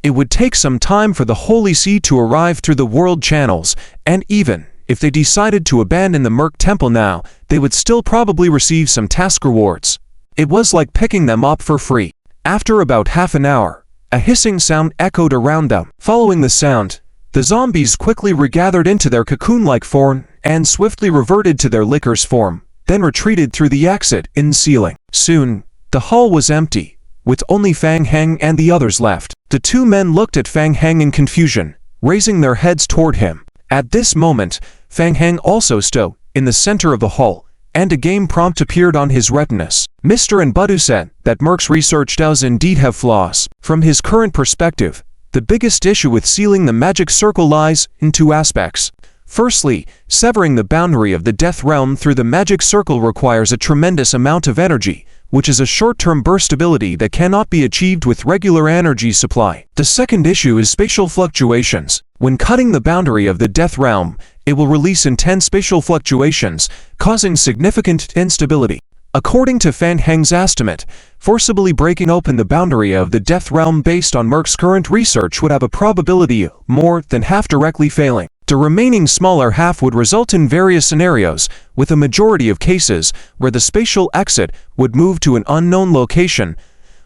It would take some time for the Holy See to arrive through the world channels, and even if they decided to abandon the Merc Temple now, they would still probably receive some task rewards. It was like picking them up for free. After about half an hour, a hissing sound echoed around them. Following the sound, the zombies quickly regathered into their cocoon-like form and swiftly reverted to their liquor's form, then retreated through the exit in the ceiling. Soon, the hall was empty, with only Fang Heng and the others left. The two men looked at Fang Heng in confusion, raising their heads toward him. At this moment, Fang Heng also stood in the center of the hall, and a game prompt appeared on his retinas. Mr. Nbudu said that Merc's research does indeed have flaws. From his current perspective, the biggest issue with sealing the magic circle lies in two aspects. Firstly, severing the boundary of the Death Realm through the magic circle requires a tremendous amount of energy, which is a short-term burst ability that cannot be achieved with regular energy supply. The second issue is spatial fluctuations. When cutting the boundary of the Death Realm, it will release intense spatial fluctuations, causing significant instability. According to Fang Heng's estimate, forcibly breaking open the boundary of the Death Realm based on Merc's current research would have a probability of more than half directly failing. The remaining smaller half would result in various scenarios, with a majority of cases where the spatial exit would move to an unknown location,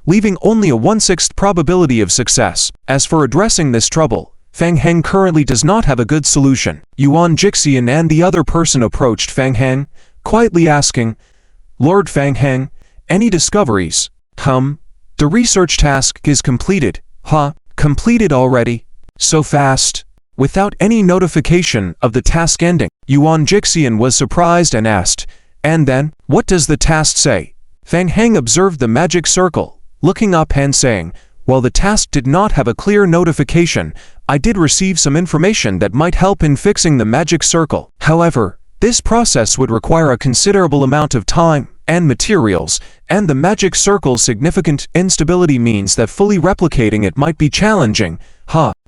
leaving only a 1/6 probability of success. As for addressing this trouble, Fang Heng currently does not have a good solution. Yuan Jixian and the other person approached Fang Heng, quietly asking, "Lord Fang Heng, any discoveries?" The research task is completed." Completed already? So fast? Without any notification of the task ending, Yuan Jixian was surprised and asked, "And then, what does the task say?" Fang Heng observed the magic circle, looking up and saying, "While the task did not have a clear notification, I did receive some information that might help in fixing the magic circle. However, this process would require a considerable amount of time and materials, and the magic circle's significant instability means that fully replicating it might be challenging."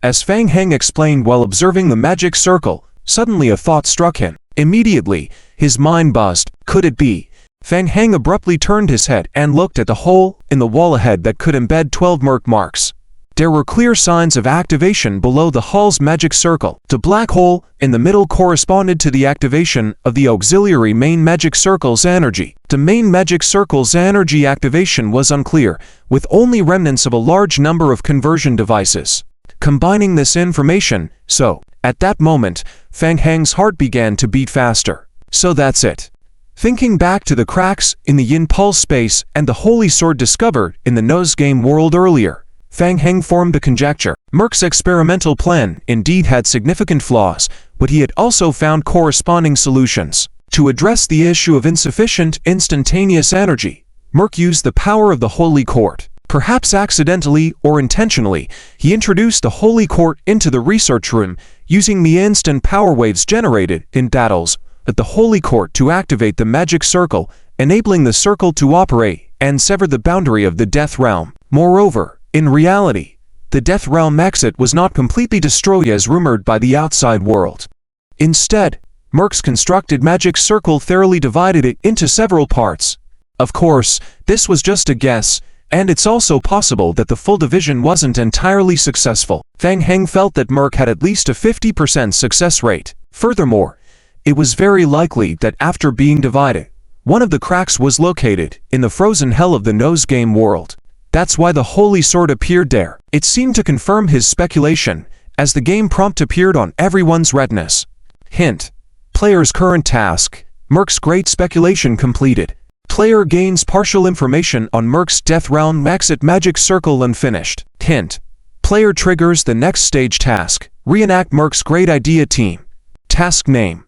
As Fang Heng explained while observing the magic circle, suddenly a thought struck him. Immediately, his mind buzzed. Could it be? Fang Heng abruptly turned his head and looked at the hole in the wall ahead that could embed 12 merc marks. There were clear signs of activation below the hall's magic circle. The black hole in the middle corresponded to the activation of the auxiliary main magic circle's energy. The main magic circle's energy activation was unclear, with only remnants of a large number of conversion devices. Combining this information, at that moment, Fang Heng's heart began to beat faster. So that's it. Thinking back to the cracks in the Yin Pulse space and the holy sword discovered in the Nose Game world earlier, Fang Heng formed a conjecture. Merc's experimental plan indeed had significant flaws, but he had also found corresponding solutions. To address the issue of insufficient instantaneous energy, Merc used the power of the Holy Court. Perhaps accidentally or intentionally, he introduced the Holy Court into the research room, using the instant power waves generated in DRIZZLE at the Holy Court to activate the magic circle, enabling the circle to operate and sever the boundary of the Death Realm. Moreover, in reality, the Death Realm exit was not completely destroyed as rumored by the outside world. Instead, Merc's constructed magic circle thoroughly divided it into several parts. Of course, this was just a guess, and it's also possible that the full division wasn't entirely successful. Fang Heng felt that Merc had at least a 50% success rate. Furthermore, it was very likely that after being divided, one of the cracks was located in the frozen hell of the Nose Game world. That's why the Holy Sword appeared there. It seemed to confirm his speculation, as the game prompt appeared on everyone's retinas. Hint: player's current task, Merc's great speculation completed. Player gains partial information on Merc's Death Realm exit magic circle unfinished. Hint: player triggers the next stage task, reenact Merc's great idea team. Task name: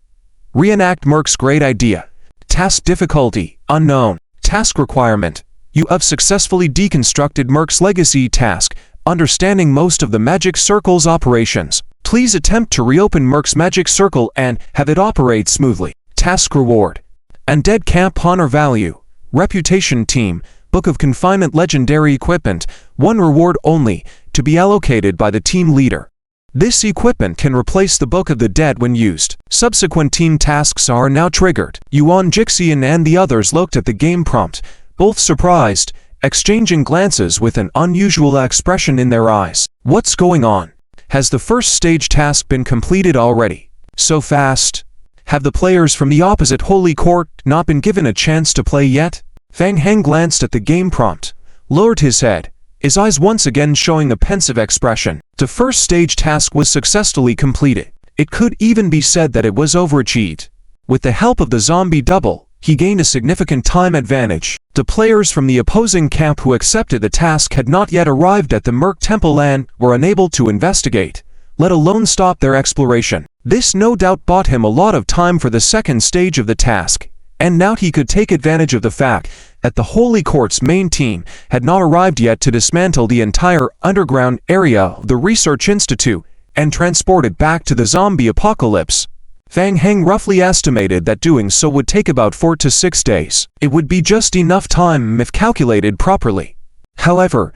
reenact Merc's great idea. Task difficulty: unknown. Task requirement: you have successfully deconstructed Merc's legacy task, understanding most of the magic circle's operations. Please attempt to reopen Merc's magic circle and have it operate smoothly. Task reward: Undead Camp Honor Value, Reputation Team, Book of Confinement Legendary Equipment, 1 reward only, to be allocated by the team leader. This equipment can replace the Book of the Dead when used. Subsequent team tasks are now triggered. Yuan Jixian and the others looked at the game prompt, both surprised, exchanging glances with an unusual expression in their eyes. What's going on? Has the first stage task been completed already? So fast? Have the players from the opposite Holy Court not been given a chance to play yet? Fang Heng glanced at the game prompt, lowered his head, his eyes once again showing a pensive expression. The first stage task was successfully completed. It could even be said that it was overachieved. With the help of the zombie double, he gained a significant time advantage. The players from the opposing camp who accepted the task had not yet arrived at the Merc Temple and were unable to investigate, let alone stop their exploration. This no doubt bought him a lot of time for the second stage of the task, and now he could take advantage of the fact that the Holy Court's main team had not arrived yet to dismantle the entire underground area of the Research Institute and transport it back to the zombie apocalypse. Fang Heng roughly estimated that doing so would take about 4 to 6 days. It would be just enough time if calculated properly. However,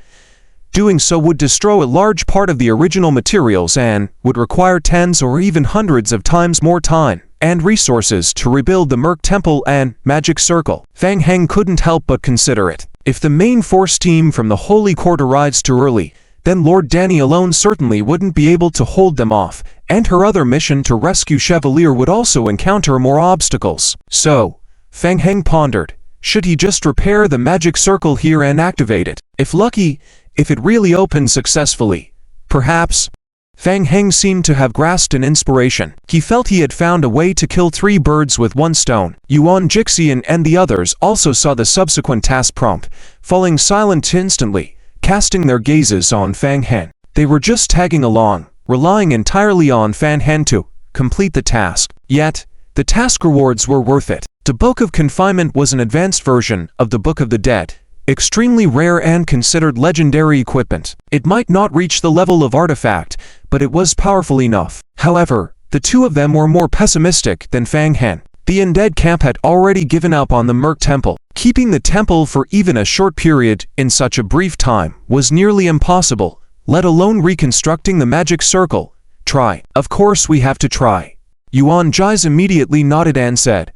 doing so would destroy a large part of the original materials and would require tens or even hundreds of times more time and resources to rebuild the Merc Temple and Magic Circle. Fang Heng couldn't help but consider it. If the main force team from the Holy Court arrives too early, then Lord Danny alone certainly wouldn't be able to hold them off, and her other mission to rescue Chevalier would also encounter more obstacles. So, Fang Heng pondered, should he just repair the magic circle here and activate it? If lucky, if it really opened successfully, perhaps. Fang Heng seemed to have grasped an inspiration. He felt he had found a way to kill 3 birds with 1 stone. Yuan Jixian and the others also saw the subsequent task prompt, falling silent instantly, casting their gazes on Fang Heng. They were just tagging along, relying entirely on Fang Heng to complete the task. Yet, the task rewards were worth it. The Book of Confinement was an advanced version of the Book of the Dead, extremely rare and considered legendary equipment. It might not reach the level of artifact, but it was powerful enough. However, the two of them were more pessimistic than Fang Heng. The undead camp had already given up on the Merc Temple. Keeping the temple for even a short period in such a brief time was nearly impossible, let alone reconstructing the magic circle. Try. Of course we have to try. Yuan Ji's immediately nodded and said,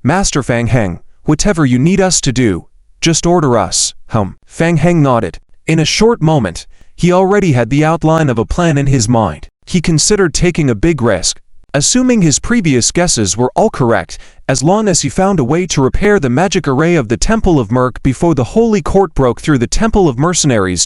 Master Fang Heng, whatever you need us to do, just order us. Fang Heng nodded. In a short moment, he already had the outline of a plan in his mind. He considered taking a big risk. Assuming his previous guesses were all correct, as long as he found a way to repair the magic array of the Temple of Merc before the Holy Court broke through the Temple of Mercenaries.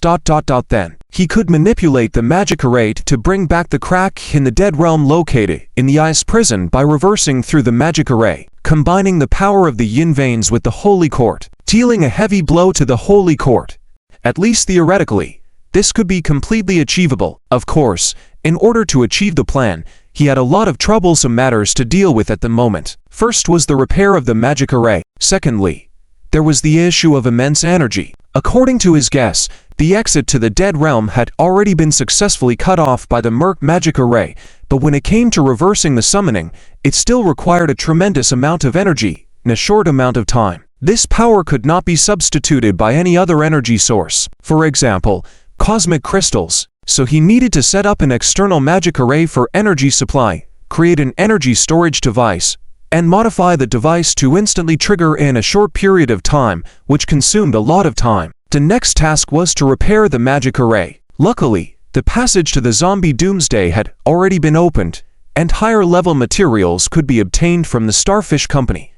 Then he could manipulate the magic array to bring back the crack in the dead realm located in the ice prison by reversing through the magic array, combining the power of the yin veins with the Holy Court, dealing a heavy blow to the Holy Court. At least theoretically, this could be completely achievable. Of course, in order to achieve the plan, he had a lot of troublesome matters to deal with at the moment. First was the repair of the magic array. Secondly, there was the issue of immense energy. According to his guess, the exit to the dead realm had already been successfully cut off by the Merc magic array, but when it came to reversing the summoning, it still required a tremendous amount of energy in a short amount of time. This power could not be substituted by any other energy source, for example, cosmic crystals. So he needed to set up an external magic array for energy supply, create an energy storage device, and modify the device to instantly trigger in a short period of time, which consumed a lot of time. The next task was to repair the magic array. Luckily, the passage to the zombie doomsday had already been opened, and higher level materials could be obtained from the Starfish Company.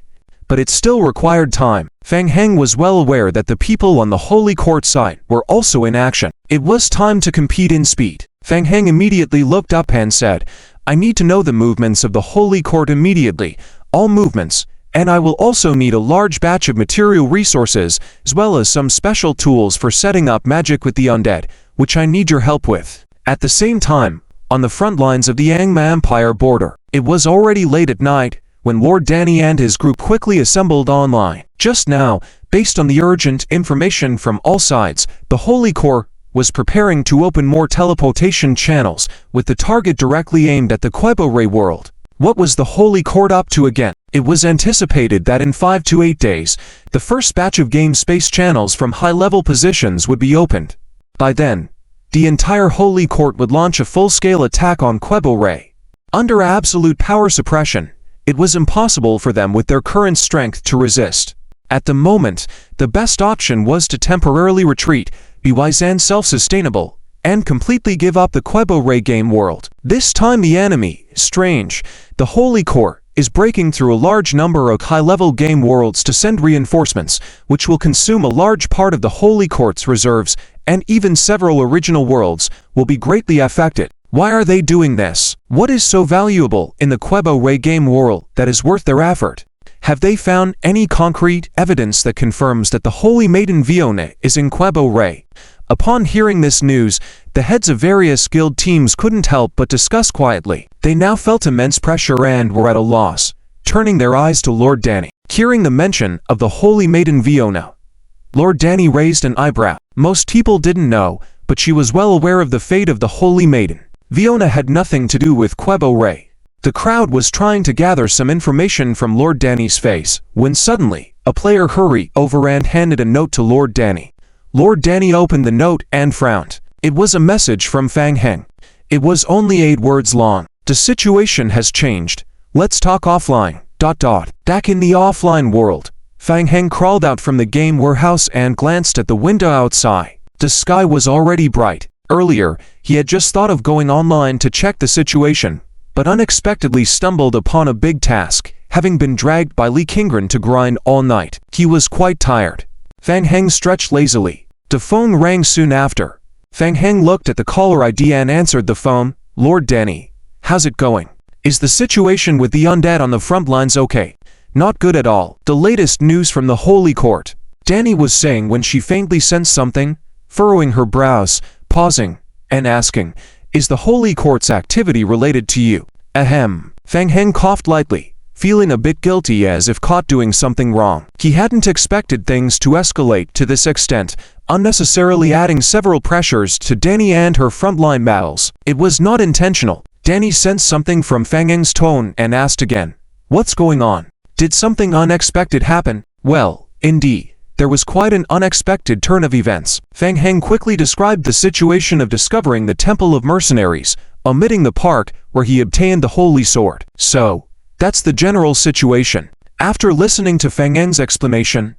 But it still required time. Fang Heng was well aware that the people on the Holy Court side were also in action. It was time to compete in speed. Fang Heng immediately looked up and said, I need to know the movements of the Holy Court immediately, all movements, and I will also need a large batch of material resources, as well as some special tools for setting up magic with the undead, which I need your help with. At the same time, on the front lines of the Angma Empire border, it was already late at night, when Lord Danny and his group quickly assembled online. Just now, based on the urgent information from all sides, the Holy Court was preparing to open more teleportation channels, with the target directly aimed at the Quebo Ray world. What was the Holy Court up to again? It was anticipated that in 5 to 8 days, the first batch of game space channels from high-level positions would be opened. By then, the entire Holy Court would launch a full-scale attack on Quebo Ray. Under absolute power suppression, it was impossible for them with their current strength to resist. At the moment, the best option was to temporarily retreat, be wise and self-sustainable, and completely give up the Quebo Ray game world. This time the enemy is strange. The Holy Court is breaking through a large number of high-level game worlds to send reinforcements, which will consume a large part of the Holy Court's reserves, and even several original worlds will be greatly affected. Why are they doing this? What is so valuable in the Quebo Ray game world that is worth their effort? Have they found any concrete evidence that confirms that the Holy Maiden Viona is in Quebo Ray? Upon hearing this news, the heads of various guild teams couldn't help but discuss quietly. They now felt immense pressure and were at a loss, turning their eyes to Lord Danny. Hearing the mention of the Holy Maiden Viona, Lord Danny raised an eyebrow. Most people didn't know, but she was well aware of the fate of the Holy Maiden. Viona had nothing to do with Quebo Ray. The crowd was trying to gather some information from Lord Danny's face, when suddenly, a player hurried over and handed a note to Lord Danny. Lord Danny opened the note and frowned. It was a message from Fang Heng. It was only 8 words long. The situation has changed. Let's talk offline. ... Back in the offline world, Fang Heng crawled out from the game warehouse and glanced at the window outside. The sky was already bright. Earlier, he had just thought of going online to check the situation, but unexpectedly stumbled upon a big task, having been dragged by Li Qingren to grind all night. He was quite tired. Fang Heng stretched lazily. The phone rang soon after. Fang Heng looked at the caller ID and answered the phone. Lord Danny, how's it going? Is the situation with the undead on the front lines okay? Not good at all. The latest news from the Holy Court, Danny was saying when she faintly sensed something, furrowing her brows, pausing, and asking, is the Holy Court's activity related to you? Ahem. Fang Heng coughed lightly, feeling a bit guilty as if caught doing something wrong. He hadn't expected things to escalate to this extent, unnecessarily adding several pressures to Danny and her frontline battles. It was not intentional. Danny sensed something from Fang Heng's tone and asked again, what's going on? Did something unexpected happen? Well, indeed, there was quite an unexpected turn of events. Fang Heng quickly described the situation of discovering the Temple of Mercenaries, omitting the part where he obtained the Holy Sword. So, that's the general situation. After listening to Fang Heng's explanation,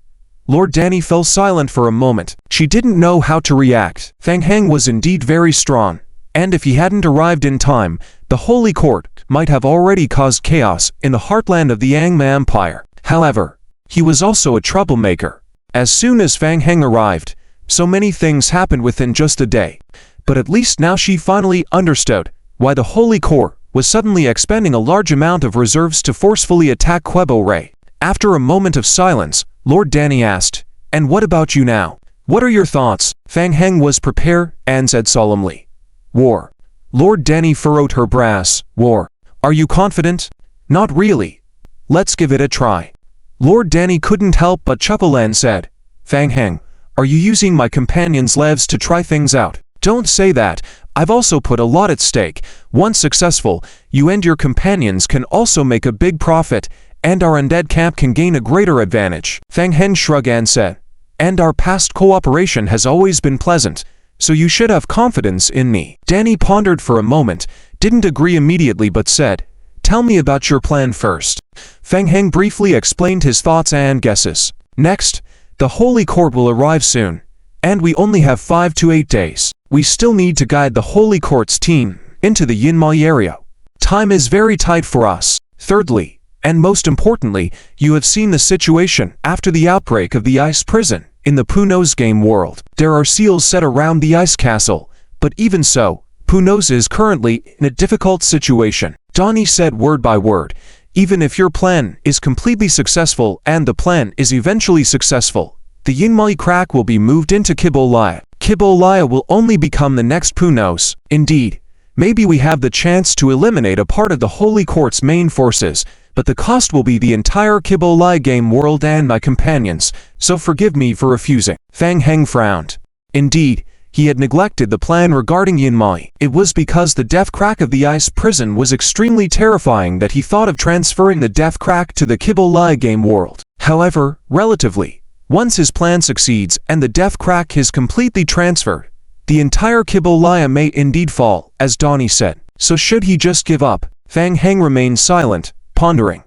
Lord Danny fell silent for a moment. She didn't know how to react. Fang Heng was indeed very strong, and if he hadn't arrived in time, the Holy Court might have already caused chaos in the heartland of the Yangma Empire. However, he was also a troublemaker. As soon as Fang Heng arrived, so many things happened within just a day. But at least now she finally understood why the Holy Court was suddenly expending a large amount of reserves to forcefully attack Quebo Ray. After a moment of silence, Lord Danny asked, and what about you now? What are your thoughts? Fang Heng was prepared and said solemnly, war. Lord Danny furrowed her brows. War. Are you confident? Not really. Let's give it a try. Lord Danny couldn't help but chuckle and said, Fang Heng, are you using my companion's lives to try things out? Don't say that. I've also put a lot at stake. Once successful, you and your companions can also make a big profit, and our undead camp can gain a greater advantage. Fang Heng shrugged and said, and our past cooperation has always been pleasant, so you should have confidence in me. Danny pondered for a moment, didn't agree immediately but said, tell me about your plan first. Fang Heng briefly explained his thoughts and guesses. Next, the Holy Court will arrive soon, and we only have 5 to 8 days. We still need to guide the Holy Court's team into the Yinmai area. Time is very tight for us. Thirdly, and most importantly, you have seen the situation after the outbreak of the ice prison in the Puno's game world. There are seals set around the ice castle, but even so, Puno's is currently in a difficult situation. Donnie said word by word, even if your plan is completely successful and the plan is eventually successful, the Yinmai crack will be moved into Kibolaya. Kibolaya will only become the next Puno's. Indeed, maybe we have the chance to eliminate a part of the Holy Court's main forces, but the cost will be the entire Kibolaya game world and my companions, so forgive me for refusing. Fang Heng frowned. Indeed, he had neglected the plan regarding Yinmai. It was because the death crack of the ice prison was extremely terrifying that he thought of transferring the death crack to the Kibolaya game world. However, relatively, once his plan succeeds and the death crack is completely transferred, the entire Kibolaya may indeed fall, as Donnie said. So should he just give up? Fang Heng remained silent, pondering.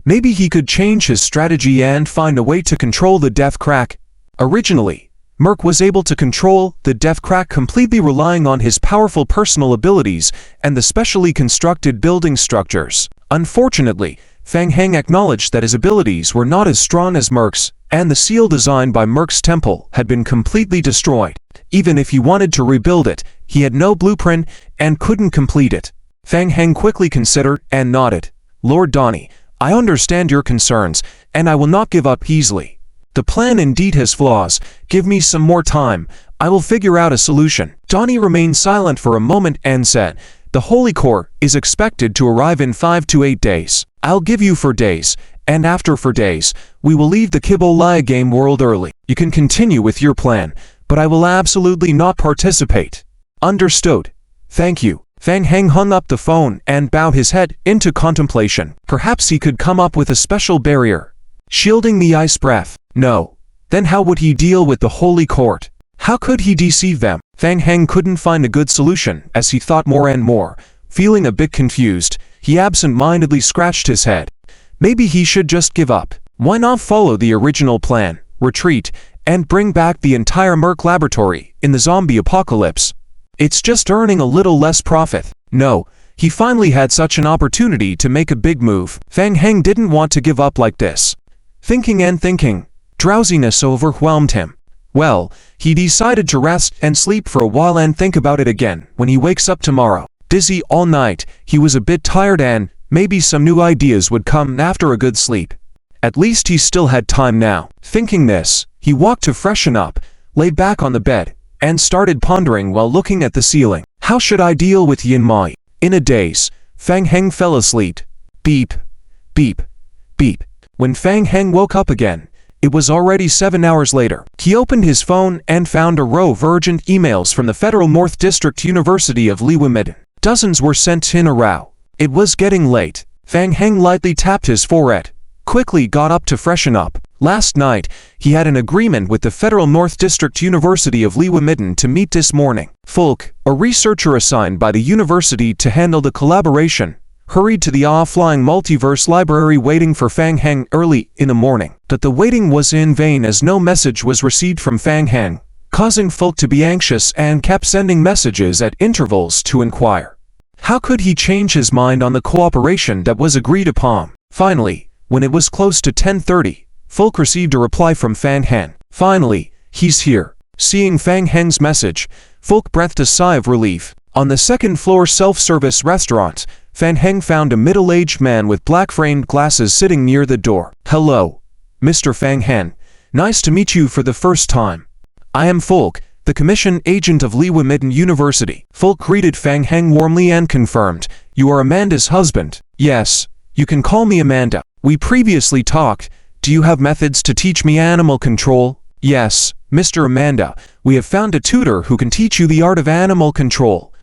Maybe he could change his strategy and find a way to control the death crack. Originally, Merc was able to control the death crack completely, relying on his powerful personal abilities and the specially constructed building structures. Unfortunately, Fang Heng acknowledged that his abilities were not as strong as Merc's, and the seal designed by Merc's temple had been completely destroyed. Even if he wanted to rebuild it, he had no blueprint and couldn't complete it. Fang Heng quickly considered and nodded. Lord Donnie, I understand your concerns, and I will not give up easily. The plan indeed has flaws. Give me some more time. I will figure out a solution. Donnie remained silent for a moment and said, the Holy Core is expected to arrive in 5 to 8 days. I'll give you 4 days, and after 4 days, we will leave the Kibolaya game world early. You can continue with your plan, but I will absolutely not participate. Understood. Thank you. Fang Heng hung up the phone and bowed his head into contemplation. Perhaps he could come up with a special barrier, shielding the ice breath. No. Then how would he deal with the Holy Court? How could he deceive them? Fang Heng couldn't find a good solution as he thought more and more. Feeling a bit confused, he absent-mindedly scratched his head. Maybe he should just give up. Why not follow the original plan, retreat, and bring back the entire Merc laboratory in the zombie apocalypse? It's just earning a little less profit. No, he finally had such an opportunity to make a big move. Fang Heng didn't want to give up like this. Thinking and thinking, drowsiness overwhelmed him. Well, he decided to rest and sleep for a while and think about it again when he wakes up tomorrow. Dizzy all night, he was a bit tired and maybe some new ideas would come after a good sleep. At least he still had time now. Thinking this, he walked to freshen up, lay back on the bed, and started pondering while looking at the ceiling. How should I deal with Yin Mai? In a daze, Fang Heng fell asleep. Beep, beep, beep. When Fang Heng woke up again, it was already 7 hours later. He opened his phone and found a row of urgent emails from the Federal North District University of Liwamidden. Dozens were sent in a row. It was getting late. Fang Heng lightly tapped his forehead, quickly got up to freshen up. Last night, he had an agreement with the Federal North District University of Liwamidden to meet this morning. Fulk, a researcher assigned by the university to handle the collaboration, hurried to the offline multiverse library waiting for Fang Heng early in the morning. But the waiting was in vain as no message was received from Fang Heng, causing Fulk to be anxious and kept sending messages at intervals to inquire. How could he change his mind on the cooperation that was agreed upon? Finally, when it was close to 10:30, Fulk received a reply from Fang Heng. Finally, he's here. Seeing Fang Heng's message, Fulk breathed a sigh of relief. On the second-floor self-service restaurant, Fang Heng found a middle-aged man with black-framed glasses sitting near the door. Hello, Mr. Fang Heng. Nice to meet you for the first time. I am Fulk, the commission agent of Liwamidden University. Fulk greeted Fang Heng warmly and confirmed, you are Amanda's husband. Yes, you can call me Amanda. We previously talked. Do you have methods to teach me animal control? Yes, Mr. Amanda, we have found a tutor who can teach you the art of animal control.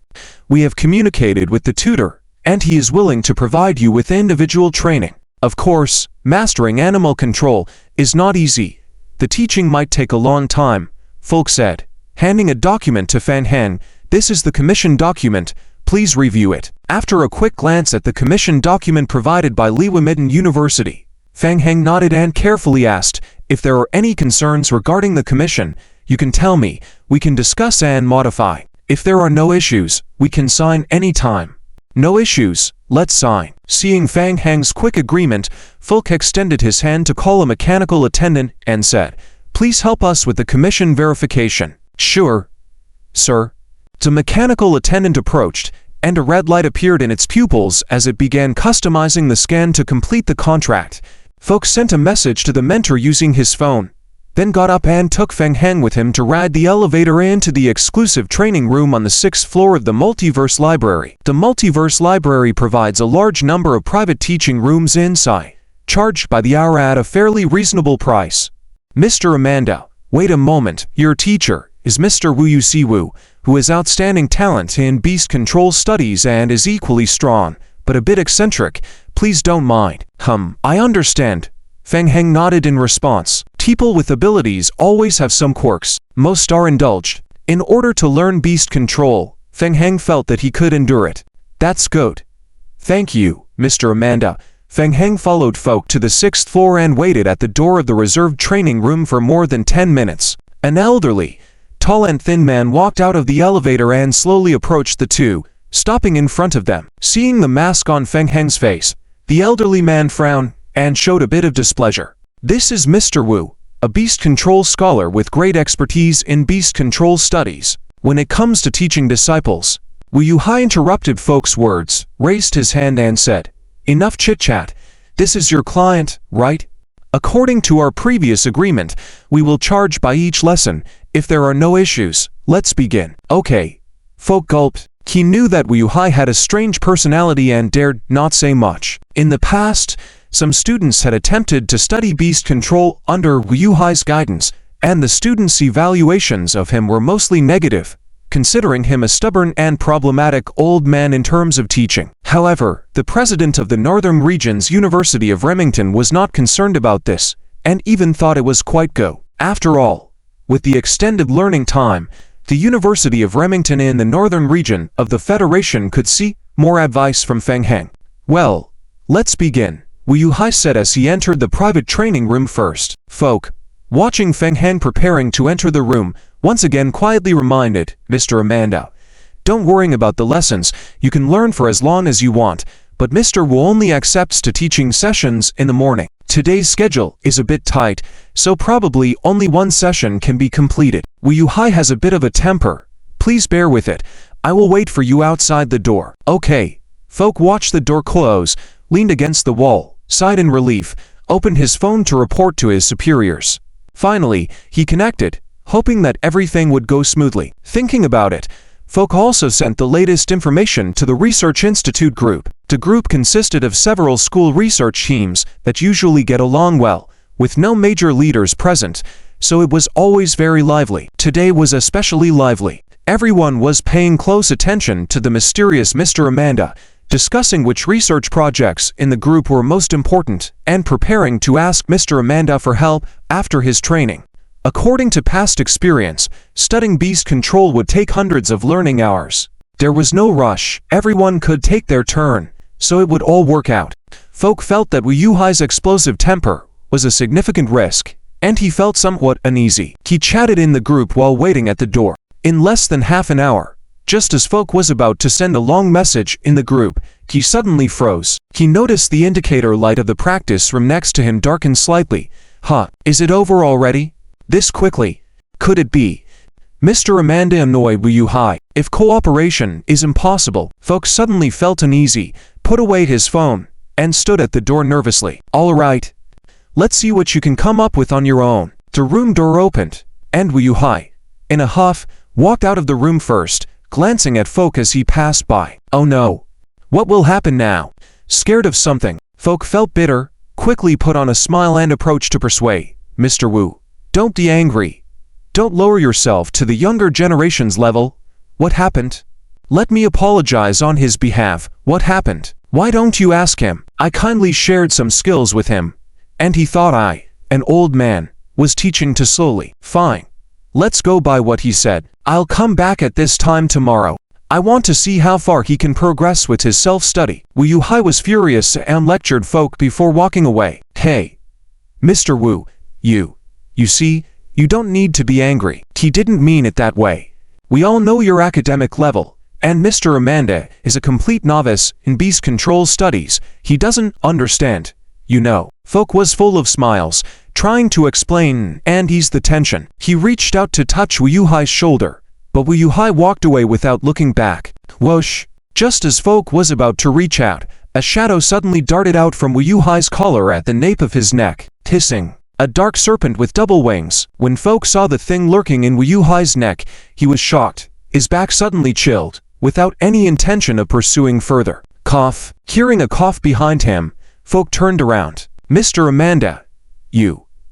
We have communicated with the tutor, and he is willing to provide you with individual training. Of course, mastering animal control is not easy. The teaching might take a long time, Fulk said, handing a document to Fang Heng. This is the commission document. Please review it. After a quick glance at the commission document provided by Liwamidden University, Fang Heng nodded and carefully asked, if there are any concerns regarding the commission, you can tell me. We can discuss and modify. If there are no issues, we can sign any time. No issues, let's sign. Seeing Fang Heng's quick agreement, Fulk extended his hand to call a mechanical attendant and said, please help us with the commission verification. Sure, sir. The mechanical attendant approached, and a red light appeared in its pupils as it began customizing the scan to complete the contract. Fulk sent a message to the mentor using his phone, then got up and took Fang Heng with him to ride the elevator into the exclusive training room on the 6th floor of the Multiverse Library. The Multiverse Library provides a large number of private teaching rooms inside, charged by the hour at a fairly reasonable price. Mr. Amanda, wait a moment. Your teacher is Mr. Wu Siwu, who has outstanding talent in beast control studies and is equally strong, but a bit eccentric. Please don't mind. I understand. Fang Heng nodded in response. People with abilities always have some quirks. Most are indulged. In order to learn beast control, Fang Heng felt that he could endure it. That's good. Thank you, Mr. Amanda. Fang Heng followed Fulk to the 6th floor and waited at the door of the reserved training room for more than 10 minutes. An elderly, tall and thin man walked out of the elevator and slowly approached the two, stopping in front of them. Seeing the mask on Feng Heng's face, the elderly man frowned and showed a bit of displeasure. "This is Mr. Wu, a beast control scholar with great expertise in beast control studies. When it comes to teaching disciples." Wu Yuhai interrupted Folk's words, raised his hand and said, "Enough chit-chat. This is your client, right? According to our previous agreement, we will charge by each lesson. If there are no issues, let's begin." "Okay." Folk gulped. He knew that Wu Yuhai had a strange personality and dared not say much. In the past, some students had attempted to study beast control under Wu Yuhai's guidance, and the students' evaluations of him were mostly negative, considering him a stubborn and problematic old man in terms of teaching. However, the president of the Northern Region's University of Remington was not concerned about this, and even thought it was quite go. After all, with the extended learning time, the University of Remington in the Northern Region of the Federation could see more advice from Feng Heng. "Well, let's begin," Wu Yuhai said as he entered the private training room first. Folk, watching Feng Heng preparing to enter the room, once again quietly reminded Mr. Amanda, "Don't worry about the lessons, you can learn for as long as you want, but Mr. Wu only accepts to teaching sessions in the morning. Today's schedule is a bit tight, so probably only one session can be completed. Wu Yuhai has a bit of a temper. Please bear with it. I will wait for you outside the door." "Okay." Folk watched the door close, leaned against the wall, sighed in relief, opened his phone to report to his superiors. Finally, he connected, hoping that everything would go smoothly. Thinking about it, Folk also sent the latest information to the Research Institute group. The group consisted of several school research teams that usually get along well, with no major leaders present, so it was always very lively. Today was especially lively. Everyone was paying close attention to the mysterious Mr. Amanda, discussing which research projects in the group were most important, and preparing to ask Mr. Amanda for help after his training. According to past experience, studying beast control would take hundreds of learning hours. There was no rush, everyone could take their turn, so it would all work out. Folk felt that Wu Yuhai's explosive temper was a significant risk, and he felt somewhat uneasy. He chatted in the group while waiting at the door. In less than half an hour, just as Folk was about to send a long message in the group, he suddenly froze. He noticed the indicator light of the practice room next to him darken slightly. "Huh, is it over already? This quickly? Could it be?" Mr. Amanda annoyed Wu Yuhai. If cooperation is impossible, Folk suddenly felt uneasy, put away his phone, and stood at the door nervously. "All right. Let's see what you can come up with on your own." The room door opened, and Wu Yuhai, in a huff, walked out of the room first, glancing at Folk as he passed by. "Oh no. What will happen now?" Scared of something, Folk felt bitter, quickly put on a smile and approached to persuade. "Mr. Wu, don't be angry. Don't lower yourself to the younger generation's level. What happened? Let me apologize on his behalf. What happened? Why don't you ask him? I kindly shared some skills with him, and he thought I, an old man, was teaching too slowly. Fine. Let's go by what he said. I'll come back at this time tomorrow. I want to see how far he can progress with his self-study." Wu Yuhai was furious and lectured Folk before walking away. "Hey, Mr. Wu, you see, you don't need to be angry. He didn't mean it that way. We all know your academic level, and Mr. Amanda is a complete novice in beast control studies. He doesn't understand, you know." Folk was full of smiles, trying to explain and ease the tension. He reached out to touch Wu Yuhai's shoulder, but Wu Yuhai walked away without looking back. Whoosh! Just as Folk was about to reach out, a shadow suddenly darted out from Wu Yuhai's collar at the nape of his neck, hissing. A dark serpent with double wings. When Folk saw the thing lurking in Wu Yuhai's neck, he was shocked. His back suddenly chilled, without any intention of pursuing further. Cough. Hearing a cough behind him, Folk turned around. "Mr. Amanda,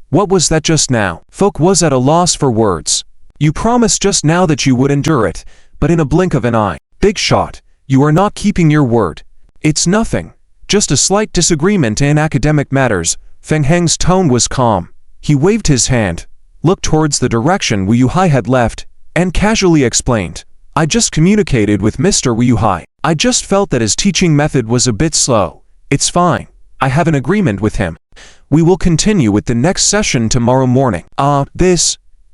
what was that just now?" Folk was at a loss for words. "You promised just now that you would endure it, but in a blink of an eye. Big shot, you are not keeping your word." "It's nothing. Just a slight disagreement in academic matters." Feng Heng's tone was calm. He waved his hand, looked towards the direction Wu Yuhai had left, and casually explained, "I just communicated with Mr. Wu Yuhai. I just felt that his teaching method was a bit slow. It's fine. I have an agreement with him. We will continue with the next session tomorrow morning."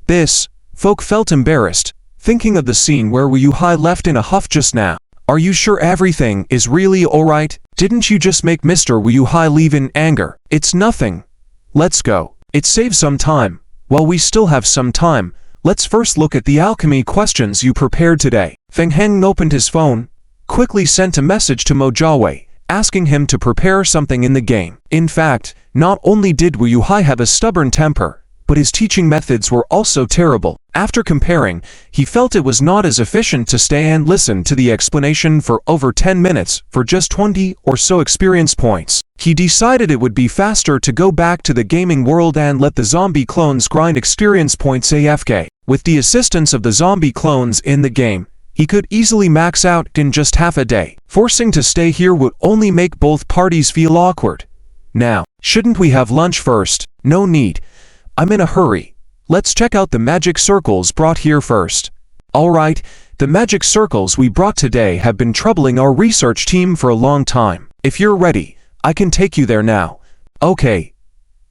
This, Folk felt embarrassed, thinking of the scene where Wu Hai left in a huff just now. Are you sure everything is really alright? Didn't you just make Mr. Wu Hai leave in anger? It's nothing. Let's go. It saves some time. While we still have some time, let's first look at the alchemy questions you prepared today. Feng Heng opened his phone, quickly sent a message to Mo Jiawei, asking him to prepare something in the game. In fact, not only did Wu Hai have a stubborn temper, but his teaching methods were also terrible. After comparing, he felt it was not as efficient to stay and listen to the explanation for over 10 minutes for just 20 or so experience points. He decided it would be faster to go back to the gaming world and let the zombie clones grind experience points AFK. With the assistance of the zombie clones in the game, he could easily max out in just half a day. Forcing to stay here would only make both parties feel awkward. Now, shouldn't we have lunch first? No need. I'm in a hurry. Let's check out the magic circles brought here first. Alright, the magic circles we brought today have been troubling our research team for a long time. If you're ready, I can take you there now. Okay.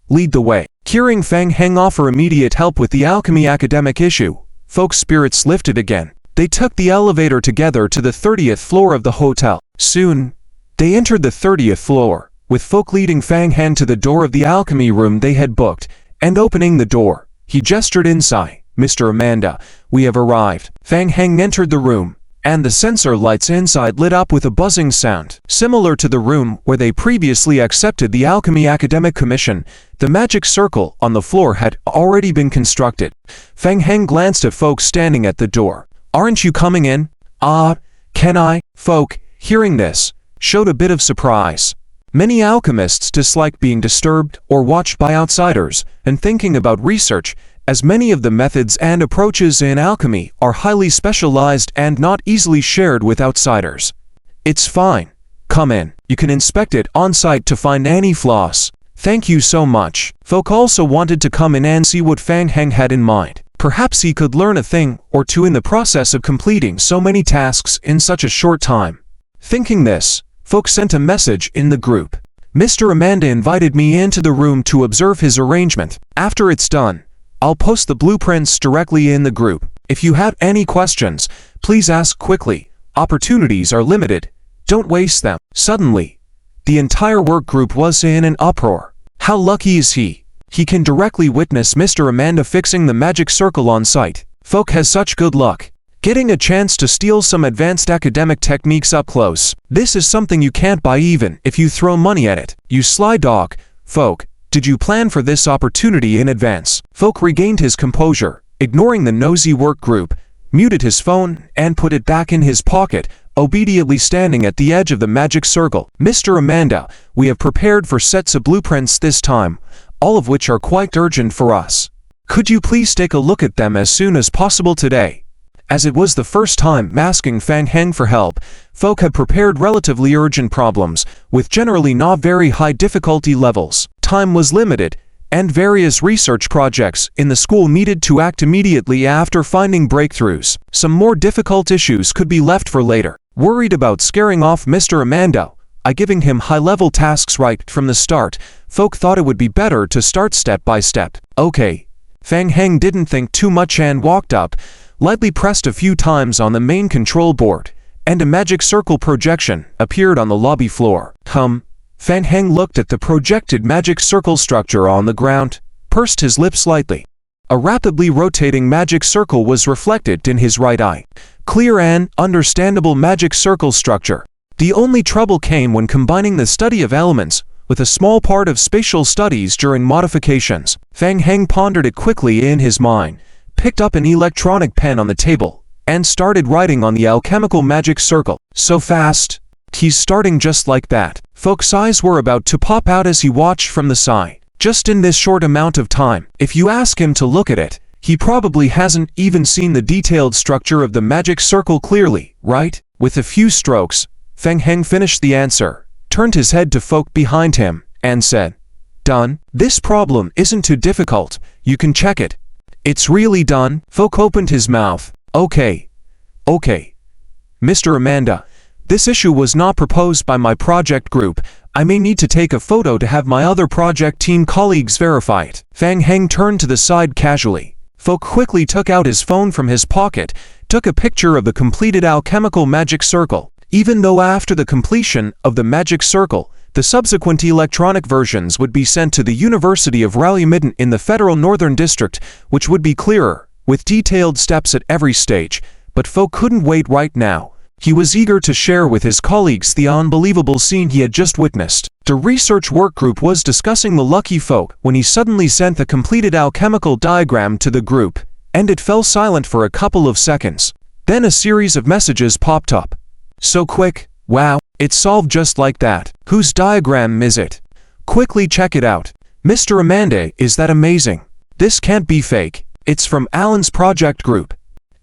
Lead the way. Hearing Feng Heng offer immediate help with the alchemy academic issue, Folk's spirits lifted again. They took the elevator together to the 30th floor of the hotel. Soon, they entered the 30th floor, with Folk leading Feng Heng to the door of the alchemy room they had booked, and opening the door, he gestured inside. Mr. Amanda, we have arrived. Feng Heng entered the room, and the sensor lights inside lit up with a buzzing sound. Similar to the room where they previously accepted the Alchemy Academic Commission, the magic circle on the floor had already been constructed. Feng Heng glanced at Folk standing at the door. Aren't you coming in? Can I? Folk, hearing this, showed a bit of surprise. Many alchemists dislike being disturbed or watched by outsiders, and thinking about research, as many of the methods and approaches in alchemy are highly specialized and not easily shared with outsiders. It's fine. Come in. You can inspect it on-site to find any flaws. Thank you so much. Folk also wanted to come in and see what Feng Heng had in mind. Perhaps he could learn a thing or two in the process of completing so many tasks in such a short time. Thinking this, Folk sent a message in the group. Mr. Amanda invited me into the room to observe his arrangement. After it's done, I'll post the blueprints directly in the group. If you have any questions, please ask quickly. Opportunities are limited. Don't waste them. Suddenly, the entire work group was in an uproar. How lucky is he? He can directly witness Mr. Amanda fixing the magic circle on site. Folk has such good luck. Getting a chance to steal some advanced academic techniques up close. This is something you can't buy even if you throw money at it. You sly dog. Folk, did you plan for this opportunity in advance? Folk regained his composure, ignoring the nosy work group, muted his phone, and put it back in his pocket, obediently standing at the edge of the magic circle. Mr. Amanda, we have prepared for sets of blueprints this time, all of which are quite urgent for us. Could you please take a look at them as soon as possible today? As it was the first time asking Feng Heng for help, Folk had prepared relatively urgent problems, with generally not very high difficulty levels. Time was limited, and various research projects in the school needed to act immediately after finding breakthroughs. Some more difficult issues could be left for later. Worried about scaring off Mr. Amanda, giving him high-level tasks right from the start, Folk thought it would be better to start step by step. Okay. Feng Heng didn't think too much and walked up, lightly pressed a few times on the main control board, and a magic circle projection appeared on the lobby floor. Feng Heng looked at the projected magic circle structure on the ground, pursed his lips slightly. A rapidly rotating magic circle was reflected in his right eye. Clear and understandable magic circle structure. The only trouble came when combining the study of elements with a small part of spatial studies during modifications. Feng Heng pondered it quickly in his mind, picked up an electronic pen on the table, and started writing on the alchemical magic circle. So fast. He's starting just like that. Folk's eyes were about to pop out as he watched from the side. Just in this short amount of time, if you ask him to look at it, he probably hasn't even seen the detailed structure of the magic circle clearly, right? With a few strokes, Feng Heng finished the answer, turned his head to Folk behind him, and said, "Done. This problem isn't too difficult. You can check it." "It's really done?" Folk opened his mouth. Okay. Mr. Amanda, this issue was not proposed by my project group. I may need to take a photo to have my other project team colleagues verify it. Feng Heng turned to the side casually. Folk quickly took out his phone from his pocket, took a picture of the completed alchemical magic circle. Even though after the completion of the magic circle, the subsequent electronic versions would be sent to the University of Raleigh-Midden in the Federal Northern District, which would be clearer, with detailed steps at every stage, but Folk couldn't wait right now. He was eager to share with his colleagues the unbelievable scene he had just witnessed. The research work group was discussing the lucky Folk when he suddenly sent the completed alchemical diagram to the group, and it fell silent for a couple of seconds. Then a series of messages popped up. So quick, wow, it's solved just like that. Whose diagram is it? Quickly check it out. Mr. Amanda, is that amazing? This can't be fake. It's from Alan's project group.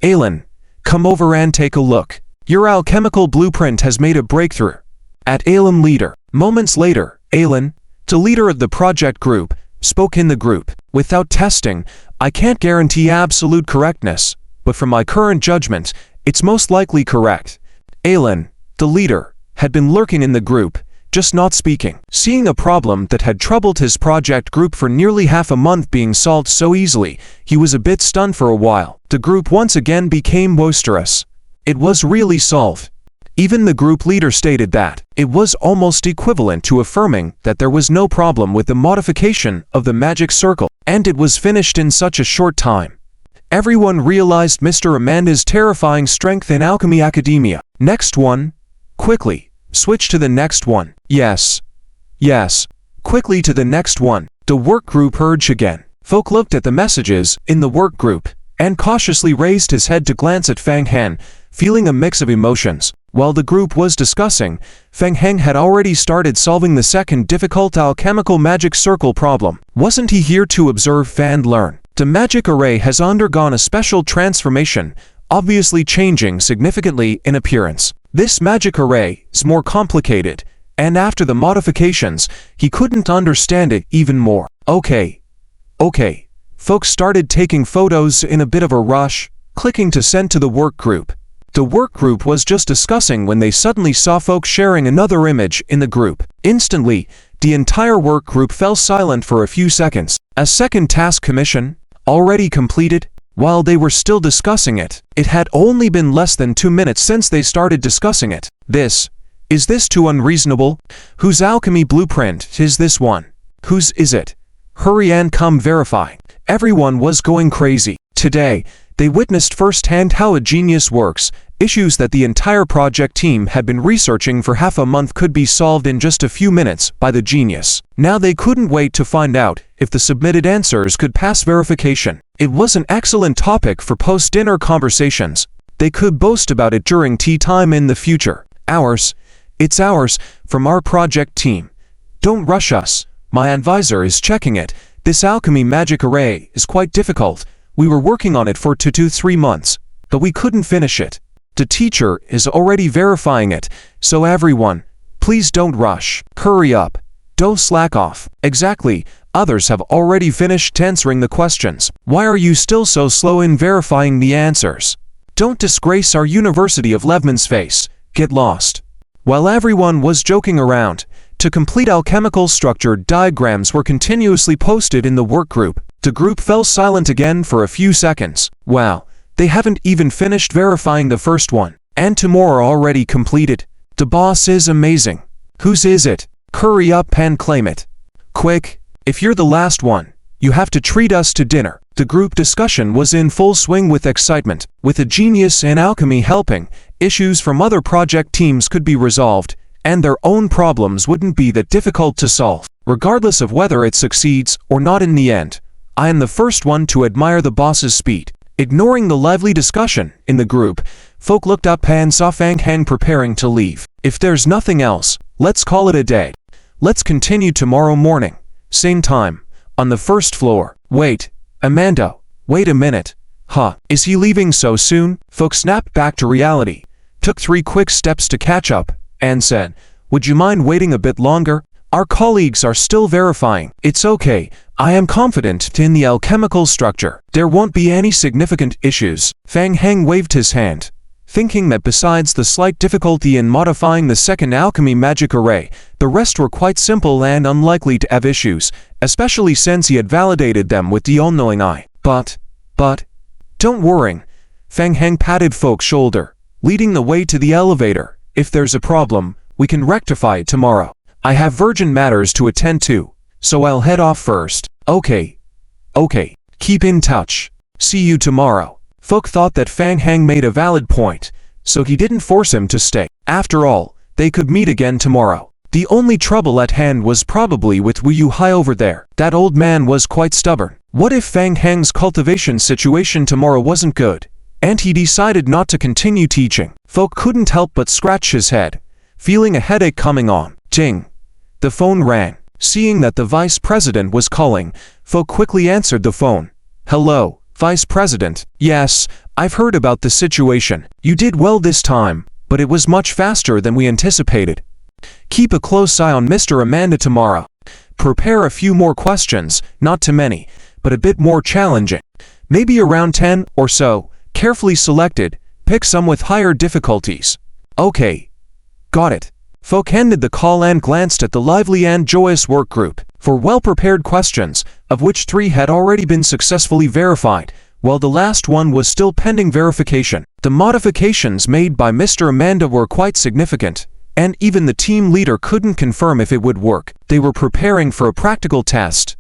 Alan, come over and take a look. Your alchemical blueprint has made a breakthrough. At Alan leader. Moments later, Alan, the leader of the project group, spoke in the group. Without testing, I can't guarantee absolute correctness, but from my current judgment, it's most likely correct. Alan, the leader, had been lurking in the group, just not speaking. Seeing a problem that had troubled his project group for nearly half a month being solved so easily, he was a bit stunned for a while. The group once again became boisterous. It was really solved. Even the group leader stated that it was almost equivalent to affirming that there was no problem with the modification of the magic circle, and it was finished in such a short time. Everyone realized Mr. Amanda's terrifying strength in alchemy academia. Next one. Quickly. Switch to the next one. Yes. Yes. Quickly to the next one. The work group urged again. Folk looked at the messages in the work group and cautiously raised his head to glance at Fang Han, feeling a mix of emotions. While the group was discussing, Fang Heng had already started solving the second difficult alchemical magic circle problem. Wasn't he here to observe and learn? The magic array has undergone a special transformation, obviously changing significantly in appearance. This magic array is more complicated, and after the modifications, he couldn't understand it even more. Okay. Folks started taking photos in a bit of a rush, clicking to send to the work group. The work group was just discussing when they suddenly saw folks sharing another image in the group. Instantly, the entire work group fell silent for a few seconds. A second task commission, already completed? While they were still discussing it, it had only been less than 2 minutes since they started discussing it. Is this too unreasonable? Whose alchemy blueprint is this one? Whose is it? Hurry and come verify. Everyone was going crazy. Today, they witnessed firsthand how a genius works. Issues that the entire project team had been researching for half a month could be solved in just a few minutes by the genius. Now they couldn't wait to find out if the submitted answers could pass verification. It was an excellent topic for post-dinner conversations. They could boast about it during tea time in the future. It's ours, from our project team. Don't rush us. My advisor is checking it. This alchemy magic array is quite difficult. We were working on it for 2 to 3 months, but we couldn't finish it. The teacher is already verifying it, so everyone, please don't rush. Hurry up. Don't slack off. Exactly. Others have already finished answering the questions. Why are you still so slow in verifying the answers? Don't disgrace our University of Levman's face. Get lost. While everyone was joking around, to complete alchemical structure diagrams were continuously posted in the work group. The group fell silent again for a few seconds. Wow, they haven't even finished verifying the first one, and 2 more are already completed. The boss is amazing. Whose is it? Hurry up and claim it. Quick, if you're the last one, you have to treat us to dinner. The group discussion was in full swing with excitement. With a genius in alchemy helping, issues from other project teams could be resolved, and their own problems wouldn't be that difficult to solve. Regardless of whether it succeeds or not in the end, I am the first one to admire the boss's speed. Ignoring the lively discussion in the group, folk looked up and saw Fang Heng preparing to leave. If there's nothing else, let's call it a day. Let's continue tomorrow morning. Same time. On the first floor. Wait, Amanda, wait a minute. Is he leaving so soon? Folk snapped back to reality, took 3 quick steps to catch up, and said, would you mind waiting a bit longer? Our colleagues are still verifying. It's okay. I am confident in the alchemical structure. There won't be any significant issues. Fang Heng waved his hand, thinking that besides the slight difficulty in modifying the second alchemy magic array, the rest were quite simple and unlikely to have issues, especially since he had validated them with the all-knowing eye. But But don't worry. Fang Heng patted Folk's shoulder, leading the way to the elevator. If there's a problem, we can rectify it tomorrow. I have urgent matters to attend to, so I'll head off first. Okay. Keep in touch. See you tomorrow. Folk thought that Fang Heng made a valid point, so he didn't force him to stay. After all, they could meet again tomorrow. The only trouble at hand was probably with Wu Yu Hai over there. That old man was quite stubborn. What if Fang Heng's cultivation situation tomorrow wasn't good, and he decided not to continue teaching? Folk couldn't help but scratch his head, feeling a headache coming on. Ting. The phone rang. Seeing that the vice president was calling, Folk quickly answered the phone. Hello, Vice President. Yes, I've heard about the situation. You did well this time, but it was much faster than we anticipated. Keep a close eye on Mr. Amanda tomorrow. Prepare a few more questions, not too many, but a bit more challenging. Maybe around 10 or so, carefully selected, pick some with higher difficulties. Okay. Got it. Folk ended the call and glanced at the lively and joyous work group for well-prepared questions, of which 3 had already been successfully verified, while the last one was still pending verification. The modifications made by Mr. Amanda were quite significant, and even the team leader couldn't confirm if it would work. They were preparing for a practical test.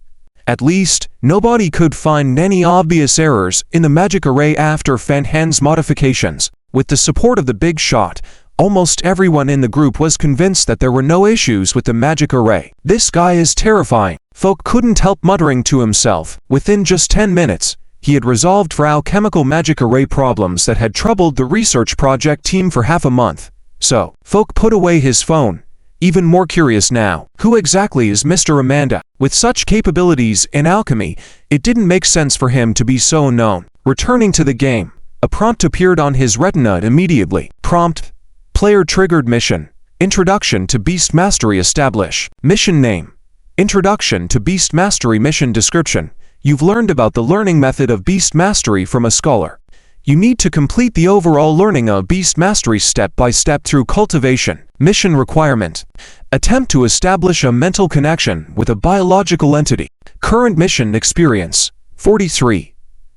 At least, nobody could find any obvious errors in the magic array after Fang Heng's modifications. With the support of the big shot, almost everyone in the group was convinced that there were no issues with the magic array. This guy is terrifying. Folk couldn't help muttering to himself. Within just 10 minutes, he had resolved 4 alchemical magic array problems that had troubled the research project team for half a month. So, Folk put away his phone, even more curious now. Who exactly is Mr. Amanda? With such capabilities in alchemy, it didn't make sense for him to be so unknown. Returning to the game, a prompt appeared on his retina immediately. Prompt: Player-triggered mission. Introduction to Beast Mastery establish. Mission name. Introduction to Beast Mastery mission description. You've learned about the learning method of Beast Mastery from a scholar. You need to complete the overall learning of Beast Mastery step by step through cultivation. Mission requirement. Attempt to establish a mental connection with a biological entity. Current mission experience. 43.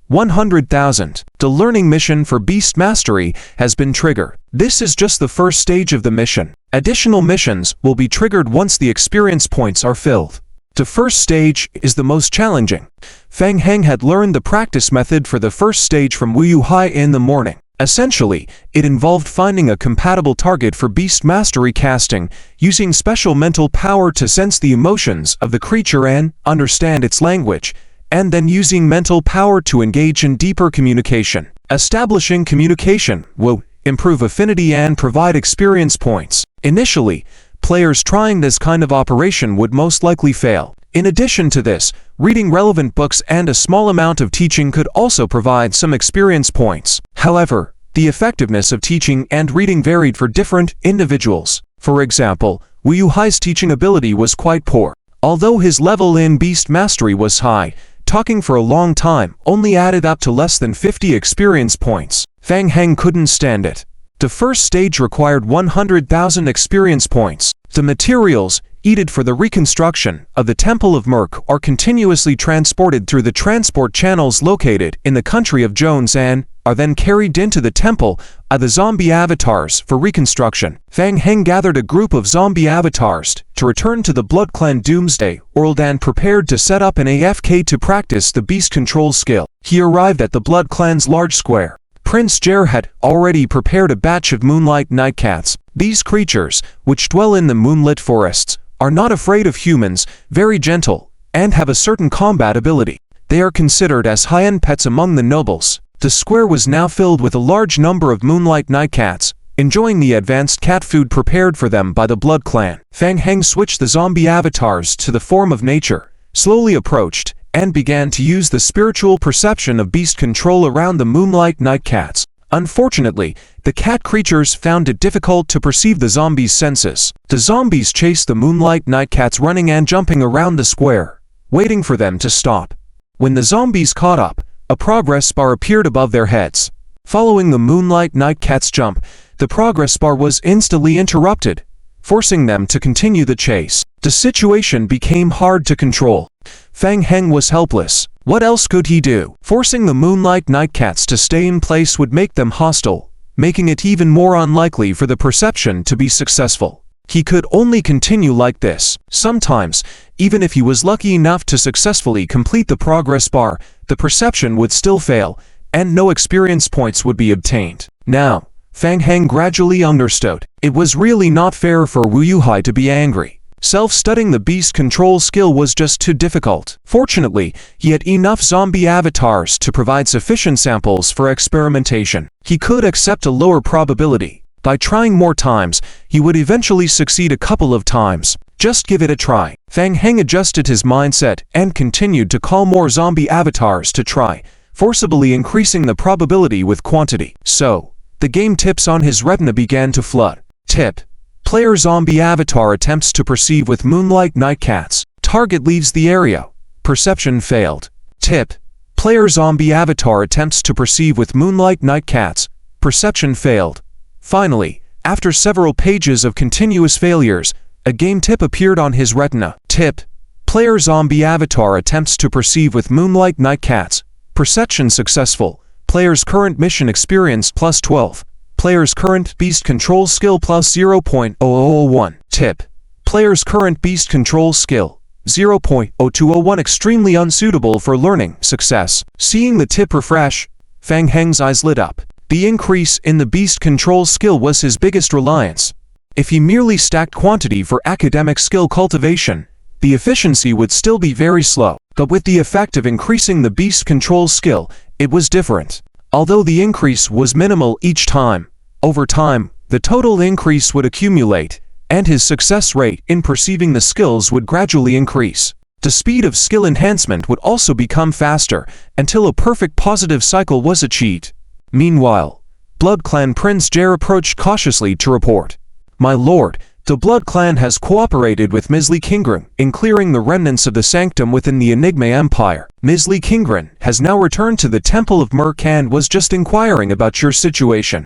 100,000. The learning mission for Beast Mastery has been triggered. This is just the first stage of the mission. Additional missions will be triggered once the experience points are filled. The first stage is the most challenging. Fang Heng had learned the practice method for the first stage from Wu Yu Hai in the morning. Essentially, it involved finding a compatible target for Beast Mastery casting, using special mental power to sense the emotions of the creature and understand its language, and then using mental power to engage in deeper communication. Establishing communication will improve affinity and provide experience points. Initially, players trying this kind of operation would most likely fail. In addition to this, reading relevant books and a small amount of teaching could also provide some experience points. However, the effectiveness of teaching and reading varied for different individuals. For example, Wu Yu Hai's teaching ability was quite poor. Although his level in Beast Mastery was high, talking for a long time only added up to less than 50 experience points. Fang Heng couldn't stand it. The first stage required 100,000 experience points. The materials needed for the reconstruction of the Temple of Merc are continuously transported through the transport channels located in the country of Jones and are then carried into the temple of the zombie avatars for reconstruction. Fang Heng gathered a group of zombie avatars to return to the Blood Clan Doomsday World and prepared to set up an AFK to practice the beast control skill. He arrived at the Blood Clan's large square. Prince Jer had already prepared a batch of moonlight nightcats. These creatures, which dwell in the moonlit forests, are not afraid of humans, very gentle, and have a certain combat ability. They are considered as high-end pets among the nobles. The square was now filled with a large number of moonlight nightcats, enjoying the advanced cat food prepared for them by the Blood Clan. Fang Heng switched the zombie avatars to the form of nature, slowly approached, and began to use the spiritual perception of beast control around the moonlight nightcats. Unfortunately, the cat creatures found it difficult to perceive the zombies' senses. The zombies chased the moonlight nightcats running and jumping around the square, waiting for them to stop. When the zombies caught up, a progress bar appeared above their heads. Following the moonlight nightcats' jump, the progress bar was instantly interrupted, forcing them to continue the chase. The situation became hard to control. Fang Heng was helpless. What else could he do? Forcing the Moonlight Nightcats to stay in place would make them hostile, making it even more unlikely for the perception to be successful. He could only continue like this. Sometimes, even if he was lucky enough to successfully complete the progress bar, the perception would still fail, and no experience points would be obtained. Now, Fang Heng gradually understood. It was really not fair for Wu Yuhai to be angry. Self-studying the beast control skill was just too difficult. Fortunately, he had enough zombie avatars to provide sufficient samples for experimentation. He could accept a lower probability. By trying more times, he would eventually succeed a couple of times. Just give it a try. Fang Heng adjusted his mindset and continued to call more zombie avatars to try, forcibly increasing the probability with quantity. So, the game tips on his retina began to flood. Tip: player zombie avatar attempts to perceive with Moonlight Nightcats. Target leaves the area. Perception failed. Tip: player zombie avatar attempts to perceive with Moonlight Nightcats. Perception failed. Finally, after several pages of continuous failures, a game tip appeared on his retina. Tip: player zombie avatar attempts to perceive with Moonlight Nightcats. Perception successful. Player's current mission experience plus 12. Player's current beast control skill plus 0.0001. Tip: player's current beast control skill 0.0201 extremely unsuitable for learning. Success. Seeing the tip refresh, Fang Heng's eyes lit up. The increase in the beast control skill was his biggest reliance. If he merely stacked quantity for academic skill cultivation, the efficiency would still be very slow. But with the effect of increasing the beast control skill, it was different. Although the increase was minimal each time, over time, the total increase would accumulate, and his success rate in perceiving the skills would gradually increase. The speed of skill enhancement would also become faster, until a perfect positive cycle was achieved. Meanwhile, Blood Clan Prince Jer approached cautiously to report. "My lord, the Blood Clan has cooperated with Ms. Li Qingren in clearing the remnants of the sanctum within the Enigma Empire. Ms. Li Qingren has now returned to the Temple of Merc and was just inquiring about your situation."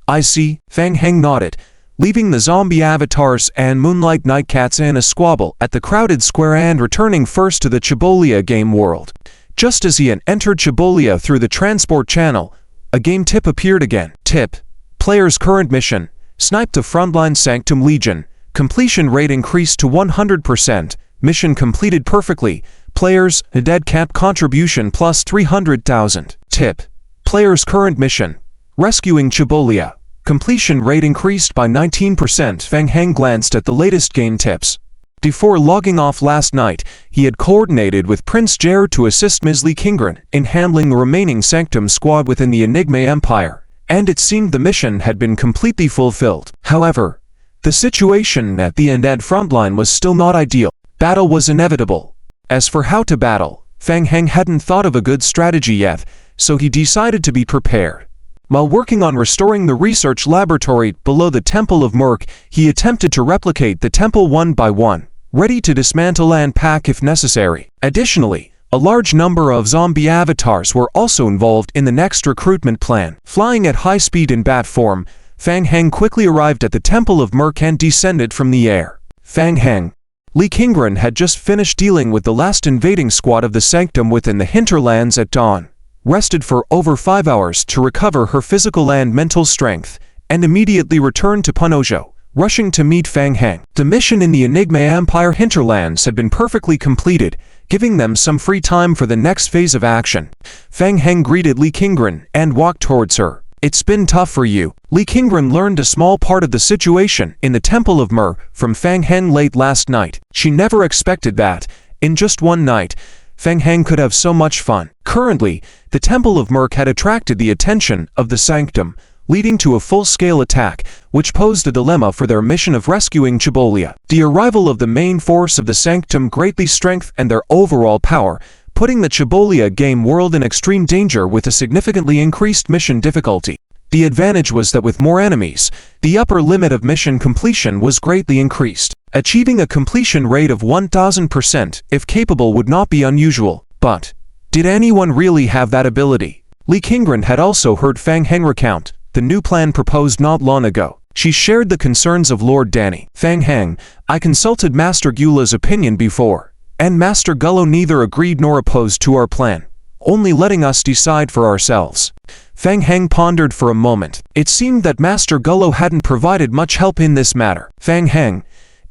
I see, Fang Heng nodded, leaving the zombie avatars and Moonlight Nightcats in a squabble at the crowded square and returning first to the Chibolia game world. Just as he had entered Chibolia through the transport channel, a game tip appeared again. Tip: player's current mission: snipe the frontline Sanctum Legion. Completion rate increased to 100%. Mission completed perfectly. Players, a dead cap contribution plus 300,000. Tip: player's current mission: rescuing Chibolia. Completion rate increased by 19%. Fang Heng glanced at the latest game tips. Before logging off last night, he had coordinated with Prince Jer to assist Ms. Li Qingren in handling the remaining Sanctum squad within the Enigma Empire, and it seemed the mission had been completely fulfilled. However, the situation at the undead frontline was still not ideal. Battle was inevitable. As for how to battle, Fang Heng hadn't thought of a good strategy yet, so he decided to be prepared. While working on restoring the research laboratory below the Temple of Merc, he attempted to replicate the temple one by one, ready to dismantle and pack if necessary. Additionally, a large number of zombie avatars were also involved in the next recruitment plan. Flying at high speed in bat form, Fang Heng quickly arrived at the Temple of Merc and descended from the air. Fang Heng. Li Qingren had just finished dealing with the last invading squad of the Sanctum within the hinterlands at dawn, rested for over 5 hours to recover her physical and mental strength, and immediately returned to Punojo, rushing to meet Fang Heng. The mission in the Enigma Empire hinterlands had been perfectly completed, giving them some free time for the next phase of action. Fang Heng greeted Li Qingren and walked towards her. "It's been tough for you." Li Qingren learned a small part of the situation in the Temple of Mer from Fang Heng late last night. She never expected that, in just one night, Fang Heng could have so much fun. Currently, the Temple of Merc had attracted the attention of the Sanctum, leading to a full-scale attack, which posed a dilemma for their mission of rescuing Chibolia. The arrival of the main force of the Sanctum greatly strengthened their overall power, putting the Chibolia game world in extreme danger with a significantly increased mission difficulty. The advantage was that with more enemies, the upper limit of mission completion was greatly increased. Achieving a completion rate of 1000% if capable would not be unusual, but did anyone really have that ability? Li Qingren had also heard Fang Heng recount the new plan proposed not long ago. She shared the concerns of Lord Danny. "Fang Heng, I consulted Master Gyula's opinion before, and Master Gullo neither agreed nor opposed to our plan, only letting us decide for ourselves. Fang Heng pondered for a moment. It seemed that Master Gullo hadn't provided much help in this matter. Fang Heng,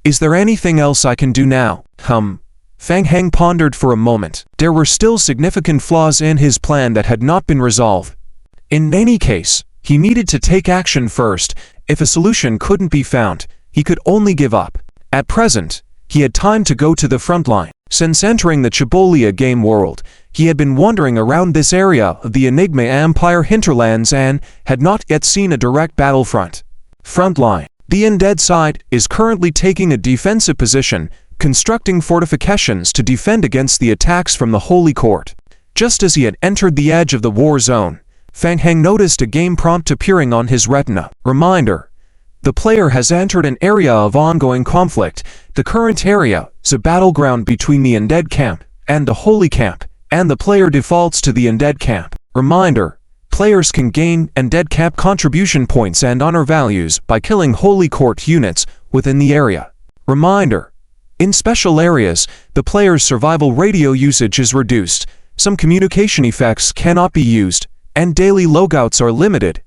is there anything else I can do now? Fang Heng pondered for a moment. There were still significant flaws in his plan that had not been resolved. In any case, he needed to take action first. If a solution couldn't be found, he could only give up. At present, he had time to go to the front line. Since entering the Chibolia game world, he had been wandering around this area of the Enigma Empire hinterlands and had not yet seen a direct battlefront. Frontline. The undead side is currently taking a defensive position, constructing fortifications to defend against the attacks from the Holy Court. Just as he had entered the edge of the war zone, Fang Heng noticed a game prompt appearing on his retina. Reminder: the player has entered an area of ongoing conflict. The current area is a battleground between the undead camp and the holy camp, and the player defaults to the undead camp. Reminder: players can gain undead camp contribution points and honor values by killing holy court units within the area. Reminder: in special areas, the player's survival radio usage is reduced, some communication effects cannot be used, and daily logouts are limited.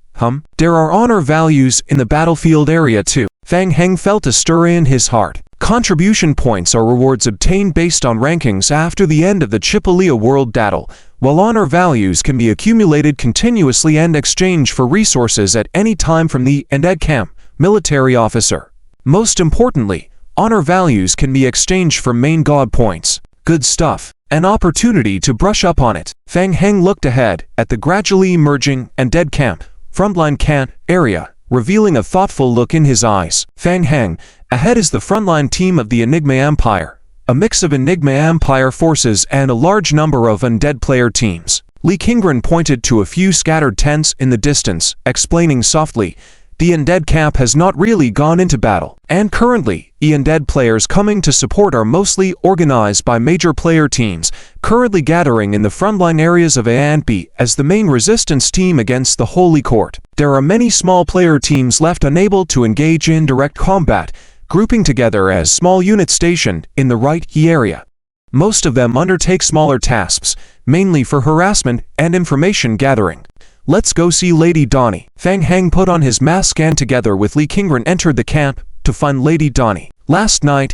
There are honor values in the battlefield area too. Fang Heng felt a stir in his heart. Contribution points are rewards obtained based on rankings after the end of the Chipolia World Battle, while honor values can be accumulated continuously and exchanged for resources at any time from the undead camp military officer. Most importantly, honor values can be exchanged for main god points. Good stuff. An opportunity to brush up on it. Fang Heng looked ahead at the gradually emerging undead camp frontline camp area, revealing a thoughtful look in his eyes. Fang Heng, ahead is the frontline team of the Enigma Empire, a mix of Enigma Empire forces and a large number of undead player teams. Li Qingren pointed to a few scattered tents in the distance, explaining softly, the undead camp has not really gone into battle, and currently, undead players coming to support are mostly organized by major player teams, currently gathering in the frontline areas of A and B as the main resistance team against the Holy Court. There are many small player teams left unable to engage in direct combat, grouping together as small units stationed in the right area. Most of them undertake smaller tasks, mainly for harassment and information gathering. Let's go see Lady Donnie. Fang Heng put on his mask and together with Li Qingren entered the camp to find Lady Donnie. Last night,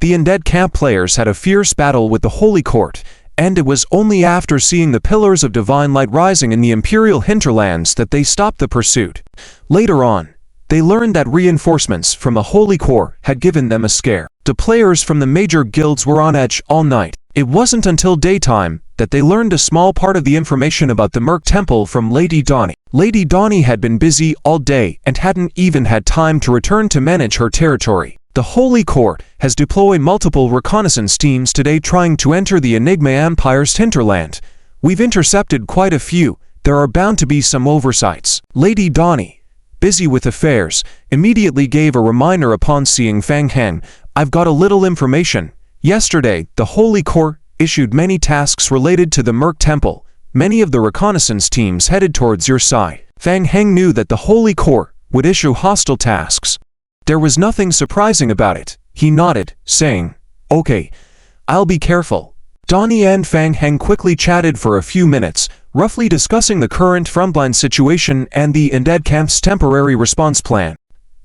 the undead camp players had a fierce battle with the Holy Court, and it was only after seeing the pillars of divine light rising in the imperial hinterlands that they stopped the pursuit. Later on, they learned that reinforcements from the Holy Court had given them a scare. The players from the major guilds were on edge all night. It wasn't until daytime that they learned a small part of the information about the Merc Temple from Lady Donnie. Lady Donnie had been busy all day and hadn't even had time to return to manage her territory. The Holy Court has deployed multiple reconnaissance teams today trying to enter the Enigma Empire's hinterland. We've intercepted quite a few. There are bound to be some oversights. Lady Donnie, busy with affairs, immediately gave a reminder upon seeing Fang Heng. I've got a little information. Yesterday, the Holy Court issued many tasks related to the Merc Temple. Many of the reconnaissance teams headed towards your side. Fang Heng knew that the Holy Court would issue hostile tasks. There was nothing surprising about it. He nodded, saying, "Okay, I'll be careful." Donnie and Fang Heng quickly chatted for a few minutes, roughly discussing the current frontline situation and the undead camp's temporary response plan.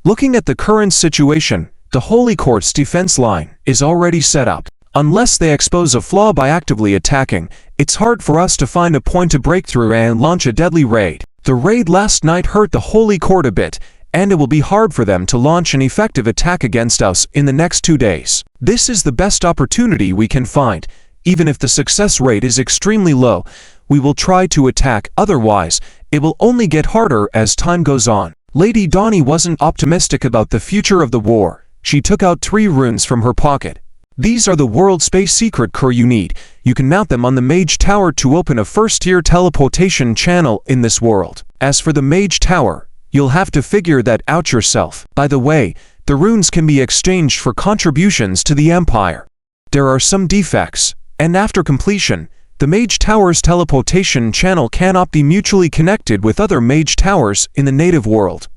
Looking at the current situation, the Holy Court's defense line is already set up. Unless they expose a flaw by actively attacking, it's hard for us to find a point to break through and launch a deadly raid. The raid last night hurt the Holy Court a bit, and it will be hard for them to launch an effective attack against us in the next 2 days. This is the best opportunity we can find. Even if the success rate is extremely low, we will try to attack, otherwise, it will only get harder as time goes on. Lady Donnie wasn't optimistic about the future of the war. She took out 3 runes from her pocket. These are the world space secret core you need. You can mount them on the Mage Tower to open a first-tier teleportation channel in this world. As for the Mage Tower, you'll have to figure that out yourself. By the way, the runes can be exchanged for contributions to the Empire. There are some defects, and after completion, the Mage Tower's teleportation channel cannot be mutually connected with other Mage Towers in the native world.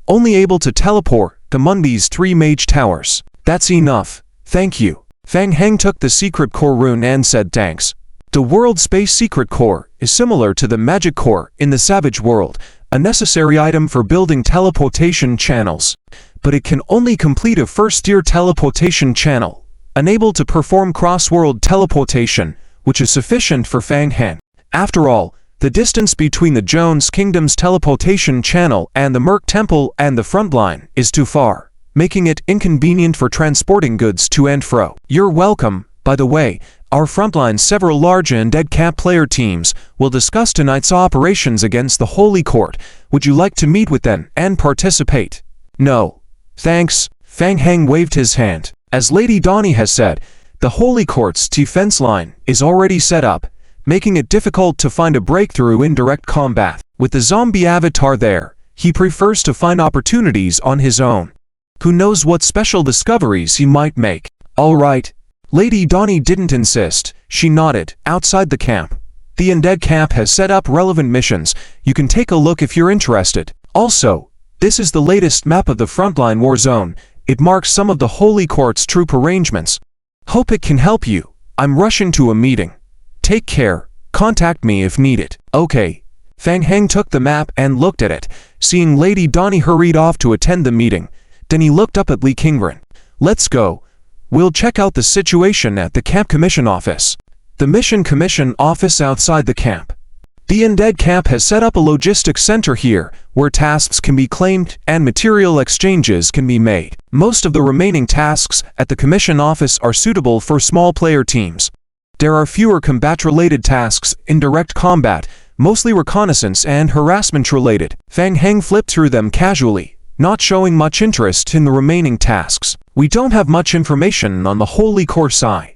Only able to teleport among these 3 Mage Towers. That's enough. Thank you. Fang Heng took the secret core rune and said thanks. The World Space Secret Core is similar to the Magic Core in the Savage World, a necessary item for building teleportation channels. But it can only complete a first-tier teleportation channel, unable to perform cross-world teleportation, which is sufficient for Fang Heng. After all, the distance between the Jones Kingdom's teleportation channel and the Merc Temple and the front line is too far, making it inconvenient for transporting goods to and fro. You're welcome. By the way, our frontline several large and dead camp player teams will discuss tonight's operations against the Holy Court. Would you like to meet with them and participate? No. Thanks. Fang Heng waved his hand. As Lady Donnie has said, the Holy Court's defense line is already set up, making it difficult to find a breakthrough in direct combat. With the zombie avatar there, he prefers to find opportunities on his own. Who knows what special discoveries he might make? All right. Lady Donnie didn't insist. She nodded. Outside the camp, the Undead camp has set up relevant missions. You can take a look if you're interested. Also, this is the latest map of the frontline war zone. It marks some of the Holy Court's troop arrangements. Hope it can help you. I'm rushing to a meeting. Take care. Contact me if needed. Okay. Fang Heng took the map and looked at it. Seeing Lady Donnie hurried off to attend the meeting, then he looked up at Li Qingren. Let's go. We'll check out the situation at the Camp Commission office. The Mission Commission office outside the camp. The Undead camp has set up a logistics center here, where tasks can be claimed and material exchanges can be made. Most of the remaining tasks at the Commission office are suitable for small player teams. There are fewer combat-related tasks in direct combat, mostly reconnaissance and harassment-related. Fang Heng flipped through them casually, not showing much interest in the remaining tasks. We don't have much information on the Holy Court side.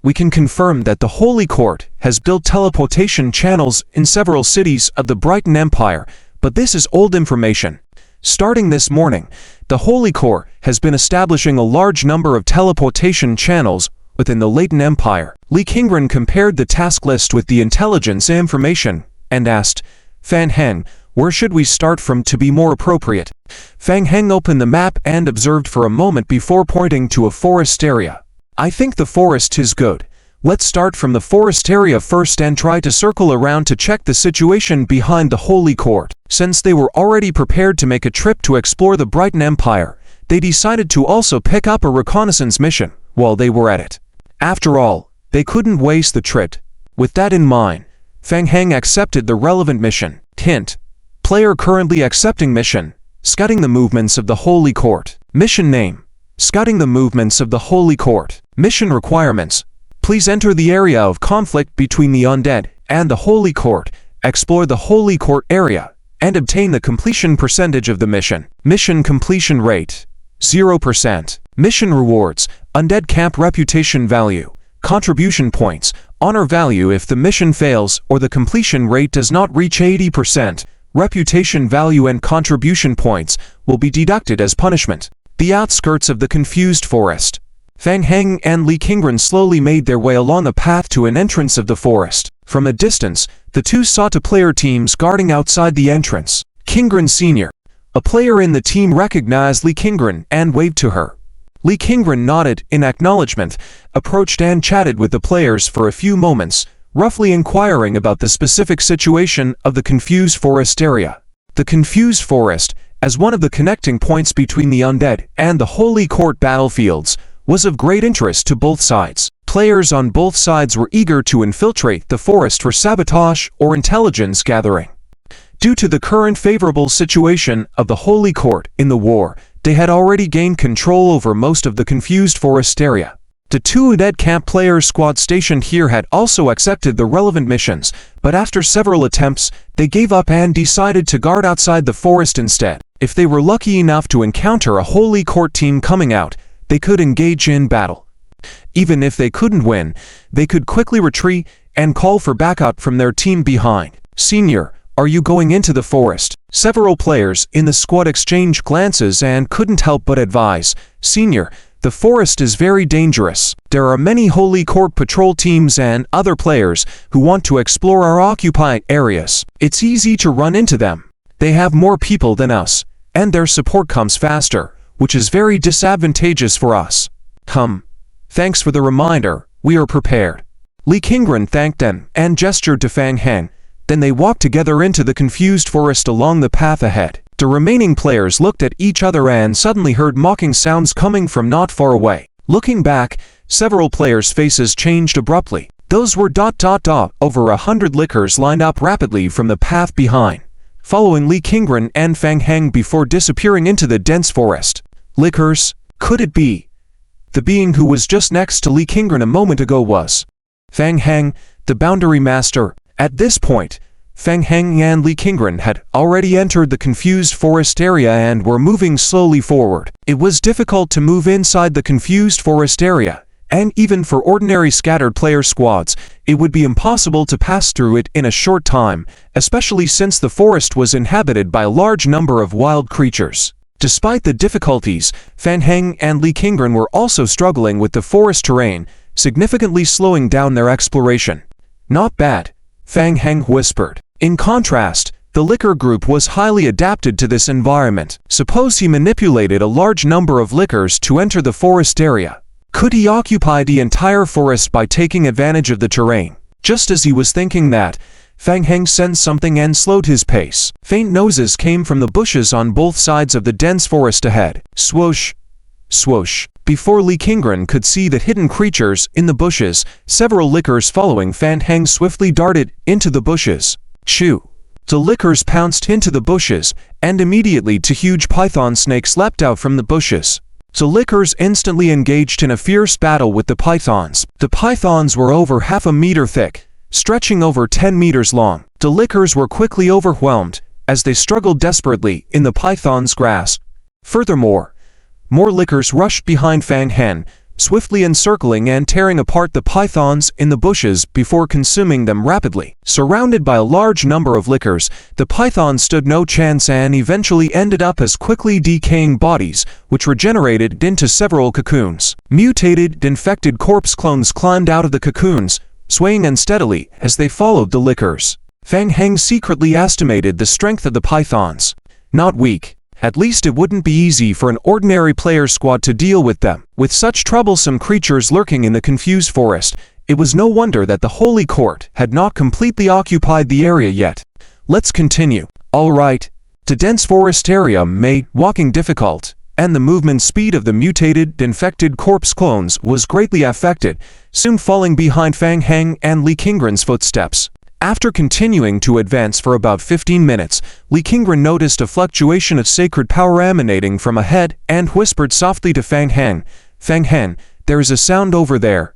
We can confirm that the Holy Court has built teleportation channels in several cities of the Brighton Empire, but this is old information. Starting this morning, the Holy Court has been establishing a large number of teleportation channels within the Leighton Empire. Li Qingren compared the task list with the intelligence information and asked, Fang Heng, where should we start from to be more appropriate? Fang Heng opened the map and observed for a moment before pointing to a forest area. I think the forest is good. Let's start from the forest area first and try to circle around to check the situation behind the Holy Court. Since they were already prepared to make a trip to explore the Brighton Empire, they decided to also pick up a reconnaissance mission while they were at it. After all, they couldn't waste the trip. With that in mind, Fang Heng accepted the relevant mission. Hint: player currently accepting mission, scouting the movements of the Holy Court. Mission name: scouting the movements of the Holy Court. Mission requirements: please enter the area of conflict between the undead and the Holy Court, explore the Holy Court area, and obtain the completion percentage of the mission. Mission completion rate: 0%. Mission rewards: undead camp reputation value, contribution points, honor value if the mission fails or the completion rate does not reach 80%. Reputation value and contribution points will be deducted as punishment. The outskirts of the confused forest. Fang Heng and Li Qingren slowly made their way along a path to an entrance of the forest. From a distance, the two saw two player teams guarding outside the entrance. Qingren Sr., a player in the team, recognized Li Qingren and waved to her. Li Qingren nodded in acknowledgement, approached and chatted with the players for a few moments, roughly inquiring about the specific situation of the confused forest area. The confused forest, as one of the connecting points between the undead and the Holy Court battlefields, was of great interest to both sides. Players on both sides were eager to infiltrate the forest for sabotage or intelligence gathering. Due to the current favorable situation of the Holy Court in the war, they had already gained control over most of the confused forest area. The two undead camp players squad stationed here had also accepted the relevant missions, but after several attempts, they gave up and decided to guard outside the forest instead. If they were lucky enough to encounter a Holy Court team coming out, they could engage in battle. Even if they couldn't win, they could quickly retreat and call for backup from their team behind. Senior, are you going into the forest? Several players in the squad exchanged glances and couldn't help but advise, Senior, the forest is very dangerous. There are many Holy Court patrol teams and other players who want to explore our occupied areas. It's easy to run into them. They have more people than us, and their support comes faster, which is very disadvantageous for us. Thanks for the reminder, we are prepared. Li Qingren thanked them and gestured to Fang Heng. Then they walked together into the confused forest along the path ahead. The remaining players looked at each other and suddenly heard mocking sounds coming from not far away. Looking back, several players' faces changed abruptly. Those were over 100 lickers lined up rapidly from the path behind, following Li Qingren and Fang Heng before disappearing into the dense forest. Lickers? Could it be? The being who was just next to Li Qingren a moment ago was Fang Heng, the boundary master. At this point, Fang Heng and Li Qingren had already entered the confused forest area and were moving slowly forward. It was difficult to move inside the confused forest area, and even for ordinary scattered player squads, it would be impossible to pass through it in a short time, especially since the forest was inhabited by a large number of wild creatures. Despite the difficulties, Fang Heng and Li Qingren were also struggling with the forest terrain, significantly slowing down their exploration. Not bad, Fang Heng whispered. In contrast, the licker group was highly adapted to this environment. Suppose he manipulated a large number of lickers to enter the forest area. Could he occupy the entire forest by taking advantage of the terrain? Just as he was thinking that, Fang Heng sensed something and slowed his pace. Faint noises came from the bushes on both sides of the dense forest ahead. Swoosh! Swoosh! Before Li Qingren could see the hidden creatures in the bushes, several lickers following Fang Heng swiftly darted into the bushes. Shoo! The lickers pounced into the bushes, and immediately two huge python snakes leapt out from the bushes. The lickers instantly engaged in a fierce battle with the pythons. The pythons were over half a meter thick, stretching over 10 meters long. The lickers were quickly overwhelmed, as they struggled desperately in the pythons' grasp. Furthermore, more lickers rushed behind Fang Heng, swiftly encircling and tearing apart the pythons in the bushes before consuming them rapidly. Surrounded by a large number of lickers, the pythons stood no chance and eventually ended up as quickly decaying bodies, which regenerated into several cocoons. Mutated, infected corpse clones climbed out of the cocoons, swaying unsteadily as they followed the lickers. Fang Heng secretly estimated the strength of the pythons. Not weak. At least it wouldn't be easy for an ordinary player squad to deal with them. With such troublesome creatures lurking in the confused forest, it was no wonder that the Holy Court had not completely occupied the area yet. Let's continue. Alright. The dense forest area made walking difficult, and the movement speed of the mutated, infected corpse clones was greatly affected, soon falling behind Fang Heng and Li Qingren's footsteps. After continuing to advance for about 15 minutes, Li Qingren noticed a fluctuation of sacred power emanating from ahead and whispered softly to Fang Heng, "Fang Heng, there is a sound over there."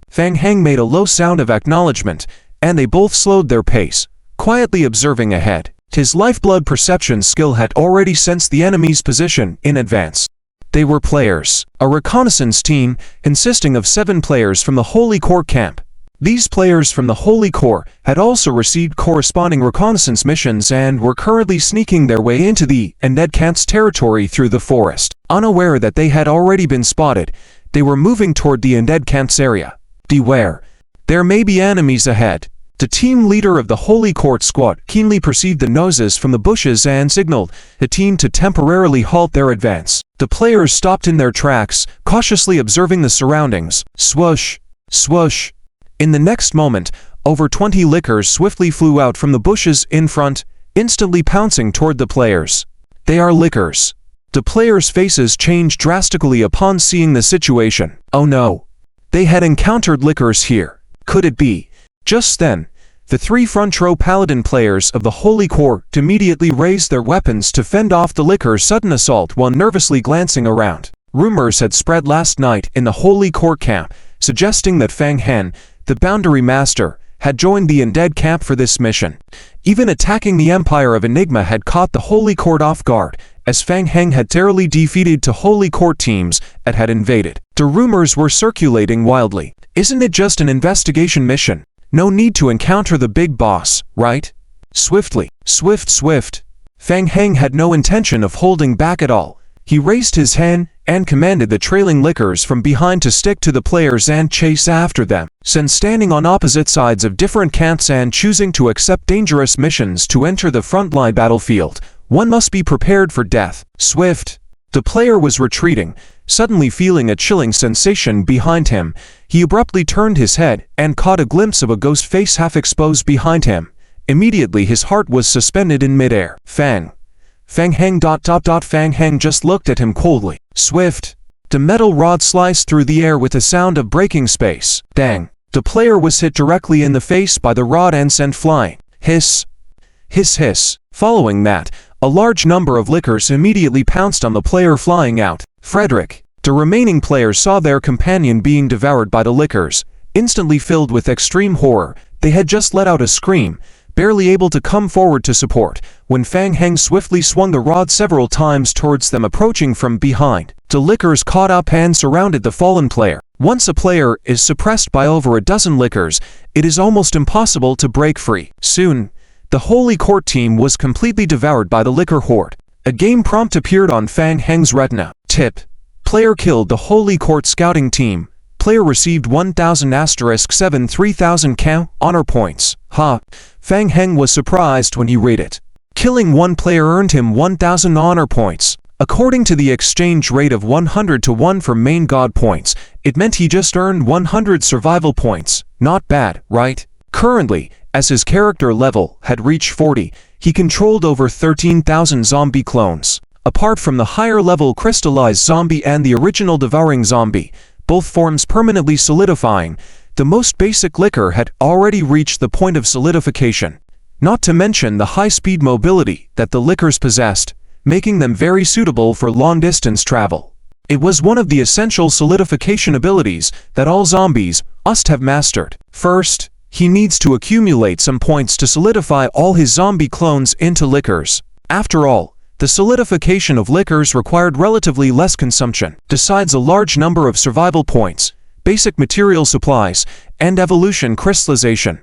Fang Heng made a low sound of acknowledgement, and they both slowed their pace, quietly observing ahead. His lifeblood perception skill had already sensed the enemy's position in advance. They were players, a reconnaissance team consisting of 7 players from the Holy Court camp. These players from the Holy Corps had also received corresponding reconnaissance missions and were currently sneaking their way into the undead camp's territory through the forest. Unaware that they had already been spotted, they were moving toward the undead camp's area. Beware. There may be enemies ahead. The team leader of the Holy Court squad keenly perceived the noises from the bushes and signaled the team to temporarily halt their advance. The players stopped in their tracks, cautiously observing the surroundings. Swoosh! Swoosh! In the next moment, over 20 lickers swiftly flew out from the bushes in front, instantly pouncing toward the players. They are lickers. The players' faces changed drastically upon seeing the situation. Oh no! They had encountered lickers here. Could it be? Just then, the 3 front-row paladin players of the Holy Court immediately raised their weapons to fend off the lickers' sudden assault while nervously glancing around. Rumors had spread last night in the Holy Court camp, suggesting that Fang Heng, the boundary master, had joined the undead camp for this mission. Even attacking the Empire of Enigma had caught the Holy Court off guard, as Fang Heng had thoroughly defeated 2 Holy Court teams that had invaded. The rumors were circulating wildly. Isn't it just an investigation mission? No need to encounter the big boss, right? Swiftly. Swift. Fang Heng had no intention of holding back at all. He raised his hand and commanded the trailing lickers from behind to stick to the players and chase after them. Since standing on opposite sides of different camps and choosing to accept dangerous missions to enter the frontline battlefield, one must be prepared for death. Swift. The player was retreating, Suddenly feeling a chilling sensation behind him, he abruptly turned his head and caught a glimpse of a ghost face half exposed behind him. Immediately his heart was suspended in midair. Fang Heng. Fang Heng just looked at him coldly. Swift. The metal rod sliced through the air with a sound of breaking space. Dang. The player was hit directly in the face by the rod and sent flying. Hiss. Hiss hiss. Following that, a large number of lickers immediately pounced on the player flying out. Frederick. The remaining players saw their companion being devoured by the lickers. Instantly filled with extreme horror, they had just let out a scream, barely able to come forward to support, when Fang Heng swiftly swung the rod several times towards them, approaching from behind. The lickers caught up and surrounded the fallen player. Once a player is suppressed by over a dozen lickers, it is almost impossible to break free. Soon, the Holy Court team was completely devoured by the liquor horde. A game prompt appeared on Fang Heng's retina. Tip. Player killed the Holy Court scouting team. Player received 1000*7 3000 honor points. Ha! Fang Heng was surprised when he read it. Killing one player earned him 1000 honor points. According to the exchange rate of 100 to 1 for main god points, it meant he just earned 100 survival points. Not bad, right? Currently, as his character level had reached 40, he controlled over 13,000 zombie clones. Apart from the higher level crystallized zombie and the original devouring zombie, both forms permanently solidifying, the most basic liquor had already reached the point of solidification. Not to mention the high-speed mobility that the liquors possessed, making them very suitable for long-distance travel. It was one of the essential solidification abilities that all zombies must have mastered. First, he needs to accumulate some points to solidify all his zombie clones into liquors. After all, the solidification of liquors required relatively less consumption. Besides a large number of survival points, basic material supplies, and evolution crystallization,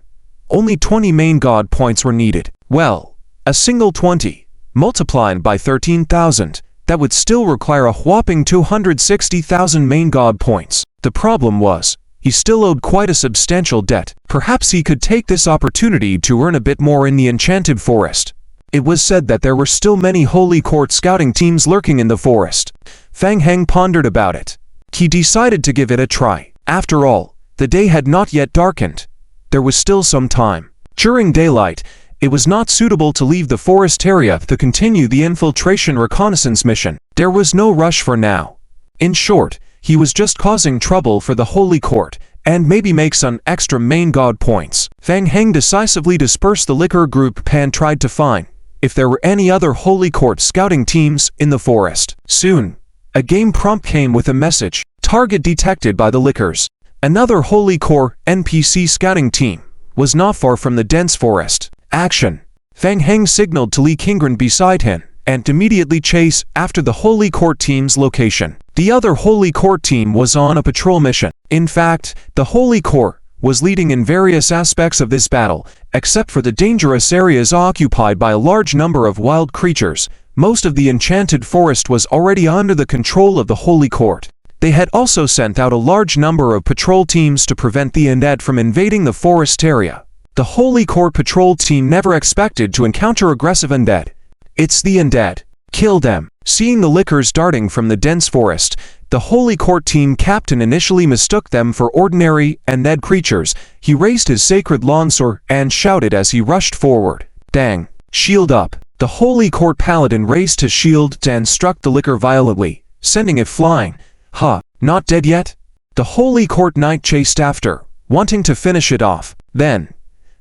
only 20 main god points were needed. Well, a single 20, multiplied by 13,000, that would still require a whopping 260,000 main god points. The problem was, he still owed quite a substantial debt. Perhaps he could take this opportunity to earn a bit more in the Enchanted Forest. It was said that there were still many Holy Court scouting teams lurking in the forest. Fang Heng pondered about it. He decided to give it a try. After all, the day had not yet darkened. There was still some time. During daylight, it was not suitable to leave the forest area to continue the infiltration reconnaissance mission. There was no rush for now. In short, he was just causing trouble for the Holy Court, and maybe make some extra main god points. Fang Heng decisively dispersed the liquor group and tried to find if there were any other Holy Court scouting teams in the forest. Soon, a game prompt came with a message. Target detected by the liquors. Another Holy Court NPC scouting team was not far from the dense forest. Action. Fang Heng signaled to Li Qingren beside him, and immediately chase after the Holy Court team's location. The other Holy Court team was on a patrol mission. In fact, the Holy Court was leading in various aspects of this battle, except for the dangerous areas occupied by a large number of wild creatures. Most of the Enchanted Forest was already under the control of the Holy Court. They had also sent out a large number of patrol teams to prevent the undead from invading the forest area. The Holy Court patrol team never expected to encounter aggressive undead. It's the undead. Kill them. Seeing the liquors darting from the dense forest, the Holy Court team captain initially mistook them for ordinary undead creatures. He raised his sacred longsword and shouted as he rushed forward. Dang! Shield up! The Holy Court paladin raised his shield and struck the liquor violently, sending it flying. Ha! Not dead yet? The Holy Court knight chased after, wanting to finish it off. Then,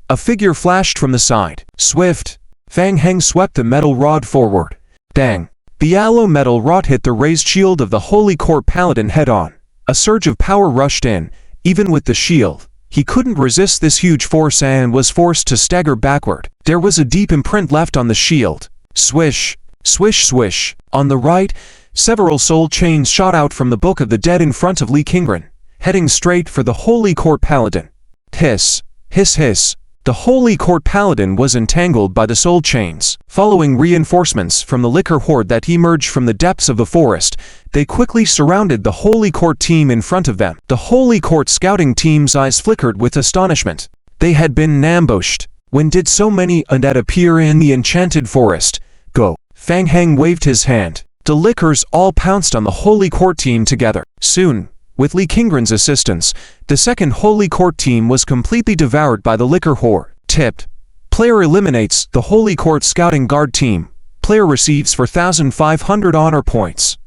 a figure flashed from the side. Swift! Fang Heng swept the metal rod forward. Dang! The yellow metal rod hit the raised shield of the Holy Court paladin head-on. A surge of power rushed in. Even with the shield, he couldn't resist this huge force and was forced to stagger backward. There was a deep imprint left on the shield. Swish! Swish swish! On the right, several soul chains shot out from the Book of the Dead in front of Li Qingren, heading straight for the Holy Court paladin. Hiss! Hiss hiss! The Holy Court paladin was entangled by the soul chains. Following reinforcements from the liquor horde that emerged from the depths of the forest, they quickly surrounded the Holy Court team in front of them. The Holy Court scouting team's eyes flickered with astonishment. They had been ambushed. When did so many undead appear in the Enchanted Forest? Go! Fang Heng waved his hand. The lickers all pounced on the Holy Court team together. Soon, with Lee Kingren's assistance, the second Holy Court team was completely devoured by the liquor horde. Tipped. Player eliminates the Holy Court Scouting Guard team. Player receives 4,500 honor points.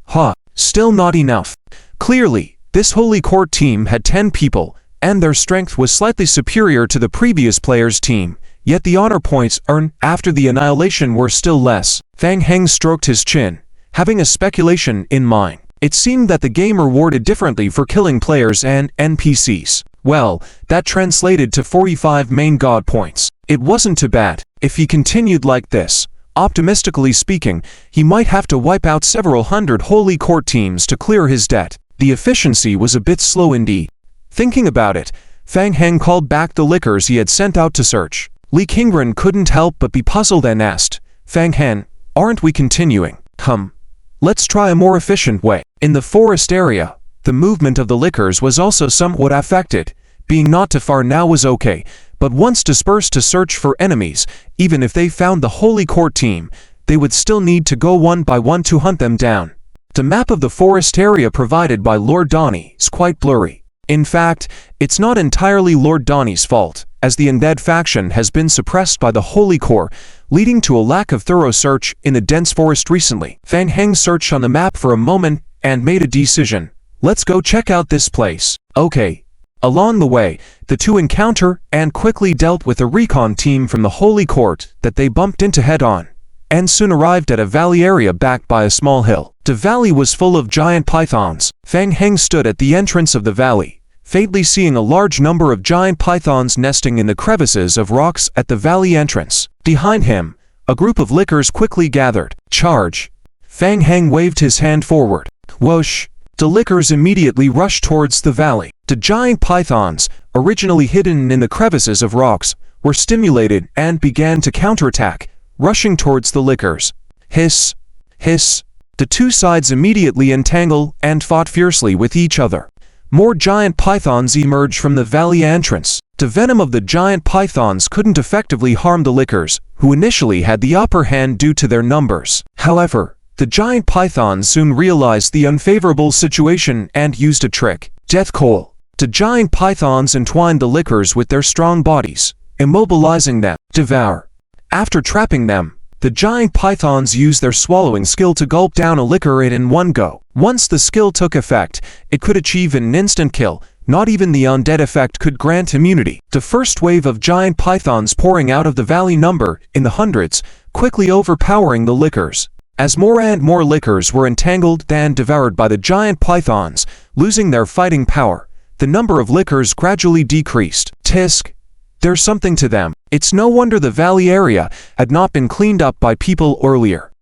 Still not enough. Clearly, this Holy Court team had 10 people, and their strength was slightly superior to the previous player's team, yet the honor points earned after the annihilation were still less. Fang Heng stroked his chin, having a speculation in mind. It seemed that the game rewarded differently for killing players and NPCs. Well, that translated to 45 main god points. It wasn't too bad. If he continued like this, optimistically speaking, he might have to wipe out several hundred Holy Court teams to clear his debt. The efficiency was a bit slow indeed. Thinking about it, Fang Heng called back the lickers he had sent out to search. Lee Kingren couldn't help but be puzzled and asked, "Fang Heng, aren't we continuing? Let's try a more efficient way." In the forest area, the movement of the lickers was also somewhat affected. Being not too far now was okay, but once dispersed to search for enemies, even if they found the Holy Court team, they would still need to go one by one to hunt them down. The map of the forest area provided by Lord Donnie is quite blurry. In fact, it's not entirely Lord Donnie's fault, as the undead faction has been suppressed by the Holy Court, leading to a lack of thorough search in the dense forest recently. Fang Heng searched on the map for a moment and made a decision. Let's go check out this place. Okay. Along the way, the two encounter and quickly dealt with a recon team from the Holy Court that they bumped into head-on, and soon arrived at a valley area backed by a small hill. The valley was full of giant pythons. Fang Heng stood at the entrance of the valley, faintly seeing a large number of giant pythons nesting in the crevices of rocks at the valley entrance. Behind him, a group of lickers quickly gathered. Charge! Fang Heng waved his hand forward. Whoosh! The lickers immediately rushed towards the valley. The giant pythons, originally hidden in the crevices of rocks, were stimulated and began to counterattack, rushing towards the lickers. Hiss! Hiss! The two sides immediately entangled and fought fiercely with each other. More giant pythons emerged from the valley entrance. The venom of the giant pythons couldn't effectively harm the lickers, who initially had the upper hand due to their numbers. However, the giant pythons soon realized the unfavorable situation and used a trick. Death Coil. The giant pythons entwined the lickers with their strong bodies, immobilizing them. Devour. After trapping them, the giant pythons used their swallowing skill to gulp down a licker in one go. Once the skill took effect, it could achieve an instant kill. Not even the undead effect could grant immunity. The first wave of giant pythons pouring out of the valley number in the hundreds, quickly overpowering the lickers. As more and more lickers were entangled and devoured by the giant pythons, losing their fighting power, the number of lickers gradually decreased. Tisk! There's something to them. It's no wonder the valley area had not been cleaned up by people earlier.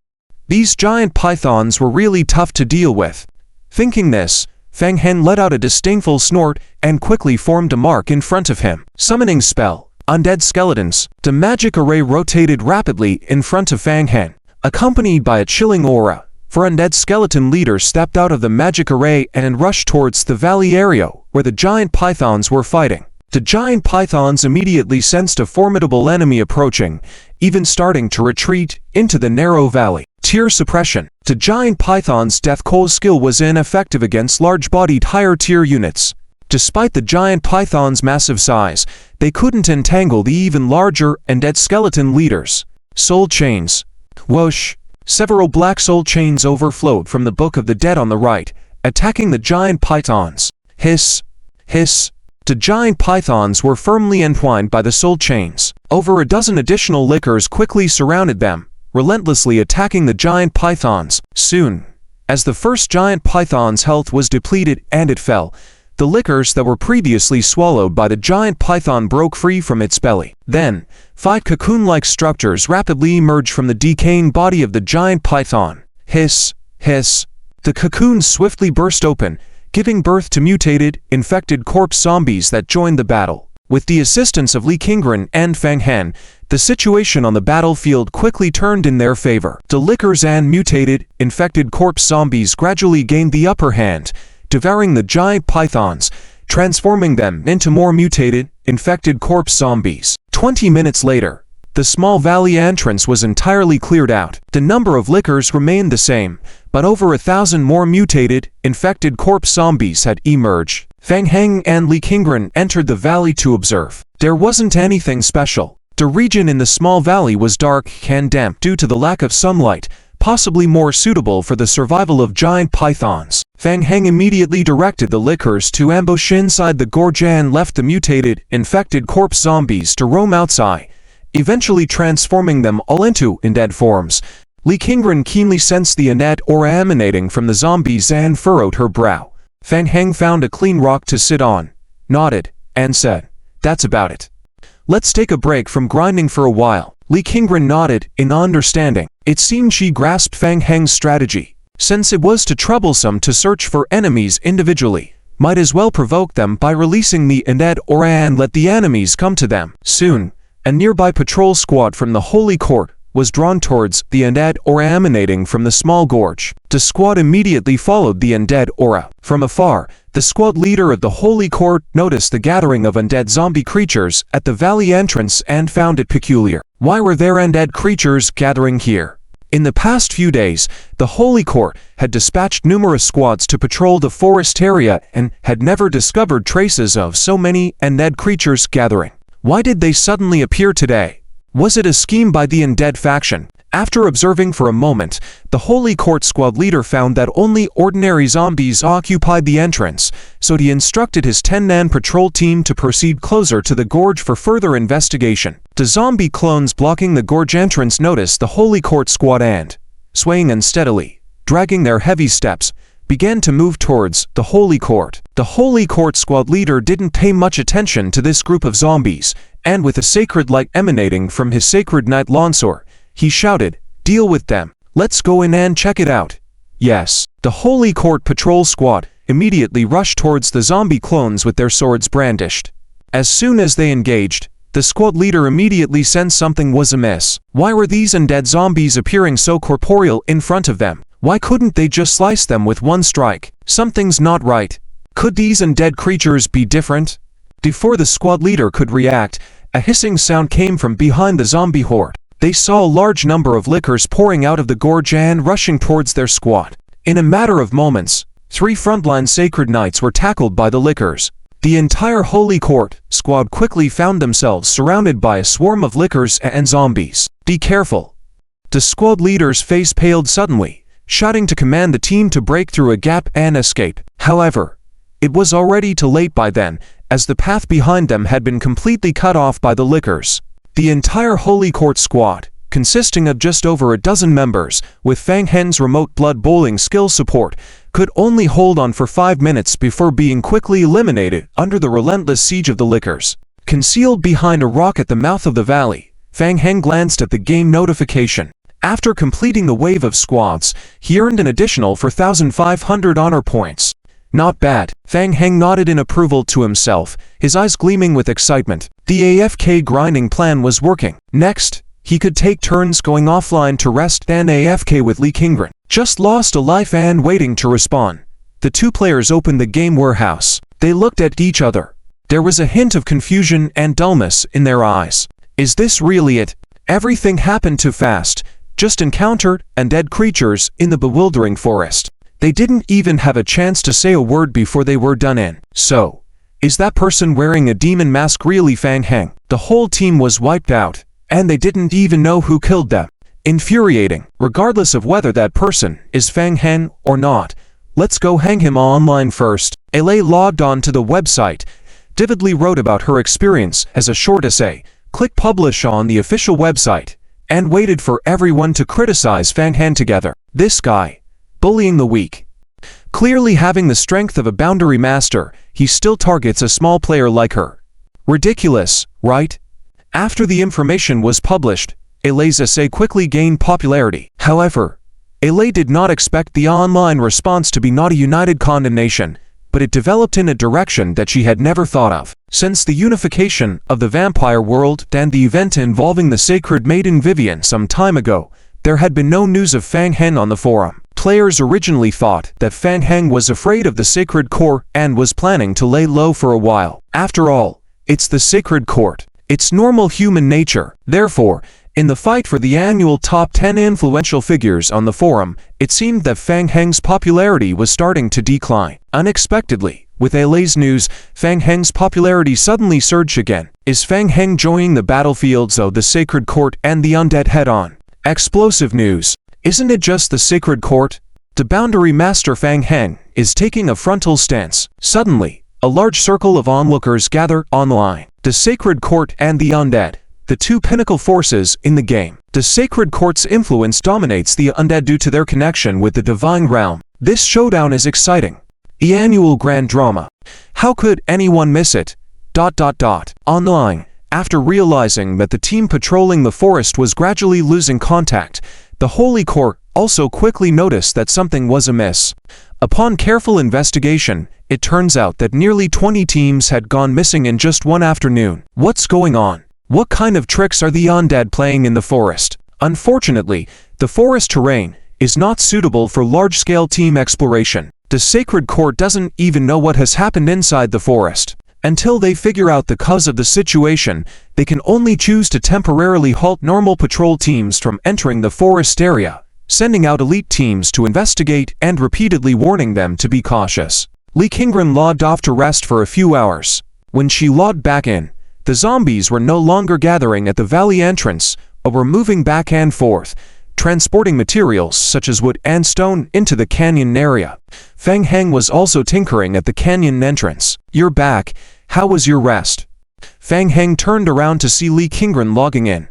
These giant pythons were really tough to deal with. Thinking this, Fang Heng let out a disdainful snort and quickly formed a mark in front of him. Summoning spell. Undead skeletons. The magic array rotated rapidly in front of Fang Heng, accompanied by a chilling aura. For undead skeleton leaders stepped out of the magic array and rushed towards the valley area where the giant pythons were fighting. The giant pythons immediately sensed a formidable enemy approaching, even starting to retreat into the narrow valley. Tier suppression. The giant python's Death Coil skill was ineffective against large-bodied higher-tier units. Despite the giant python's massive size, they couldn't entangle the even larger undead skeleton leaders. Soul chains. Whoosh! Several black soul chains overflowed from the Book of the Dead on the right, attacking the giant pythons. Hiss! Hiss! The giant pythons were firmly entwined by the soul chains. Over a dozen additional lickers quickly surrounded them, relentlessly attacking the giant pythons. Soon, as the first giant python's health was depleted and it fell, the lickers that were previously swallowed by the giant python broke free from its belly. Then, 5 cocoon-like structures rapidly emerged from the decaying body of the giant python. Hiss! Hiss! The cocoons swiftly burst open, giving birth to mutated, infected corpse zombies that joined the battle. With the assistance of Lee Kingren and Fang Heng, the situation on the battlefield quickly turned in their favor. The lickers and mutated, infected corpse zombies gradually gained the upper hand, devouring the giant pythons, transforming them into more mutated, infected corpse zombies. 20 minutes later, the small valley entrance was entirely cleared out. The number of lickers remained the same, but over 1,000 more mutated, infected corpse zombies had emerged. Fang Heng and Li Qingren entered the valley to observe. There wasn't anything special. The region in the small valley was dark and damp due to the lack of sunlight, possibly more suitable for the survival of giant pythons. Fang Heng immediately directed the lickers to ambush inside the gorge and left the mutated, infected corpse zombies to roam outside, eventually transforming them all into undead forms. Li Qingren keenly sensed the undead aura emanating from the zombies and furrowed her brow. Fang Heng found a clean rock to sit on, nodded, and said, "That's about it. Let's take a break from grinding for a while." Li Qingren nodded in understanding. It seemed she grasped Fang Heng's strategy. Since it was too troublesome to search for enemies individually, might as well provoke them by releasing the undead aura and let the enemies come to them. Soon, a nearby patrol squad from the Holy Court was drawn towards the undead aura emanating from the small gorge. The squad immediately followed the undead aura. From afar, the squad leader of the Holy Court noticed the gathering of undead zombie creatures at the valley entrance and found it peculiar. Why were there undead creatures gathering here? In the past few days, the Holy Court had dispatched numerous squads to patrol the forest area and had never discovered traces of so many undead creatures gathering. Why did they suddenly appear today? Was it a scheme by the undead faction? After observing for a moment, the Holy Court squad leader found that only ordinary zombies occupied the entrance, so he instructed his 10-man patrol team to proceed closer to the gorge for further investigation. The zombie clones blocking the gorge entrance noticed the Holy Court squad and, swaying unsteadily, dragging their heavy steps, began to move towards the Holy Court. The Holy Court squad leader didn't pay much attention to this group of zombies, and with a sacred light emanating from his sacred knight Lonsor, he shouted, "Deal with them. Let's go in and check it out." Yes. The Holy Court patrol squad immediately rushed towards the zombie clones with their swords brandished. As soon as they engaged, the squad leader immediately sensed something was amiss. Why were these undead zombies appearing so corporeal in front of them? Why couldn't they just slice them with one strike? Something's not right. Could these undead creatures be different? Before the squad leader could react, a hissing sound came from behind the zombie horde. They saw a large number of lickers pouring out of the gorge and rushing towards their squad. In a matter of moments, 3 frontline sacred knights were tackled by the lickers. The entire Holy Court squad quickly found themselves surrounded by a swarm of lickers and zombies. "Be careful." The squad leader's face paled suddenly, shouting to command the team to break through a gap and escape. However, it was already too late by then, as the path behind them had been completely cut off by the lickers. The entire Holy Court squad, consisting of just over a dozen members, with Fang Heng's remote blood bowling skill support, could only hold on for 5 minutes before being quickly eliminated under the relentless siege of the lickers. Concealed behind a rock at the mouth of the valley, Fang Heng glanced at the game notification. After completing the wave of squads, he earned an additional 4,500 honor points. Not bad. Fang Heng nodded in approval to himself, his eyes gleaming with excitement. The AFK grinding plan was working. Next, he could take turns going offline to rest and AFK with Li Qingren. Just lost a life and waiting to respawn. The 2 players opened the game warehouse. They looked at each other. There was a hint of confusion and dullness in their eyes. Is this really it? Everything happened too fast. Just encountered undead creatures in the bewildering forest. They didn't even have a chance to say a word before they were done in. So, is that person wearing a demon mask really Fang Heng? The whole team was wiped out, and they didn't even know who killed them. Infuriating. Regardless of whether that person is Fang Heng or not, let's go hang him online first. Alay logged on to the website, vividly wrote about her experience as a short essay, clicked publish on the official website, and waited for everyone to criticize Fang Heng together. This guy, bullying the weak. Clearly having the strength of a boundary master, he still targets a small player like her. Ridiculous, right? After the information was published, Alay's essay quickly gained popularity. However, Alay did not expect the online response to be not a united condemnation, but it developed in a direction that she had never thought of. Since the unification of the vampire world and the event involving the sacred maiden Vivian some time ago, there had been no news of Fang Heng on the forum. Players originally thought that Fang Heng was afraid of the Sacred Core and was planning to lay low for a while. After all, it's the Sacred Court. It's normal human nature. Therefore, In the fight for the annual top 10 influential figures on the forum, it seemed that Fang Heng's popularity was starting to decline. Unexpectedly, with Ailey's news, Fang Heng's popularity suddenly surged again. Is Fang Heng joining the battlefields of the Sacred Court and the Undead head-on? Explosive news. Isn't it just the Sacred Court? The Boundary Master Fang Heng is taking a frontal stance. Suddenly, a large circle of onlookers gather online. The Sacred Court and the Undead, the two pinnacle forces in the game. The Sacred Court's influence dominates the Undead due to their connection with the Divine Realm. This showdown is exciting. The annual grand drama. How could anyone miss it? Online, after realizing that the team patrolling the forest was gradually losing contact, the Holy Court also quickly noticed that something was amiss. Upon careful investigation, it turns out that nearly 20 teams had gone missing in just one afternoon. What's going on? What kind of tricks are the Undead playing in the forest? Unfortunately, the forest terrain is not suitable for large-scale team exploration. The Sacred Court doesn't even know what has happened inside the forest. Until they figure out the cause of the situation, they can only choose to temporarily halt normal patrol teams from entering the forest area, sending out elite teams to investigate and repeatedly warning them to be cautious. Lee Kingren logged off to rest for a few hours. When she logged back in, the zombies were no longer gathering at the valley entrance, but were moving back and forth, transporting materials such as wood and stone into the canyon area. Fang Heng was also tinkering at the canyon entrance. You're back. How was your rest? Fang Heng turned around to see Lee Kingren logging in,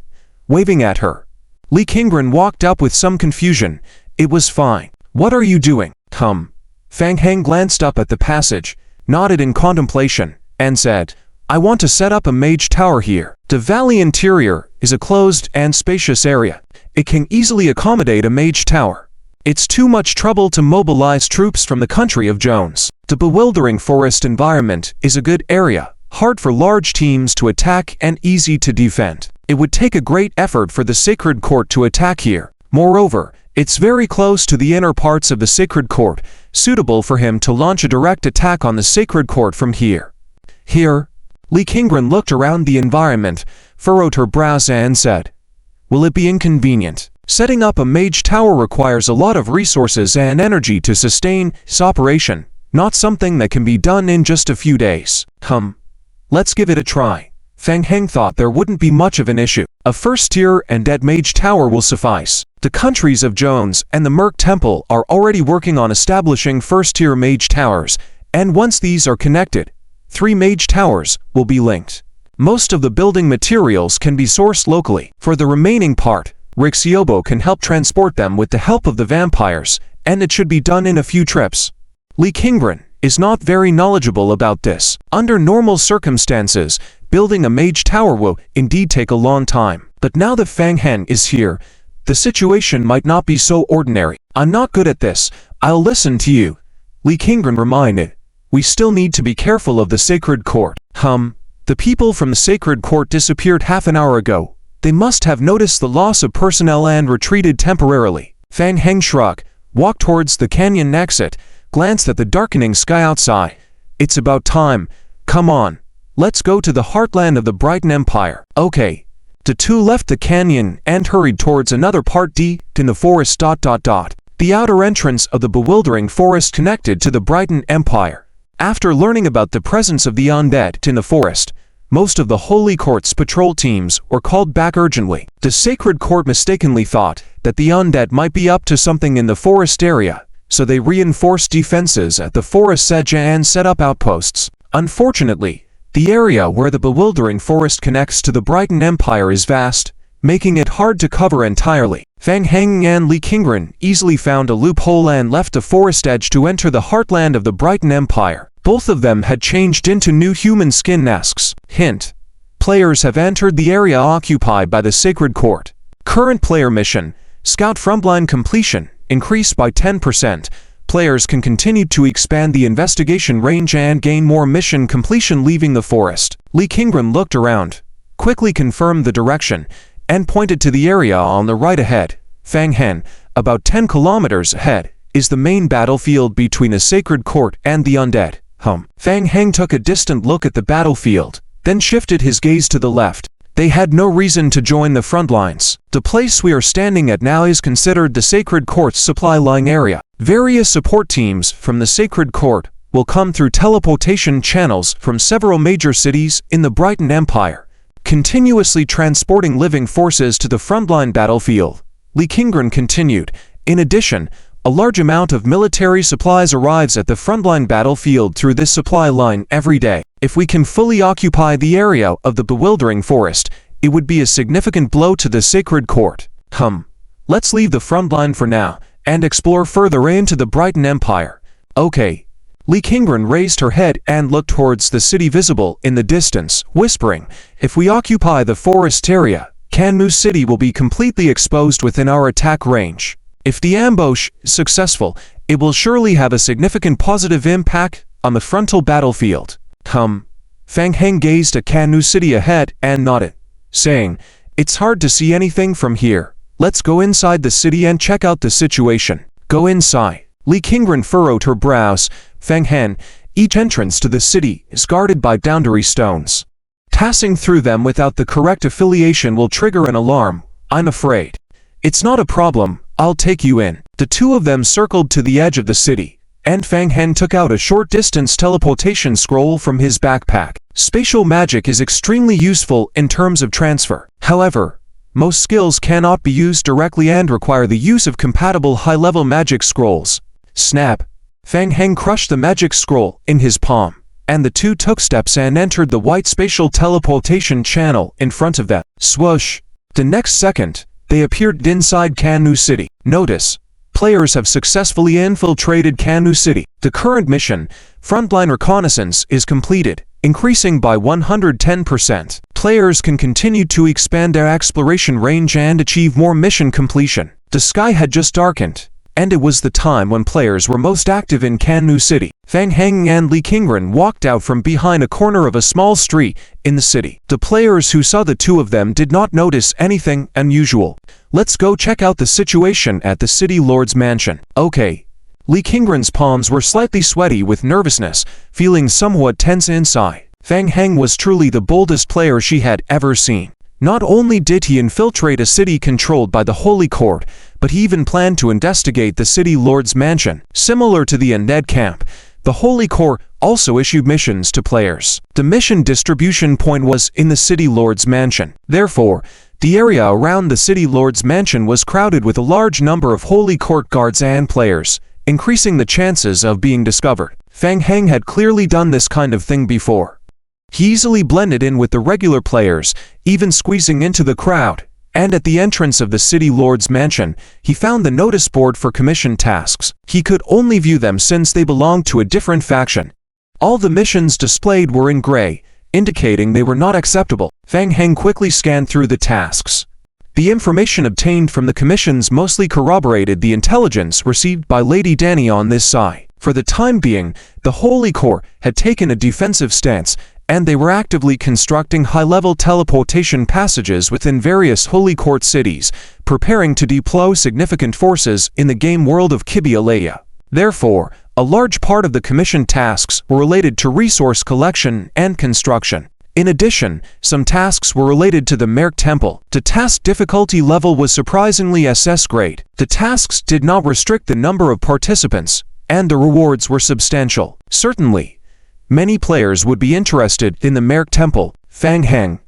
waving at her. Lee Kingren walked up with some confusion. It was fine. What are you doing? Fang Heng glanced up at the passage, nodded in contemplation, and said, I want to set up a mage tower here. The valley interior is a closed and spacious area. It can easily accommodate a mage tower. It's too much trouble to mobilize troops from the country of Jones. The bewildering forest environment is a good area, hard for large teams to attack and easy to defend. It would take a great effort for the Sacred Court to attack here. Moreover, it's very close to the inner parts of the Sacred Court, suitable for him to launch a direct attack on the Sacred Court from here. Here, Lee Kingren looked around the environment, furrowed her brows and said, Will it be inconvenient? Setting up a mage tower requires a lot of resources and energy to sustain its operation, not something that can be done in just a few days. Let's give it a try. Fang Heng thought there wouldn't be much of an issue. A first-tier and dead mage tower will suffice. The countries of Jones and the Merc Temple are already working on establishing first-tier mage towers, and once these are connected, 3 mage towers will be linked. Most of the building materials can be sourced locally. For the remaining part, Rixiobo can help transport them with the help of the vampires, and it should be done in a few trips. Lee Kingren is not very knowledgeable about this. Under normal circumstances, building a mage tower will indeed take a long time. But now that Fang Heng is here, the situation might not be so ordinary. I'm not good at this. I'll listen to you, Lee Kingren reminded. We still need to be careful of the Sacred Court. The people from the Sacred Court disappeared half an hour ago. They must have noticed the loss of personnel and retreated temporarily. Fang Heng shrugged, walked towards the canyon exit, glanced at the darkening sky outside. It's about time. Come on. Let's go to the heartland of the Brighton Empire. Okay. The two left the canyon and hurried towards another part deep in the forest. The outer entrance of the bewildering forest connected to the Brighton Empire. After learning about the presence of the undead in the forest, most of the Holy Court's patrol teams were called back urgently. The Sacred Court mistakenly thought that the undead might be up to something in the forest area, so they reinforced defenses at the forest's edge and set up outposts. Unfortunately, the area where the bewildering forest connects to the Brighton Empire is vast, making it hard to cover entirely. Fang Heng and Lee Kingren easily found a loophole and left the forest edge to enter the heartland of the Brighton Empire. Both of them had changed into new human skin masks. Hint: players have entered the area occupied by the Sacred Court. Current player mission: Scout frontline completion, increased by 10%. Players can continue to expand the investigation range and gain more mission completion leaving the forest. Lee Kingren looked around, quickly confirmed the direction, and pointed to the area on the right ahead. Fang Heng, about 10 kilometers ahead, is the main battlefield between the Sacred Court and the undead. Fang Heng took a distant look at the battlefield, then shifted his gaze to the left. They had no reason to join the front lines. The place we are standing at now is considered the Sacred Court's supply line area. Various support teams from the Sacred Court will come through teleportation channels from several major cities in the Brighton Empire, continuously transporting living forces to the frontline battlefield. Lee Kingren continued. In addition, a large amount of military supplies arrives at the frontline battlefield through this supply line every day. If we can fully occupy the area of the bewildering forest, it would be a significant blow to the Sacred Court. Let's leave the front line for now and explore further into the Brighton Empire. Okay. Lee Kingren raised her head and looked towards the city visible in the distance, whispering, if we occupy the forest area, Kanmu City will be completely exposed within our attack range. If the ambush is successful, it will surely have a significant positive impact on the frontal battlefield. Fang Heng gazed at Kanmu City ahead and nodded, saying, it's hard to see anything from here. Let's go inside the city and check out the situation. Go inside. Lee Kingren furrowed her brows. Fang Hen, each entrance to the city is guarded by boundary stones. Passing through them without the correct affiliation will trigger an alarm, I'm afraid. It's not a problem, I'll take you in. The two of them circled to the edge of the city, and Fang Hen took out a short-distance teleportation scroll from his backpack. Spatial magic is extremely useful in terms of transfer. However, most skills cannot be used directly and require the use of compatible high-level magic scrolls. Snap! Fang Heng crushed the magic scroll in his palm, and the two took steps and entered the white spatial teleportation channel in front of them. Swoosh! The next second, they appeared inside Kanmu City. Notice, players have successfully infiltrated Kanmu City. The current mission, Frontline Reconnaissance, is completed, increasing by 110%. Players can continue to expand their exploration range and achieve more mission completion. The sky had just darkened, and it was the time when players were most active in Kanmu City. Fang Heng and Lee Kingren walked out from behind a corner of a small street in the city. The players who saw the two of them did not notice anything unusual. Let's go check out the situation at the City Lord's mansion. Okay. Lee Kingren's palms were slightly sweaty with nervousness, feeling somewhat tense inside. Fang Heng was truly the boldest player she had ever seen. Not only did he infiltrate a city controlled by the Holy Court, but he even planned to investigate the City Lord's mansion. Similar to the undead camp, the Holy Court also issued missions to players. The mission distribution point was in the City Lord's mansion. Therefore, the area around the City Lord's mansion was crowded with a large number of Holy Court guards and players, increasing the chances of being discovered. Fang Heng had clearly done this kind of thing before. He easily blended in with the regular players, even squeezing into the crowd, and at the entrance of the City Lord's mansion, he found the notice board for commission tasks. He could only view them since they belonged to a different faction. All the missions displayed were in gray, indicating they were not acceptable. Fang Heng quickly scanned through the tasks. The information obtained from the commissions mostly corroborated the intelligence received by Lady Danny on this side. For the time being, the Holy Court had taken a defensive stance, and they were actively constructing high-level teleportation passages within various Holy Court cities, preparing to deploy significant forces in the game world of Kibialaya. Therefore, a large part of the commission tasks were related to resource collection and construction. In addition, some tasks were related to the Merc Temple. The task difficulty level was surprisingly SS grade. The tasks did not restrict the number of participants, and the rewards were substantial. Certainly, many players would be interested in the Merc Temple. Fang Heng.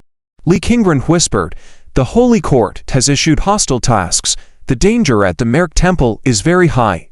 Lee Kingren whispered, the Holy Court has issued hostile tasks. The danger at the Merc Temple is very high.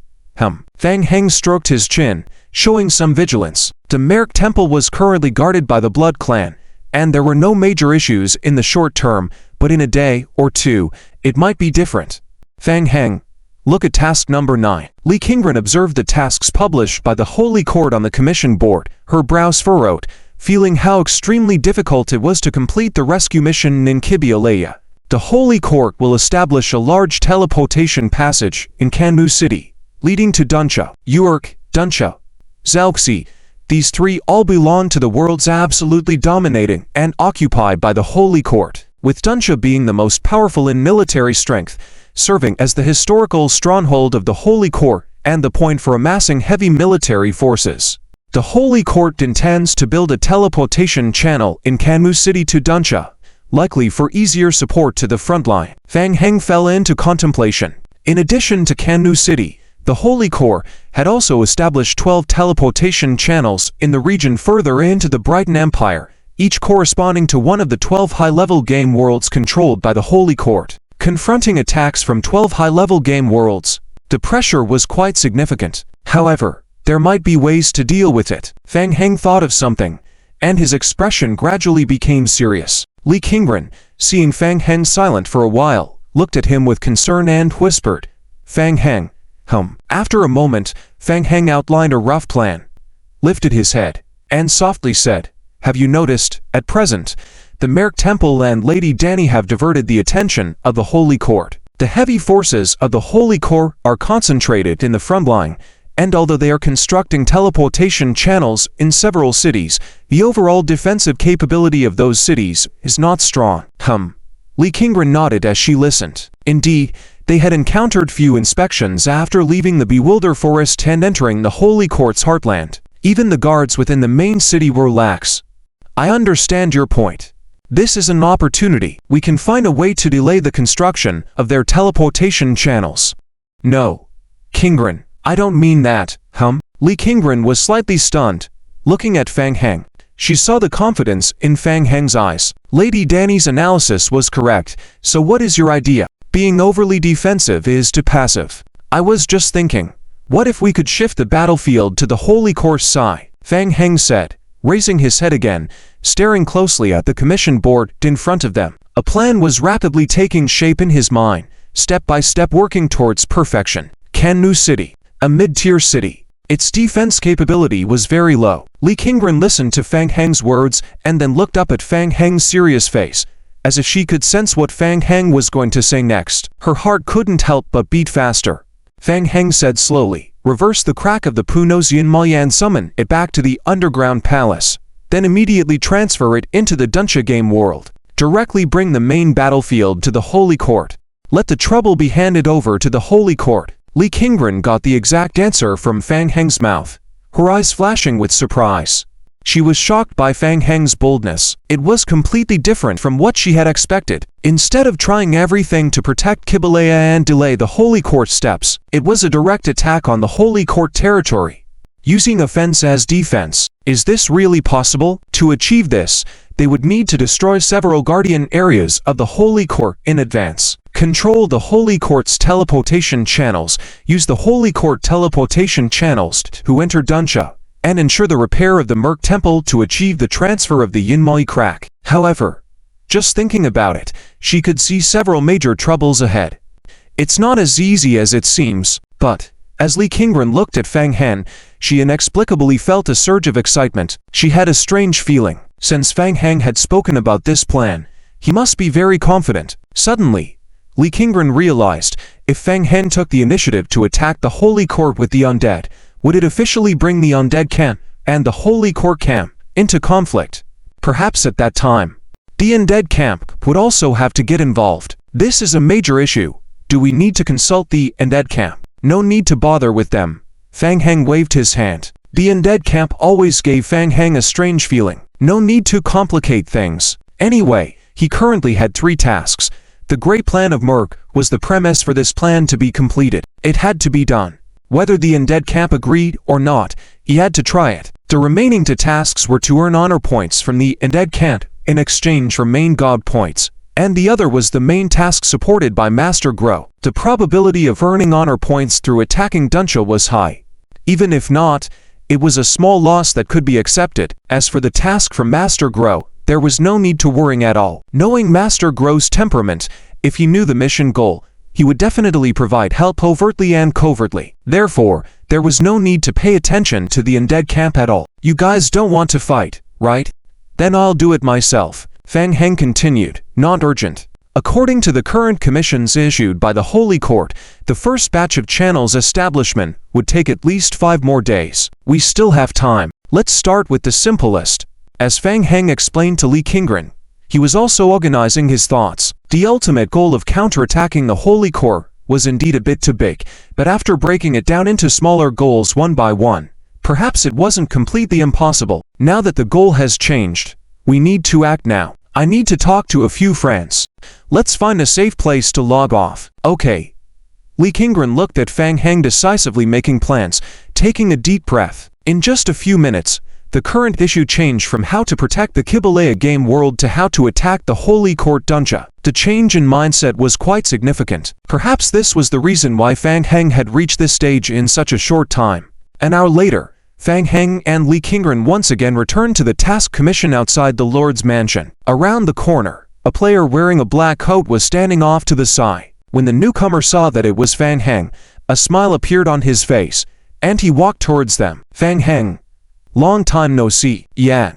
Fang Heng stroked his chin, showing some vigilance. The Merc Temple was currently guarded by the Blood Clan, and there were no major issues in the short term, but in a day or two, it might be different. Fang Heng. Look at task number 9. Lee Kingren observed the tasks published by the Holy Court on the commission board, her brows furrowed, feeling how extremely difficult it was to complete the rescue mission in Kibialaya. The Holy Court will establish a large teleportation passage in Kanmu City, leading to Duncha, Urk, Duncha, Zalxi. These three all belong to the worlds absolutely dominating and occupied by the Holy Court, with Duncha being the most powerful in military strength, serving as the historical stronghold of the Holy Court and the point for amassing heavy military forces. The Holy Court intends to build a teleportation channel in Kanmu City to Duncha, likely for easier support to the front line. Fang Heng fell into contemplation. In addition to Kannu City, the Holy Corps had also established 12 teleportation channels in the region further into the Brighton Empire, each corresponding to one of the 12 high-level game worlds controlled by the Holy Court. Confronting attacks from 12 high-level game worlds, the pressure was quite significant. However, there might be ways to deal with it. Fang Heng thought of something, and his expression gradually became serious. Li Qingren, seeing Fang Heng silent for a while, looked at him with concern and whispered, "Fang Heng, After a moment, Fang Heng outlined a rough plan, lifted his head, and softly said, "Have you noticed, at present, the Merc Temple and Lady Danny have diverted the attention of the Holy Court. The heavy forces of the Holy Court are concentrated in the front line, and although they are constructing teleportation channels in several cities, the overall defensive capability of those cities is not strong." Li Qingren nodded as she listened. Indeed, they had encountered few inspections after leaving the Bewilder Forest and entering the Holy Court's heartland. Even the guards within the main city were lax. "I understand your point. This is an opportunity. We can find a way to delay the construction of their teleportation channels." "No, Qingren, I don't mean that, Li Qingren was slightly stunned, looking at Fang Heng. She saw the confidence in Fang Heng's eyes. Lady Danny's analysis was correct, so what is your idea? Being overly defensive is too passive. I was just thinking, what if we could shift the battlefield to the Holy Court's side?" Fang Heng said, raising his head again, staring closely at the commission board in front of them. A plan was rapidly taking shape in his mind, step by step working towards perfection. Kannu City, a mid-tier city. Its defense capability was very low. Li Qingren listened to Fang Heng's words and then looked up at Fang Heng's serious face, as if she could sense what Fang Heng was going to say next. Her heart couldn't help but beat faster. Fang Heng said slowly, "Reverse the crack of the Punosian Maya and summon it back to the underground palace. Then immediately transfer it into the Dunsha game world. Directly bring the main battlefield to the Holy Court. Let the trouble be handed over to the Holy Court." Li Qingren got the exact answer from Fang Heng's mouth, her eyes flashing with surprise. She was shocked by Fang Heng's boldness. It was completely different from what she had expected. Instead of trying everything to protect Kibalea and delay the Holy Court steps, it was a direct attack on the Holy Court territory, using offense as defense. Is this really possible? To achieve this, they would need to destroy several guardian areas of the Holy Court in advance. Control the Holy Court's teleportation channels, use the Holy Court teleportation channels to enter Dunsha, and ensure the repair of the Merc Temple to achieve the transfer of the Yinmai crack. However, just thinking about it, she could see several major troubles ahead. It's not as easy as it seems, but as Li Qingren looked at Fang Heng, she inexplicably felt a surge of excitement. She had a strange feeling. Since Fang Heng had spoken about this plan, he must be very confident. Suddenly, Li Qingren realized, if Fang Heng took the initiative to attack the Holy Court with the undead, would it officially bring the undead camp and the Holy Court camp into conflict? Perhaps at that time, the undead camp would also have to get involved. This is a major issue. Do we need to consult the undead camp? No need to bother with them. Fang Heng waved his hand. The undead camp always gave Fang Heng a strange feeling. No need to complicate things. Anyway, he currently had 3 tasks. The great plan of Merc was the premise for this plan to be completed. It had to be done. Whether the undead camp agreed or not, he had to try it. The remaining 2 tasks were to earn honor points from the undead camp in exchange for main god points, and the other was the main task supported by Master Grow. The probability of earning honor points through attacking Dunsha was high. Even if not, it was a small loss that could be accepted. As for the task from Master Grow, there was no need to worry at all. Knowing Master Grow's temperament, if he knew the mission goal, he would definitely provide help overtly and covertly. Therefore, there was no need to pay attention to the undead camp at all. "You guys don't want to fight, right? Then I'll do it myself," Fang Heng continued, not urgent. According to the current commissions issued by the Holy Court, the first batch of channels establishment would take at least 5 more days. We still have time. Let's start with the simplest. As Fang Heng explained to Li Qingren, he was also organizing his thoughts. The ultimate goal of counterattacking the Holy Court was indeed a bit too big, but after breaking it down into smaller goals one by one, perhaps it wasn't completely impossible. Now that the goal has changed, we need to act now. I need to talk to a few friends. Let's find a safe place to log off. Okay. Li Qingren looked at Fang Heng decisively making plans, taking a deep breath. In just a few minutes, the current issue changed from how to protect the Kibalea game world to how to attack the Holy Court Dunja. The change in mindset was quite significant. Perhaps this was the reason why Fang Heng had reached this stage in such a short time. An hour later, Fang Heng and Li Qingren once again returned to the task commission outside the Lord's mansion. Around the corner, a player wearing a black coat was standing off to the side. When the newcomer saw that it was Fang Heng, a smile appeared on his face, and he walked towards them. Fang Heng, long time no see. Yeah,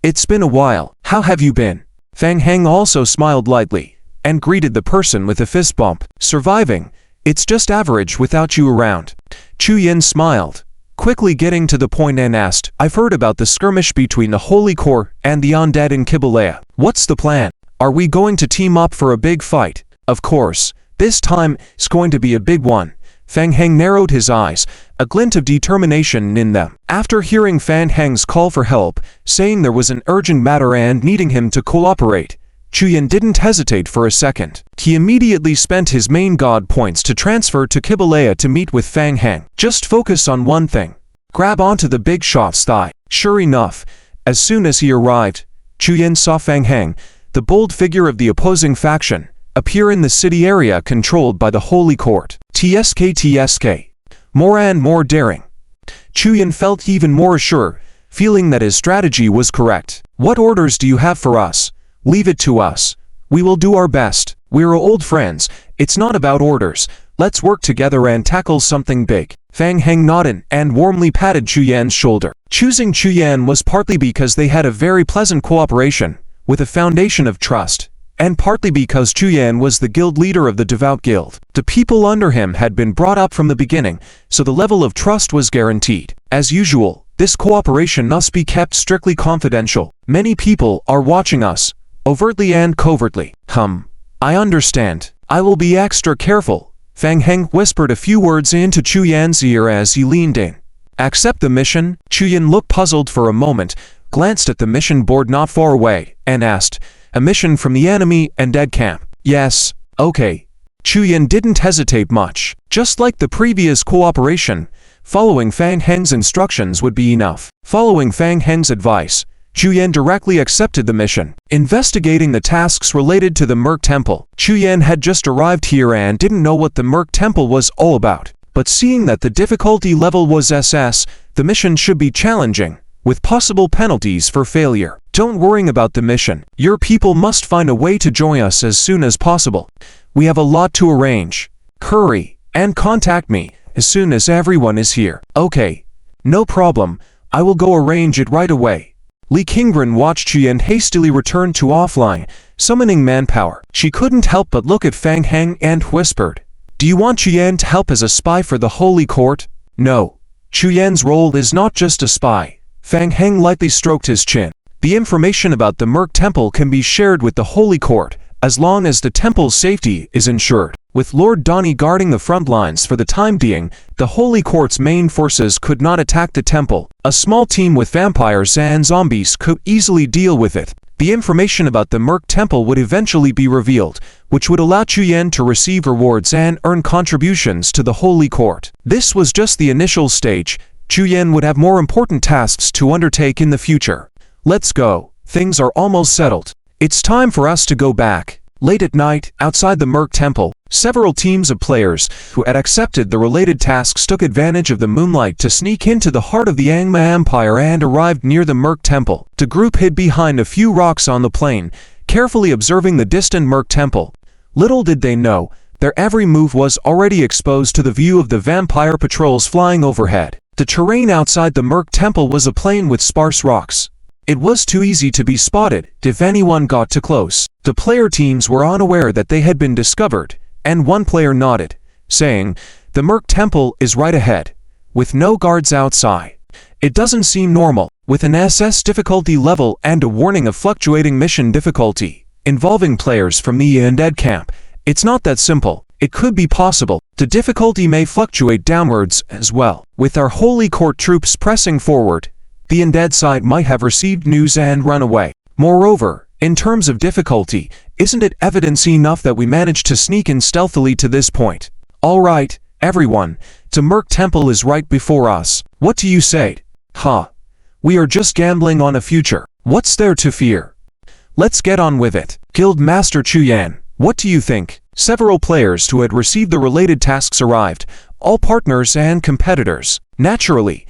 it's been a while. How have you been? Fang Heng also smiled lightly, and greeted the person with a fist bump. Surviving. It's just average without you around. Chu Yin smiled, quickly getting to the point and asked, I've heard about the skirmish between the Holy Court and the undead in Kibalea. What's the plan? Are we going to team up for a big fight? Of course. This time, it's going to be a big one. Fang Heng narrowed his eyes, a glint of determination in them. After hearing Fang Heng's call for help, saying there was an urgent matter and needing him to cooperate, Chu Yin didn't hesitate for a second. He immediately spent his main god points to transfer to Kibalea to meet with Fang Heng. Just focus on one thing. Grab onto the big shot's thigh. Sure enough, as soon as he arrived, Chu Yin saw Fang Heng, the bold figure of the opposing faction, appear in the city area controlled by the Holy Court. TSK. More and more daring. Chu Yin felt even more sure, feeling that his strategy was correct. What orders do you have for us? Leave it to us. We will do our best. We're old friends. It's not about orders. Let's work together and tackle something big. Fang Heng nodded and warmly patted Chu Yan's shoulder. Choosing Chu Yan was partly because they had a very pleasant cooperation, with a foundation of trust, and partly because Chu Yan was the guild leader of the Devout Guild. The people under him had been brought up from the beginning, so the level of trust was guaranteed. As usual, this cooperation must be kept strictly confidential. Many people are watching us, overtly and covertly. I understand. I will be extra careful. Fang Heng whispered a few words into Chu Yan's ear as he leaned in. Accept the mission? Chu Yan looked puzzled for a moment, glanced at the mission board not far away, and asked, a mission from the enemy and dead camp. Yes, okay. Chu Yan didn't hesitate much. Just like the previous cooperation, following Fang Heng's instructions would be enough. Following Fang Heng's advice, Chu Yan directly accepted the mission. Investigating the tasks related to the Merc Temple. Chu Yan had just arrived here and didn't know what the Merc Temple was all about. But seeing that the difficulty level was SS, the mission should be challenging, with possible penalties for failure. Don't worry about the mission. Your people must find a way to join us as soon as possible. We have a lot to arrange. Hurry, and contact me as soon as everyone is here. Okay. No problem. I will go arrange it right away. Li Qingren watched Chu Yan hastily return to offline, summoning manpower. She couldn't help but look at Fang Heng and whispered, Do you want Chu Yan to help as a spy for the Holy Court? No. Chu Yan's role is not just a spy. Fang Heng lightly stroked his chin. The information about the Merc Temple can be shared with the Holy Court, as long as the temple's safety is ensured. With Lord Donnie guarding the front lines for the time being, the Holy Court's main forces could not attack the temple. A small team with vampires and zombies could easily deal with it. The information about the Merc Temple would eventually be revealed, which would allow Chu Yan to receive rewards and earn contributions to the Holy Court. This was just the initial stage. Chu Yan would have more important tasks to undertake in the future. Let's go. Things are almost settled. It's time for us to go back. Late at night, outside the Merc Temple, several teams of players who had accepted the related tasks took advantage of the moonlight to sneak into the heart of the Angma Empire and arrived near the Merc Temple. The group hid behind a few rocks on the plain, carefully observing the distant Merc Temple. Little did they know, their every move was already exposed to the view of the vampire patrols flying overhead. The terrain outside the Merc Temple was a plain with sparse rocks. It was too easy to be spotted if anyone got too close. The player teams were unaware that they had been discovered, and one player nodded, saying, The Merc Temple is right ahead, with no guards outside. It doesn't seem normal, with an SS difficulty level and a warning of fluctuating mission difficulty, involving players from the undead camp. It's not that simple. It could be possible. The difficulty may fluctuate downwards as well. With our Holy Court troops pressing forward, the undead side might have received news and run away. Moreover, In terms of difficulty, isn't it evidence enough that we managed to sneak in stealthily to this point? Alright, everyone, the Merc Temple is right before us. What do you say? Huh. We are just gambling on a future. What's there to fear? Let's get on with it. Guild Master Chuyan, what do you think? Several players who had received the related tasks arrived, all partners and competitors. Naturally,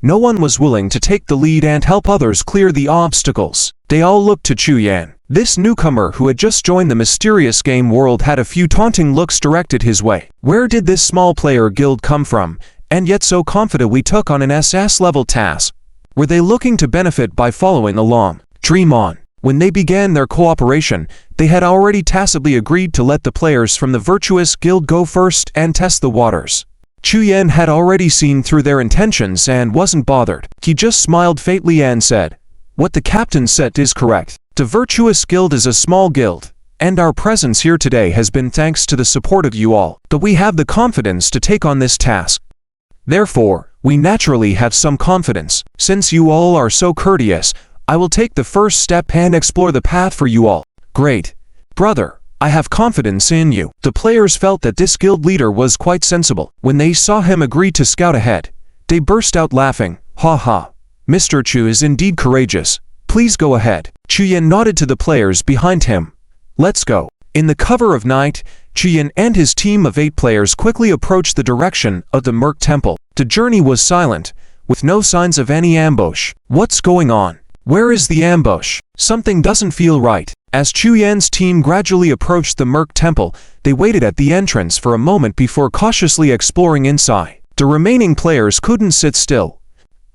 no one was willing to take the lead and help others clear the obstacles. They all looked to Chuyan. This newcomer who had just joined the mysterious game world had a few taunting looks directed his way. Where did this small player guild come from, and yet so confident we took on an SS-level task? Were they looking to benefit by following along? Dream on. When they began their cooperation, they had already tacitly agreed to let the players from the Virtuous Guild go first and test the waters. Chuyan had already seen through their intentions and wasn't bothered. He just smiled faintly and said, "What the captain said is correct. The Virtuous Guild is a small guild, and our presence here today has been thanks to the support of you all, but we have the confidence to take on this task. Therefore, we naturally have some confidence. Since you all are so courteous, I will take the first step and explore the path for you all." Great. Brother, I have confidence in you. The players felt that this guild leader was quite sensible. When they saw him agree to scout ahead, they burst out laughing. Ha ha. Mr. Chu is indeed courageous. Please go ahead. Chuyan nodded to the players behind him. Let's go. In the cover of night, Chuyan and his team of 8 players quickly approached the direction of the Merc Temple. The journey was silent, with no signs of any ambush. What's going on? Where is the ambush? Something doesn't feel right. As Chuyan's team gradually approached the Merc Temple, they waited at the entrance for a moment before cautiously exploring inside. The remaining players couldn't sit still.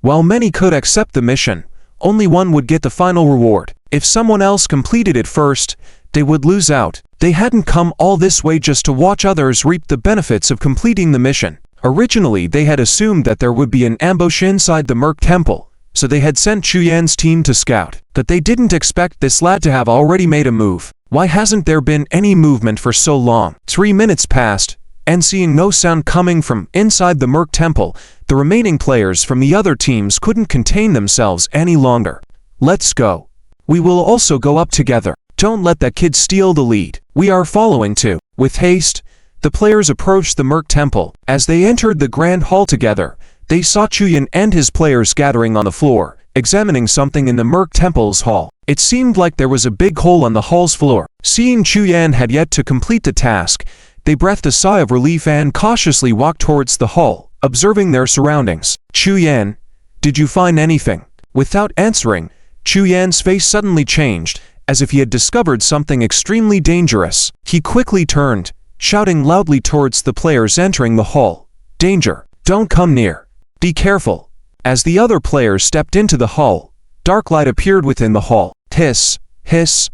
While many could accept the mission, only one would get the final reward. If someone else completed it first, they would lose out. They hadn't come all this way just to watch others reap the benefits of completing the mission. Originally, they had assumed that there would be an ambush inside the Merc Temple, so they had sent Chuyan's team to scout. But they didn't expect this lad to have already made a move. Why hasn't there been any movement for so long? 3 minutes passed, and seeing no sound coming from inside the Merc Temple, the remaining players from the other teams couldn't contain themselves any longer. Let's go. We will also go up together. Don't let that kid steal the lead. We are following too. With haste, the players approached the Merc Temple. As they entered the Grand Hall together, they saw Chuyan and his players gathering on the floor, examining something in the Merc Temple's hall. It seemed like there was a big hole on the hall's floor. Seeing Chuyan had yet to complete the task, they breathed a sigh of relief and cautiously walked towards the hall, observing their surroundings. Chuyan, did you find anything? Without answering, Chuyan's face suddenly changed, as if he had discovered something extremely dangerous. He quickly turned, shouting loudly towards the players entering the hall. Danger! Don't come near! Be careful! As the other players stepped into the hall, dark light appeared within the hall. Hiss! Hiss!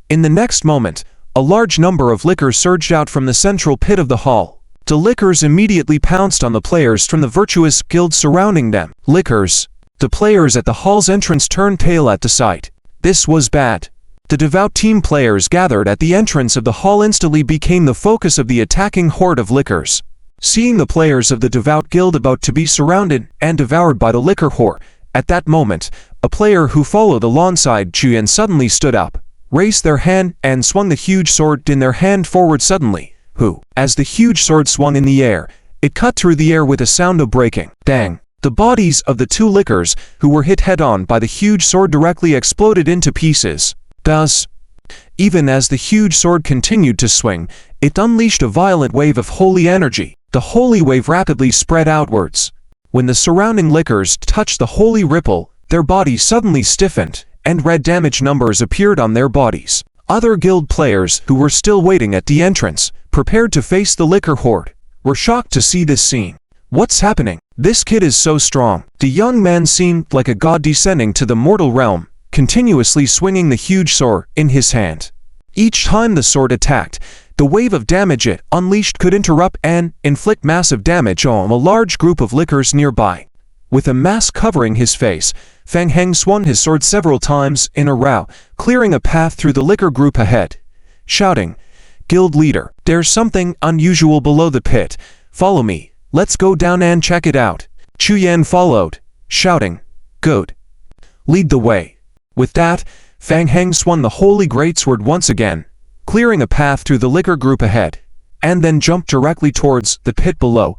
In the next moment, a large number of lickers surged out from the central pit of the hall. The lickers immediately pounced on the players from the Virtuous Guild surrounding them. Lickers! The players at the hall's entrance turned pale at the sight. This was bad. The devout team players gathered at the entrance of the hall instantly became the focus of the attacking horde of lickers. Seeing the players of the devout guild about to be surrounded and devoured by the liquor horde, at that moment, a player who followed alongside Chuyan suddenly stood up, raised their hand and swung the huge sword in their hand forward suddenly. As the huge sword swung in the air, it cut through the air with a sound of breaking. Bang! The bodies of the 2 lickers who were hit head-on by the huge sword directly exploded into pieces. Thus, even as the huge sword continued to swing, it unleashed a violent wave of holy energy. The holy wave rapidly spread outwards. When the surrounding lickers touched the holy ripple, their bodies suddenly stiffened, and red damage numbers appeared on their bodies. Other guild players who were still waiting at the entrance, prepared to face the liquor horde, were shocked to see this scene. What's happening? This kid is so strong. The young man seemed like a god descending to the mortal realm, continuously swinging the huge sword in his hand. Each time the sword attacked, the wave of damage it unleashed could interrupt and inflict massive damage on a large group of lickers nearby. With a mask covering his face, Fang Heng swung his sword several times in a row, clearing a path through the liquor group ahead, shouting, "Guild leader, there's something unusual below the pit. Follow me. Let's go down and check it out." Chuyan followed, shouting, "Good. Lead the way." With that, Fang Heng swung the holy greatsword once again, clearing a path through the liquor group ahead, and then jumped directly towards the pit below.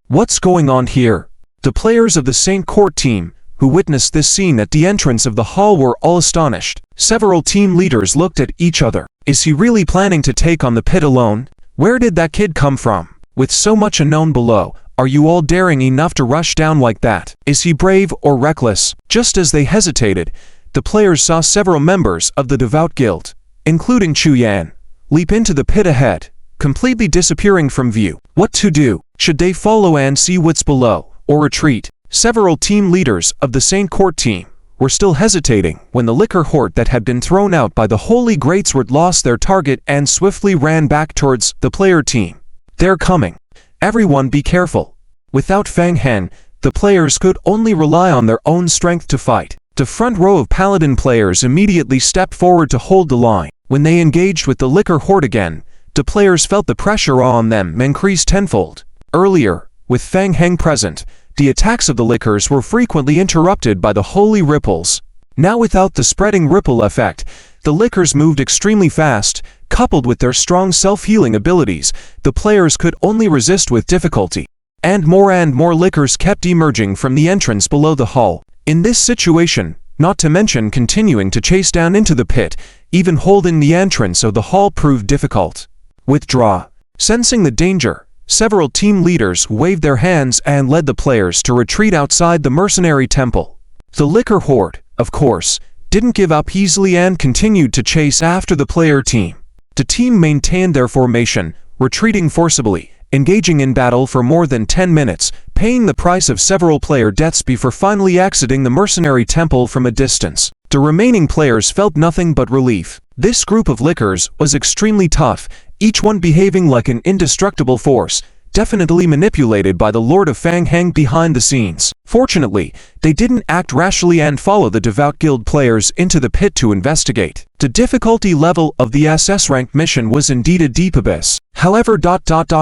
What's going on here? The players of the St. Court team, who witnessed this scene at the entrance of the hall, were all astonished. Several team leaders looked at each other. Is he really planning to take on the pit alone? Where did that kid come from? With so much unknown below, are you all daring enough to rush down like that? Is he brave or reckless? Just as they hesitated, the players saw several members of the Devout Guild, including Chu Yan, leap into the pit ahead, completely disappearing from view. What to do? Should they follow and see what's below, or retreat? Several team leaders of the St. Court team were still hesitating when the liquor horde that had been thrown out by the Holy Greatsword lost their target and swiftly ran back towards the player team. They're coming. Everyone be careful. Without Fang Heng, the players could only rely on their own strength to fight. The front row of Paladin players immediately stepped forward to hold the line. When they engaged with the liquor horde again, the players felt the pressure on them increase tenfold. Earlier, with Fang Heng present, the attacks of the liquors were frequently interrupted by the holy ripples. Now, without the spreading ripple effect, the liquors moved extremely fast. Coupled with their strong self-healing abilities, the players could only resist with difficulty. And more liquors kept emerging from the entrance below the hall. In this situation, not to mention continuing to chase down into the pit, even holding the entrance of the hall proved difficult. Withdraw. Sensing the danger, several team leaders waved their hands and led the players to retreat outside the mercenary temple. The liquor horde, of course, didn't give up easily and continued to chase after the player team. The team maintained their formation, retreating forcibly, engaging in battle for more than 10 minutes, paying the price of several player deaths before finally exiting the mercenary temple from a distance. The remaining players felt nothing but relief. This group of liquors was extremely tough, each one behaving like an indestructible force, definitely manipulated by the Lord of Fang Heng behind the scenes. Fortunately, they didn't act rashly and follow the Devout Guild players into the pit to investigate. The difficulty level of the SS rank mission was indeed a deep abyss. However,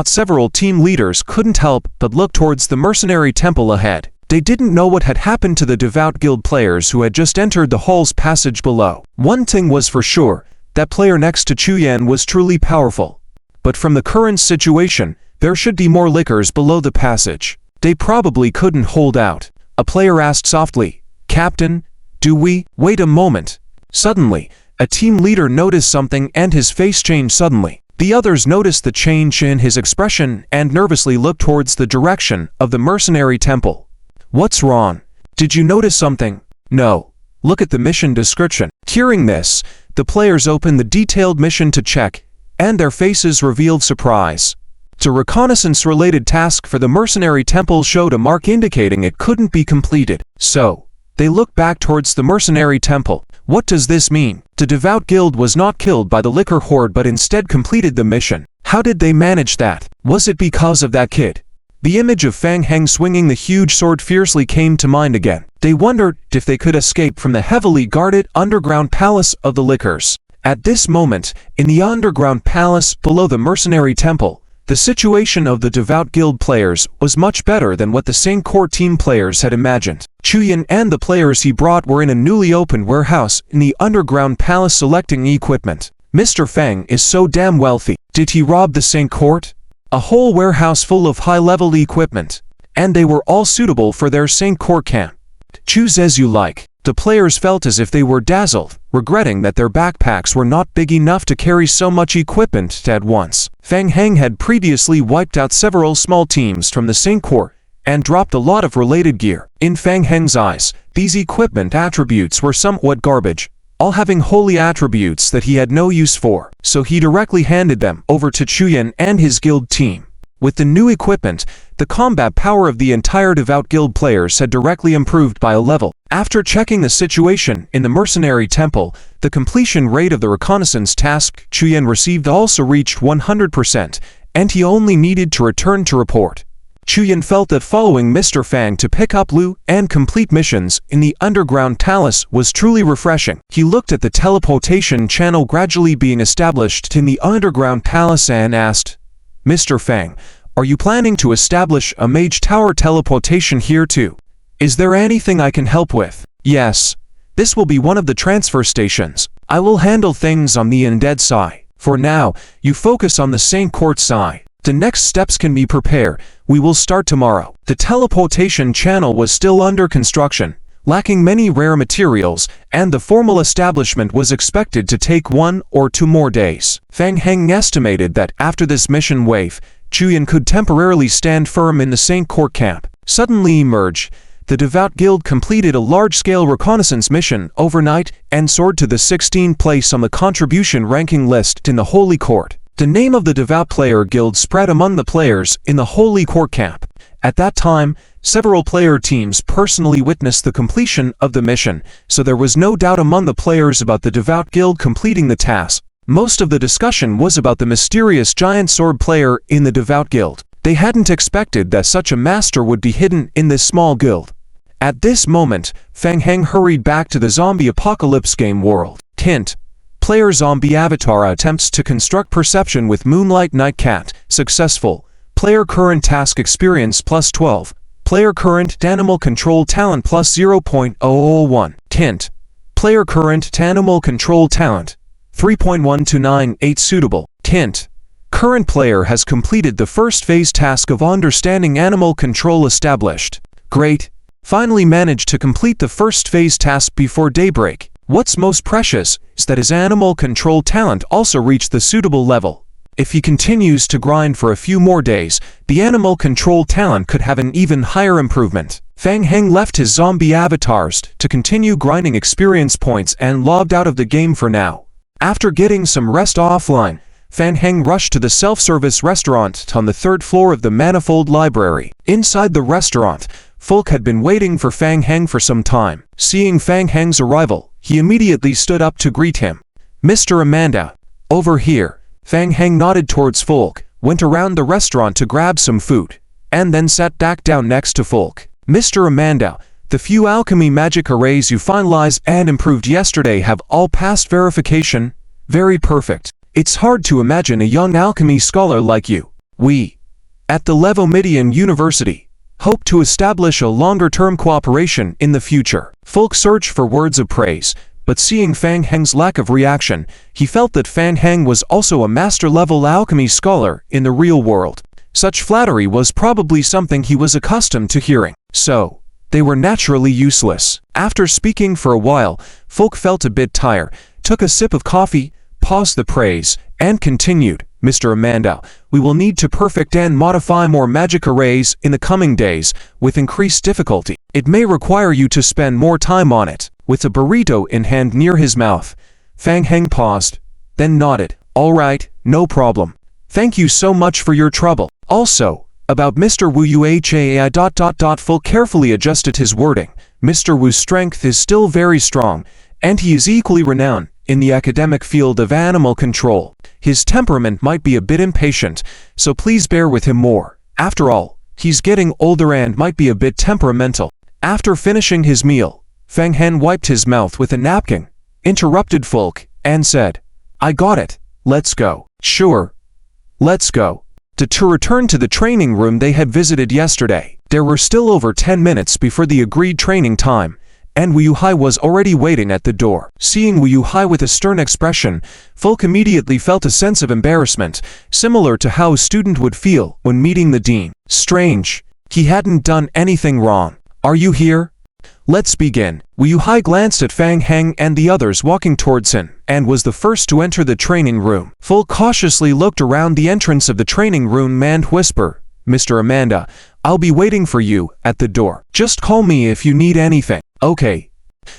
several team leaders couldn't help but look towards the mercenary temple ahead. They didn't know what had happened to the Devout Guild players who had just entered the hall's passage below. One thing was for sure, that player next to Chu Yan was truly powerful. But from the current situation, there should be more liquors below the passage. They probably couldn't hold out. A player asked softly, "Captain, do we?" Wait a moment. Suddenly, a team leader noticed something and his face changed suddenly. The others noticed the change in his expression and nervously looked towards the direction of the mercenary temple. What's wrong? Did you notice something? No. Look at the mission description. Hearing this, the players opened the detailed mission to check, and their faces revealed surprise. The reconnaissance-related task for the mercenary temple showed a mark indicating it couldn't be completed. So, they looked back towards the mercenary temple. What does this mean? The Devout Guild was not killed by the liquor horde but instead completed the mission. How did they manage that? Was it because of that kid? The image of Fang Heng swinging the huge sword fiercely came to mind again. They wondered if they could escape from the heavily guarded underground palace of the liquors. At this moment, in the underground palace below the mercenary temple, the situation of the Devout Guild players was much better than what the St. Court team players had imagined. Chu Yan and the players he brought were in a newly opened warehouse in the underground palace selecting equipment. Mr. Fang is so damn wealthy. Did he rob the St. Court? A whole warehouse full of high-level equipment. And they were all suitable for their St. Court camp. Choose as you like. The players felt as if they were dazzled, regretting that their backpacks were not big enough to carry so much equipment at once. Fang Heng had previously wiped out several small teams from the St. Court and dropped a lot of related gear. In Fang Heng's eyes, these equipment attributes were somewhat garbage, all having holy attributes that he had no use for, so he directly handed them over to Chu Yan and his guild team. With the new equipment, the combat power of the entire Devout Guild players had directly improved by a level. After checking the situation in the mercenary temple, the completion rate of the reconnaissance task Chu Yan received also reached 100%, and he only needed to return to report. Chu Yan felt that following Mr. Fang to pick up Lu and complete missions in the underground palace was truly refreshing. He looked at the teleportation channel gradually being established in the underground palace and asked, "Mr. Fang, are you planning to establish a mage tower teleportation here too? Is there anything I can help with?" "Yes. This will be one of the transfer stations. I will handle things on the undead side. For now, you focus on the St. Court side. The next steps can be prepared. We will start tomorrow. The teleportation channel was still under construction, lacking many rare materials, and the formal establishment was expected to take 1 or 2 more days. Fang Heng estimated that after this mission wave, Chuyan could temporarily stand firm in the St. Court camp. Suddenly emerged, the Devout Guild completed a large-scale reconnaissance mission overnight and soared to the 16th place on the contribution ranking list in the Holy Court. The name of the Devout Player Guild spread among the players in the Holy Court camp. At that time, several player teams personally witnessed the completion of the mission, so there was no doubt among the players about the Devout Guild completing the task. Most of the discussion was about the mysterious giant sword player in the Devout Guild. They hadn't expected that such a master would be hidden in this small guild. At this moment, Fang Heng hurried back to the zombie apocalypse game world. Hint: player zombie avatar attempts to construct perception with Moonlight Night Cat. Successful. Player current task experience plus 12. Player current animal control talent plus 0.001. Hint: player current animal control talent 3.1298 suitable. Hint: current player has completed the first phase task of understanding animal control established. Great. Finally managed to complete the first phase task before daybreak. What's most precious is that his animal control talent also reached the suitable level. If he continues to grind for a few more days, the animal control talent could have an even higher improvement. Fang Heng left his zombie avatars to continue grinding experience points and logged out of the game for now. After getting some rest offline, Fang Heng rushed to the self-service restaurant on the 3rd floor of the Manifold Library. Inside the restaurant, Folk had been waiting for Fang Heng for some time. Seeing Fang Heng's arrival, he immediately stood up to greet him. "Mr. Amanda, over here." Fang Heng nodded towards Folk, went around the restaurant to grab some food, and then sat back down next to Folk. "Mr. Amanda, the few alchemy magic arrays you finalized and improved yesterday have all passed verification. Very perfect. It's hard to imagine a young alchemy scholar like you. We, at the Levomidian University, hope to establish a longer-term cooperation in the future." Folk searched for words of praise, but seeing Fang Heng's lack of reaction, he felt that Fang Heng was also a master-level alchemy scholar in the real world. Such flattery was probably something he was accustomed to hearing, so they were naturally useless. After speaking for a while, Folk felt a bit tired, took a sip of coffee, paused the praise, and continued. "Mr. Amanda, we will need to perfect and modify more magic arrays in the coming days with increased difficulty. It may require you to spend more time on it." With a burrito in hand near his mouth, Fang Heng paused, then nodded. "All right, no problem. Thank you so much for your trouble. Also, about Mr. Wu Yuhai ... Folk carefully adjusted his wording. Mr. Wu's strength is still very strong, and he is equally renowned in the academic field of animal control. His temperament might be a bit impatient, so please bear with him more. After all, he's getting older and might be a bit temperamental." After finishing his meal, Fang Heng wiped his mouth with a napkin, interrupted Folk, and said, "I got it. Let's go." "Sure. Let's go." To return to the training room they had visited yesterday. There were still over 10 minutes before the agreed training time, and Wu Yuhai was already waiting at the door. Seeing Wu Yuhai with a stern expression, Folk immediately felt a sense of embarrassment, similar to how a student would feel when meeting the dean. Strange. He hadn't done anything wrong. "Are you here? Let's begin." Wu Yuhai glanced at Fang Heng and the others walking towards him, and was the first to enter the training room. Folk cautiously looked around the entrance of the training room and whispered, "Mr. Amanda, I'll be waiting for you at the door. Just call me if you need anything." "Okay."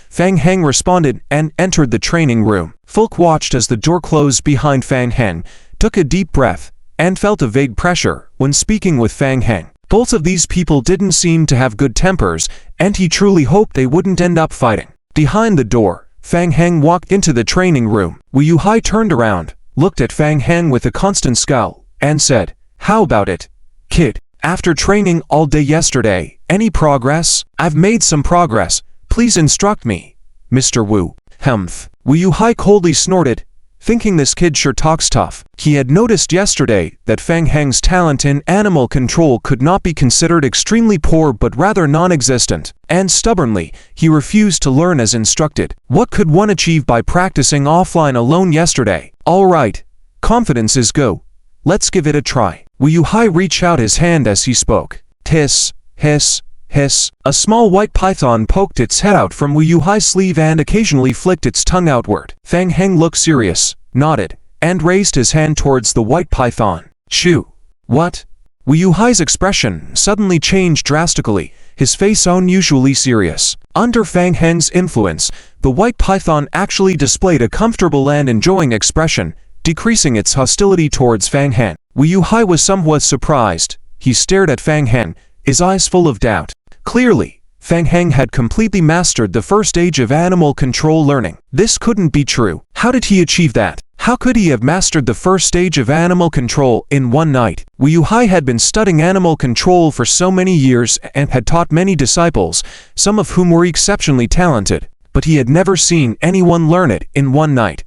Fang Heng responded and entered the training room. Folk watched as the door closed behind Fang Heng, took a deep breath, and felt a vague pressure when speaking with Fang Heng. Both of these people didn't seem to have good tempers, and he truly hoped they wouldn't end up fighting. Behind the door, Fang Heng walked into the training room. Wu Yuhai turned around, looked at Fang Heng with a constant scowl, and said, "How about it, kid? After training all day yesterday, any progress?" "I've made some progress. Please instruct me, Mr. Wu." "Humph." Wu Yuhai coldly snorted. thinking this kid sure talks tough. He had noticed yesterday that Fang Heng's talent in animal control could not be considered extremely poor but rather non-existent, and stubbornly, he refused to learn as instructed. What could one achieve by practicing offline alone yesterday? All right, confidence is go. Let's give it a try. Wu Yuhai reached out his hand as he spoke. Hiss, hiss, hiss. A small white python poked its head out from Wu Yuhai's sleeve and occasionally flicked its tongue outward. Fang Heng looked serious, nodded, and raised his hand towards the white python. Shoo. What? Wu Yuhai's expression suddenly changed drastically, his face unusually serious. Under Fang Heng's influence, the white python actually displayed a comfortable and enjoying expression, decreasing its hostility towards Fang Heng. Wu Yuhai was somewhat surprised. He stared at Fang Heng, his eyes full of doubt. Clearly, Fang Heng had completely mastered the first stage of animal control learning. This couldn't be true. How did he achieve that? How could he have mastered the first stage of animal control in one night? Wu Yuhai had been studying animal control for so many years and had taught many disciples, some of whom were exceptionally talented, but he had never seen anyone learn it in one night.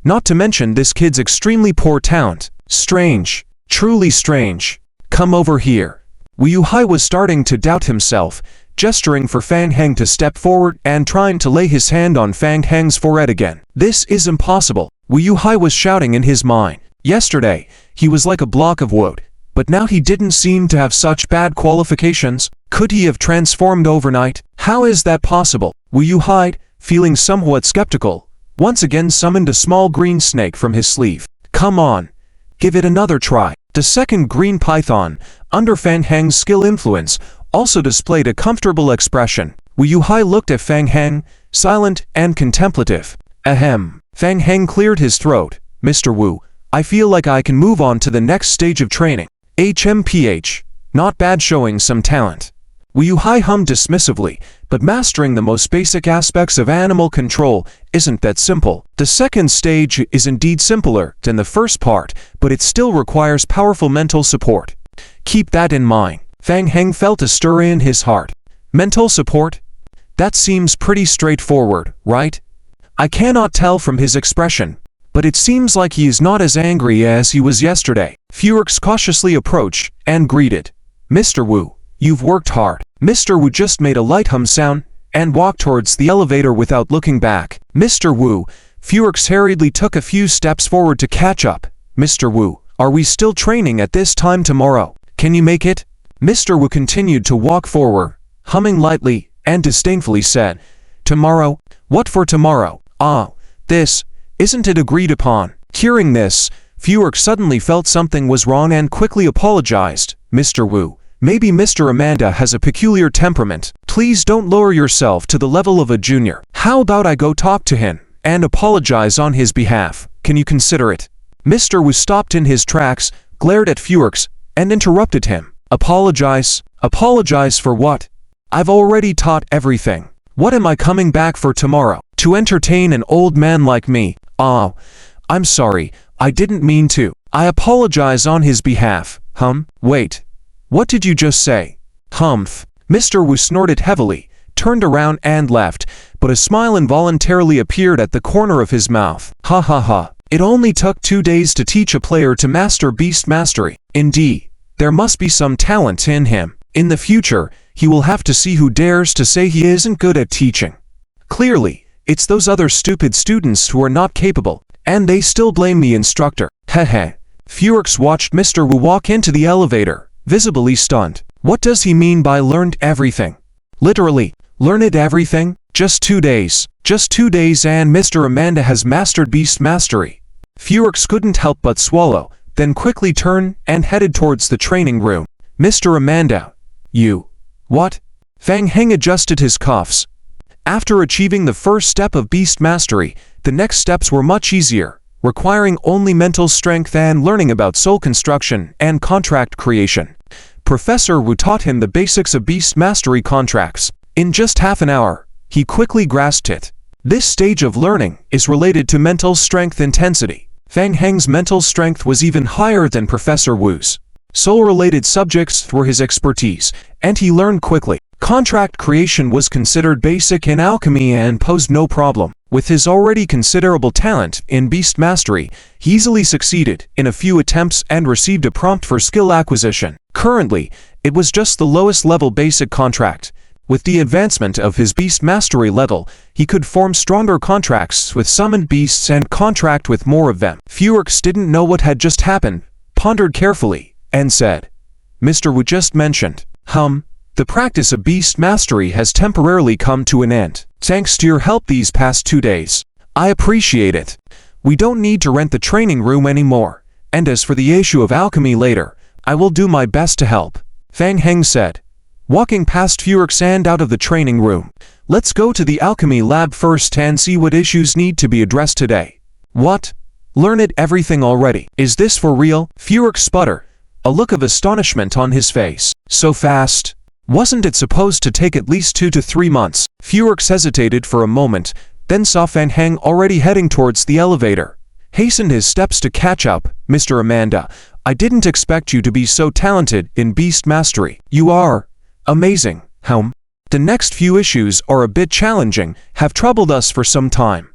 Not to mention this kid's extremely poor talent. Strange. Truly strange. Come over here. Wu Yuhai was starting to doubt himself, gesturing for Fang Heng to step forward and trying to lay his hand on Fang Heng's forehead again. This is impossible. Wu Yuhai was shouting in his mind. Yesterday, he was like a block of wood, but now he didn't seem to have such bad qualifications. Could he have transformed overnight? How is that possible? Wu Yuhai, feeling somewhat skeptical, once again summoned a small green snake from his sleeve. Come on. Give it another try. The second green python, under Fang Heng's skill influence, also displayed a comfortable expression. Wu Yuhai looked at Fang Heng, silent and contemplative. Ahem. Fang Heng cleared his throat. Mr. Wu, I feel like I can move on to the next stage of training. HMPH. Not bad, showing some talent. Wu Yuhai hummed dismissively, but mastering the most basic aspects of animal control isn't that simple. The second stage is indeed simpler than the first part, but it still requires powerful mental support. Keep that in mind. Fang Heng felt a stir in his heart. Mental support? That seems pretty straightforward, right? I cannot tell from his expression, but it seems like he is not as angry as he was yesterday. Furex cautiously approached and greeted. Mr. Wu, you've worked hard. Mr. Wu just made a light hum sound and walked towards the elevator without looking back. Mr. Wu, Furex hurriedly took a few steps forward to catch up. Mr. Wu, are we still training at this time tomorrow? Can you make it? Mr. Wu continued to walk forward, humming lightly, and disdainfully said, Tomorrow? What for tomorrow? Ah, this, isn't it agreed upon? Hearing this, Furex suddenly felt something was wrong and quickly apologized. Mr. Wu, maybe Mr. Amanda has a peculiar temperament. Please don't lower yourself to the level of a junior. How about I go talk to him and apologize on his behalf? Can you consider it? Mr. Wu stopped in his tracks, glared at Furex, and interrupted him. Apologize? Apologize for what? I've already taught everything. What am I coming back for tomorrow? To entertain an old man like me? Ah, I'm sorry, I didn't mean to. I apologize on his behalf. Wait. What did you just say? Humph. Mr. Wu snorted heavily, turned around and left, but a smile involuntarily appeared at the corner of his mouth. Ha ha ha. It only took 2 days to teach a player to master beast mastery. Indeed, there must be some talent in him. In the future, he will have to see who dares to say he isn't good at teaching. Clearly, it's those other stupid students who are not capable, and they still blame the instructor. Heh. Furex watched Mr. Wu walk into the elevator, visibly stunned. What does he mean by learned everything? Literally, learned everything? Just 2 days. Just 2 days and Mr. Amanda has mastered beast mastery. Furex couldn't help but swallow, then quickly turned and headed towards the training room. Mr. Amanda. You. What? Fang Heng adjusted his cuffs. After achieving the first step of beast mastery, the next steps were much easier, requiring only mental strength and learning about soul construction and contract creation. Professor Wu taught him the basics of beast mastery contracts. In just half an hour, he quickly grasped it. This stage of learning is related to mental strength intensity. Fang Heng's mental strength was even higher than Professor Wu's. Soul-related subjects were his expertise, and he learned quickly. Contract creation was considered basic in alchemy and posed no problem. With his already considerable talent in Beast Mastery, he easily succeeded in a few attempts and received a prompt for skill acquisition. Currently, it was just the lowest level basic contract. With the advancement of his Beast Mastery level, he could form stronger contracts with summoned beasts and contract with more of them. Furyx didn't know what had just happened, pondered carefully, and said, "Mr. Wu just mentioned, the practice of Beast Mastery has temporarily come to an end. Thanks to your help these past 2 days. I appreciate it. We don't need to rent the training room anymore, and as for the issue of alchemy later, I will do my best to help," Fang Heng said, walking past Furyx and out of the training room. "Let's go to the alchemy lab first and see what issues need to be addressed today." "What? Learned everything already? Is this for real?" Furyx sputtered, a look of astonishment on his face. "So fast? Wasn't it supposed to take at least 2 to 3 months? Furyx hesitated for a moment, then saw Fang Heng already heading towards the elevator. Hastened his steps to catch up. "Mr. Amanda, I didn't expect you to be so talented in Beast Mastery. You are amazing." The next few issues are a bit challenging, have troubled us for some time.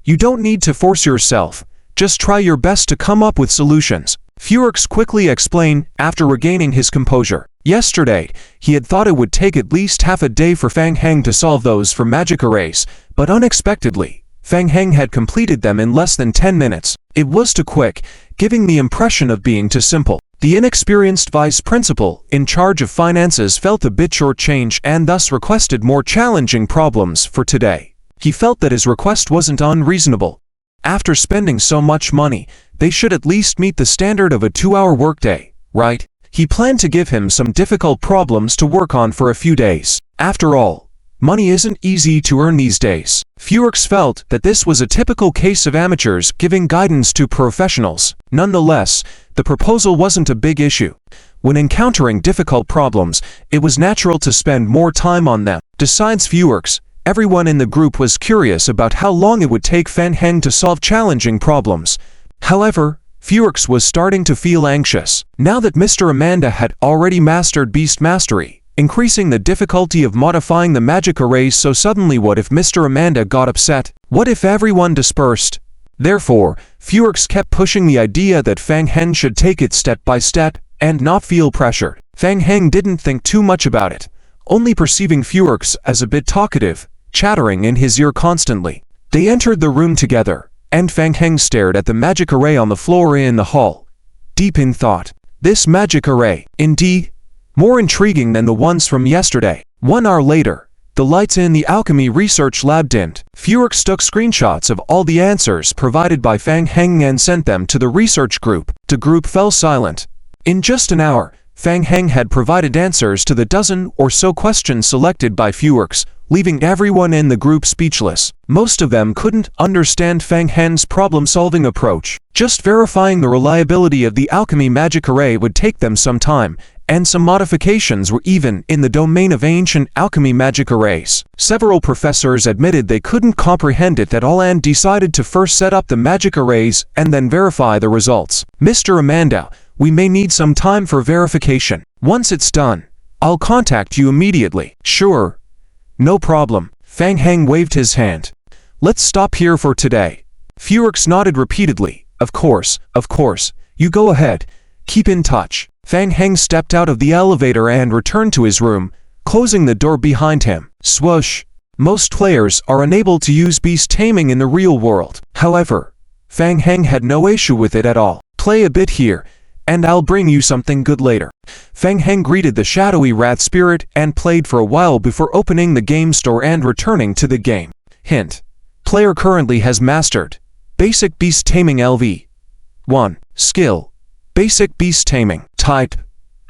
You don't need to force yourself. Just try your best to come up with solutions, Furyx quickly explained after regaining his composure. Yesterday, he had thought it would take at least half a day for Fang Heng to solve those for magic arrays, but unexpectedly, Fang Heng had completed them in less than 10 minutes. It was too quick, giving the impression of being too simple. The inexperienced vice principal in charge of finances felt a bit shortchanged and thus requested more challenging problems for today. He felt that his request wasn't unreasonable. After spending so much money, they should at least meet the standard of a 2-hour workday, right? He planned to give him some difficult problems to work on for a few days. After all, money isn't easy to earn these days. Furyx felt that this was a typical case of amateurs giving guidance to professionals. Nonetheless, the proposal wasn't a big issue. When encountering difficult problems, it was natural to spend more time on them. Besides Furyx, everyone in the group was curious about how long it would take Fang Heng to solve challenging problems. However, Furyx was starting to feel anxious. Now that Mr. Amanda had already mastered Beast Mastery, increasing the difficulty of modifying the magic arrays so suddenly, what if Mr. Amanda got upset? What if everyone dispersed? Therefore, Furyx kept pushing the idea that Fang Heng should take it step by step and not feel pressured. Fang Heng didn't think too much about it, only perceiving Furyx as a bit talkative, chattering in his ear constantly. They entered the room together, and Fang Heng stared at the magic array on the floor in the hall, deep in thought. This magic array, indeed, more intriguing than the ones from yesterday. 1 hour later, the lights in the alchemy research lab dimmed. Furyx took screenshots of all the answers provided by Fang Heng and sent them to the research group. The group fell silent. In just an hour, Fang Heng had provided answers to the dozen or so questions selected by Furyx, leaving everyone in the group speechless. Most of them couldn't understand Fang Heng's problem-solving approach. Just verifying the reliability of the alchemy magic array would take them some time, and some modifications were even in the domain of ancient alchemy magic arrays. Several professors admitted they couldn't comprehend it at all and decided to first set up the magic arrays and then verify the results. "Mr. Amanda, we may need some time for verification. Once it's done, I'll contact you immediately." "Sure. No problem." Fang Heng waved his hand. "Let's stop here for today." Furyx nodded repeatedly. Of course, you go ahead. Keep in touch." Fang Heng stepped out of the elevator and returned to his room, closing the door behind him. Swoosh. Most players are unable to use beast taming in the real world. However, Fang Heng had no issue with it at all. "Play a bit here, and I'll bring you something good later." Fang Heng greeted the shadowy rat spirit and played for a while before opening the game store and returning to the game. Hint. Player currently has mastered Basic Beast Taming LV 1. Skill: Basic Beast Taming. Type: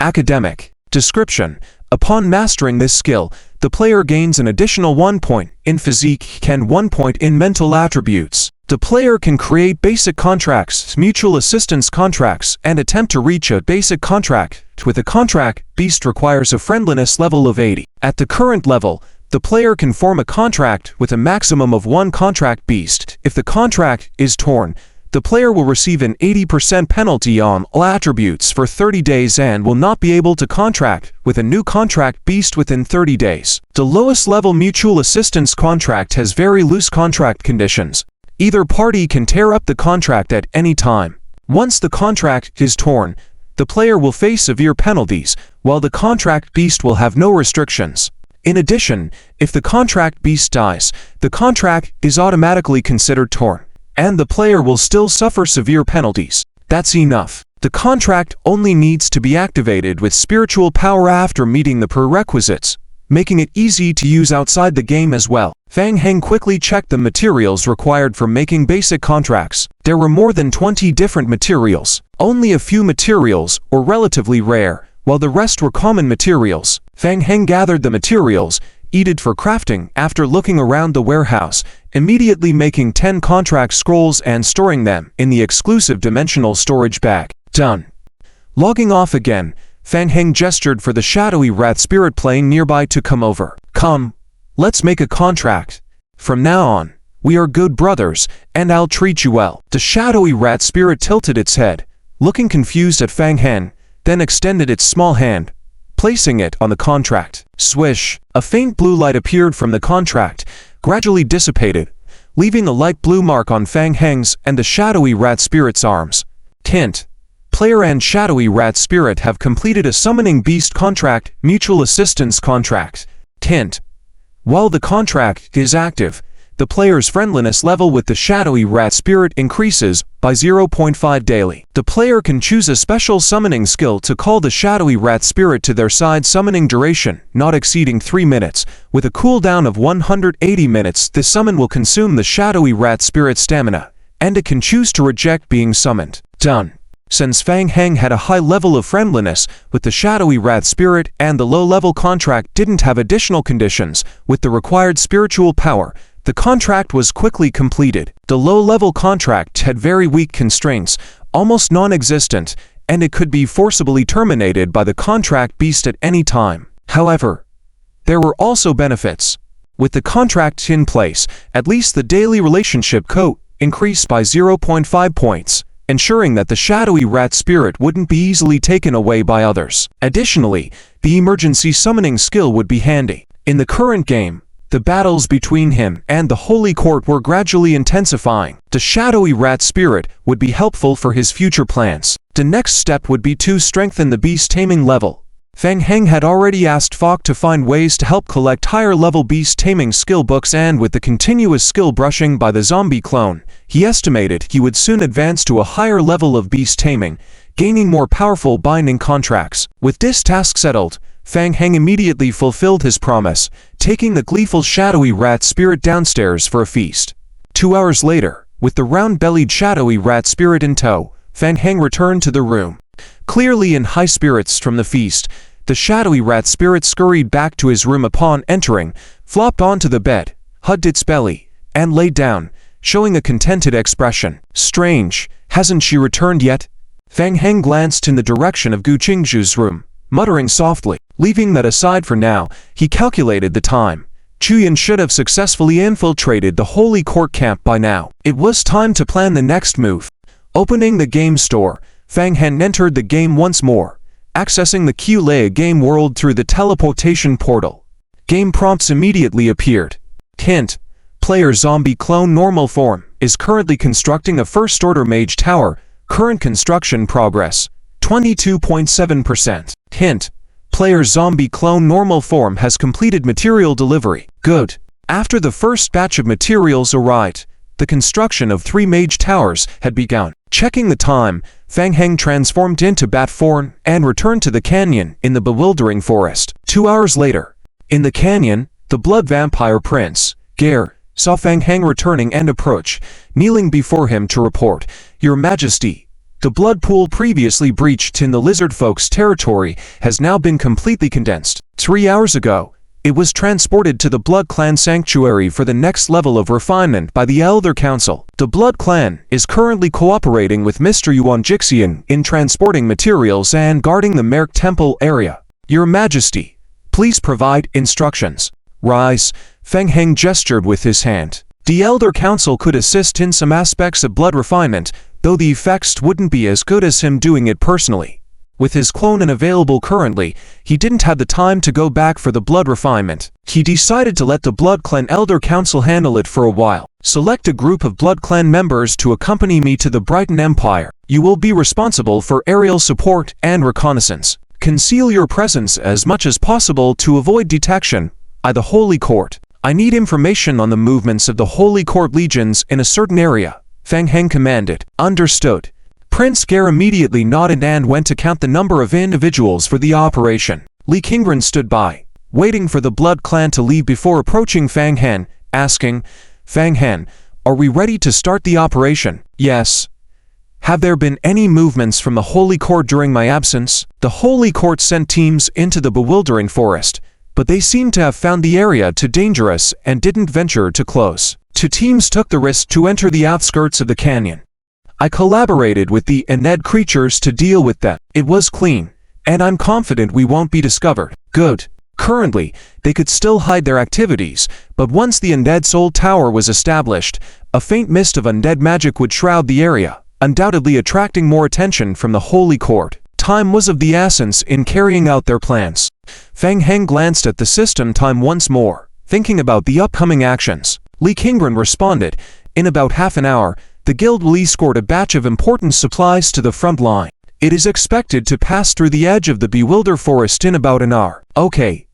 Academic. Description: upon mastering this skill, the player gains an additional 1 point in physique and 1 point in mental attributes. The player can create basic contracts, mutual assistance contracts, and attempt to reach a basic contract. With a contract, beast requires a friendliness level of 80. At the current level, the player can form a contract with a maximum of 1 contract beast. If the contract is torn, the player will receive an 80% penalty on all attributes for 30 days and will not be able to contract with a new contract beast within 30 days. The lowest level mutual assistance contract has very loose contract conditions. Either party can tear up the contract at any time. Once the contract is torn, the player will face severe penalties, while the contract beast will have no restrictions. In addition, if the contract beast dies, the contract is automatically considered torn, and the player will still suffer severe penalties. That's enough. The contract only needs to be activated with spiritual power after meeting the prerequisites, making it easy to use outside the game as well. Fang Heng quickly checked the materials required for making basic contracts. There were more than 20 different materials. Only a few materials were relatively rare, while the rest were common materials. Fang Heng gathered the materials needed for crafting after looking around the warehouse, immediately making 10 contract scrolls and storing them in the exclusive dimensional storage bag. Done. Logging off again, Fang Heng gestured for the shadowy rat spirit playing nearby to come over. Come, let's make a contract. From now on, we are good brothers, and I'll treat you well. The shadowy rat spirit tilted its head, looking confused at Fang Heng, then extended its small hand, placing it on the contract. Swish! A faint blue light appeared from the contract, gradually dissipated, leaving a light blue mark on Fang Heng's and the shadowy rat spirit's arms. Hint: player and shadowy rat spirit have completed a summoning beast contract, mutual assistance contract. Hint: while the contract is active, the player's friendliness level with the shadowy rat spirit increases by 0.5 daily. The player can choose a special summoning skill to call the shadowy rat spirit to their side. Summoning duration not exceeding 3 minutes, with a cooldown of 180 minutes. This summon will consume the shadowy rat spirit's stamina, and it can choose to reject being summoned. Done. Since Fang Heng had a high level of friendliness with the shadowy rat spirit and the low-level contract didn't have additional conditions with the required spiritual power, the contract was quickly completed. The low-level contract had very weak constraints, almost non-existent, and it could be forcibly terminated by the contract beast at any time. However, there were also benefits. With the contract in place, at least the daily relationship coat increased by 0.5 points, ensuring that the shadowy rat spirit wouldn't be easily taken away by others. Additionally, the emergency summoning skill would be handy. In the current game, the battles between him and the Holy Court were gradually intensifying. The shadowy rat spirit would be helpful for his future plans. The next step would be to strengthen the beast taming level. Fang Heng had already asked Falk to find ways to help collect higher-level beast taming skill books, and with the continuous skill brushing by the zombie clone, he estimated he would soon advance to a higher level of beast taming, gaining more powerful binding contracts. With this task settled, Fang Heng immediately fulfilled his promise, taking the gleeful shadowy rat spirit downstairs for a feast. 2 hours later, with the round-bellied shadowy rat spirit in tow, Fang Heng returned to the room. Clearly in high spirits from the feast, the shadowy rat spirit scurried back to his room upon entering, flopped onto the bed, hugged its belly, and lay down, showing a contented expression. Strange, hasn't she returned yet? Fang Heng glanced in the direction of Gu Qingzhu's room, muttering softly. Leaving that aside for now, he calculated the time. Chuyan should have successfully infiltrated the Holy Court camp by now. It was time to plan the next move. Opening the game store, Fang Heng entered the game once more, accessing the QLEA game world through the teleportation portal. Game prompts immediately appeared. Hint: player zombie clone normal form is currently constructing a first-order mage tower. Current construction progress 22.7%. Hint: player zombie clone normal form has completed material delivery. Good. After the first batch of materials arrived, the construction of 3 mage towers had begun. Checking the time, Fang Heng transformed into bat form and returned to the canyon in the bewildering forest. 2 hours later, in the canyon, the blood vampire prince, Gare, saw Fang Heng returning and approach, kneeling before him to report, "Your Majesty, the blood pool previously breached in the lizard folk's territory has now been completely condensed. 3 hours ago, it was transported to the Blood Clan Sanctuary for the next level of refinement by the Elder Council. The Blood Clan is currently cooperating with Mr. Yuan Jixian in transporting materials and guarding the Merc Temple area. Your Majesty, please provide instructions." Rise, Fang Heng gestured with his hand. The Elder Council could assist in some aspects of blood refinement, though the effects wouldn't be as good as him doing it personally. With his clone unavailable currently, he didn't have the time to go back for the blood refinement. He decided to let the Blood Clan Elder Council handle it for a while. Select a group of Blood Clan members to accompany me to the Brighton Empire. You will be responsible for aerial support and reconnaissance. Conceal your presence as much as possible to avoid detection by the Holy Court. I need information on the movements of the Holy Court legions in a certain area, Fang Heng commanded. Understood. Prince Gare immediately nodded and went to count the number of individuals for the operation. Li Qingren stood by, waiting for the Blood Clan to leave before approaching Fang Hen, asking, Fang Hen, are we ready to start the operation? Yes. Have there been any movements from the Holy Court during my absence? The Holy Court sent teams into the bewildering forest, but they seem to have found the area too dangerous and didn't venture too close. Two teams took the risk to enter the outskirts of the canyon. I collaborated with the undead creatures to deal with that. It was clean, and I'm confident we won't be discovered. Good. Currently, they could still hide their activities, but once the Undead Soul Tower was established, a faint mist of undead magic would shroud the area, undoubtedly attracting more attention from the Holy Court. Time was of the essence in carrying out their plans. Fang Heng glanced at the system time once more, thinking about the upcoming actions. Li Qingren responded, in about half an hour, the guild will escort a batch of important supplies to the front line. It is expected to pass through the edge of the Bewilder Forest in about an hour. Okay,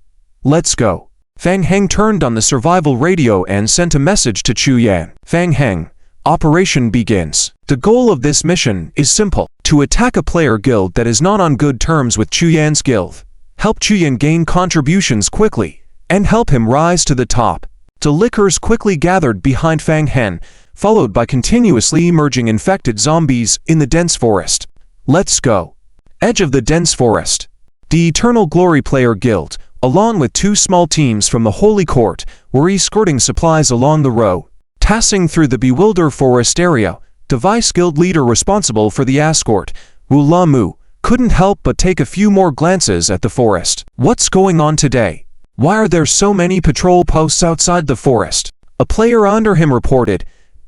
let's go. Fang Heng turned on the survival radio and sent a message to Chu Yan. Fang Heng, operation begins. The goal of this mission is simple: to attack a player guild that is not on good terms with Chu Yan's guild. Help Chu Yan gain contributions quickly, and help him rise to the top. The lickers quickly gathered behind Fang Hen, followed by continuously emerging infected zombies in the dense forest. Let's go. Edge of the dense forest. The Eternal Glory Player Guild, along with two small teams from the Holy Court, were escorting supplies along the road. Passing through the Bewilder Forest area, the Vice Guild leader responsible for the escort, Wu Lamu, couldn't help but take a few more glances at the forest. What's going on today? Why are there so many patrol posts outside the forest? A player under him reported,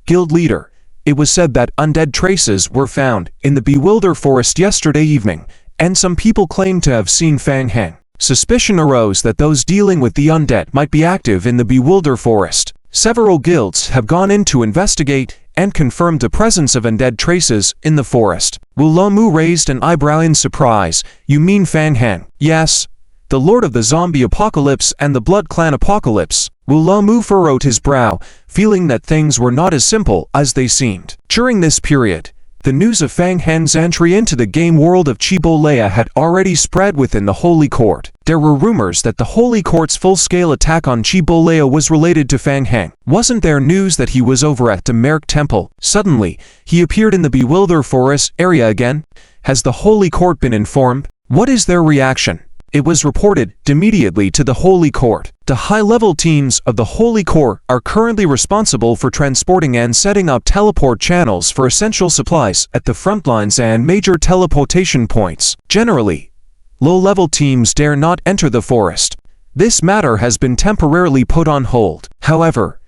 Guild leader, it was said that undead traces were found in the Bewilder Forest yesterday evening, and some people claimed to have seen Fang Heng. Suspicion arose that those dealing with the undead might be active in the Bewilder Forest. Several guilds have gone in to investigate and confirmed the presence of undead traces in the forest. Wu Lomu raised an eyebrow in surprise. You mean Fang Heng? Yes. The Lord of the Zombie Apocalypse and the Blood Clan Apocalypse. Wu Lomu furrowed his brow, feeling that things were not as simple as they seemed. During this period, the news of Fang Hen's entry into the game world of Chibolea had already spread within the Holy Court. There were rumors that the Holy Court's full-scale attack on Chibolea was related to Fang Heng. Wasn't there news that he was over at the Merc Temple? Suddenly, he appeared in the Bewilder Forest area again. Has the Holy Court been informed? What is their reaction? It was reported immediately to the Holy Court. The high-level teams of the Holy Court are currently responsible for transporting and setting up teleport channels for essential supplies at the front lines and major teleportation points. Generally, low-level teams dare not enter the forest. This matter has been temporarily put on hold. However,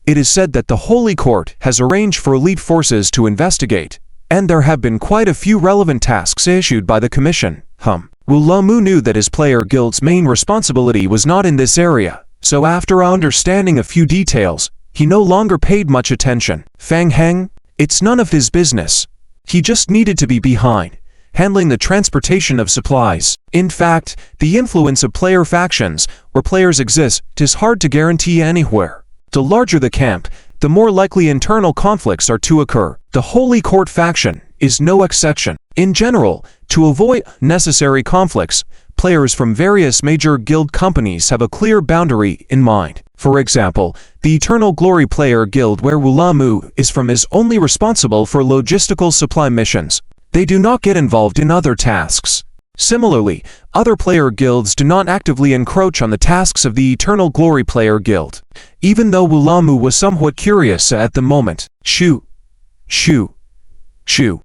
it is said that the Holy Court has arranged for elite forces to investigate, and there have been quite a few relevant tasks issued by the Commission. Wu Lomu knew that his player guild's main responsibility was not in this area, so after understanding a few details, he no longer paid much attention. Fang Heng? It's none of his business. He just needed to be behind, handling the transportation of supplies. In fact, the influence of player factions, where players exist, is hard to guarantee anywhere. The larger the camp, the more likely internal conflicts are to occur. The Holy Court faction is no exception. In general, to avoid necessary conflicts, players from various major guild companies have a clear boundary in mind. For example, the Eternal Glory Player Guild where Wu Lamu is from is only responsible for logistical supply missions. They do not get involved in other tasks. Similarly, other player guilds do not actively encroach on the tasks of the Eternal Glory Player Guild. Even though Wu Lamu was somewhat curious at the moment. Shoo.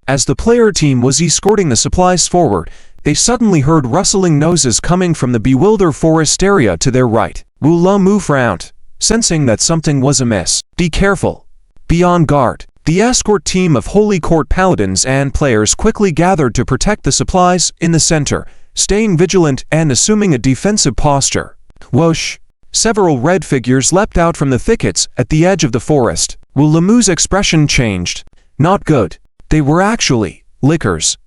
As the player team was escorting the supplies forward, they suddenly heard rustling noises coming from the Bewilder Forest area to their right. Wu Lamu frowned, sensing that something was amiss. Be careful. Be on guard. The escort team of Holy Court paladins and players quickly gathered to protect the supplies in the center, staying vigilant and assuming a defensive posture. Whoosh! Several red figures leapt out from the thickets at the edge of the forest. Wulamu's expression changed. Not good. They were actually lickers.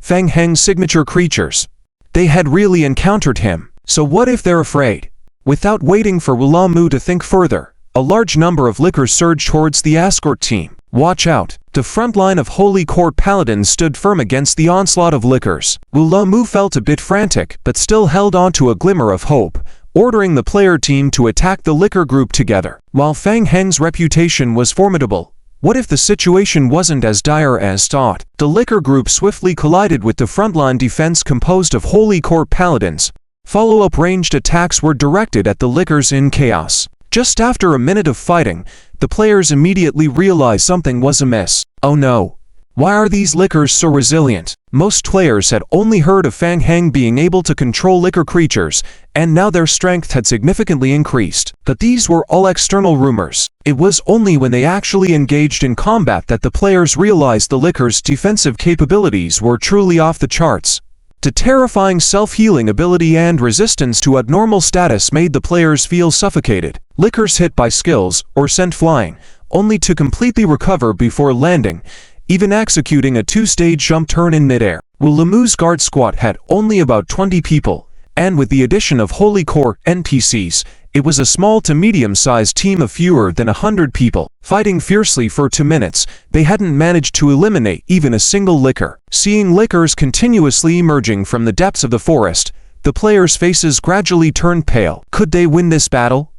Fang Heng's signature creatures. They had really encountered him. So what if they're afraid? Without waiting for Wulamu to think further, a large number of lickers surged towards the escort team. Watch out! The front line of Holy Court paladins stood firm against the onslaught of lickers. Wulamu felt a bit frantic, but still held on to a glimmer of hope, ordering the player team to attack the licker group together. While Fang Heng's reputation was formidable, what if the situation wasn't as dire as thought? The licker group swiftly collided with the frontline defense composed of Holy Court paladins. Follow-up ranged attacks were directed at the lickers in chaos. Just after a minute of fighting, the players immediately realized something was amiss. Oh no! Why are these lickers so resilient? Most players had only heard of Fang Heng being able to control licker creatures, and now their strength had significantly increased. But these were all external rumors. It was only when they actually engaged in combat that the players realized the lickers' defensive capabilities were truly off the charts. The terrifying self-healing ability and resistance to abnormal status made the players feel suffocated. Lickers hit by skills or sent flying, only to completely recover before landing, even executing a two-stage jump turn in midair. Wulamu's guard squad had only about 20 people, and with the addition of Holy Court NPCs, it was a small to medium-sized team of fewer than 100 people. Fighting fiercely for 2 minutes, they hadn't managed to eliminate even a single licker. Seeing lickers continuously emerging from the depths of the forest, the players' faces gradually turned pale. Could they win this battle?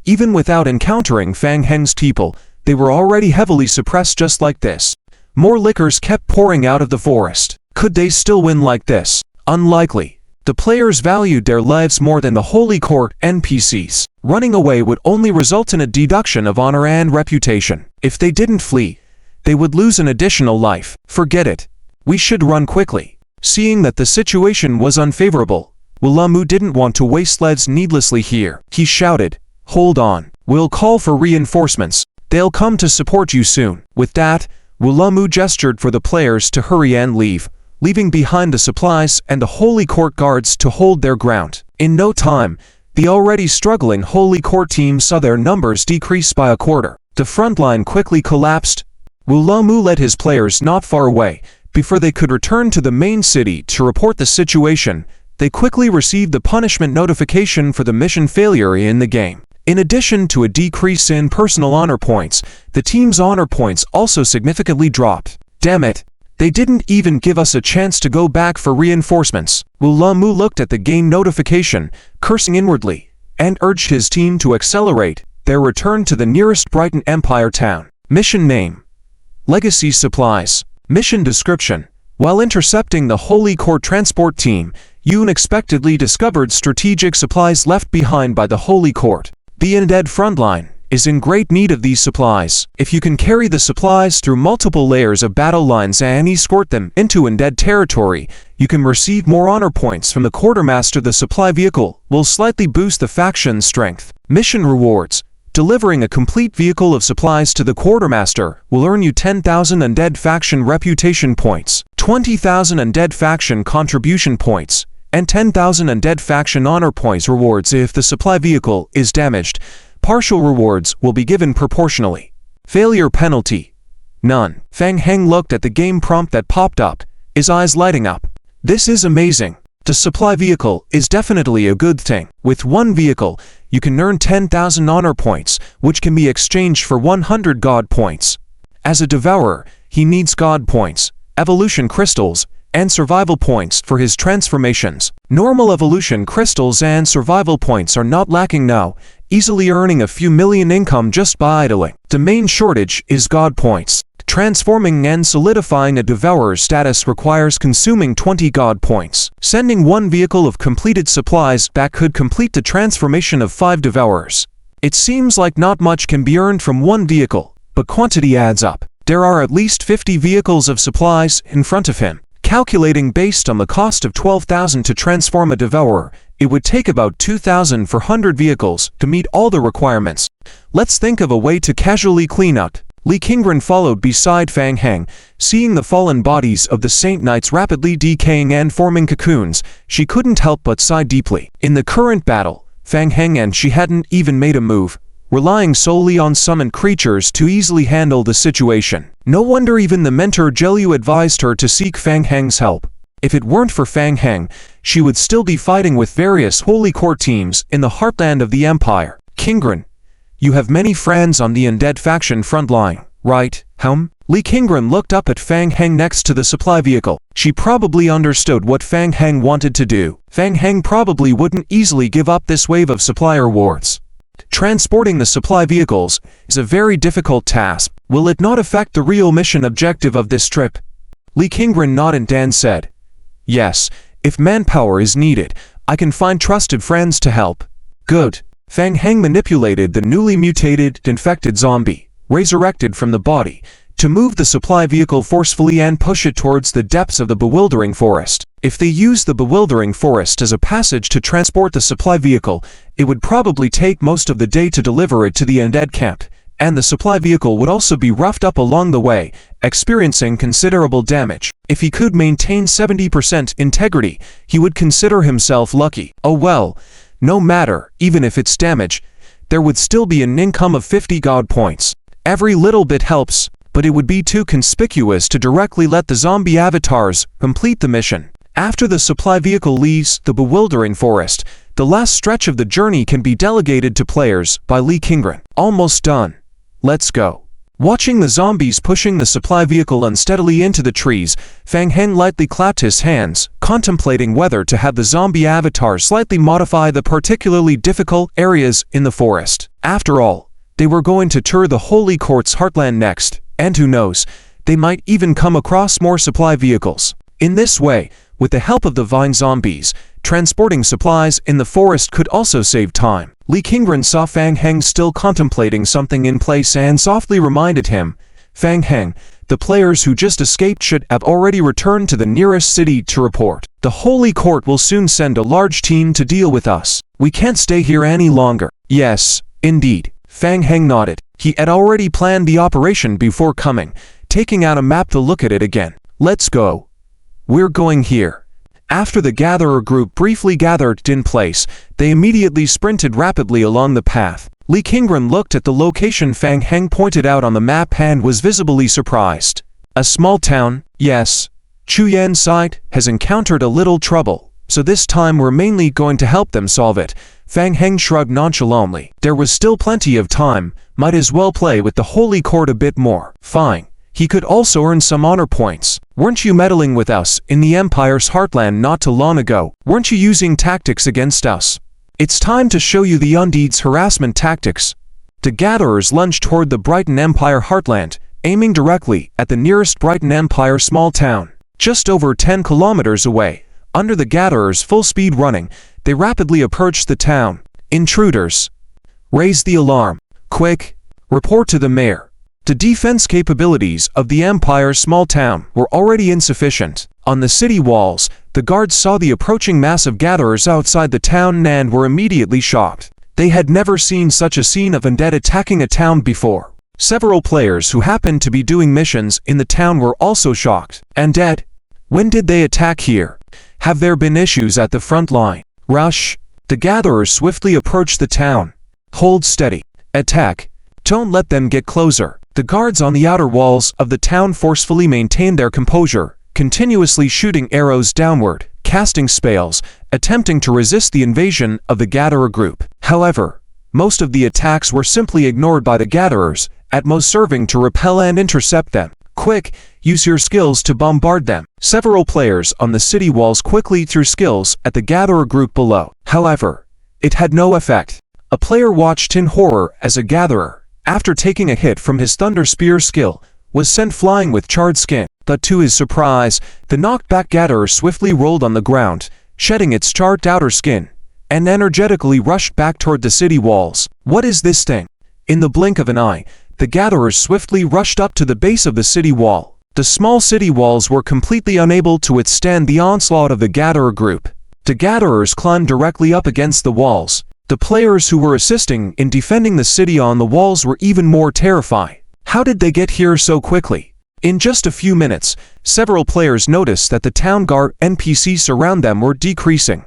Even without encountering Fang Heng's people, they were already heavily suppressed just like this. More lickers kept pouring out of the forest. Could they still win like this? Unlikely. The players valued their lives more than the Holy Court NPCs. Running away would only result in a deduction of honor and reputation. If they didn't flee, they would lose an additional life. Forget it. We should run quickly. Seeing that the situation was unfavorable, Wulamu didn't want to waste leads needlessly here. He shouted, "Hold on. We'll call for reinforcements. They'll come to support you soon." With that, Wulamu gestured for the players to hurry and leave, leaving behind the supplies and the Holy Court guards to hold their ground. In no time, the already struggling Holy Court team saw their numbers decrease by a quarter. The front line quickly collapsed. Wulamu led his players not far away. Before they could return to the main city to report the situation, they quickly received the punishment notification for the mission failure in the game. In addition to a decrease in personal honor points, the team's honor points also significantly dropped. Damn it! They didn't even give us a chance to go back for reinforcements. Wulamu looked at the game notification, cursing inwardly, and urged his team to accelerate their return to the nearest Brighton Empire town. Mission name: Legacy Supplies. Mission description: while intercepting the Holy Court transport team, you unexpectedly discovered strategic supplies left behind by the Holy Court. The undead frontline is in great need of these supplies. If you can carry the supplies through multiple layers of battle lines and escort them into undead territory, you can receive more honor points from the quartermaster. The supply vehicle will slightly boost the faction's strength. Mission rewards: delivering a complete vehicle of supplies to the quartermaster will earn you 10,000 undead faction reputation points, 20,000 undead faction contribution points, and 10,000 undead faction honor points. Rewards: if the supply vehicle is damaged, partial rewards will be given proportionally. Failure penalty: none. Fang Heng looked at the game prompt that popped up, his eyes lighting up. This is amazing. The supply vehicle is definitely a good thing. With one vehicle, you can earn 10,000 honor points, which can be exchanged for 100 god points. As a devourer, he needs god points, evolution crystals, and survival points for his transformations. Normal evolution crystals and survival points are not lacking now, easily earning a few million income just by idling. The main shortage is god points. Transforming and solidifying a devourer's status requires consuming 20 god points. Sending one vehicle of completed supplies back could complete the transformation of 5 devourers. It seems like not much can be earned from one vehicle, but quantity adds up. There are at least 50 vehicles of supplies in front of him. Calculating based on the cost of 12,000 to transform a devourer, It would take about 2,400 vehicles to meet all the requirements. Let's think of a way to casually clean up. Li Qingren followed beside Fang Heng. Seeing the fallen bodies of the Saint Knights rapidly decaying and forming cocoons, she couldn't help but sigh deeply. In the current battle, Fang Heng and she hadn't even made a move, relying solely on summoned creatures to easily handle the situation. No wonder even the mentor Zheliu advised her to seek Fang Heng's help. If it weren't for Fang Heng, she would still be fighting with various Holy Court teams in the heartland of the Empire. Qingren, you have many friends on the undead faction frontline, right? Li Qingren looked up at Fang Heng next to the supply vehicle. She probably understood what Fang Heng wanted to do. Fang Heng probably wouldn't easily give up this wave of supply rewards. Transporting the supply vehicles is a very difficult task. Will it not affect the real mission objective of this trip? Li Qingren nodded and Dan said, yes, if manpower is needed, I can find trusted friends to help. Good. Fang Heng manipulated the newly mutated, infected zombie, resurrected from the body, to move the supply vehicle forcefully and push it towards the depths of the bewildering forest. If they use the bewildering forest as a passage to transport the supply vehicle, it would probably take most of the day to deliver it to the undead camp, and the supply vehicle would also be roughed up along the way, experiencing considerable damage. If he could maintain 70% integrity, he would consider himself lucky. Oh well, no matter, even if it's damage, there would still be an income of 50 god points. Every little bit helps, but it would be too conspicuous to directly let the zombie avatars complete the mission. After the supply vehicle leaves the bewildering forest, the last stretch of the journey can be delegated to players by Li Qingren. Almost done. Let's go. Watching the zombies pushing the supply vehicle unsteadily into the trees, Fang Heng lightly clapped his hands, contemplating whether to have the zombie avatar slightly modify the particularly difficult areas in the forest. After all, they were going to tour the Holy Court's heartland next, and who knows, they might even come across more supply vehicles. In this way, with the help of the vine zombies, transporting supplies in the forest could also save time. Li Qingren saw Fang Heng still contemplating something in place and softly reminded him, Fang Heng, the players who just escaped should have already returned to the nearest city to report. The Holy Court will soon send a large team to deal with us. We can't stay here any longer. Yes, indeed. Fang Heng nodded. He had already planned the operation before coming, taking out a map to look at it again. Let's go. We're going here. After the gatherer group briefly gathered in place, they immediately sprinted rapidly along the path. Li Qingren looked at the location Fang Heng pointed out on the map and was visibly surprised. A small town, yes. Chu Yan's side has encountered a little trouble, so this time we're mainly going to help them solve it. Fang Heng shrugged nonchalantly. There was still plenty of time, might as well play with the Holy Court a bit more. Fine. He could also earn some honor points. Weren't you meddling with us in the Empire's heartland not too long ago? Weren't you using tactics against us? It's time to show you the Undead's harassment tactics. The gatherers lunged toward the Brighton Empire heartland, aiming directly at the nearest Brighton Empire small town. Just over 10 kilometers away, under the gatherers' full speed running, they rapidly approached the town. Intruders. Raise the alarm. Quick. Report to the mayor. The defense capabilities of the Empire's small town were already insufficient. On the city walls, the guards saw the approaching mass of gatherers outside the town and were immediately shocked. They had never seen such a scene of undead attacking a town before. Several players who happened to be doing missions in the town were also shocked. Undead? When did they attack here? Have there been issues at the front line? Rush. The gatherers swiftly approached the town. Hold steady. Attack. Don't let them get closer. The guards on the outer walls of the town forcefully maintained their composure, continuously shooting arrows downward, casting spells, attempting to resist the invasion of the gatherer group. However, most of the attacks were simply ignored by the gatherers, at most serving to repel and intercept them. Quick, use your skills to bombard them. Several players on the city walls quickly threw skills at the gatherer group below. However, it had no effect. A player watched in horror as a gatherer, after taking a hit from his Thunder Spear skill, was sent flying with charred skin. But to his surprise, the knocked-back gatherer swiftly rolled on the ground, shedding its charred outer skin, and energetically rushed back toward the city walls. What is this thing? In the blink of an eye, the gatherers swiftly rushed up to the base of the city wall. The small city walls were completely unable to withstand the onslaught of the gatherer group. The gatherers climbed directly up against the walls. The players who were assisting in defending the city on the walls were even more terrified. How did they get here so quickly? In just a few minutes, several players noticed that the town guard NPCs around them were decreasing,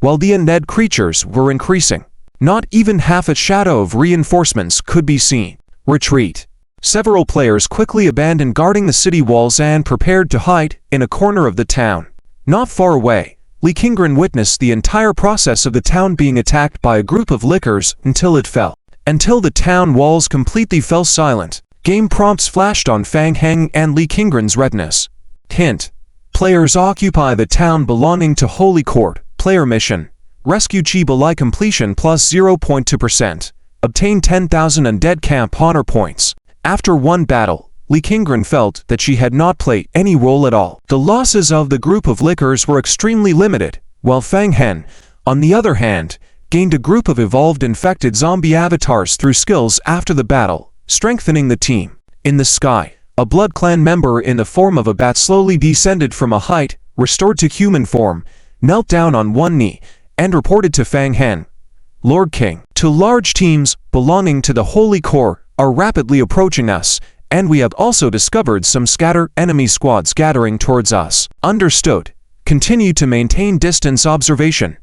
while the undead creatures were increasing. Not even half a shadow of reinforcements could be seen. Retreat. Several players quickly abandoned guarding the city walls and prepared to hide in a corner of the town. Not far away, Kingren witnessed the entire process of the town being attacked by a group of lickers until it fell. Until the town walls completely fell silent. Game prompts flashed on Fang Heng and Kingren's retinas. Hint. Players occupy the town belonging to Holy Court. Player mission. Rescue Chi Balai completion plus 0.2%. Obtain 10,000 undead camp honor points. After one battle, Kingren felt that she had not played any role at all. The losses of the group of lickers were extremely limited, while Fang Hen, on the other hand, gained a group of evolved infected zombie avatars through skills after the battle, strengthening the team. In the sky, a Blood Clan member in the form of a bat slowly descended from a height, restored to human form, knelt down on one knee, and reported to Fang Hen. Lord King, two large teams belonging to the Holy Core are rapidly approaching us, and we have also discovered some scatter enemy squads gathering towards us. Understood. Continue to maintain distance observation.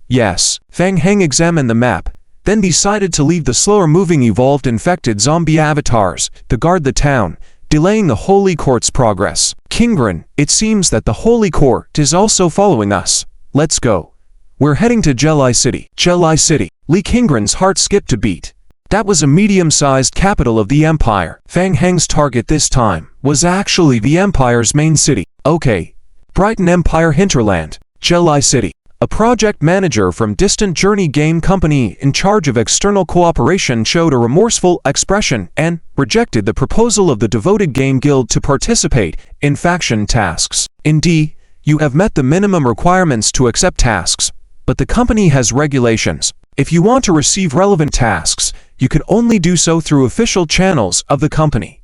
Yes. Fang Heng examined the map, then decided to leave the slower-moving evolved infected zombie avatars to guard the town, delaying the Holy Court's progress. Kingren, it seems that the Holy Court is also following us. Let's go. We're heading to Jelai City. Jelai City. Kingren's heart skipped a beat. That was a medium-sized capital of the Empire. Fang Heng's target this time was actually the Empire's main city. Okay. Brighton Empire Hinterland. Jelai City. A project manager from Distant Journey Game Company in charge of external cooperation showed a remorseful expression and rejected the proposal of the devoted Game Guild to participate in faction tasks. Indeed, you have met the minimum requirements to accept tasks, but the company has regulations. If you want to receive relevant tasks, you can only do so through official channels of the company.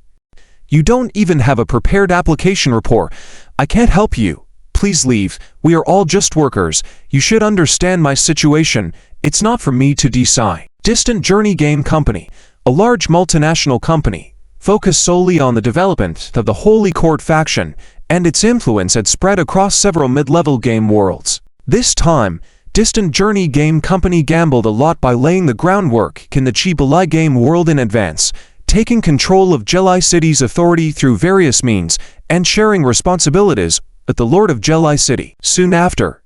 You don't even have a prepared application report. I can't help you. Please leave. We are all just workers. You should understand my situation. It's not for me to decide. Distant Journey Game Company, a large multinational company, focused solely on the development of the Holy Court faction, and its influence had spread across several mid-level game worlds. This time, Distant Journey Game Company gambled a lot by laying the groundwork in the Chi Balai game world in advance, taking control of Jelai City's authority through various means, and sharing responsibilities with the Lord of Jelai City. Soon after,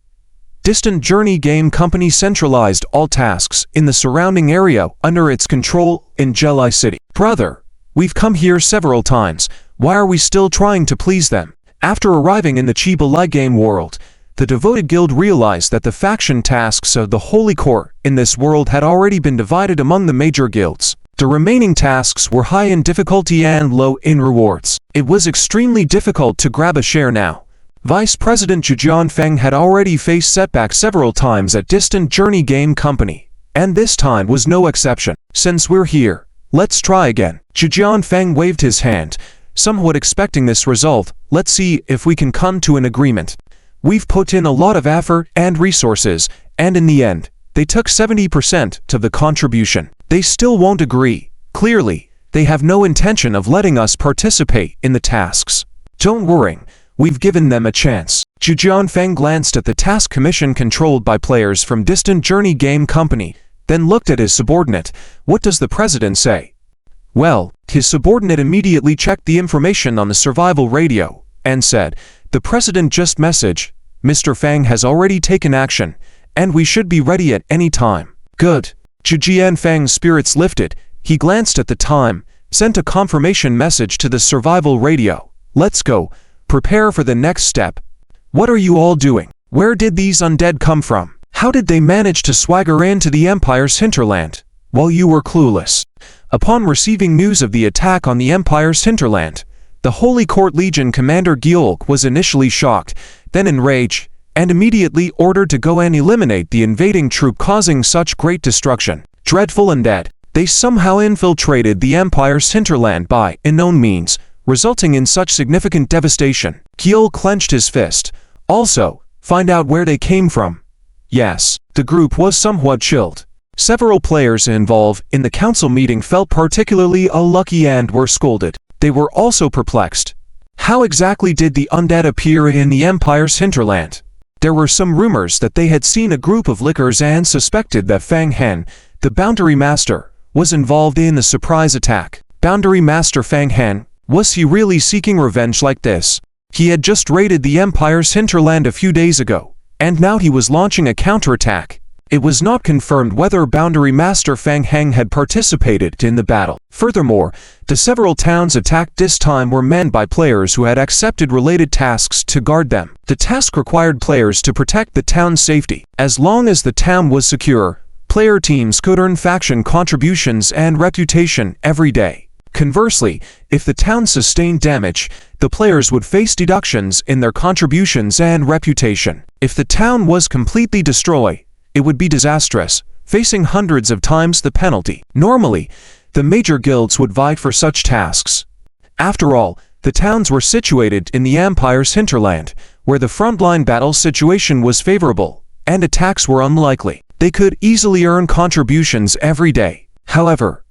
Distant Journey Game Company centralized all tasks in the surrounding area under its control in Jelai City. Brother, we've come here several times. Why are we still trying to please them? After arriving in the Chi Balai game world, the Devoted Guild realized that the faction tasks of the Holy Court in this world had already been divided among the major guilds. The remaining tasks were high in difficulty and low in rewards. It was extremely difficult to grab a share now. Vice President Zhejian Feng had already faced setbacks several times at Distant Journey Game Company, and this time was no exception. Since we're here, let's try again. Zhejian Feng waved his hand, somewhat expecting this result. Let's see if we can come to an agreement. We've put in a lot of effort and resources, and in the end, they took 70% of the contribution. They still won't agree. Clearly, they have no intention of letting us participate in the tasks. Don't worry, we've given them a chance. Zhejian Feng glanced at the task commission controlled by players from Distant Journey Game Company, then looked at his subordinate. What does the president say? Well, his subordinate immediately checked the information on the survival radio, and said, the president just messaged, Mr. Fang has already taken action, and we should be ready at any time. Good. Zhejian Fang's spirits lifted. He glanced at the time, sent a confirmation message to the survival radio. Let's go. Prepare for the next step. What are you all doing? Where did these undead come from? How did they manage to swagger into the Empire's hinterland while you were clueless? Upon receiving news of the attack on the Empire's hinterland, the Holy Court Legion Commander Gyolk was initially shocked, then enraged, and immediately ordered to go and eliminate the invading troop causing such great destruction. Dreadful undead. They somehow infiltrated the Empire's hinterland by unknown means, resulting in such significant devastation. Gyolk clenched his fist. Also, find out where they came from. Yes, the group was somewhat chilled. Several players involved in the council meeting felt particularly unlucky and were scolded. They were also perplexed. How exactly did the undead appear in the Empire's hinterland? There were some rumors that they had seen a group of lickers and suspected that Fang Hen, the Boundary Master, was involved in the surprise attack. Boundary Master Fang Hen, was he really seeking revenge like this? He had just raided the Empire's hinterland a few days ago, and now he was launching a counterattack. It was not confirmed whether Boundary Master Fang Heng had participated in the battle. Furthermore, the several towns attacked this time were manned by players who had accepted related tasks to guard them. The task required players to protect the town's safety. As long as the town was secure, player teams could earn faction contributions and reputation every day. Conversely, if the town sustained damage, the players would face deductions in their contributions and reputation. If the town was completely destroyed, it would be disastrous, facing hundreds of times the penalty. Normally, the major guilds would vie for such tasks. After all, the towns were situated in the Empire's hinterland, where the frontline battle situation was favorable, and attacks were unlikely. They could easily earn contributions every day. However,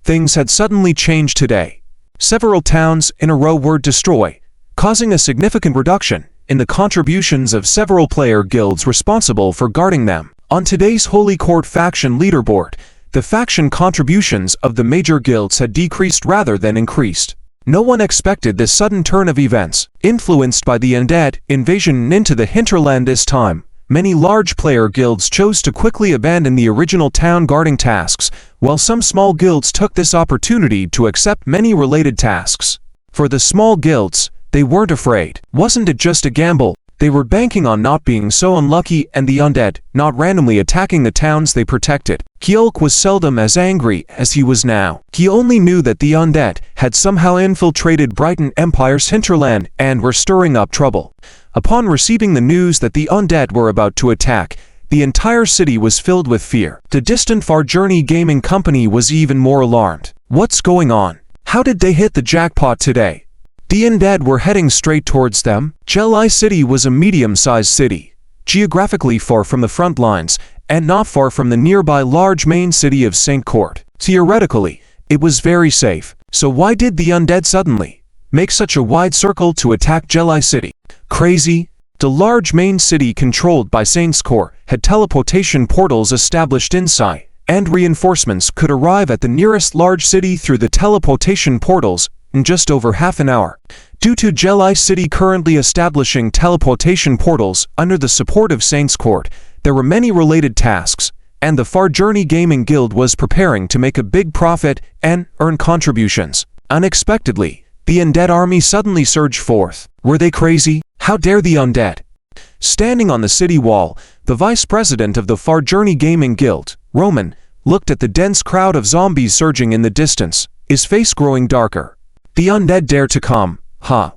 things had suddenly changed today. Several towns in a row were destroyed, causing a significant reduction in the contributions of several player guilds responsible for guarding them. On today's Holy Court faction leaderboard, the faction contributions of the major guilds had decreased rather than increased. No one expected this sudden turn of events. Influenced by the undead invasion into the hinterland this time, many large player guilds chose to quickly abandon the original town guarding tasks, while some small guilds took this opportunity to accept many related tasks. For the small guilds, they weren't afraid. Wasn't it just a gamble? They were banking on not being so unlucky and the undead not randomly attacking the towns they protected. Kyolk was seldom as angry as he was now. He only knew that the undead had somehow infiltrated Brighton Empire's hinterland and were stirring up trouble. Upon receiving the news that the undead were about to attack, the entire city was filled with fear. The distant Far Journey Gaming Company was even more alarmed. What's going on? How did they hit the jackpot today? The undead were heading straight towards them. Jelai City was a medium-sized city, geographically far from the front lines, and not far from the nearby large main city of St. Court. Theoretically, it was very safe. So why did the undead suddenly make such a wide circle to attack Jelai City? Crazy? The large main city controlled by Saint's Court had teleportation portals established inside, and reinforcements could arrive at the nearest large city through the teleportation portals in just over half an hour. Due to Jelai City currently establishing teleportation portals under the support of Saint's Court, there were many related tasks, and the Far Journey Gaming Guild was preparing to make a big profit and earn contributions. Unexpectedly, the undead army suddenly surged forth. Were they crazy? How dare the undead? Standing on the city wall, the vice president of the Far Journey Gaming Guild, Roman, looked at the dense crowd of zombies surging in the distance, his face growing darker. The undead dare to come, huh?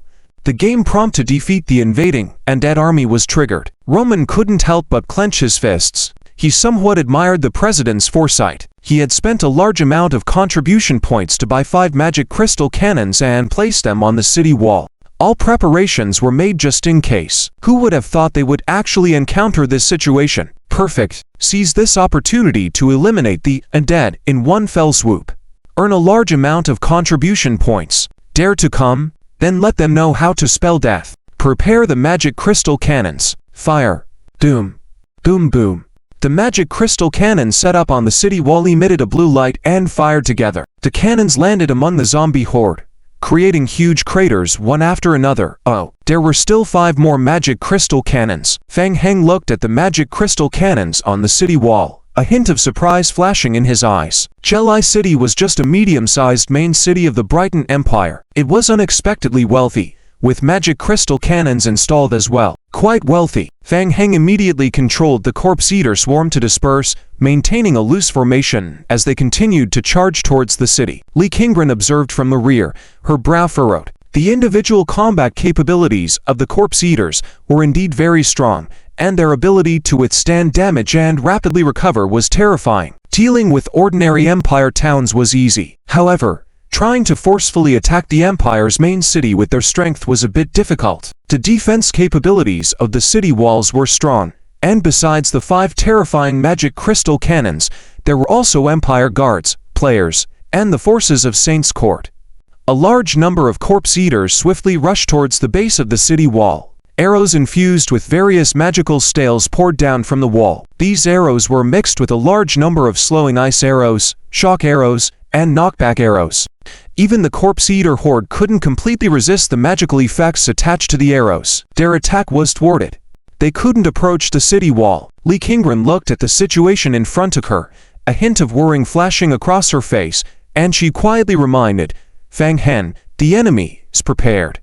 The game prompt to defeat the invading undead army was triggered. Roman couldn't help but clench his fists. He somewhat admired the president's foresight. He had spent a large amount of contribution points to buy 5 magic crystal cannons and place them on the city wall. All preparations were made just in case. Who would have thought they would actually encounter this situation? Perfect. Seize this opportunity to eliminate the undead in one fell swoop. Earn a large amount of contribution points. Dare to come? Then let them know how to spell death. Prepare the magic crystal cannons. Fire. Doom. Boom boom. The magic crystal cannons set up on the city wall emitted a blue light and fired together. The cannons landed among the zombie horde, creating huge craters one after another. Oh, there were still 5 more magic crystal cannons. Fang Heng looked at the magic crystal cannons on the city wall, a hint of surprise flashing in his eyes. Jelai City was just a medium-sized main city of the Brighton Empire. It was unexpectedly wealthy, with magic crystal cannons installed as well. Quite wealthy. Fang Heng immediately controlled the corpse eater swarm to disperse, maintaining a loose formation as they continued to charge towards the city. Li Qingren observed from the rear, her brow furrowed. The individual combat capabilities of the corpse eaters were indeed very strong, and their ability to withstand damage and rapidly recover was terrifying. Dealing with ordinary Empire towns was easy. However, trying to forcefully attack the Empire's main city with their strength was a bit difficult. The defense capabilities of the city walls were strong, And besides the 5 terrifying magic crystal cannons, there were also Empire guards, players, and the forces of Saint's Court. A large number of corpse eaters swiftly rushed towards the base of the city wall. Arrows infused with various magical stales poured down from the wall. These arrows were mixed with a large number of slowing ice arrows, shock arrows, and knockback arrows. Even the corpse eater horde couldn't completely resist the magical effects attached to the arrows. Their attack was thwarted. They couldn't approach the city wall. Li Qingren looked at the situation in front of her, a hint of worrying flashing across her face, and she quietly reminded Fang Hen, the enemy is prepared.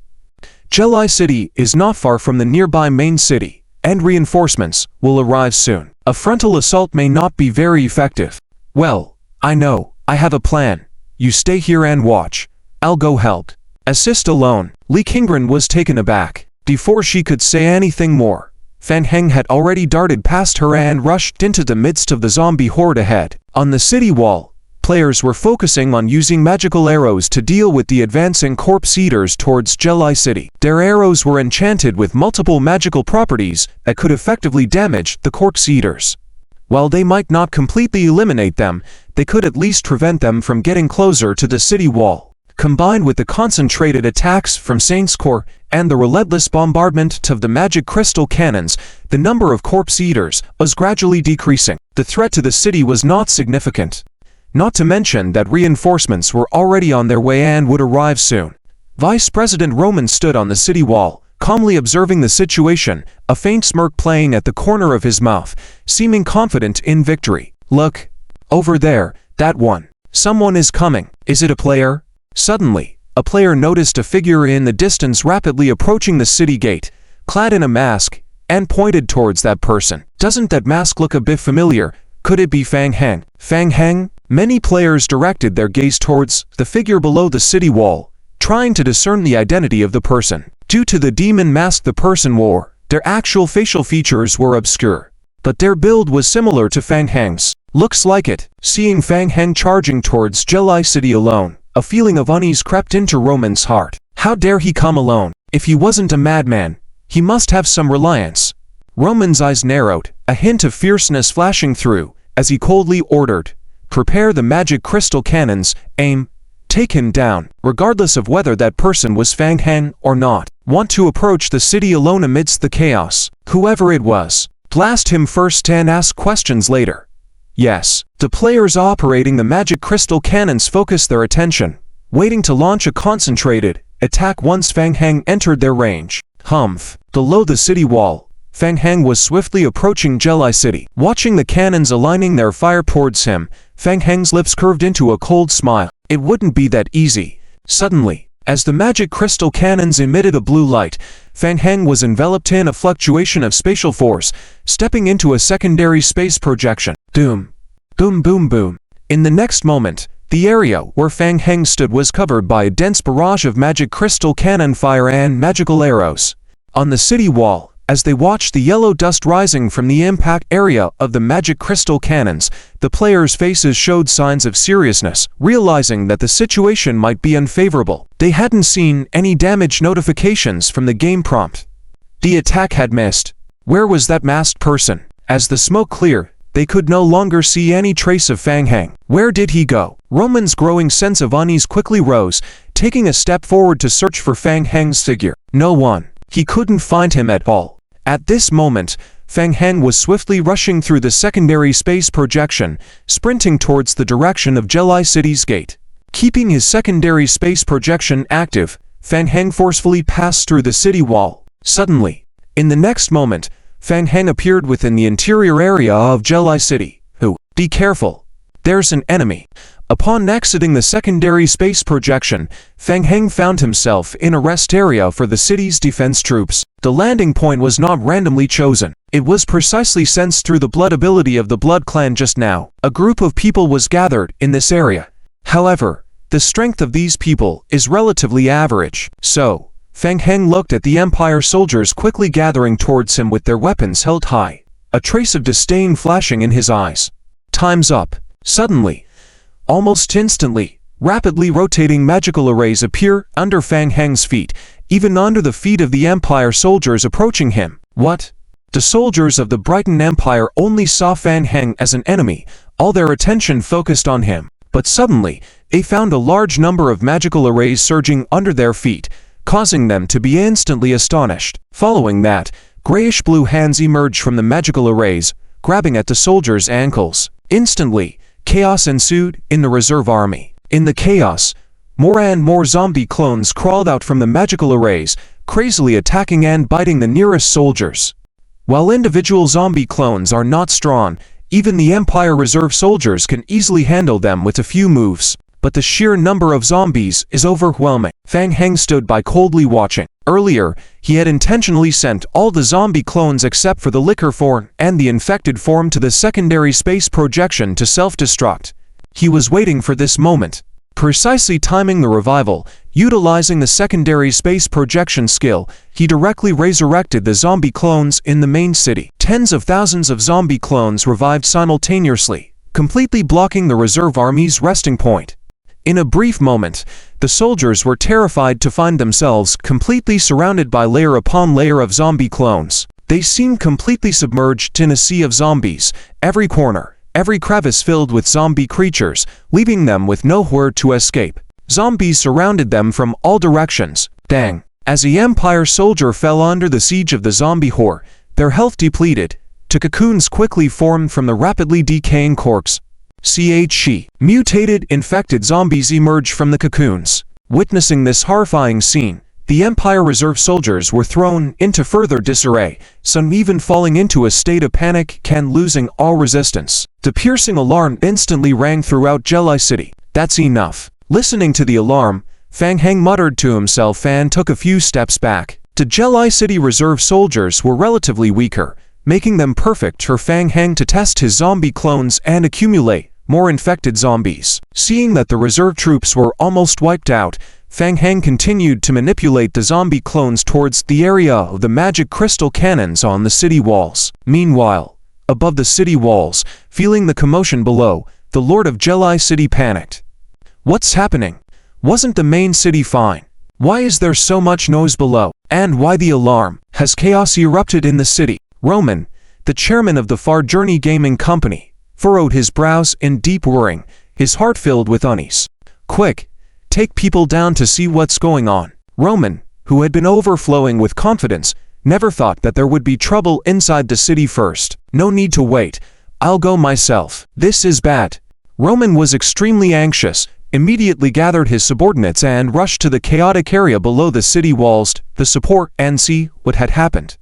Jelai City is not far from the nearby main city, and reinforcements will arrive soon. A frontal assault may not be very effective. Well, I know, I have a plan. You stay here and watch. I'll go help. Assist alone. Li Qingren was taken aback. Before she could say anything more, Fan Heng had already darted past her and rushed into the midst of the zombie horde ahead. On the city wall, players were focusing on using magical arrows to deal with the advancing corpse eaters towards Jelai City. Their arrows were enchanted with multiple magical properties that could effectively damage the corpse eaters. While they might not completely eliminate them, they could at least prevent them from getting closer to the city wall. Combined with the concentrated attacks from Saint's Court and the relentless bombardment of the magic crystal cannons, the number of corpse eaters was gradually decreasing. The threat to the city was not significant. Not to mention that reinforcements were already on their way and would arrive soon. Vice President Roman stood on the city wall, calmly observing the situation, a faint smirk playing at the corner of his mouth, seeming confident in victory. Look, over there, that one. Someone is coming. Is it a player? Suddenly, a player noticed a figure in the distance rapidly approaching the city gate, clad in a mask, and pointed towards that person. Doesn't that mask look a bit familiar? Could it be Fang Heng? Fang Heng? Many players directed their gaze towards the figure below the city wall, trying to discern the identity of the person. Due to the demon mask the person wore, their actual facial features were obscure, but their build was similar to Fang Heng's. Looks like it. Seeing Fang Heng charging towards Jelai City alone, a feeling of unease crept into Roman's heart. How dare he come alone? If he wasn't a madman, he must have some reliance. Roman's eyes narrowed, a hint of fierceness flashing through, as he coldly ordered, "Prepare the magic crystal cannons, aim, take him down." Regardless of whether that person was Fang Heng or not, want to approach the city alone amidst the chaos. Whoever it was, blast him first and ask questions later. Yes, the players operating the magic crystal cannons focused their attention, waiting to launch a concentrated attack once Fang Heng entered their range. Humph. Below the city wall, Fang Heng was swiftly approaching Jelai City. Watching the cannons aligning their fire towards him, Fang Heng's lips curved into a cold smile. It wouldn't be that easy. Suddenly, as the magic crystal cannons emitted a blue light, Fang Heng was enveloped in a fluctuation of spatial force, stepping into a secondary space projection. Doom. Boom boom boom. In the next moment, the area where Fang Heng stood was covered by a dense barrage of magic crystal cannon fire and magical arrows. On the city wall, as they watched the yellow dust rising from the impact area of the magic crystal cannons, the players' faces showed signs of seriousness, realizing that the situation might be unfavorable. They hadn't seen any damage notifications from the game prompt. The attack had missed. Where was that masked person? As the smoke cleared, they could no longer see any trace of Fang Heng. Where did he go? Roman's growing sense of unease quickly rose, taking a step forward to search for Fang Heng's figure. No one. He couldn't find him at all. At this moment, Fang Heng was swiftly rushing through the secondary space projection, sprinting towards the direction of Jelai City's gate. Keeping his secondary space projection active, Fang Heng forcefully passed through the city wall. Suddenly, in the next moment, Fang Heng appeared within the interior area of Jelai City. Be careful. There's an enemy. Upon exiting the secondary space projection, Fang Heng found himself in a rest area for the city's defense troops. The landing point was not randomly chosen. It was precisely sensed through the blood ability of the Blood Clan just now. A group of people was gathered in this area. However, the strength of these people is relatively average. So, Fang Heng looked at the Empire soldiers quickly gathering towards him with their weapons held high, a trace of disdain flashing in his eyes. Time's up. Suddenly, almost instantly, rapidly rotating magical arrays appear under Fang Heng's feet, even under the feet of the Empire soldiers approaching him. What? The soldiers of the Brighton Empire only saw Fang Heng as an enemy, all their attention focused on him. But suddenly, they found a large number of magical arrays surging under their feet, causing them to be instantly astonished. Following that, grayish-blue hands emerged from the magical arrays, grabbing at the soldiers' ankles. Instantly, chaos ensued in the reserve army. In the chaos, more and more zombie clones crawled out from the magical arrays, crazily attacking and biting the nearest soldiers. While individual zombie clones are not strong, even the Empire Reserve soldiers can easily handle them with a few moves. But the sheer number of zombies is overwhelming. Fang Heng stood by coldly watching. Earlier, he had intentionally sent all the zombie clones except for the liquor form and the infected form to the secondary space projection to self-destruct. He was waiting for this moment, precisely timing the revival. Utilizing the secondary space projection skill, he directly resurrected the zombie clones in the main city. Tens of thousands of zombie clones revived simultaneously, completely blocking the reserve army's resting point. In a brief moment, the soldiers were terrified to find themselves completely surrounded by layer upon layer of zombie clones. They seemed completely submerged in a sea of zombies, every corner, every crevice filled with zombie creatures, leaving them with nowhere to escape. Zombies surrounded them from all directions. Dang! As a Empire soldier fell under the siege of the zombie horde, their health depleted. Two cocoons quickly formed from the rapidly decaying corpse. Mutated, infected zombies emerged from the cocoons. Witnessing this horrifying scene, the Empire Reserve soldiers were thrown into further disarray, some even falling into a state of panic and losing all resistance. The piercing alarm instantly rang throughout Jelai City. That's enough. Listening to the alarm, Fang Heng muttered to himself and took a few steps back. The Jelai City Reserve soldiers were relatively weaker, making them perfect for Fang Heng to test his zombie clones and accumulate more infected zombies. Seeing that the reserve troops were almost wiped out, Fang Heng continued to manipulate the zombie clones towards the area of the magic crystal cannons on the city walls. Meanwhile, above the city walls, feeling the commotion below, the Lord of Jelai City panicked. What's happening? Wasn't the main city fine? Why is there so much noise below? And why the alarm? Has chaos erupted in the city? Roman, the chairman of the Far Journey Gaming Company, furrowed his brows in deep worrying, his heart filled with unease. Quick, take people down to see what's going on. Roman, who had been overflowing with confidence, never thought that there would be trouble inside the city first. No need to wait. I'll go myself. This is bad. Roman was extremely anxious, immediately gathered his subordinates and rushed to the chaotic area below the city walls to support and see what had happened.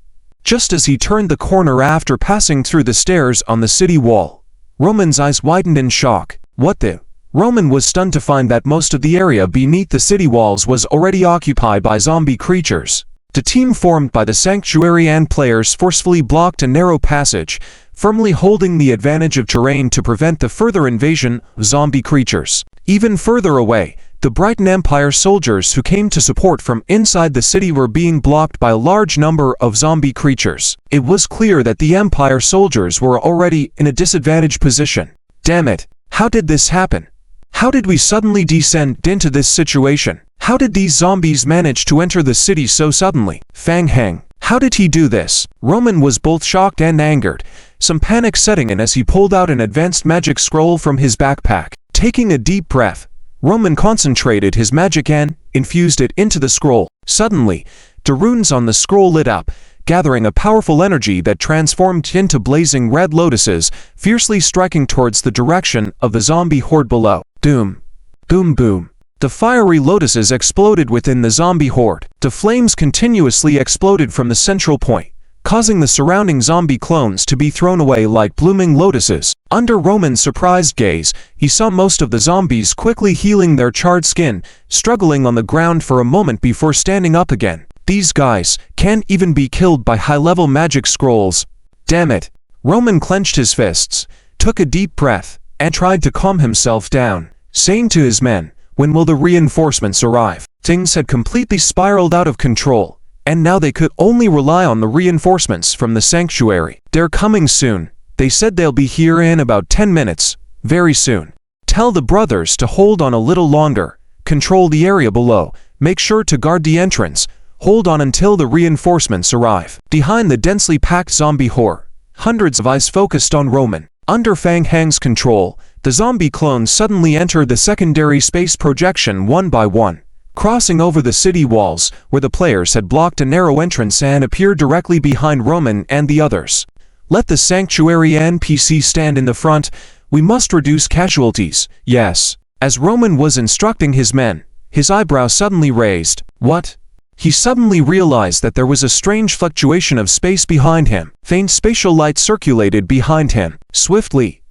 Just as he turned the corner after passing through the stairs on the city wall, Roman's eyes widened in shock. What the? Roman was stunned to find that most of the area beneath the city walls was already occupied by zombie creatures. The team formed by the sanctuary and players forcefully blocked a narrow passage, firmly holding the advantage of terrain to prevent the further invasion of zombie creatures. Even further away, the Brighton Empire soldiers who came to support from inside the city were being blocked by a large number of zombie creatures. It was clear that the Empire soldiers were already in a disadvantaged position. Damn it! How did this happen? How did we suddenly descend into this situation? How did these zombies manage to enter the city so suddenly? Fang Heng, how did he do this? Roman was both shocked and angered, some panic setting in as he pulled out an advanced magic scroll from his backpack. Taking a deep breath, Roman concentrated his magic and infused it into the scroll. Suddenly, the runes on the scroll lit up, gathering a powerful energy that transformed into blazing red lotuses, fiercely striking towards the direction of the zombie horde below. Doom. Boom boom. The fiery lotuses exploded within the zombie horde. The flames continuously exploded from the central point, causing the surrounding zombie clones to be thrown away like blooming lotuses. Under Roman's surprised gaze, he saw most of the zombies quickly healing their charred skin, struggling on the ground for a moment before standing up again. These guys can't even be killed by high-level magic scrolls. Damn it. Roman clenched his fists, took a deep breath, and tried to calm himself down, saying to his men, when will the reinforcements arrive? Things had completely spiraled out of control, and now they could only rely on the reinforcements from the sanctuary. They're coming soon. They said they'll be here in about 10 minutes, very soon. Tell the brothers to hold on a little longer, control the area below, make sure to guard the entrance. Hold on until the reinforcements arrive. Behind the densely packed zombie horde, hundreds of eyes focused on Roman. Under Fang Heng's control, the zombie clones suddenly entered the secondary space projection one by one, crossing over the city walls where the players had blocked a narrow entrance and appeared directly behind Roman and the others. Let the sanctuary NPC stand in the front. We must reduce casualties. Yes. As Roman was instructing his men, his eyebrows suddenly raised. What? He suddenly realized that there was a strange fluctuation of space behind him. Faint spatial light circulated behind him. Swiftly,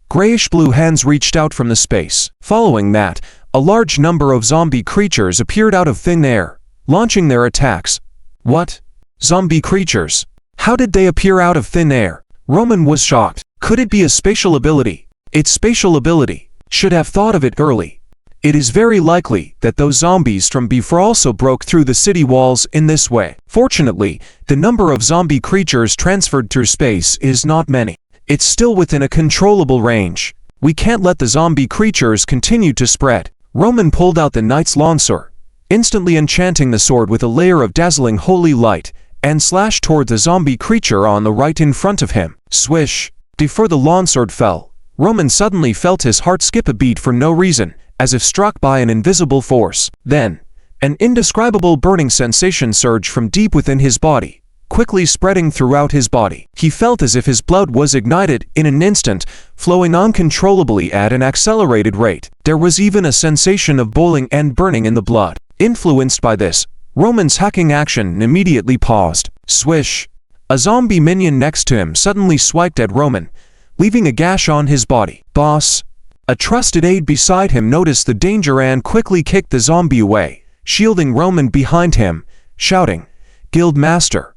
grayish-blue hands reached out from the space. Following that, a large number of zombie creatures appeared out of thin air, launching their attacks. What? Zombie creatures? How did they appear out of thin air? Roman was shocked. Could it be a spatial ability? Its spatial ability. Should have thought of it early. It is very likely that those zombies from before also broke through the city walls in this way. Fortunately, the number of zombie creatures transferred through space is not many. It's still within a controllable range. We can't let the zombie creatures continue to spread. Roman pulled out the knight's longsword, instantly enchanting the sword with a layer of dazzling holy light, and slashed toward the zombie creature on the right in front of him. Swish! Before the longsword fell, Roman suddenly felt his heart skip a beat for no reason, as if struck by an invisible force. Then, an indescribable burning sensation surged from deep within his body, quickly spreading throughout his body. He felt as if his blood was ignited in an instant, flowing uncontrollably at an accelerated rate. There was even a sensation of boiling and burning in the blood. Influenced by this, Roman's hacking action immediately paused. Swish! A zombie minion next to him suddenly swiped at Roman, leaving a gash on his body. Boss! A trusted aide beside him noticed the danger and quickly kicked the zombie away, shielding Roman behind him, shouting, "Guild Master!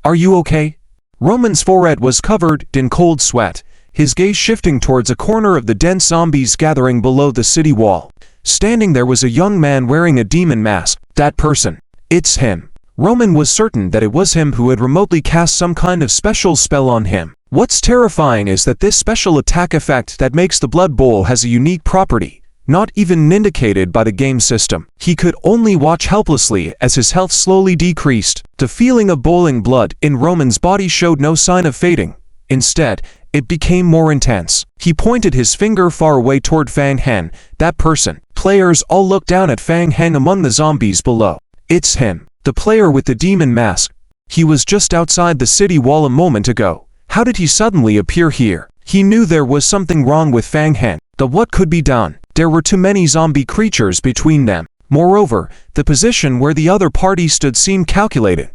Are you okay?" Roman's forehead was covered in cold sweat, his gaze shifting towards a corner of the dense zombies gathering below the city wall. Standing there was a young man wearing a demon mask. That person. It's him. Roman was certain that it was him who had remotely cast some kind of special spell on him. What's terrifying is that this special attack effect that makes the blood boil has a unique property, not even indicated by the game system. He could only watch helplessly as his health slowly decreased. The feeling of boiling blood in Roman's body showed no sign of fading. Instead, it became more intense. He pointed his finger far away toward Fang Heng. That person. Players all looked down at Fang Heng among the zombies below. It's him. The player with the demon mask. He was just outside the city wall a moment ago. How did he suddenly appear here? He knew there was something wrong with Fang Heng. But what could be done? There were too many zombie creatures between them. Moreover, the position where the other party stood seemed calculated.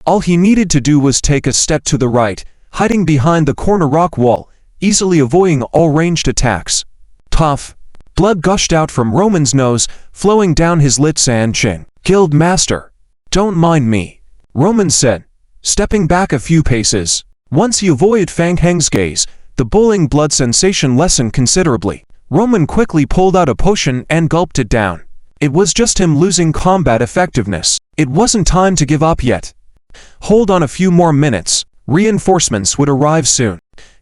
All he needed to do was take a step to the right, hiding behind the corner rock wall, easily avoiding all ranged attacks. Tough. Blood gushed out from Roman's nose, flowing down his lips and chin. Guild Master. Don't mind me, Roman said, stepping back a few paces. Once he avoided Fang Heng's gaze, the boiling blood sensation lessened considerably. Roman quickly pulled out a potion and gulped it down. It was just him losing combat effectiveness. It wasn't time to give up yet. Hold on a few more minutes. Reinforcements would arrive soon.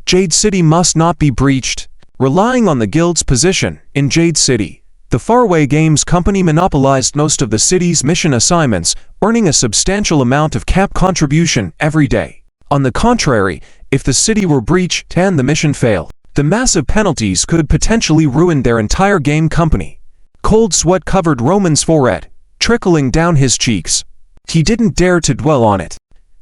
Jade City must not be breached. Relying on the guild's position in Jade City, the Faraway Games Company monopolized most of the city's mission assignments, earning a substantial amount of camp contribution every day. On the contrary, if the city were breached and the mission failed, the massive penalties could potentially ruin their entire game company. Cold sweat covered Roman's forehead, trickling down his cheeks. He didn't dare to dwell on it.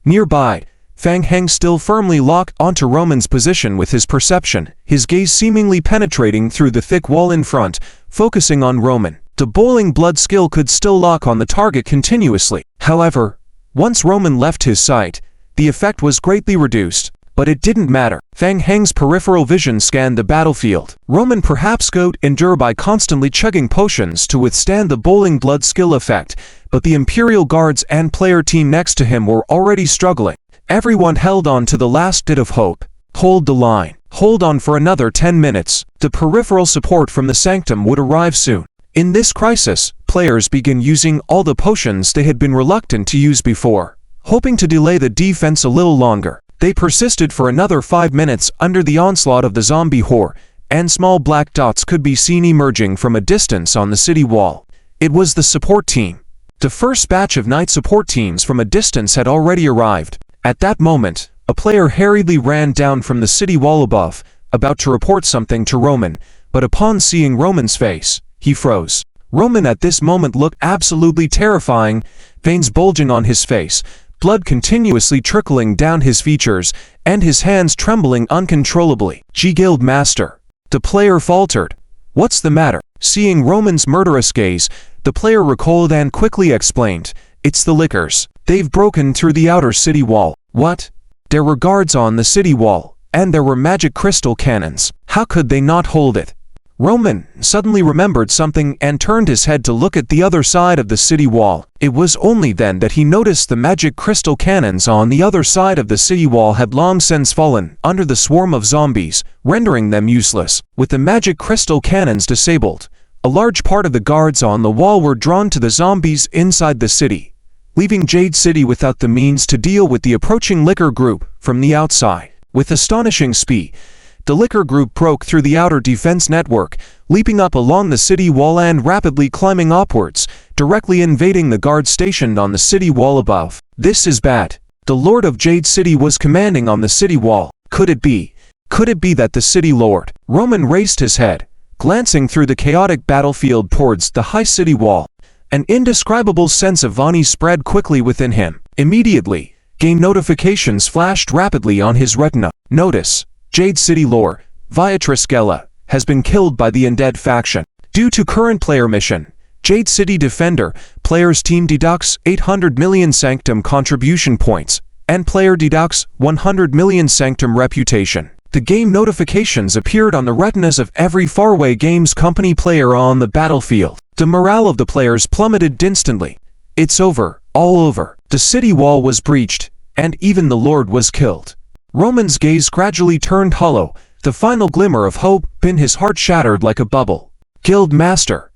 Nearby, Fang Heng still firmly locked onto Roman's position with his perception, his gaze seemingly penetrating through the thick wall in front, focusing on Roman. The boiling blood skill could still lock on the target continuously. However, once Roman left his sight, the effect was greatly reduced. But it didn't matter. Fang Heng's peripheral vision scanned the battlefield. Roman perhaps could endure by constantly chugging potions to withstand the boiling blood skill effect, but the Imperial Guards and player team next to him were already struggling. Everyone held on to the last bit of hope. Hold the line. Hold on for another 10 minutes. The peripheral support from the Sanctum would arrive soon. In this crisis, players began using all the potions they had been reluctant to use before, hoping to delay the defense a little longer. They persisted for another 5 minutes under the onslaught of the zombie horde, and small black dots could be seen emerging from a distance on the city wall. It was the support team. The first batch of night support teams from a distance had already arrived. At that moment, a player hurriedly ran down from the city wall above, about to report something to Roman, but upon seeing Roman's face, he froze. Roman at this moment looked absolutely terrifying, veins bulging on his face, blood continuously trickling down his features, and his hands trembling uncontrollably. Guild Master. The player faltered. What's the matter? Seeing Roman's murderous gaze, the player recoiled and quickly explained, it's the Lickers. They've broken through the outer city wall. What? There were guards on the city wall, and there were magic crystal cannons. How could they not hold it? Roman suddenly remembered something and turned his head to look at the other side of the city wall. It was only then that he noticed the magic crystal cannons on the other side of the city wall had long since fallen under the swarm of zombies, rendering them useless. With the magic crystal cannons disabled, a large part of the guards on the wall were drawn to the zombies inside the city, leaving Jade City without the means to deal with the approaching Licker group from the outside. With astonishing speed, the Licker group broke through the outer defense network, leaping up along the city wall and rapidly climbing upwards, directly invading the guards stationed on the city wall above. This is bad. The Lord of Jade City was commanding on the city wall. Could it be? Could it be that the city lord? Roman raised his head, glancing through the chaotic battlefield towards the high city wall. An indescribable sense of unease spread quickly within him. Immediately, game notifications flashed rapidly on his retina. Notice: Jade City Lore, via DRIZZLE, has been killed by the Undead faction. Due to current player mission, Jade City Defender, player's team deducts 800 million Sanctum contribution points, and player deducts 100 million Sanctum reputation. The game notifications appeared on the retinas of every Faraway Games company player on the battlefield. The morale of the players plummeted instantly. It's over, all over. The city wall was breached, and even the Lord was killed. Roman's gaze gradually turned hollow, the final glimmer of hope in his heart shattered like a bubble. Guild Master.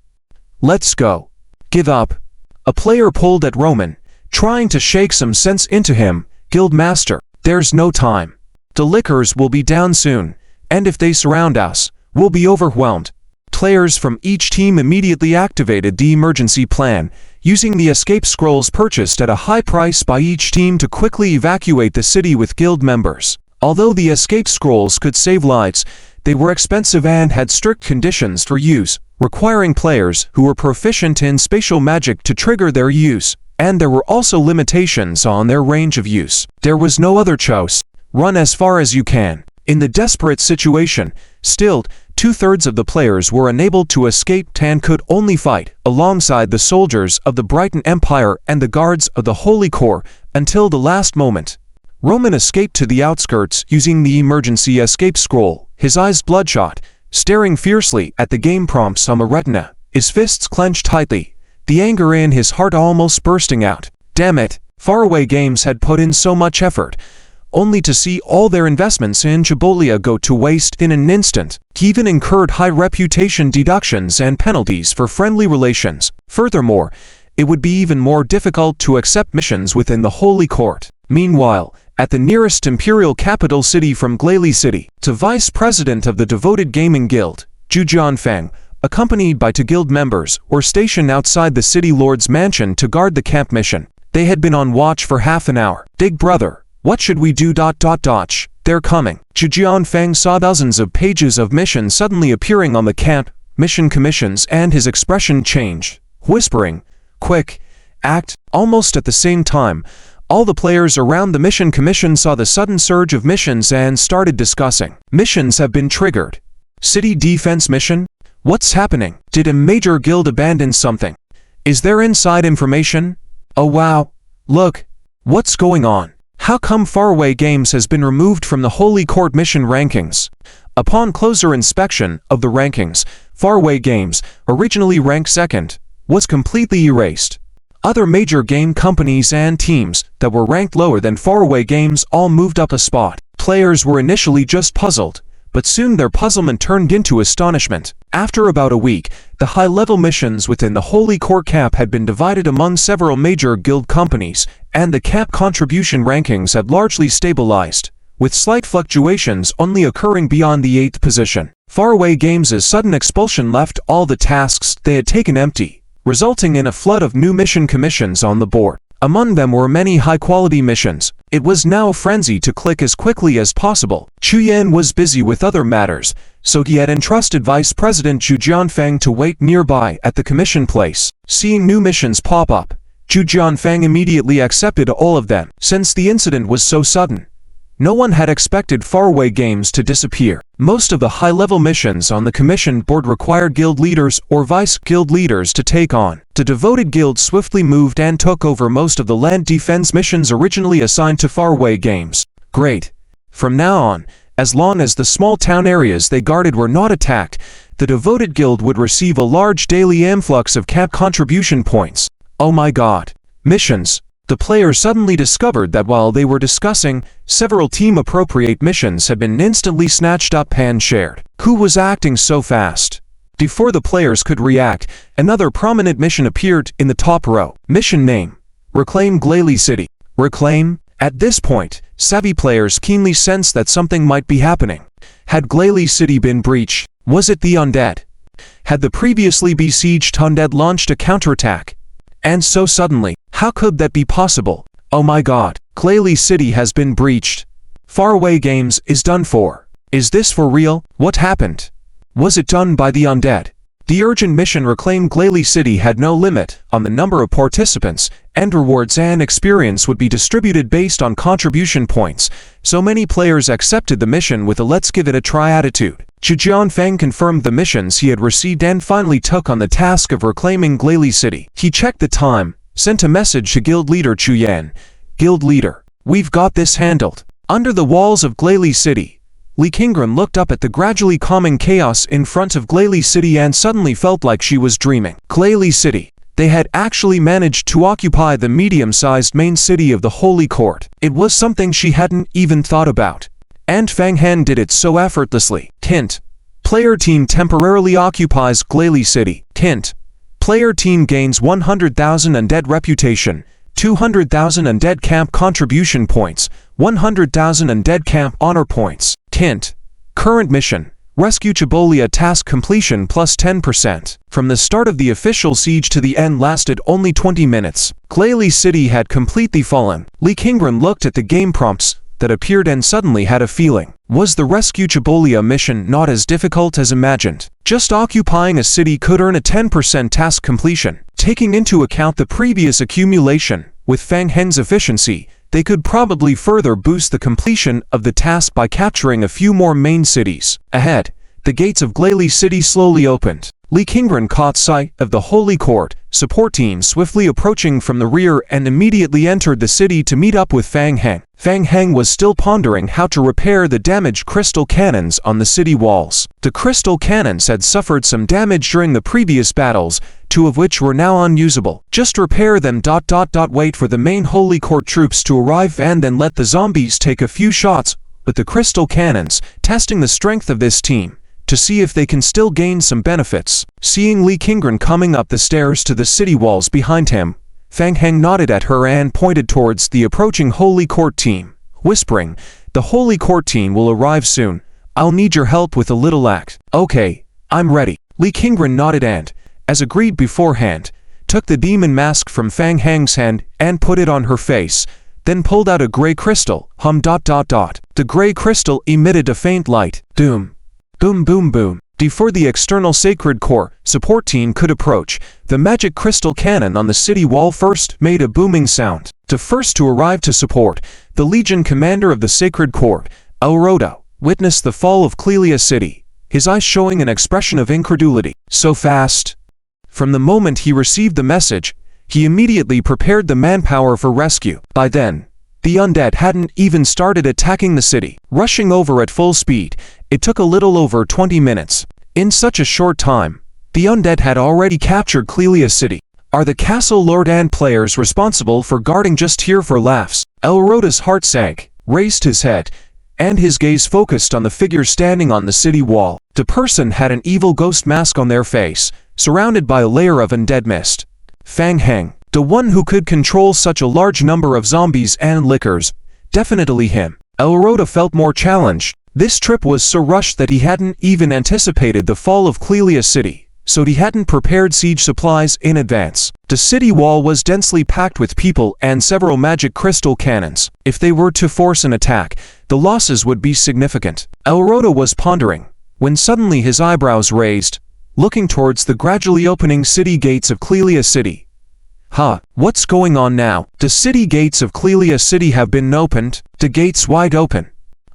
Let's go. Give up. A player pulled at Roman, trying to shake some sense into him. Guild Master, there's no time. The Lickers will be down soon, and if they surround us, we'll be overwhelmed. Players from each team immediately activated the emergency plan, using the escape scrolls purchased at a high price by each team to quickly evacuate the city with guild members. Although the escape scrolls could save lives, they were expensive and had strict conditions for use, requiring players who were proficient in spatial magic to trigger their use, and there were also limitations on their range of use. There was no other choice. Run as far as you can. In the desperate situation, still, 2/3 of the players were unable to escape and could only fight alongside the soldiers of the Brighton Empire and the guards of the Holy Corps until the last moment. Roman escaped to the outskirts using the emergency escape scroll, his eyes bloodshot, staring fiercely at the game prompts on the retina, his fists clenched tightly, the anger in his heart almost bursting out. Damn it, Faraway Games had put in so much effort, only to see all their investments in Chibolia go to waste in an instant. He even incurred high reputation deductions and penalties for friendly relations. Furthermore, it would be even more difficult to accept missions within the Holy Court. Meanwhile, at the nearest imperial capital city from Glalie City, the vice president of the devoted gaming guild, Zhu Jianfeng, accompanied by 2 guild members, were stationed outside the city lord's mansion to guard the camp mission. They had been on watch for half an hour. Big brother, what should we do? They're coming. Zhu Jianfeng saw dozens of pages of missions suddenly appearing on the camp mission commissions, and his expression changed, whispering, "Quick, act." Almost at the same time, all the players around the mission commission saw the sudden surge of missions and started discussing. Missions have been triggered. City defense mission? What's happening? Did a major guild abandon something? Is there inside information? Oh wow. Look. What's going on? How come Faraway Games has been removed from the Holy Court mission rankings? Upon closer inspection of the rankings, Faraway Games, originally ranked 2nd, was completely erased. Other major game companies and teams that were ranked lower than Faraway Games all moved up a spot. Players were initially just puzzled, but soon their puzzlement turned into astonishment. After about a week, the high-level missions within the Holy Court camp had been divided among several major guild companies, and the camp contribution rankings had largely stabilized, with slight fluctuations only occurring beyond the 8th position. Faraway Games' sudden expulsion left all the tasks they had taken empty, resulting in a flood of new mission commissions on the board. Among them were many high-quality missions. It was now a frenzy to click as quickly as possible. Chu Yan was busy with other matters, so he had entrusted Vice President Zhu Jianfeng to wait nearby at the commission place. Seeing new missions pop up, Zhu Jianfeng immediately accepted all of them. Since the incident was so sudden, no one had expected faraway games to disappear. Most of the high-level missions on the commission board required guild leaders or vice-guild leaders to take on. The devoted guild swiftly moved and took over most of the land defense missions originally assigned to faraway games. Great. From now on, as long as the small town areas they guarded were not attacked, the devoted guild would receive a large daily influx of camp contribution points. Oh my god. Missions. The players suddenly discovered that while they were discussing, several team-appropriate missions had been instantly snatched up and shared. Who was acting so fast? Before the players could react, another prominent mission appeared in the top row. Mission name: Reclaim Glalie City. Reclaim? At this point, savvy players keenly sensed that something might be happening. Had Glalie City been breached? Was it the undead? Had the previously besieged undead launched a counterattack? And so suddenly, how could that be possible? Oh my god, Glalie City has been breached. Faraway Games is done for. Is this for real? What happened? Was it done by the undead? The urgent mission Reclaim Glalie City had no limit on the number of participants, and rewards and experience would be distributed based on contribution points, so many players accepted the mission with a let's give it a try attitude. Zhu Jianfeng confirmed the missions he had received and finally took on the task of reclaiming Glalie City. He checked the time, sent a message to Guild Leader Chu Yan. Guild Leader, we've got this handled. Under the walls of Glalie City, Li Qingren looked up at the gradually calming chaos in front of Glalie City and suddenly felt like she was dreaming. Glalie City. They had actually managed to occupy the medium-sized main city of the Holy Court. It was something she hadn't even thought about. And Fang Han did it so effortlessly. Hint. Player team temporarily occupies Glalie City. Hint. Player team gains 100,000 undead reputation, 200,000 undead camp contribution points, 100,000 undead camp honor points. Hint. Current mission: Rescue Chibolia task completion plus 10%. From the start of the official siege to the end lasted only 20 minutes. Glalie City had completely fallen. Li Qingren looked at the game prompts that appeared and suddenly had a feeling. Was the Rescue Chibolia mission not as difficult as imagined? Just occupying a city could earn a 10% task completion. Taking into account the previous accumulation, with Fang Hen's efficiency, they could probably further boost the completion of the task by capturing a few more main cities. Ahead, the gates of Glalie City slowly opened. Li Qingren caught sight of the Holy Court support team swiftly approaching from the rear and immediately entered the city to meet up with Fang Heng. Fang Heng was still pondering how to repair the damaged crystal cannons on the city walls. The crystal cannons had suffered some damage during the previous battles, two of which were now unusable. Just repair them. Wait for the main Holy Court troops to arrive and then let the zombies take a few shots with the crystal cannons, testing the strength of this team to see if they can still gain some benefits. Seeing Li Qingren coming up the stairs to the city walls behind him, Fang Heng nodded at her and pointed towards the approaching Holy Court team, whispering, "The Holy Court team will arrive soon. I'll need your help with a little act." "Okay, I'm ready." Li Qingren nodded and, as agreed beforehand, took the demon mask from Fang Heng's hand and put it on her face, then pulled out a gray crystal. The gray crystal emitted a faint light. Doom. Boom boom boom. Before the external Sacred Core support team could approach, the magic crystal cannon on the city wall first made a booming sound. The first to arrive to support, the Legion commander of the Sacred Core, Elrodo, witnessed the fall of Glalie City, his eyes showing an expression of incredulity. So fast? From the moment he received the message, he immediately prepared the manpower for rescue. By then, the undead hadn't even started attacking the city. Rushing over at full speed, it took a little over 20 minutes. In such a short time, the undead had already captured Glalie City. Are the castle lord and players responsible for guarding just here for laughs? Elroda's heart sank, raised his head, and his gaze focused on the figure standing on the city wall. The person had an evil ghost mask on their face, surrounded by a layer of undead mist. Fang Heng, the one who could control such a large number of zombies and lickers. Definitely him. Elroda felt more challenged. This trip was so rushed that he hadn't even anticipated the fall of Glalie City. so he hadn't prepared siege supplies in advance. The city wall was densely packed with people and several magic crystal cannons. If they were to force an attack, the losses would be significant. Elrota was pondering, when suddenly his eyebrows raised, looking towards the gradually opening city gates of Clelia City. What's going on now? The city gates of Clelia City have been opened, the gates wide open.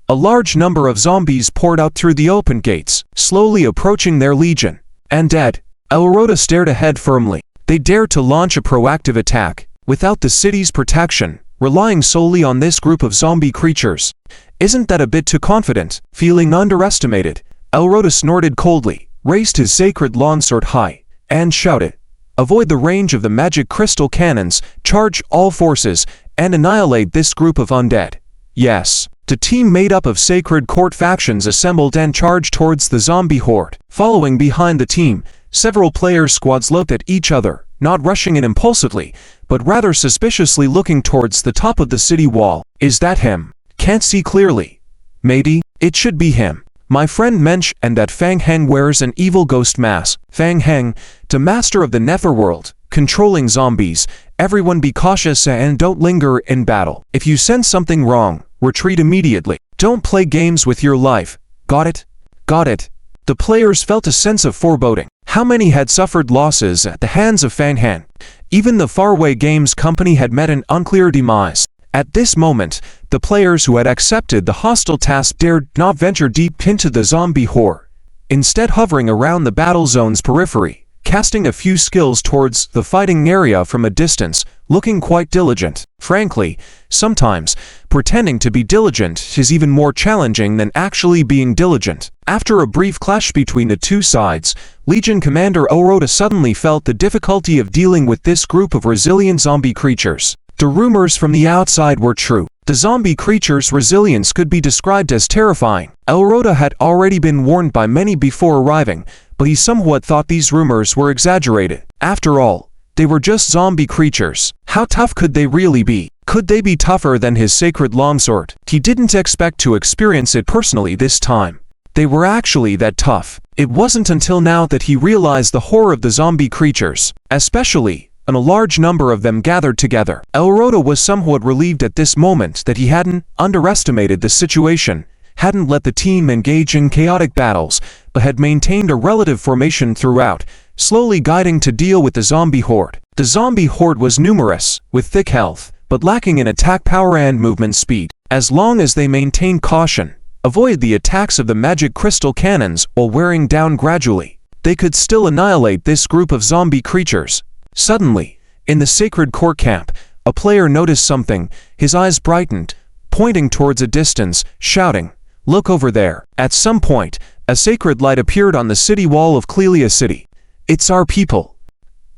A large number of zombies poured out through the open gates, slowly approaching their legion. And dead. Elrota stared ahead firmly. They dared to launch a proactive attack, without the city's protection, relying solely on this group of zombie creatures. Isn't that a bit too confident? Feeling underestimated, Elrota snorted coldly, raised his sacred longsword high, and shouted, "Avoid the range of the magic crystal cannons, charge all forces, and annihilate this group of undead." Yes. The team made up of sacred court factions assembled and charged towards the zombie horde. Following behind the team, several player squads looked at each other, not rushing in impulsively, but rather suspiciously looking towards the top of the city wall. Is that him? Can't see clearly. Maybe, it should be him. My friend Mensch, and that Fang Heng wears an evil ghost mask. Fang Heng, the master of the Netherworld, controlling zombies. Everyone be cautious and don't linger in battle. If you sense something wrong, retreat immediately. Don't play games with your life. Got it? Got it. The players felt a sense of foreboding. How many had suffered losses at the hands of Fang Heng? Even the Faraway Games company had met an unclear demise. At this moment, the players who had accepted the hostile task dared not venture deep into the zombie horde, instead hovering around the battle zone's periphery, casting a few skills towards the fighting area from a distance, looking quite diligent. Frankly, sometimes, pretending to be diligent is even more challenging than actually being diligent. After a brief clash between the two sides, Legion Commander Elrota suddenly felt the difficulty of dealing with this group of resilient zombie creatures. The rumors from the outside were true. The zombie creatures' resilience could be described as terrifying. Elrota had already been warned by many before arriving, but he somewhat thought these rumors were exaggerated. After all, they were just zombie creatures. How tough could they really be? Could they be tougher than his sacred longsword? He didn't expect to experience it personally this time. They were actually that tough. It wasn't until now that he realized the horror of the zombie creatures, especially and a large number of them gathered together. Elrota was somewhat relieved at this moment that he hadn't underestimated the situation, hadn't let the team engage in chaotic battles, but had maintained a relative formation throughout, slowly guiding to deal with the zombie horde. The zombie horde was numerous, with thick health, but lacking in attack power and movement speed. As long as they maintained caution, avoid the attacks of the magic crystal cannons while wearing down gradually, they could still annihilate this group of zombie creatures. Suddenly, in the sacred court camp, a player noticed something. His eyes brightened, pointing towards a distance, shouting, "Look over there." At some point, a sacred light appeared on the city wall of Clelia City. "It's our people."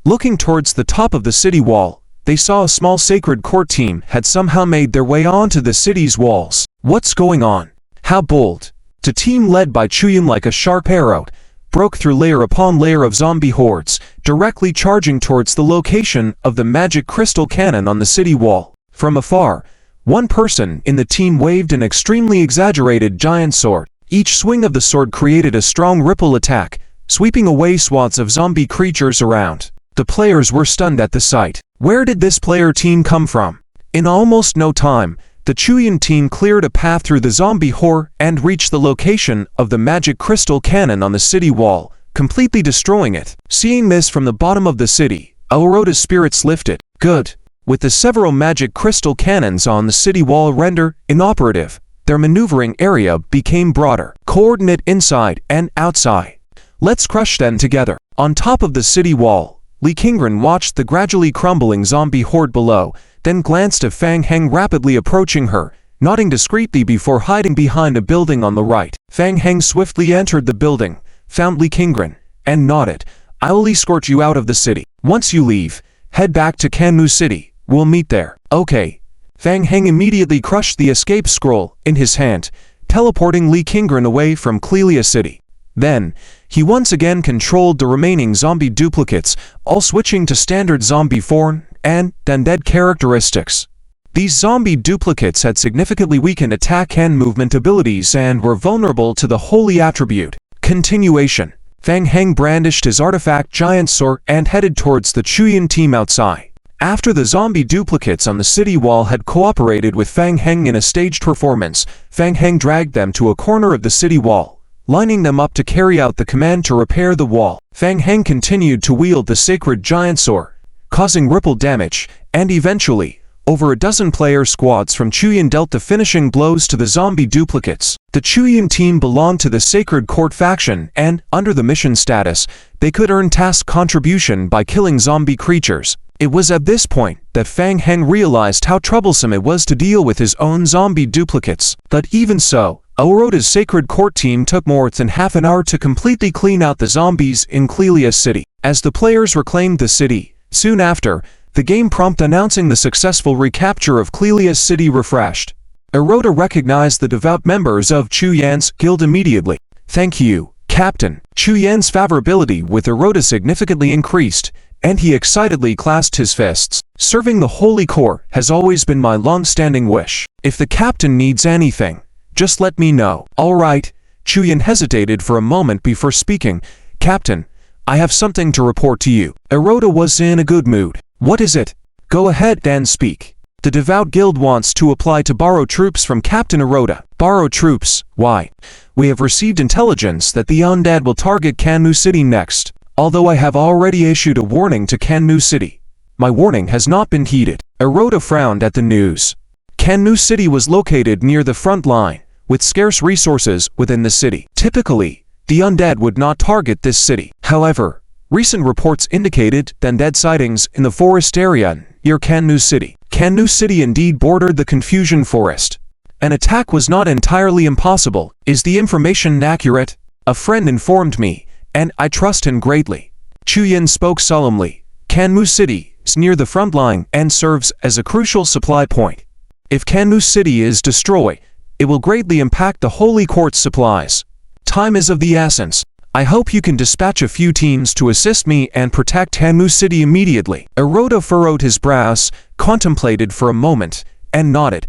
Looking towards the top of the city wall, they saw a small sacred court team had somehow made their way onto the city's walls. What's going on? How bold! The team led by Chuyin, like a sharp arrow, broke through layer upon layer of zombie hordes, directly charging towards the location of the magic crystal cannon on the city wall. From afar, one person in the team waved an extremely exaggerated giant sword. Each swing of the sword created a strong ripple attack, sweeping away swaths of zombie creatures around. The players were stunned at the sight. Where did this player team come from? In almost no time, the Chuyin team cleared a path through the zombie horde and reached the location of the magic crystal cannon on the city wall, completely destroying it. Seeing this from the bottom of the city, Elrota's spirits lifted. Good. With the several magic crystal cannons on the city wall rendered inoperative, their maneuvering area became broader, coordinate inside and outside. Let's crush them together. On top of the city wall, Lee Kingren watched the gradually crumbling zombie horde below, then glanced at Fang Heng rapidly approaching her, nodding discreetly before hiding behind a building on the right. Fang Heng swiftly entered the building, found Lee Kingren, and nodded. "I'll escort you out of the city. Once you leave, head back to Kanmu City. We'll meet there." "Okay." Fang Heng immediately crushed the escape scroll in his hand, teleporting Lee Kingren away from Clelia City. Then, he once again controlled the remaining zombie duplicates, all switching to standard zombie form and undead characteristics. These zombie duplicates had significantly weakened attack and movement abilities and were vulnerable to the holy attribute. Continuation. Fang Heng brandished his artifact giant sword and headed towards the Chuyan team outside. After the zombie duplicates on the city wall had cooperated with Fang Heng in a staged performance, Fang Heng dragged them to a corner of the city wall, lining them up to carry out the command to repair the wall. Fang Heng continued to wield the sacred giant sword, causing ripple damage, and eventually, over a dozen player squads from Chuyan dealt the finishing blows to the zombie duplicates. The Chuyan team belonged to the Sacred Court faction and, under the mission status, they could earn task contribution by killing zombie creatures. It was at this point that Fang Heng realized how troublesome it was to deal with his own zombie duplicates. But even so, Oroda's Sacred Court team took more than half an hour to completely clean out the zombies in Clelia City. As the players reclaimed the city, soon after, the game prompt announcing the successful recapture of Clelia City refreshed. Oroda recognized the devout members of Chuyan's guild immediately. "Thank you, Captain." Chuyan's favorability with Oroda significantly increased, and he excitedly clasped his fists. "Serving the Holy Court has always been my long-standing wish. If the captain needs anything, just let me know." "All right." Chuyan hesitated for a moment before speaking. "Captain, I have something to report to you." Oroda was in a good mood. "What is it?" "Go ahead and speak." "The Devout Guild wants to apply to borrow troops from Captain Oroda." "Borrow troops? Why?" "We have received intelligence that the undead will target Kanmu City next. Although I have already issued a warning to Kanmu City, my warning has not been heeded." Oroda frowned at the news. Kanmu City was located near the front line, with scarce resources within the city. Typically, the undead would not target this city. However, recent reports indicated undead sightings in the forest area near Kanmu City. Kanmu City indeed bordered the Confusion Forest. An attack was not entirely impossible. Is the information accurate? A friend informed me, and I trust him greatly. Chuyan spoke solemnly. Kanmu City is near the front line and serves as a crucial supply point. If Kanmu City is destroyed, it will greatly impact the Holy Court's supplies. Time is of the essence. I hope you can dispatch a few teams to assist me and protect Kanmu City immediately." Oroda furrowed his brows, contemplated for a moment, and nodded.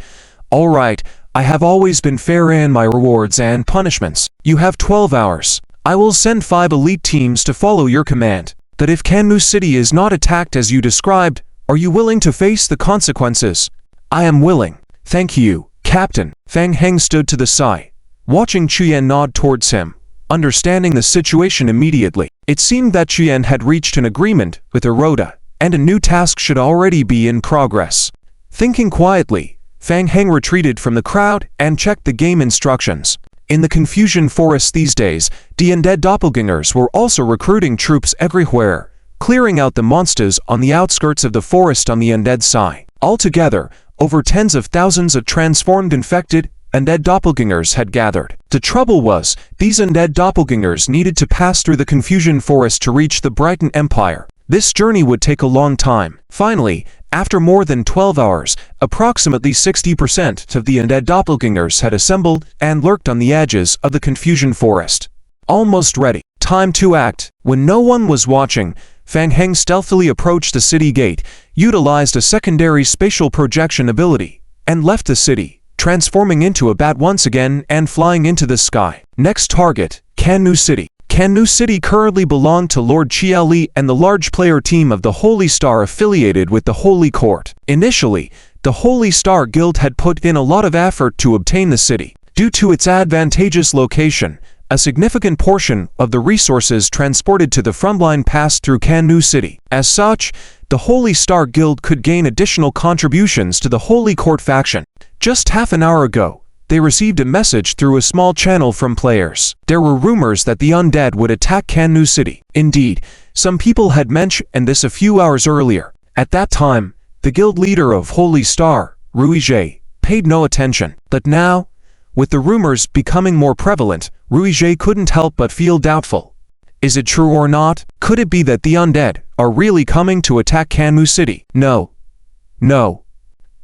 "All right, I have always been fair in my rewards and punishments. You have 12 hours. I will send 5 elite teams to follow your command. But if Kanmu City is not attacked as you described, are you willing to face the consequences?" "I am willing. Thank you, Captain." Fang Heng stood to the side, watching Chuyan nod towards him, understanding the situation immediately. It seemed that Chuyan had reached an agreement with Oroda, and a new task should already be in progress. Thinking quietly, Fang Heng retreated from the crowd and checked the game instructions. In the Confusion Forest these days, the undead doppelgangers were also recruiting troops everywhere, clearing out the monsters on the outskirts of the forest on the undead side. Altogether, over tens of thousands of transformed infected undead doppelgangers had gathered. The trouble was, these undead doppelgangers needed to pass through the Confusion Forest to reach the Brighton Empire. This journey would take a long time. Finally, after more than 12 hours, approximately 60% of the undead doppelgangers had assembled and lurked on the edges of the Confusion Forest. Almost ready. Time to act. When no one was watching, Fang Heng stealthily approached the city gate, utilized a secondary spatial projection ability, and left the city, transforming into a bat once again and flying into the sky. Next target, Kanmu City. Kanmu City currently belonged to Lord Chia Li and the large player team of the Holy Star affiliated with the Holy Court. Initially, the Holy Star Guild had put in a lot of effort to obtain the city. Due to its advantageous location, a significant portion of the resources transported to the frontline passed through Kanmu City. As such, the Holy Star Guild could gain additional contributions to the Holy Court faction. Just half an hour ago, they received a message through a small channel from players. There were rumors that the undead would attack Kanmu City. Indeed, some people had mentioned this a few hours earlier. At that time, the guild leader of Holy Star, Ruijie, paid no attention. But now, with the rumors becoming more prevalent, Ruijie couldn't help but feel doubtful. Is it true or not? Could it be that the undead are really coming to attack Kanmu City? No.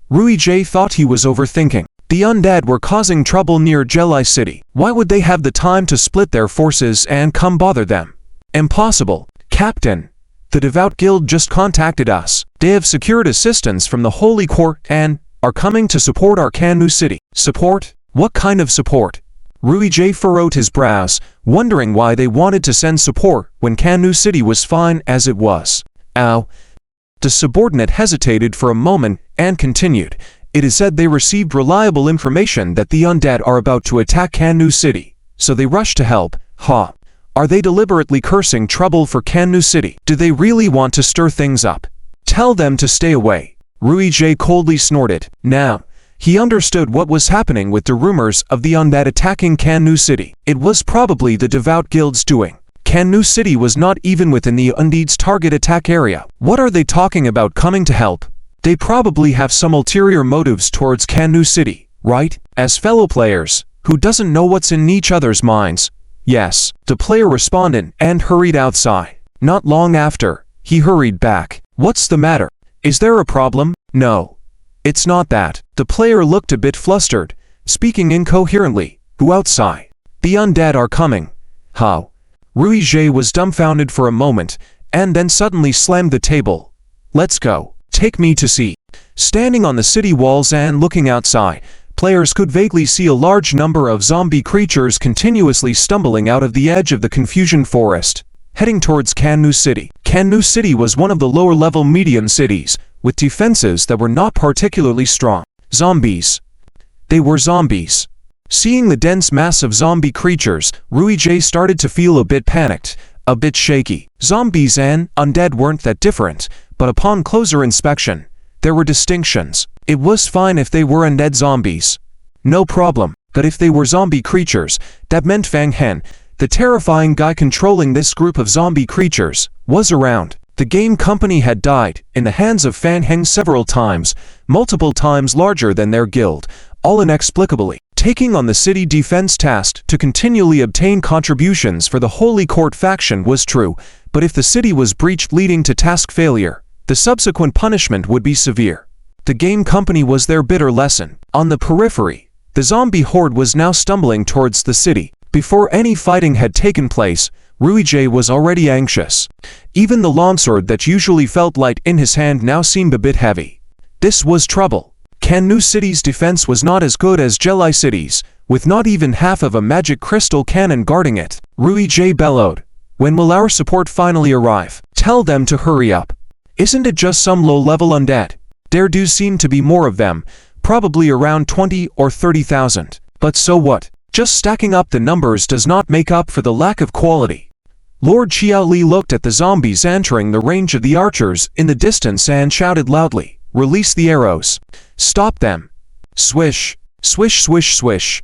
Ruijie thought he was overthinking. The undead were causing trouble near Jelai City. Why would they have the time to split their forces and come bother them? Impossible. Captain, the Devout Guild just contacted us. They have secured assistance from the Holy Court and are coming to support our Kanmu City. Support? What kind of support? Ruijie furrowed his brows, wondering why they wanted to send support when Kannu City was fine as it was. Ow. The subordinate hesitated for a moment and continued. It is said they received reliable information that the undead are about to attack Kannu City, so they rushed to help. Ha. Are they deliberately cursing trouble for Kannu City? Do they really want to stir things up? Tell them to stay away. Ruijie coldly snorted. Now, he understood what was happening with the rumors of the undead attacking Kannu City. It was probably the devout guild's doing. Kannu City was not even within the undead's target attack area. What are they talking about coming to help? They probably have some ulterior motives towards Kannu City, right? As fellow players, who doesn't know what's in each other's minds? Yes, the player responded and hurried outside. Not long after, he hurried back. What's the matter? Is there a problem? No. It's not that. The player looked a bit flustered, speaking incoherently. Who outside? The undead are coming. How? Ruijie was dumbfounded for a moment, and then suddenly slammed the table. Let's go. Take me to see. Standing on the city walls and looking outside, players could vaguely see a large number of zombie creatures continuously stumbling out of the edge of the confusion forest, heading towards Kannu City. Kannu City was one of the lower-level medium cities, with defenses that were not particularly strong. Zombies. They were zombies. Seeing the dense mass of zombie creatures, Ruijie started to feel a bit panicked, a bit shaky. Zombies and undead weren't that different, but upon closer inspection, there were distinctions. It was fine if they were undead zombies. No problem. But if they were zombie creatures, that meant Fang Hen, the terrifying guy controlling this group of zombie creatures, was around. The game company had died in the hands of Fang Hen several times, multiple times larger than their guild, all inexplicably. Taking on the city defense task to continually obtain contributions for the Holy Court faction was true, but if the city was breached leading to task failure, the subsequent punishment would be severe. The game company was their bitter lesson. On the periphery, the zombie horde was now stumbling towards the city. Before any fighting had taken place, Ruijie was already anxious. Even the longsword that usually felt light in his hand now seemed a bit heavy. This was trouble. Kannu City's defense was not as good as Jelai City's, with not even half of a magic crystal cannon guarding it. Ruijie bellowed. When will our support finally arrive? Tell them to hurry up. Isn't it just some low-level undead? There do seem to be more of them, probably around 20 or 30,000. But so what? Just stacking up the numbers does not make up for the lack of quality. Lord Xiaoli looked at the zombies entering the range of the archers in the distance and shouted loudly, "Release the arrows. Stop them." Swish, swish, swish, swish.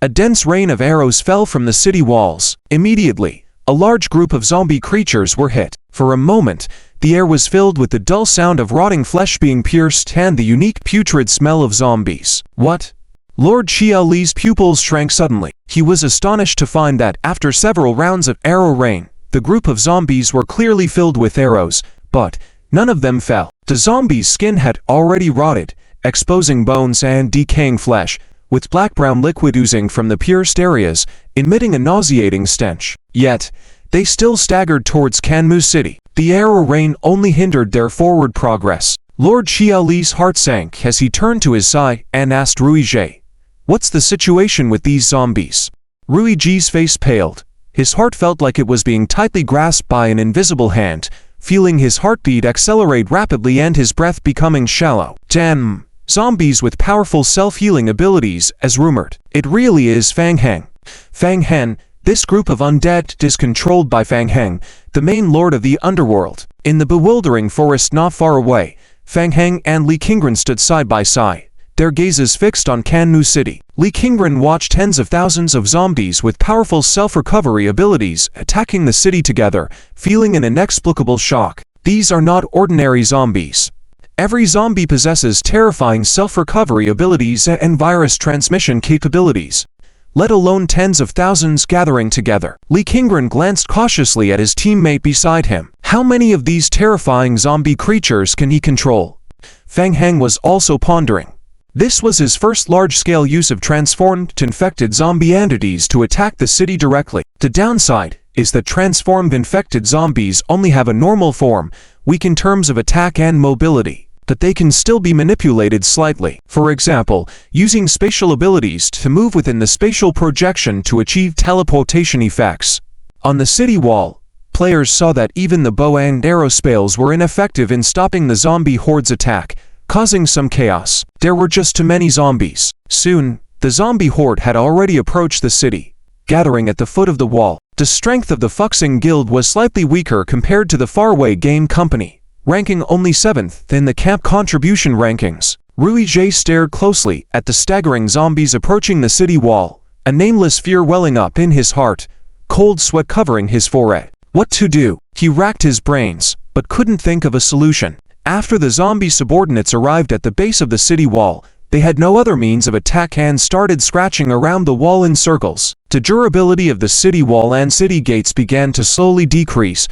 A dense rain of arrows fell from the city walls. Immediately, a large group of zombie creatures were hit. For a moment, the air was filled with the dull sound of rotting flesh being pierced and the unique putrid smell of zombies. What? Lord Xiaoli's pupils shrank suddenly. He was astonished to find that, after several rounds of arrow rain, the group of zombies were clearly filled with arrows, but none of them fell. The zombies' skin had already rotted, exposing bones and decaying flesh, with black-brown liquid oozing from the pierced areas, emitting a nauseating stench. Yet, they still staggered towards Kanmu City. The arrow rain only hindered their forward progress. Lord Xiaoli's heart sank as he turned to his side and asked Ruijie, "What's the situation with these zombies?" Ruijie's face paled. His heart felt like it was being tightly grasped by an invisible hand, feeling his heartbeat accelerate rapidly and his breath becoming shallow. Damn! Zombies with powerful self-healing abilities, as rumored. It really is Fang Hen. Fang Hen, this group of undead is controlled by Fang Hen, the main lord of the underworld. In the bewildering forest not far away, Fang Hen and Li Qingren stood side by side, their gazes fixed on Kannu City. Li Qingren watched tens of thousands of zombies with powerful self-recovery abilities attacking the city together, feeling an inexplicable shock. These are not ordinary zombies. Every zombie possesses terrifying self-recovery abilities and virus transmission capabilities, let alone tens of thousands gathering together. Li Qingren glanced cautiously at his teammate beside him. How many of these terrifying zombie creatures can he control? Fang Hen was also pondering. This was his first large-scale use of transformed to infected zombie entities to attack the city directly. The downside is that transformed infected zombies only have a normal form, weak in terms of attack and mobility. but they can still be manipulated slightly. For example, using spatial abilities to move within the spatial projection to achieve teleportation effects. On the city wall, players saw that even the bow and arrow spells were ineffective in stopping the zombie horde's attack, causing some chaos. There were just too many zombies. Soon, the zombie horde had already approached the city, gathering at the foot of the wall. The strength of the Fuxing Guild was slightly weaker compared to the faraway game company, ranking only 7th in the camp contribution rankings. Rui J stared closely at the staggering zombies approaching the city wall, a nameless fear welling up in his heart, cold sweat covering his forehead. What to do? He racked his brains, but couldn't think of a solution. After the zombie subordinates arrived at the base of the city wall, they had no other means of attack and started scratching around the wall in circles. The durability of the city wall and city gates began to slowly decrease.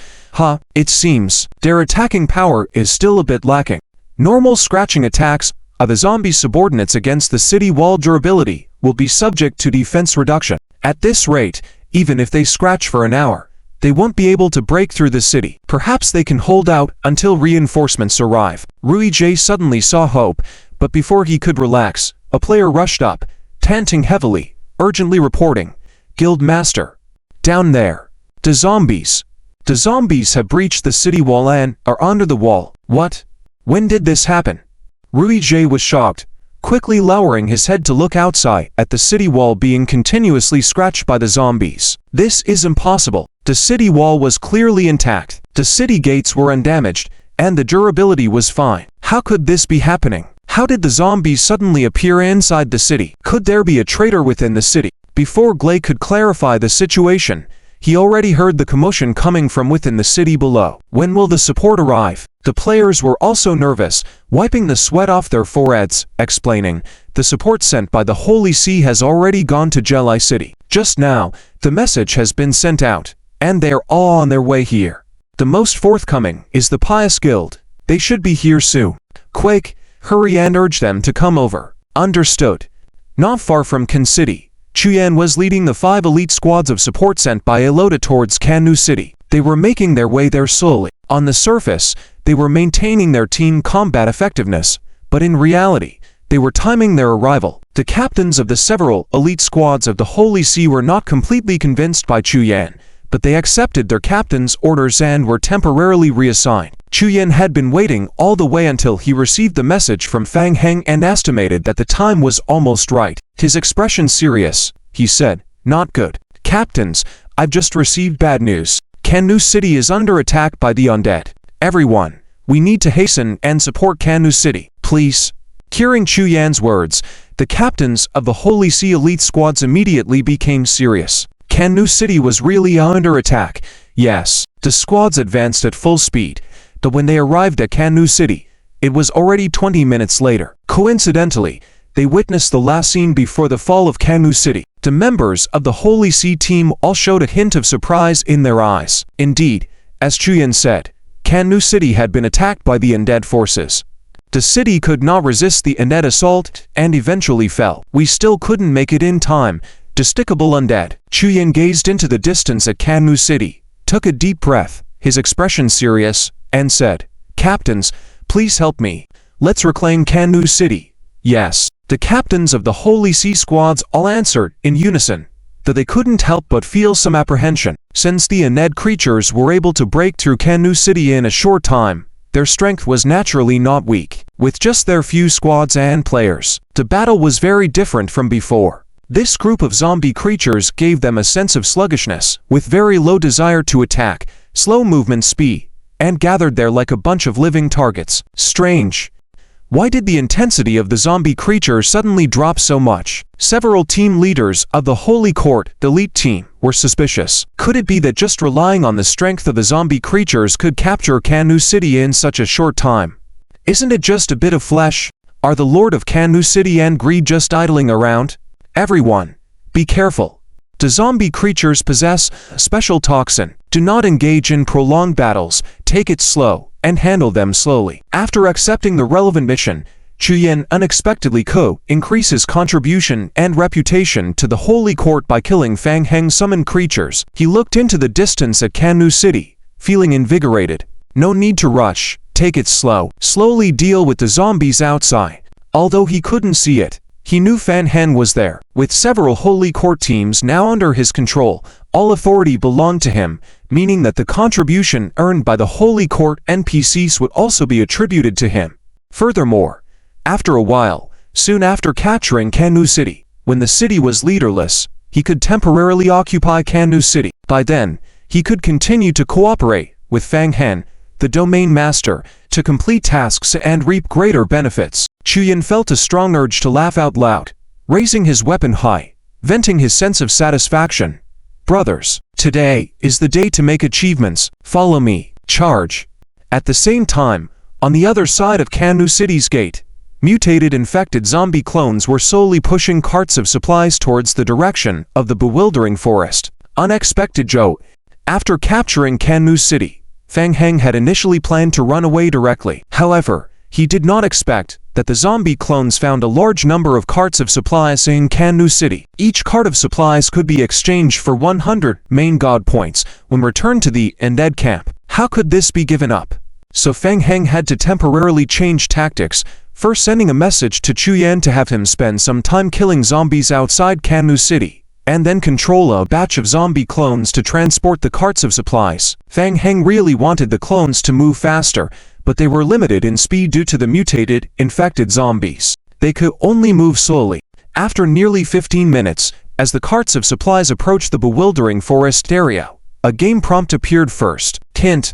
It seems their attacking power is still a bit lacking. Normal scratching attacks of the zombie subordinates against the city wall durability will be subject to defense reduction. At this rate, even if they scratch for an hour, they won't be able to break through the city. Perhaps they can hold out until reinforcements arrive. Rui J suddenly saw hope, but before he could relax, a player rushed up, panting heavily, urgently reporting, "Guild Master, down there. The zombies have breached the city wall and are under the wall." What? When did this happen? Rui J was shocked, quickly lowering his head to look outside at the city wall being continuously scratched by the zombies. This is impossible. The city wall was clearly intact, the city gates were undamaged, and the durability was fine. How could this be happening? How did the zombies suddenly appear inside the city? Could there be a traitor within the city? Before Glay could clarify the situation, he already heard the commotion coming from within the city below. When will the support arrive? The players were also nervous, wiping the sweat off their foreheads, explaining, "The support sent by the Holy See has already gone to Jelai City. Just now, the message has been sent out, and they are all on their way here. The most forthcoming is the Pious Guild. They should be here soon. Quick, hurry and urge them to come over." Understood. Not far from Kan City, Chuyan was leading the 5 elite squads of support sent by Elota towards Kanu City. They were making their way there slowly. On the surface, they were maintaining their team combat effectiveness, but in reality, they were timing their arrival. The captains of the several elite squads of the Holy See were not completely convinced by Chuyan, but they accepted their captain's orders and were temporarily reassigned. Chuyan had been waiting all the way until he received the message from Fang Heng and estimated that the time was almost right. His expression serious, he said, "Not good. Captains, I've just received bad news. Kanu City is under attack by the undead. Everyone, we need to hasten and support Kanu City, please." Hearing Chuyan's words, the captains of the Holy See elite squads immediately became serious. Kanu City was really under attack. Yes, the squads advanced at full speed, but when they arrived at Kanu City, it was already 20 minutes later. Coincidentally, they witnessed the last scene before the fall of Kanu City. The members of the Holy See team all showed a hint of surprise in their eyes. Indeed, as Chuyan said, Kanu City had been attacked by the undead forces. The city could not resist the undead assault and eventually fell. "We still couldn't make it in time. Despicable undead." Chuyan gazed into the distance at Kanu City, took a deep breath, his expression serious, and said, "Captains, please help me. Let's reclaim Kanu City." Yes, the captains of the Holy See squads all answered in unison, though they couldn't help but feel some apprehension. Since the undead creatures were able to break through Kanu City in a short time, their strength was naturally not weak. With just their few squads and players, the battle was very different from before. This group of zombie creatures gave them a sense of sluggishness, with very low desire to attack, slow movement speed, and gathered there like a bunch of living targets. Strange. Why did the intensity of the zombie creature suddenly drop so much? Several team leaders of the Holy Court elite team were suspicious. Could it be that just relying on the strength of the zombie creatures could capture Kanu City in such a short time? Isn't it just a bit of flesh? Are the Lord of Kanu City and Greed just idling around? Everyone, be careful. The zombie creatures possess a special toxin. Do not engage in prolonged battles, take it slow, and handle them slowly. After accepting the relevant mission, Chuyan unexpectedly increased his contribution and reputation to the Holy Court by killing Fang Heng summoned creatures. He looked into the distance at Kanu City, feeling invigorated. No need to rush, take it slow, slowly deal with the zombies outside. Although he couldn't see it, he knew Fan Hen was there. With several Holy Court teams now under his control, all authority belonged to him, meaning that the contribution earned by the Holy Court NPCs would also be attributed to him. Furthermore, after a while, soon after capturing Kanu City, when the city was leaderless, he could temporarily occupy Kanu City. By then, he could continue to cooperate with Fan Hen, the domain master, to complete tasks and reap greater benefits. Chuyan felt a strong urge to laugh out loud, raising his weapon high, venting his sense of satisfaction. Brothers, today is the day to make achievements. Follow me. Charge. At the same time, on the other side of Kanu City's gate, mutated infected zombie clones were slowly pushing carts of supplies towards the direction of the bewildering forest. Unexpected Joe. After capturing Kanu City, Fan Hen had initially planned to run away directly. However, he did not expect that the zombie clones found a large number of carts of supplies in Kanu City. Each cart of supplies could be exchanged for 100 main god points when returned to the undead camp. How could this be given up? So Fan Hen had to temporarily change tactics, first sending a message to Chuyan to have him spend some time killing zombies outside Kanu City, and then control a batch of zombie clones to transport the carts of supplies. Fan Hen really wanted the clones to move faster, but they were limited in speed due to the mutated, infected zombies. They could only move slowly. After nearly 15 minutes, as the carts of supplies approached the bewildering forest area, a game prompt appeared first. Hint: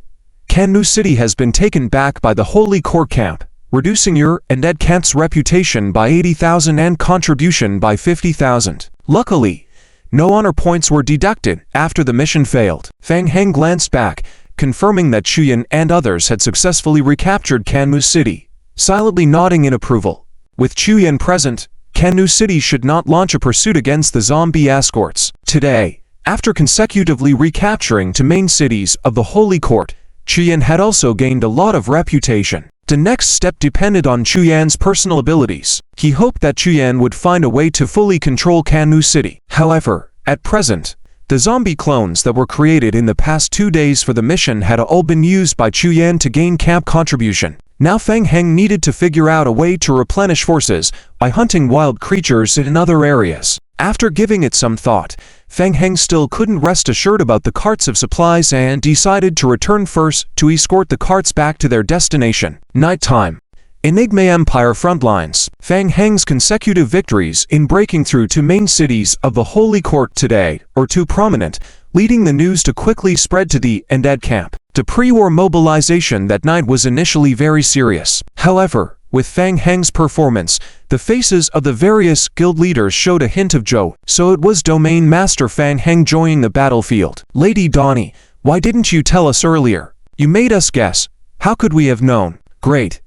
Kanu City has been taken back by the Holy Court camp, reducing your undead camp's reputation by 80,000 and contribution by 50,000. Luckily, no honor points were deducted after the mission failed. Fan Hen glanced back, confirming that Chuyan and others had successfully recaptured Kanu City, silently nodding in approval. With Chuyan present, Kanu City should not launch a pursuit against the zombie escorts. Today, after consecutively recapturing two main cities of the Holy Court, Chuyan had also gained a lot of reputation. The next step depended on Chuyan's personal abilities. He hoped that Chuyan would find a way to fully control Kanu City. However, at present, the zombie clones that were created in the past 2 days for the mission had all been used by Chuyan to gain camp contribution. Now Fan Hen needed to figure out a way to replenish forces by hunting wild creatures in other areas. After giving it some thought, Fan Hen still couldn't rest assured about the carts of supplies and decided to return first to escort the carts back to their destination. Nighttime. Enigma Empire frontlines. Fan Hen's consecutive victories in breaking through two main cities of the Holy Court today are too prominent, leading the news to quickly spread to the undead camp. The pre-war mobilization that night was initially very serious. However, with Fan Hen's performance, the faces of the various guild leaders showed a hint of joy. So it was Domain Master Fan Hen joining the battlefield. Lady Donnie, why didn't you tell us earlier? You made us guess. How could we have known? Great.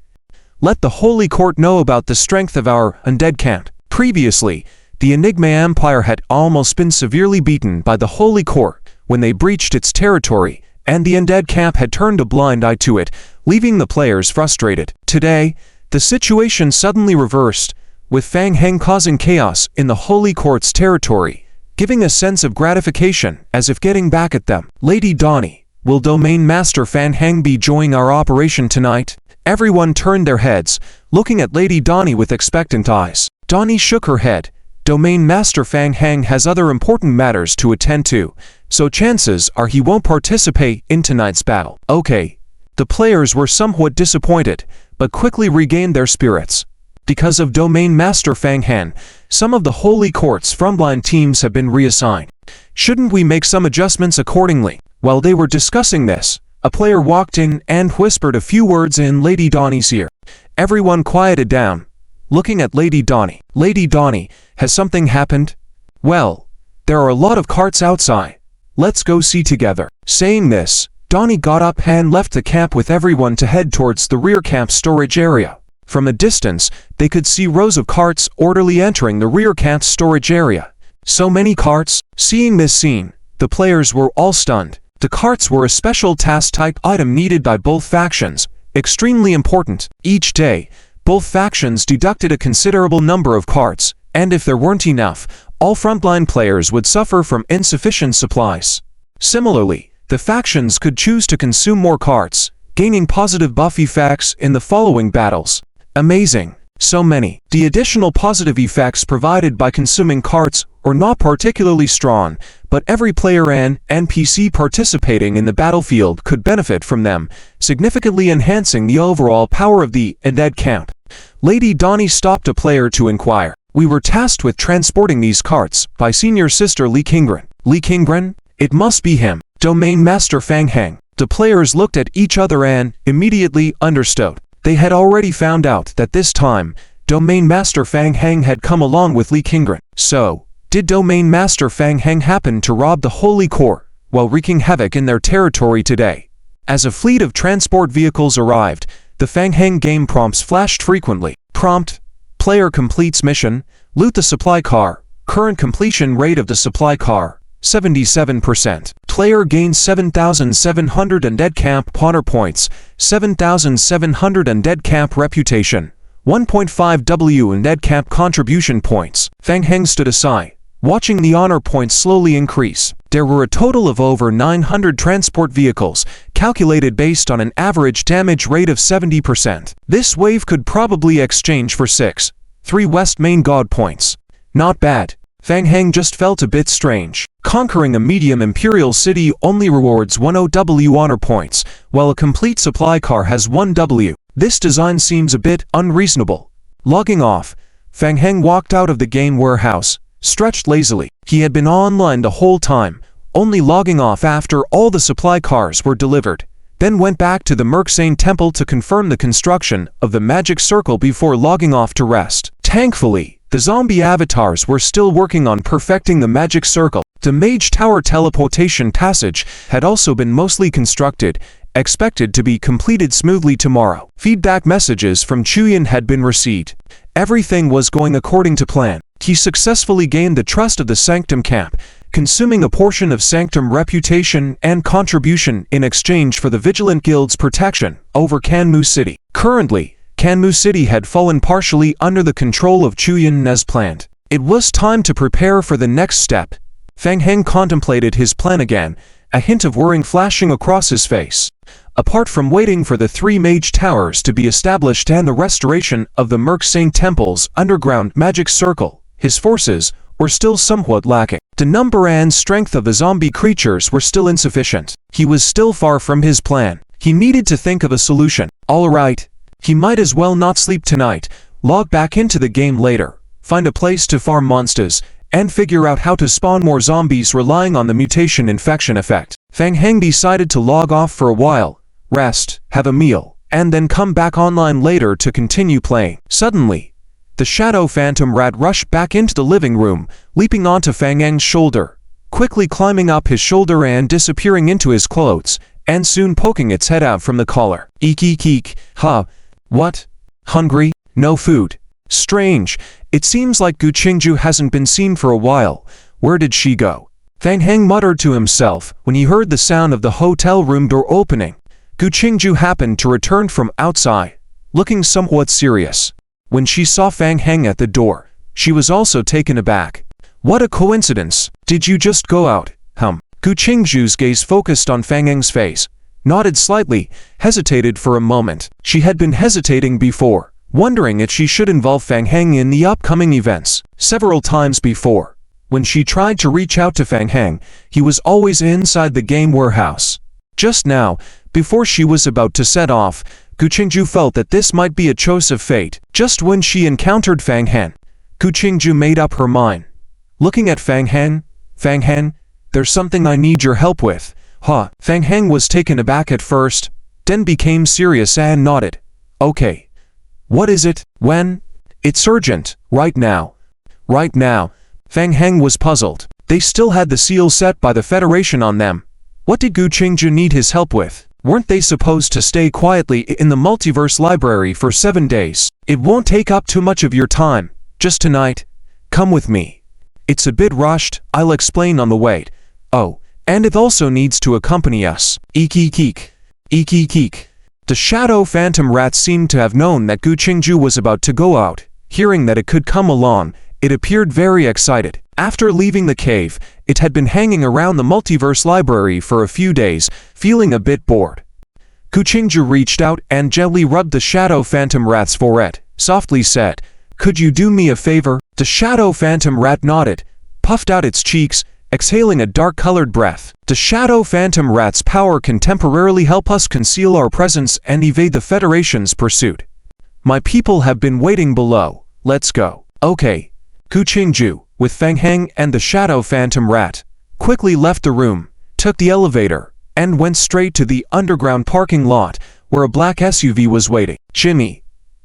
Let the Holy Court know about the strength of our undead camp. Previously, the Enigma Empire had almost been severely beaten by the Holy Court when they breached its territory, and the undead camp had turned a blind eye to it, leaving the players frustrated. Today, the situation suddenly reversed, with Fan Hen causing chaos in the Holy Court's territory, giving a sense of gratification as if getting back at them. Lady Donnie, will Domain Master Fan Hen be joining our operation tonight? Everyone turned their heads, looking at Lady Donnie with expectant eyes. Donnie shook her head. Domain Master Fan Hen has other important matters to attend to, so chances are he won't participate in tonight's battle. Okay. The players were somewhat disappointed, but quickly regained their spirits. Because of Domain Master Fan Hen, some of the Holy Court's frontline teams have been reassigned. Shouldn't we make some adjustments accordingly? While they were discussing this, a player walked in and whispered a few words in Lady Donnie's ear. Everyone quieted down, looking at Lady Donnie. Lady Donnie, has something happened? Well, there are a lot of carts outside. Let's go see together. Saying this, Donnie got up and left the camp with everyone to head towards the rear camp storage area. From a distance, they could see rows of carts orderly entering the rear camp storage area. So many carts. Seeing this scene, the players were all stunned. The carts were a special task-type item needed by both factions, extremely important. Each day, both factions deducted a considerable number of carts, and if there weren't enough, all frontline players would suffer from insufficient supplies. Similarly, the factions could choose to consume more carts, gaining positive buff effects in the following battles. Amazing. So many. The additional positive effects provided by consuming carts are not particularly strong, but every player and NPC participating in the battlefield could benefit from them, significantly enhancing the overall power of the undead camp. Lady Donnie stopped a player to inquire. We were tasked with transporting these carts by Senior Sister Li Qingren. Li Qingren? It must be him. Domain Master Fang Heng. The players looked at each other and immediately understood. They had already found out that this time, Domain Master Fang Heng had come along with Li Qingren. So, did Domain Master Fang Heng happen to rob the Holy Core while wreaking havoc in their territory today? As a fleet of transport vehicles arrived, the Fang Heng game prompts flashed frequently. Prompt: player completes mission, loot the supply car, current completion rate of the supply car, 77%. Player gains 7,700 undead camp honor points, 7,700 undead camp reputation, 1.5 W undead camp contribution points. Fang Heng stood aside, watching the honor points slowly increase. There were a total of over 900 transport vehicles, calculated based on an average damage rate of 70%. This wave could probably exchange for 3 West Main God points. Not bad. Fang Heng just felt a bit strange. Conquering a medium imperial city only rewards 10 W honor points, while a complete supply car has 1 W. This design seems a bit unreasonable. Logging off, Fang Heng walked out of the game warehouse, stretched lazily. He had been online the whole time, only logging off after all the supply cars were delivered, then went back to the Merksane Temple to confirm the construction of the magic circle before logging off to rest. Thankfully, the zombie avatars were still working on perfecting the magic circle. The Mage Tower teleportation passage had also been mostly constructed, expected to be completed smoothly tomorrow. Feedback messages from Chuyin had been received. Everything was going according to plan. He successfully gained the trust of the Sanctum camp, consuming a portion of Sanctum reputation and contribution in exchange for the Vigilant Guild's protection over Kanmu City. Currently, Kanmu City had fallen partially under the control of Chuyin as planned. It was time to prepare for the next step. Fang Heng contemplated his plan again, a hint of worrying flashing across his face. Apart from waiting for the 3 mage towers to be established and the restoration of the Merksane Temple's underground magic circle, his forces were still somewhat lacking. The number and strength of the zombie creatures were still insufficient. He was still far from his plan. He needed to think of a solution. All right. He might as well not sleep tonight, log back into the game later, find a place to farm monsters, and figure out how to spawn more zombies relying on the mutation infection effect. Fang Heng decided to log off for a while, rest, have a meal, and then come back online later to continue playing. Suddenly, the Shadow Phantom Rat rushed back into the living room, leaping onto Fang Heng's shoulder, quickly climbing up his shoulder and disappearing into his clothes, and soon poking its head out from the collar. Eek eek eek, huh? What? Hungry? No food. Strange. It seems like Gu Qingju hasn't been seen for a while. Where did she go? Fang Heng muttered to himself when he heard the sound of the hotel room door opening. Gu Qingju happened to return from outside, looking somewhat serious. When she saw Fang Heng at the door, she was also taken aback. What a coincidence. Did you just go out? Gu Qingju's gaze focused on Fang Heng's face, nodded slightly, hesitated for a moment. She had been hesitating before, wondering if she should involve Fang Heng in the upcoming events. Several times before, when she tried to reach out to Fang Heng, he was always inside the game warehouse. Just now, before she was about to set off, Gu Qingju felt that this might be a choice of fate. Just when she encountered Fang Heng, Gu Qingju made up her mind. Looking at Fang Heng, there's something I need your help with. Huh. Fang Heng was taken aback at first, then became serious and nodded. Okay. What is it? When? It's urgent. Right now. Right now. Fang Heng was puzzled. They still had the seal set by the Federation on them. What did Gu Qingju need his help with? Weren't they supposed to stay quietly in the multiverse library for 7 days? It won't take up too much of your time. Just tonight. Come with me. It's a bit rushed. I'll explain on the way. Oh. And it also needs to accompany us. Eek eek eek. Eek eek eek. The Shadow Phantom Rat seemed to have known that Gu Qingju was about to go out. Hearing that it could come along, it appeared very excited. After leaving the cave, it had been hanging around the multiverse library for a few days, feeling a bit bored. Ku Qingju reached out and gently rubbed the shadow phantom rat's forehead, softly said, "Could you do me a favor?" The shadow phantom rat nodded, puffed out its cheeks, exhaling a dark-colored breath. The shadow phantom rat's power can temporarily help us conceal our presence and evade the Federation's pursuit. My people have been waiting below. Let's go. Okay. Ku Qingju, with Feng Heng and the shadow phantom rat, quickly left the room, took the elevator, and went straight to the underground parking lot where a black SUV was waiting. "Jimmy,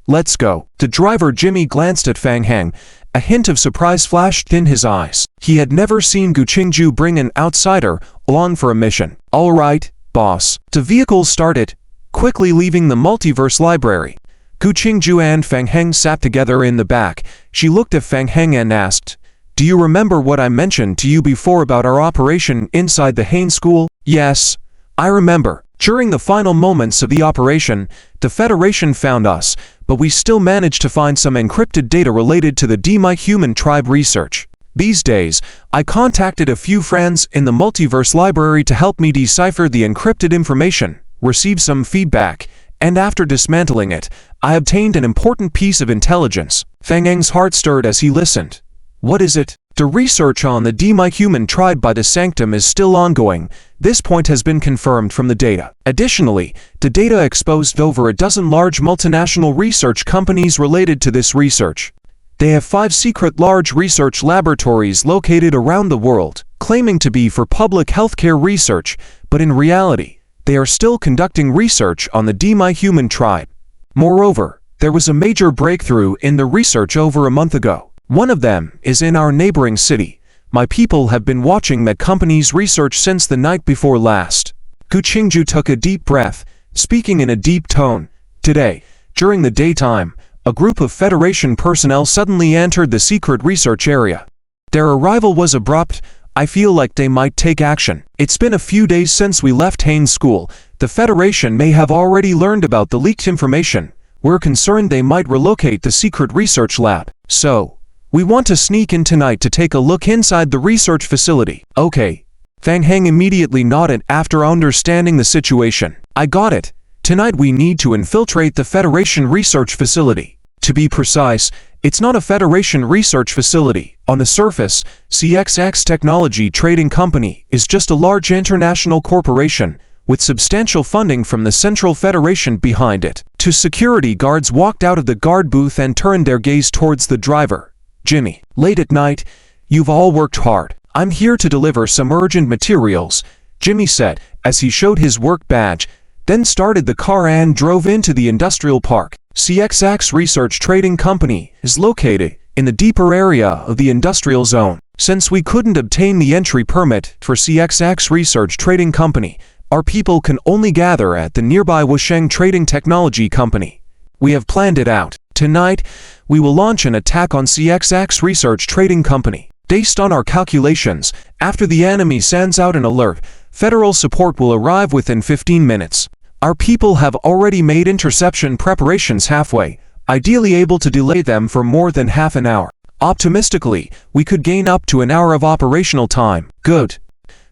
let's go." The driver Jimmy glanced at Feng Heng. A hint of surprise flashed in his eyes. He had never seen Ku Qingju bring an outsider along for a mission. "All right, boss." The vehicle started, quickly leaving the multiverse library. Ku Qingju and Feng Heng sat together in the back. She looked at Feng Heng and asked, "Do you remember what I mentioned to you before about our operation inside the Hain school?" "Yes, I remember. During the final moments of the operation, the Federation found us, but we still managed to find some encrypted data related to the DRIZZLE tribe research. These days, I contacted a few friends in the multiverse library to help me decipher the encrypted information, received some feedback, and after dismantling it, I obtained an important piece of intelligence." Feng Heng's heart stirred as he listened. "What is it?" "The research on the DRIZZLE tribe by the Sanctum is still ongoing. This point has been confirmed from the data. Additionally, the data exposed over a dozen large multinational research companies related to this research. They have 5 secret large research laboratories located around the world, claiming to be for public healthcare research, but in reality, they are still conducting research on the DRIZZLE tribe. Moreover, there was a major breakthrough in the research over a month ago. One of them is in our neighboring city. My people have been watching that company's research since the night before last." Ku Qingju took a deep breath, speaking in a deep tone. "Today, during the daytime, a group of Federation personnel suddenly entered the secret research area. Their arrival was abrupt. I feel like they might take action. It's been a few days since we left Hain School. The Federation may have already learned about the leaked information. We're concerned they might relocate the secret research lab. So, we want to sneak in tonight to take a look inside the research facility." "Okay." Feng Heng immediately nodded after understanding the situation. "I got it. Tonight we need to infiltrate the Federation research facility. To be precise, it's not a Federation research facility. On the surface, CXX Technology Trading Company is just a large international corporation with substantial funding from the Central Federation behind it." Two security guards walked out of the guard booth and turned their gaze towards the driver. "Jimmy, late at night, you've all worked hard. I'm here to deliver some urgent materials," Jimmy said as he showed his work badge, then started the car and drove into the industrial park. CXX Research Trading Company is located in the deeper area of the industrial zone. Since we couldn't obtain the entry permit for CXX Research Trading Company, our people can only gather at the nearby Wusheng Trading Technology Company. We have planned it out. Tonight, we will launch an attack on CXX Research Trading Company. Based on our calculations, after the enemy sends out an alert, federal support will arrive within 15 minutes. Our people have already made interception preparations halfway, ideally able to delay them for more than half an hour. Optimistically, we could gain up to an hour of operational time. Good.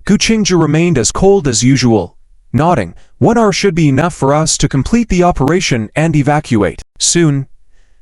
Ku Qingju remained as cold as usual, nodding. 1 hour should be enough for us to complete the operation and evacuate. Soon,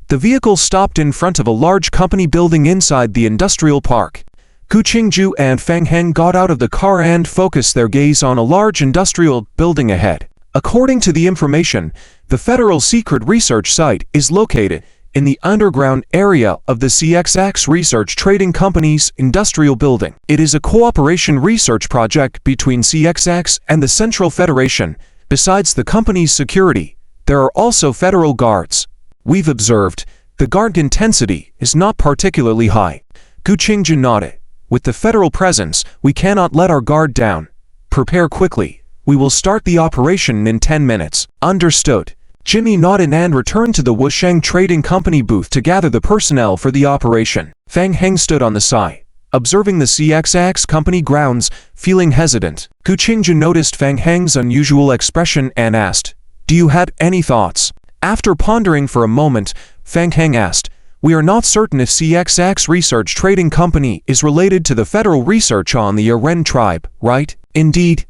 the vehicle stopped in front of a large company building inside the industrial park. Ku Qingju and Feng Heng got out of the car and focused their gaze on a large industrial building ahead. According to the information, the Federal Secret Research Site is located in the underground area of the CXX Research Trading Company's industrial building. It is a cooperation research project between CXX and the Central Federation. Besides the company's security, there are also federal guards. We've observed the guard intensity is not particularly high. Ku Qingju nodded. With the federal presence, we cannot let our guard down. Prepare quickly. We will start the operation in 10 minutes. Understood. Jimmy nodded and returned to the Wusheng Trading Company booth to gather the personnel for the operation. Feng Heng stood on the side, observing the CXX company grounds, feeling hesitant. Ku Qingju noticed Feng Heng's unusual expression and asked, "Do you have any thoughts?" After pondering for a moment, Feng Heng asked, "We are not certain if CXX Research Trading Company is related to the federal research on the Yaren tribe, right?" "Indeed,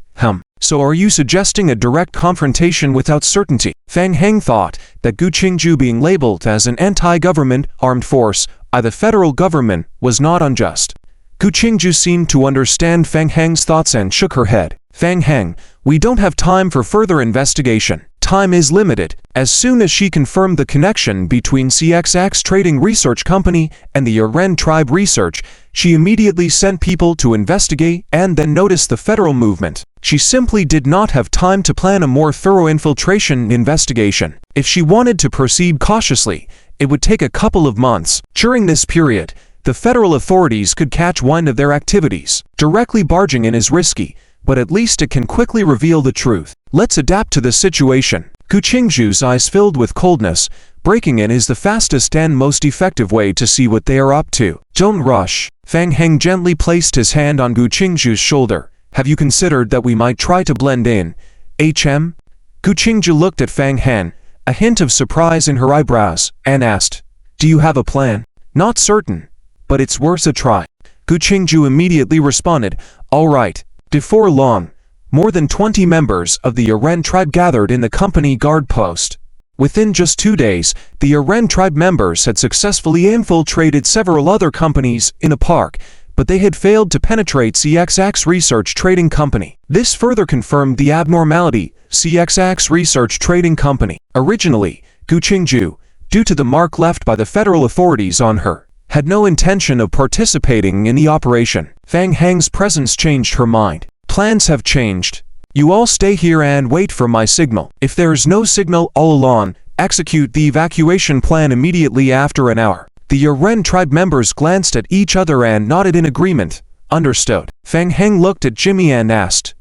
So are you suggesting a direct confrontation without certainty? Fang Heng thought that Gu Qingju being labeled as an anti-government armed force by the federal government was not unjust. Gu Qingju seemed to understand Fang Heng's thoughts and shook her head. Fang Heng, we don't have time for further investigation. Time is limited. As soon as she confirmed the connection between CXX Trading Research Company and the Yaren Tribe Research, she immediately sent people to investigate and then noticed the federal movement. She simply did not have time to plan a more thorough infiltration investigation. If she wanted to proceed cautiously, it would take a couple of months. During this period, the federal authorities could catch wind of their activities. Directly barging in is risky, but at least it can quickly reveal the truth. Let's adapt to the situation. Gu Qingju's eyes filled with coldness. Breaking in is the fastest and most effective way to see what they are up to. Don't rush. Fang Heng gently placed his hand on Gu Qingju's shoulder. Have you considered that we might try to blend in? HM? Gu Qingju looked at Fang Heng, a hint of surprise in her eyebrows, and asked, do you have a plan? Not certain, but it's worth a try. Gu Qingju immediately responded, all right. Before long, more than 20 members of the Yaren tribe gathered in the company guard post. Within just 2 days, the Yaren tribe members had successfully infiltrated several other companies in the park, but they had failed to penetrate CXX Research Trading Company. This further confirmed the abnormality. CXX Research Trading Company. Originally, Gu Qingju, due to the mark left by the federal authorities on her, had no intention of participating in the operation. Fang Heng's presence changed her mind. Plans have changed. You all stay here and wait for my signal. If there is no signal all along, execute the evacuation plan immediately after an hour. The Yaren tribe members glanced at each other and nodded in agreement. Understood. Fang Heng looked at Jimmy and asked,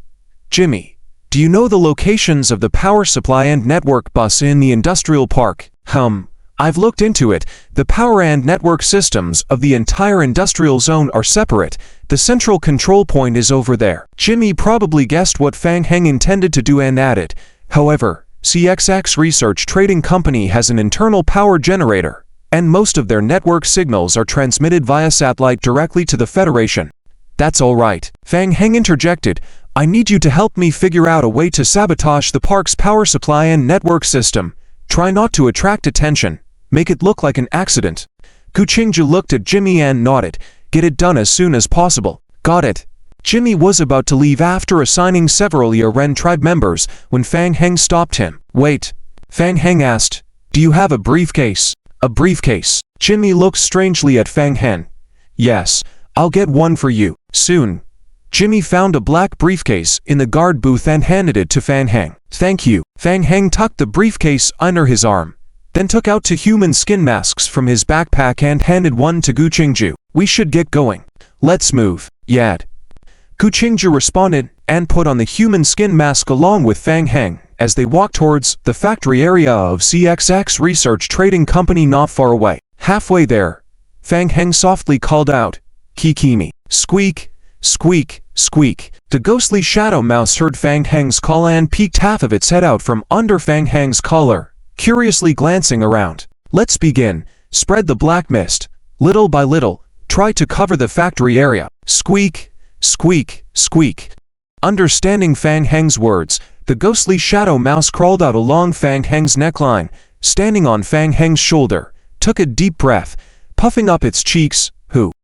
Jimmy, do you know the locations of the power supply and network bus in the industrial park? I've looked into it. The power and network systems of the entire industrial zone are separate. The central control point is over there. Jimmy probably guessed what Fang Heng intended to do and added, however, CXX Research Trading Company has an internal power generator, and most of their network signals are transmitted via satellite directly to the Federation. That's all right. Fang Heng interjected, I need you to help me figure out a way to sabotage the park's power supply and network system. Try not to attract attention. Make it look like an accident. Gu Qingju looked at Jimmy and nodded. Get it done as soon as possible. Got it. Jimmy was about to leave after assigning several Yaren tribe members when Fang Heng stopped him. Wait. Fang Heng asked, do you have a briefcase? A briefcase. Jimmy looked strangely at Fang Heng. Yes, I'll get one for you. Soon. Jimmy found a black briefcase in the guard booth and handed it to Fang Heng. Thank you. Fang Heng tucked the briefcase under his arm, then took out 2 human skin masks from his backpack and handed one to Gu Qingju. We should get going. Let's move. Yad. Gu Qingju responded and put on the human skin mask along with Fang Heng as they walked towards the factory area of CXX Research Trading Company not far away. Halfway there, Fang Heng softly called out, Kikimi. Squeak, squeak, squeak. The ghostly shadow mouse heard Fang Heng's call and peeked half of its head out from under Fang Heng's collar, curiously glancing around. Let's begin. Spread the black mist. Little by little, try to cover the factory area. Squeak, squeak, squeak. Understanding Fang Heng's words, the ghostly shadow mouse crawled out along Fang Heng's neckline, standing on Fang Heng's shoulder, took a deep breath, puffing up its cheeks.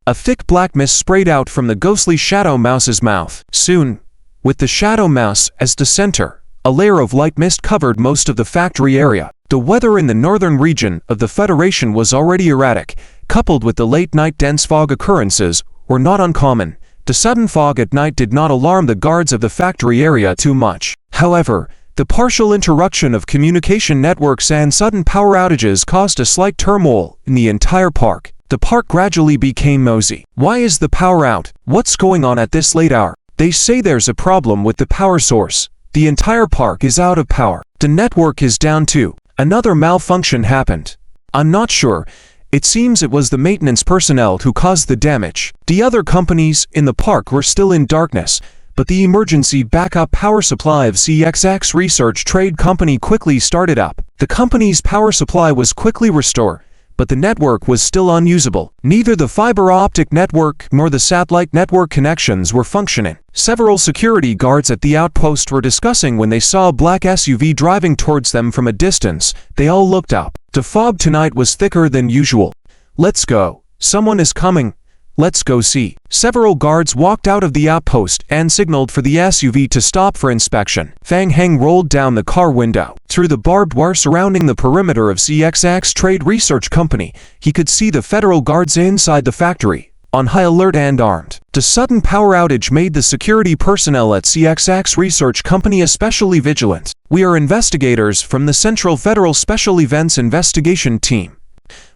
A thick black mist sprayed out from the ghostly shadow mouse's mouth. Soon, with the shadow mouse as the center, a layer of light mist covered most of the factory area. The weather in the northern region of the Federation was already erratic, coupled with the late-night dense fog occurrences were not uncommon. The sudden fog at night did not alarm the guards of the factory area too much. However, the partial interruption of communication networks and sudden power outages caused a slight turmoil in the entire park. The park gradually became mosey. Why is the power out? What's going on at this late hour? They say there's a problem with the power source. The entire park is out of power. The network is down too. Another malfunction happened. I'm not sure. It seems it was the maintenance personnel who caused the damage. The other companies in the park were still in darkness, but the emergency backup power supply of CXX Research Trade Company quickly started up. The company's power supply was quickly restored, but the network was still unusable. Neither the fiber optic network nor the satellite network connections were functioning. Several security guards at the outpost were discussing when they saw a black SUV driving towards them from a distance. They all looked up. The fog tonight was thicker than usual. "Let's go. Someone is coming. Let's go see." Several guards walked out of the outpost and signaled for the SUV to stop for inspection. Fang Heng rolled down the car window. Through the barbed wire surrounding the perimeter of CXX Trade Research Company, he could see the federal guards inside the factory, on high alert and armed. The sudden power outage made the security personnel at CXX Research Company especially vigilant. "We are investigators from the Central Federal Special Events Investigation Team.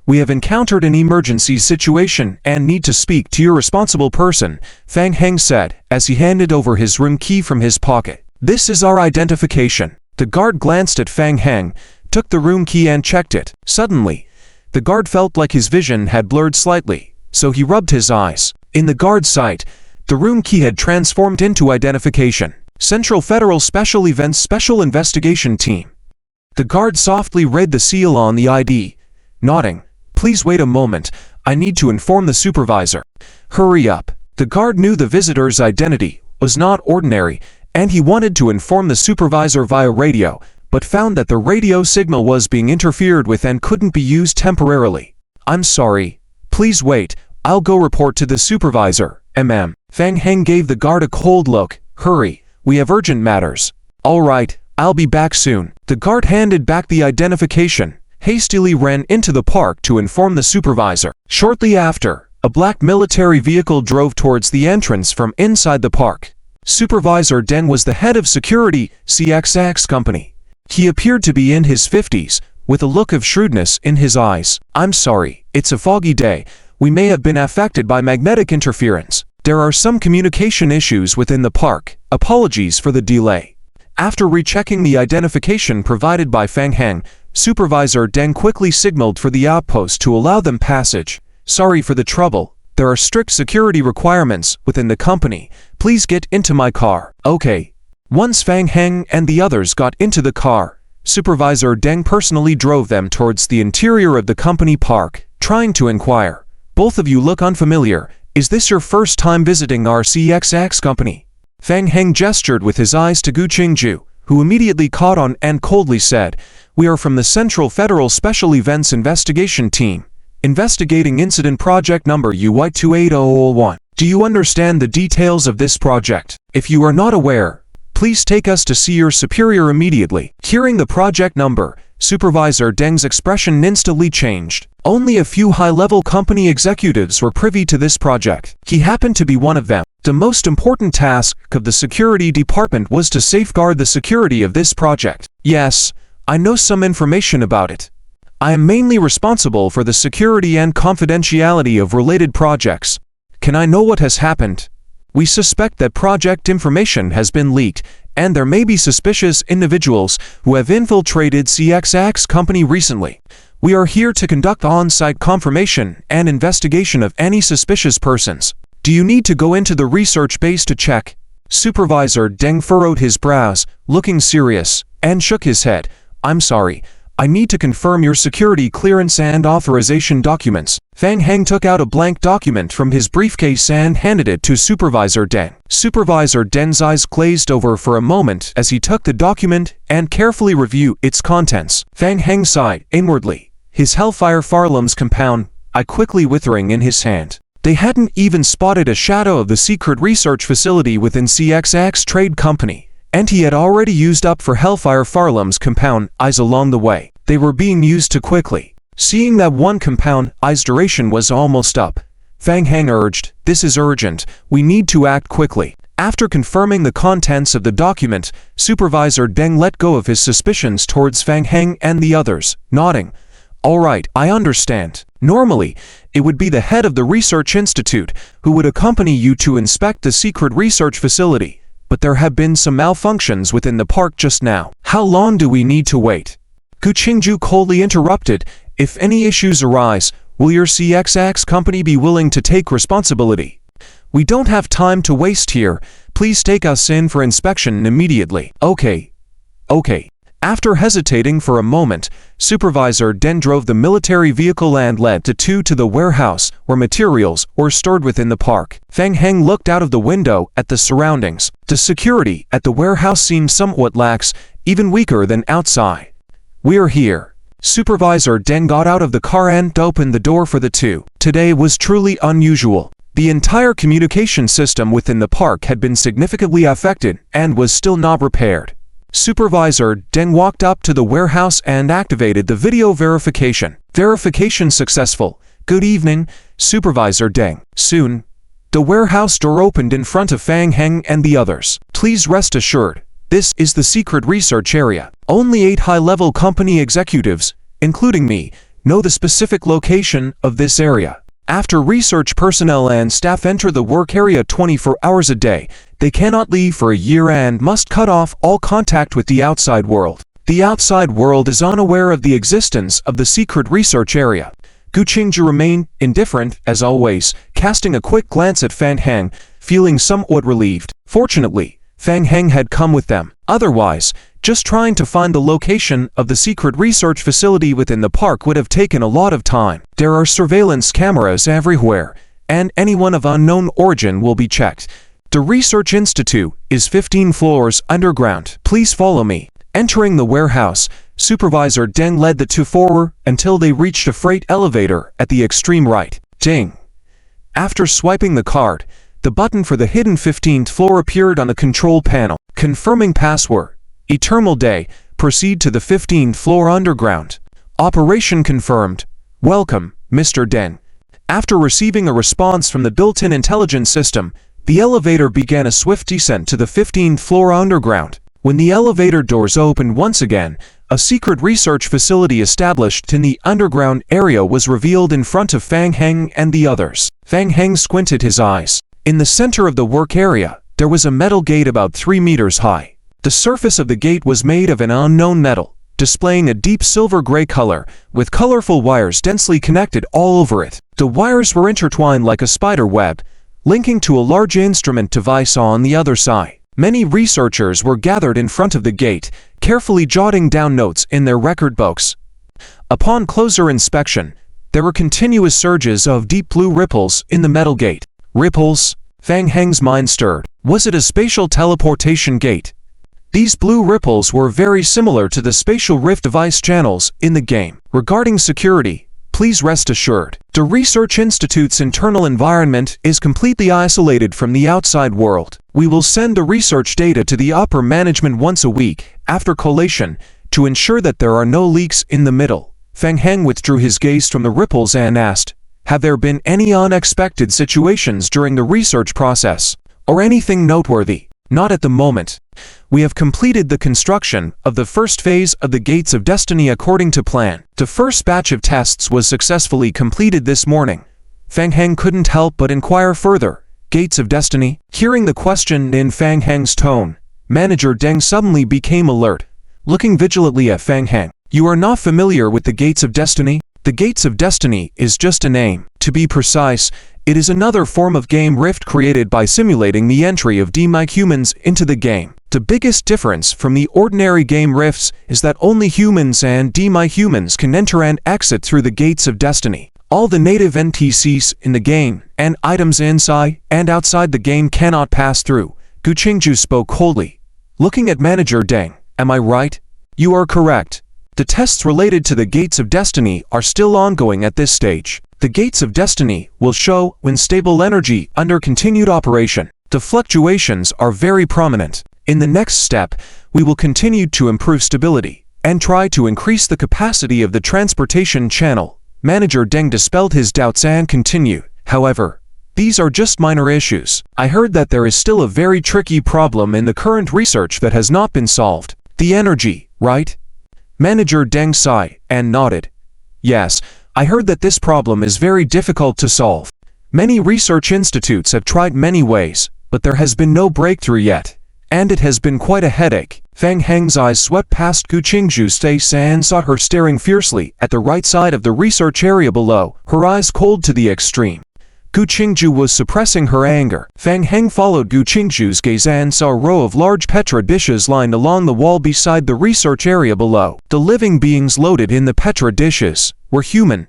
We have encountered an emergency situation and need to speak to your responsible person," Fang Heng said, as he handed over his room key from his pocket. "This is our identification." The guard glanced at Fang Heng, took the room key and checked it. Suddenly, the guard felt like his vision had blurred slightly, so he rubbed his eyes. In the guard's sight, the room key had transformed into identification. Central Federal Special Events Special Investigation Team. The guard softly read the seal on the ID, nodding. "Please wait a moment, I need to inform the supervisor." "Hurry up." The guard knew the visitor's identity was not ordinary, and he wanted to inform the supervisor via radio, but found that the radio signal was being interfered with and couldn't be used temporarily. "I'm sorry. Please wait, I'll go report to the supervisor, mm." Fang Heng gave the guard a cold look. "Hurry, we have urgent matters." "All right, I'll be back soon." The guard handed back the identification, hastily ran into the park to inform the supervisor. Shortly after, a black military vehicle drove towards the entrance from inside the park. Supervisor Deng was the head of security, CXX Company. He appeared to be in his 50s, with a look of shrewdness in his eyes. "I'm sorry, it's a foggy day. We may have been affected by magnetic interference. There are some communication issues within the park. Apologies for the delay." After rechecking the identification provided by Fang Heng, Supervisor Deng quickly signaled for the outpost to allow them passage. "Sorry for the trouble. There are strict security requirements within the company. Please get into my car." "Okay." Once Fang Heng and the others got into the car, Supervisor Deng personally drove them towards the interior of the company park, trying to inquire, "Both of you look unfamiliar. Is this your first time visiting our CXX company?" Fang Heng gestured with his eyes to Gu Qingju, who immediately caught on and coldly said, "We are from the Central Federal Special Events Investigation Team, investigating incident project number UY28001. Do you understand the details of this project? If you are not aware, please take us to see your superior immediately." Hearing the project number, Supervisor Deng's expression instantly changed. Only a few high-level company executives were privy to this project. He happened to be one of them. The most important task of the security department was to safeguard the security of this project. "Yes, I know some information about it. I am mainly responsible for the security and confidentiality of related projects. Can I know what has happened? We suspect that project information has been leaked, and there may be suspicious individuals who have infiltrated CXX company recently. We are here to conduct on-site confirmation and investigation of any suspicious persons. Do you need to go into the research base to check?" Supervisor Deng furrowed his brows, looking serious, and shook his head. "I'm sorry, I need to confirm your security clearance and authorization documents." Fang Heng took out a blank document from his briefcase and handed it to Supervisor Deng. Supervisor Deng's eyes glazed over for a moment as he took the document and carefully reviewed its contents. Fang Heng sighed inwardly, his Hellfire Farlam's compound, eye quickly withering in his hand. They hadn't even spotted a shadow of the secret research facility within CXX Trade Company, and he had already used up for Hellfire Farlam's compound eyes along the way. They were being used too quickly. Seeing that one compound eye's duration was almost up, Fang Heng urged, "This is urgent. We need to act quickly." After confirming the contents of the document, Supervisor Deng let go of his suspicions towards Fang Heng and the others, nodding. "All right, I understand. Normally, it would be the head of the research institute who would accompany you to inspect the secret research facility, but there have been some malfunctions within the park just now. How long do we need to wait?" Gu Qingju coldly interrupted, "If any issues arise, will your CXX company be willing to take responsibility? We don't have time to waste here. Please take us in for inspection immediately." Okay. After hesitating for a moment, Supervisor Deng drove the military vehicle and led the two to the warehouse where materials were stored within the park. Fang Heng looked out of the window at the surroundings. The security at the warehouse seemed somewhat lax, even weaker than outside. "We're here." Supervisor Deng got out of the car and opened the door for the two. Today was truly unusual. The entire communication system within the park had been significantly affected and was still not repaired. Supervisor Deng walked up to the warehouse and activated the video verification. Verification successful. "Good evening, Supervisor Deng." Soon, the warehouse door opened in front of Fang Heng and the others. "Please rest assured, this is the secret research area. Only 8 high-level company executives, including me, know the specific location of this area. After research personnel and staff enter the work area 24 hours a day, they cannot leave for a year and must cut off all contact with the outside world. The outside world is unaware of the existence of the secret research area." Gu Qingju remained indifferent, as always, casting a quick glance at Fang Heng, feeling somewhat relieved. Fortunately, Fang Heng had come with them. Otherwise, just trying to find the location of the secret research facility within the park would have taken a lot of time. There are surveillance cameras everywhere, and anyone of unknown origin will be checked. The research institute is 15 floors underground. Please follow me. Entering the warehouse, Supervisor Deng led the two forward until they reached a freight elevator at the extreme right. Ding. After swiping the card, the button for the hidden 15th floor appeared on the control panel. Confirming password. Eternal Day. Proceed to the 15th floor underground. Operation confirmed. Welcome, Mr. Deng. After receiving a response from the built-in intelligence system, the elevator began a swift descent to the 15th floor underground. When the elevator doors opened once again, a secret research facility established in the underground area was revealed in front of Fang Heng and the others. Fang Heng squinted his eyes. In the center of the work area, there was a metal gate about 3 meters high. The surface of the gate was made of an unknown metal, displaying a deep silver-gray color, with colorful wires densely connected all over it. The wires were intertwined like a spider web, linking to a large instrument device on the other side. Many researchers were gathered in front of the gate, carefully jotting down notes in their record books. Upon closer inspection, there were continuous surges of deep blue ripples in the metal gate. Ripples? Fang Heng's mind stirred. Was it a spatial teleportation gate? These blue ripples were very similar to the spatial rift device channels in the game. Regarding security, please rest assured, the Research Institute's internal environment is completely isolated from the outside world. We will send the research data to the upper management once a week, after collation, to ensure that there are no leaks in the middle. Fang Heng withdrew his gaze from the ripples and asked, "Have there been any unexpected situations during the research process, or anything noteworthy?" "Not at the moment. We have completed the construction of the first phase of the Gates of Destiny according to plan. The first batch of tests was successfully completed this morning." Fang Heng couldn't help but inquire further. "Gates of Destiny?" Hearing the question in Fang Heng's tone, Manager Deng suddenly became alert, looking vigilantly at Fang Heng. "You are not familiar with the Gates of Destiny?" "The Gates of Destiny is just a name. To be precise, it is another form of game rift created by simulating the entry of demi-humans into the game. The biggest difference from the ordinary game rifts is that only humans and demi-humans can enter and exit through the Gates of Destiny. All the native NPCs in the game and items inside and outside the game cannot pass through." Gu Qingju spoke coldly, looking at Manager Deng. "Am I right?" "You are correct. The tests related to the Gates of Destiny are still ongoing at this stage. The Gates of Destiny will show when stable energy under continued operation. The fluctuations are very prominent. In the next step, we will continue to improve stability and try to increase the capacity of the transportation channel." Manager Deng dispelled his doubts and continued, "However, these are just minor issues. I heard that there is still a very tricky problem in the current research that has not been solved. The energy, right?" Manager Deng sighed and nodded. "Yes, I heard that this problem is very difficult to solve. Many research institutes have tried many ways, but there has been no breakthrough yet, and it has been quite a headache." Fang Heng's eyes swept past Gu Qingju's face and saw her staring fiercely at the right side of the research area below, her eyes cold to the extreme. Gu Qingju was suppressing her anger. Fang Heng followed Gu Qingju's gaze and saw a row of large Petra dishes lined along the wall beside the research area below. The living beings loaded in the Petra dishes were human.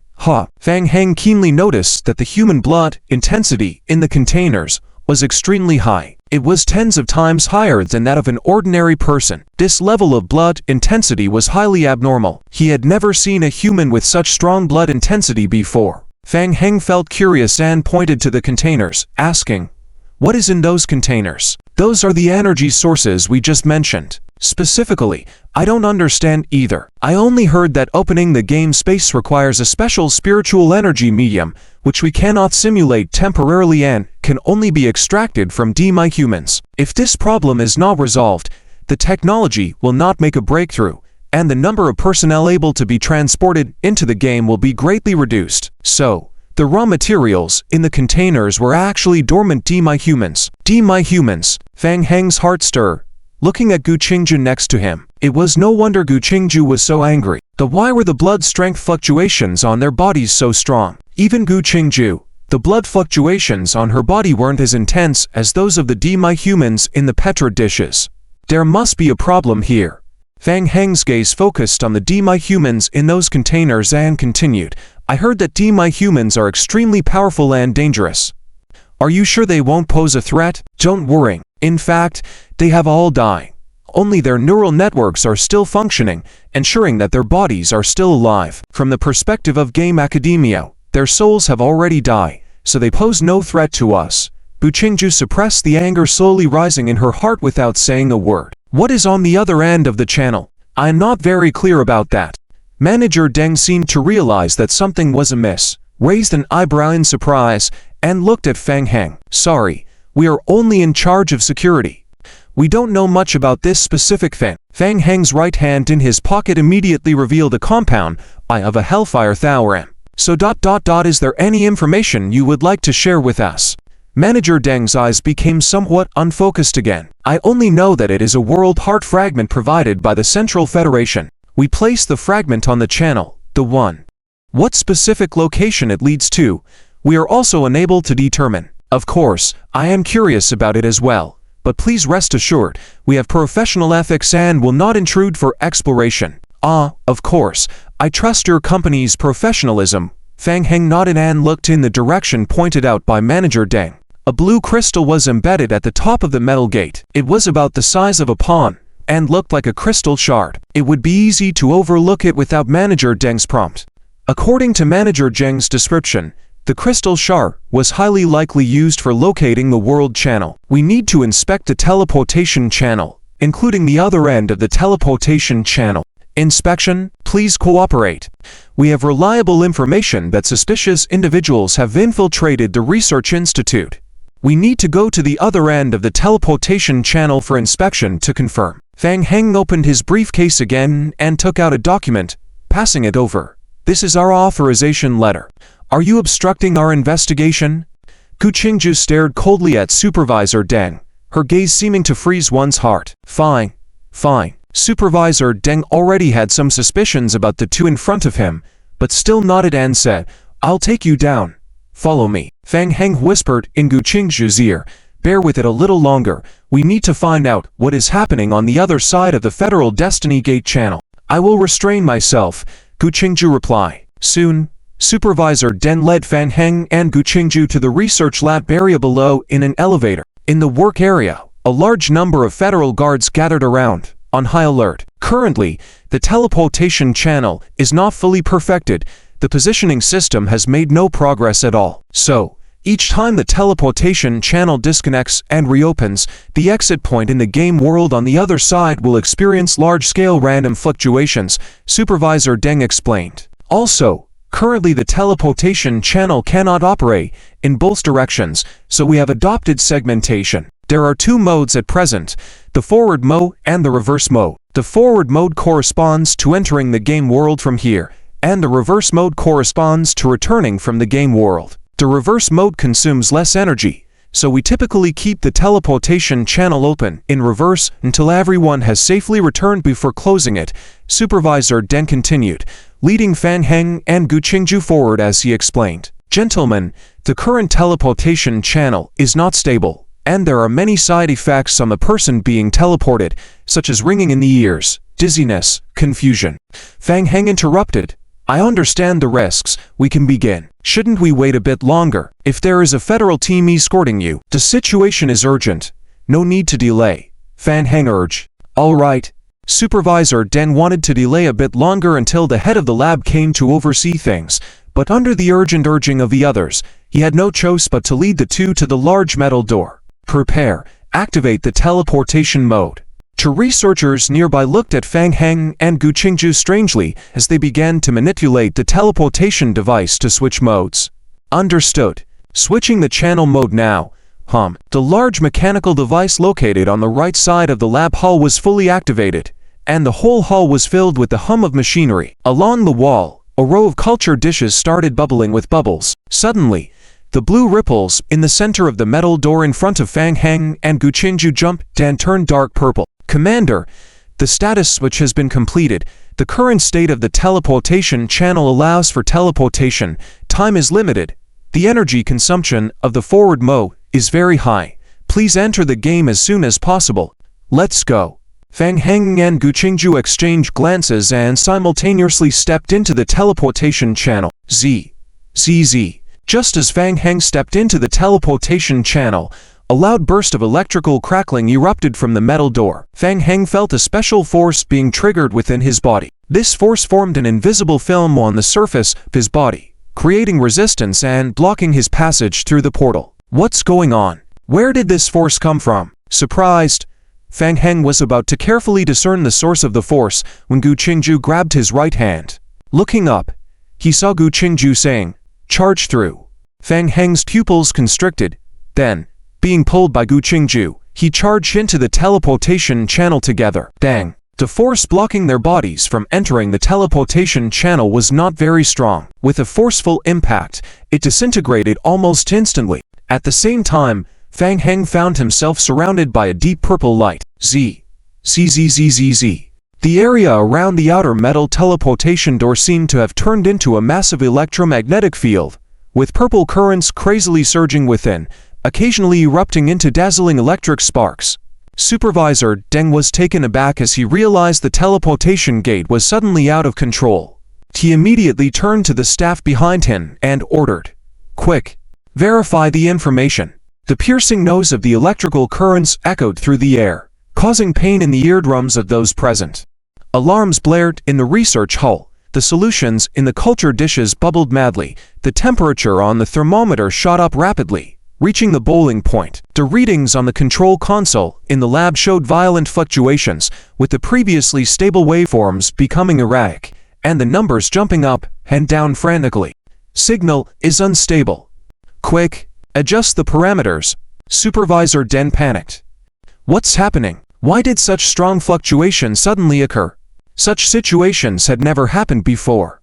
Fang Heng keenly noticed that the human blood intensity in the containers was extremely high. It was tens of times higher than that of an ordinary person. This level of blood intensity was highly abnormal. He had never seen a human with such strong blood intensity before. Fang Heng felt curious and pointed to the containers, asking, "What is in those containers?" "Those are the energy sources we just mentioned. Specifically, I don't understand either. I only heard that opening the game space requires a special spiritual energy medium, which we cannot simulate temporarily and can only be extracted from humans. If this problem is not resolved, the technology will not make a breakthrough, and the number of personnel able to be transported into the game will be greatly reduced. So, the raw materials in the containers were actually dormant humans. Humans. Fang Heng's heart stirred, looking at Gu Qingju next to him. It was no wonder Gu Qingju was so angry. Why were the blood strength fluctuations on their bodies so strong? Even Gu Qingju, the blood fluctuations on her body weren't as intense as those of the humans in the Petra dishes. There must be a problem here. Fang Heng's gaze focused on the humans in those containers and continued, "I heard that humans are extremely powerful and dangerous. Are you sure they won't pose a threat? Don't worry. In fact, they have all died. Only their neural networks are still functioning, ensuring that their bodies are still alive. From the perspective of game academia, their souls have already died, so they pose no threat to us." Gu Qingju suppressed the anger slowly rising in her heart without saying a word. "What is on the other end of the channel? I am not very clear about that." Manager Deng seemed to realize that something was amiss, raised an eyebrow in surprise, and looked at Fang Heng. "Sorry, we are only in charge of security. We don't know much about this specific thing." Fang Heng's right hand in his pocket immediately revealed a compound of a Hellfire Thauram. "So is there any information you would like to share with us?" Manager Deng's eyes became somewhat unfocused again. "I only know that it is a world heart fragment provided by the Central Federation. We placed the fragment on the channel, the one. What specific location it leads to, we are also unable to determine. Of course, I am curious about it as well, but please rest assured, we have professional ethics and will not intrude for exploration." Of course, I trust your company's professionalism." Fang Heng nodded and looked in the direction pointed out by Manager Deng. A blue crystal was embedded at the top of the metal gate. It was about the size of a pawn, and looked like a crystal shard. It would be easy to overlook it without Manager Deng's prompt. According to Manager Deng's description, the crystal shard was highly likely used for locating the world channel. "We need to inspect the teleportation channel, including the other end of the teleportation channel. Inspection, please cooperate. We have reliable information that suspicious individuals have infiltrated the research institute. We need to go to the other end of the teleportation channel for inspection to confirm." Fang Heng opened his briefcase again and took out a document, passing it over. "This is our authorization letter. Are you obstructing our investigation?" Gu Qingju stared coldly at Supervisor Deng, her gaze seeming to freeze one's heart. Fine. Supervisor Deng already had some suspicions about the two in front of him, but still nodded and said, "I'll take you down. Follow me." Fang Heng whispered in Gu Qingju's ear, "Bear with it a little longer. We need to find out what is happening on the other side of the Federal Destiny Gate channel." "I will restrain myself," Gu Qingju replied. Soon, Supervisor Deng led Fang Heng and Gu Qingju to the research lab area below in an elevator. In the work area, a large number of federal guards gathered around, on high alert. Currently, the teleportation channel is not fully perfected. The positioning system has made no progress at all. So, each time the teleportation channel disconnects and reopens, the exit point in the game world on the other side will experience large-scale random fluctuations, Supervisor Deng explained. Also, currently the teleportation channel cannot operate in both directions, so we have adopted segmentation. There are two modes at present, the forward mode and the reverse mode. The forward mode corresponds to entering the game world from here, and the reverse mode corresponds to returning from the game world. The reverse mode consumes less energy, so we typically keep the teleportation channel open in reverse until everyone has safely returned before closing it, Supervisor Deng continued, leading Fang Heng and Gu Qingju forward as he explained. Gentlemen, the current teleportation channel is not stable, and there are many side effects on the person being teleported, such as ringing in the ears, dizziness, confusion. Fang Heng interrupted. I understand the risks, we can begin. Shouldn't we wait a bit longer? If there is a federal team escorting you, the situation is urgent. No need to delay. Fang Heng urged. All right. Supervisor Den wanted to delay a bit longer until the head of the lab came to oversee things, but under the urgent urging of the others, he had no choice but to lead the two to the large metal door. Prepare. Activate the teleportation mode. Two researchers nearby looked at Fang Heng and Gu Qingju strangely as they began to manipulate the teleportation device to switch modes. Understood. Switching the channel mode now. The large mechanical device located on the right side of the lab hall was fully activated, and the whole hall was filled with the hum of machinery. Along the wall, a row of culture dishes started bubbling with bubbles. Suddenly, the blue ripples in the center of the metal door in front of Fang Heng and Gu Qingju jumped and turned dark purple. Commander, the status switch has been completed. The current state of the teleportation channel allows for teleportation. Time is limited. The energy consumption of the forward mode is very high. Please enter the game as soon as possible. Let's go. Fang Heng and Gu Qingju exchanged glances and simultaneously stepped into the teleportation channel. Z. Just as Fang Heng stepped into the teleportation channel, a loud burst of electrical crackling erupted from the metal door. Fang Heng felt a special force being triggered within his body. This force formed an invisible film on the surface of his body, creating resistance and blocking his passage through the portal. What's going on? Where did this force come from? Surprised, Fang Heng was about to carefully discern the source of the force when Gu Qingju grabbed his right hand. Looking up, he saw Gu Qingju saying, "Charge through." Fang Heng's pupils constricted. Then, being pulled by Gu Qingju, he charged into the teleportation channel together. Bang! The force blocking their bodies from entering the teleportation channel was not very strong. With a forceful impact, it disintegrated almost instantly. At the same time, Fang Heng found himself surrounded by a deep purple light. Z. The area around the outer metal teleportation door seemed to have turned into a massive electromagnetic field, with purple currents crazily surging within, occasionally erupting into dazzling electric sparks. Supervisor Deng was taken aback as he realized the teleportation gate was suddenly out of control. He immediately turned to the staff behind him and ordered, "Quick! Verify the information." The piercing noise of the electrical currents echoed through the air, causing pain in the eardrums of those present. Alarms blared in the research hall. The solutions in the culture dishes bubbled madly. The temperature on the thermometer shot up rapidly, reaching the boiling point. The readings on the control console in the lab showed violent fluctuations, with the previously stable waveforms becoming erratic, and the numbers jumping up and down frantically. Signal is unstable. Quick! Adjust the parameters. Supervisor Den panicked. What's happening? Why did such strong fluctuations suddenly occur? Such situations had never happened before.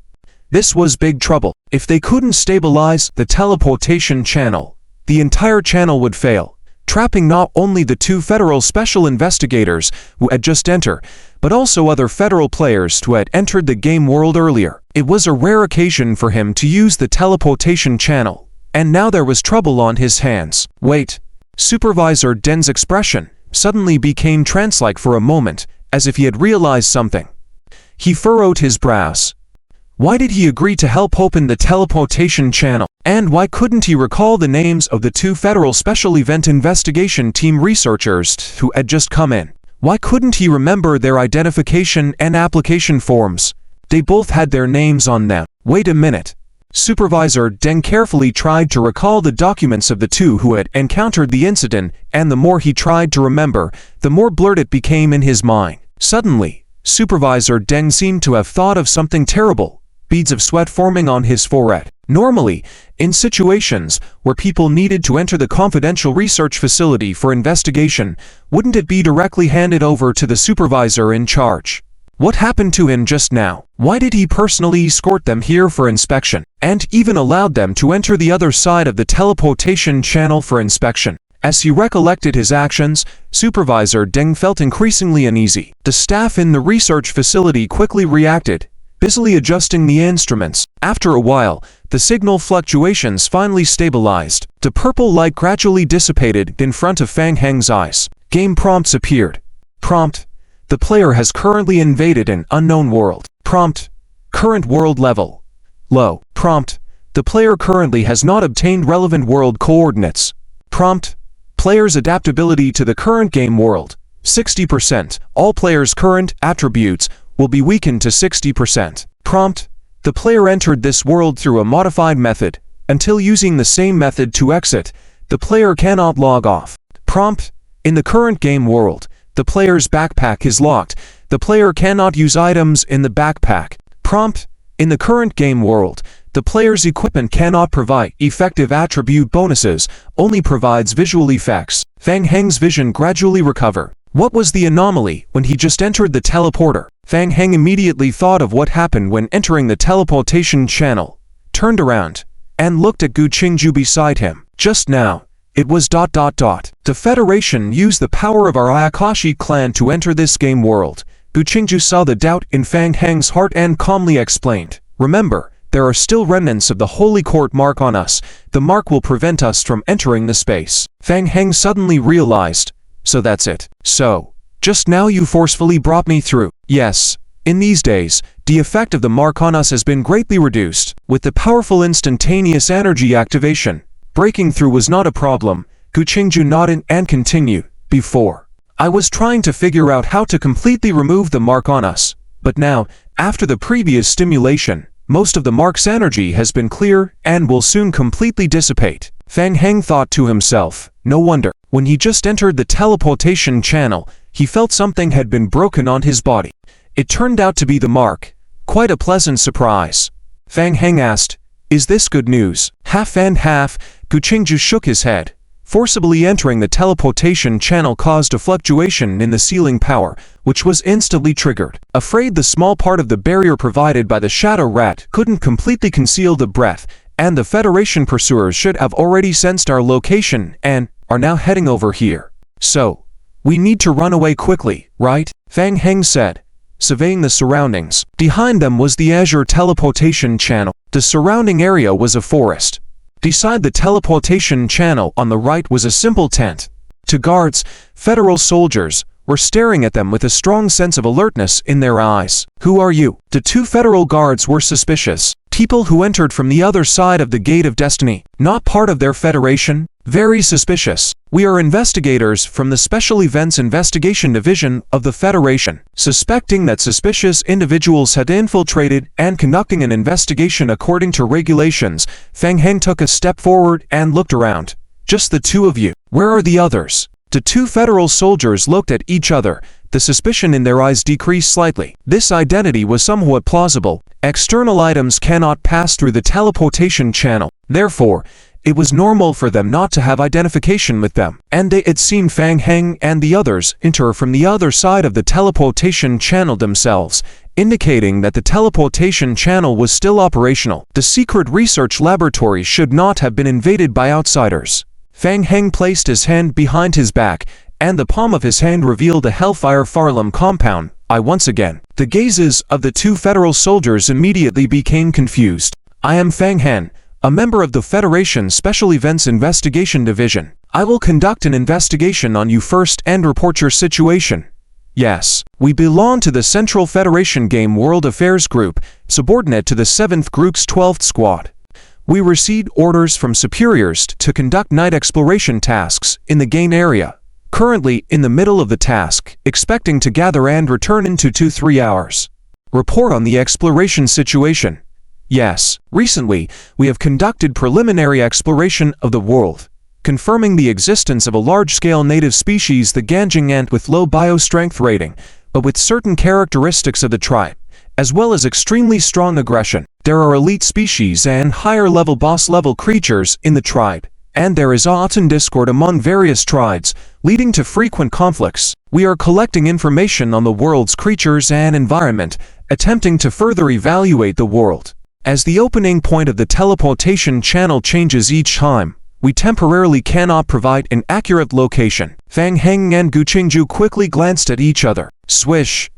This was big trouble. If they couldn't stabilize the teleportation channel, the entire channel would fail, trapping not only the two federal special investigators who had just entered, but also other federal players who had entered the game world earlier. It was a rare occasion for him to use the teleportation channel, and now there was trouble on his hands. Wait. Supervisor Den's expression suddenly became trance-like for a moment, as if he had realized something. He furrowed his brows. Why did he agree to help open the teleportation channel? And why couldn't he recall the names of the two Federal Special Event Investigation Team researchers who had just come in? Why couldn't he remember their identification and application forms? They both had their names on them. Wait a minute. Supervisor Deng carefully tried to recall the documents of the two who had encountered the incident, and the more he tried to remember, the more blurred it became in his mind. Suddenly, Supervisor Deng seemed to have thought of something terrible, beads of sweat forming on his forehead. Normally, in situations where people needed to enter the confidential research facility for investigation, wouldn't it be directly handed over to the supervisor in charge? What happened to him just now? Why did he personally escort them here for inspection, and even allowed them to enter the other side of the teleportation channel for inspection? As he recollected his actions, Supervisor Deng felt increasingly uneasy. The staff in the research facility quickly reacted, busily adjusting the instruments. After a while, the signal fluctuations finally stabilized. The purple light gradually dissipated in front of Fang Heng's eyes. Game prompts appeared. Prompt: the player has currently invaded an unknown world. Prompt: current world level low. Prompt: the player currently has not obtained relevant world coordinates. Prompt: player's adaptability to the current game world 60%. All players' current attributes will be weakened to 60%. Prompt: the player entered this world through a modified method. Until using the same method to exit, the player cannot log off. Prompt: in the current game world, the player's backpack is locked. The player cannot use items in the backpack. Prompt: in the current game world, the player's equipment cannot provide effective attribute bonuses, only provides visual effects. Fang Heng's vision gradually recovered. What was the anomaly when he just entered the teleporter? Fang Heng immediately thought of what happened when entering the teleportation channel, turned around, and looked at Gu Qingju beside him. Just now, it was ... The Federation used the power of our Ayakashi clan to enter this game world. Gu Qingju saw the doubt in Fang Heng's heart and calmly explained, remember, there are still remnants of the Holy Court mark on us. The mark will prevent us from entering the space. Fang Heng suddenly realized, so that's it. So, just now you forcefully brought me through. Yes, in these days, the effect of the mark on us has been greatly reduced. With the powerful instantaneous energy activation, breaking through was not a problem. Gu Qingju nodded and continued, before, I was trying to figure out how to completely remove the mark on us, but now, after the previous stimulation, most of the mark's energy has been clear and will soon completely dissipate. Fang Heng thought to himself, no wonder. When he just entered the teleportation channel, he felt something had been broken on his body. It turned out to be the mark. Quite a pleasant surprise. Fang Heng asked, is this good news? Half and half. Gu Qingju shook his head. Forcibly entering the teleportation channel caused a fluctuation in the ceiling power, which was instantly triggered. Afraid the small part of the barrier provided by the shadow rat couldn't completely conceal the breath, and the Federation pursuers should have already sensed our location and are now heading over here. So, we need to run away quickly, right? Fang Heng said, surveying the surroundings. Behind them was the Azure teleportation channel. The surrounding area was a forest. Beside the teleportation channel on the right was a simple tent. Two guards, federal soldiers, were staring at them with a strong sense of alertness in their eyes. Who are you? The two federal guards were suspicious. People who entered from the other side of the Gate of Destiny, not part of their federation. Very suspicious. We are investigators from the Special Events Investigation Division of the Federation. Suspecting that suspicious individuals had infiltrated and conducting an investigation according to regulations, Fang Heng took a step forward and looked around. Just the two of you. Where are the others? The two federal soldiers looked at each other. The suspicion in their eyes decreased slightly. This identity was somewhat plausible. External items cannot pass through the teleportation channel. Therefore, it was normal for them not to have identification with them. And they had seen Fang Heng and the others enter from the other side of the teleportation channel themselves, indicating that the teleportation channel was still operational. The secret research laboratory should not have been invaded by outsiders. Fang Heng placed his hand behind his back, and the palm of his hand revealed a Hellfire Farlam compound. Once again, the gazes of the two federal soldiers immediately became confused. I am Fang Heng, a member of the Federation Special Events Investigation Division. I will conduct an investigation on you first and report your situation. Yes, we belong to the Central Federation Game World Affairs Group, subordinate to the 7th Group's 12th Squad. We received orders from superiors to conduct night exploration tasks in the game area. Currently in the middle of the task, expecting to gather and return in 2-3 hours. Report on the exploration situation. Yes, recently, we have conducted preliminary exploration of the world, confirming the existence of a large-scale native species, the Ganjing ant, with low biostrength rating, but with certain characteristics of the tribe, as well as extremely strong aggression. There are elite species and higher-level boss-level creatures in the tribe, and there is often discord among various tribes, leading to frequent conflicts. We are collecting information on the world's creatures and environment, attempting to further evaluate the world. As the opening point of the teleportation channel changes each time, we temporarily cannot provide an accurate location. Fang Heng and Gu Qingju quickly glanced at each other. Swish!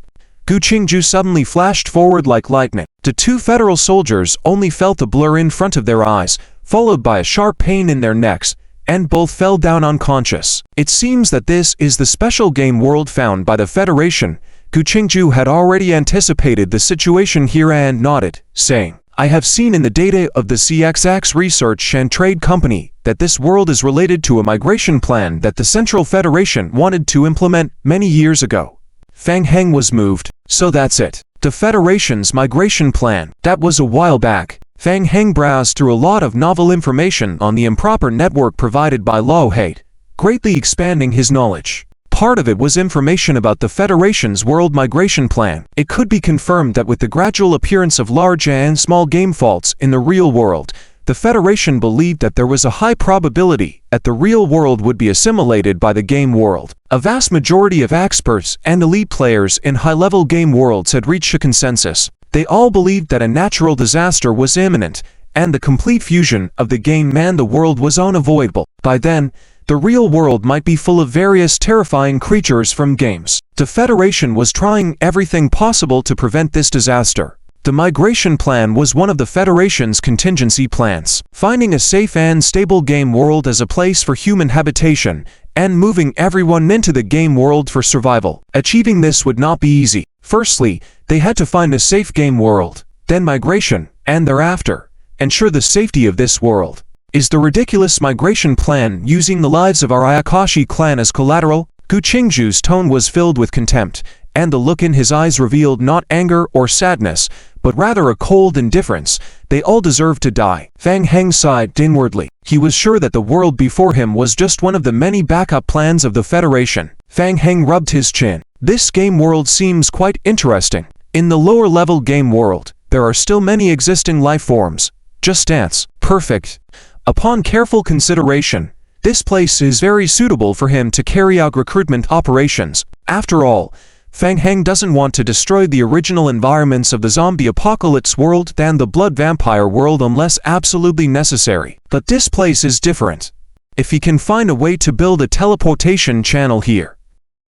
Gu Qingju suddenly flashed forward like lightning. The two federal soldiers only felt a blur in front of their eyes, followed by a sharp pain in their necks, and both fell down unconscious. It seems that this is the special game world found by the Federation. Gu Qingju had already anticipated the situation here and nodded, saying, I have seen in the data of the CXX Research and Trade Company that this world is related to a migration plan that the Central Federation wanted to implement many years ago. Fang Heng was moved. So that's it. The Federation's migration plan. That was a while back. Fang Heng browsed through a lot of novel information on the improper network provided by Lao Hate, greatly expanding his knowledge. Part of it was information about the Federation's world migration plan. It could be confirmed that with the gradual appearance of large and small game faults in the real world, the Federation believed that there was a high probability that the real world would be assimilated by the game world. A vast majority of experts and elite players in high-level game worlds had reached a consensus. They all believed that a natural disaster was imminent, and the complete fusion of the game and the world was unavoidable. By then, the real world might be full of various terrifying creatures from games. The Federation was trying everything possible to prevent this disaster. The migration plan was one of the Federation's contingency plans. Finding a safe and stable game world as a place for human habitation, and moving everyone into the game world for survival. Achieving this would not be easy. Firstly, they had to find a safe game world, then migration, and thereafter, ensure the safety of this world. Is the ridiculous migration plan using the lives of our Ayakashi clan as collateral? Gu Qingju's tone was filled with contempt, and the look in his eyes revealed not anger or sadness, but rather a cold indifference. They all deserve to die. Fang Heng sighed inwardly. He was sure that the world before him was just one of the many backup plans of the Federation. Fang Heng rubbed his chin. This game world seems quite interesting. In the lower level game world, there are still many existing life forms. Just ants. Perfect. Upon careful consideration, this place is very suitable for him to carry out recruitment operations. After all, Fang Heng doesn't want to destroy the original environments of the zombie apocalypse world and the blood vampire world unless absolutely necessary. But this place is different. If he can find a way to build a teleportation channel here,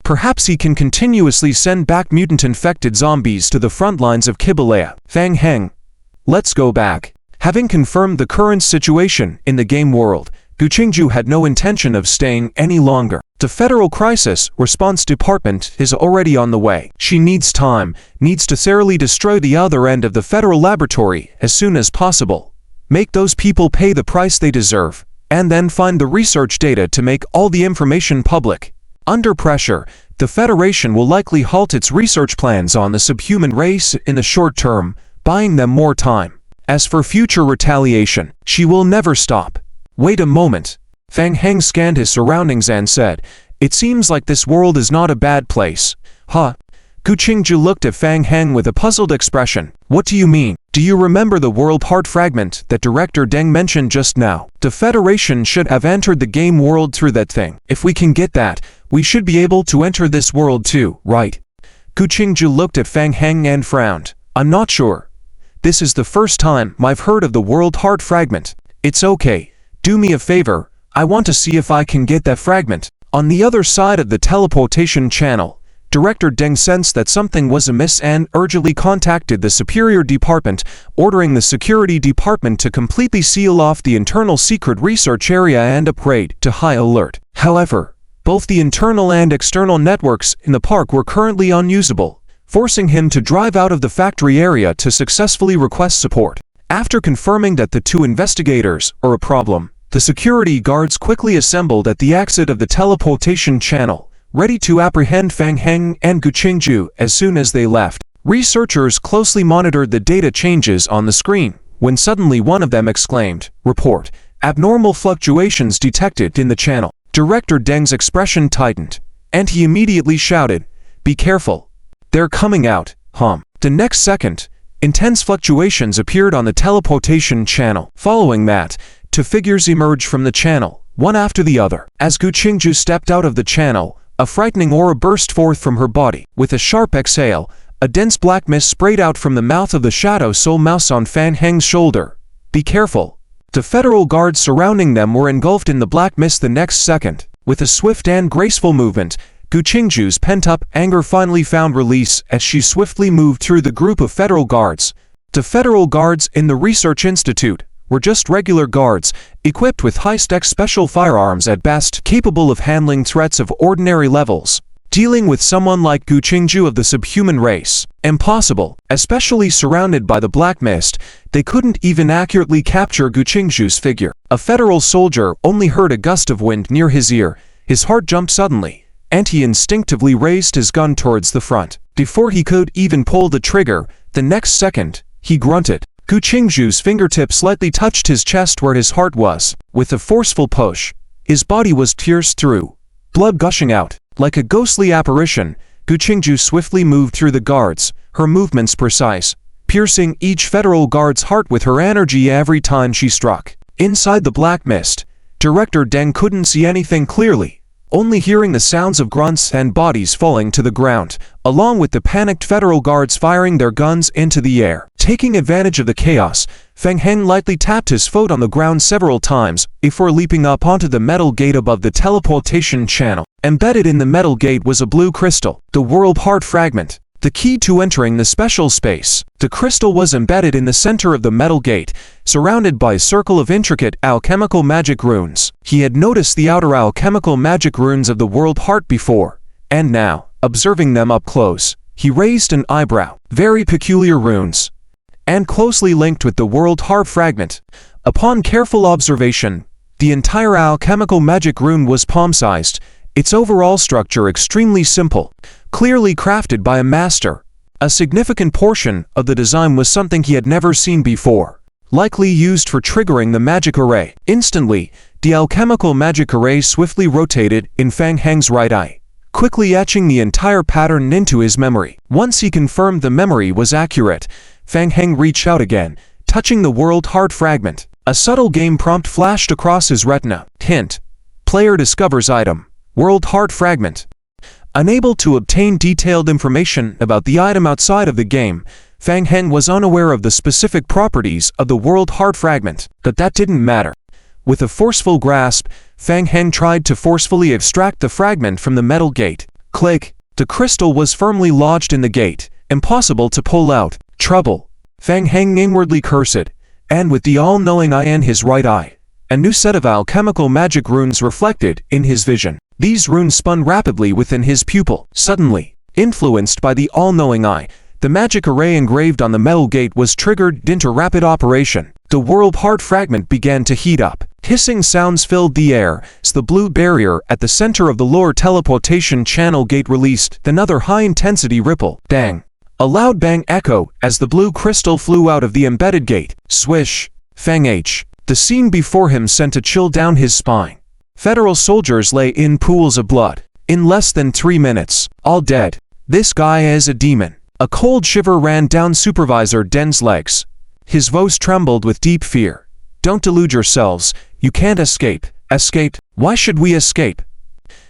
perhaps he can continuously send back mutant-infected zombies to the front lines of Kibalea. Fang Heng, let's go back. Having confirmed the current situation in the game world, Gu Qingju had no intention of staying any longer. The Federal Crisis Response Department is already on the way. She needs time, needs to thoroughly destroy the other end of the Federal Laboratory as soon as possible. Make those people pay the price they deserve, and then find the research data to make all the information public. Under pressure, the Federation will likely halt its research plans on the subhuman race in the short term, buying them more time. As for future retaliation, she will never stop. Wait a moment. Fang Heng scanned his surroundings and said, it seems like this world is not a bad place. Huh? Gu Qingju looked at Fang Heng with a puzzled expression. What do you mean? Do you remember the world heart fragment that Director Deng mentioned just now? The Federation should have entered the game world through that thing. If we can get that, we should be able to enter this world too, right? Gu Qingju looked at Fang Heng and frowned. I'm not sure. This is the first time I've heard of the world heart fragment. It's okay. Do me a favor. I want to see if I can get that fragment. On the other side of the teleportation channel, Director Deng sensed that something was amiss and urgently contacted the Superior Department, ordering the Security Department to completely seal off the internal secret research area and upgrade to high alert. However, both the internal and external networks in the park were currently unusable, forcing him to drive out of the factory area to successfully request support. After confirming that the two investigators are a problem, the security guards quickly assembled at the exit of the teleportation channel, ready to apprehend Fang Heng and Gu Qingju as soon as they left. Researchers closely monitored the data changes on the screen, when suddenly one of them exclaimed, "Report, abnormal fluctuations detected in the channel." Director Deng's expression tightened, and he immediately shouted, "Be careful. They're coming out." The next second, intense fluctuations appeared on the teleportation channel. Following that, two figures emerged from the channel, one after the other. As Gu Qingju stepped out of the channel, a frightening aura burst forth from her body. With a sharp exhale, a dense black mist sprayed out from the mouth of the Shadow Soul Mouse on Fang Heng's shoulder. "Be careful." The federal guards surrounding them were engulfed in the black mist the next second. With a swift and graceful movement, Gu Qingju's pent-up anger finally found release as she swiftly moved through the group of federal guards. The federal guards in the Research Institute were just regular guards, equipped with high-tech special firearms at best, capable of handling threats of ordinary levels. Dealing with someone like Gu Qingju of the subhuman race, impossible, especially surrounded by the black mist. They couldn't even accurately capture Gu Qingju's figure. A federal soldier only heard a gust of wind near his ear. His heart jumped suddenly, and he instinctively raised his gun towards the front. Before he could even pull the trigger, the next second, he grunted. Gu Qingju's fingertip slightly touched his chest where his heart was. With a forceful push, his body was pierced through, blood gushing out. Like a ghostly apparition, Gu Qingju swiftly moved through the guards, her movements precise, piercing each federal guard's heart with her energy every time she struck. Inside the black mist, Director Deng couldn't see anything clearly, only hearing the sounds of grunts and bodies falling to the ground, along with the panicked federal guards firing their guns into the air. Taking advantage of the chaos, Feng Heng lightly tapped his foot on the ground several times before leaping up onto the metal gate above the teleportation channel. Embedded in the metal gate was a blue crystal, the world heart fragment, the key to entering the special space. The crystal was embedded in the center of the metal gate, surrounded by a circle of intricate alchemical magic runes. He had noticed the outer alchemical magic runes of the world heart before, and now, observing them up close, he raised an eyebrow. Very peculiar runes, and closely linked with the world heart fragment. Upon careful observation, the entire alchemical magic rune was palm-sized, its overall structure extremely simple, clearly crafted by a master. A significant portion of the design was something he had never seen before, likely used for triggering the magic array. Instantly, the alchemical magic array swiftly rotated in Feng Heng's right eye, quickly etching the entire pattern into his memory. Once he confirmed the memory was accurate, Feng Heng reached out again, touching the world heart fragment. A subtle game prompt flashed across his retina. Hint: player discovers item, world heart fragment. Unable to obtain detailed information about the item outside of the game, Feng Heng was unaware of the specific properties of the world heart fragment, but that didn't matter. With a forceful grasp, Feng Heng tried to forcefully extract the fragment from the metal gate. Click! The crystal was firmly lodged in the gate, impossible to pull out. Trouble! Feng Heng inwardly cursed, and with the all-knowing eye in his right eye, a new set of alchemical magic runes reflected in his vision. These runes spun rapidly within his pupil. Suddenly, influenced by the all-knowing eye, the magic array engraved on the metal gate was triggered into rapid operation. The world heart fragment began to heat up. Hissing sounds filled the air as the blue barrier at the center of the lower teleportation channel gate released another high-intensity ripple. Bang! A loud bang echoed as the blue crystal flew out of the embedded gate. Swish! Feng H. The scene before him sent a chill down his spine. Federal soldiers lay in pools of blood. In less than 3 minutes, all dead. This guy is a demon. A cold shiver ran down Supervisor Deng's legs. His voice trembled with deep fear. Don't delude yourselves. You can't escape. Escape? Why should we escape?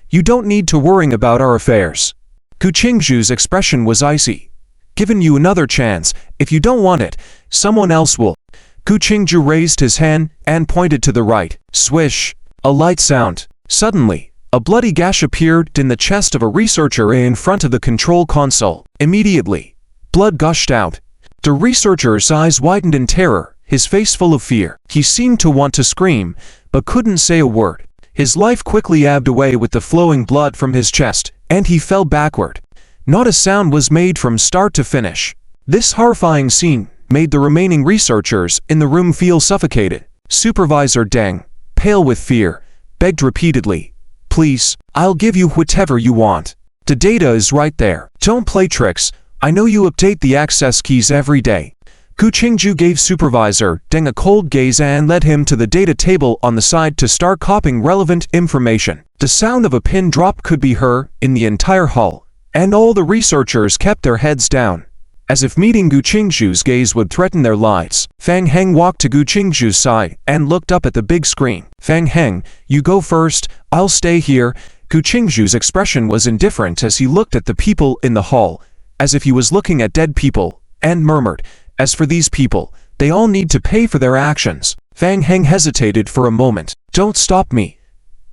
You don't need to worry about our affairs. Gu Qingju's expression was icy. Given you another chance. If you don't want it, someone else will. Gu Qingju raised his hand and pointed to the right. Swish! A light sound. Suddenly, a bloody gash appeared in the chest of a researcher in front of the control console. Immediately, blood gushed out. The researcher's eyes widened in terror, his face full of fear. He seemed to want to scream, but couldn't say a word. His life quickly ebbed away with the flowing blood from his chest, and he fell backward. Not a sound was made from start to finish. This horrifying scene made the remaining researchers in the room feel suffocated. Supervisor Deng, pale with fear, begged repeatedly, "Please, I'll give you whatever you want. The data is right there. Don't play tricks. I know you update the access keys every day." Gu Qingju gave Supervisor Deng a cold gaze and led him to the data table on the side to start copying relevant information. The sound of a pin drop could be heard in the entire hall, and all the researchers kept their heads down, as if meeting Gu Qingju's gaze would threaten their lives. Feng Heng walked to Gu Qingju's side and looked up at the big screen. "Feng Heng, you go first, I'll stay here." Gu Qingju's expression was indifferent as he looked at the people in the hall, as if he was looking at dead people, and murmured, "As for these people, they all need to pay for their actions." Feng Heng hesitated for a moment. "Don't stop me.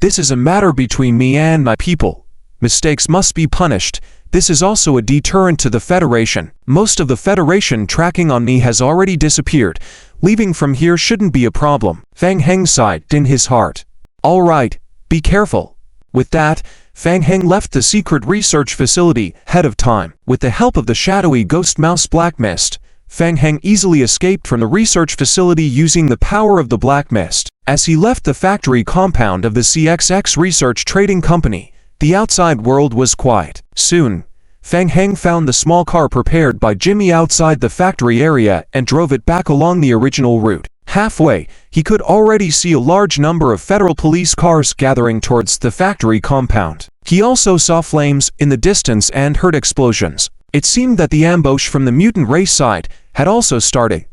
This is a matter between me and my people. Mistakes must be punished. This is also a deterrent to the Federation. Most of the Federation tracking on me has already disappeared. Leaving from here shouldn't be a problem. Fang Heng sighed in his heart. All right, be careful. With that, Fang Heng left the secret research facility ahead of time. With the help of the shadowy ghost mouse Black Mist, Fang Heng easily escaped from the research facility using the power of the Black Mist. As he left the factory compound of the CXX Research Trading Company, the outside world was quiet. Soon, Fang Heng found the small car prepared by Jimmy outside the factory area and drove it back along the original route. Halfway, he could already see a large number of federal police cars gathering towards the factory compound. He also saw flames in the distance and heard explosions. It seemed that the ambush from the mutant race side had also started.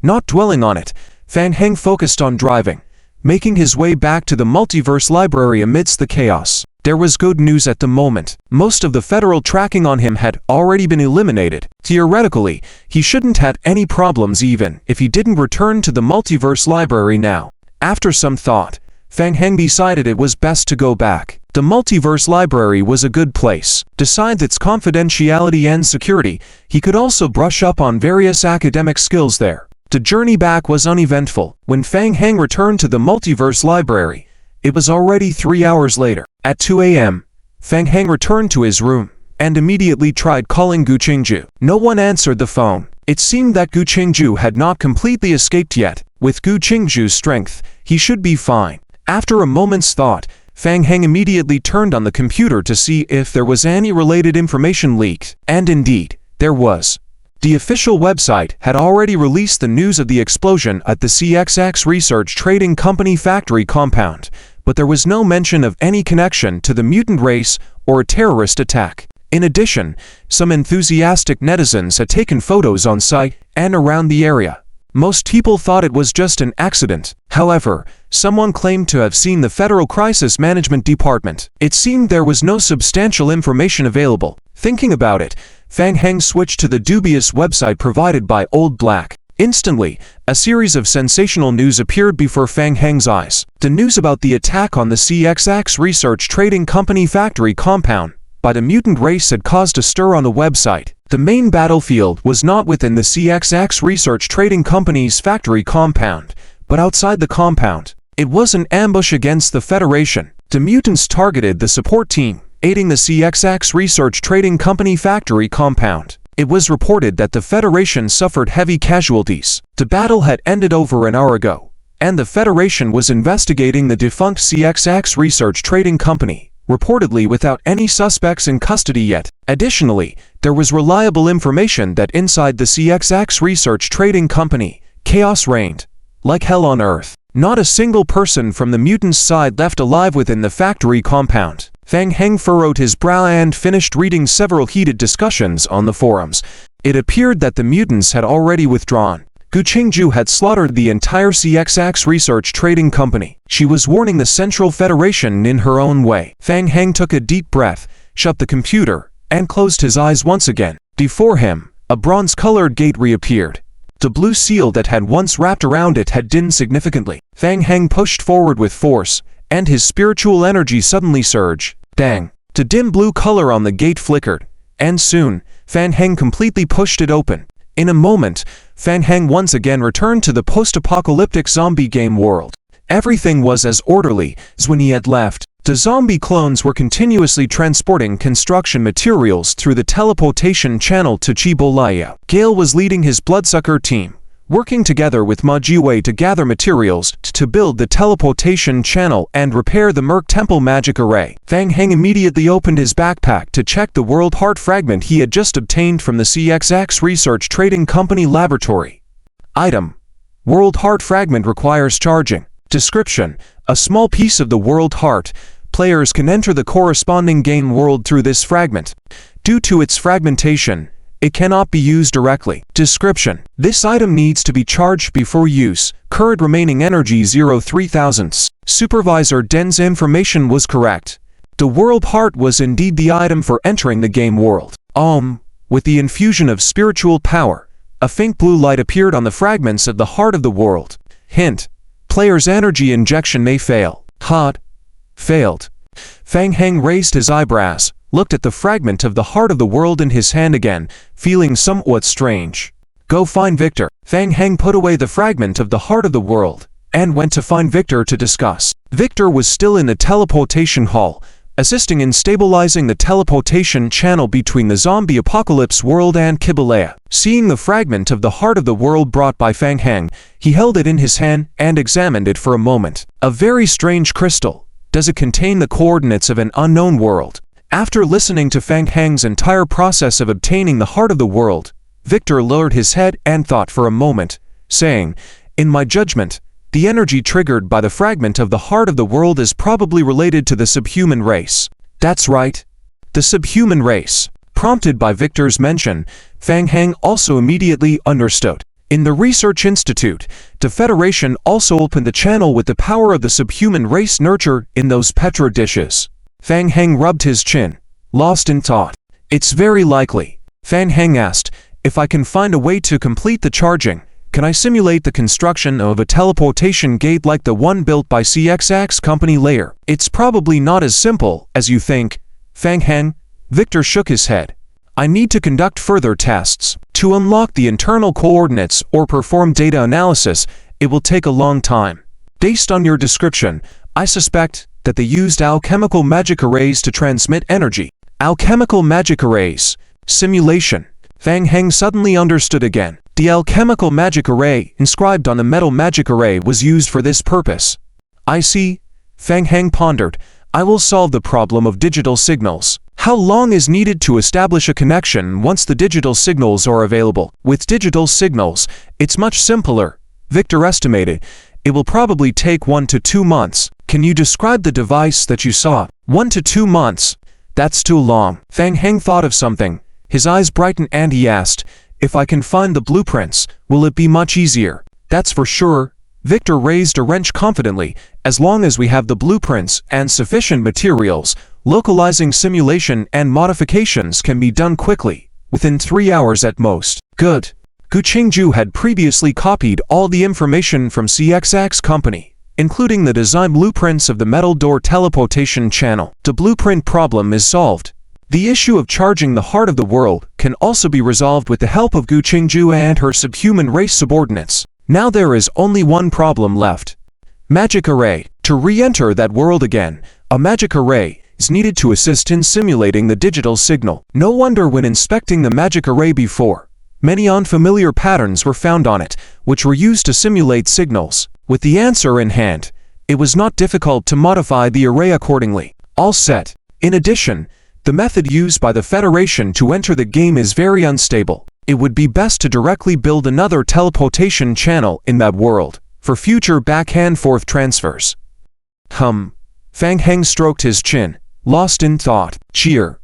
Not dwelling on it, Fang Heng focused on driving, making his way back to the multiverse library amidst the chaos. There was good news at the moment. Most of the federal tracking on him had already been eliminated. Theoretically, he shouldn't have any problems even if he didn't return to the multiverse library now. After some thought, Fang Heng decided it was best to go back. The multiverse library was a good place. Besides its confidentiality and security, he could also brush up on various academic skills there. The journey back was uneventful. When Fang Heng returned to the multiverse library, it was already 3 hours later. At 2 a.m., Fang Heng returned to his room and immediately tried calling Gu Qingju. No one answered the phone. It seemed that Gu Qingju had not completely escaped yet. With Gu Qingju's strength, he should be fine. After a moment's thought, Fang Heng immediately turned on the computer to see if there was any related information leaked. And indeed, there was. The official website had already released the news of the explosion at the CXX Research Trading Company factory compound, but there was no mention of any connection to the mutant race or a terrorist attack. In addition, some enthusiastic netizens had taken photos on site and around the area. Most people thought it was just an accident. However, someone claimed to have seen the Federal Crisis Management Department. It seemed there was no substantial information available. Thinking about it, Fang Heng switched to the dubious website provided by Old Black. Instantly, a series of sensational news appeared before Fang Heng's eyes. The news about the attack on the CXX Research Trading Company factory compound by the mutant race had caused a stir on the website. The main battlefield was not within the CXX Research Trading Company's factory compound, but outside the compound. It was an ambush against the Federation. The mutants targeted the support team, aiding the CXX Research Trading Company factory compound. It was reported that the Federation suffered heavy casualties. The battle had ended over an hour ago, and the Federation was investigating the defunct CXX Research Trading Company, reportedly without any suspects in custody yet. Additionally, there was reliable information that inside the CXX Research Trading Company, chaos reigned, like hell on Earth. Not a single person from the mutants' side left alive within the factory compound. Fang Heng furrowed his brow and finished reading several heated discussions on the forums. It appeared that the mutants had already withdrawn. Gu Qingju had slaughtered the entire CXX Research Trading Company. She was warning the Central Federation in her own way. Fang Heng took a deep breath, shut the computer, and closed his eyes once again. Before him, a bronze-colored gate reappeared. The blue seal that had once wrapped around it had dimmed significantly. Fang Heng pushed forward with force, and his spiritual energy suddenly surged. Dang! The dim blue color on the gate flickered, and soon, Fang Heng completely pushed it open. In a moment, Fang Heng once again returned to the post-apocalyptic zombie game world. Everything was as orderly as when he had left. The zombie clones were continuously transporting construction materials through the teleportation channel to Chibolaya. Gale was leading his bloodsucker team, working together with Ma Jiwei to gather materials to build the teleportation channel and repair the Merc Temple magic array. Fang Heng immediately opened his backpack to check the World Heart fragment he had just obtained from the CXX Research Trading Company laboratory. Item: World Heart fragment requires charging. Description: a small piece of the World Heart. Players can enter the corresponding game world through this fragment. Due to its fragmentation, it cannot be used directly. Description: this item needs to be charged before use. Current remaining energy 0.003. Supervisor Den's information was correct. The World Heart was indeed the item for entering the game world. With the infusion of spiritual power, a faint blue light appeared on the fragments of the heart of the world. Hint: player's energy injection may fail. Failed. Fang Heng raised his eyebrows, looked at the fragment of the heart of the world in his hand again, feeling somewhat strange. Go find Victor. Fang Heng put away the fragment of the heart of the world, and went to find Victor to discuss. Victor was still in the teleportation hall, assisting in stabilizing the teleportation channel between the zombie apocalypse world and Kibalea. Seeing the fragment of the heart of the world brought by Fang Heng, he held it in his hand and examined it for a moment. A very strange crystal. Does it contain the coordinates of an unknown world? After listening to Fang Heng's entire process of obtaining the heart of the world, Victor lowered his head and thought for a moment, saying, "In my judgment, the energy triggered by the fragment of the heart of the world is probably related to the subhuman race." That's right. The subhuman race. Prompted by Victor's mention, Fang Heng also immediately understood. In the Research Institute, the Federation also opened the channel with the power of the subhuman race nurtured in those petri dishes. Fang Heng rubbed his chin, lost in thought. It's very likely. Fang Heng asked, if I can find a way to complete the charging, can I simulate the construction of a teleportation gate like the one built by CXX company later? It's probably not as simple as you think, Fang Heng. Victor shook his head. I need to conduct further tests. To unlock the internal coordinates or perform data analysis, it will take a long time. Based on your description, I suspect that they used alchemical magic arrays to transmit energy. Alchemical magic arrays. Simulation. Fang Heng suddenly understood again. The alchemical magic array inscribed on the metal magic array was used for this purpose. I see. Fang Heng pondered. I will solve the problem of digital signals. How long is needed to establish a connection once the digital signals are available? With digital signals, it's much simpler. Victor estimated. It will probably take 1 to 2 months. Can you describe the device that you saw? 1 to 2 months. That's too long. Fang Heng thought of something. His eyes brightened and he asked, if I can find the blueprints, will it be much easier? That's for sure. Victor raised a wrench confidently. As long as we have the blueprints and sufficient materials, localizing simulation and modifications can be done quickly, within 3 hours at most. Good. Gu Qingju had previously copied all the information from CXX company, including the design blueprints of the metal door teleportation channel. The blueprint problem is solved. The issue of charging the heart of the world can also be resolved with the help of Gu Qingju and her subhuman race subordinates. Now there is only one problem left. Magic array. To re-enter that world again, a magic array is needed to assist in simulating the digital signal. No wonder when inspecting the magic array before, many unfamiliar patterns were found on it, which were used to simulate signals. With the answer in hand, it was not difficult to modify the array accordingly. All set. In addition, the method used by the Federation to enter the game is very unstable. It would be best to directly build another teleportation channel in that world, for future back-and-forth transfers. Fang Heng stroked his chin, lost in thought. Cheer.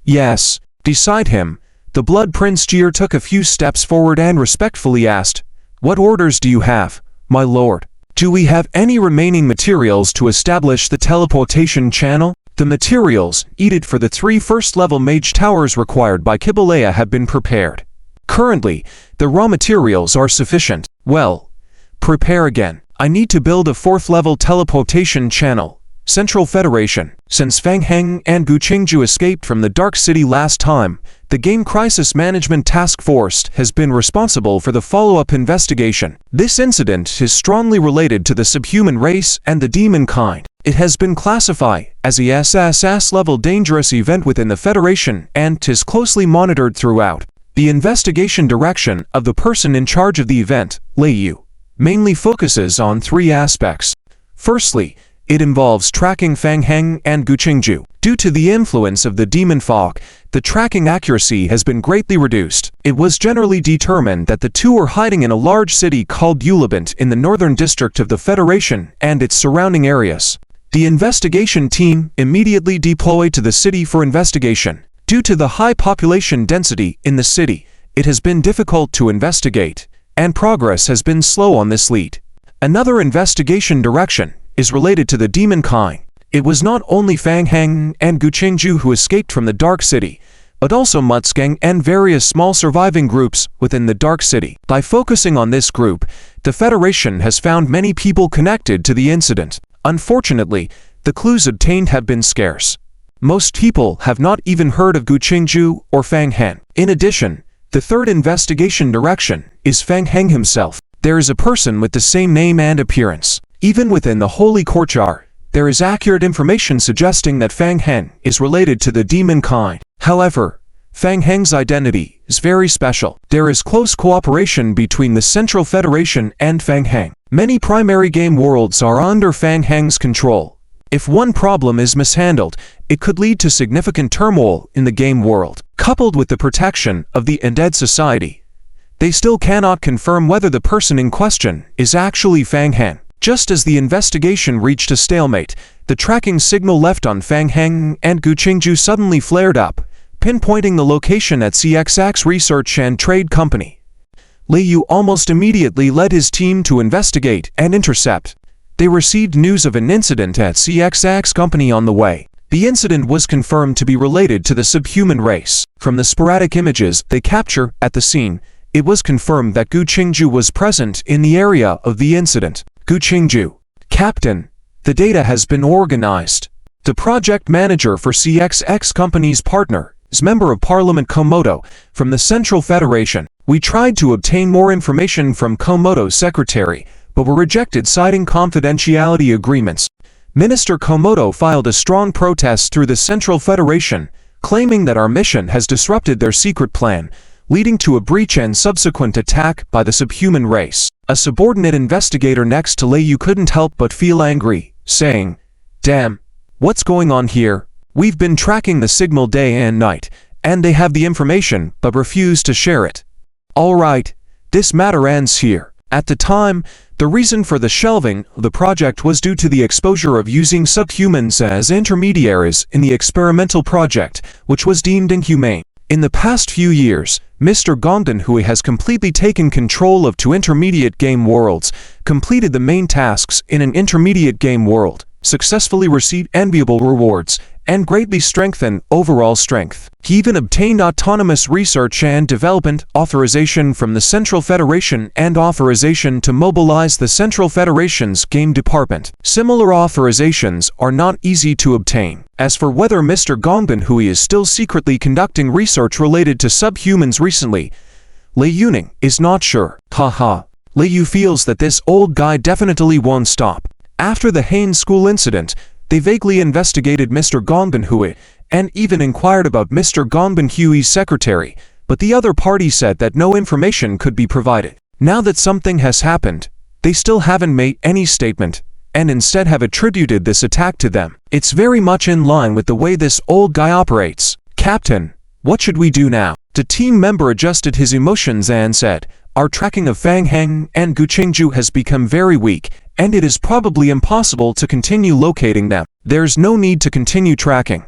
Yes. Beside him, the Blood Prince Cheer took a few steps forward and respectfully asked, what orders do you have, my lord? Do we have any remaining materials to establish the teleportation channel? The materials needed for the 3 first-level mage towers required by Kibalea have been prepared. Currently, the raw materials are sufficient. Well, prepare again. I need to build a 4th-level teleportation channel. Central Federation. Since Fang Heng and Gu Qingju escaped from the Dark City last time, the Game Crisis Management Task Force has been responsible for the follow-up investigation. This incident is strongly related to the subhuman race and the demon kind. It has been classified as a SSS-level dangerous event within the Federation and is closely monitored throughout. The investigation direction of the person in charge of the event, Lei Yu, mainly focuses on 3 aspects. Firstly, it involves tracking Fang Heng and Gu Qingju. Due to the influence of the demon fog, the tracking accuracy has been greatly reduced. It was generally determined that the two are hiding in a large city called Ulabant in the northern district of the Federation and its surrounding areas. The investigation team immediately deployed to the city for investigation. Due to the high population density in the city, it has been difficult to investigate, and progress has been slow on this lead. Another investigation direction is related to the demon kind. It was not only Fang Heng and Gu Qingju who escaped from the Dark City, but also Mutzgang and various small surviving groups within the Dark City. By focusing on this group, the Federation has found many people connected to the incident. Unfortunately, the clues obtained have been scarce. Most people have not even heard of Gu Qingju or Fang Heng. In addition, the third investigation direction is Fang Heng himself. There is a person with the same name and appearance. Even within the Holy Courtyard, there is accurate information suggesting that Fang Heng is related to the demon kind. However, Fang Heng's identity is very special. There is close cooperation between the Central Federation and Fang Heng. Many primary game worlds are under Fang Heng's control. If one problem is mishandled, it could lead to significant turmoil in the game world. Coupled with the protection of the Undead Society, they still cannot confirm whether the person in question is actually Fang Heng. Just as the investigation reached a stalemate, the tracking signal left on Fang Heng and Gu Qingju suddenly flared up, pinpointing the location at CXX Research and Trade Company. Lei Yu almost immediately led his team to investigate and intercept. They received news of an incident at CXX Company on the way. The incident was confirmed to be related to the subhuman race. From the sporadic images they capture at the scene, it was confirmed that Gu Qingju was present in the area of the incident. Gu Qingju, Captain, the data has been organized. The project manager for CXX Company's partner is Member of Parliament Komodo from the Central Federation. We tried to obtain more information from Komodo's secretary, but were rejected citing confidentiality agreements. Minister Komodo filed a strong protest through the Central Federation, claiming that our mission has disrupted their secret plan, leading to a breach and subsequent attack by the subhuman race. A subordinate investigator next to Lei Yu couldn't help but feel angry, saying, "Damn, what's going on here? We've been tracking the signal day and night, and they have the information but refuse to share it. All right, this matter ends here." At the time, the reason for the shelving of the project was due to the exposure of using subhumans as intermediaries in the experimental project, which was deemed inhumane. In the past few years, Mr. Gongdan Hui has completely taken control of two intermediate game worlds, completed the main tasks in an intermediate game world, successfully received enviable rewards, and greatly strengthened overall strength. He even obtained autonomous research and development authorization from the Central Federation and authorization to mobilize the Central Federation's game department. Similar authorizations are not easy to obtain. As for whether Mr. Gongdan Hui is still secretly conducting research related to subhumans recently, Lei Yuning is not sure. Haha. Lei Yu feels that this old guy definitely won't stop. After the Hain School incident, they vaguely investigated Mr. Gongdan Hui and even inquired about Mr. Gongdan Hui's secretary, but the other party said that no information could be provided. Now that something has happened, they still haven't made any statement, and instead have attributed this attack to them. It's very much in line with the way this old guy operates. "Captain, what should we do now?" The team member adjusted his emotions and said, "Our tracking of Fang Heng and Gu Qingju has become very weak, and it is probably impossible to continue locating them. There's no need to continue tracking.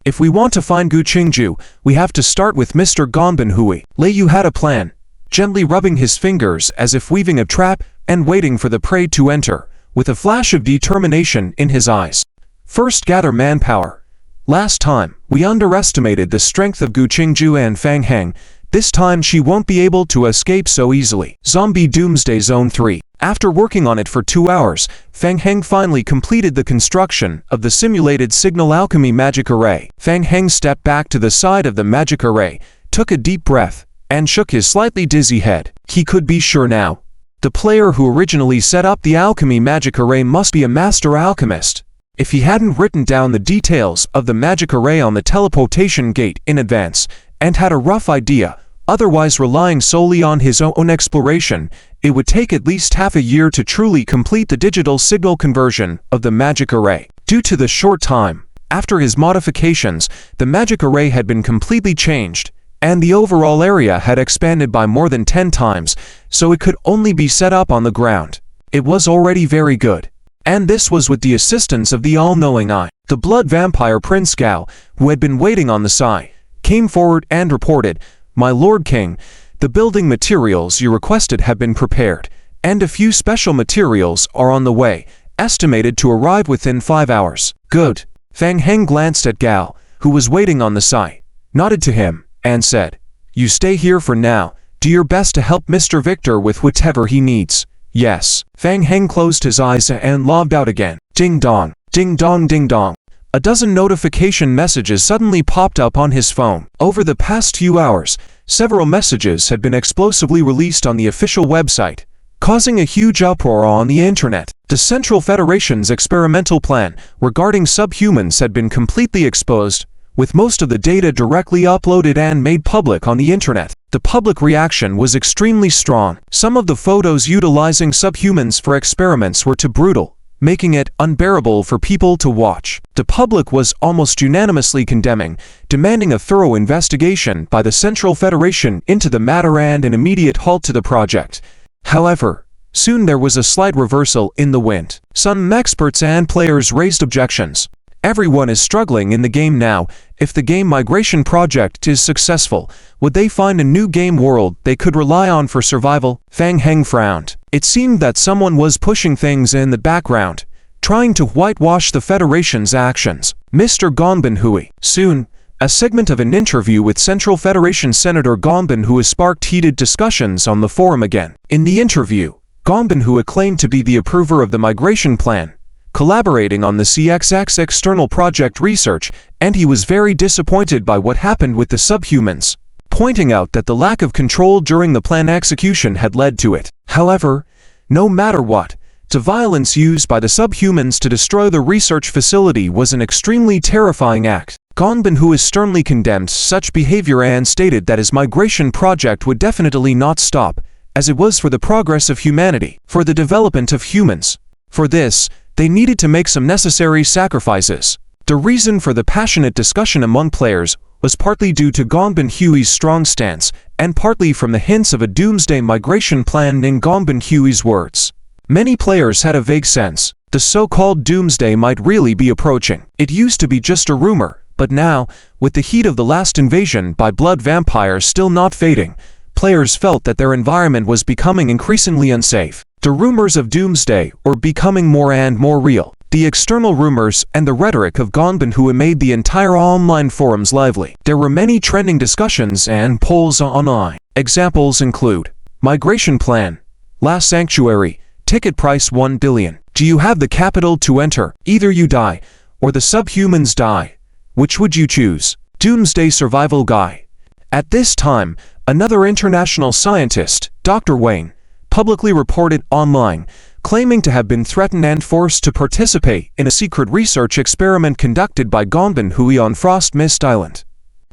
If we want to find Gu Qingju, we have to start with Mr. Gongdan Hui." Lei Yu had a plan, gently rubbing his fingers as if weaving a trap and waiting for the prey to enter, with a flash of determination in his eyes. "First gather manpower. Last time, we underestimated the strength of Gu Qingju and Fang Heng. This time she won't be able to escape so easily." Zombie Doomsday Zone 3. After working on it for 2 hours, Fang Heng finally completed the construction of the simulated signal alchemy magic array. Fang Heng stepped back to the side of the magic array, took a deep breath, and shook his slightly dizzy head. He could be sure now. The player who originally set up the alchemy magic array must be a master alchemist. If he hadn't written down the details of the magic array on the teleportation gate in advance, and had a rough idea, otherwise relying solely on his own exploration, it would take at least half a year to truly complete the digital signal conversion of the magic array. Due to the short time after his modifications, the magic array had been completely changed, and the overall area had expanded by more than 10 times, so it could only be set up on the ground. It was already very good. And this was with the assistance of the all-knowing eye. The blood vampire Prince Gao, who had been waiting on the side, came forward and reported, "My Lord King, the building materials you requested have been prepared, and a few special materials are on the way, estimated to arrive within 5 hours. Good." Fang Heng glanced at Gao, who was waiting on the side, nodded to him, and said, "You stay here for now. Do your best to help Mr. Victor with whatever he needs." "Yes." Fang Heng closed his eyes and logged out again. Ding dong, ding dong, ding dong. A dozen notification messages suddenly popped up on his phone. Over the past few hours, several messages had been explosively released on the official website, causing a huge uproar on the internet. The Central Federation's experimental plan regarding subhumans had been completely exposed, with most of the data directly uploaded and made public on the internet. The public reaction was extremely strong. Some of the photos utilizing subhumans for experiments were too brutal, making it unbearable for people to watch. The public was almost unanimously condemning, demanding a thorough investigation by the Central Federation into the matter and an immediate halt to the project. However, soon there was a slight reversal in the wind. Some experts and players raised objections. Everyone is struggling in the game now. If the game migration project is successful, would they find a new game world they could rely on for survival? Fang Heng frowned. It seemed that someone was pushing things in the background, trying to whitewash the Federation's actions. Mr. Gonbenhui. Soon, a segment of an interview with Central Federation Senator Gonbenhui sparked heated discussions on the forum again. In the interview, Gonbenhui claimed to be the approver of the migration plan, collaborating on the CXX external project research, and he was very disappointed by what happened with the subhumans, pointing out that the lack of control during the plan execution had led to it. However, no matter what, the violence used by the subhumans to destroy the research facility was an extremely terrifying act. Gonbenhui sternly condemned such behavior and stated that his migration project would definitely not stop, as it was for the progress of humanity, for the development of humans. For this, they needed to make some necessary sacrifices. The reason for the passionate discussion among players was partly due to Gonbenhui's strong stance, and partly from the hints of a doomsday migration plan in Gonbenhui's words. Many players had a vague sense the so-called doomsday might really be approaching. It used to be just a rumor, but now, with the heat of the last invasion by blood vampires still not fading, players felt that their environment was becoming increasingly unsafe. The rumors of doomsday were becoming more and more real. The external rumors and the rhetoric of Gonbenhui made the entire online forums lively. There were many trending discussions and polls online. Examples include: migration plan, last sanctuary, ticket price 1 billion. Do you have the capital to enter? Either you die, or the subhumans die. Which would you choose? Doomsday survival guide. At this time, another international scientist, Dr. Wayne, publicly reported online, claiming to have been threatened and forced to participate in a secret research experiment conducted by Gonbenhui on Frost Mist Island.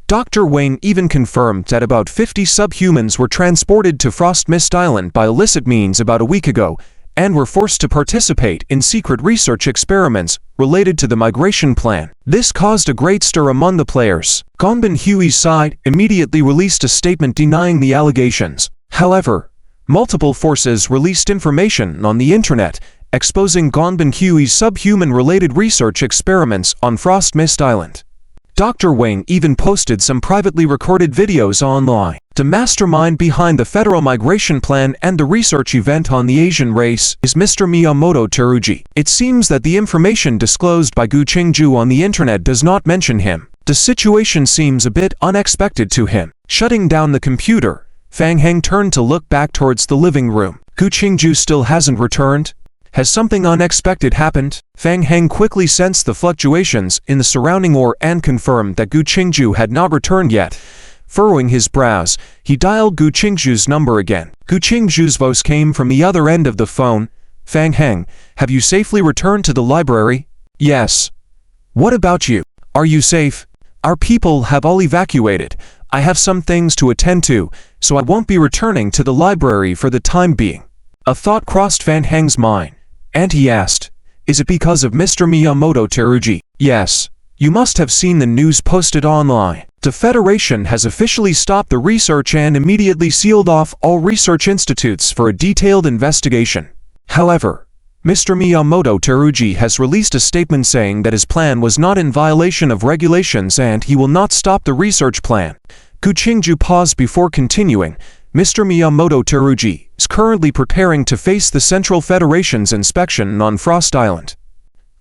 Dr. Wayne even confirmed that about 50 subhumans were transported to Frost Mist Island by illicit means about a week ago, and were forced to participate in secret research experiments related to the migration plan. This caused a great stir among the players. Gonbenhui's side immediately released a statement denying the allegations. However, multiple forces released information on the internet exposing Gonbenhui's subhuman-related research experiments on Frost Mist Island. Dr. Wayne even posted some privately recorded videos online. The mastermind behind the federal migration plan and the research event on the Asian race is Mr. Miyamoto Teruji. It seems that the information disclosed by Gu Qingju on the internet does not mention him. The situation seems a bit unexpected to him. Shutting down the computer, Fang Heng turned to look back towards the living room. Gu Qingju still hasn't returned? Has something unexpected happened? Fang Heng quickly sensed the fluctuations in the surrounding aura and confirmed that Gu Qingju had not returned yet. Furrowing his brows, he dialed Gu Qingju's number again. Gu Qingju's voice came from the other end of the phone. Fang Heng, have you safely returned to the library? Yes. What about you? Are you safe? Our people have all evacuated. I have some things to attend to, so I won't be returning to the library for the time being. A thought crossed Fang Heng's mind, and he asked, is it because of Mr. Miyamoto Teruji? Yes. You must have seen the news posted online. The Federation has officially stopped the research and immediately sealed off all research institutes for a detailed investigation. However, Mr. Miyamoto Teruji has released a statement saying that his plan was not in violation of regulations and he will not stop the research plan. Gu Qingju paused before continuing. Mr. Miyamoto Teruji is currently preparing to face the Central Federation's inspection on Frost Island.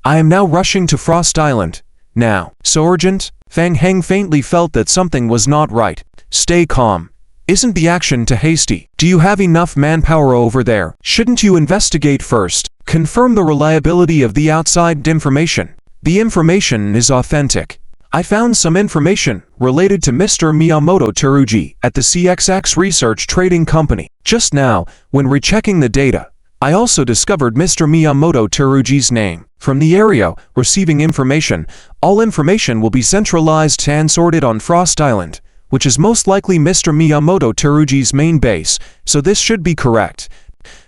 I am now rushing to Frost Island. Now. So urgent? Fang Heng faintly felt that something was not right. Stay calm. Isn't the action too hasty? Do you have enough manpower over there? Shouldn't you investigate first? Confirm the reliability of the outside information. The information is authentic. I found some information related to Mr. Miyamoto Teruji at the CXX Research Trading Company. Just now, when rechecking the data, I also discovered Mr. Miyamoto Teruji's name. From the area receiving information, all information will be centralized and sorted on Frost Island, which is most likely Mr. Miyamoto Teruji's main base, so this should be correct.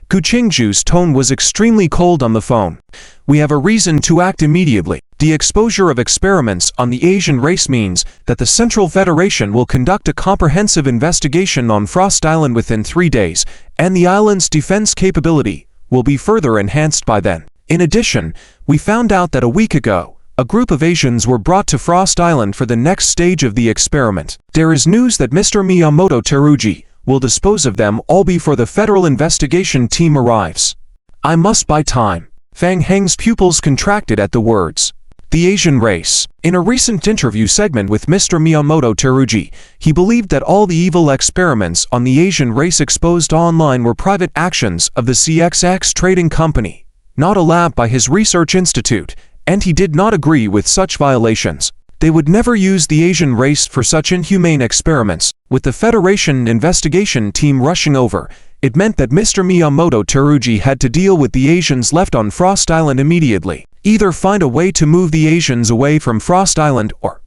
Gu Qingju's tone was extremely cold on the phone. We have a reason to act immediately. The exposure of experiments on the Asian race means that the Central Federation will conduct a comprehensive investigation on Frost Island within 3 days, and the island's defense capability will be further enhanced by then. In addition, we found out that a week ago, a group of Asians were brought to Frost Island for the next stage of the experiment. There is news that Mr. Miyamoto Teruji will dispose of them all before the federal investigation team arrives. I must buy time. Fang Heng's pupils contracted at the words. The Asian race. In a recent interview segment with Mr. Miyamoto Teruji, he believed that all the evil experiments on the Asian race exposed online were private actions of the CXX Trading Company, not a lab by his research institute, and he did not agree with such violations. They would never use the Asian race for such inhumane experiments. With the Federation investigation team rushing over, it meant that Mr. Miyamoto Teruji had to deal with the Asians left on Frost Island immediately. Either find a way to move the Asians away from Frost Island or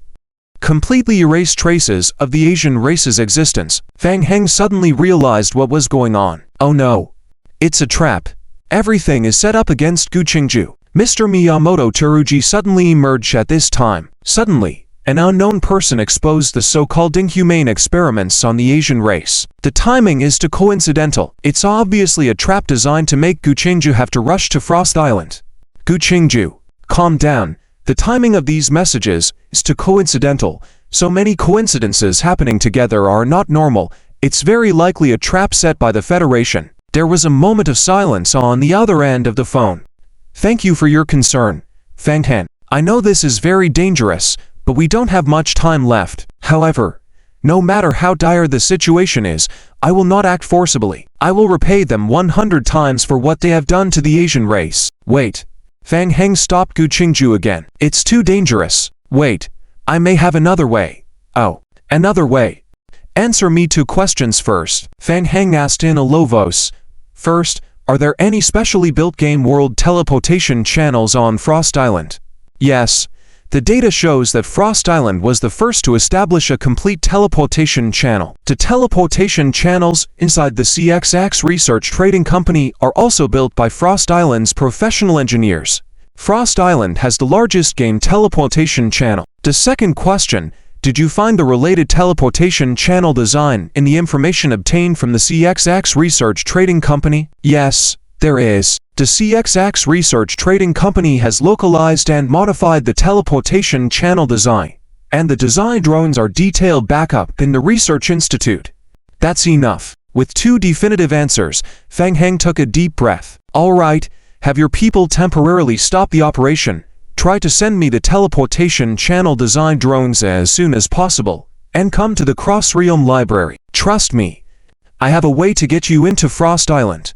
completely erase traces of the Asian race's existence. Fang Heng suddenly realized what was going on. Oh no. It's a trap. Everything is set up against Gu Qingju. Mr. Miyamoto Teruji suddenly emerged at this time. Suddenly, an unknown person exposed the so-called inhumane experiments on the Asian race. The timing is too coincidental. It's obviously a trap designed to make Gu Qingju have to rush to Frost Island. Gu Qingju, calm down. The timing of these messages is too coincidental. So many coincidences happening together are not normal. It's very likely a trap set by the Federation. There was a moment of silence on the other end of the phone. Thank you for your concern, Fang Hen. I know this is very dangerous, but we don't have much time left. However, no matter how dire the situation is, I will not act forcibly. I will repay them 100 times for what they have done to the Asian race. Wait. Fang Heng stopped Gu Qingju again. It's too dangerous. Wait. I may have another way. Oh, another way. Answer me 2 questions first. Fang Heng asked in a low voice. First, are there any specially built game world teleportation channels on Frost Island? Yes. The data shows that Frost Island was the first to establish a complete teleportation channel. The teleportation channels inside the CXX Research Trading Company are also built by Frost Island's professional engineers. Frost Island has the largest game teleportation channel. The second question, did you find the related teleportation channel design in the information obtained from the CXX Research Trading Company? Yes, there is. The CXX Research Trading Company has localized and modified the teleportation channel design, and the design drawings are detailed backup in the Research Institute. That's enough. With 2 definitive answers, Fang Heng took a deep breath. All right, have your people temporarily stop the operation. Try to send me the teleportation channel design drawings as soon as possible, and come to the Cross Realm Library. Trust me, I have a way to get you into Frost Island.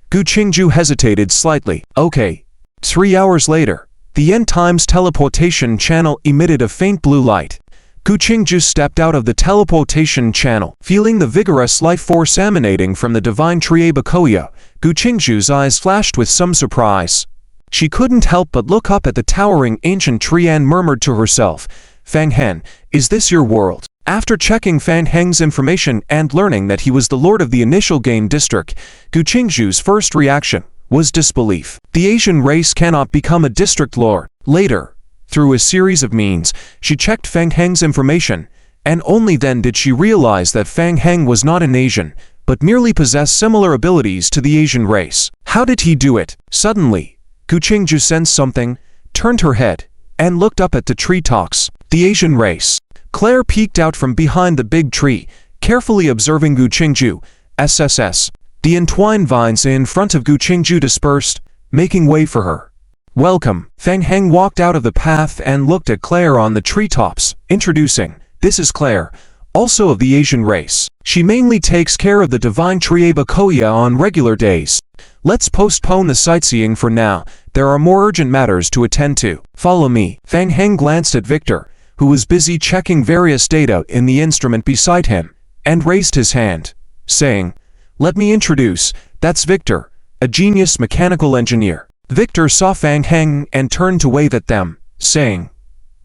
Gu Qingju hesitated slightly. Okay. 3 hours later, the End Times teleportation channel emitted a faint blue light. Gu Qingju stepped out of the teleportation channel. Feeling the vigorous life force emanating from the divine Tree Bakoya, Gu Qingju's eyes flashed with some surprise. She couldn't help but look up at the towering ancient tree and murmured to herself, Fang Hen, is this your world? After checking Fang Heng's information and learning that he was the lord of the initial game district, Gu Qingju's first reaction was disbelief. The Asian race cannot become a district lord. Later, through a series of means, she checked Fang Heng's information, and only then did she realize that Fang Heng was not an Asian, but merely possessed similar abilities to the Asian race. How did he do it? Suddenly, Gu Qingju sensed something, turned her head, and looked up at the tree tops. The Asian race. Claire peeked out from behind the big tree, carefully observing Gu Qingju. SSS. The entwined vines in front of Gu Qingju dispersed, making way for her. Welcome. Fang Heng walked out of the path and looked at Claire on the treetops, introducing, This is Claire, also of the Asian race. She mainly takes care of the divine Trieba Koya on regular days. Let's postpone the sightseeing for now. There are more urgent matters to attend to. Follow me. Fang Heng glanced at Victor, who was busy checking various data in the instrument beside him, and raised his hand, saying, "Let me introduce, that's Victor, a genius mechanical engineer." Victor saw Fang Heng and turned to wave at them, saying,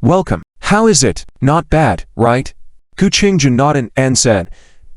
"Welcome. How is it? Not bad, right?" Gu Qingju nodded and said,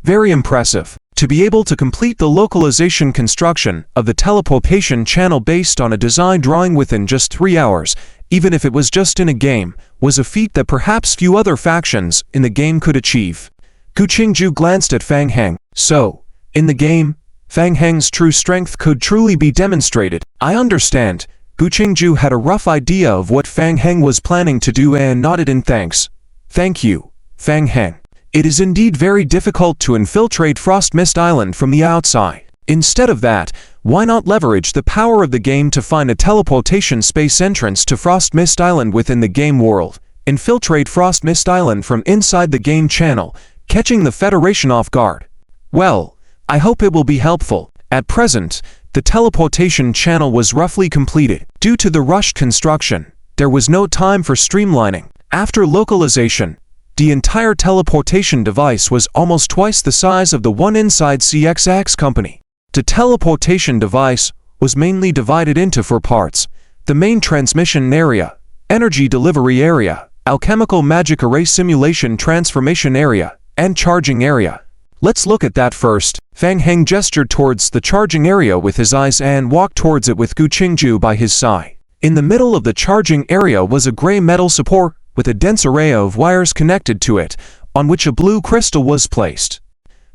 "Very impressive. To be able to complete the localization construction of the teleportation channel based on a design drawing within just 3 hours, even if it was just in a game, was a feat that perhaps few other factions in the game could achieve." Gu Qingju glanced at Fang Heng. "So, in the game, Fang Heng's true strength could truly be demonstrated." "I understand." Gu Qingju had a rough idea of what Fang Heng was planning to do and nodded in thanks. "Thank you, Fang Heng. It is indeed very difficult to infiltrate Frost Mist Island from the outside. Instead of that, why not leverage the power of the game to find a teleportation space entrance to Frost Mist Island within the game world, infiltrate Frost Mist Island from inside the game channel, catching the Federation off guard? Well, I hope it will be helpful. At present, the teleportation channel was roughly completed. Due to the rushed construction, there was no time for streamlining. After localization, the entire teleportation device was almost twice the size of the one inside CXX company. The teleportation device was mainly divided into 4 parts: the main transmission area, energy delivery area, alchemical magic array simulation transformation area, and charging area. Let's look at that first. Fang Heng gestured towards the charging area with his eyes and walked towards it with Gu Qingju by his side. In the middle of the charging area was a gray metal support with a dense array of wires connected to it, on which a blue crystal was placed.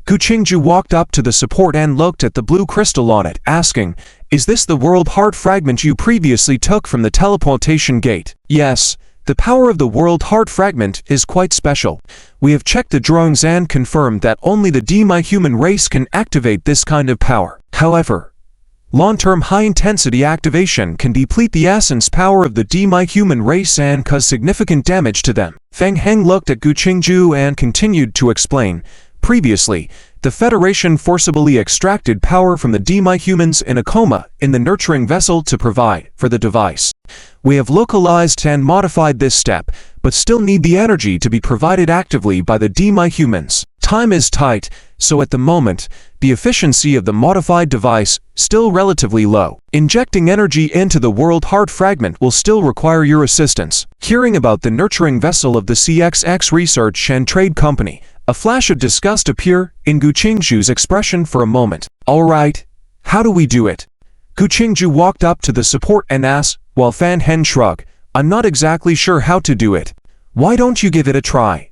Gu Qingju walked up to the support and looked at the blue crystal on it, asking, "Is this the world heart fragment you previously took from the teleportation gate?" "Yes. The power of the world heart fragment is quite special. We have checked the drawings and confirmed that only the demi-human race can activate this kind of power. However, long-term high-intensity activation can deplete the essence power of the demi-human race and cause significant damage to them." Fang Heng looked at Gu Qingju and continued to explain, "Previously, the Federation forcibly extracted power from the demi-humans in a coma in the nurturing vessel to provide for the device. We have localized and modified this step, but still need the energy to be provided actively by the demi-humans. Time is tight, so at the moment, the efficiency of the modified device still relatively low. Injecting energy into the world heart fragment will still require your assistance." Hearing about the nurturing vessel of the CXX Research and Trade Company, a flash of disgust appeared in Gu Qingju's expression for a moment. "All right, how do we do it?" Gu Qingju walked up to the support and asked, while Fang Heng shrugged, "I'm not exactly sure how to do it. Why don't you give it a try?"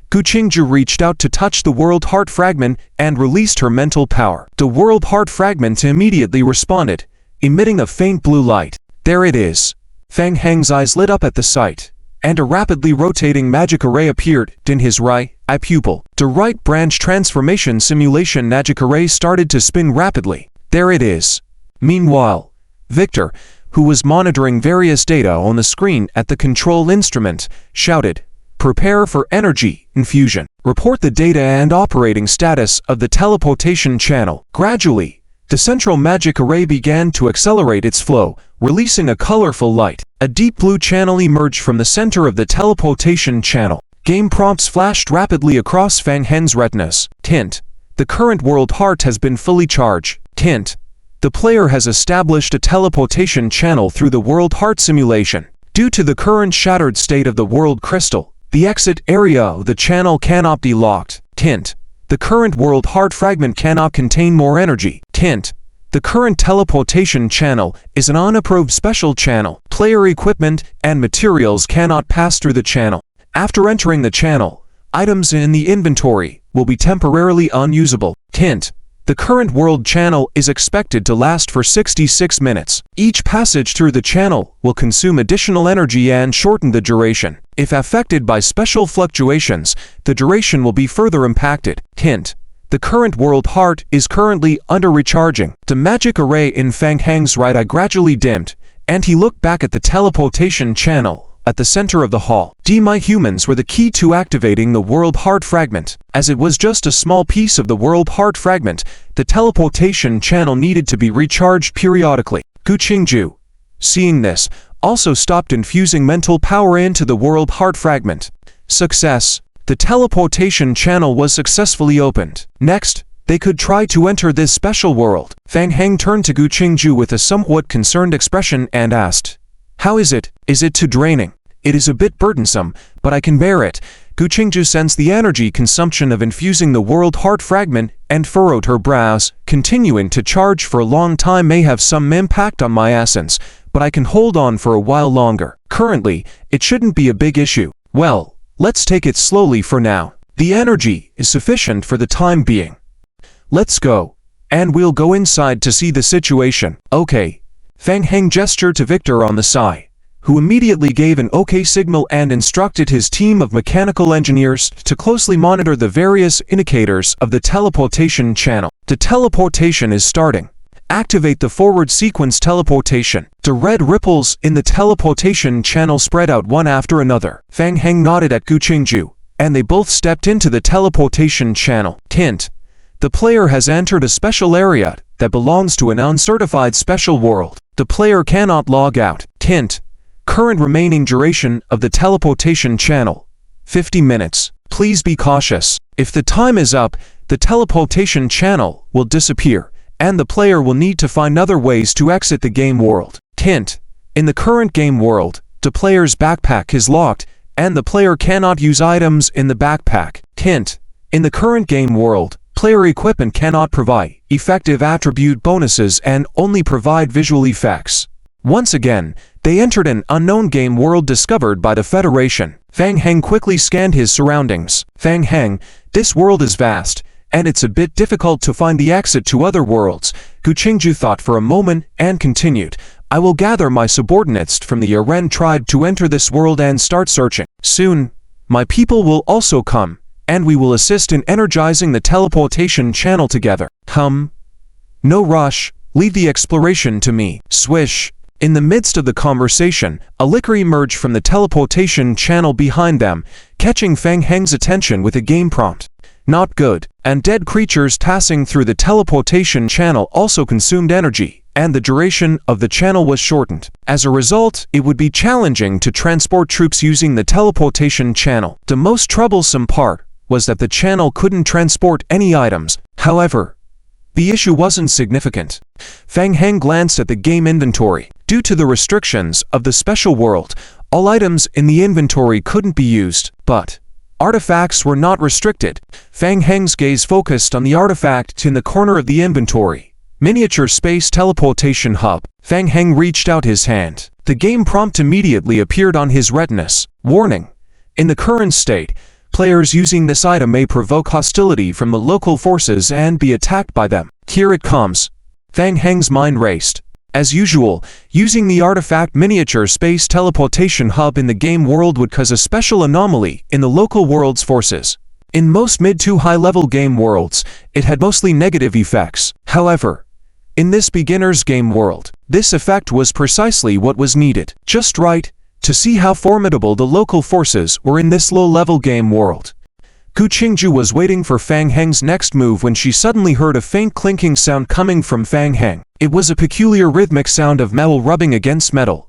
Gu Qingju reached out to touch the world heart fragment and released her mental power. The world heart fragment immediately responded, emitting a faint blue light. "There it is." Fang Heng's eyes lit up at the sight, and a rapidly rotating magic array appeared in his right eye pupil. The right branch transformation simulation magic array started to spin rapidly. "There it is." Meanwhile, Victor, who was monitoring various data on the screen at the control instrument, shouted, "Prepare for energy infusion. Report the data and operating status of the teleportation channel." Gradually, the central magic array began to accelerate its flow, releasing a colorful light. A deep blue channel emerged from the center of the teleportation channel. Game prompts flashed rapidly across Fang Heng's retinas. Hint: the current world heart has been fully charged. Hint: the player has established a teleportation channel through the world heart simulation. Due to the current shattered state of the world crystal, the exit area of the channel cannot be locked. Hint: the current world heart fragment cannot contain more energy. Hint: the current teleportation channel is an unapproved special channel. Player equipment and materials cannot pass through the channel. After entering the channel, items in the inventory will be temporarily unusable. Hint: the current world channel is expected to last for 66 minutes. Each passage through the channel will consume additional energy and shorten the duration. If affected by special fluctuations, the duration will be further impacted. Hint: the current world heart is currently under recharging. The magic array in Fang Heng's right eye gradually dimmed, and he looked back at the teleportation channel at the center of the hall. My humans were the key to activating the world heart fragment. As it was just a small piece of the world heart fragment, the teleportation channel needed to be recharged periodically. Gu Qingju, seeing this, also stopped infusing mental power into the world heart fragment. Success. The teleportation channel was successfully opened. Next, they could try to enter this special world. Fang Heng turned to Gu Qingju with a somewhat concerned expression and asked, "How is it? Is it too draining?" "It is a bit burdensome, but I can bear it." Gu Qingju sensed the energy consumption of infusing the world heart fragment and furrowed her brows. "Continuing to charge for a long time may have some impact on my essence, but I can hold on for a while longer. Currently, it shouldn't be a big issue." "Well, let's take it slowly for now. The energy is sufficient for the time being. Let's go, and we'll go inside to see the situation." "Okay." Fang Heng gestured to Victor on the side, who immediately gave an OK signal and instructed his team of mechanical engineers to closely monitor the various indicators of the teleportation channel. The teleportation is starting. Activate the forward sequence teleportation. The red ripples in the teleportation channel spread out one after another. Fang Heng nodded at Gu Qingju, and they both stepped into the teleportation channel. Hint: the player has entered a special area that belongs to an uncertified special world. The player cannot log out. Hint: current remaining duration of the teleportation channel, 50 minutes. Please be cautious. If the time is up, the teleportation channel will disappear, and the player will need to find other ways to exit the game world. Hint: in the current game world, the player's backpack is locked, and the player cannot use items in the backpack. Hint: in the current game world, player equipment cannot provide effective attribute bonuses and only provide visual effects. Once again, they entered an unknown game world discovered by the Federation. Fang Heng quickly scanned his surroundings. "Fang Heng, this world is vast, and it's a bit difficult to find the exit to other worlds." Gu Qingju thought for a moment and continued, "I will gather my subordinates from the Aren tribe to enter this world and start searching. Soon, my people will also come, and we will assist in energizing the teleportation channel together." No rush, leave the exploration to me." Swish. In the midst of the conversation, a licker emerged from the teleportation channel behind them, catching Fang Heng's attention with a game prompt. "Not good." And dead creatures passing through the teleportation channel also consumed energy, and the duration of the channel was shortened. As a result, it would be challenging to transport troops using the teleportation channel. The most troublesome part was that the channel couldn't transport any items. However, the issue wasn't significant. Fang Heng glanced at the game inventory. Due to the restrictions of the special world, all items in the inventory couldn't be used, but artifacts were not restricted. Fang Heng's gaze focused on the artifact in the corner of the inventory. Miniature Space Teleportation Hub. Fang Heng reached out his hand. The game prompt immediately appeared on his retinas. Warning: in the current state, players using this item may provoke hostility from the local forces and be attacked by them. Here it comes. Fang Heng's mind raced. As usual, using the artifact Miniature Space Teleportation Hub in the game world would cause a special anomaly in the local world's forces. In most mid to high-level game worlds, it had mostly negative effects. However, in this beginner's game world, this effect was precisely what was needed. Just right, to see how formidable the local forces were in this low-level game world. Gu Qingju was waiting for Fang Heng's next move when she suddenly heard a faint clinking sound coming from Fang Heng. It was a peculiar rhythmic sound of metal rubbing against metal.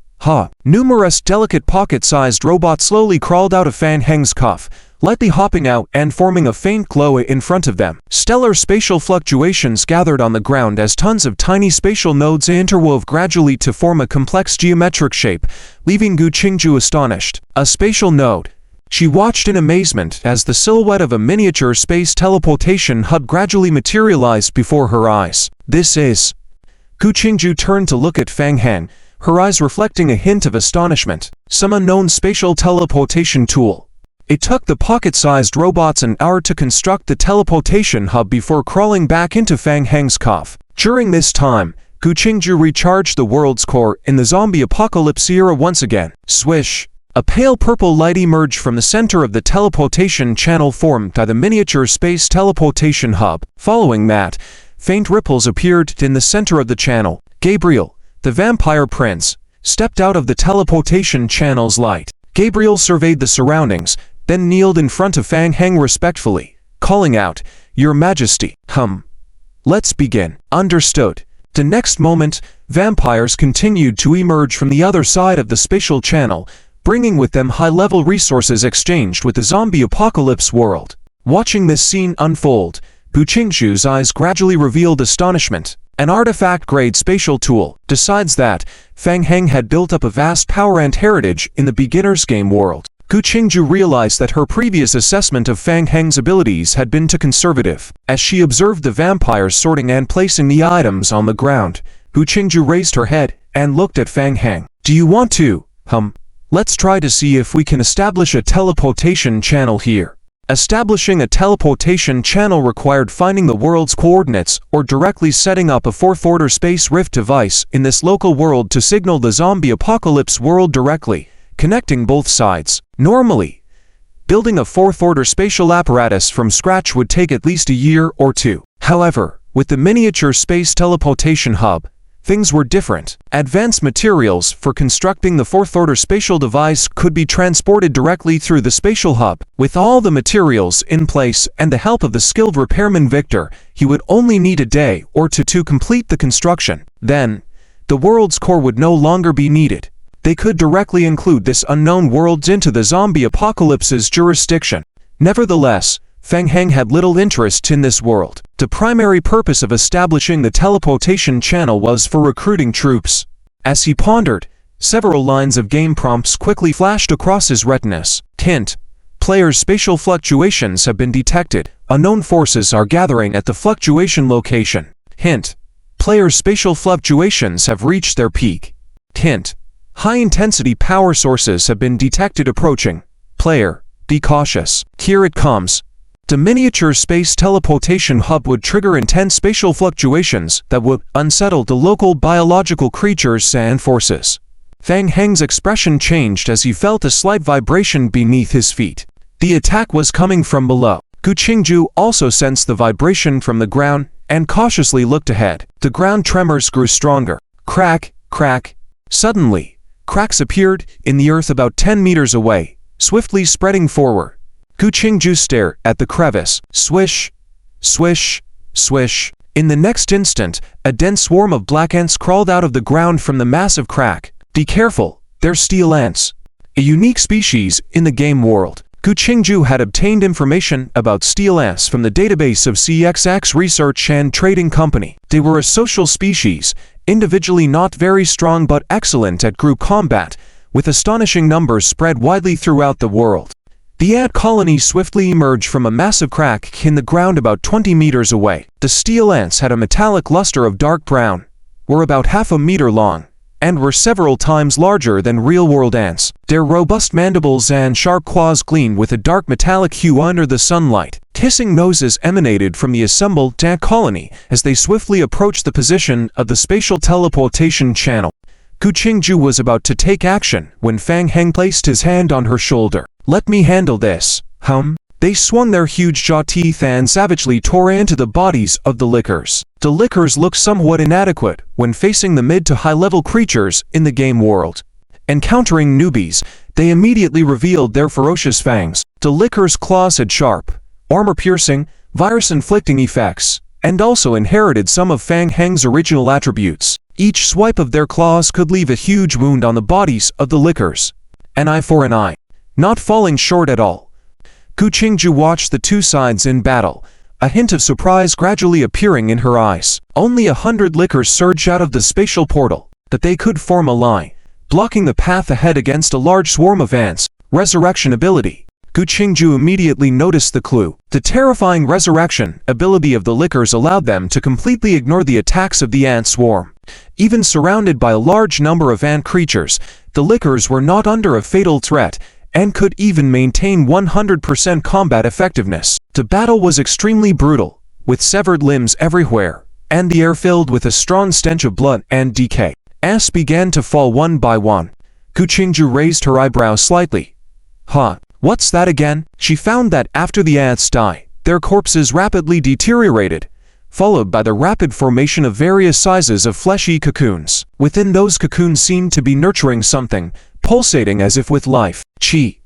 Numerous delicate pocket-sized robots slowly crawled out of Fang Heng's cuff, lightly hopping out and forming a faint glow in front of them. Stellar spatial fluctuations gathered on the ground as tons of tiny spatial nodes interwove gradually to form a complex geometric shape, leaving Gu Qingju astonished. A spatial node. She watched in amazement as the silhouette of a miniature space teleportation hub gradually materialized before her eyes. This is... Gu Qingju turned to look at Fang Heng, her eyes reflecting a hint of astonishment. Some unknown spatial teleportation tool. It took the pocket-sized robots an hour to construct the teleportation hub before crawling back into Fang Heng's cuff. During this time, Gu Qingju recharged the world's core in the zombie apocalypse era once again. Swish! A pale purple light emerged from the center of the teleportation channel formed by the miniature space teleportation hub. Following that, faint ripples appeared in the center of the channel. Gabriel, the vampire prince, stepped out of the teleportation channel's light. Gabriel surveyed the surroundings, then kneeled in front of Fang Heng respectfully, calling out, "Your Majesty." Let's begin." "Understood." The next moment, vampires continued to emerge from the other side of the spatial channel, bringing with them high-level resources exchanged with the zombie apocalypse world. Watching this scene unfold, Bu Qingzhu's eyes gradually revealed astonishment. An artifact-grade spatial tool decides that Fang Heng had built up a vast power and heritage in the beginner's game world. Bu Qingzhu realized that her previous assessment of Fang Heng's abilities had been too conservative. As she observed the vampires sorting and placing the items on the ground, Bu Qingzhu raised her head and looked at Fang Heng. "Do you want to, let's try to see if we can establish a teleportation channel here." Establishing a teleportation channel required finding the world's coordinates or directly setting up a fourth-order space rift device in this local world to signal the zombie apocalypse world directly, connecting both sides. Normally, building a fourth-order spatial apparatus from scratch would take at least a year or two. However, with the miniature space teleportation hub, things were different. Advanced materials for constructing the fourth-order spatial device could be transported directly through the spatial hub. With all the materials in place and the help of the skilled repairman Victor, he would only need a day or two to complete the construction. Then, the world's core would no longer be needed. They could directly include this unknown world into the zombie apocalypse's jurisdiction. Nevertheless, Fang Heng had little interest in this world. The primary purpose of establishing the teleportation channel was for recruiting troops. As he pondered, several lines of game prompts quickly flashed across his retinas. Hint: players' spatial fluctuations have been detected. Unknown forces are gathering at the fluctuation location. Hint: players' spatial fluctuations have reached their peak. Hint: high-intensity power sources have been detected approaching. Player, be cautious. Here it comes. The miniature space teleportation hub would trigger intense spatial fluctuations that would unsettle the local biological creatures and forces. Fang Heng's expression changed as he felt a slight vibration beneath his feet. The attack was coming from below. Bu Qingzhu also sensed the vibration from the ground and cautiously looked ahead. The ground tremors grew stronger. Crack, crack. Suddenly, cracks appeared in the earth about 10 meters away, swiftly spreading forward. Bu Qingzhu stared at the crevice. Swish, swish, swish. In the next instant, a dense swarm of black ants crawled out of the ground from the massive crack. Be careful, they're steel ants. A unique species in the game world. Bu Qingzhu had obtained information about steel ants from the database of CXX Research and Trading Company. They were a social species, individually not very strong but excellent at group combat, with astonishing numbers spread widely throughout the world. The ant colony swiftly emerged from a massive crack in the ground about 20 meters away. The steel ants had a metallic luster of dark brown, were about half a meter long, and were several times larger than real-world ants. Their robust mandibles and sharp claws gleamed with a dark metallic hue under the sunlight. Hissing noises emanated from the assembled ant colony as they swiftly approached the position of the spatial teleportation channel. Bu Qingzhu was about to take action when Fang Heng placed his hand on her shoulder. "Let me handle this." They swung their huge jaw teeth and savagely tore into the bodies of the lickers. The lickers looked somewhat inadequate when facing the mid to high-level creatures in the game world. Encountering newbies, they immediately revealed their ferocious fangs. The lickers' claws had sharp, armor-piercing, virus-inflicting effects, and also inherited some of Fang Heng's original attributes. Each swipe of their claws could leave a huge wound on the bodies of the lickers. An eye for an eye. Not falling short at all. Bu Qingzhu watched the two sides in battle, a hint of surprise gradually appearing in her eyes. Only 100 lickers surged out of the spatial portal, that they could form a line, blocking the path ahead against a large swarm of ants. Resurrection ability. Bu Qingzhu immediately noticed the clue. The terrifying resurrection ability of the lickers allowed them to completely ignore the attacks of the ant swarm. Even surrounded by a large number of ant creatures, the lickers were not under a fatal threat, and could even maintain 100% combat effectiveness. The battle was extremely brutal, with severed limbs everywhere, and the air filled with a strong stench of blood and decay. Ants began to fall one by one. Bu Qingzhu raised her eyebrows slightly. What's that again? She found that after the ants die, their corpses rapidly deteriorated, followed by the rapid formation of various sizes of fleshy cocoons. Within those cocoons seemed to be nurturing something, pulsating as if with life. Chi.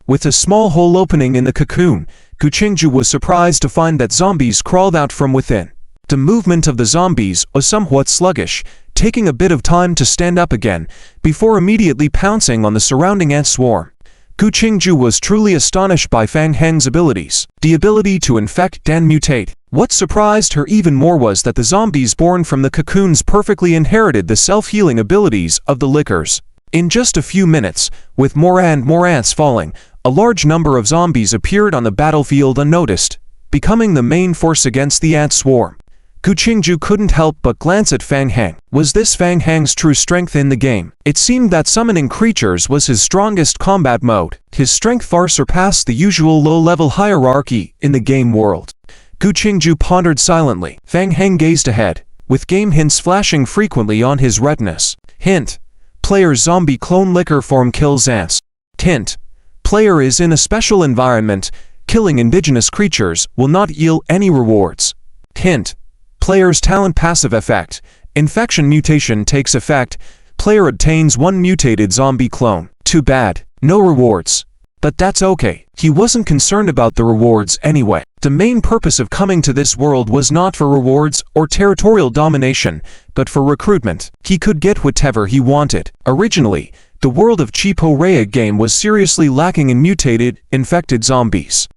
With a small hole opening in the cocoon, Gu Qingju was surprised to find that zombies crawled out from within. The movement of the zombies was somewhat sluggish, taking a bit of time to stand up again, before immediately pouncing on the surrounding ant swarm. Gu Qingju was truly astonished by Fang Heng's abilities, the ability to infect and mutate. What surprised her even more was that the zombies born from the cocoons perfectly inherited the self-healing abilities of the lickers. In just a few minutes, with more and more ants falling, a large number of zombies appeared on the battlefield unnoticed, becoming the main force against the ant swarm. Gu Qingju couldn't help but glance at Fang Heng. Was this Fang Heng's true strength in the game? It seemed that summoning creatures was his strongest combat mode. His strength far surpassed the usual low-level hierarchy in the game world. Gu Qingju pondered silently. Fang Heng gazed ahead, with game hints flashing frequently on his retinas. Hint: player's zombie clone licker form kills ants. Hint: player is in a special environment. Killing indigenous creatures will not yield any rewards. Hint: player's talent passive effect. Infection mutation takes effect. Player obtains one mutated zombie clone. Too bad, no rewards. But that's okay. He wasn't concerned about the rewards anyway. The main purpose of coming to this world was not for rewards or territorial domination, but for recruitment. He could get whatever he wanted. Originally, the world of Cheapo Raya game was seriously lacking in mutated, infected zombies.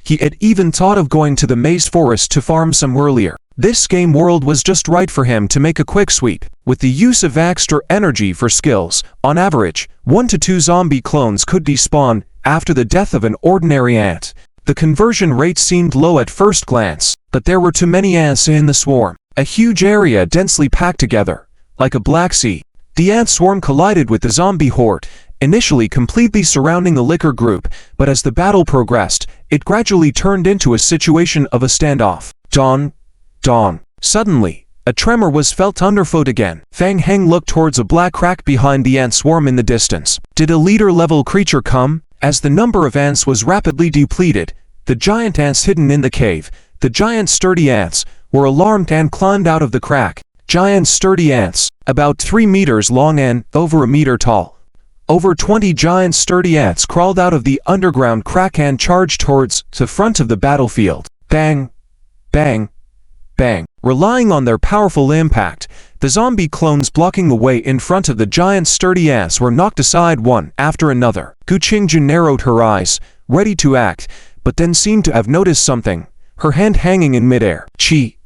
He had even thought of going to the maze forest to farm some earlier. This game world was just right for him to make a quick sweep. With the use of extra energy for skills, on average, 1 to 2 zombie clones could despawn after the death of an ordinary ant. The conversion rate seemed low at first glance, but there were too many ants in the swarm. A huge area densely packed together, like a black sea. The ant swarm collided with the zombie horde, initially completely surrounding the licker group, but as the battle progressed, it gradually turned into a situation of a standoff. Dawn. Suddenly, a tremor was felt underfoot again. Fang Heng looked towards a black crack behind the ant swarm in the distance. Did a leader-level creature come? As the number of ants was rapidly depleted, the giant ants hidden in the cave, the giant sturdy ants, were alarmed and climbed out of the crack. Giant sturdy ants, about 3 meters long and over a meter tall. Over 20 giant sturdy ants crawled out of the underground crack and charged towards the front of the battlefield. Bang! Bang! Bang. Relying on their powerful impact, the zombie clones blocking the way in front of the giant sturdy ants were knocked aside one after another. Gu Qingju narrowed her eyes, ready to act, but then seemed to have noticed something, her hand hanging in midair. Chi.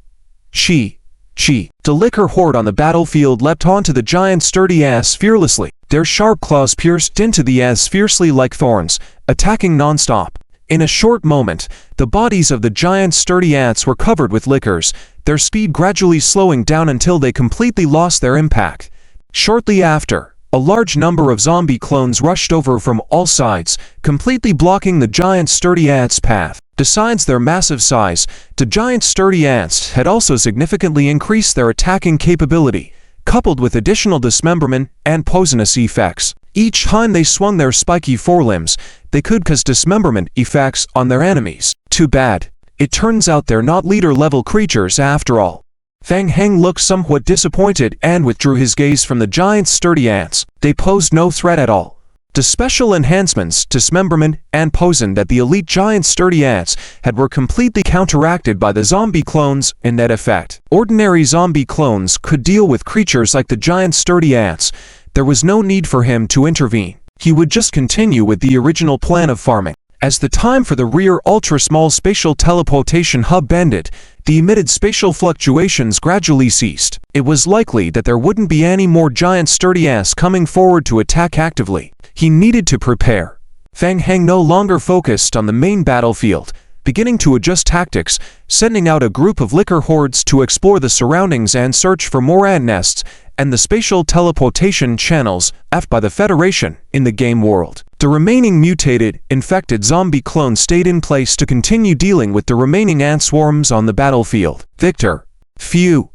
The licker horde on the battlefield leapt onto the giant sturdy ants fearlessly. Their sharp claws pierced into the ants fiercely like thorns, attacking non-stop. In a short moment, the bodies of the giant sturdy ants were covered with lickers, their speed gradually slowing down until they completely lost their impact. Shortly after, a large number of zombie clones rushed over from all sides, completely blocking the giant sturdy ants' path. Besides their massive size, the giant sturdy ants had also significantly increased their attacking capability, coupled with additional dismemberment and poisonous effects. Each time they swung their spiky forelimbs, they could cause dismemberment effects on their enemies. Too bad. It turns out they're not leader-level creatures after all. Fang Heng looked somewhat disappointed and withdrew his gaze from the giant sturdy ants. They posed no threat at all. The special enhancements, dismemberment, and poison that the elite giant sturdy ants had were completely counteracted by the zombie clones in that effect. Ordinary zombie clones could deal with creatures like the giant sturdy ants. There was no need for him to intervene. He would just continue with the original plan of farming. As the time for the rear ultra-small spatial teleportation hub ended, the emitted spatial fluctuations gradually ceased. It was likely that there wouldn't be any more giant sturdy ants coming forward to attack actively. He needed to prepare. Fang Heng no longer focused on the main battlefield, beginning to adjust tactics, sending out a group of licker hordes to explore the surroundings and search for more ant nests and the spatial teleportation channels left by the Federation in the game world. The remaining mutated, infected zombie clones stayed in place to continue dealing with the remaining ant swarms on the battlefield. Victor. Phew.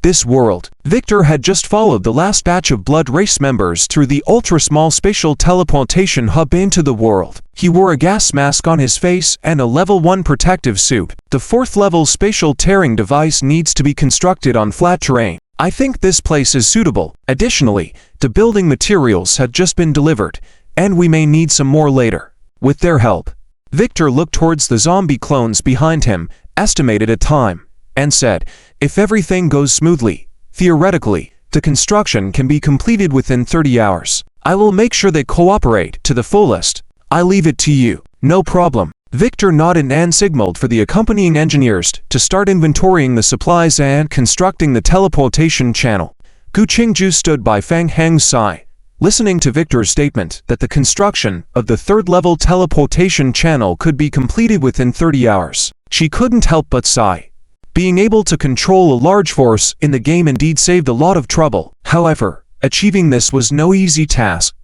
This world. Victor had just followed the last batch of Blood Race members through the ultra-small spatial teleportation hub into the world. He wore a gas mask on his face and a level 1 protective suit. The 4th level spatial tearing device needs to be constructed on flat terrain. I think this place is suitable. Additionally, the building materials have just been delivered, and we may need some more later. With their help, Victor looked towards the zombie clones behind him, estimated a time, and said, if everything goes smoothly, theoretically, the construction can be completed within 30 hours. I will make sure they cooperate to the fullest. I leave it to you. No problem. Victor nodded and signaled for the accompanying engineers to start inventorying the supplies and constructing the teleportation channel. Gu Qingju stood by Fang Heng's side, listening to Victor's statement that the construction of the third-level teleportation channel could be completed within 30 hours. She couldn't help but sigh. Being able to control a large force in the game indeed saved a lot of trouble. However, achieving this was no easy task.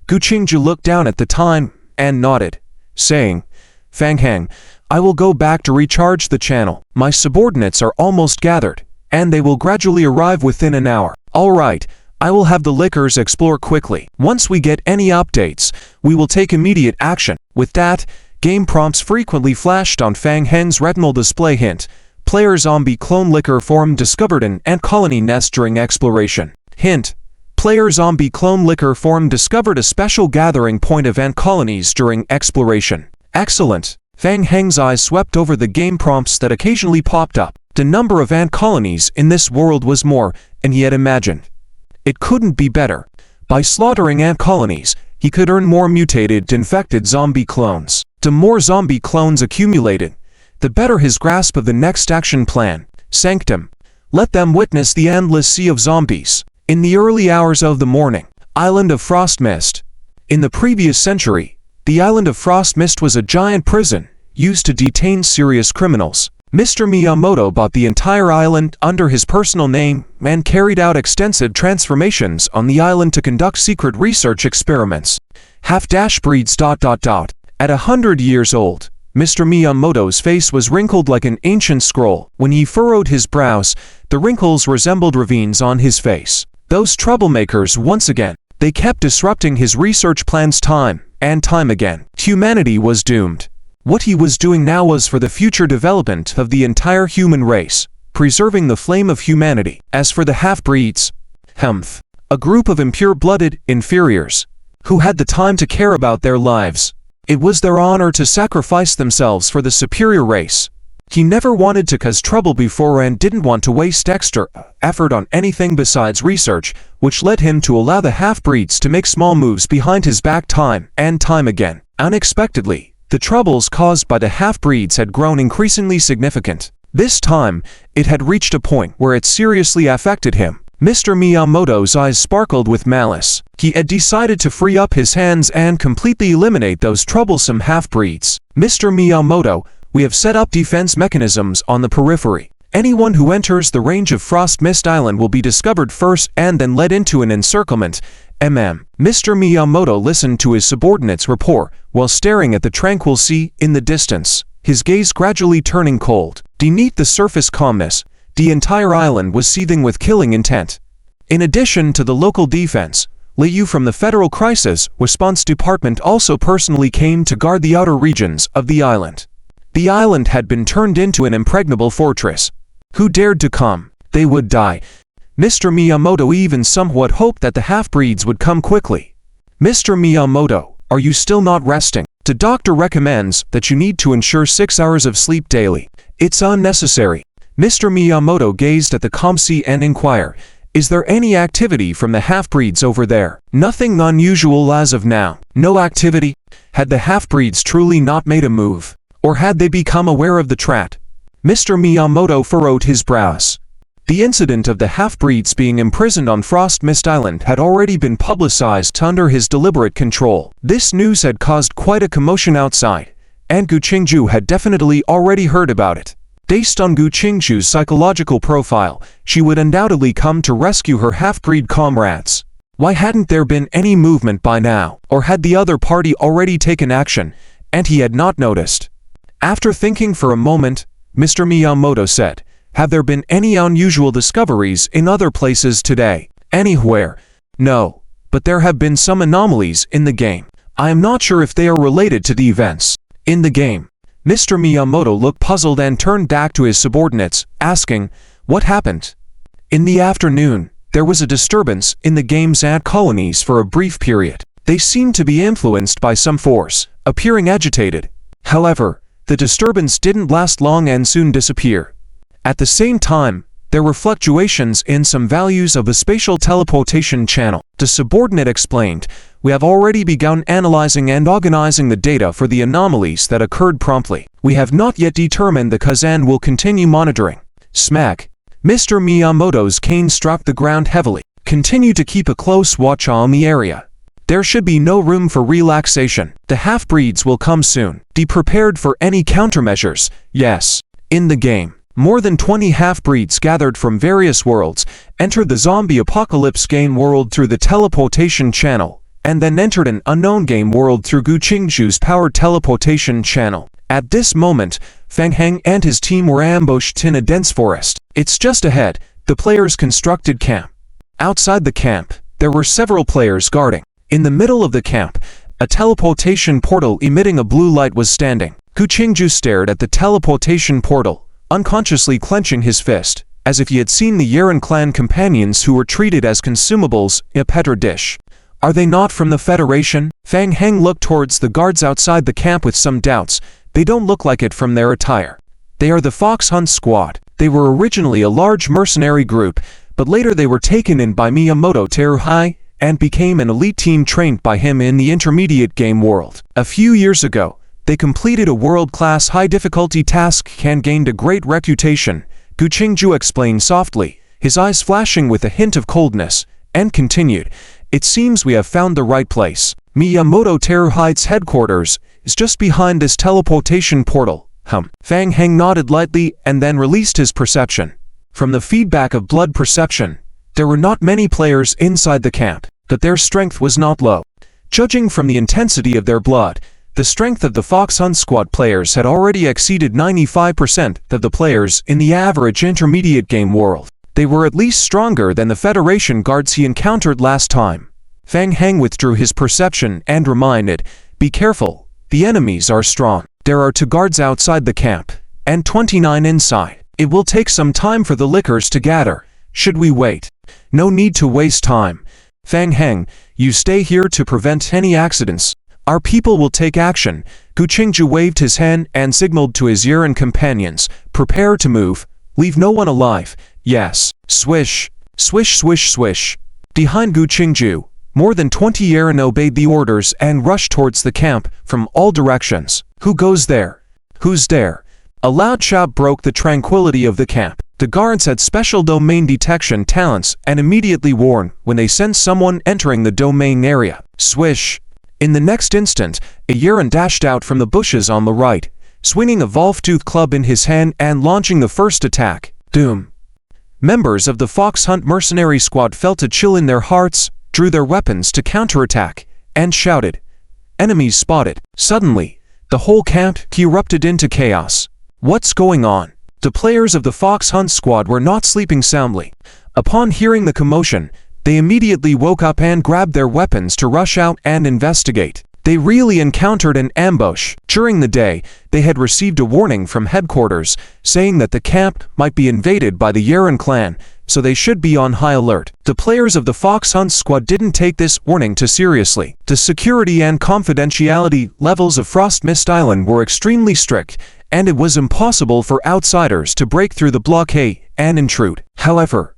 Gu Qingju looked down at the time and nodded, saying, Fang Heng, I will go back to recharge the channel. My subordinates are almost gathered, and they will gradually arrive within an hour. All right, I will have the liquors explore quickly. Once we get any updates, we will take immediate action. With that, game prompts frequently flashed on Fang Heng's retinal display. Hint, player zombie clone liquor form discovered in ant colony nest during exploration. Hint, player zombie clone liquor form discovered a special gathering point of ant colonies during exploration. Excellent. Fang Heng's eyes swept over the game prompts that occasionally popped up. The number of ant colonies in this world was more than he had imagined. It couldn't be better. By slaughtering ant colonies, he could earn more mutated, infected zombie clones. The more zombie clones accumulated, the better his grasp of the next action plan. Sanctum. Let them witness the endless sea of zombies. In the early hours of the morning, Island of Frost Mist. In the previous century, the Island of Frost Mist was a giant prison used to detain serious criminals. Mr. Miyamoto bought the entire island under his personal name and carried out extensive transformations on the island to conduct secret research experiments. Half-breeds ... At 100 years old, Mr. Miyamoto's face was wrinkled like an ancient scroll. When he furrowed his brows, the wrinkles resembled ravines on his face. Those troublemakers, once again, they kept disrupting his research plans time and time again. Humanity was doomed. What he was doing now was for the future development of the entire human race, preserving the flame of humanity. As for the half-breeds, a group of impure-blooded inferiors, who had the time to care about their lives. It was their honor to sacrifice themselves for the superior race. He never wanted to cause trouble before and didn't want to waste extra effort on anything besides research, which led him to allow the half-breeds to make small moves behind his back time and time again. Unexpectedly, the troubles caused by the half-breeds had grown increasingly significant. This time, it had reached a point where it seriously affected him. Mr. Miyamoto's eyes sparkled with malice. He had decided to free up his hands and completely eliminate those troublesome half-breeds. Mr. Miyamoto, we have set up defense mechanisms on the periphery. Anyone who enters the range of Frost Mist Island will be discovered first and then led into an encirclement. Mr. Miyamoto listened to his subordinates' report while staring at the tranquil sea in the distance, his gaze gradually turning cold. Beneath the surface calmness, the entire island was seething with killing intent. In addition to the local defense, Liu from the Federal Crisis Response Department also personally came to guard the outer regions of the island. The island had been turned into an impregnable fortress. Who dared to come? They would die. Mr. Miyamoto even somewhat hoped that the half-breeds would come quickly. Mr. Miyamoto, are you still not resting? The doctor recommends that you need to ensure 6 hours of sleep daily. It's unnecessary. Mr. Miyamoto gazed at the calm sea and inquired, is there any activity from the half-breeds over there? Nothing unusual as of now. No activity? Had the half-breeds truly not made a move? Or had they become aware of the trap? Mr. Miyamoto furrowed his brows. The incident of the half-breeds being imprisoned on Frost Mist Island had already been publicized under his deliberate control. This news had caused quite a commotion outside, and Gu Qingju had definitely already heard about it. Based on Gu Qingju's psychological profile, she would undoubtedly come to rescue her half-breed comrades. Why hadn't there been any movement by now? Or had the other party already taken action, and he had not noticed? After thinking for a moment, Mr. Miyamoto said, have there been any unusual discoveries in other places today? Anywhere? No, but there have been some anomalies in the game. I am not sure if they are related to the events in the game. Mr. Miyamoto looked puzzled and turned back to his subordinates, asking, what happened? In the afternoon, there was a disturbance in the game's ant colonies for a brief period. They seemed to be influenced by some force, appearing agitated. However, the disturbance didn't last long and soon disappeared. At the same time, there were fluctuations in some values of the spatial teleportation channel. The subordinate explained, "We have already begun analyzing and organizing the data for the anomalies that occurred promptly. We have not yet determined the cause and will continue monitoring." Smack. Mr. Miyamoto's cane struck the ground heavily. "Continue to keep a close watch on the area. There should be no room for relaxation. The half-breeds will come soon. Be prepared for any countermeasures." Yes. In the game, more than 20 half-breeds gathered from various worlds entered the zombie apocalypse game world through the teleportation channel, and then entered an unknown game world through Gu Qingzhu's powered teleportation channel. At this moment, Fang Heng and his team were ambushed in a dense forest. It's just ahead, the players constructed camp. Outside the camp, there were several players guarding. In the middle of the camp, a teleportation portal emitting a blue light was standing. Gu Qingzhu stared at the teleportation portal, unconsciously clenching his fist, as if he had seen the Yeren clan companions who were treated as consumables in a petri dish. Are they not from the Federation? Fang Heng looked towards the guards outside the camp with some doubts. They don't look like it from their attire. They are the Fox Hunt Squad. They were originally a large mercenary group, but later they were taken in by Miyamoto Teruhai and became an elite team trained by him in the intermediate game world. A few years ago, they completed a world-class high-difficulty task and gained a great reputation, Gu Qingzhu explained softly, his eyes flashing with a hint of coldness, and continued, "It seems we have found the right place. Miyamoto Teruhai's headquarters is just behind this teleportation portal." Fang Heng nodded lightly and then released his perception. From the feedback of blood perception, there were not many players inside the camp, but their strength was not low. Judging from the intensity of their blood, the strength of the Fox Hunt Squad players had already exceeded 95% of the players in the average intermediate game world. They were at least stronger than the Federation guards he encountered last time. Fang Heng withdrew his perception and reminded, "Be careful, the enemies are strong. There are 2 guards outside the camp, and 29 inside. It will take some time for the liquors to gather. Should we wait?" "No need to waste time. Fang Heng, you stay here to prevent any accidents. Our people will take action." Gu Qingzhu waved his hand and signaled to his Yeren companions, "Prepare to move. Leave no one alive." "Yes." Swish. Swish swish swish. Behind Gu Qingzhu, more than 20 Yeren obeyed the orders and rushed towards the camp from all directions. "Who goes there? Who's there?" A loud shout broke the tranquility of the camp. The guards had special domain detection talents and immediately warned when they sensed someone entering the domain area. Swish. In the next instant, a Yeren dashed out from the bushes on the right, swinging a Wolf-tooth club in his hand and launching the first attack. Doom. Members of the Fox Hunt mercenary squad felt a chill in their hearts, drew their weapons to counterattack, and shouted, "Enemies spotted." Suddenly, the whole camp erupted into chaos. What's going on? The players of the Fox Hunt Squad were not sleeping soundly. Upon hearing the commotion, they immediately woke up and grabbed their weapons to rush out and investigate. They really encountered an ambush. During the day, they had received a warning from headquarters, saying that the camp might be invaded by the Yeren clan, so they should be on high alert. The players of the Fox Hunt Squad didn't take this warning too seriously. The security and confidentiality levels of Frost Mist Island were extremely strict, and it was impossible for outsiders to break through the blockade and intrude. However,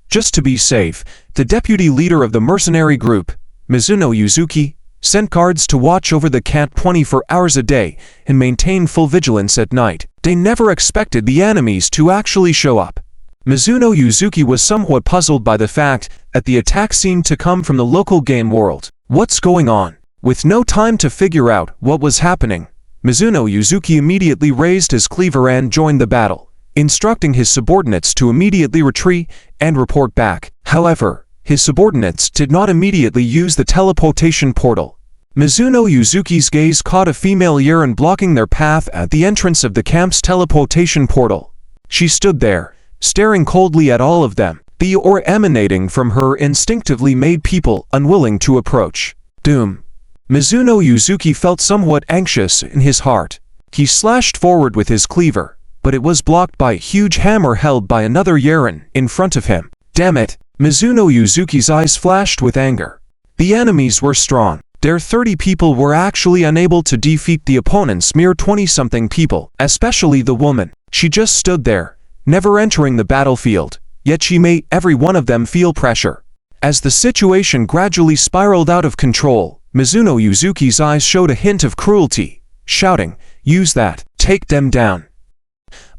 just to be safe, the deputy leader of the mercenary group, Mizuno Yuzuki, sent guards to watch over the camp 24 hours a day and maintain full vigilance at night. They never expected the enemies to actually show up. Mizuno Yuzuki was somewhat puzzled by the fact that the attack seemed to come from the local game world. What's going on? With no time to figure out what was happening, Mizuno Yuzuki immediately raised his cleaver and joined the battle, instructing his subordinates to immediately retreat and report back. However, his subordinates did not immediately use the teleportation portal. Mizuno Yuzuki's gaze caught a female Yeren blocking their path at the entrance of the camp's teleportation portal. She stood there, staring coldly at all of them. The aura emanating from her instinctively made people unwilling to approach. Doom. Mizuno Yuzuki felt somewhat anxious in his heart. He slashed forward with his cleaver, but it was blocked by a huge hammer held by another Yeren in front of him. Damn it! Mizuno Yuzuki's eyes flashed with anger. The enemies were strong. Their 30 people were actually unable to defeat the opponent's mere 20-something people, especially the woman. She just stood there, never entering the battlefield, yet she made every one of them feel pressure. As the situation gradually spiraled out of control, Mizuno Yuzuki's eyes showed a hint of cruelty, shouting, "Use that, take them down."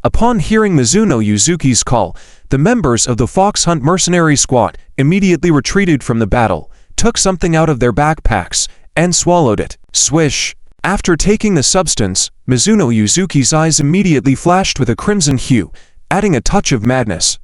Upon hearing Mizuno Yuzuki's call, the members of the Fox Hunt mercenary squad immediately retreated from the battle, took something out of their backpacks, and swallowed it. Swish! After taking the substance, Mizuno Yuzuki's eyes immediately flashed with a crimson hue, adding a touch of madness.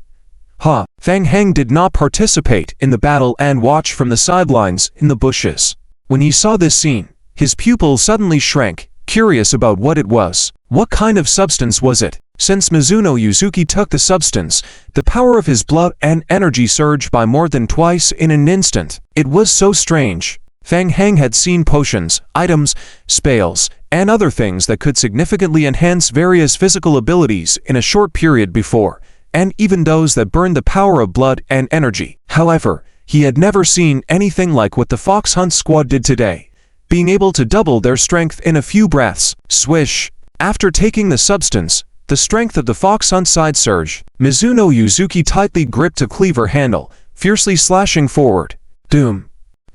Fang Heng did not participate in the battle and watched from the sidelines in the bushes. When he saw this scene, his pupil suddenly shrank, curious about what it was. What kind of substance was it? Since Mizuno Yuzuki took the substance, the power of his blood and energy surged by more than twice in an instant. It was so strange. Fang Heng had seen potions, items, spells, and other things that could significantly enhance various physical abilities in a short period before, and even those that burned the power of blood and energy. However, he had never seen anything like what the Fox Hunt squad did today, being able to double their strength in a few breaths. Swish! After taking the substance, the strength of the Fox Hunt side surged. Mizuno Yuzuki tightly gripped a cleaver handle, fiercely slashing forward. Doom!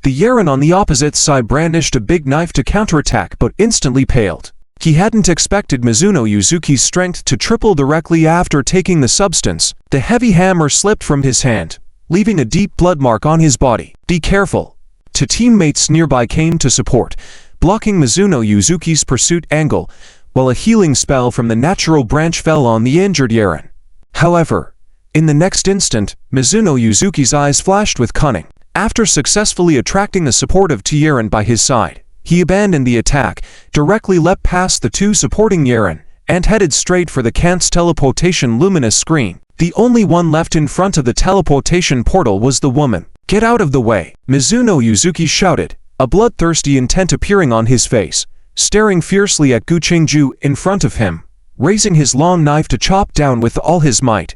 The Yeren on the opposite side brandished a big knife to counterattack but instantly paled. He hadn't expected Mizuno Yuzuki's strength to triple directly after taking the substance. The heavy hammer slipped from his hand, leaving a deep blood mark on his body. Be careful! Two teammates nearby came to support, blocking Mizuno Yuzuki's pursuit angle, while a healing spell from the natural branch fell on the injured Yeren. However, in the next instant, Mizuno Yuzuki's eyes flashed with cunning. After successfully attracting the support of Yeren by his side, he abandoned the attack, directly leapt past the two supporting Yeren, and headed straight for the Kant's teleportation luminous screen. The only one left in front of the teleportation portal was the woman. "Get out of the way!" Mizuno Yuzuki shouted, a bloodthirsty intent appearing on his face, staring fiercely at Gu Qingju in front of him, raising his long knife to chop down with all his might.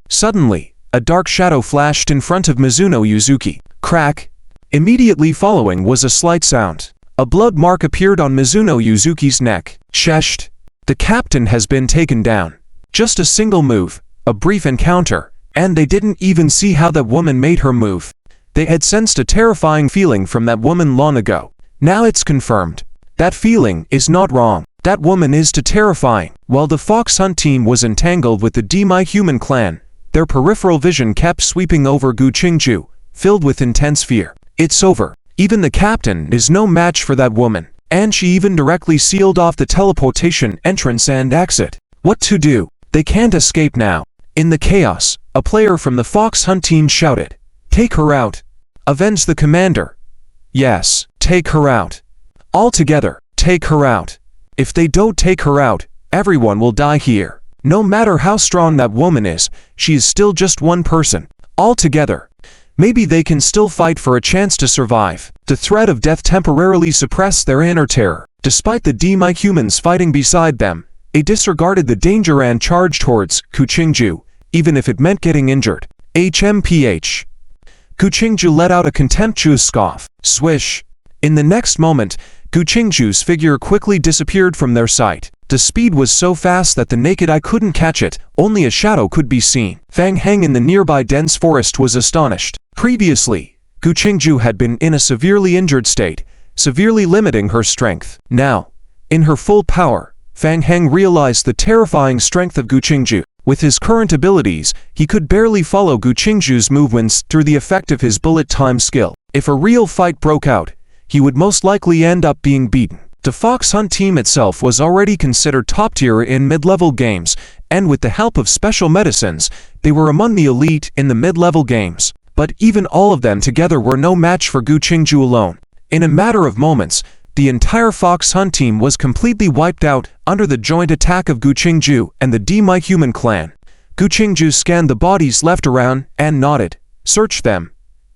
Suddenly, a dark shadow flashed in front of Mizuno Yuzuki. Crack! Immediately following was a slight sound. A blood mark appeared on Mizuno Yuzuki's neck. Sheshed! The captain has been taken down. Just a single move, a brief encounter, and they didn't even see how that woman made her move. They had sensed a terrifying feeling from that woman long ago. Now it's confirmed. That feeling is not wrong. That woman is too terrifying. While the Fox Hunt team was entangled with the DRIZZLE clan, their peripheral vision kept sweeping over Gu Qingju, filled with intense fear. It's over. Even the captain is no match for that woman, and she even directly sealed off the teleportation entrance and exit. What to do? They can't escape now. In the chaos, a player from the Fox Hunt team shouted, "Take her out! Avenge the commander! Yes, take her out! All together, take her out! If they don't take her out, everyone will die here. No matter how strong that woman is, she is still just one person. All together. Maybe they can still fight for a chance to survive." The threat of death temporarily suppressed their inner terror. Despite the humans fighting beside them, they disregarded the danger and charged towards Gu Qingju, even if it meant getting injured. HMPH. Gu Qingju let out a contemptuous scoff. Swish! In the next moment, Gu Qingju's figure quickly disappeared from their sight. The speed was so fast that the naked eye couldn't catch it, only a shadow could be seen. Fang Heng in the nearby dense forest was astonished. Previously, Gu Qingju had been in a severely injured state, severely limiting her strength. Now, in her full power, Fang Heng realized the terrifying strength of Gu Qingju. With his current abilities, he could barely follow Gu Qingju's movements through the effect of his bullet time skill. If a real fight broke out, he would most likely end up being beaten. The Fox Hunt team itself was already considered top tier in mid-level games, and with the help of special medicines, they were among the elite in the mid-level games. But even all of them together were no match for Gu Qingju alone. In a matter of moments, the entire Fox Hunt team was completely wiped out under the joint attack of Gu Qingju and the DRIZZLE clan. Gu Qingju scanned the bodies left around and nodded. Search them.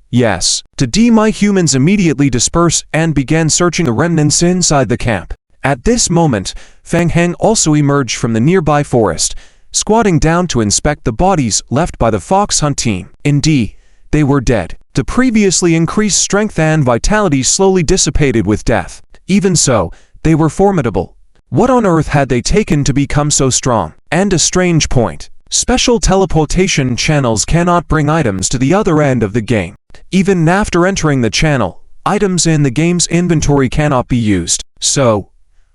Yes. The DRIZZLE immediately dispersed and began searching the remnants inside the camp. At this moment, Fang Heng also emerged from the nearby forest, squatting down to inspect the bodies left by the fox hunt team. Indeed, they were dead. The previously increased strength and vitality slowly dissipated with death. Even so, they were formidable. What on earth had they taken to become so strong? And a strange point. Special teleportation channels cannot bring items to the other end of the game. Even after entering the channel, items in the game's inventory cannot be used. So,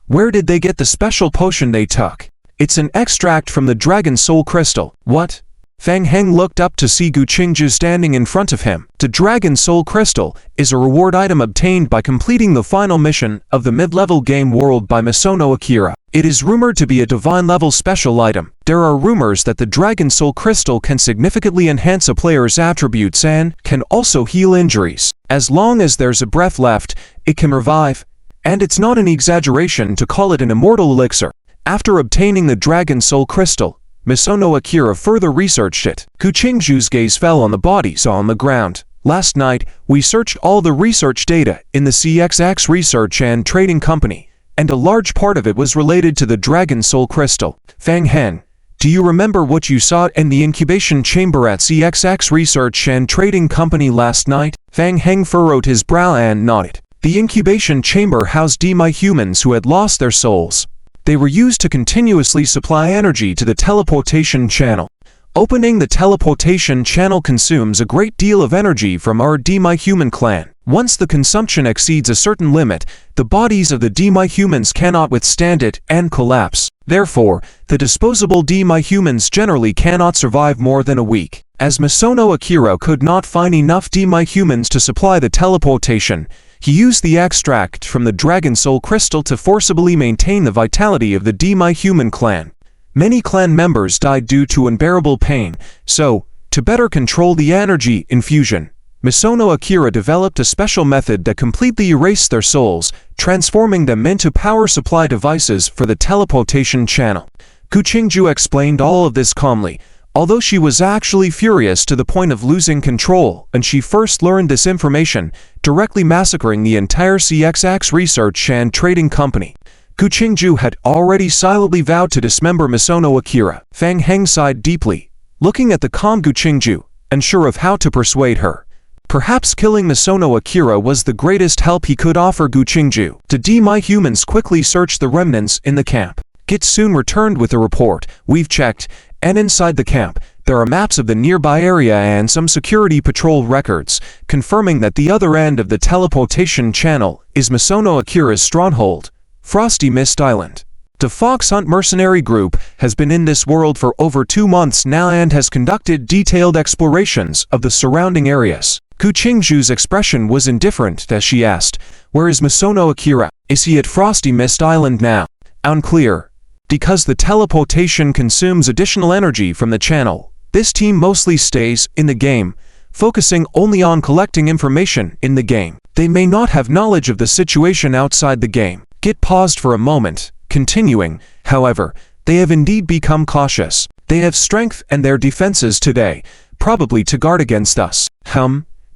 where did they get the special potion they took? It's an extract from the Dragon Soul Crystal. What? Fang Heng looked up to see Gu Qingzhu standing in front of him. The Dragon Soul Crystal is a reward item obtained by completing the final mission of the mid-level game world by Misono Akira. It is rumored to be a divine-level special item. There are rumors that the Dragon Soul Crystal can significantly enhance a player's attributes and can also heal injuries. As long as there's a breath left, it can revive, and it's not an exaggeration to call it an immortal elixir. After obtaining the Dragon Soul Crystal, Misono Akira further researched it. Gu Qingzhu's gaze fell on the bodies on the ground. Last night, we searched all the research data in the CXX Research and Trading Company, and a large part of it was related to the Dragon Soul Crystal. Fang Heng, do you remember what you saw in the incubation chamber at CXX Research and Trading Company last night? Fang Heng furrowed his brow and nodded. The incubation chamber housed demi-humans who had lost their souls. They were used to continuously supply energy to the teleportation channel. Opening the teleportation channel consumes a great deal of energy from our demi-human clan. Once the consumption exceeds a certain limit, the bodies of the demi-humans cannot withstand it and collapse. Therefore, the disposable demi-humans generally cannot survive more than a week. As Misono Akira could not find enough demi-humans to supply the teleportation, he used the extract from the Dragon Soul Crystal to forcibly maintain the vitality of the demi-human clan. Many clan members died due to unbearable pain, so, to better control the energy infusion, Misono Akira developed a special method that completely erased their souls, transforming them into power supply devices for the teleportation channel. Gu Qingzhu explained all of this calmly, although she was actually furious to the point of losing control, and she first learned this information, directly massacring the entire CXX Research and Trading Company. Gu Qingzhu had already silently vowed to dismember Misono Akira. Fang Heng sighed deeply, looking at the calm Gu Qingzhu, unsure of how to persuade her. Perhaps killing Misono Akira was the greatest help he could offer Gu Qingzhu. The demi-humans quickly searched the remnants in the camp. Git soon returned with a report. We've checked, and inside the camp, there are maps of the nearby area and some security patrol records, confirming that the other end of the teleportation channel is Misono Akira's stronghold, Frosty Mist Island. The Fox Hunt mercenary group has been in this world for over 2 months now and has conducted detailed explorations of the surrounding areas. Gu Qingzhu's expression was indifferent as she asked, "Where is Misono Akira? Is he at Frosty Mist Island now?" Unclear. Because the teleportation consumes additional energy from the channel, this team mostly stays in the game, focusing only on collecting information in the game. They may not have knowledge of the situation outside the game. Git paused for a moment, continuing, "However, they have indeed become cautious. They have strength and their defenses today, probably to guard against us."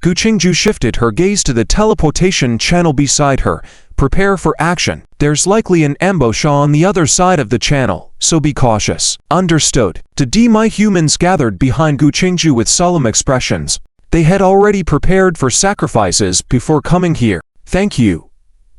Gu Qingzhu shifted her gaze to the teleportation channel beside her. "Prepare for action. There's likely an ambush on the other side of the channel, so be cautious." Understood. The demi-humans gathered behind Gu Qingzhu with solemn expressions. They had already prepared for sacrifices before coming here. "Thank you,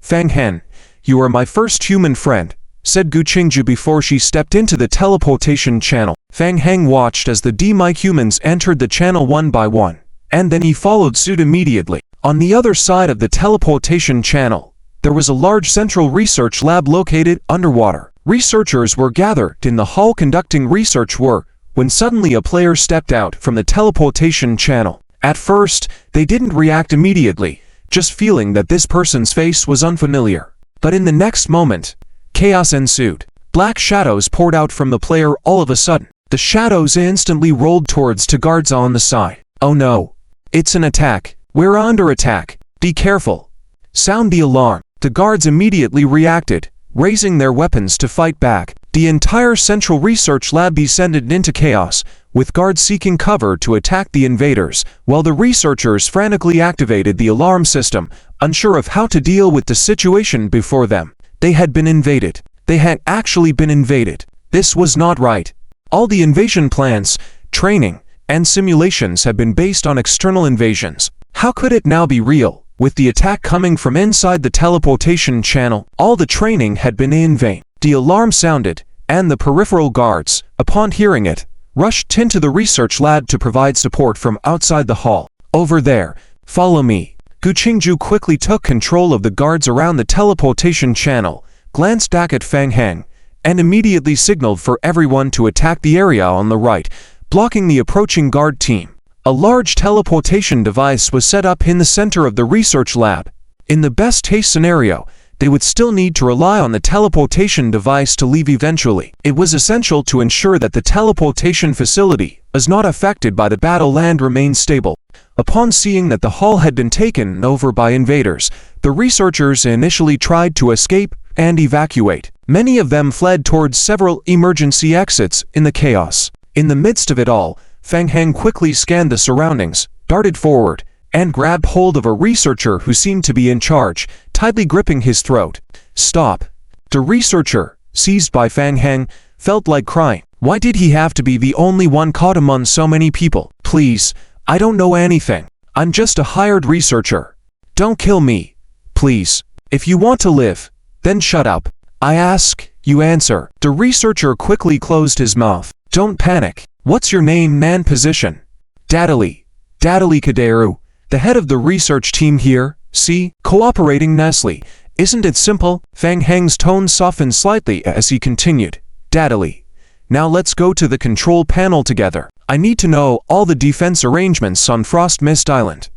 Fang Heng. You are my first human friend," said Gu Qingzhu before she stepped into the teleportation channel. Fang Heng watched as the demi-humans entered the channel one by one, and then he followed suit immediately. On the other side of the teleportation channel, there was a large central research lab located underwater. Researchers were gathered in the hall conducting research work when suddenly a player stepped out from the teleportation channel. At first, they didn't react immediately, just feeling that this person's face was unfamiliar. But in the next moment, chaos ensued. Black shadows poured out from the player all of a sudden. The shadows instantly rolled towards two guards on the side. "Oh no. It's an attack. We're under attack. Be careful. Sound the alarm." The guards immediately reacted, raising their weapons to fight back. The entire central research lab descended into chaos, with guards seeking cover to attack the invaders, while the researchers frantically activated the alarm system, unsure of how to deal with the situation before them. They had been invaded. They had actually been invaded. This was not right. All the invasion plans, training, and simulations had been based on external invasions. How could it now be real? With the attack coming from inside the teleportation channel, all the training had been in vain. The alarm sounded, and the peripheral guards, upon hearing it, rushed into the research lab to provide support from outside the hall. Over there, follow me. Gu Qingju quickly took control of the guards around the teleportation channel, glanced back at Fang Heng, and immediately signaled for everyone to attack the area on the right, blocking the approaching guard team. A large teleportation device was set up in the center of the research lab. In the best-case scenario, they would still need to rely on the teleportation device to leave eventually. It was essential to ensure that the teleportation facility was not affected by the battle and remained stable. Upon seeing that the hall had been taken over by invaders, the researchers initially tried to escape and evacuate. Many of them fled towards several emergency exits in the chaos. In the midst of it all, Fang Heng quickly scanned the surroundings, darted forward, and grabbed hold of a researcher who seemed to be in charge, tightly gripping his throat. Stop. The researcher, seized by Fang Heng, felt like crying. Why did he have to be the only one caught among so many people? Please, I don't know anything. I'm just a hired researcher. Don't kill me. Please. If you want to live, then shut up. I ask, you answer. The researcher quickly closed his mouth. Don't panic. What's your name, man? Position? DRIZZLE. DRIZZLE Kaderu. The head of the research team here, see? Cooperating nicely. Isn't it simple? Fang Heng's tone softened slightly as he continued. DRIZZLE. Now let's go to the control panel together. I need to know all the defense arrangements on Frost Mist Island.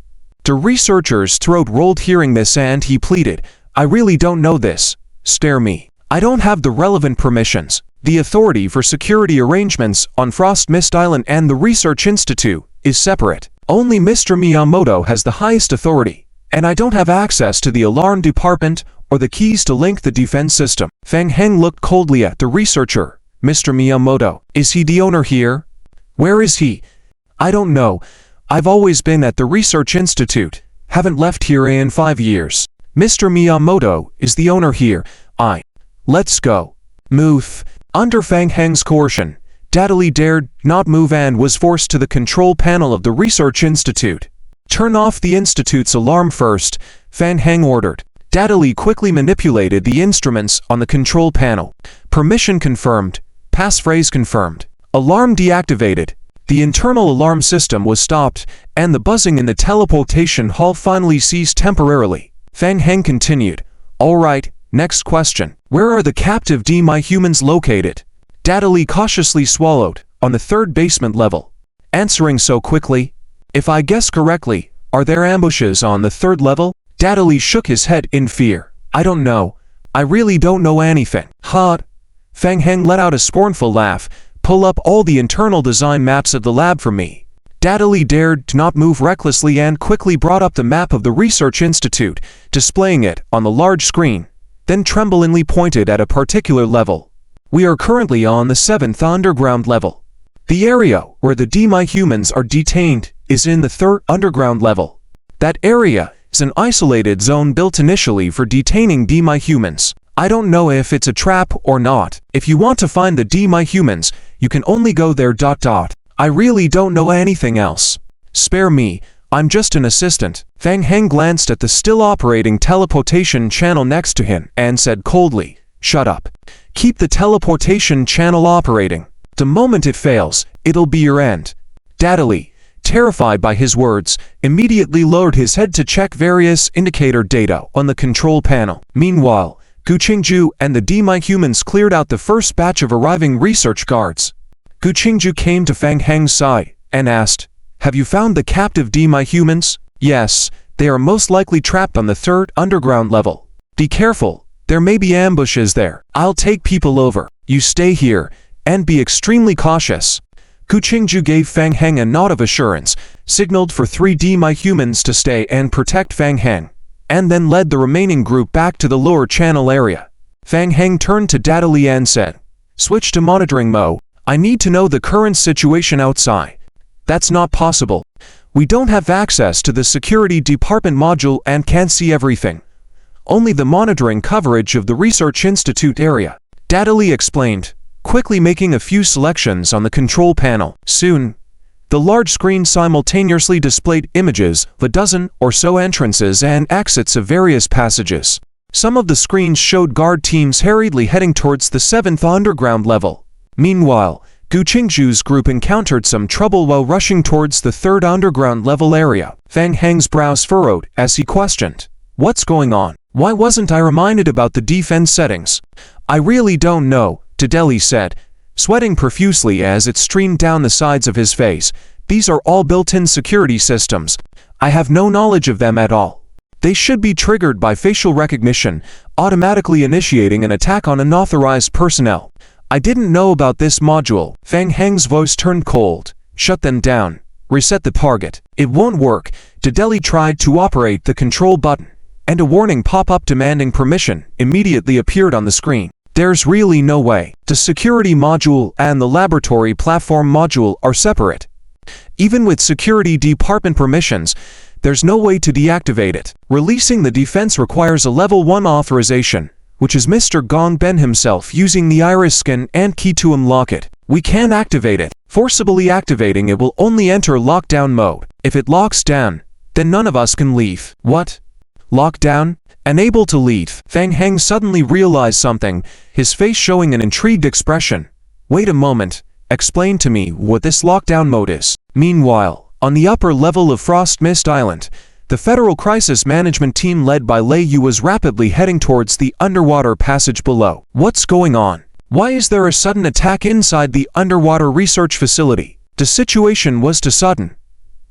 The researcher's throat rolled hearing this and he pleaded, I really don't know this. Spare me. I don't have the relevant permissions. The authority for security arrangements on Frost Mist Island and the Research Institute is separate. Only Mr. Miyamoto has the highest authority, and I don't have access to the alarm department or the keys to link the defense system. Fang Heng looked coldly at the researcher. Mr. Miyamoto, is he the owner here? Where is he? I don't know. I've always been at the Research Institute. Haven't left here in 5 years. Mr. Miyamoto is the owner here. Let's go. Move. Under Fang Heng's coercion, DRIZZLE dared not move and was forced to the control panel of the Research Institute. Turn off the Institute's alarm first, Fang Heng ordered. DRIZZLE quickly manipulated the instruments on the control panel. Permission confirmed. Passphrase confirmed. Alarm deactivated. The internal alarm system was stopped, and the buzzing in the teleportation hall finally ceased temporarily. Fang Heng continued. All right, next question. Where are the captive demi-humans located? DRIZZLE cautiously swallowed. On the 3rd basement level. Answering so quickly. If I guess correctly, are there ambushes on the 3rd level? DRIZZLE shook his head in fear. I don't know. I really don't know anything. Ha! Fang Heng let out a scornful laugh. Pull up all the internal design maps of the lab for me. DRIZZLE dared not move recklessly and quickly brought up the map of the Research Institute, displaying it on the large screen, then tremblingly pointed at a particular level. We are currently on the 7th underground level. The area where the demi-humans are detained is in the 3rd underground level. That area is an isolated zone built initially for detaining demi-humans. I don't know if it's a trap or not. If you want to find the demi-humans, you can only go there. I really don't know anything else. Spare me, I'm just an assistant. Fang Heng glanced at the still operating teleportation channel next to him and said coldly, shut up. Keep the teleportation channel operating. The moment it fails, it'll be your end. DRIZZLE, terrified by his words, immediately lowered his head to check various indicator data on the control panel. Meanwhile, Gu Qingju and the demi-humans cleared out the first batch of arriving research guards. Gu Qingju came to Fang Heng's side and asked, have you found the captive demi-humans? Yes, they are most likely trapped on the 3rd underground level. Be careful, there may be ambushes there. I'll take people over. You stay here, and be extremely cautious. Gu Qingju gave Fang Heng a nod of assurance, signaled for 3 demi-humans to stay and protect Fang Heng, and then led the remaining group back to the lower channel area. Fang Heng turned to DRIZZLE and said, switch to monitoring mode. I need to know the current situation outside. That's not possible. We don't have access to the security department module and can't see everything. only the monitoring coverage of the Research Institute area. DRIZZLE explained, quickly making a few selections on the control panel. Soon, the large screen simultaneously displayed images of a dozen or so entrances and exits of various passages. Some of the screens showed guard teams hurriedly heading towards the 7th underground level. Meanwhile, Gu Qingzhu's group encountered some trouble while rushing towards the 3rd underground level area. Fang Heng's brows furrowed as he questioned, "What's going on? Why wasn't I reminded about the defense settings?" "I really don't know," DRIZZLE said, sweating profusely as it streamed down the sides of his face. "These are all built-in security systems. I have no knowledge of them at all. They should be triggered by facial recognition, automatically initiating an attack on unauthorized personnel. I didn't know about this module." Fang Heng's voice turned cold. "Shut them down. Reset the target." "It won't work." DRIZZLE tried to operate the control button, and a warning pop-up demanding permission immediately appeared on the screen. "There's really no way. The security module and the laboratory platform module are separate. Even with security department permissions, there's no way to deactivate it. Releasing the defense requires a level 1 authorization, which is Mr. Gongben himself using the iris scan and key to unlock it. We can't activate it. Forcibly activating it will only enter lockdown mode. If it locks down, then none of us can leave." "What? Lockdown? Unable to leave?" Fang Heng suddenly realized something, his face showing an intrigued expression. "Wait a moment. Explain to me what this lockdown mode is." Meanwhile, on the upper level of Frost Mist Island, the Federal Crisis Management Team led by Lei Yu was rapidly heading towards the underwater passage below. "What's going on? Why is there a sudden attack inside the underwater research facility?" The situation was too sudden.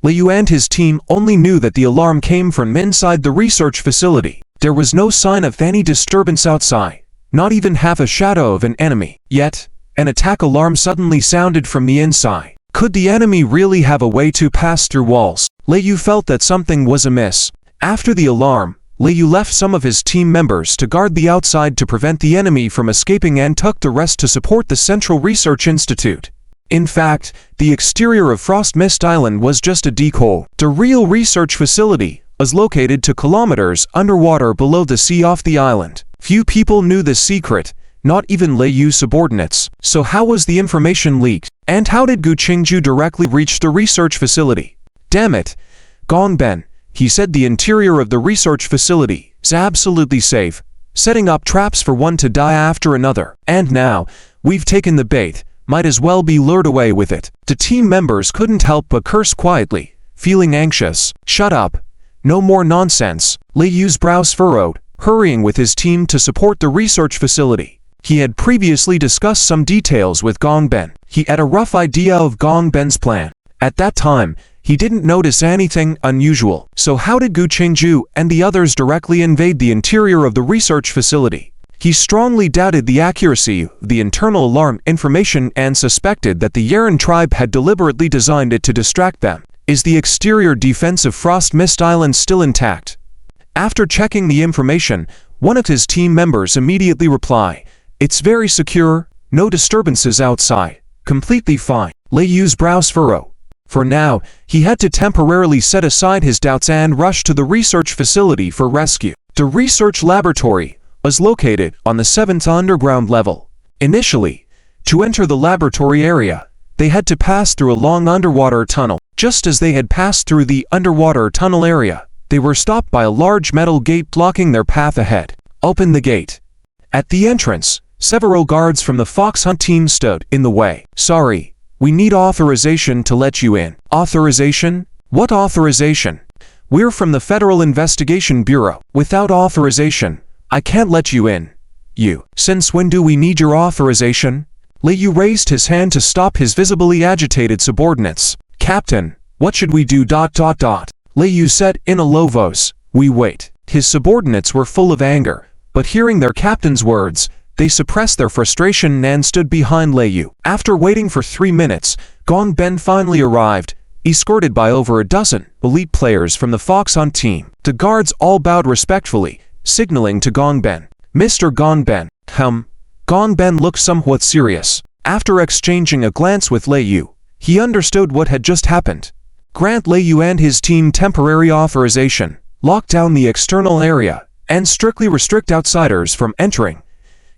Lei Yu and his team only knew that the alarm came from inside the research facility. There was no sign of any disturbance outside, not even half a shadow of an enemy. Yet, an attack alarm suddenly sounded from the inside. Could the enemy really have a way to pass through walls? Lei Yu felt that something was amiss. After the alarm, Lei Yu left some of his team members to guard the outside to prevent the enemy from escaping and took the rest to support the Central Research Institute. In fact, the exterior of Frost Mist Island was just a decoy. The real research facility was located 2 kilometers underwater below the sea off the island. Few people knew this secret, not even Lei Yu's subordinates. So how was the information leaked? And how did Gu Qingzhu directly reach the research facility? "Damn it, Gongben," he said, "the interior of the research facility is absolutely safe, setting up traps for one to die after another. And now, we've taken the bait, might as well be lured away with it." The team members couldn't help but curse quietly, feeling anxious. "Shut up. No more nonsense." Lei Yu's brows furrowed, hurrying with his team to support the research facility. He had previously discussed some details with Gongben. He had a rough idea of Gongben's plan. At that time, he didn't notice anything unusual. So how did Gu Qingzhu and the others directly invade the interior of the research facility? He strongly doubted the accuracy of the internal alarm information and suspected that the Yeren tribe had deliberately designed it to distract them. Is the exterior defense of Frost Mist Island still intact? After checking the information, one of his team members immediately replied, "It's very secure, no disturbances outside, completely fine." Lei Yu's brows furrowed. For now, he had to temporarily set aside his doubts and rush to the research facility for rescue. The research laboratory was located on the 7th underground level. Initially, to enter the laboratory area, they had to pass through a long underwater tunnel. Just as they had passed through the underwater tunnel area, they were stopped by a large metal gate blocking their path ahead. "Open the gate." At the entrance, several guards from the Fox Hunt team stood in the way. "Sorry, we need authorization to let you in." "Authorization? What authorization?" "We're from the Federal Investigation Bureau. Without authorization, I can't let you in." "You. Since when do we need your authorization?" Lei Yu raised his hand to stop his visibly agitated subordinates. "Captain, what should we do? Lei Yu said in a low voice. "We wait." His subordinates were full of anger, but hearing their captain's words, they suppressed their frustration and stood behind Lei Yu. After waiting for 3 minutes, Gongben finally arrived, escorted by over a dozen elite players from the Fox Hunt team. The guards all bowed respectfully, signaling to Gongben. "Mr. Gongben." Gongben looked somewhat serious. After exchanging a glance with Lei Yu, he understood what had just happened. "Grant Lei Yu and his team temporary authorization. Lock down the external area and strictly restrict outsiders from entering.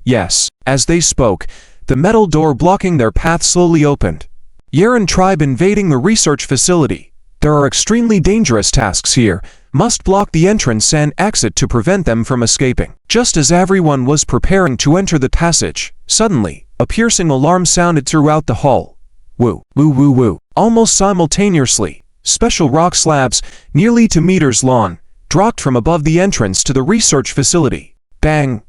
Yes, as they spoke, the metal door blocking their path slowly opened. Yeren tribe invading the research facility. There are extremely dangerous tasks here. Must block the entrance and exit to prevent them from escaping. Just as everyone was preparing to enter the passage, suddenly, a piercing alarm sounded throughout the hall. Woo, woo, woo, woo. Almost simultaneously, special rock slabs, nearly 2 meters long, dropped from above the entrance to the research facility. Bang,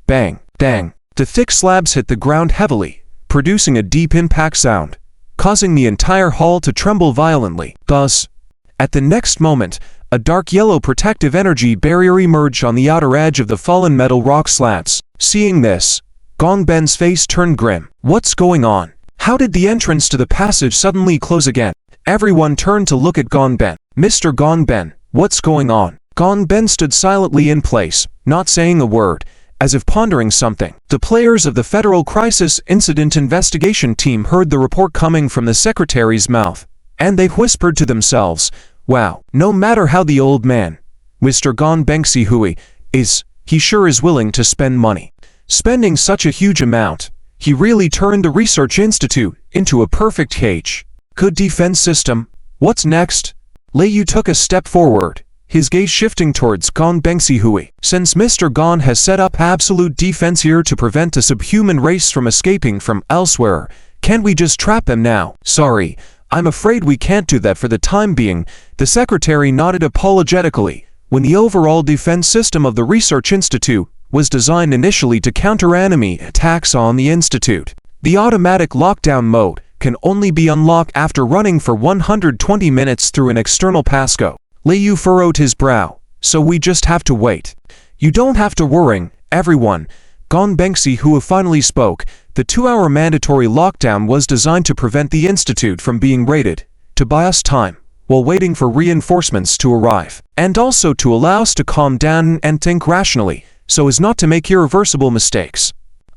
bang, bang. The thick slabs hit the ground heavily, producing a deep impact sound, causing the entire hall to tremble violently. Thus, at the next moment, a dark yellow protective energy barrier emerged on the outer edge of the fallen metal rock slabs. Seeing this, Gongben's face turned grim. What's going on? How did the entrance to the passage suddenly close again? Everyone turned to look at Gongben. Mr. Gongben, what's going on? Gongben stood silently in place, not saying a word, as if pondering something. The players of the Federal Crisis Incident Investigation Team heard the report coming from the secretary's mouth, and they whispered to themselves, wow, no matter how the old man, Mr. Gongbengsi Hui, is, he sure is willing to spend money. Spending such a huge amount, he really turned the research institute into a perfect cage. Good defense system. What's next? Lei Yu took a step forward, his gaze shifting towards Gongbengsi Hui. Since Mr. Gon has set up absolute defense here to prevent the subhuman race from escaping from elsewhere, can't we just trap them now? Sorry, I'm afraid we can't do that for the time being. The secretary nodded apologetically. When the overall defense system of the Research Institute was designed initially to counter enemy attacks on the Institute, the automatic lockdown mode can only be unlocked after running for 120 minutes through an external passcode. Lei Yu furrowed his brow. So we just have to wait. You don't have to worry, everyone. Gongbengsi Hui finally spoke. The 2-hour mandatory lockdown was designed to prevent the Institute from being raided, to buy us time, while waiting for reinforcements to arrive, and also to allow us to calm down and think rationally, so as not to make irreversible mistakes.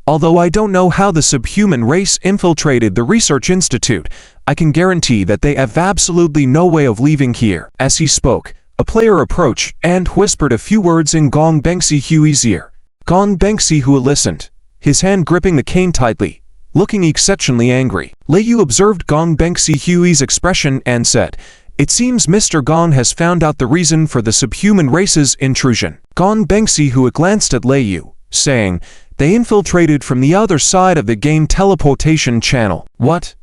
Although I don't know how the subhuman race infiltrated the Research Institute, I can guarantee that they have absolutely no way of leaving here. As he spoke, a player approached and whispered a few words in Gongbengsi Hui's ear. Gongbengsi Hui listened, his hand gripping the cane tightly, looking exceptionally angry. Lei Yu observed Gongbengsi Hui's expression and said, it seems Mr. Gong has found out the reason for the subhuman race's intrusion. Gongbengsi Hui glanced at Lei Yu, saying, they infiltrated from the other side of the game teleportation channel. What?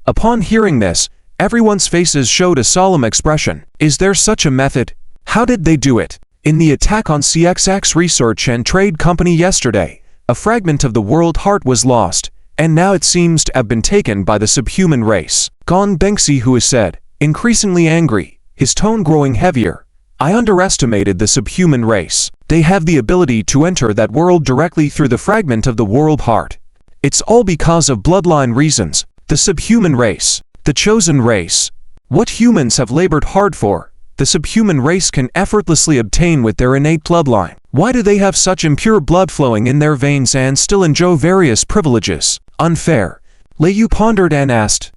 Upon hearing this, everyone's faces showed a solemn expression. Is there such a method? How did they do it? In the attack on CXX Research and Trade Company yesterday, a fragment of the world heart was lost, and now it seems to have been taken by the subhuman race. Gongbengsi Hui said, increasingly angry, his tone growing heavier. I underestimated the subhuman race. They have the ability to enter that world directly through the fragment of the world heart. It's all because of bloodline reasons. The subhuman race, the chosen race. What humans have labored hard for, the subhuman race can effortlessly obtain with their innate bloodline. Why do they have such impure blood flowing in their veins and still enjoy various privileges? Unfair. Lei Yu pondered and asked,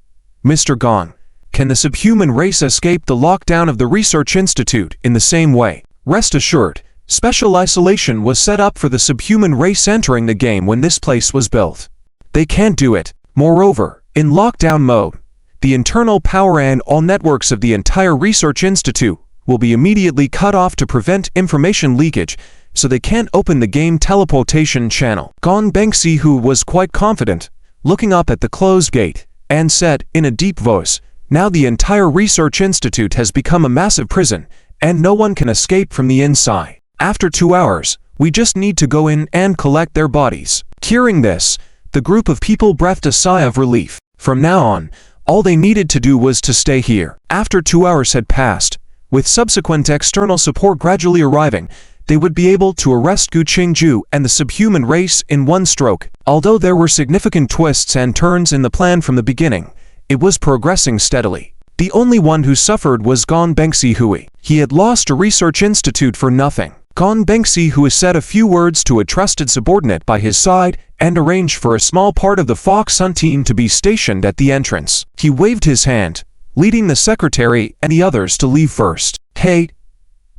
Mr. Gong, can the subhuman race escape the lockdown of the Research Institute in the same way? Rest assured, special isolation was set up for the subhuman race entering the game when this place was built. They can't do it. Moreover, in lockdown mode, the internal power and all networks of the entire Research Institute will be immediately cut off to prevent information leakage, so they can't open the game teleportation channel. Gongbengsi Hui was quite confident, looking up at the closed gate, and said in a deep voice, now the entire Research Institute has become a massive prison, and no one can escape from the inside. After 2 hours, we just need to go in and collect their bodies. Hearing this, the group of people breathed a sigh of relief. From now on, all they needed to do was to stay here. After 2 hours had passed, with subsequent external support gradually arriving, they would be able to arrest Gu Qingju and the subhuman race in one stroke. Although there were significant twists and turns in the plan from the beginning, it was progressing steadily. The only one who suffered was Gongbengsi Hui. He had lost a research institute for nothing. Gongbengsi Hui said a few words to a trusted subordinate by his side and arranged for a small part of the Fox Sun team to be stationed at the entrance. He waved his hand, leading the secretary and the others to leave first. Hey,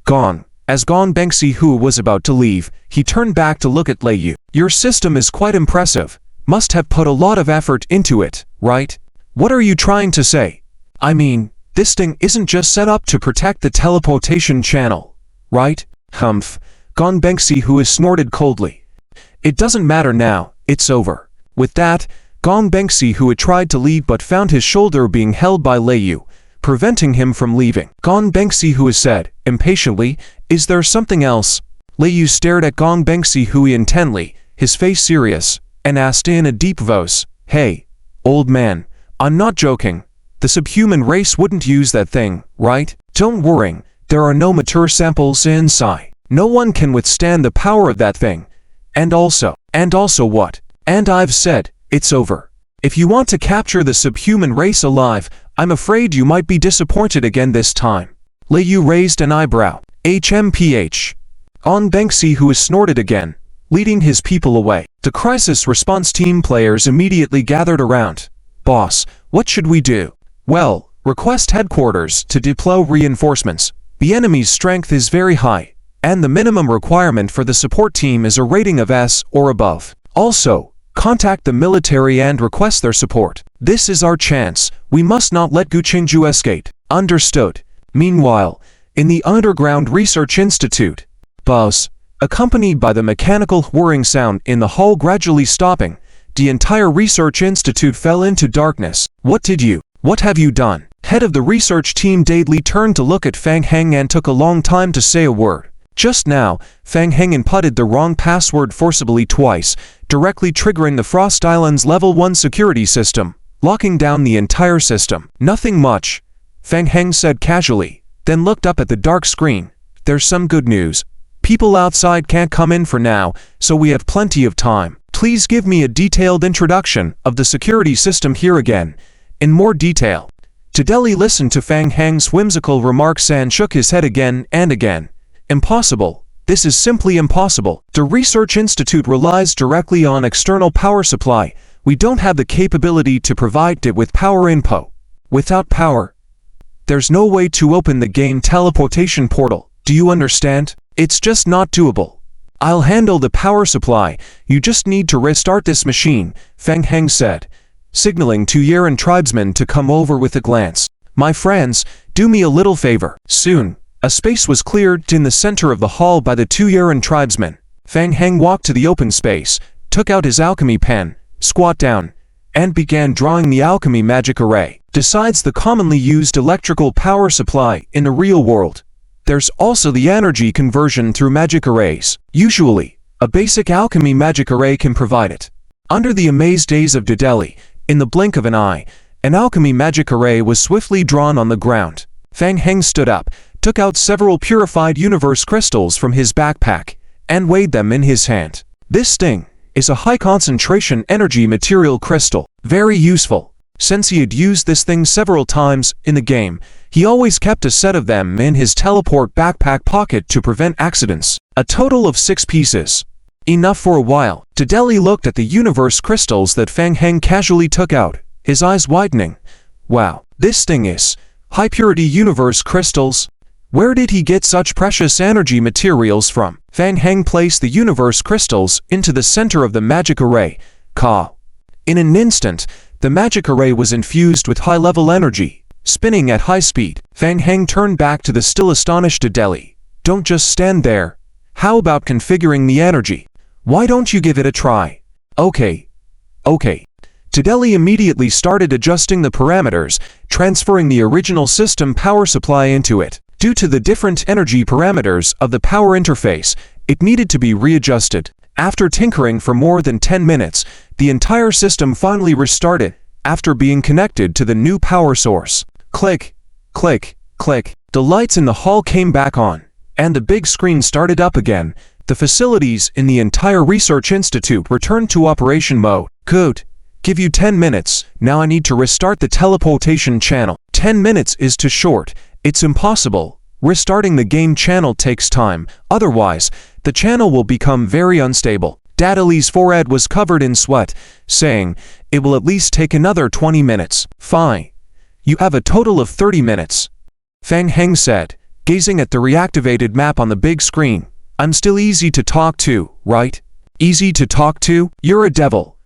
Gong, As Gong Bengsi Hu was about to leave, he turned back to look at Lei Yu. Your system is quite impressive. Must have put a lot of effort into it, right? What are you trying to say? I mean, this thing isn't just set up to protect the teleportation channel, right? Humph. Gong Bengsi Hu snorted coldly. It doesn't matter now, it's over. With that, Gong Bengsi Hu had tried to leave but found his shoulder being held by Lei Yu, preventing him from leaving. Gong Bengsi Hu said, impatiently, is there something else? Lei Yu stared at Gong Bengsi Hu intently, his face serious, and asked in a deep voice, hey, old man, I'm not joking. The subhuman race wouldn't use that thing, right? Don't worry, there are no mature samples inside. No one can withstand the power of that thing. And also what? And I've said, it's over. If you want to capture the subhuman race alive, I'm afraid you might be disappointed again this time. Lei Yu raised an eyebrow. HMPH. Gong Bengsi Hu snorted again, leading his people away. The crisis response team players immediately gathered around. Boss, what should we do? Well, request headquarters to deploy reinforcements. The enemy's strength is very high, and the minimum requirement for the support team is a rating of S or above. Also, contact the military and request their support. This is our chance. We must not let Gu Qingju escape. Understood. Meanwhile, in the Underground Research Institute, Buzz, accompanied by the mechanical whirring sound in the hall gradually stopping, the entire research institute fell into darkness. What have you done? Head of the research team Daidley turned to look at Fang Heng and took a long time to say a word. Just now, Fang Heng inputted the wrong password forcibly twice, directly triggering the Frost Island's Level 1 security system, locking down the entire system. Nothing much, Fang Heng said casually, then looked up at the dark screen. There's some good news. People outside can't come in for now, so we have plenty of time. Please give me a detailed introduction of the security system here again, in more detail. Tadeli listened to Fang Heng's whimsical remarks and shook his head again and again. Impossible. This is simply impossible. The Research Institute relies directly on external power supply. We don't have the capability to provide it with power input. Without power, there's no way to open the game teleportation portal. Do you understand? It's just not doable. I'll handle the power supply. You just need to restart this machine, Fang Heng said, signaling to Yaran tribesmen to come over with a glance. My friends, do me a little favor. Soon, a space was cleared in the center of the hall by the two Yaran tribesmen. Fang Heng walked to the open space, took out his alchemy pen, squat down, and began drawing the alchemy magic array. Besides the commonly used electrical power supply in the real world, there's also the energy conversion through magic arrays. Usually, a basic alchemy magic array can provide it. Under the amazed gaze of Dedeli, in the blink of an eye, an alchemy magic array was swiftly drawn on the ground. Fang Heng stood up, took out several purified universe crystals from his backpack, and weighed them in his hand. This thing is a high-concentration energy material crystal. Very useful. Since he had used this thing several times in the game, he always kept a set of them in his teleport backpack pocket to prevent accidents. A total of 6 pieces. Enough for a while. Dedeli looked at the universe crystals that Fang Heng casually took out, his eyes widening. Wow, this thing is high-purity universe crystals. Where did he get such precious energy materials from? Fang Heng placed the universe crystals into the center of the magic array. In an instant, the magic array was infused with high-level energy, spinning at high speed. Fang Heng turned back to the still astonished Dedeli. Don't just stand there. How about configuring the energy? Why don't you give it a try? Okay. Dedeli immediately started adjusting the parameters, transferring the original system power supply into it. Due to the different energy parameters of the power interface, it needed to be readjusted. After tinkering for more than 10 minutes, the entire system finally restarted, after being connected to the new power source. Click, click, click. The lights in the hall came back on, and the big screen started up again. The facilities in the entire research institute returned to operation mode. Good. Give you 10 minutes. Now I need to restart the teleportation channel. 10 minutes is too short. It's impossible. Restarting the game channel takes time, otherwise, the channel will become very unstable. Dedeli's forehead was covered in sweat, saying, it will at least take another 20 minutes. Fine. You have a total of 30 minutes. Fang Heng said, gazing at the reactivated map on the big screen. I'm still easy to talk to, right? Easy to talk to? You're a devil.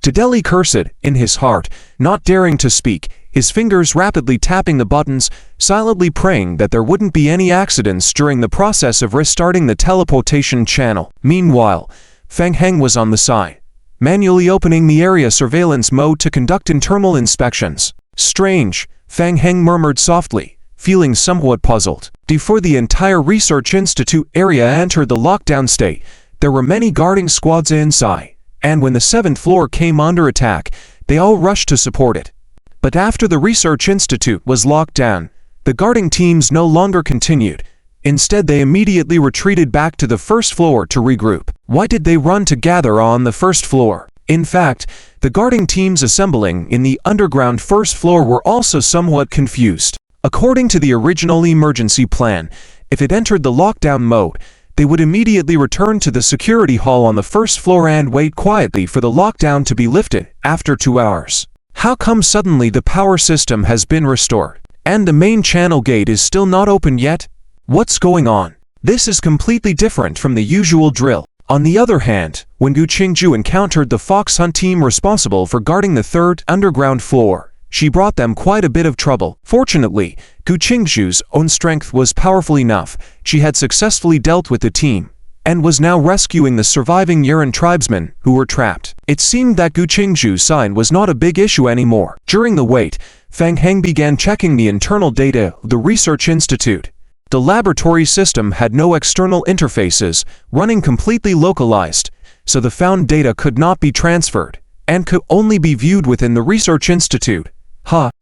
Dedele cursed in his heart, not daring to speak, his fingers rapidly tapping the buttons, silently praying that there wouldn't be any accidents during the process of restarting the teleportation channel. Meanwhile, Fang Heng was on the side, manually opening the area surveillance mode to conduct internal inspections. Strange, Fang Heng murmured softly, feeling somewhat puzzled. Before the entire research institute area entered the lockdown state, there were many guarding squads inside, and when the 7th floor came under attack, they all rushed to support it. But after the research institute was locked down, the guarding teams no longer continued. Instead, they immediately retreated back to the 1st floor to regroup. Why did they run to gather on the 1st floor? In fact, the guarding teams assembling in the underground 1st floor were also somewhat confused. According to the original emergency plan, if it entered the lockdown mode, they would immediately return to the security hall on the 1st floor and wait quietly for the lockdown to be lifted after 2 hours. How come suddenly the power system has been restored, and the main channel gate is still not open yet? What's going on? This is completely different from the usual drill. On the other hand, when Gu Qingju encountered the fox hunt team responsible for guarding the 3rd underground floor, she brought them quite a bit of trouble. Fortunately, Gu Qingju's own strength was powerful enough. She had successfully dealt with the team, and was now rescuing the surviving Yuan tribesmen who were trapped. It seemed that Gu Qingju's side was not a big issue anymore. During the wait, Fang Heng began checking the internal data of the research institute. The laboratory system had no external interfaces, running completely localized, so the found data could not be transferred, and could only be viewed within the research institute.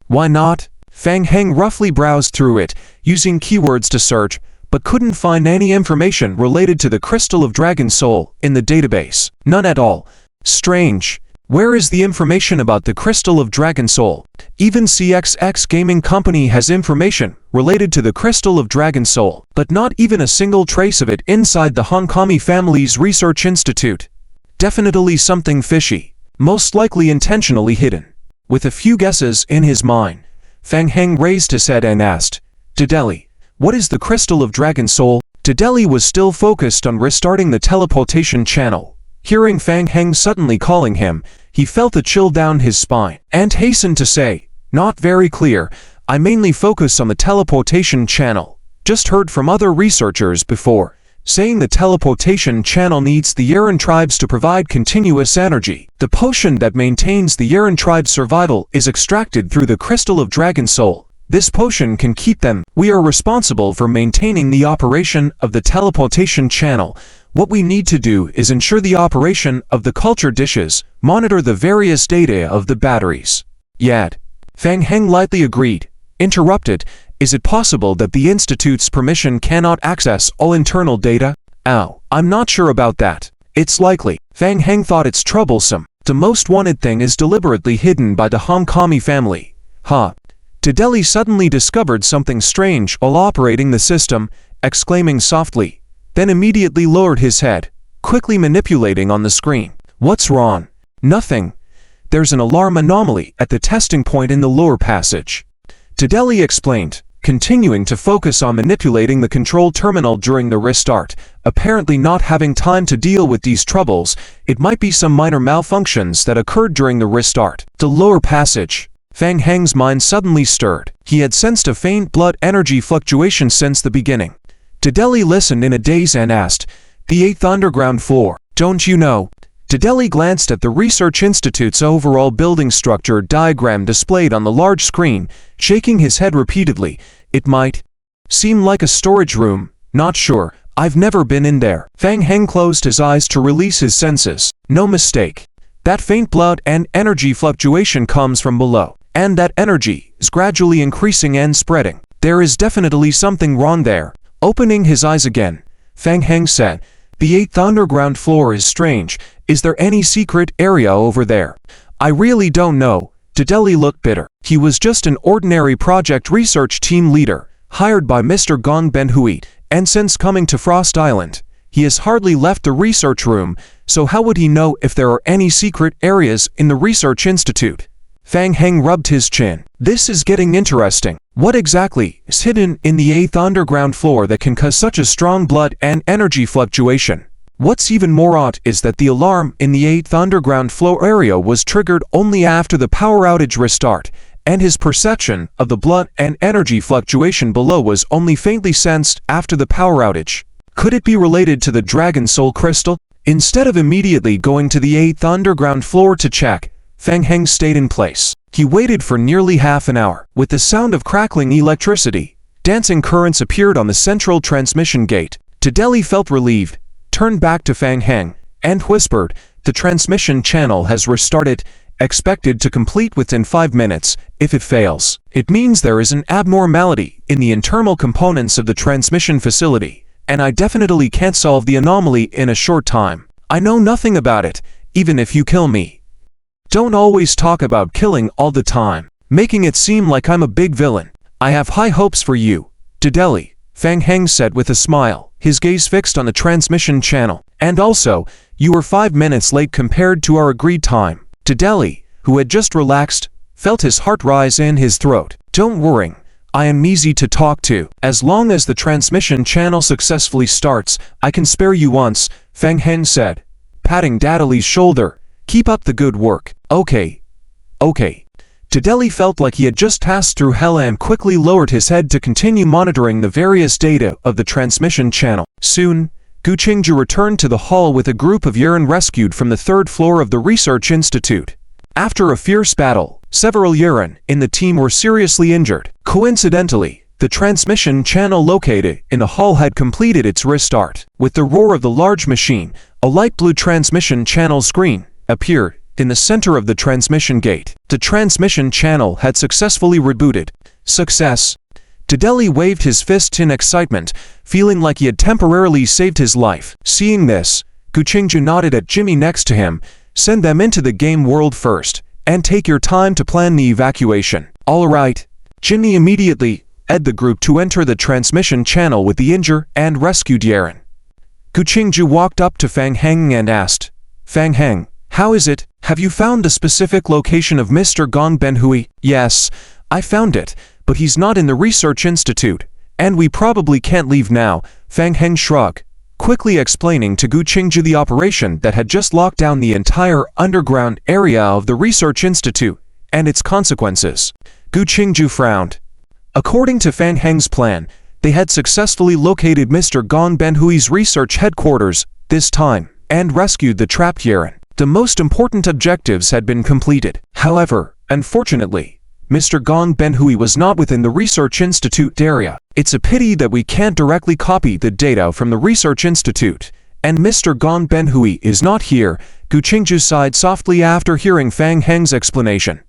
Why not? Fang Heng roughly browsed through it, using keywords to search, but couldn't find any information related to the Crystal of Dragon Soul in the database. None at all. Strange. Where is the information about the Crystal of Dragon Soul? Even CXX Gaming Company has information related to the Crystal of Dragon Soul, but not even a single trace of it inside the Hongkami family's research institute. Definitely something fishy, most likely intentionally hidden. With a few guesses in his mind, Fang Heng raised his head and asked, Dedele, what is the Crystal of Dragon Soul? Dedele was still focused on restarting the teleportation channel. Hearing Fang Heng suddenly calling him, he felt a chill down his spine, and hastened to say, not very clear, I mainly focus on the teleportation channel. Just heard from other researchers before, saying the teleportation channel needs the Yuan tribes to provide continuous energy. The potion that maintains the Yuan tribe's survival is extracted through the Crystal of Dragon Soul. This potion can keep them. We are responsible for maintaining the operation of the teleportation channel. What we need to do is ensure the operation of the culture dishes, monitor the various data of the batteries. Yet, Fang Heng lightly agreed. Interrupted, is it possible that the Institute's permission cannot access all internal data? I'm not sure about that. It's likely. Fang Heng thought it's troublesome. The most wanted thing is deliberately hidden by the Hongkami family. Dedele suddenly discovered something strange while operating the system, exclaiming softly, then immediately lowered his head, quickly manipulating on the screen. What's wrong? Nothing. There's an alarm anomaly at the testing point in the lower passage. Dedele explained, continuing to focus on manipulating the control terminal during the restart, apparently not having time to deal with these troubles. It might be some minor malfunctions that occurred during the restart. The lower passage. Fang Heng's mind suddenly stirred. He had sensed a faint blood energy fluctuation since the beginning. Dedele listened in a daze and asked, the 8th underground floor, don't you know? Dedele glanced at the Research Institute's overall building structure diagram displayed on the large screen, shaking his head repeatedly. It might seem like a storage room. Not sure. I've never been in there. Fang Heng closed his eyes to release his senses. No mistake. That faint blood and energy fluctuation comes from below, and that energy is gradually increasing and spreading. There is definitely something wrong there. Opening his eyes again, Fang Heng said, the 8th underground floor is strange. Is there any secret area over there? I really don't know. Dedele looked bitter. He was just an ordinary project research team leader, hired by Mr. Gong Benhui, and since coming to Frost Island, he has hardly left the research room, so how would he know if there are any secret areas in the research institute? Fang Heng rubbed his chin. This is getting interesting. What exactly is hidden in the 8th underground floor that can cause such a strong blood and energy fluctuation? What's even more odd is that the alarm in the 8th underground floor area was triggered only after the power outage restart, and his perception of the blood and energy fluctuation below was only faintly sensed after the power outage. Could it be related to the Dragon Soul Crystal? Instead of immediately going to the 8th underground floor to check, Fang Heng stayed in place. He waited for nearly half an hour. With the sound of crackling electricity, dancing currents appeared on the central transmission gate. Tadeli felt relieved, turned back to Fang Heng, and whispered, "The transmission channel has restarted, expected to complete within 5 minutes. If it fails, it means there is an abnormality in the internal components of the transmission facility, and I definitely can't solve the anomaly in a short time. I know nothing about it, even if you kill me. Don't always talk about killing all the time, making it seem like I'm a big villain. I have high hopes for you, Tadeli," Fang Heng said with a smile, his gaze fixed on the transmission channel. "And also, you were 5 minutes late compared to our agreed time." Tadeli, who had just relaxed, felt his heart rise in his throat. "Don't worry, I am easy to talk to. As long as the transmission channel successfully starts, I can spare you once," Fang Heng said, patting Tadeli's shoulder. "Keep up the good work." Okay. Tadeli felt like he had just passed through hell and quickly lowered his head to continue monitoring the various data of the transmission channel. Soon, Gu Qingju returned to the hall with a group of Yuan rescued from the 3rd floor of the research institute. After a fierce battle, several Yuan in the team were seriously injured. Coincidentally, the transmission channel located in the hall had completed its restart. With the roar of the large machine, a light blue transmission channel screen appeared in the center of the transmission gate. The transmission channel had successfully rebooted. Success! Tadeli waved his fist in excitement, feeling like he had temporarily saved his life. Seeing this, Gu Qingju nodded at Jimmy next to him. "Send them into the game world first, and take your time to plan the evacuation." "All right." Jimmy immediately led the group to enter the transmission channel with the injured and rescued Yaren. Gu Qingju walked up to Fang Heng and asked, "Fang Heng, how is it? Have you found the specific location of Mr. Gong Benhui?" "Yes, I found it, but he's not in the research institute, and we probably can't leave now," Fang Heng shrugged, quickly explaining to Gu Qingju the operation that had just locked down the entire underground area of the research institute and its consequences. Gu Qingju frowned. According to Fang Heng's plan, they had successfully located Mr. Gong Benhui's research headquarters this time and rescued the trapped Yaren. The most important objectives had been completed. However, unfortunately, Mr. Gong Benhui was not within the research institute area. "It's a pity that we can't directly copy the data from the research institute, and Mr. Gong Benhui is not here," Gu Qingju sighed softly after hearing Fang Heng's explanation.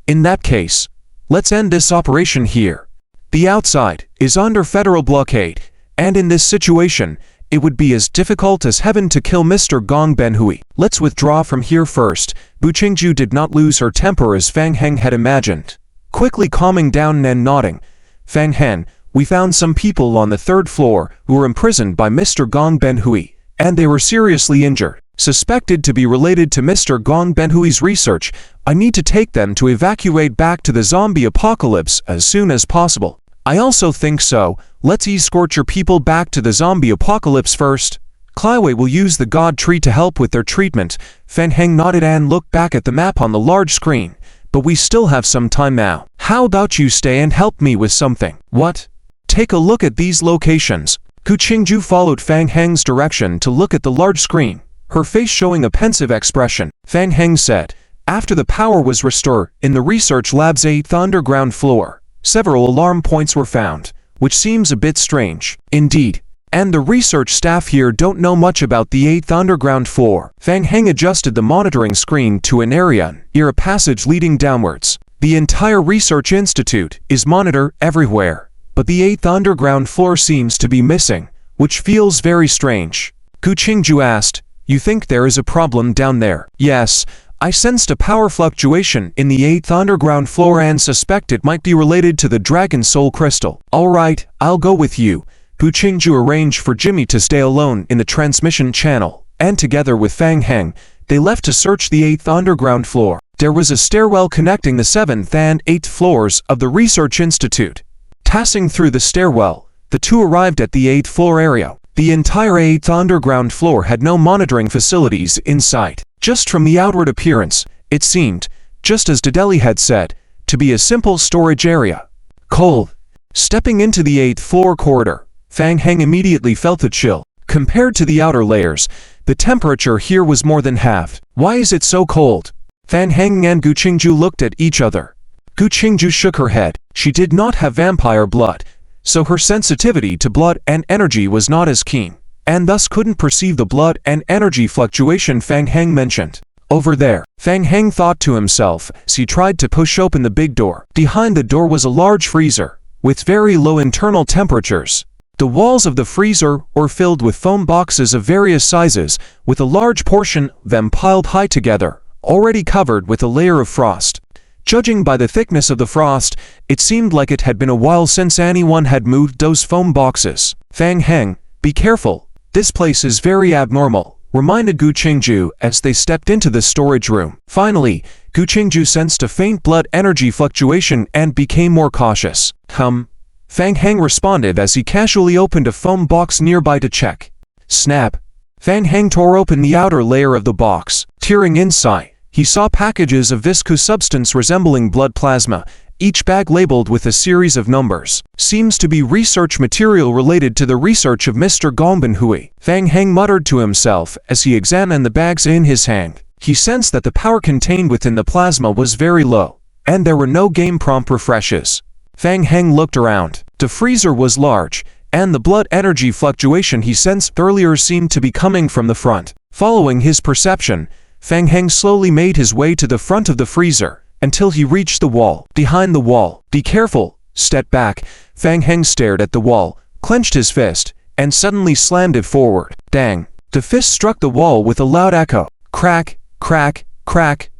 "In that case, let's end this operation here. The outside is under federal blockade, and in this situation, it would be as difficult as heaven to kill Mr. Gong Benhui. Let's withdraw from here first." Gu Qingju did not lose her temper as Fang Heng had imagined. Quickly calming down and nodding, "Fang Heng, we found some people on the 3rd floor who were imprisoned by Mr. Gong Benhui, and they were seriously injured. Suspected to be related to Mr. Gong Benhui's research, I need to take them to evacuate back to the zombie apocalypse as soon as possible." "I also think so. Let's escort your people back to the zombie apocalypse first. Cliway will use the God Tree to help with their treatment." Fang Heng nodded and looked back at the map on the large screen. "But we still have some time now. How about you stay and help me with something?" "What?" "Take a look at these locations." Gu Qingju followed Fang Heng's direction to look at the large screen, her face showing a pensive expression. Fang Heng said, "After the power was restored in the research lab's 8th underground floor, several alarm points were found, which seems a bit strange." "Indeed. And the research staff here don't know much about the 8th underground floor." Fang Heng adjusted the monitoring screen to an area near a passage leading downwards. "The entire research institute is monitored everywhere, but the 8th underground floor seems to be missing, which feels very strange." Gu Qingju asked, "You think there is a problem down there?" "Yes, I sensed a power fluctuation in the 8th underground floor and suspect it might be related to the Dragon Soul Crystal." "All right, I'll go with you." Gu Qingju arranged for Jimmy to stay alone in the transmission channel, and together with Fang Heng, they left to search the 8th underground floor. There was a stairwell connecting the 7th and 8th floors of the research institute, Passing through the stairwell, the two arrived at the 8th floor area. The entire 8th underground floor had no monitoring facilities in sight. Just from the outward appearance, it seemed, just as DRIZZLE had said, to be a simple storage area. Cold. Stepping into the 8th floor corridor, Fang Heng immediately felt the chill. Compared to the outer layers, the temperature here was more than halved. Why is it so cold? Fang Heng and Gu Qingju looked at each other. Gu Qingju shook her head. She did not have vampire blood, so her sensitivity to blood and energy was not as keen, and thus couldn't perceive the blood and energy fluctuation Fang Heng mentioned. Over there, Fang Heng thought to himself as he tried to push open the big door. Behind the door was a large freezer, with very low internal temperatures. The walls of the freezer were filled with foam boxes of various sizes, with a large portion of them piled high together, already covered with a layer of frost. Judging by the thickness of the frost, it seemed like it had been a while since anyone had moved those foam boxes. Fang Heng, be careful, this place is very abnormal, reminded Gu Qingju as they stepped into the storage room. Finally, Gu Qingju sensed a faint blood energy fluctuation and became more cautious. Fang Heng responded as he casually opened a foam box nearby to check. Snap! Fang Heng tore open the outer layer of the box. Tearing inside, he saw packages of viscous substance resembling blood plasma, each bag labeled with a series of numbers. Seems to be research material related to the research of Mr. Gongbenhui. Fang Heng muttered to himself as he examined the bags in his hand. He sensed that the power contained within the plasma was very low, and there were no game prompt refreshes. Fang Heng looked around. The freezer was large, and the blood energy fluctuation he sensed earlier seemed to be coming from the front. Following his perception, Fang Heng slowly made his way to the front of the freezer, until he reached the wall. Behind the wall, be careful, step back. Fang Heng stared at the wall, clenched his fist, and suddenly slammed it forward. Dang! The fist struck the wall with a loud echo. Crack, crack, crack.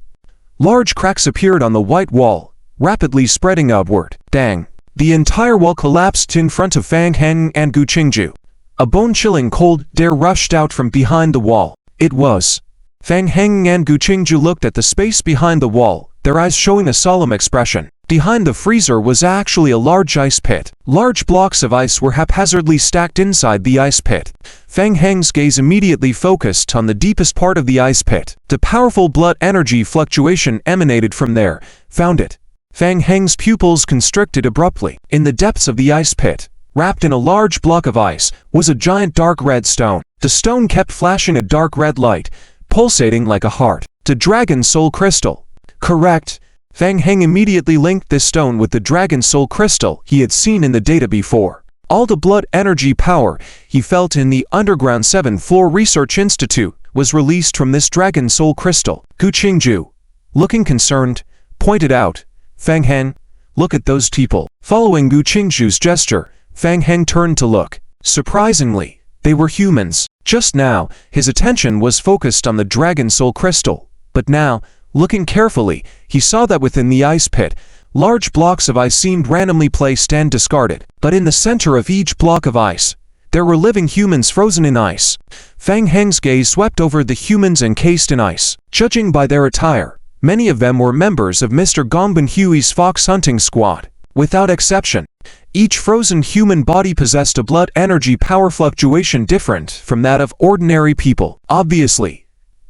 Large cracks appeared on the white wall, rapidly spreading upward. Dang! The entire wall collapsed in front of Fang Heng and Gu Qingju. A bone-chilling cold air rushed out from behind the wall. It was. Fang Heng and Gu Qingju looked at the space behind the wall, their eyes showing a solemn expression. Behind the freezer was actually a large ice pit. Large blocks of ice were haphazardly stacked inside the ice pit. Fang Heng's gaze immediately focused on the deepest part of the ice pit. The powerful blood energy fluctuation emanated from there. Found it. Fang Heng's pupils constricted abruptly. In the depths of the ice pit, wrapped in a large block of ice, was a giant dark red stone. The stone kept flashing a dark red light, pulsating like a heart. The Dragon Soul Crystal. Correct. Fang Heng immediately linked this stone with the Dragon Soul Crystal he had seen in the data before. All the blood energy power he felt in the underground 7th floor research institute was released from this Dragon Soul Crystal. Gu Qingju, looking concerned, pointed out, Fang Heng, look at those people. Following Gu Qingju's gesture, Fang Heng turned to look. Surprisingly, they were humans. Just now, his attention was focused on the Dragon Soul Crystal, but now, looking carefully, he saw that within the ice pit, large blocks of ice seemed randomly placed and discarded. But in the center of each block of ice, there were living humans frozen in ice. Fang Heng's gaze swept over the humans encased in ice. Judging by their attire, many of them were members of Mr. Gongbenhui's fox hunting squad. Without exception, each frozen human body possessed a blood energy power fluctuation different from that of ordinary people. Obviously,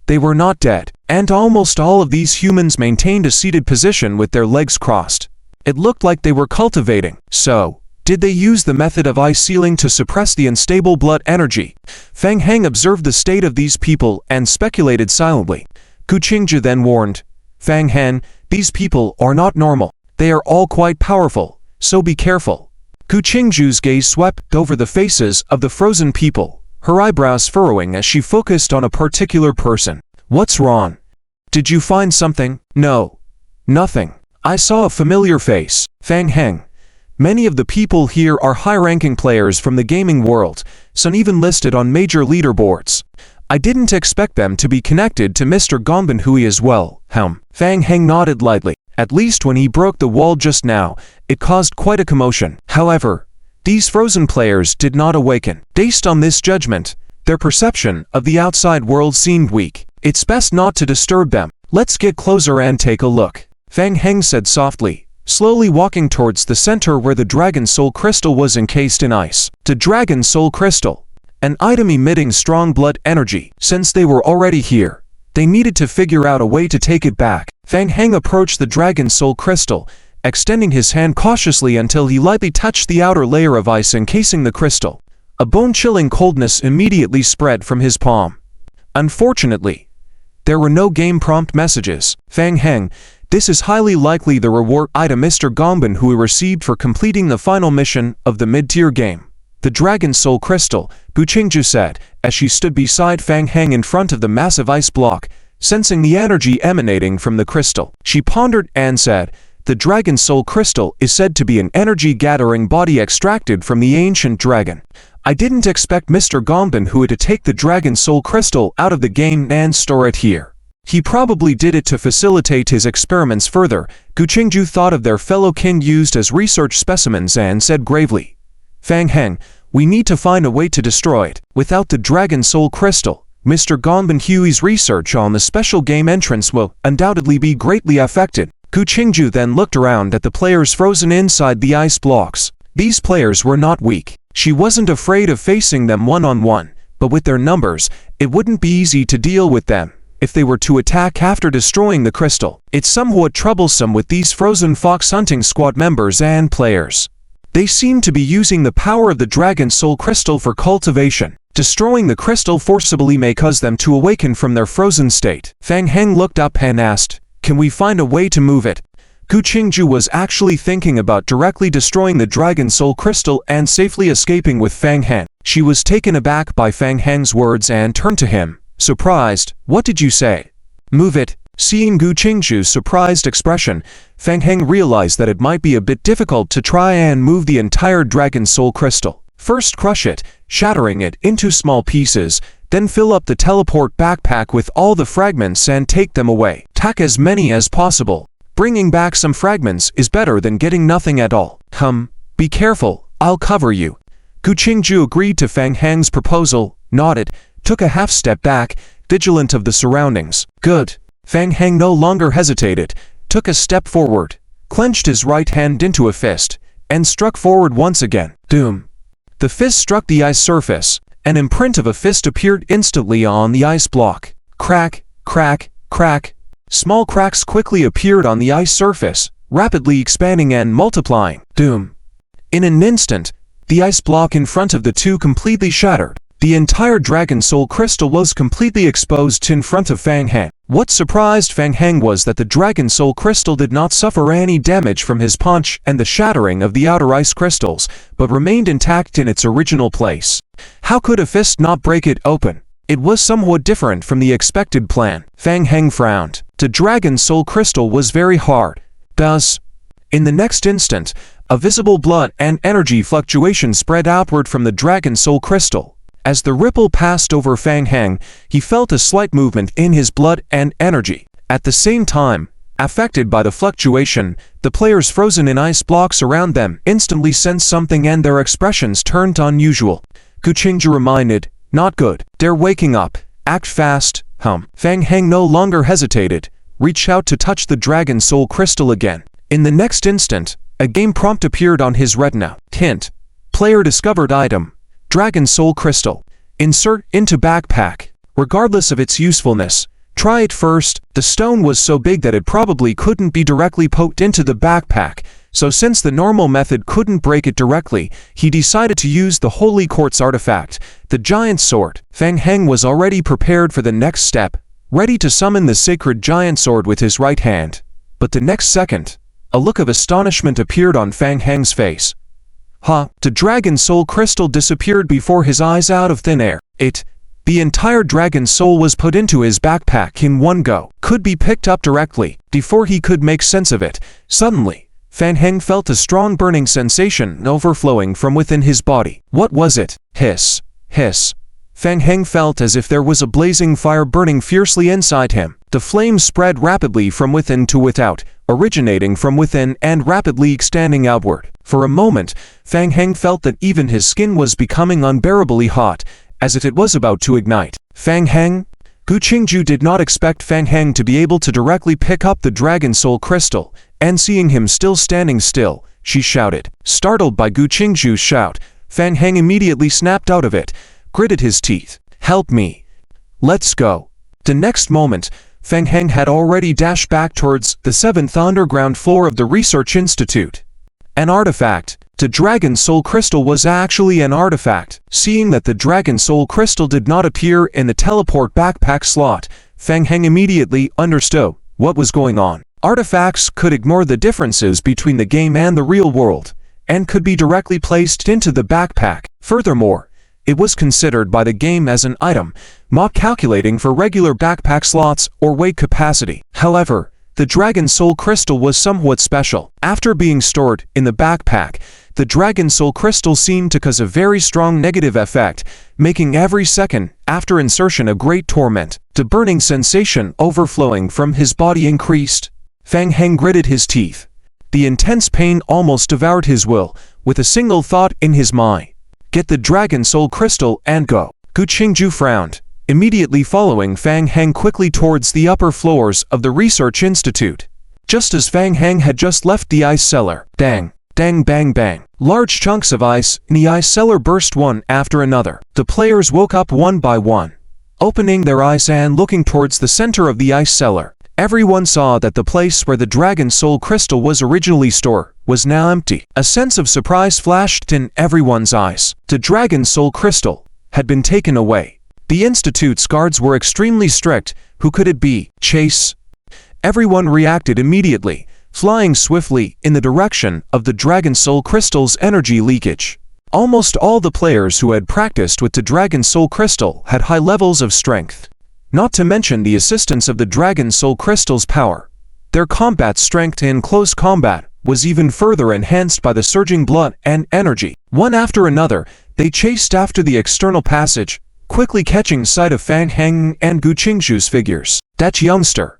they were not dead, and almost all of these humans maintained a seated position with their legs crossed. It looked like they were cultivating. So, did they use the method of ice sealing to suppress the unstable blood energy? Fang Heng observed the state of these people and speculated silently. Gu Qingju then warned, Fang Heng, these people are not normal. They are all quite powerful, so be careful. Gu Qingju's gaze swept over the faces of the frozen people, her eyebrows furrowing as she focused on a particular person. What's wrong? Did you find something? No. Nothing. I saw a familiar face. Fang Heng. Many of the people here are high-ranking players from the gaming world, some even listed on major leaderboards. I didn't expect them to be connected to Mr. Gongbenhui as well. Fang Heng nodded lightly. At least when he broke the wall just now, it caused quite a commotion. However, these frozen players did not awaken. Based on this judgment, their perception of the outside world seemed weak. It's best not to disturb them. Let's get closer and take a look. Fang Heng said softly, slowly walking towards the center where the Dragon Soul Crystal was encased in ice. The Dragon Soul Crystal, an item emitting strong blood energy. Since they were already here, they needed to figure out a way to take it back. Fang Heng approached the Dragon Soul Crystal, extending his hand cautiously until he lightly touched the outer layer of ice encasing the crystal. A bone-chilling coldness immediately spread from his palm. Unfortunately, there were no game prompt messages. Fang Heng, this is highly likely the reward item Mr. Gongbin Hui received for completing the final mission of the mid-tier game. The Dragon Soul Crystal, Gu Qingju said, as she stood beside Fang Heng in front of the massive ice block, sensing the energy emanating from the crystal. She pondered and said, the Dragon Soul Crystal is said to be an energy-gathering body extracted from the ancient dragon. I didn't expect Mr. Gongbin Hui to take the Dragon Soul Crystal out of the game and store it here. He probably did it to facilitate his experiments further. Gu Qingju thought of their fellow kin used as research specimens and said gravely, Fang Heng, we need to find a way to destroy it. Without the Dragon Soul Crystal, Mr. Gongbin Hui's research on the special game entrance will undoubtedly be greatly affected. Gu Qingju then looked around at the players frozen inside the ice blocks. These players were not weak. She wasn't afraid of facing them one-on-one, but with their numbers, it wouldn't be easy to deal with them if they were to attack after destroying the crystal. It's somewhat troublesome with these frozen fox hunting squad members and players. They seem to be using the power of the Dragon Soul Crystal for cultivation. Destroying the crystal forcibly may cause them to awaken from their frozen state. Fang Heng looked up and asked, can we find a way to move it? Gu Qingju was actually thinking about directly destroying the Dragon Soul Crystal and safely escaping with Fang Heng. She was taken aback by Fang Heng's words and turned to him, surprised. What did you say? Move it. Seeing Gu Qingju's surprised expression, Fang Heng realized that it might be a bit difficult to try and move the entire Dragon Soul Crystal. First crush it, shattering it into small pieces, then fill up the teleport backpack with all the fragments and take them away. Tack as many as possible. Bringing back some fragments is better than getting nothing at all. Be careful, I'll cover you. Gu Qingju agreed to Fang Heng's proposal, nodded, took a half step back, vigilant of the surroundings. Good. Fang Heng no longer hesitated, took a step forward, clenched his right hand into a fist, and struck forward once again. Doom. The fist struck the ice surface. An imprint of a fist appeared instantly on the ice block. Crack, crack, crack. Small cracks quickly appeared on the ice surface, rapidly expanding and multiplying. Doom. In an instant, the ice block in front of the two completely shattered. The entire Dragon Soul Crystal was completely exposed in front of Fang Heng. What surprised Fang Heng was that the Dragon Soul Crystal did not suffer any damage from his punch and the shattering of the outer ice crystals, but remained intact in its original place. How could a fist not break it open? It was somewhat different from the expected plan. Fang Heng frowned. The Dragon Soul Crystal was very hard. In the next instant, a visible blood and energy fluctuation spread outward from the Dragon Soul Crystal. As the ripple passed over Fang Heng, he felt a slight movement in his blood and energy. At the same time, affected by the fluctuation, the players frozen in ice blocks around them instantly sensed something and their expressions turned unusual. Gu Qingju reminded, not good. They're waking up. Act fast. Fang Heng no longer hesitated, reached out to touch the Dragon Soul Crystal again. In the next instant, a game prompt appeared on his retina. Hint. Player discovered item. Dragon Soul Crystal. Insert into backpack. Regardless of its usefulness, try it first. The stone was so big that it probably couldn't be directly poked into the backpack, so since the normal method couldn't break it directly, he decided to use the Holy Quartz artifact, the giant sword. Fang Heng was already prepared for the next step, ready to summon the sacred giant sword with his right hand. But the next second, a look of astonishment appeared on Fang Heng's face. The Dragon Soul Crystal disappeared before his eyes out of thin air. The entire Dragon Soul was put into his backpack in one go. Could be picked up directly. Before he could make sense of it, suddenly, Fang Heng felt a strong burning sensation overflowing from within his body. What was it? Hiss. Hiss. Fang Heng felt as if there was a blazing fire burning fiercely inside him. The flames spread rapidly from within to without, originating from within and rapidly extending outward. For a moment, Fang Heng felt that even his skin was becoming unbearably hot, as if it was about to ignite. Fang Heng? Gu Qingju did not expect Fang Heng to be able to directly pick up the Dragon Soul Crystal, and seeing him still standing still, she shouted. Startled by Gu Qingzhu's shout, Fang Heng immediately snapped out of it, gritted his teeth. Help me. Let's go. The next moment, Fang Heng had already dashed back towards the 7th underground floor of the research institute. An artifact. The Dragon Soul Crystal was actually an artifact. Seeing that the Dragon Soul Crystal did not appear in the teleport backpack slot, Fang Heng immediately understood what was going on. Artifacts could ignore the differences between the game and the real world, and could be directly placed into the backpack. Furthermore, it was considered by the game as an item, not calculating for regular backpack slots or weight capacity. However, the Dragon Soul Crystal was somewhat special. After being stored in the backpack, the Dragon Soul Crystal seemed to cause a very strong negative effect, making every second after insertion a great torment. The burning sensation overflowing from his body increased. Fang Heng gritted his teeth. The intense pain almost devoured his will, with a single thought in his mind. Get the Dragon Soul Crystal and go. Gu Qingzhu frowned, immediately following Fang Heng quickly towards the upper floors of the research institute. Just as Fang Heng had just left the ice cellar, dang, dang, bang, bang. Large chunks of ice in the ice cellar burst one after another. The players woke up one by one, opening their eyes and looking towards the center of the ice cellar. Everyone saw that the place where the Dragon Soul Crystal was originally stored was now empty. A sense of surprise flashed in everyone's eyes. The Dragon Soul Crystal had been taken away. The Institute's guards were extremely strict. Who could it be? Chase? Everyone reacted immediately, flying swiftly in the direction of the Dragon Soul Crystal's energy leakage. Almost all the players who had practiced with the Dragon Soul Crystal had high levels of strength. Not to mention the assistance of the Dragon Soul Crystal's power. Their combat strength in close combat was even further enhanced by the surging blood and energy. One after another, they chased after the external passage, quickly catching sight of Fang Heng and Gu Qingzhu's figures. That youngster.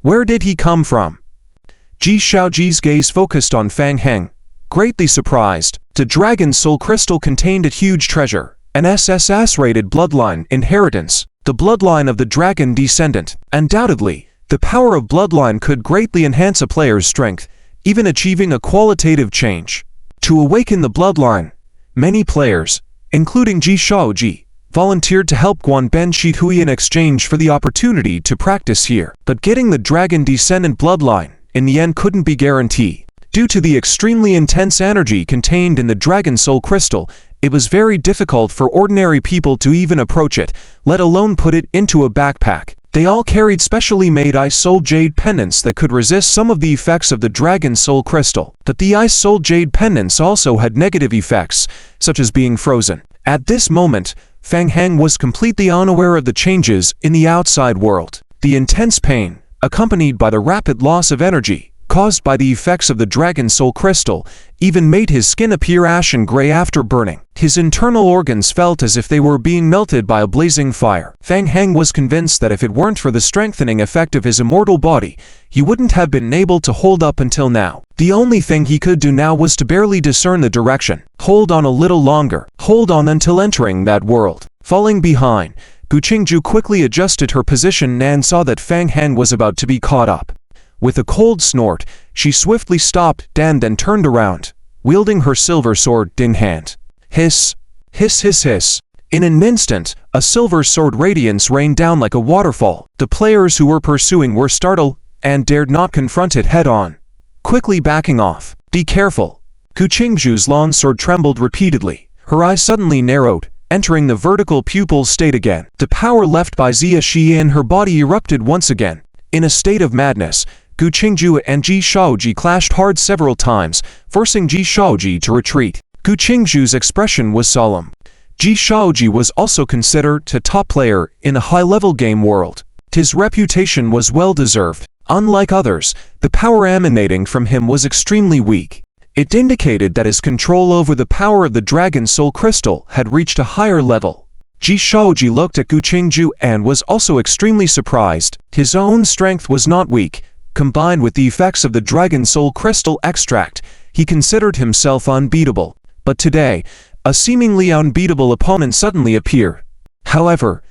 Where did he come from? Ji Shaoji's gaze focused on Fang Heng, greatly surprised. The Dragon Soul Crystal contained a huge treasure, an SSS-rated bloodline inheritance. The bloodline of the dragon descendant. Undoubtedly, the power of bloodline could greatly enhance a player's strength, even achieving a qualitative change. To awaken the bloodline, many players, including Ji Shaoji, volunteered to help Guanben Shihui in exchange for the opportunity to practice here. But getting the dragon descendant bloodline, in the end, couldn't be guaranteed. Due to the extremely intense energy contained in the Dragon Soul Crystal, it was very difficult for ordinary people to even approach it, let alone put it into a backpack. They all carried specially made Ice Soul Jade pendants that could resist some of the effects of the Dragon Soul Crystal. But the Ice Soul Jade pendants also had negative effects, such as being frozen. At this moment, Fang Heng was completely unaware of the changes in the outside world. The intense pain, accompanied by the rapid loss of energy, caused by the effects of the Dragon Soul Crystal, even made his skin appear ashen gray after burning. His internal organs felt as if they were being melted by a blazing fire. Fang Heng was convinced that if it weren't for the strengthening effect of his immortal body, he wouldn't have been able to hold up until now. The only thing he could do now was to barely discern the direction. Hold on a little longer. Hold on until entering that world. Falling behind, Gu Qingzhu quickly adjusted her position and saw that Fang Heng was about to be caught up. With a cold snort, she swiftly stopped and then turned around, wielding her silver sword in hand. Hiss, hiss, hiss, hiss. In an instant, a silver sword radiance rained down like a waterfall. The players who were pursuing were startled and dared not confront it head-on, quickly backing off. Be careful. Gu Qingzhu's long sword trembled repeatedly. Her eyes suddenly narrowed, entering the vertical pupil state again. The power left by Xia Shi in her body erupted once again. In a state of madness, Gu Qingzhu and Ji Shaoji clashed hard several times, forcing Ji Shaoji to retreat. Gu Qingzhu's expression was solemn. Ji Shaoji was also considered a top player in a high-level game world. His reputation was well-deserved. Unlike others, the power emanating from him was extremely weak. It indicated that his control over the power of the Dragon Soul Crystal had reached a higher level. Ji Shaoji looked at Gu Qingzhu and was also extremely surprised. His own strength was not weak. Combined with the effects of the Dragon Soul Crystal extract, he considered himself unbeatable. But today, a seemingly unbeatable opponent suddenly appeared. However,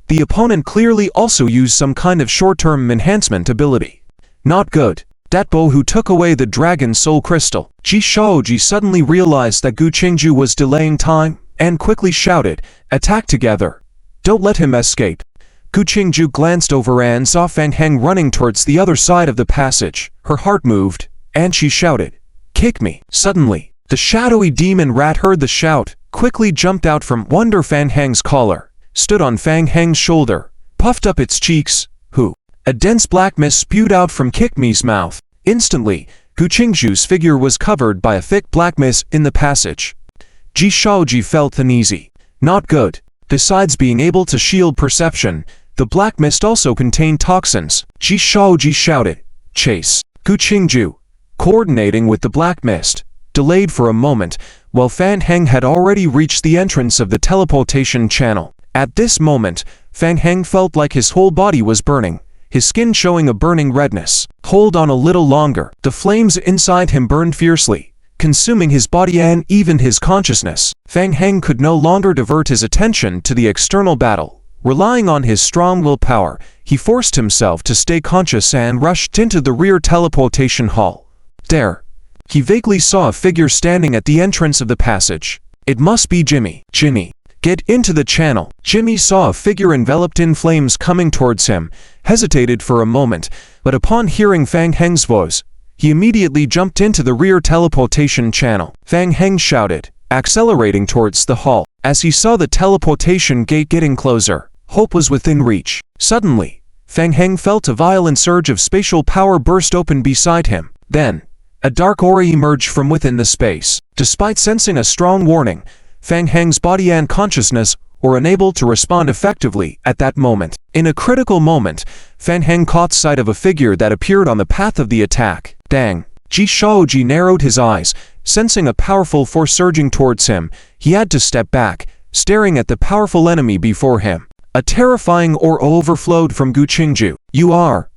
the opponent clearly also used some kind of short-term enhancement ability. Not good. That bow who took away the Dragon Soul Crystal. Ji Shaoji suddenly realized that Gu Qingju was delaying time, and quickly shouted, "Attack together! Don't let him escape!" Gu Qingju glanced over and saw Fang Heng running towards the other side of the passage. Her heart moved, and she shouted, "Kick me!" Suddenly, the shadowy demon rat heard the shout, quickly jumped out from under Fang Heng's collar, stood on Fang Heng's shoulder, puffed up its cheeks. Who? A dense black mist spewed out from Kick Me's mouth. Instantly, Gu Qingju's figure was covered by a thick black mist in the passage. Ji Shaoji felt uneasy. Not good. Besides being able to shield perception, the black mist also contained toxins. Ji Shaoji shouted, "Chase!" Gu Qingju, coordinating with the black mist, delayed for a moment, while Fang Heng had already reached the entrance of the teleportation channel. At this moment, Fang Heng felt like his whole body was burning, his skin showing a burning redness. Hold on a little longer. The flames inside him burned fiercely, consuming his body and even his consciousness. Fang Heng could no longer divert his attention to the external battle. Relying on his strong willpower, he forced himself to stay conscious and rushed into the rear teleportation hall. There, he vaguely saw a figure standing at the entrance of the passage. It must be Jimmy. "Jimmy, get into the channel." Jimmy saw a figure enveloped in flames coming towards him, hesitated for a moment, but upon hearing Fang Heng's voice, he immediately jumped into the rear teleportation channel. Fang Heng shouted, accelerating towards the hall. As he saw the teleportation gate getting closer, hope was within reach. Suddenly, Fang Heng felt a violent surge of spatial power burst open beside him. Then, a dark aura emerged from within the space. Despite sensing a strong warning, Fang Heng's body and consciousness were unable to respond effectively at that moment. In a critical moment, Fang Heng caught sight of a figure that appeared on the path of the attack. Dang! Ji Shaoji narrowed his eyes, sensing a powerful force surging towards him. He had to step back, staring at the powerful enemy before him. A terrifying aura overflowed from Gu Qingju. "You are..."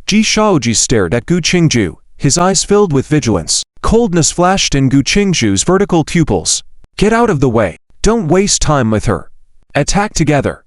Ji Shaoji stared at Gu Qingju, his eyes filled with vigilance. Coldness flashed in Gu Qingju's vertical pupils. "Get out of the way. Don't waste time with her. Attack together."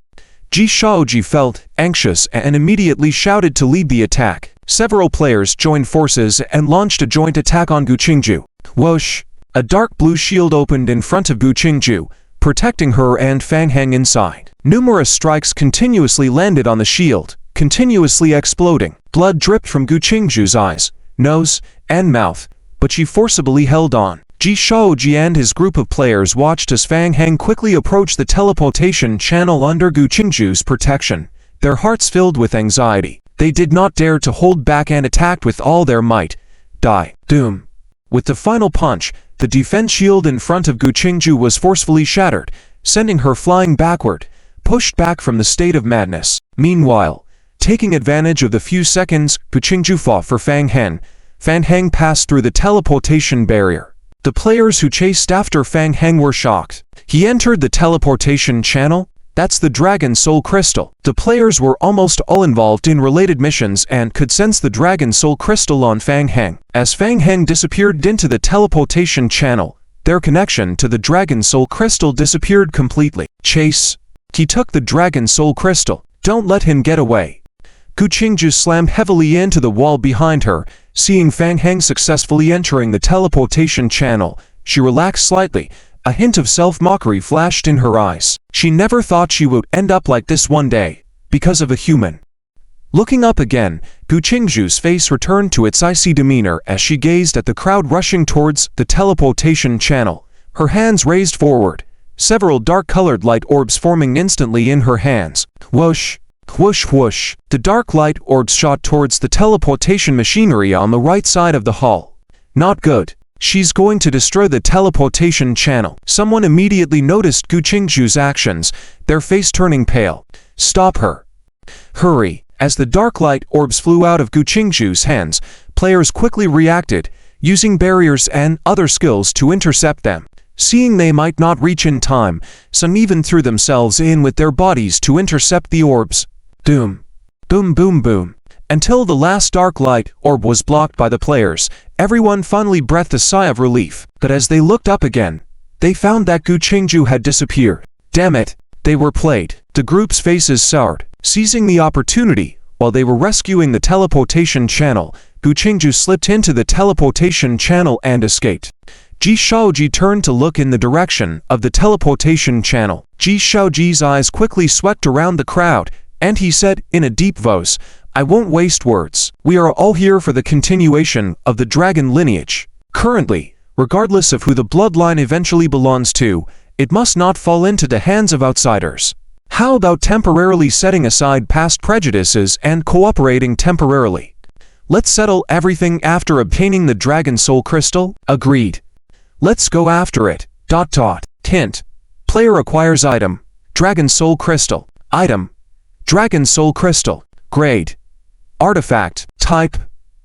Ji Shaoji felt anxious and immediately shouted to lead the attack. Several players joined forces and launched a joint attack on Gu Qingju. Whoosh! A dark blue shield opened in front of Gu Qingju, protecting her and Fang Heng inside. Numerous strikes continuously landed on the shield, continuously exploding. Blood dripped from Gu Qingju's eyes, nose, and mouth, but she forcibly held on. Ji Shaoji and his group of players watched as Fang Heng quickly approached the teleportation channel under Gu Qingju's protection, their hearts filled with anxiety. They did not dare to hold back and attacked with all their might. Die. Doom. With the final punch, the defense shield in front of Gu Qingju was forcefully shattered, sending her flying backward, pushed back from the state of madness. Meanwhile, taking advantage of the few seconds Gu Qingju fought for Fang Heng, Fang Heng passed through the teleportation barrier. The players who chased after Fang Heng were shocked. He entered the teleportation channel. That's the Dragon Soul Crystal. The players were almost all involved in related missions and could sense the Dragon Soul Crystal on Fang Heng. As Fang Heng disappeared into the teleportation channel, their connection to the Dragon Soul Crystal disappeared completely. Chase! He took the Dragon Soul Crystal. Don't let him get away. Gu Qingju slammed heavily into the wall behind her. Seeing Fang Heng successfully entering the teleportation channel, she relaxed slightly. A hint of self-mockery flashed in her eyes. She never thought she would end up like this one day, because of a human. Looking up again, Gu Qingju's face returned to its icy demeanor as she gazed at the crowd rushing towards the teleportation channel, her hands raised forward, several dark-colored light orbs forming instantly in her hands. Whoosh! Whoosh whoosh! The dark light orbs shot towards the teleportation machinery on the right side of the hall. Not good. She's going to destroy the teleportation channel. Someone immediately noticed Gu Qingju's actions, their face turning pale. Stop her. Hurry. As the dark light orbs flew out of Gu Qingju's hands, players quickly reacted, using barriers and other skills to intercept them. Seeing they might not reach in time, some even threw themselves in with their bodies to intercept the orbs. Doom. Boom boom boom. Until the last dark light orb was blocked by the players, everyone finally breathed a sigh of relief. But as they looked up again, they found that Gu Qingju had disappeared. Damn it, they were played. The group's faces soured. Seizing the opportunity, while they were rescuing the teleportation channel, Gu Qingju slipped into the teleportation channel and escaped. Ji Shaoji turned to look in the direction of the teleportation channel. Ji Shaoji's eyes quickly swept around the crowd, and he said in a deep voice, "I won't waste words. We are all here for the continuation of the dragon lineage. Currently, regardless of who the bloodline eventually belongs to, it must not fall into the hands of outsiders. How about temporarily setting aside past prejudices and cooperating temporarily? Let's settle everything after obtaining the Dragon Soul Crystal." Agreed. Let's go after it. Hint. Player acquires item, Dragon Soul Crystal. Item, Dragon Soul Crystal. Grade, Artifact. Type,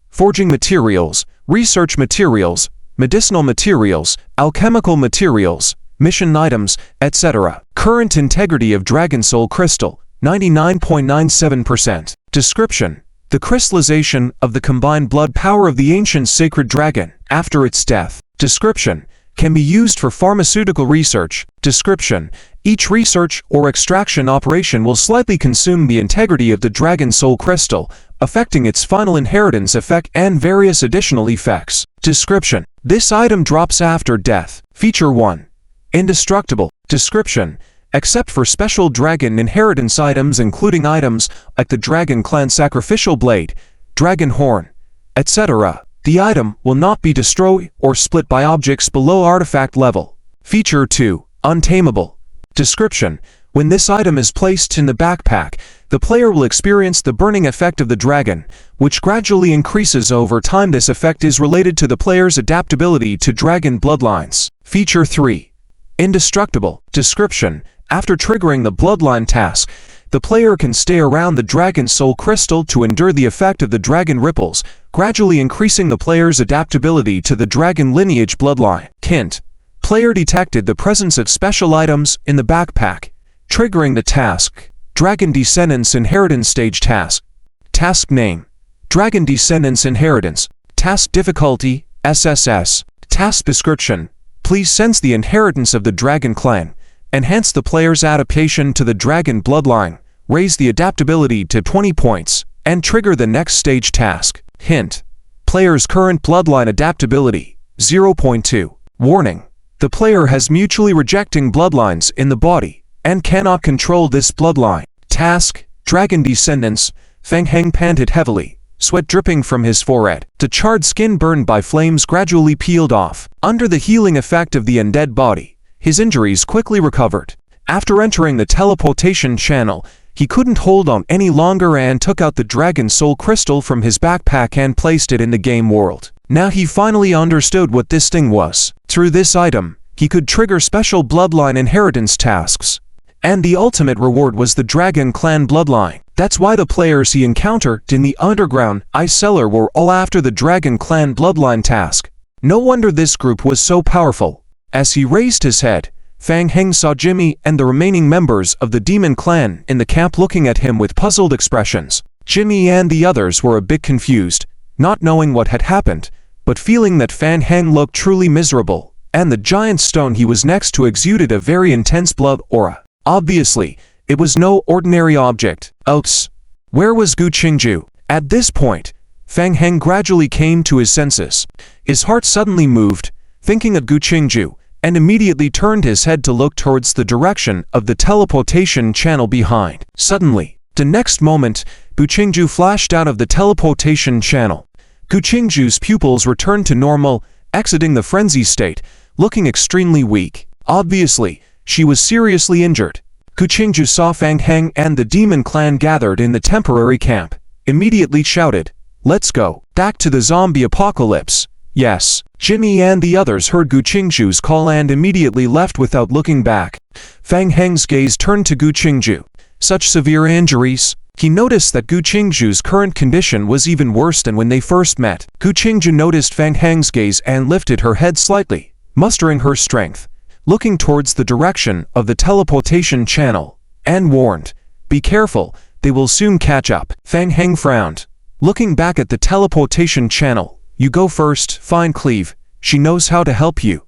Forging Materials, Research Materials, Medicinal Materials, Alchemical Materials, Mission Items, etc. Current integrity of Dragon Soul Crystal, 99.97%. Description: the crystallization of the combined blood power of the ancient sacred dragon after its death. Description: can be used for pharmaceutical research. Description: each research or extraction operation will slightly consume the integrity of the Dragon Soul Crystal, affecting its final inheritance effect and various additional effects. Description: this item drops after death. Feature 1. Indestructible. Description: except for special dragon inheritance items including items like the Dragon Clan Sacrificial Blade, Dragon Horn, etc., the item will not be destroyed or split by objects below artifact level. Feature 2. Untamable. Description: when this item is placed in the backpack, the player will experience the burning effect of the dragon, which gradually increases over time. This effect is related to the player's adaptability to dragon bloodlines. Feature 3. Indestructible. Description: after triggering the bloodline task, the player can stay around the Dragon Soul Crystal to endure the effect of the dragon ripples, gradually increasing the player's adaptability to the dragon lineage bloodline. Hint: player detected the presence of special items in the backpack, triggering the task, Dragon Descendants Inheritance Stage Task. Task name: Dragon Descendants Inheritance. Task difficulty: SSS. Task description: please sense the inheritance of the Dragon Clan, enhance the player's adaptation to the dragon bloodline, raise the adaptability to 20 points, and trigger the next stage task. Hint: player's current bloodline adaptability, 0.2. Warning: the player has mutually rejecting bloodlines in the body, and cannot control this bloodline. Task: Dragon Descendants. Feng Heng panted heavily, sweat dripping from his forehead. The charred skin burned by flames gradually peeled off. Under the healing effect of the undead body, his injuries quickly recovered. After entering the teleportation channel, he couldn't hold on any longer and took out the Dragon Soul Crystal from his backpack and placed it in the game world. Now he finally understood what this thing was. Through this item, he could trigger special bloodline inheritance tasks. And the ultimate reward was the Dragon Clan bloodline. That's why the players he encountered in the underground ice cellar were all after the Dragon Clan bloodline task. No wonder this group was so powerful. As he raised his head, Fang Heng saw Jimmy and the remaining members of the Demon Clan in the camp looking at him with puzzled expressions. Jimmy and the others were a bit confused, not knowing what had happened, but feeling that Fang Heng looked truly miserable, and the giant stone he was next to exuded a very intense blood aura. Obviously, it was no ordinary object. Oops. Where was Gu Qingju? At this point, Fang Heng gradually came to his senses. His heart suddenly moved, thinking of Gu Qingju, and immediately turned his head to look towards the direction of the teleportation channel behind. Suddenly, the next moment, Gu Qingju flashed out of the teleportation channel. Gu Qingju's pupils returned to normal, exiting the frenzy state, looking extremely weak. Obviously, she was seriously injured. Gu Qingju saw Fang Heng and the Demon Clan gathered in the temporary camp, immediately shouted, "Let's go, back to the zombie apocalypse." Yes. Jimmy and the others heard Gu Qingju's call and immediately left without looking back. Fang Heng's gaze turned to Gu Qingju. Such severe injuries? He noticed that Gu Qingju's current condition was even worse than when they first met. Gu Qingju noticed Fang Heng's gaze and lifted her head slightly, mustering her strength, looking towards the direction of the teleportation channel, and warned, "Be careful, they will soon catch up." Fang Heng frowned, looking back at the teleportation channel. "You go first, Fine Cleave, she knows how to help you."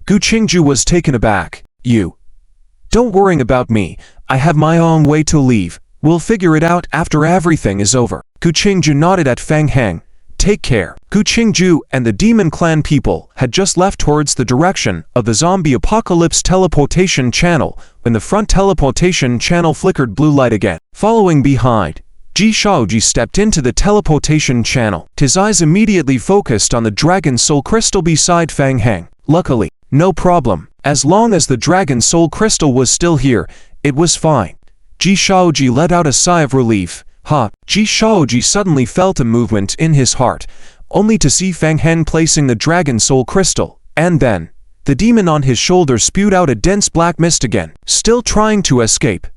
Gu Qingju was taken aback. "You? Don't worry about me, I have my own way to leave, we'll figure it out after everything is over." Gu Qingju nodded at Fang Heng, take care. Gu Qingju and the Demon Clan people had just left towards the direction of the zombie apocalypse teleportation channel when the front teleportation channel flickered blue light again. Following behind, Ji Shaoji stepped into the teleportation channel. His eyes immediately focused on the Dragon Soul Crystal beside Fang Heng. Luckily, no problem. As long as the Dragon Soul Crystal was still here, it was fine. Ji Shaoji let out a sigh of relief. Ji Shaoji suddenly felt a movement in his heart, only to see Fang Heng placing the Dragon Soul Crystal, and then, the demon on his shoulder spewed out a dense black mist again. Still trying to escape,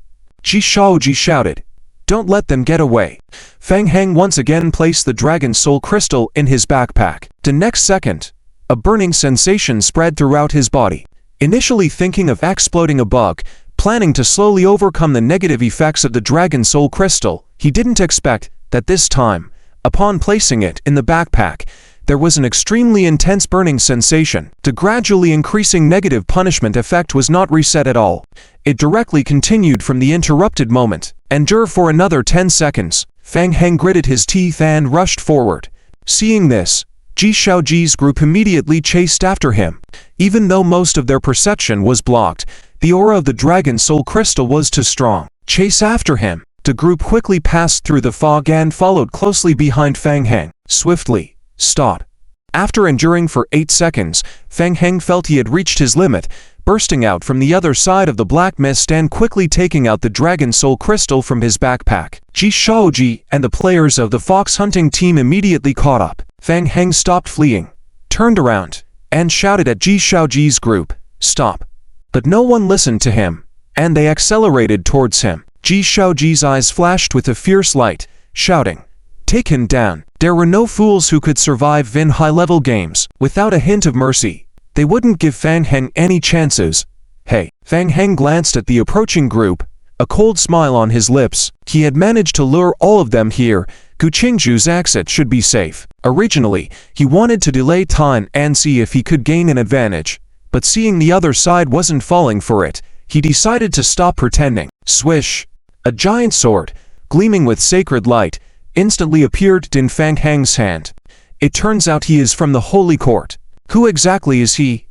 Ji Shaoji shouted, "Don't let them get away." Fang Heng once again placed the Dragon Soul Crystal in his backpack. The next second, a burning sensation spread throughout his body. Initially thinking of exploding a bug, planning to slowly overcome the negative effects of the Dragon Soul Crystal, he didn't expect that this time, upon placing it in the backpack, there was an extremely intense burning sensation. The gradually increasing negative punishment effect was not reset at all. It directly continued from the interrupted moment. Endure for another 10 seconds. Fang Heng gritted his teeth and rushed forward. Seeing this, Ji Shaoji's group immediately chased after him. Even though most of their perception was blocked, the aura of the Dragon Soul Crystal was too strong. Chase after him. The group quickly passed through the fog and followed closely behind Fang Heng. Swiftly, stop. After enduring for 8 seconds, Fang Heng felt he had reached his limit, bursting out from the other side of the black mist and quickly taking out the Dragon Soul Crystal from his backpack. Ji Shaoji and the players of the fox hunting team immediately caught up. Fang Heng stopped fleeing, turned around, and shouted at Ji Shaoji's group, "Stop." But no one listened to him, and they accelerated towards him. Ji Shaoji's eyes flashed with a fierce light, shouting, "Take him down." There were no fools who could survive in high-level games without a hint of mercy. They wouldn't give Fang Heng any chances. Hey, Fang Heng glanced at the approaching group, a cold smile on his lips. He had managed to lure all of them here. Gu Qingju's exit should be safe. Originally, he wanted to delay time and see if he could gain an advantage, but seeing the other side wasn't falling for it, he decided to stop pretending. Swish! A giant sword, gleaming with sacred light, instantly appeared in Fang Heng's hand. It turns out he is from the Holy Court. Who exactly is he?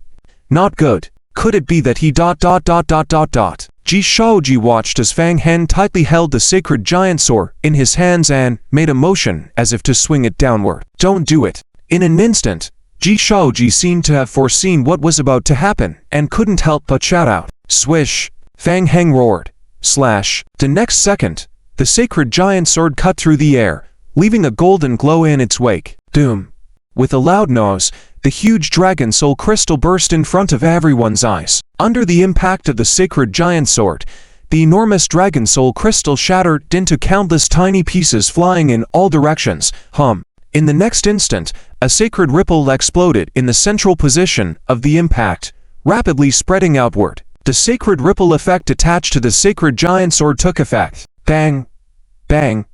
Not good. Could it be that he ... Ji Shaoji watched as Fang Heng tightly held the sacred giant sword in his hands and made a motion as if to swing it downward. Don't do it. In an instant, Ji Shaoji seemed to have foreseen what was about to happen and couldn't help but shout out. Swish! Fang Heng roared. Slash! The next second, the sacred giant sword cut through the air, leaving a golden glow in its wake. Doom! With a loud noise, the huge Dragon Soul Crystal burst in front of everyone's eyes. Under the impact of the sacred giant sword, the enormous Dragon Soul Crystal shattered into countless tiny pieces flying in all directions. In the next instant, a sacred ripple exploded in the central position of the impact, rapidly spreading outward. The sacred ripple effect attached to the sacred giant sword took effect. Bang! Bang!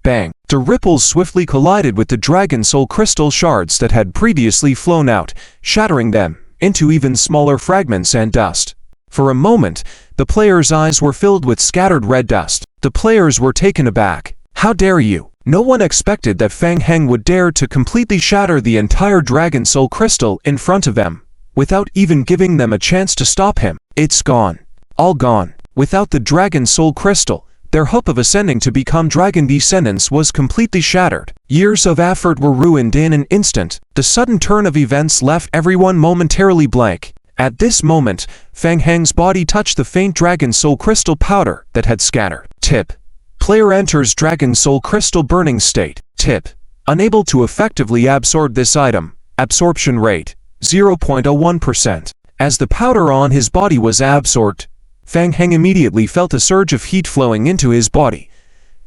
Bang! The ripples swiftly collided with the Dragon Soul Crystal shards that had previously flown out, shattering them into even smaller fragments and dust. For a moment, the players' eyes were filled with scattered red dust. The players were taken aback. How dare you? No one expected that Fang Heng would dare to completely shatter the entire Dragon Soul Crystal in front of them, without even giving them a chance to stop him. It's gone. All gone. Without the Dragon Soul Crystal, their hope of ascending to become dragon descendants was completely shattered. Years of effort were ruined in an instant. The sudden turn of events left everyone momentarily blank. At this moment, Fang Heng's body touched the faint Dragon Soul Crystal powder that had scattered. Tip. Player enters Dragon Soul Crystal burning state. Tip. Unable to effectively absorb this item. Absorption rate, 0.01%. As the powder on his body was absorbed, Fang Heng immediately felt a surge of heat flowing into his body.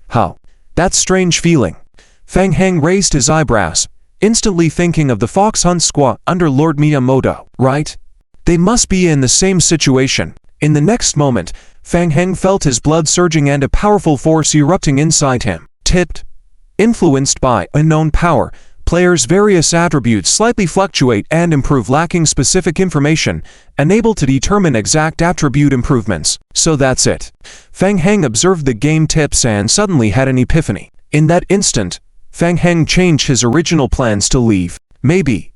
How? That strange feeling. Fang Heng raised his eyebrows, instantly thinking of the Fox Hunt Squad under Lord Miyamoto, right? They must be in the same situation. In the next moment, Fang Heng felt his blood surging and a powerful force erupting inside him. Tipped. Influenced by unknown power, players' various attributes slightly fluctuate and improve, lacking specific information, unable to determine exact attribute improvements. So that's it. Fang Heng observed the game tips and suddenly had an epiphany. In that instant, Fang Heng changed his original plans to leave. Maybe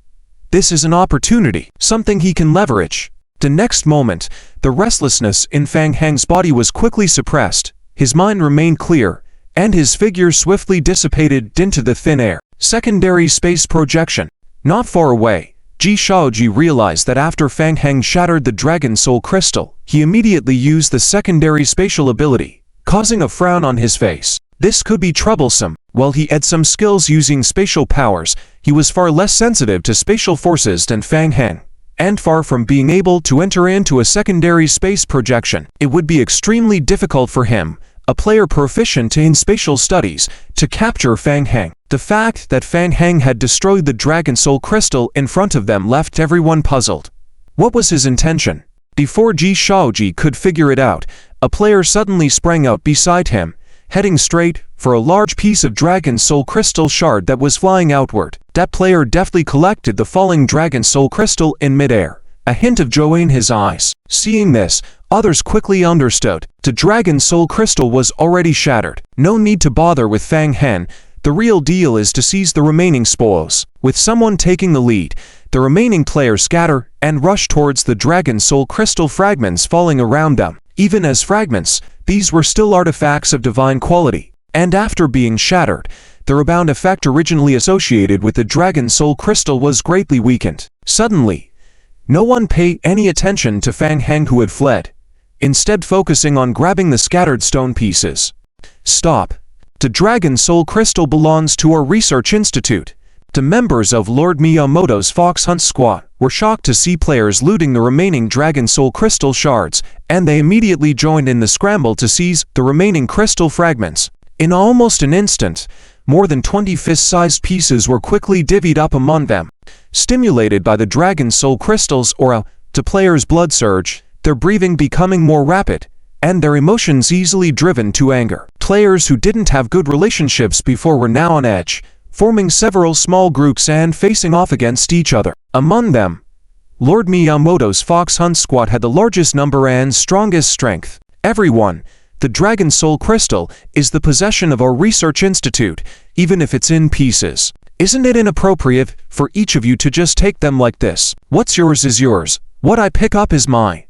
this is an opportunity, something he can leverage. The next moment, the restlessness in Fang Heng's body was quickly suppressed. His mind remained clear, and his figure swiftly dissipated into the thin air. Secondary space projection. Not far away, Ji Shaoji realized that after Fang Heng shattered the Dragon Soul Crystal, he immediately used the secondary spatial ability, causing a frown on his face. This could be troublesome. While he had some skills using spatial powers, he was far less sensitive to spatial forces than Fang Heng, and far from being able to enter into a secondary space projection. It would be extremely difficult for him, a player proficient in spatial studies, to capture Fang Heng. The fact that Fang Heng had destroyed the Dragon Soul Crystal in front of them left everyone puzzled. What was his intention? Before Ji Shaoji could figure it out, a player suddenly sprang out beside him, heading straight for a large piece of Dragon Soul Crystal shard that was flying outward. That player deftly collected the falling Dragon Soul Crystal in midair, a hint of joy in his eyes. Seeing this, others quickly understood. The Dragon Soul Crystal was already shattered. No need to bother with Fang Heng. The real deal is to seize the remaining spoils. With someone taking the lead, the remaining players scatter and rush towards the Dragon Soul Crystal fragments falling around them. Even as fragments, these were still artifacts of divine quality, and after being shattered, the rebound effect originally associated with the Dragon Soul Crystal was greatly weakened. Suddenly, no one paid any attention to Fang Heng, who had fled, instead focusing on grabbing the scattered stone pieces. Stop. The Dragon Soul Crystal belongs to our research institute. The members of Lord Miyamoto's Fox Hunt Squad were shocked to see players looting the remaining Dragon Soul Crystal shards, and they immediately joined in the scramble to seize the remaining crystal fragments. In almost an instant, more than 20 fist-sized pieces were quickly divvied up among them. Stimulated by the Dragon Soul Crystal's aura, the players' blood surged, their breathing becoming more rapid, and their emotions easily driven to anger. Players who didn't have good relationships before were now on edge, forming several small groups and facing off against each other. Among them, Lord Miyamoto's Fox Hunt Squad had the largest number and strongest strength. Everyone, the Dragon Soul Crystal is the possession of our research institute, even if it's in pieces. Isn't it inappropriate for each of you to just take them like this? What's yours is yours. What I pick up is mine.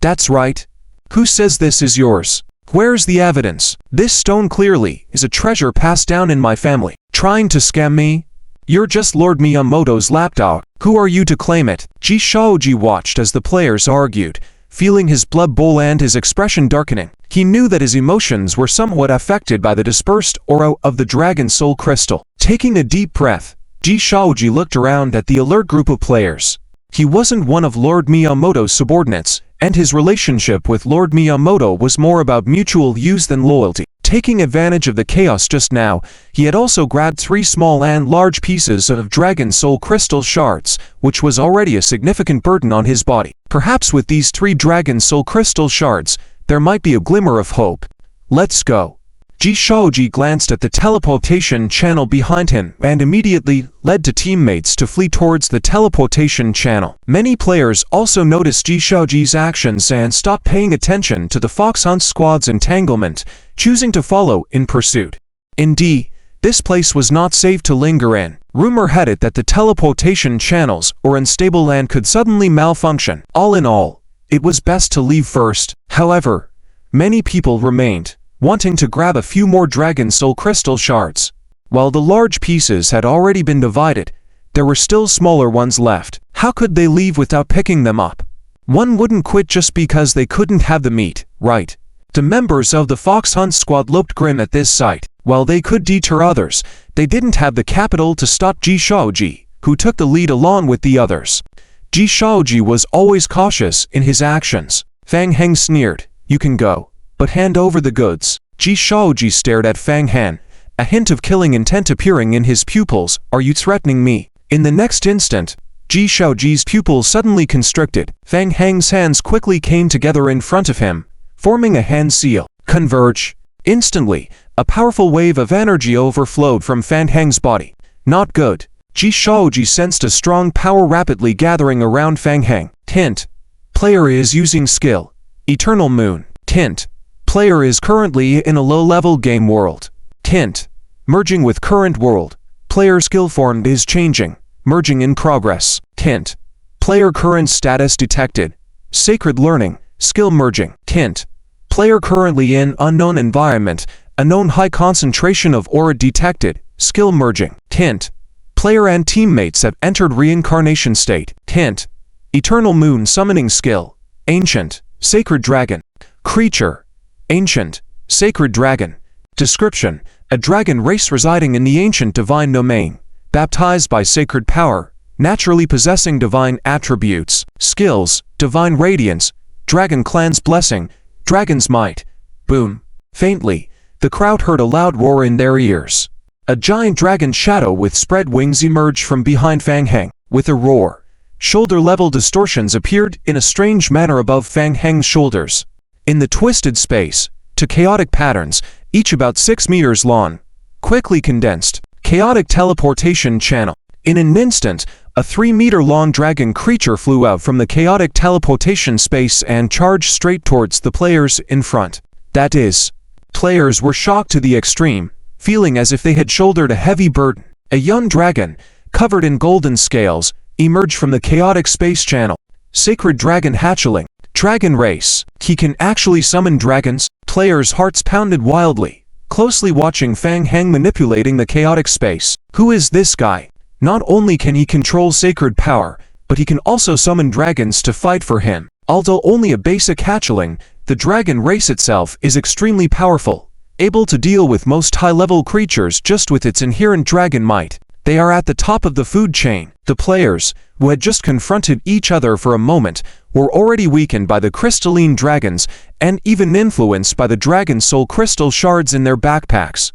That's right. Who says this is yours? Where's the evidence? This stone clearly is a treasure passed down in my family. Trying to scam me? You're just Lord Miyamoto's lapdog. Who are you to claim it? Ji Shaoji watched as the players argued, feeling his blood boil and his expression darkening. He knew that his emotions were somewhat affected by the dispersed aura of the Dragon Soul Crystal. Taking a deep breath, Ji Shaoji looked around at the alert group of players. He wasn't one of Lord Miyamoto's subordinates, and his relationship with Lord Miyamoto was more about mutual use than loyalty. Taking advantage of the chaos just now, he had also grabbed 3 small and large pieces of Dragon Soul Crystal shards, which was already a significant burden on his body. Perhaps with these 3 Dragon Soul Crystal shards, there might be a glimmer of hope. Let's go. Ji Shaoji glanced at the teleportation channel behind him and immediately led to teammates to flee towards the teleportation channel. Many players also noticed Ji Shaoji's actions and stopped paying attention to the Fox Hunt Squad's entanglement, choosing to follow in pursuit. Indeed, this place was not safe to linger in. Rumor had it that the teleportation channels were unstable and could suddenly malfunction. All in all, it was best to leave first. However, many people remained, wanting to grab a few more Dragon Soul Crystal shards. While the large pieces had already been divided, there were still smaller ones left. How could they leave without picking them up? One wouldn't quit just because they couldn't have the meat, right? The members of the Fox Hunt Squad looked grim at this sight. While they could deter others, they didn't have the capital to stop Ji Shaoji, who took the lead along with the others. Ji Shaoji was always cautious in his actions. Fang Heng sneered, "You can go, but hand over the goods." Ji Shaoji stared at Fang Heng, a hint of killing intent appearing in his pupils. "Are you threatening me?" In the next instant, Ji Shaoji's pupils suddenly constricted. Fang Heng's hands quickly came together in front of him, forming a hand seal. Converge. Instantly, a powerful wave of energy overflowed from Fang Heng's body. Not good. Ji Shaoji sensed a strong power rapidly gathering around Fang Heng. Hint. Player is using skill. Eternal Moon. Hint. Player is currently in a low-level game world. Hint. Merging with current world. Player skill form is changing. Merging in progress. Hint. Player current status detected. Sacred learning. Skill merging. Hint. Player currently in unknown environment. A known high concentration of aura detected. Skill merging. Hint. Player and teammates have entered reincarnation state. Hint. Eternal moon summoning skill. Ancient. Sacred dragon. Creature. Ancient. Sacred dragon. Description. A dragon race residing in the ancient divine domain. Baptized by sacred power. Naturally possessing divine attributes. Skills. Divine radiance. Dragon clan's blessing. Dragon's might. Boom. Faintly, the crowd heard a loud roar in their ears. A giant dragon shadow with spread wings emerged from behind Fang Heng. With a roar, shoulder-level distortions appeared in a strange manner above Fang Heng's shoulders. In the twisted space, to chaotic patterns, each about 6 meters long, quickly condensed, chaotic teleportation channel. In an instant, a 3-meter-long dragon creature flew out from the chaotic teleportation space and charged straight towards the players in front. That is, players were shocked to the extreme, feeling as if they had shouldered a heavy burden. A young dragon, covered in golden scales, emerged from the chaotic space channel. Sacred dragon hatchling. Dragon race. He can actually summon dragons. Players' hearts pounded wildly, closely watching Fang Heng manipulating the chaotic space. Who is this guy? Not only can he control sacred power, but he can also summon dragons to fight for him. Although only a basic hatchling, the dragon race itself is extremely powerful, able to deal with most high-level creatures just with its inherent dragon might. They are at the top of the food chain. The players, who had just confronted each other for a moment, were already weakened by the crystalline dragons and even influenced by the dragon soul crystal shards in their backpacks.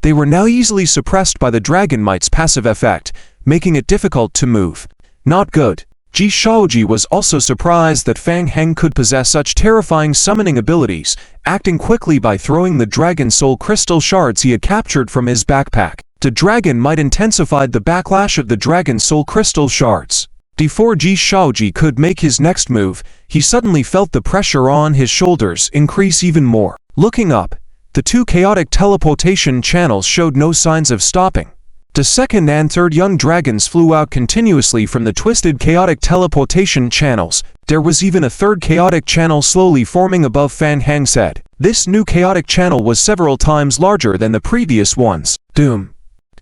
They were now easily suppressed by the dragon might's passive effect, making it difficult to move. Not good. Ji Shaoji was also surprised that Fang Heng could possess such terrifying summoning abilities, acting quickly by throwing the dragon soul crystal shards he had captured from his backpack. The dragon might intensified the backlash of the dragon soul crystal shards. Before Ji Shaoji could make his next move, he suddenly felt the pressure on his shoulders increase even more. Looking up, the 2 chaotic teleportation channels showed no signs of stopping. The second and third young dragons flew out continuously from the twisted chaotic teleportation channels. There was even a third chaotic channel slowly forming above Fang Heng's head. This new chaotic channel was several times larger than the previous ones. Doom.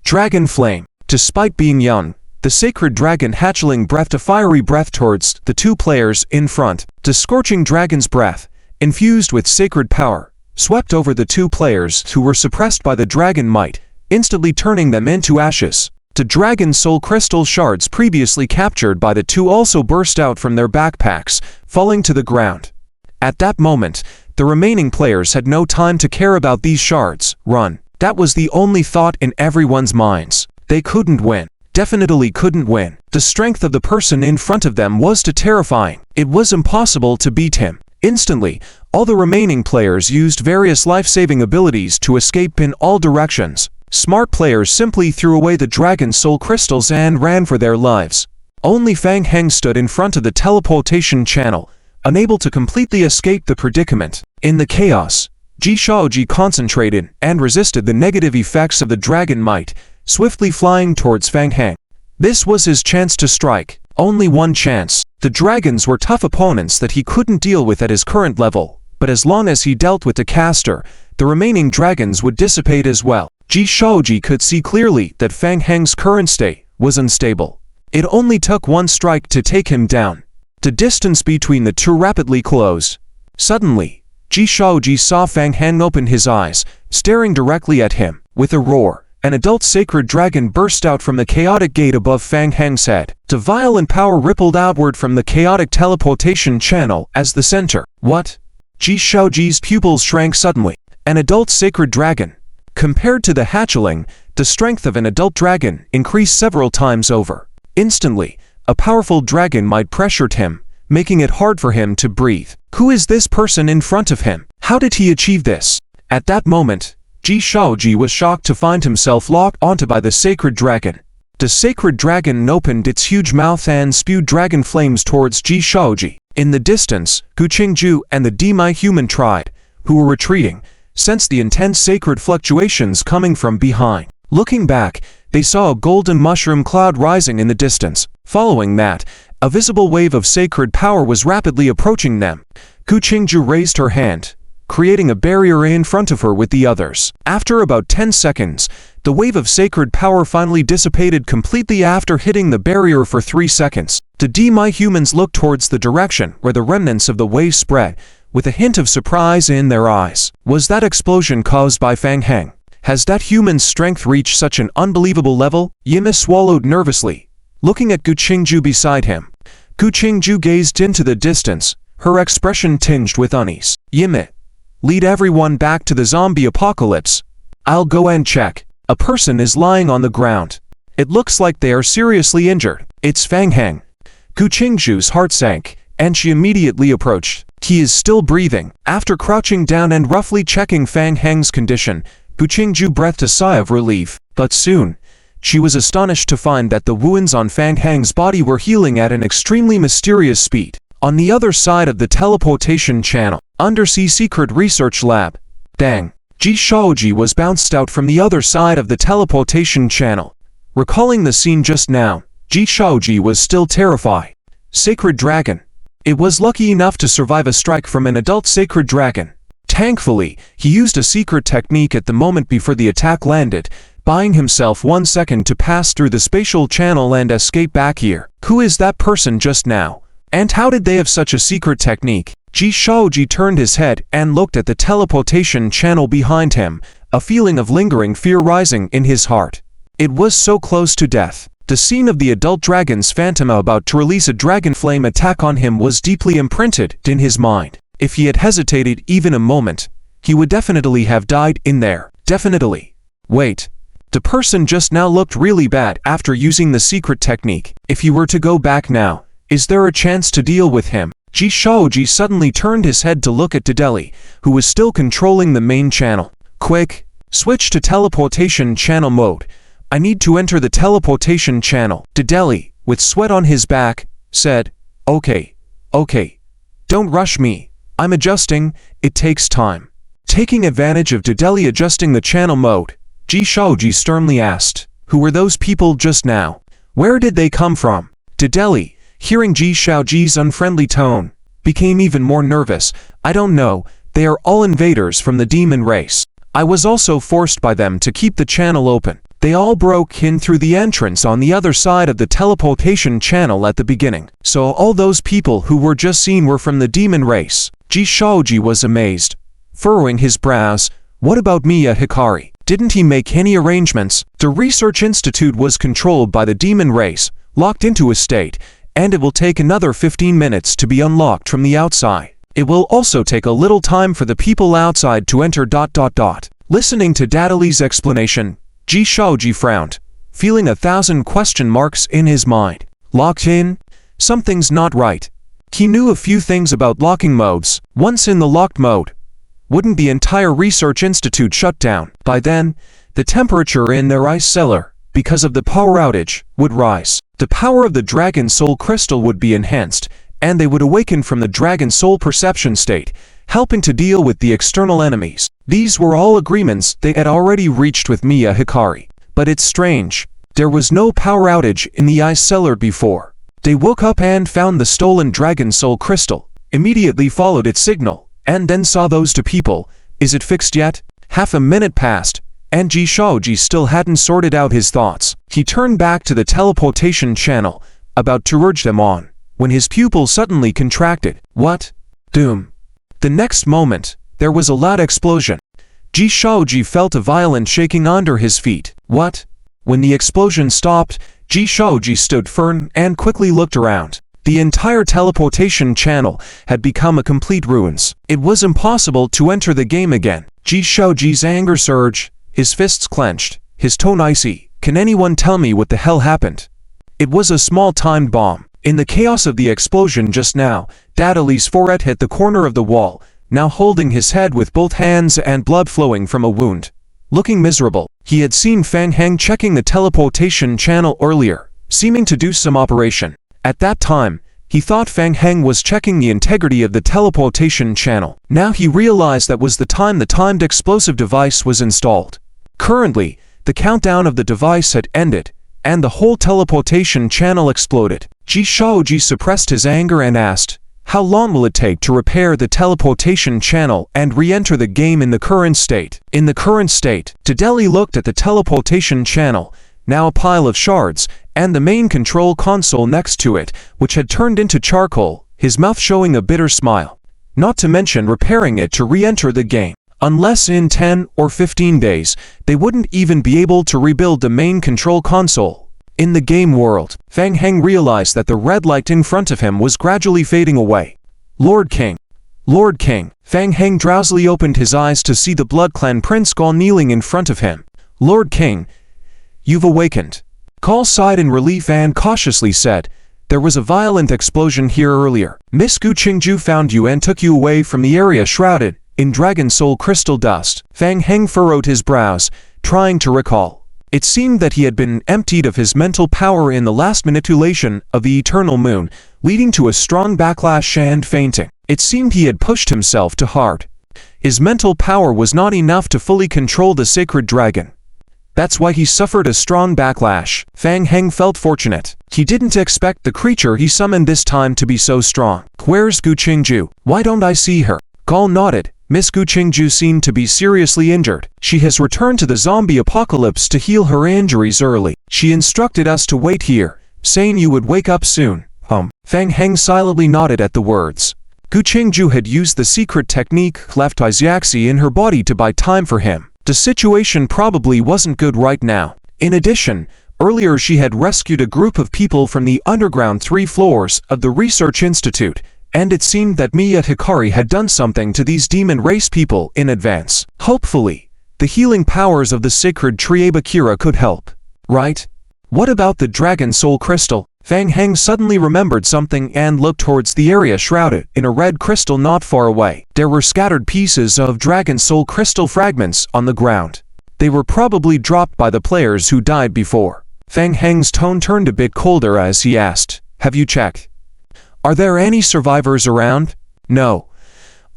Dragon flame. Despite being young, the sacred dragon hatchling breathed a fiery breath towards the 2 players in front. The scorching dragon's breath, infused with sacred power, swept over the 2 players who were suppressed by the dragon might, instantly turning them into ashes. The dragon soul crystal shards previously captured by the 2 also burst out from their backpacks, falling to the ground. At that moment, the remaining players had no time to care about these shards. Run. That was the only thought in everyone's minds. They couldn't win. Definitely couldn't win. The strength of the person in front of them was too terrifying. It was impossible to beat him. Instantly, all the remaining players used various life-saving abilities to escape in all directions. Smart players simply threw away the dragon soul crystals and ran for their lives. Only Fang Heng stood in front of the teleportation channel, unable to completely escape the predicament. In the chaos, Ji Shaoji concentrated and resisted the negative effects of the dragon might, swiftly flying towards Fang Heng. This was his chance to strike. Only one chance. The dragons were tough opponents that he couldn't deal with at his current level, but as long as he dealt with the caster, the remaining dragons would dissipate as well. Ji Shaoji could see clearly that Fang Heng's current state was unstable. It only took one strike to take him down. The distance between the 2 rapidly closed. Suddenly, Ji Shaoji saw Fang Heng open his eyes, staring directly at him. With a roar, an adult sacred dragon burst out from the chaotic gate above Fang Heng's head. The violent power rippled outward from the chaotic teleportation channel as the center. What? Ji Shaoji's pupils shrank suddenly. An adult sacred dragon. Compared to the hatchling, the strength of an adult dragon increased several times over. Instantly, a powerful dragon might pressured him, making it hard for him to breathe. Who is this person in front of him? How did he achieve this? At that moment, Ji Shaoji was shocked to find himself locked onto by the sacred dragon. The sacred dragon opened its huge mouth and spewed dragon flames towards Ji Shaoji. In the distance, Gu Qingju and the Demai human tribe, who were retreating, sensed the intense sacred fluctuations coming from behind. Looking back, they saw a golden mushroom cloud rising in the distance. Following that, a visible wave of sacred power was rapidly approaching them. Gu Qingju raised her hand, creating a barrier in front of her with the others. After about 10 seconds, the wave of sacred power finally dissipated completely after hitting the barrier for 3 seconds. The DMI humans looked towards the direction where the remnants of the wave spread, with a hint of surprise in their eyes. Was that explosion caused by Fang Heng? Has that human's strength reached such an unbelievable level? Yime swallowed nervously, looking at Gu Qingju beside him. Gu Qingju gazed into the distance, her expression tinged with unease. Yime, lead everyone back to the zombie apocalypse. I'll go and check. A person is lying on the ground. It looks like they are seriously injured. It's Fang Heng. Gu Qingju's heart sank, and she immediately approached. He is still breathing. After crouching down and roughly checking Fang Heng's condition, Gu Qingju breathed a sigh of relief. But soon, she was astonished to find that the wounds on Fang Heng's body were healing at an extremely mysterious speed. On the other side of the teleportation channel, Undersea Secret Research Lab. Dang. Ji Shaoji was bounced out from the other side of the teleportation channel. Recalling the scene just now, Ji Shaoji was still terrified. Sacred Dragon. It was lucky enough to survive a strike from an adult sacred dragon. Thankfully, he used a secret technique at the moment before the attack landed, buying himself 1 second to pass through the spatial channel and escape back here. Who is that person just now? And how did they have such a secret technique? Ji Shaoji turned his head and looked at the teleportation channel behind him, a feeling of lingering fear rising in his heart. It was so close to death. The scene of the adult dragon's phantom about to release a dragon flame attack on him was deeply imprinted in his mind. If he had hesitated even a moment, he would definitely have died in there. Definitely. Wait. The person just now looked really bad after using the secret technique. If he were to go back now, is there a chance to deal with him? Ji Shaoji suddenly turned his head to look at Dedeli, who was still controlling the main channel. Quick, switch to teleportation channel mode. I need to enter the teleportation channel. Dedeli, with sweat on his back, said, Okay. Don't rush me. I'm adjusting, it takes time. Taking advantage of Dedeli adjusting the channel mode, Ji Shaoji sternly asked, Who were those people just now? Where did they come from? Dedeli, hearing Ji Shaoji's unfriendly tone, became even more nervous. I don't know, they are all invaders from the demon race. I was also forced by them to keep the channel open. They all broke in through the entrance on the other side of the teleportation channel at the beginning. So all those people who were just seen were from the demon race. Ji Shaoji was amazed, furrowing his brows. What about Miya Hikari? Didn't he make any arrangements? The research institute was controlled by the demon race, locked into a state, and it will take another 15 minutes to be unlocked from the outside. It will also take a little time for the people outside to enter. Listening to Dedeli's explanation, Ji Shaoji frowned, feeling 1,000 question marks in his mind. Locked in? Something's not right. He knew a few things about locking modes. Once in the locked mode, wouldn't the entire research institute shut down? By then, the temperature in their ice cellar, because of the power outage, would rise. The power of the Dragon Soul Crystal would be enhanced, and they would awaken from the Dragon Soul perception state, helping to deal with the external enemies. These were all agreements they had already reached with Miya Hikari. But it's strange, there was no power outage in the ice cellar before. They woke up and found the stolen Dragon Soul Crystal, immediately followed its signal, and then saw those two people. Is it fixed yet? Half a minute passed, and Ji Shaoji still hadn't sorted out his thoughts. He turned back to the teleportation channel, about to urge them on, when his pupil suddenly contracted. What? Doom. The next moment, there was a loud explosion. Ji Shaoji felt a violent shaking under his feet. What? When the explosion stopped, Ji Shaoji stood firm and quickly looked around. The entire teleportation channel had become a complete ruins. It was impossible to enter the game again. Ji Shaoji's anger surged, his fists clenched, his tone icy. Can anyone tell me what the hell happened? It was a small timed bomb. In the chaos of the explosion just now, Dedeli's forehead hit the corner of the wall, now holding his head with both hands and blood flowing from a wound. Looking miserable, he had seen Fang Heng checking the teleportation channel earlier, seeming to do some operation. At that time, he thought Fang Heng was checking the integrity of the teleportation channel. Now he realized that was the time the timed explosive device was installed. Currently, The countdown of the device had ended, and the whole teleportation channel exploded. Ji Shaoji suppressed his anger and asked, "How long will it take to repair the teleportation channel and re-enter the game in the current state?" In the current state, Dedeli looked at the teleportation channel, now a pile of shards, and the main control console next to it, which had turned into charcoal, his mouth showing a bitter smile. Not to mention repairing it to re-enter the game. Unless in 10 or 15 days, they wouldn't even be able to rebuild the main control console. In the game world, Fang Heng realized that the red light in front of him was gradually fading away. Lord King. Lord King. Fang Heng drowsily opened his eyes to see the Blood Clan Prince Gao kneeling in front of him. "Lord King, you've awakened." Gao sighed in relief and cautiously said, "There was a violent explosion here earlier. Miss Gu Qingju found you and took you away from the area shrouded in Dragon Soul crystal dust." Fang Heng furrowed his brows, trying to recall. It seemed that he had been emptied of his mental power in the last manipulation of the Eternal Moon, leading to a strong backlash and fainting. It seemed he had pushed himself too hard. His mental power was not enough to fully control the sacred dragon. That's why he suffered a strong backlash. Fang Heng felt fortunate. He didn't expect the creature he summoned this time to be so strong. "Where's Gu Qingju? Why don't I see her?" Gao nodded. Miss Gu Qingju seemed to be seriously injured. "She has returned to the zombie apocalypse to heal her injuries early. She instructed us to wait here, saying you would wake up soon." Fang Heng silently nodded at the words. Gu Qingju had used the secret technique left Ixiaxi in her body to buy time for him. The situation probably wasn't good right now. In addition, earlier she had rescued a group of people from the underground 3 floors of the Research Institute, and it seemed that Miya Hikari had done something to these demon race people in advance. Hopefully, the healing powers of the sacred Triebakira could help. Right? What about the Dragon Soul Crystal? Fang Heng suddenly remembered something and looked towards the area shrouded in a red crystal not far away. There were scattered pieces of Dragon Soul Crystal fragments on the ground. They were probably dropped by the players who died before. Fang Heng's tone turned a bit colder as he asked, "Have you checked? Are there any survivors around?" "No.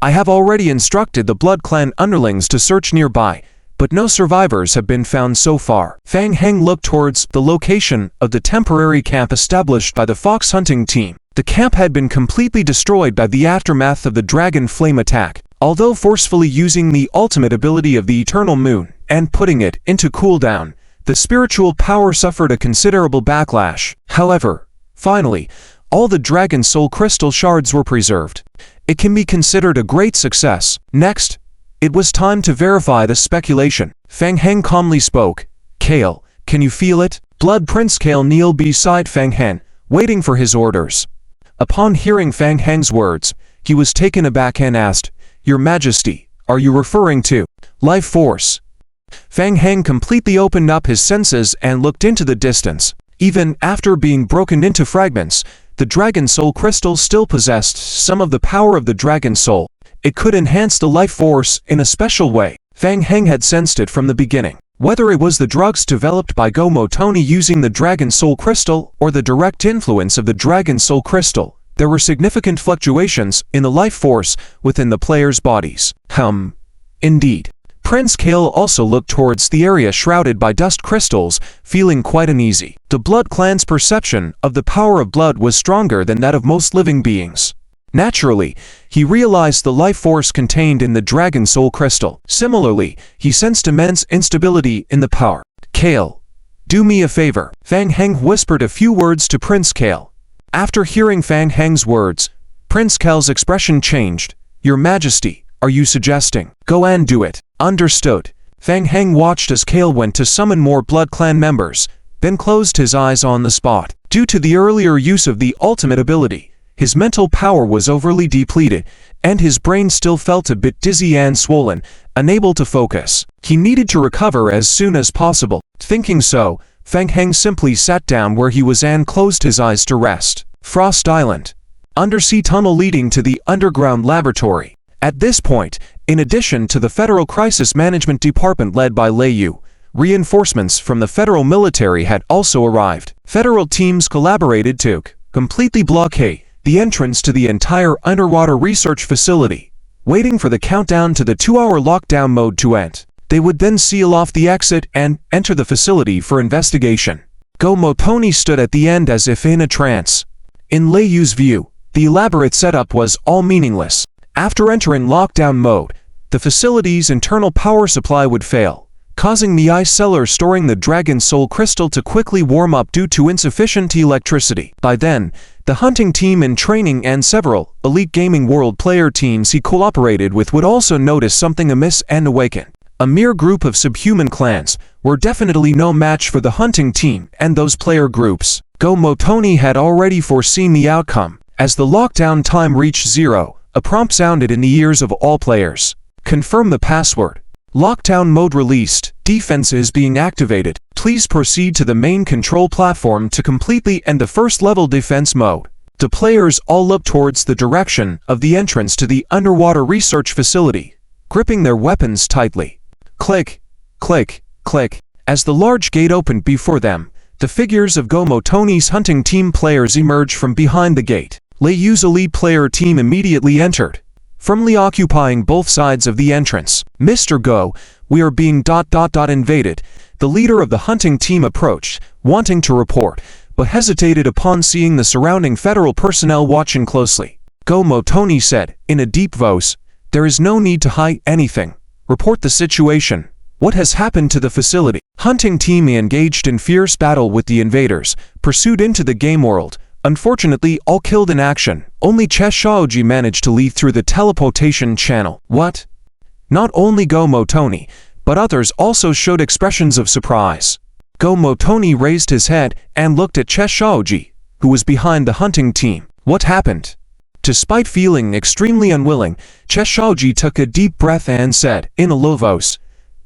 I have already instructed the Blood Clan underlings to search nearby, but no survivors have been found so far." Fang Heng looked towards the location of the temporary camp established by the fox hunting team. The camp had been completely destroyed by the aftermath of the Dragon Flame attack. Although forcefully using the ultimate ability of the Eternal Moon and putting it into cooldown, the spiritual power suffered a considerable backlash. However, finally, all the Dragon Soul Crystal shards were preserved. It can be considered a great success. Next, it was time to verify the speculation. Fang Heng calmly spoke. "Kale, can you feel it?" Blood Prince Kale kneeled beside Fang Heng, waiting for his orders. Upon hearing Fang Heng's words, he was taken aback and asked, "Your Majesty, are you referring to life force?" Fang Heng completely opened up his senses and looked into the distance. Even after being broken into fragments, the Dragon Soul Crystal still possessed some of the power of the Dragon Soul. It could enhance the life force in a special way. Fang Heng had sensed it from the beginning. Whether it was the drugs developed by Go Motoni using the Dragon Soul Crystal or the direct influence of the Dragon Soul Crystal, there were significant fluctuations in the life force within the players' bodies. Indeed. Prince Kale also looked towards the area shrouded by dust crystals, feeling quite uneasy. The Blood Clan's perception of the power of blood was stronger than that of most living beings. Naturally, he realized the life force contained in the Dragon Soul Crystal. Similarly, he sensed immense instability in the power. "Kale, do me a favor." Fang Heng whispered a few words to Prince Kale. After hearing Fang Heng's words, Prince Kale's expression changed. "Your Majesty, are you suggesting?" "Go and do it." "Understood." Fang Heng watched as Kale went to summon more Blood Clan members, then closed his eyes on the spot. Due to the earlier use of the ultimate ability, his mental power was overly depleted, and his brain still felt a bit dizzy and swollen, unable to focus. He needed to recover as soon as possible. Thinking so, Fang Heng simply sat down where he was and closed his eyes to rest. Frost Island. Undersea tunnel leading to the underground laboratory. At this point, in addition to the Federal Crisis Management Department led by Lei Yu, reinforcements from the federal military had also arrived. Federal teams collaborated to completely blockade the entrance to the entire underwater research facility, waiting for the countdown to the 2-hour lockdown mode to end. They would then seal off the exit and enter the facility for investigation. Go-Motoni stood at the end as if in a trance. In Lei Yu's view, the elaborate setup was all meaningless. After entering lockdown mode, the facility's internal power supply would fail, causing the ice cellar storing the Dragon Soul Crystal to quickly warm up due to insufficient electricity. By then, the hunting team in training and several elite gaming world player teams he cooperated with would also notice something amiss and awaken. A mere group of subhuman clans were definitely no match for the hunting team and those player groups. Go-Motoni had already foreseen the outcome. As the lockdown time reached 0, a prompt sounded in the ears of all players. Confirm the password. Lockdown mode released. Defenses being activated. Please proceed to the main control platform to completely end the first level defense mode. The players all looked towards the direction of the entrance to the underwater research facility, gripping their weapons tightly. Click, click, click. As the large gate opened before them, the figures of Go-Motoni's hunting team players emerged from behind the gate. Lei Yu's elite player team immediately entered, firmly occupying both sides of the entrance. Mr. Go, we are being invaded. The leader of the hunting team approached, wanting to report, but hesitated upon seeing the surrounding federal personnel watching closely. Go-Motoni said, in a deep voice, there is no need to hide anything. Report the situation. What has happened to the facility? Hunting team engaged in fierce battle with the invaders, pursued into the game world. Unfortunately, all killed in action. Only Shaoji managed to leave through the teleportation channel. What? Not only Go-Motoni, but others also showed expressions of surprise. Go-Motoni raised his head and looked at Shaoji, who was behind the hunting team. What happened? Despite feeling extremely unwilling, Shaoji took a deep breath and said, in a low voice,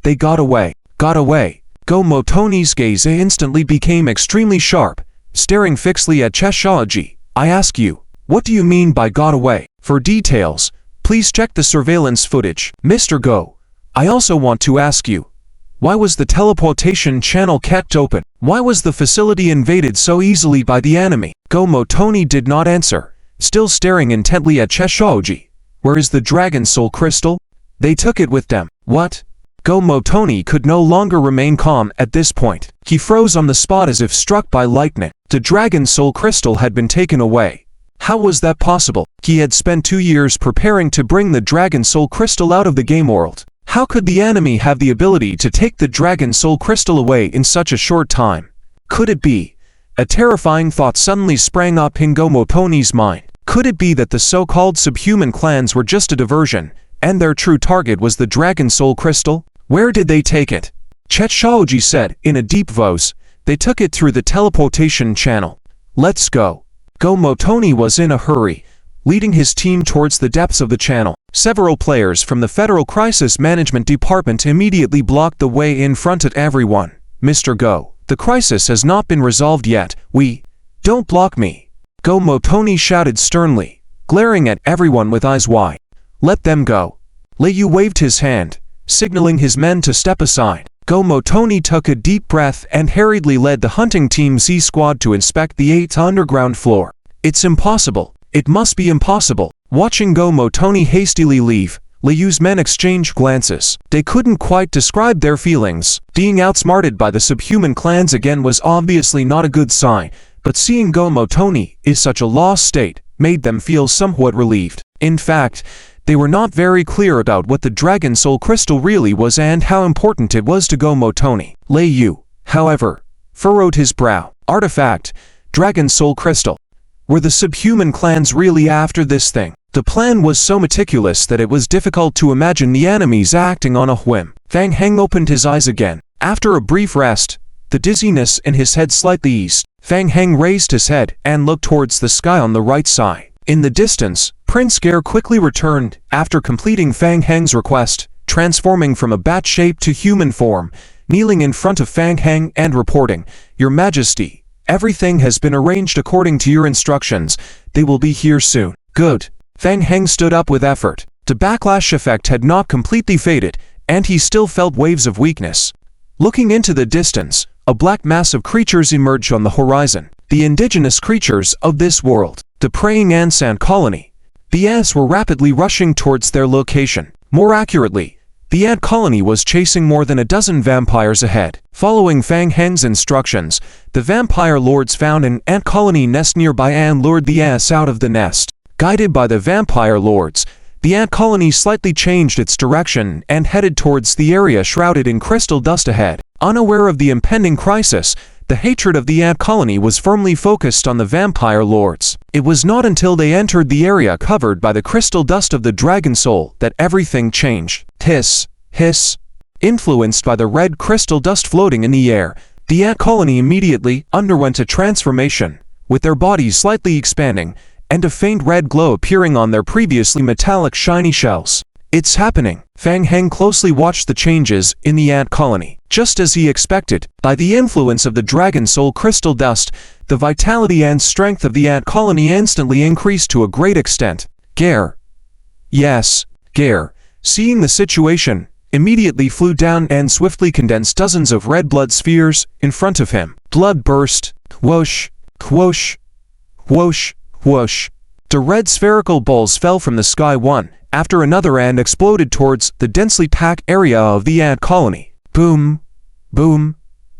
they got away. Got away. Go-Motoni's gaze instantly became extremely sharp, staring fixedly at Shaoji. I ask you, what do you mean by got away? For details, please check the surveillance footage. Mr. Go, I also want to ask you, why was the teleportation channel kept open? Why was the facility invaded so easily by the enemy? Go-Motoni did not answer, still staring intently at Shaoji. Where is the Dragon Soul Crystal? They took it with them. What? Go-Motoni could no longer remain calm at this point. He froze on the spot as if struck by lightning. The Dragon Soul Crystal had been taken away. How was that possible? He had spent 2 years preparing to bring the Dragon Soul Crystal out of the game world. How could the enemy have the ability to take the Dragon Soul Crystal away in such a short time? Could it be? A terrifying thought suddenly sprang up in Go-Motoni's mind. Could it be that the so-called subhuman clans were just a diversion, and their true target was the Dragon Soul Crystal? Where did they take it? Shaoji said, in a deep voice, they took it through the teleportation channel. Let's go. Go-Motoni was in a hurry, leading his team towards the depths of the channel. Several players from the Federal Crisis Management Department immediately blocked the way in front of everyone. Mr. Go, the crisis has not been resolved yet. Don't block me. Go-Motoni shouted sternly, glaring at everyone with eyes wide. Let them go. Lei Yu waved his hand, signaling his men to step aside. Go-Motoni took a deep breath and hurriedly led the hunting team Z squad to inspect the 8th underground floor. It's impossible. It must be impossible. Watching Go-Motoni hastily leave, Lei Yu's men exchanged glances. They couldn't quite describe their feelings. Being outsmarted by the subhuman clans again was obviously not a good sign, but seeing Go-Motoni in such a lost state made them feel somewhat relieved. In fact, they were not very clear about what the Dragon Soul Crystal really was and how important it was to Go-Motoni. Lei Yu, however, furrowed his brow. Artifact, Dragon Soul Crystal. Were the subhuman clans really after this thing? The plan was so meticulous that it was difficult to imagine the enemies acting on a whim. Fang Heng opened his eyes again. After a brief rest, the dizziness in his head slightly eased. Fang Heng raised his head and looked towards the sky on the right side. In the distance, Prince Gare quickly returned after completing Fang Heng's request, transforming from a bat shape to human form, kneeling in front of Fang Heng and reporting, Your Majesty, everything has been arranged according to your instructions. They will be here soon. Good. Fang Heng stood up with effort. The backlash effect had not completely faded, and he still felt waves of weakness. Looking into the distance, a black mass of creatures emerged on the horizon. The indigenous creatures of this world. The praying ant colony. The ants were rapidly rushing towards their location. More accurately, The ant colony was chasing more than a dozen vampires ahead. Following Fang Heng's instructions, the vampire lords found an ant colony nest nearby and lured the ants out of the nest. Guided by the vampire lords, the ant colony slightly changed its direction and headed towards the area shrouded in crystal dust ahead. Unaware of the impending crisis, the hatred of the ant colony was firmly focused on the vampire lords. It was not until they entered the area covered by the crystal dust of the dragon soul that everything changed. Hiss, hiss. Influenced by the red crystal dust floating in the air, the ant colony immediately underwent a transformation, with their bodies slightly expanding, and a faint red glow appearing on their previously metallic shiny shells. It's happening. Fang Heng closely watched the changes in the ant colony. Just as he expected, by the influence of the dragon soul crystal dust, the vitality and strength of the ant colony instantly increased to a great extent. Gare. Yes, Gare, seeing the situation, immediately flew down and swiftly condensed dozens of red blood spheres in front of him. Blood burst. Whoosh, whoosh, whoosh, whoosh. The red spherical balls fell from the sky one after another and exploded towards the densely packed area of the ant colony. Boom, boom,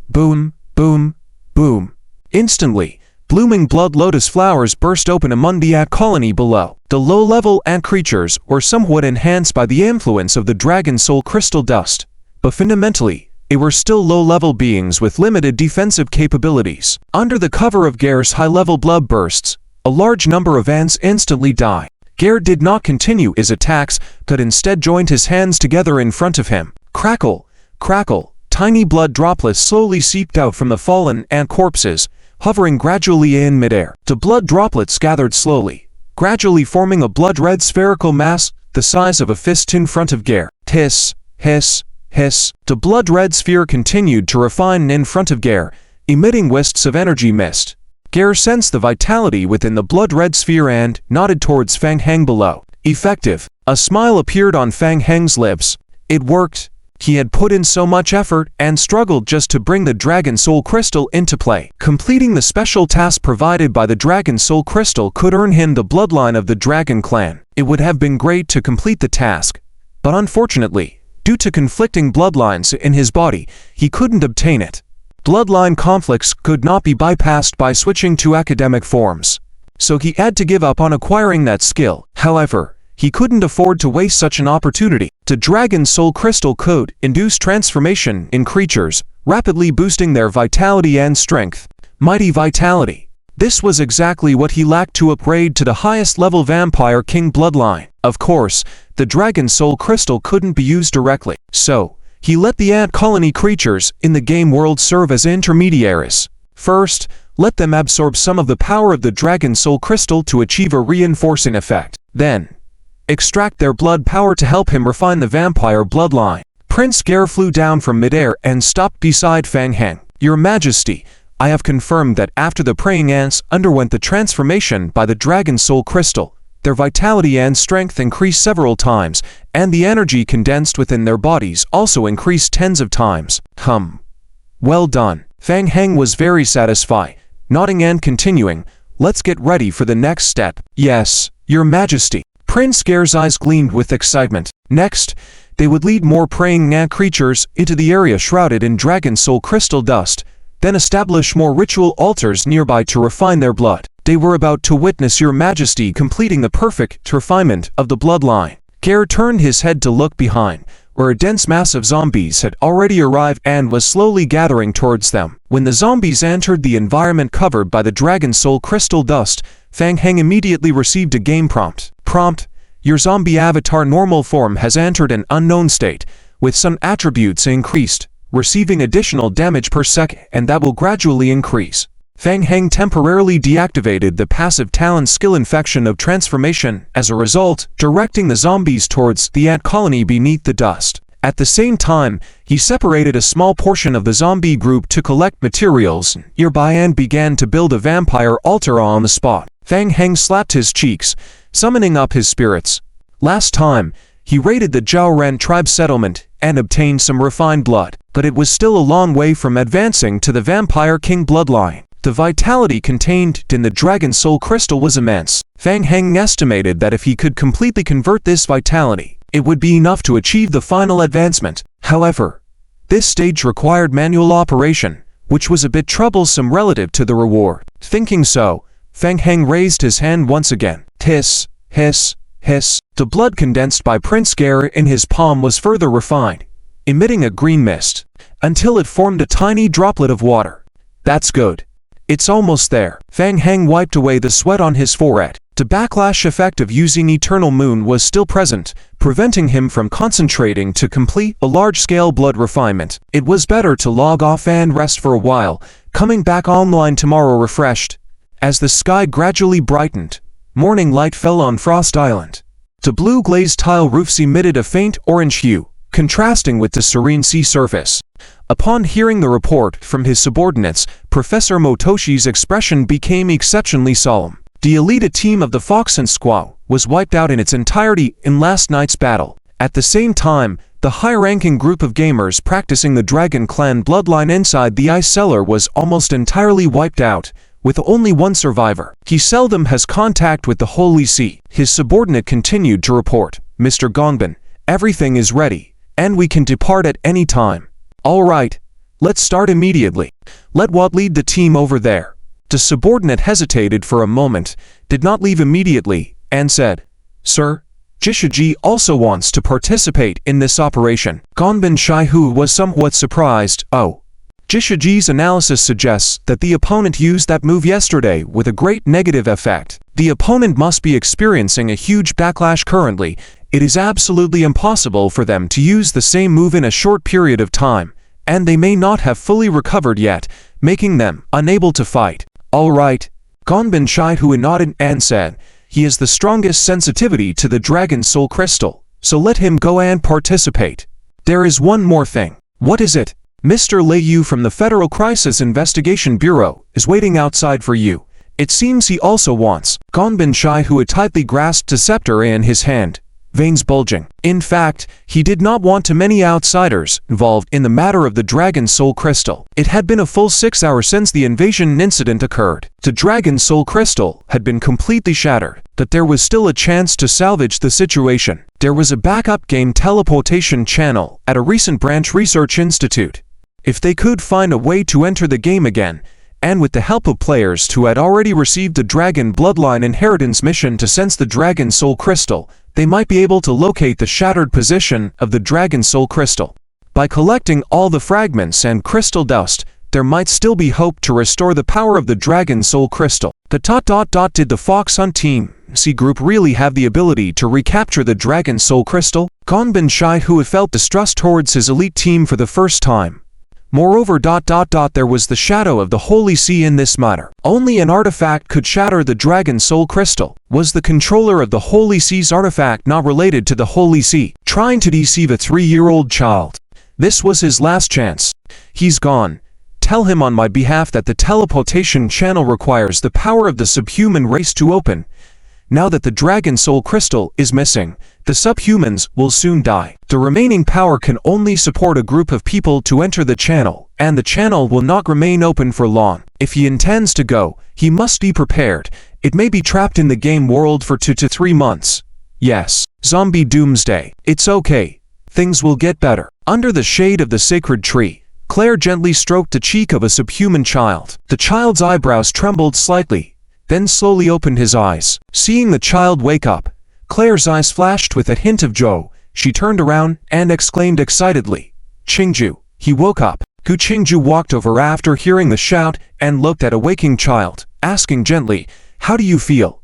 boom, boom, boom. Instantly, blooming blood lotus flowers burst open among the ant colony below. The low-level ant creatures were somewhat enhanced by the influence of the dragon soul crystal dust, but fundamentally, they were still low-level beings with limited defensive capabilities. Under the cover of Gare's high-level blood bursts, a large number of ants instantly died. Gare did not continue his attacks, but instead joined his hands together in front of him. Crackle, crackle, tiny blood droplets slowly seeped out from the fallen ant corpses, hovering gradually in midair. The blood droplets gathered slowly, gradually forming a blood-red spherical mass the size of a fist in front of Gare. Hiss, hiss, hiss. The blood-red sphere continued to refine in front of Gare, emitting wisps of energy mist. Gare sensed the vitality within the blood-red sphere and nodded towards Fang Heng below. Effective. A smile appeared on Fang Heng's lips. It worked. He had put in so much effort and struggled just to bring the Dragon Soul Crystal into play. Completing the special task provided by the Dragon Soul Crystal could earn him the bloodline of the Dragon Clan. It would have been great to complete the task, but unfortunately, due to conflicting bloodlines in his body, he couldn't obtain it. Bloodline conflicts could not be bypassed by switching to academic forms, so he had to give up on acquiring that skill. However, he couldn't afford to waste such an opportunity. The Dragon Soul Crystal could induce transformation in creatures, rapidly boosting their vitality and strength. Mighty vitality. This was exactly what he lacked to upgrade to the highest level Vampire King bloodline. Of course, the Dragon Soul Crystal couldn't be used directly, so he let the ant colony creatures in the game world serve as intermediaries. First, let them absorb some of the power of the Dragon Soul Crystal to achieve a reinforcing effect. Then, extract their blood power to help him refine the vampire bloodline. Prince Gare flew down from midair and stopped beside Fang Heng. Your Majesty, I have confirmed that after the praying ants underwent the transformation by the Dragon Soul Crystal, their vitality and strength increased several times, and the energy condensed within their bodies also increased tens of times. Well done. Fang Heng was very satisfied, nodding and continuing, let's get ready for the next step. Yes, Your Majesty. Prince Gare's eyes gleamed with excitement. Next, they would lead more praying ant creatures into the area shrouded in Dragon Soul Crystal dust, then establish more ritual altars nearby to refine their blood. They were about to witness Your Majesty completing the perfect refinement of the bloodline. Gare turned his head to look behind, where a dense mass of zombies had already arrived and was slowly gathering towards them. When the zombies entered the environment covered by the Dragon Soul Crystal dust, Fang Heng immediately received a game prompt. Prompt: your zombie avatar normal form has entered an unknown state, with some attributes increased, receiving additional damage per second, and that will gradually increase. Fang Heng temporarily deactivated the passive talent skill infection of transformation, as a result, directing the zombies towards the ant colony beneath the dust. At the same time, he separated a small portion of the zombie group to collect materials nearby and began to build a vampire altar on the spot. Fang Heng slapped his cheeks, summoning up his spirits. Last time, he raided the Zhaoren tribe settlement and obtained some refined blood, but it was still a long way from advancing to the Vampire King bloodline. The vitality contained in the Dragon Soul Crystal was immense. Fang Heng estimated that if he could completely convert this vitality It would be enough to achieve the final advancement. However, this stage required manual operation, which was a bit troublesome relative to the reward. Thinking so, Feng Heng raised his hand once again. Hiss, hiss, hiss. The blood condensed by Prince Gare in his palm was further refined, emitting a green mist, until it formed a tiny droplet of water. That's good. It's almost there. Feng Heng wiped away the sweat on his forehead. The backlash effect of using Eternal Moon was still present, preventing him from concentrating to complete a large-scale blood refinement. It was better to log off and rest for a while, coming back online tomorrow refreshed. As the sky gradually brightened, morning light fell on Frost Island. The blue glazed tile roofs emitted a faint orange hue, contrasting with the serene sea surface. Upon hearing the report from his subordinates, Professor Motoshi's expression became exceptionally solemn. The elite team of the Fox and Squaw was wiped out in its entirety in last night's battle. At the same time, the high-ranking group of gamers practicing the Dragon Clan bloodline inside the ice cellar was almost entirely wiped out, with only one survivor. He seldom has contact with the Holy See. His subordinate continued to report, Mr. Gongbin, everything is ready, and we can depart at any time. All right, let's start immediately. Let Wat lead the team over there. The subordinate hesitated for a moment, did not leave immediately, and said, Sir, Jishaji also wants to participate in this operation. Gongbin Shaihu was somewhat surprised. Oh. Jishaji's analysis suggests that the opponent used that move yesterday with a great negative effect. The opponent must be experiencing a huge backlash currently. It is absolutely impossible for them to use the same move in a short period of time, and they may not have fully recovered yet, making them unable to fight. All right. Gongbin Shaihu nodded and said, he has the strongest sensitivity to the Dragon Soul Crystal, so let him go and participate. There is one more thing. What is it? Mr. Lei Yu from the Federal Crisis Investigation Bureau is waiting outside for you. It seems he also wants. Gongbin Shaihu had tightly grasped a scepter in his hand, veins bulging. In fact, he did not want too many outsiders involved in the matter of the Dragon Soul Crystal. It had been a full 6 hours since the invasion incident occurred. The Dragon Soul Crystal had been completely shattered, but there was still a chance to salvage the situation. There was a backup game teleportation channel at a recent branch research institute. If they could find a way to enter the game again, and with the help of players who had already received the Dragon Bloodline Inheritance mission to sense the Dragon Soul Crystal, they might be able to locate the shattered position of the Dragon Soul Crystal. By collecting all the fragments and crystal dust, there might still be hope to restore the power of the Dragon Soul Crystal. Did the Fox Hunt Team C group really have the ability to recapture the Dragon Soul Crystal? Gongbin Shaihu had felt distrust towards his elite team for the first time. Moreover, there was the shadow of the Holy See in this matter. Only an artifact could shatter the Dragon Soul Crystal. Was the controller of the Holy See's artifact not related to the Holy See, trying to deceive a 3-year-old child? This was his last chance. He's gone. Tell him on my behalf that the teleportation channel requires the power of the subhuman race to open. Now that the Dragon Soul Crystal is missing, the subhumans will soon die. The remaining power can only support a group of people to enter the channel, and the channel will not remain open for long. If he intends to go, he must be prepared. It may be trapped in the game world for 2 to 3 months. Yes, zombie doomsday. It's okay. Things will get better. Under the shade of the sacred tree, Claire gently stroked the cheek of a subhuman child. The child's eyebrows trembled slightly, then slowly opened his eyes. Seeing the child wake up, Claire's eyes flashed with a hint of joy. She turned around and exclaimed excitedly, Qingju. He woke up. Gu Qingju walked over after hearing the shout and looked at a waking child, asking gently, How do you feel?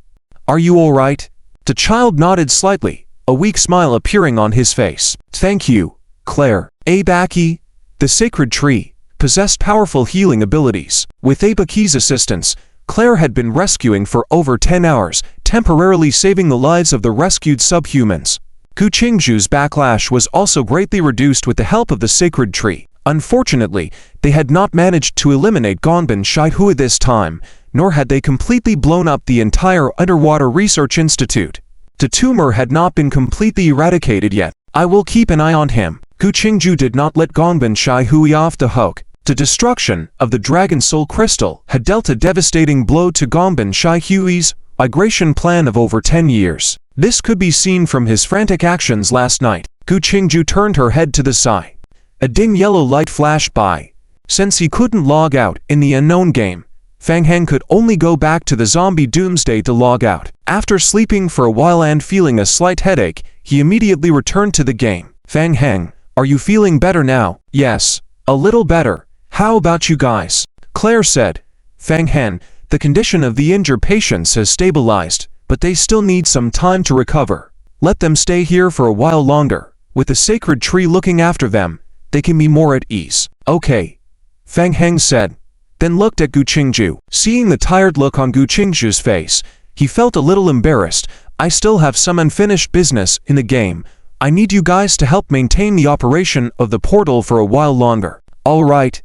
Are you all right? The child nodded slightly, a weak smile appearing on his face. Thank you, Claire. Abaki, the sacred tree, possessed powerful healing abilities. With Abaki's assistance, Claire had been rescuing for over 10 hours, temporarily saving the lives of the rescued subhumans. Gu Qingju's backlash was also greatly reduced with the help of the sacred tree. Unfortunately, they had not managed to eliminate Gongbin Shaihu at this time, nor had they completely blown up the entire underwater research institute. The tumor had not been completely eradicated yet. I will keep an eye on him. Gu Qingju did not let Gongbin Shaihu off the hook. The destruction of the Dragon Soul Crystal had dealt a devastating blow to Gongbin Shaihui's migration plan of over 10 years. This could be seen from his frantic actions last night. Gu Qingju turned her head to the side. A dim yellow light flashed by. Since he couldn't log out in the unknown game, Fang Heng could only go back to the zombie doomsday to log out. After sleeping for a while and feeling a slight headache, he immediately returned to the game. Fang Heng, are you feeling better now? Yes, a little better. How about you guys? Claire said. Fang Heng, the condition of the injured patients has stabilized, but they still need some time to recover. Let them stay here for a while longer. With the sacred tree looking after them, they can be more at ease. Okay, Fang Heng said, then looked at Gu Qingju. Seeing the tired look on Gu Qingju's face, he felt a little embarrassed. I still have some unfinished business in the game. I need you guys to help maintain the operation of the portal for a while longer. All right.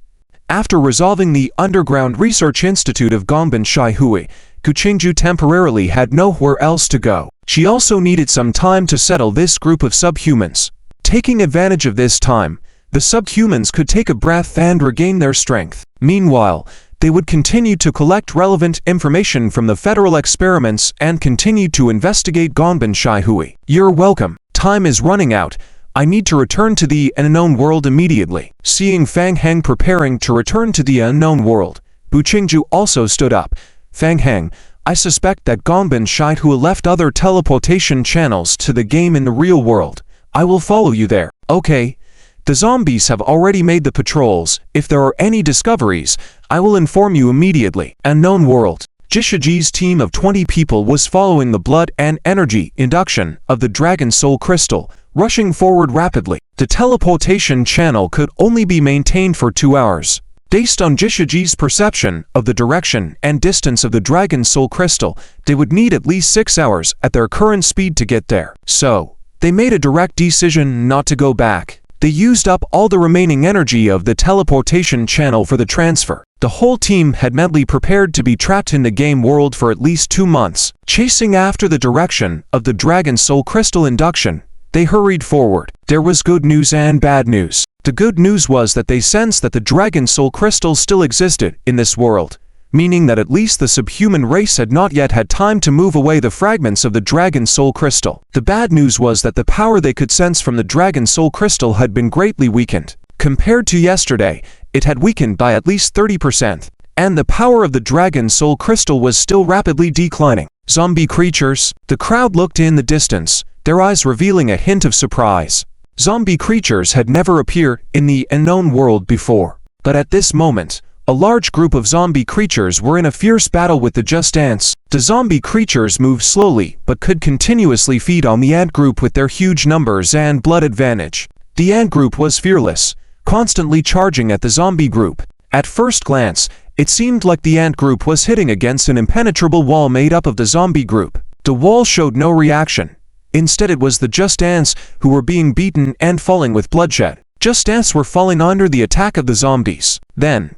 After resolving the Underground Research Institute of Gongbin Shihui, Gu Qingju temporarily had nowhere else to go. She also needed some time to settle this group of subhumans. Taking advantage of this time, the subhumans could take a breath and regain their strength. Meanwhile, they would continue to collect relevant information from the federal experiments and continue to investigate Gongbin Shihui. You're welcome. Time is running out. I need to return to the unknown world immediately. Seeing Fang Heng preparing to return to the unknown world, Gu Qingju also stood up. Fang Heng, I suspect that Gongbin Shihui left other teleportation channels to the game in the real world. I will follow you there. Okay. The zombies have already made the patrols. If there are any discoveries, I will inform you immediately. Unknown world. Jishiji's team of 20 people was following the blood and energy induction of the Dragon Soul Crystal, rushing forward rapidly. The teleportation channel could only be maintained for 2 hours. Based on Jishiji's perception of the direction and distance of the Dragon Soul Crystal, they would need at least 6 hours at their current speed to get there. So, they made a direct decision not to go back. They used up all the remaining energy of the teleportation channel for the transfer. The whole team had mentally prepared to be trapped in the game world for at least 2 months. Chasing after the direction of the Dragon Soul Crystal induction, they hurried forward. There was good news and bad news. The good news was that they sensed that the Dragon Soul Crystal still existed in this world, meaning that at least the subhuman race had not yet had time to move away the fragments of the Dragon Soul Crystal. The bad news was that the power they could sense from the Dragon Soul Crystal had been greatly weakened. Compared to yesterday, it had weakened by at least 30%, and the power of the Dragon Soul Crystal was still rapidly declining. Zombie creatures. The crowd looked in the distance, their eyes revealing a hint of surprise. Zombie creatures had never appeared in the unknown world before, but at this moment, a large group of zombie creatures were in a fierce battle with the Just Ants. The zombie creatures moved slowly but could continuously feed on the ant group with their huge numbers and blood advantage. The ant group was fearless, constantly charging at the zombie group. At first glance, it seemed like the ant group was hitting against an impenetrable wall made up of the zombie group. The wall showed no reaction. Instead, it was the Just Ants who were being beaten and falling with bloodshed. Just Ants were falling under the attack of the zombies. Then,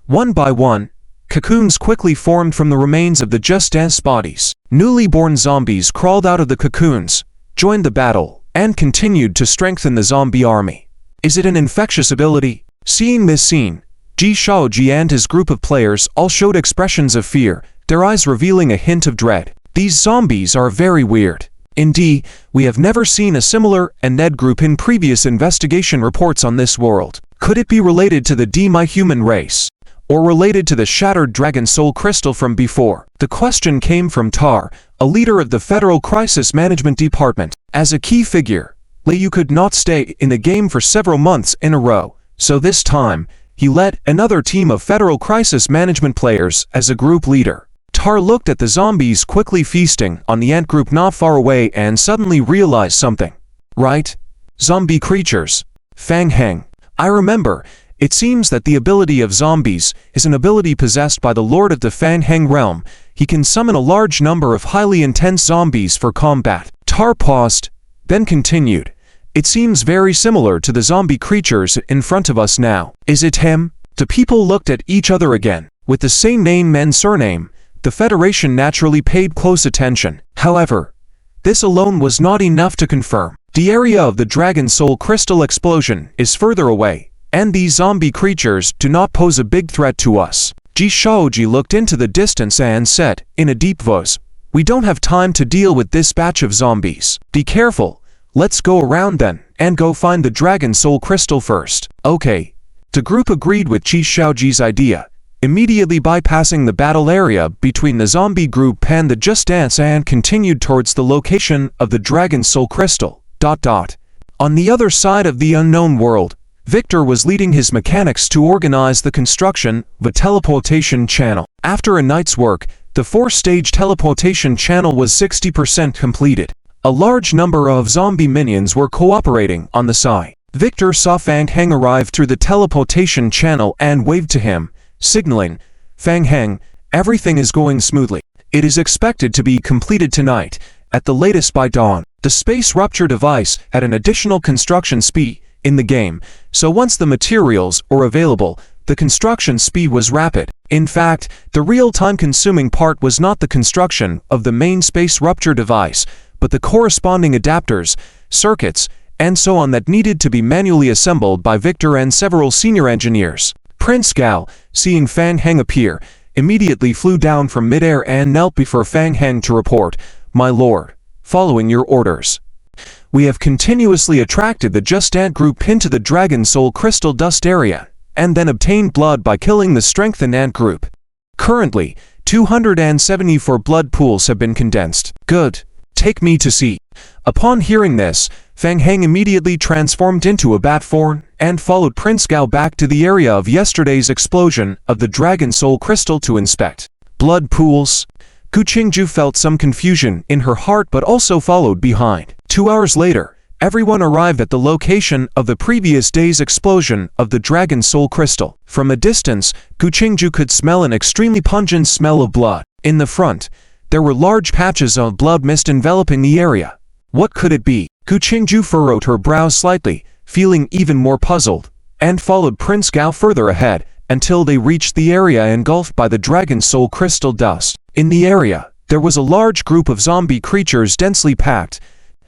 one by one, cocoons quickly formed from the remains of the Just Ants bodies. Newly born zombies crawled out of the cocoons, joined the battle, and continued to strengthen the zombie army. Is it an infectious ability? Seeing this scene, Ji Shaoji and his group of players all showed expressions of fear, their eyes revealing a hint of dread. These zombies are very weird. Indeed, we have never seen a similar Ned group in previous investigation reports on this world. Could it be related to the demi-human race? Or related to the shattered Dragon Soul Crystal from before? The question came from Tar, a leader of the Federal Crisis Management Department. As a key figure, Liu could not stay in the game for several months in a row, so this time, he led another team of Federal Crisis Management players as a group leader. Tar looked at the zombies quickly feasting on the ant group not far away and suddenly realized something. Right? Zombie creatures. Fang Heng. I remember. It seems that the ability of zombies is an ability possessed by the Lord of the Fang Heng realm. He can summon a large number of highly intense zombies for combat. Tar paused, then continued. It seems very similar to the zombie creatures in front of us now. Is it him? The people looked at each other again. With the same name and surname, the Federation naturally paid close attention. However, this alone was not enough to confirm. The area of the Dragon Soul Crystal explosion is further away, and these zombie creatures do not pose a big threat to us. Ji Shaoji looked into the distance and said, in a deep voice, We don't have time to deal with this batch of zombies. Be careful. Let's go around then, and go find the Dragon Soul Crystal first. Okay. The group agreed with Qi Shaoji's idea, immediately bypassing the battle area between the zombie group and the Just Dance and continued towards the location of the Dragon Soul Crystal. On the other side of the unknown world, Victor was leading his mechanics to organize the construction of a teleportation channel. After a night's work, the 4-stage teleportation channel was 60% completed. A large number of zombie minions were cooperating on the side. Victor saw Fang Heng arrive through the teleportation channel and waved to him, signaling, "Fang Heng, everything is going smoothly. It is expected to be completed tonight, at the latest by dawn." The space rupture device had an additional construction speed in the game, so once the materials were available, the construction speed was rapid. In fact, the real time-consuming part was not the construction of the main space rupture device, but the corresponding adapters, circuits, and so on that needed to be manually assembled by Victor and several senior engineers. Prince Gao, seeing Fang Heng appear, immediately flew down from midair and knelt before Fang Heng to report, "My lord, following your orders, we have continuously attracted the Just Ant group into the Dragon Soul Crystal Dust area, and then obtained blood by killing the strengthened Ant group. Currently, 274 blood pools have been condensed." "Good. Take me to see." Upon hearing this, Fang Heng immediately transformed into a bat form and followed Prince Gao back to the area of yesterday's explosion of the Dragon Soul Crystal to inspect. Blood pools. Gu Qingju felt some confusion in her heart but also followed behind. 2 hours later, everyone arrived at the location of the previous day's explosion of the Dragon Soul Crystal. From a distance, Gu Qingju could smell an extremely pungent smell of blood. In the front, there were large patches of blood mist enveloping the area. What could it be? Gu Qingju furrowed her brows slightly, feeling even more puzzled, and followed Prince Gao further ahead until they reached the area engulfed by the Dragon Soul Crystal dust. In the area, there was a large group of zombie creatures densely packed.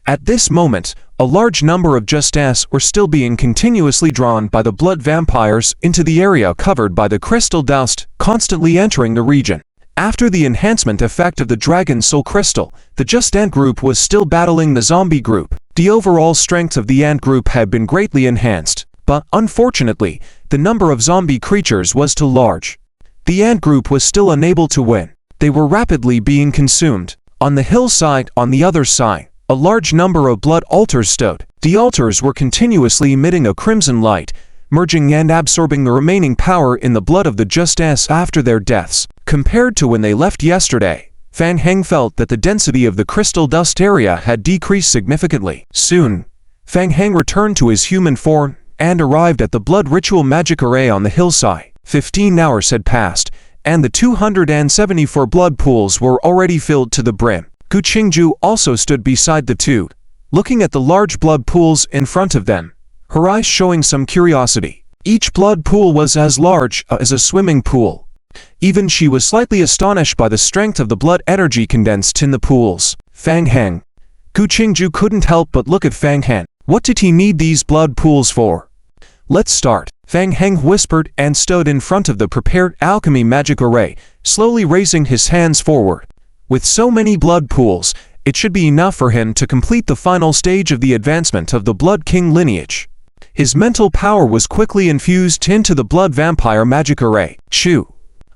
At this moment, a large number of Just Ants were still being continuously drawn by the blood vampires into the area covered by the crystal dust, constantly entering the region. After the enhancement effect of the Dragon Soul Crystal, the Just Ant group was still battling the zombie group. The overall strength of the Ant group had been greatly enhanced, but unfortunately, the number of zombie creatures was too large. The Ant group was still unable to win. They were rapidly being consumed. On the hillside on the other side, a large number of blood altars stood. The altars were continuously emitting a crimson light, merging and absorbing the remaining power in the blood of the Just Ants after their deaths. Compared to when they left yesterday, Fang Heng felt that the density of the crystal dust area had decreased significantly. Soon, Fang Heng returned to his human form and arrived at the blood ritual magic array on the hillside. 15 hours had passed, and the 274 blood pools were already filled to the brim. Gu Qingju also stood beside the two, looking at the large blood pools in front of them, her eyes showing some curiosity. Each blood pool was as large as a swimming pool. Even she was slightly astonished by the strength of the blood energy condensed in the pools. Fang Heng. Gu Qingju couldn't help but look at Fang Heng. What did he need these blood pools for? "Let's start," Fang Heng whispered and stood in front of the prepared alchemy magic array, slowly raising his hands forward. With so many blood pools, it should be enough for him to complete the final stage of the advancement of the Blood King lineage. His mental power was quickly infused into the blood vampire magic array. Chew.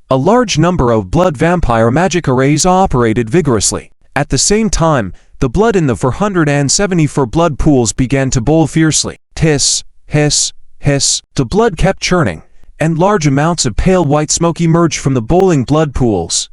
A large number of blood vampire magic arrays operated vigorously. At the same time, the blood in the 474 blood pools began to boil fiercely. Hiss, hiss, hiss. The blood kept churning, and large amounts of pale white smoke emerged from the boiling blood pools.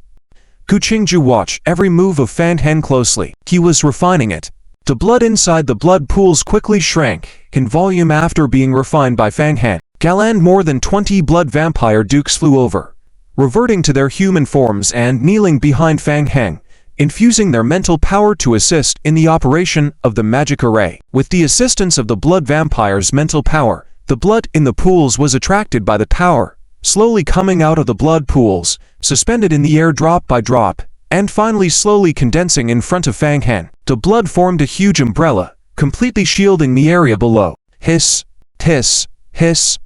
Gu Qingju watched every move of Fang Heng closely. He was refining it. The blood inside the blood pools quickly shrank in volume after being refined by Fang Heng. Galand more than 20 blood vampire dukes flew over, reverting to their human forms and kneeling behind Fang Heng, infusing their mental power to assist in the operation of the magic array. With the assistance of the blood vampire's mental power, the blood in the pools was attracted by the power, slowly coming out of the blood pools, suspended in the air drop by drop, and finally slowly condensing in front of Fang Heng. The blood formed a huge umbrella, completely shielding the area below. Hiss, hiss, hiss.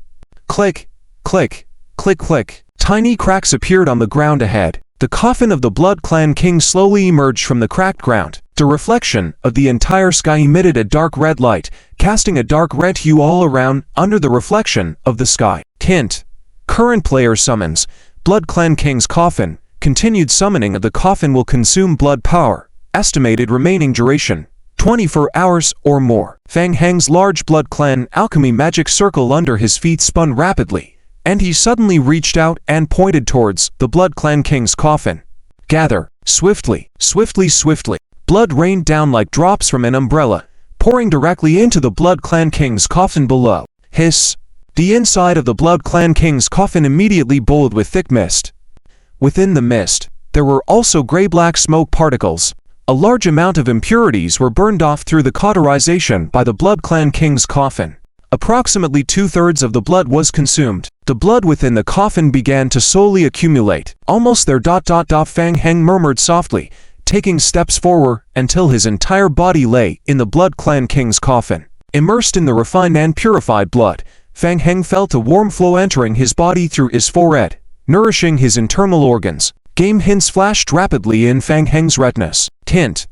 Click, click, click, click. Tiny cracks appeared on the ground ahead, The coffin of the Blood Clan King slowly emerged from the cracked ground. The reflection of the entire sky emitted a dark red light, casting a dark red hue all around under the reflection of the sky. Hint: current player summons Blood Clan King's coffin. Continued summoning of the coffin will consume blood power. Estimated remaining duration: 24 hours or more. Fang Heng's large Blood Clan alchemy magic circle under his feet spun rapidly, and he suddenly reached out and pointed towards the Blood Clan King's coffin. Gather, swiftly, swiftly, swiftly. Blood rained down like drops from an umbrella, pouring directly into the Blood Clan King's coffin below. Hiss! The inside of the Blood Clan King's coffin immediately bowled with thick mist. Within the mist, there were also gray-black smoke particles. A large amount of impurities were burned off through the cauterization by the Blood Clan King's coffin. Approximately 2/3 of the blood was consumed. The blood within the coffin began to slowly accumulate. Almost there. Fang Heng murmured softly, taking steps forward until his entire body lay in the Blood Clan King's coffin. Immersed in the refined and purified blood, Fang Heng felt a warm flow entering his body through his forehead, nourishing his internal organs. Game hints flashed rapidly in Fang Heng's retinas. Hint: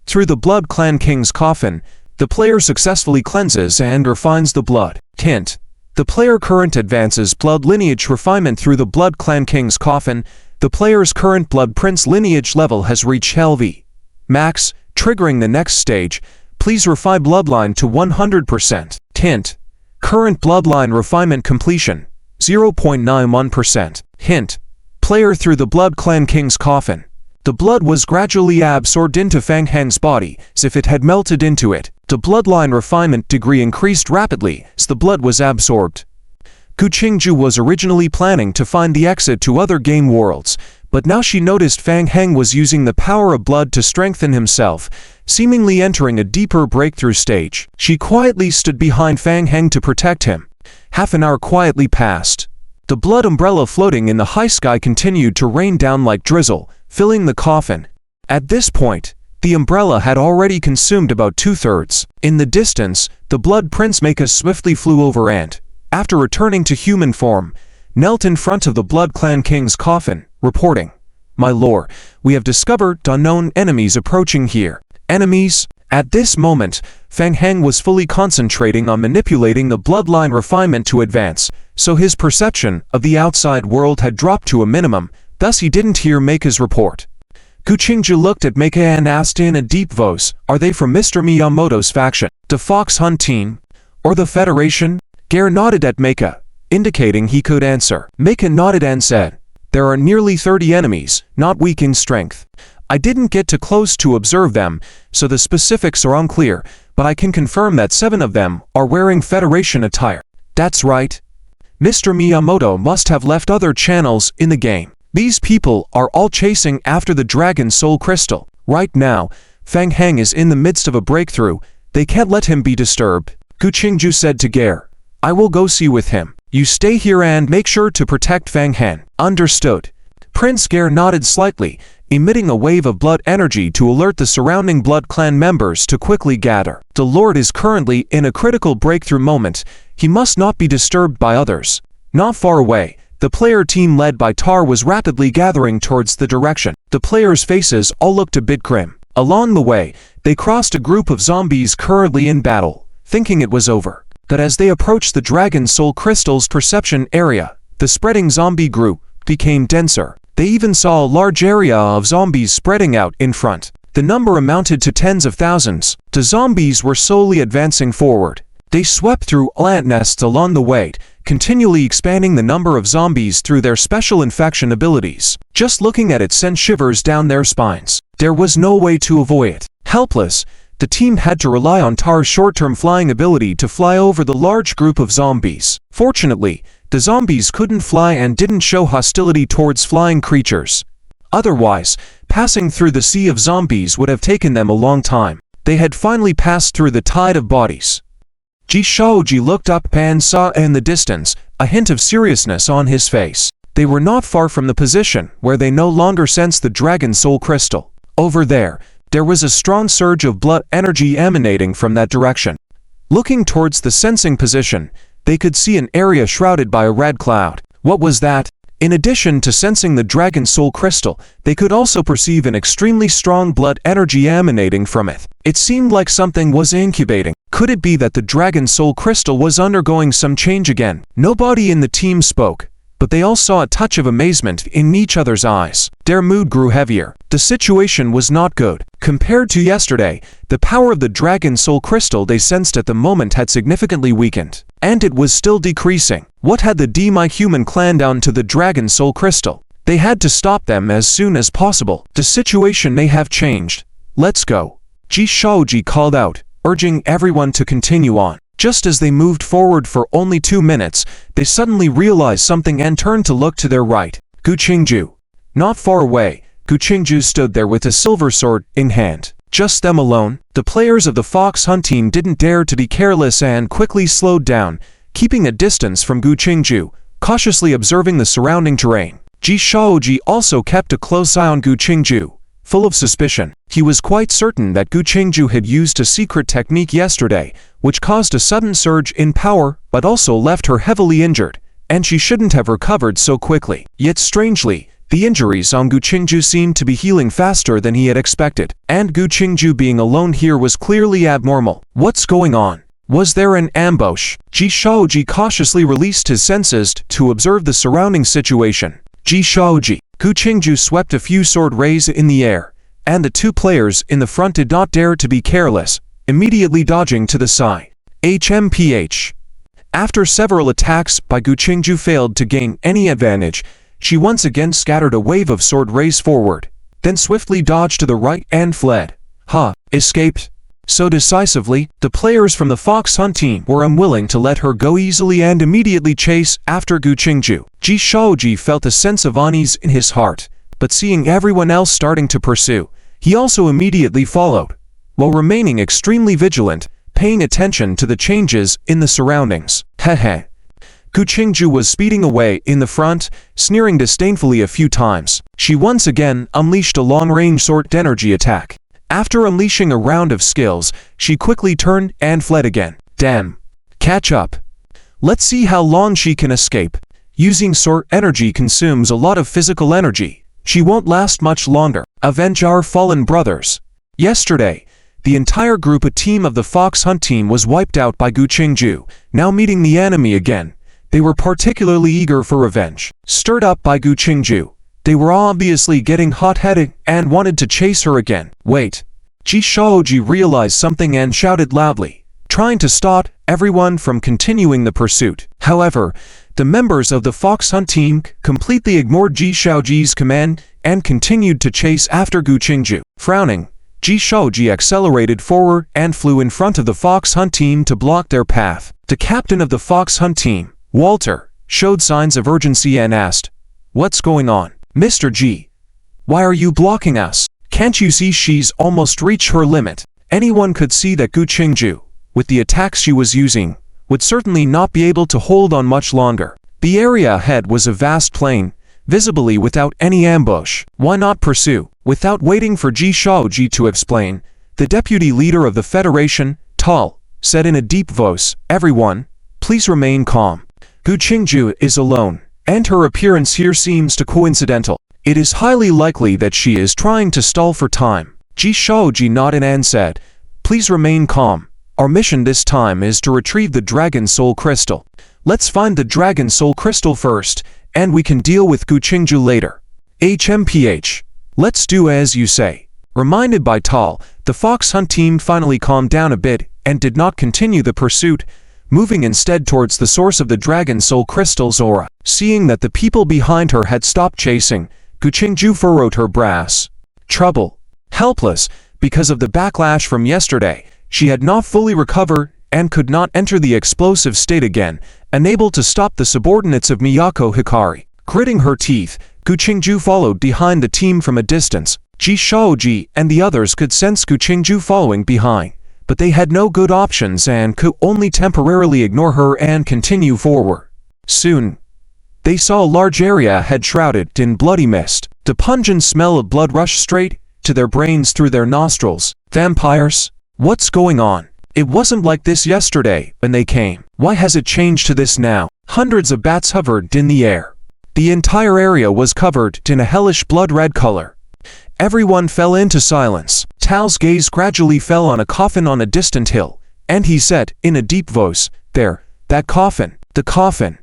through the Blood Clan King's coffin, the player successfully cleanses and refines the blood. Hint: the player current advances blood lineage refinement through the Blood Clan King's coffin. The player's current blood prince lineage level has reached LV max, triggering the next stage. Please refine bloodline to 100%. Hint: current bloodline refinement completion 0.91%. Hint: player through the Blood Clan King's coffin. The blood was gradually absorbed into Fang Heng's body, as if it had melted into it. The bloodline refinement degree increased rapidly as the blood was absorbed. Gu Qingju was originally planning to find the exit to other game worlds, but now she noticed Fang Heng was using the power of blood to strengthen himself, seemingly entering a deeper breakthrough stage. She quietly stood behind Fang Heng to protect him. Half an hour quietly passed. The blood umbrella floating in the high sky continued to rain down like drizzle, filling the coffin. At this point, the umbrella had already consumed about 2/3. In the distance, the Blood Prince Mecha swiftly flew over and, after returning to human form, knelt in front of the Blood Clan King's coffin, reporting, "My lord, we have discovered unknown enemies approaching here." Enemies? At this moment, Fang Heng was fully concentrating on manipulating the bloodline refinement to advance, so his perception of the outside world had dropped to a minimum, thus he didn't hear Meika's report. Gu Qingju looked at Meika and asked in a deep voice, "Are they from Mr. Miyamoto's faction, the Fox Hunt team, or the Federation?" Gare nodded at Meika, indicating he could answer. Meika nodded and said, "There are nearly 30 enemies, not weak in strength. I didn't get too close to observe them, so the specifics are unclear, but I can confirm that 7 of them are wearing Federation attire." "That's right. Mr. Miyamoto must have left other channels in the game. These people are all chasing after the Dragon Soul Crystal. Right now, Fang Heng is in the midst of a breakthrough. They can't let him be disturbed." Gu Qingju said to Gare, "I will go see with him. You stay here and make sure to protect Fang Heng." "Understood." Prince Gare nodded slightly, emitting a wave of blood energy to alert the surrounding Blood Clan members to quickly gather. The Lord is currently in a critical breakthrough moment. He must not be disturbed by others. Not far away, the player team led by Tar was rapidly gathering towards the direction. The players' faces all looked a bit grim. Along the way, they crossed a group of zombies currently in battle, thinking it was over. But as they approached the Dragon Soul Crystal's perception area, the spreading zombie group became denser. They even saw a large area of zombies spreading out in front. The number amounted to tens of thousands. The zombies were slowly advancing forward. They swept through ant nests along the way, continually expanding the number of zombies through their special infection abilities. Just looking at it sent shivers down their spines. There was no way to avoid it. Helpless, the team had to rely on Tar's short-term flying ability to fly over the large group of zombies. Fortunately, the zombies couldn't fly and didn't show hostility towards flying creatures. Otherwise, passing through the sea of zombies would have taken them a long time. They had finally passed through the tide of bodies. Ji Shaoji looked up and saw in the distance a hint of seriousness on his face. They were not far from the position where they no longer sensed the Dragon Soul Crystal. Over there was a strong surge of blood energy emanating from that direction. Looking towards the sensing position, they could see an area shrouded by a red cloud. What was that? In addition to sensing the Dragon Soul Crystal, they could also perceive an extremely strong blood energy emanating from it. It seemed like something was incubating. Could it be that the Dragon Soul Crystal was undergoing some change again? Nobody in the team spoke, but they all saw a touch of amazement in each other's eyes. Their mood grew heavier. The situation was not good. Compared to yesterday, the power of the Dragon Soul Crystal they sensed at the moment had significantly weakened, and it was still decreasing. What had the Human clan done to the Dragon Soul Crystal? They had to stop them as soon as possible. The situation may have changed. Let's go. Ji Shaoji called out, urging everyone to continue on. Just as they moved forward for only 2 minutes, they suddenly realized something and turned to look to their right. Gu Qingju. Not far away, Gu Qingju stood there with a silver sword in hand. Just them alone. The players of the Fox Hunt team didn't dare to be careless and quickly slowed down, keeping a distance from Gu Qingju, cautiously observing the surrounding terrain. Ji Shaoji also kept a close eye on Gu Qingju, full of suspicion. He was quite certain that Gu Qingju had used a secret technique yesterday, which caused a sudden surge in power but also left her heavily injured, and she shouldn't have recovered so quickly. Yet strangely, the injuries on Gu Qingju seemed to be healing faster than he had expected, and Gu Qingju being alone here was clearly abnormal. What's going on? Was there an ambush? Ji Shaoji cautiously released his senses to observe the surrounding situation. Ji Shaoji. Gu Qingju swept a few sword rays in the air, and the 2 players in the front did not dare to be careless, immediately dodging to the side. HMPH. After several attacks by Gu Qingju failed to gain any advantage, she once again scattered a wave of sword rays forward, then swiftly dodged to the right and fled. Escaped. So decisively, the players from the Fox Hunt team were unwilling to let her go easily and immediately chase after Gu Qingju. Ji Shaoji felt a sense of unease in his heart, but seeing everyone else starting to pursue, he also immediately followed, while remaining extremely vigilant, paying attention to the changes in the surroundings. Hehe. Gu Qingju was speeding away in the front, sneering disdainfully a few times. She once again unleashed a long-range sword energy attack. After unleashing a round of skills, she quickly turned and fled again. Damn. Catch up. Let's see how long she can escape. Using sword energy consumes a lot of physical energy. She won't last much longer. Avenge our fallen brothers. Yesterday, the entire team of the Fox Hunt team was wiped out by Gu Qingju. Now meeting the enemy again, they were particularly eager for revenge. Stirred up by Gu Qingju, they were obviously getting hot-headed and wanted to chase her again. Wait. Ji Shaoji realized something and shouted loudly, trying to stop everyone from continuing the pursuit. However, the members of the Fox Hunt team completely ignored Ji Shaoji's command and continued to chase after Gu Qingju. Frowning, Ji Shaoji accelerated forward and flew in front of the Fox Hunt team to block their path. The captain of the Fox Hunt team, Walter, showed signs of urgency and asked, "What's going on? Mr. G, why are you blocking us? Can't you see she's almost reached her limit?" Anyone could see that Gu Qingju, with the attacks she was using, would certainly not be able to hold on much longer. The area ahead was a vast plain, visibly without any ambush. Why not pursue? Without waiting for Ji Shaoji to explain, the deputy leader of the Federation, Tal, said in a deep voice, "Everyone, please remain calm. Gu Qingju is alone, and her appearance here seems to coincidental. It is highly likely that she is trying to stall for time." Ji Shaoji nodded and said, "Please remain calm. Our mission this time is to retrieve the Dragon Soul Crystal. Let's find the Dragon Soul Crystal first, and we can deal with Gu Qingju later." HMPH. Let's do as you say. Reminded by Tal, the Fox Hunt team finally calmed down a bit and did not continue the pursuit, moving instead towards the source of the Dragon Soul Crystal's aura. Seeing that the people behind her had stopped chasing, Gu Qingju furrowed her brows. Trouble. Helpless, because of the backlash from yesterday, she had not fully recovered and could not enter the explosive state again, unable to stop the subordinates of Miyako Hikari. Gritting her teeth, Gu Qingju followed behind the team from a distance. Ji Shaoji and the others could sense Gu Qingju following behind, but they had no good options and could only temporarily ignore her and continue forward. Soon, they saw a large area ahead shrouded in bloody mist. The pungent smell of blood rushed straight to their brains through their nostrils. Vampires? What's going on? It wasn't like this yesterday when they came. Why has it changed to this now? Hundreds of bats hovered in the air. The entire area was covered in a hellish blood-red color. Everyone fell into silence. Tao's gaze gradually fell on a coffin on a distant hill, and he said, in a deep voice, "There, that coffin, the coffin."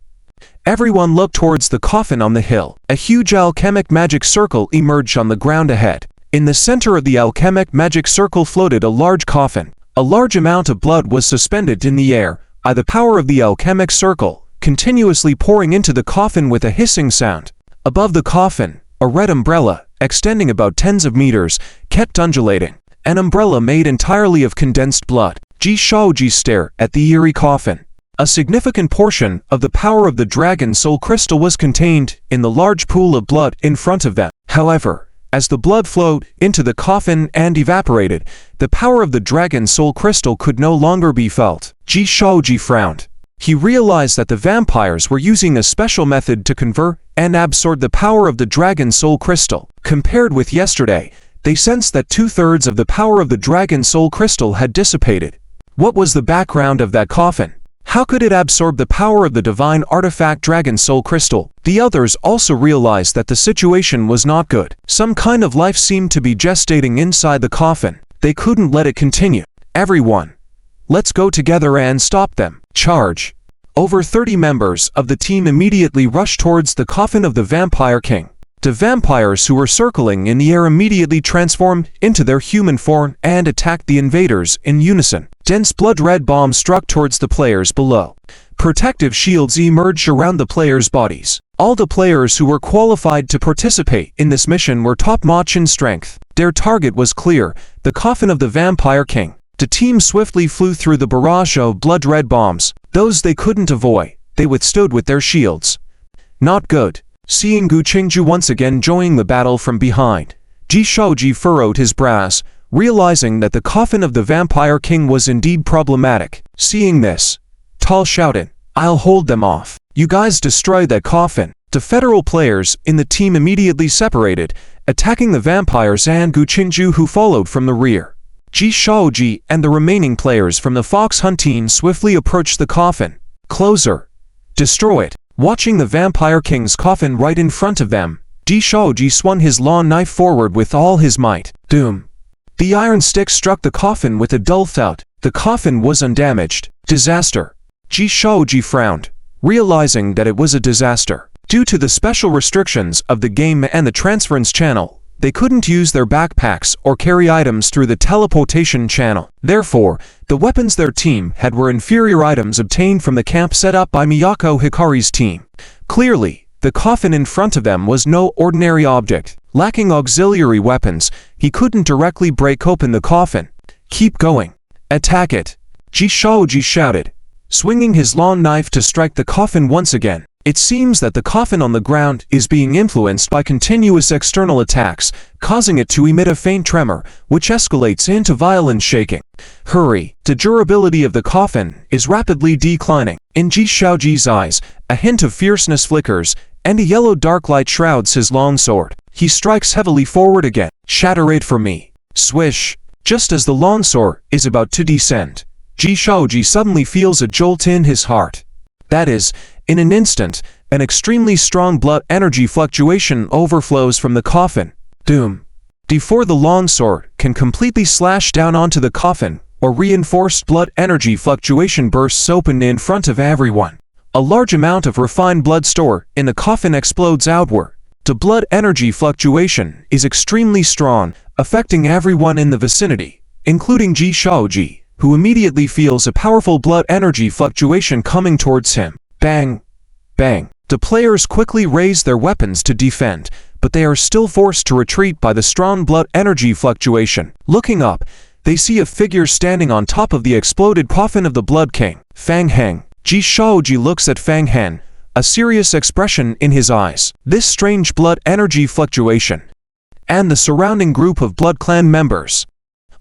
Everyone looked towards the coffin on the hill. A huge alchemic magic circle emerged on the ground ahead. In the center of the alchemic magic circle floated a large coffin. A large amount of blood was suspended in the air by the power of the alchemic circle, continuously pouring into the coffin with a hissing sound. Above the coffin, a red umbrella, extending about tens of meters, kept undulating. An umbrella made entirely of condensed blood. Ji Shaoji stared at the eerie coffin. A significant portion of the power of the dragon soul crystal was contained in the large pool of blood in front of them. However, as the blood flowed into the coffin and evaporated, the power of the dragon soul crystal could no longer be felt. Ji Shaoji frowned. He realized that the vampires were using a special method to convert and absorb the power of the dragon soul crystal. Compared with yesterday, they sensed that 2/3 of the power of the dragon soul crystal had dissipated. What was the background of that coffin? How could it absorb the power of the divine artifact dragon soul crystal? The others also realized that the situation was not good. Some kind of life seemed to be gestating inside the coffin. They couldn't let it continue. Everyone, let's go together and stop them. Charge. Over 30 members of the team immediately rushed towards the coffin of the Vampire King. The vampires who were circling in the air immediately transformed into their human form and attacked the invaders in unison. Dense blood-red bombs struck towards the players below. Protective shields emerged around the players' bodies. All the players who were qualified to participate in this mission were top-notch in strength. Their target was clear, the coffin of the Vampire King. The team swiftly flew through the barrage of blood-red bombs. Those they couldn't avoid, they withstood with their shields. Not good. Seeing Gu Qingju once again joining the battle from behind, Ji Shaoji furrowed his brows, realizing that the coffin of the Vampire King was indeed problematic. Seeing this, Tal shouted, "I'll hold them off. You guys destroy that coffin." The federal players in the team immediately separated, attacking the vampires and Gu Qingju who followed from the rear. Ji Shaoji and the remaining players from the Fox Hunt team swiftly approached the coffin. Closer. Destroy it. Watching the Vampire King's coffin right in front of them, Ji Shaoji swung his long knife forward with all his might. Doom. The iron stick struck the coffin with a dull thud. The coffin was undamaged. Disaster. Ji Shaoji frowned, realizing that it was a disaster. Due to the special restrictions of the game and the transference channel, they couldn't use their backpacks or carry items through the teleportation channel. Therefore, the weapons their team had were inferior items obtained from the camp set up by Miyako Hikari's team. Clearly, the coffin in front of them was no ordinary object. Lacking auxiliary weapons, he couldn't directly break open the coffin. Keep going. Attack it. Ji Shaoji shouted, swinging his long knife to strike the coffin once again. It seems that the coffin on the ground is being influenced by continuous external attacks, causing it to emit a faint tremor, which escalates into violent shaking. Hurry! The durability of the coffin is rapidly declining. In Ji Shaoji's eyes, a hint of fierceness flickers, and a yellow dark light shrouds his long sword. He strikes heavily forward again. Shatter it for me. Swish! Just as the long sword is about to descend, Ji Shaoji suddenly feels a jolt in his heart. That is, in an instant, an extremely strong blood energy fluctuation overflows from the coffin. Doom. Before the long sword can completely slash down onto the coffin, or reinforced blood energy fluctuation bursts open in front of everyone. A large amount of refined blood stored in the coffin explodes outward. The blood energy fluctuation is extremely strong, affecting everyone in the vicinity, including Ji Shaoji, who immediately feels a powerful blood energy fluctuation coming towards him. Bang! Bang! The players quickly raise their weapons to defend, but they are still forced to retreat by the strong blood energy fluctuation. Looking up, they see a figure standing on top of the exploded coffin of the Blood King. Fang Heng. Ji Shaoji looks at Fang Heng, a serious expression in his eyes. This strange blood energy fluctuation, and the surrounding group of Blood Clan members.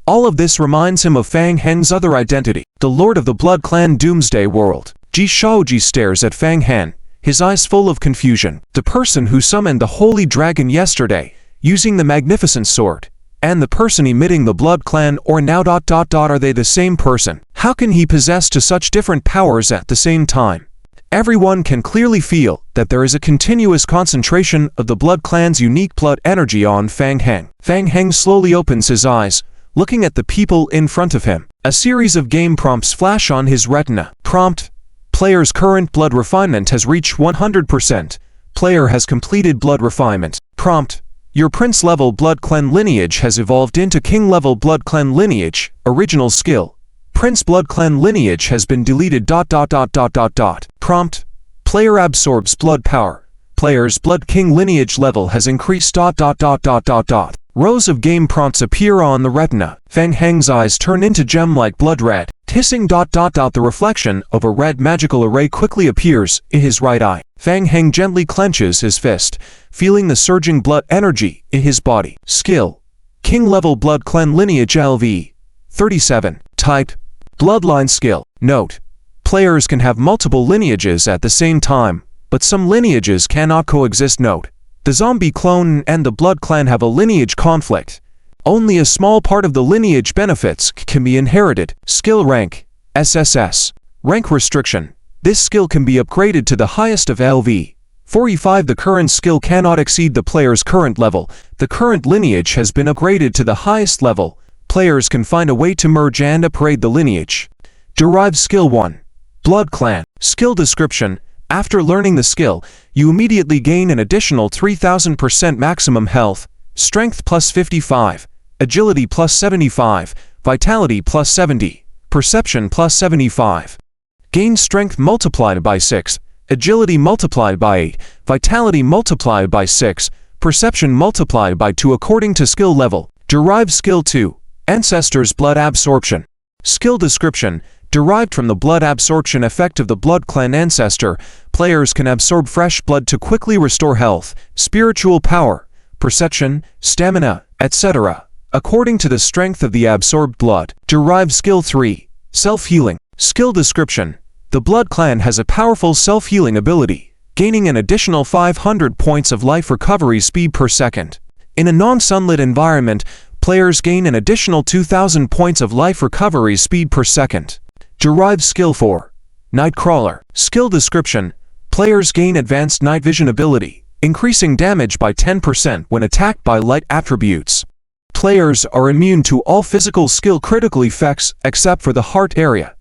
All of this reminds him of Fang Heng's other identity, the Lord of the Blood Clan Doomsday World. Ji Shaoji stares at Fang Heng, his eyes full of confusion. The person who summoned the Holy Dragon yesterday, using the magnificent sword, and the person emitting the Blood Clan or now ... Are they the same person? How can he possess to such different powers at the same time? Everyone can clearly feel that there is a continuous concentration of the Blood Clan's unique blood energy on Fang Heng. Fang Heng slowly opens his eyes, looking at the people in front of him. A series of game prompts flash on his retina. Prompt: Player's current blood refinement has reached 100%. Player has completed blood refinement. Prompt: Your Prince-level Blood Clan lineage has evolved into King-level Blood Clan lineage. Original skill: Prince Blood Clan lineage has been deleted. Prompt: Player absorbs blood power. Player's Blood King lineage level has increased. Rows of game prompts appear on the retina. Fang Heng's eyes turn into gem-like blood red. Hissing. The reflection of a red magical array quickly appears in his right eye. Fang Heng gently clenches his fist, feeling the surging blood energy in his body. Skill: King-level Blood Clan lineage LV 37. Type: Bloodline skill. Note: Players can have multiple lineages at the same time, but some lineages cannot coexist. Note: The zombie clone and the Blood Clan have a lineage conflict. Only a small part of the lineage benefits can be inherited. Skill rank: SSS. Rank restriction: This skill can be upgraded to the highest of LV 45. The current skill cannot exceed the player's current level. The current lineage has been upgraded to the highest level. Players can find a way to merge and upgrade the lineage. Derive Skill 1. Blood Clan. Skill description: After learning the skill, you immediately gain an additional 3000% maximum health, strength plus 55, agility plus 75, vitality plus 70, perception plus 75. Gain strength multiplied by 6, agility multiplied by 8, vitality multiplied by 6, perception multiplied by 2 according to skill level. Derive Skill 2. Ancestor's Blood Absorption. Skill description: Derived from the blood absorption effect of the Blood Clan ancestor, players can absorb fresh blood to quickly restore health, spiritual power, perception, stamina, etc., according to the strength of the absorbed blood. Derive Skill 3. Self-healing. Skill description: The Blood Clan has a powerful self-healing ability, gaining an additional 500 points of life recovery speed per second. In a non-sunlit environment, players gain an additional 2000 points of life recovery speed per second. Derive Skill 4. Nightcrawler. Skill description: Players gain advanced night vision ability, increasing damage by 10% when attacked by light attributes. Players are immune to all physical skill critical effects except for the heart area.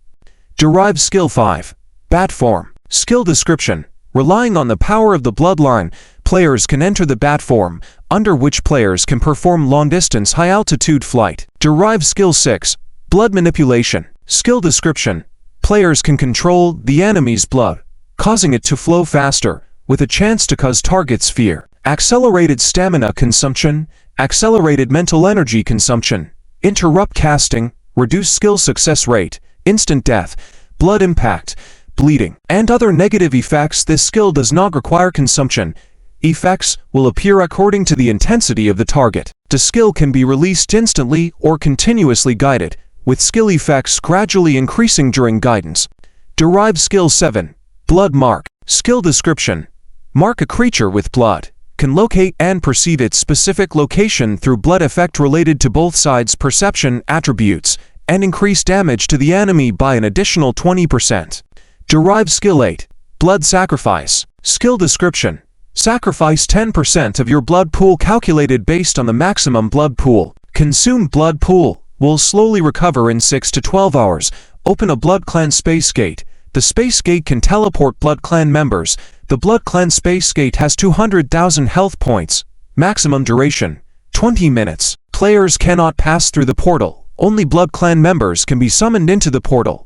Derive Skill 5. Bat Form. Skill description: Relying on the power of the bloodline, players can enter the bat form, under which players can perform long-distance high-altitude flight. Derive Skill 6. Blood Manipulation. Skill description: Players can control the enemy's blood, causing it to flow faster, with a chance to cause targets fear. Accelerated stamina consumption, accelerated mental energy consumption, interrupt casting, reduce skill success rate, instant death, blood impact, bleeding, and other negative effects. This skill does not require consumption. Effects will appear according to the intensity of the target. The skill can be released instantly or continuously guided, with skill effects gradually increasing during guidance. Derive Skill 7. Blood Mark. Skill description: Mark a creature with blood. Can locate and perceive its specific location through blood effect related to both sides' perception attributes, and increase damage to the enemy by an additional 20%. Derive Skill 8. Blood Sacrifice. Skill description: Sacrifice 10% of your blood pool calculated based on the maximum blood pool. Consumed blood pool will slowly recover in 6 to 12 hours. Open a Blood Clan Space Gate. The Space Gate can teleport Blood Clan members. The Blood Clan Space Gate has 200,000 health points. Maximum duration: 20 minutes. Players cannot pass through the portal. Only Blood Clan members can be summoned into the portal.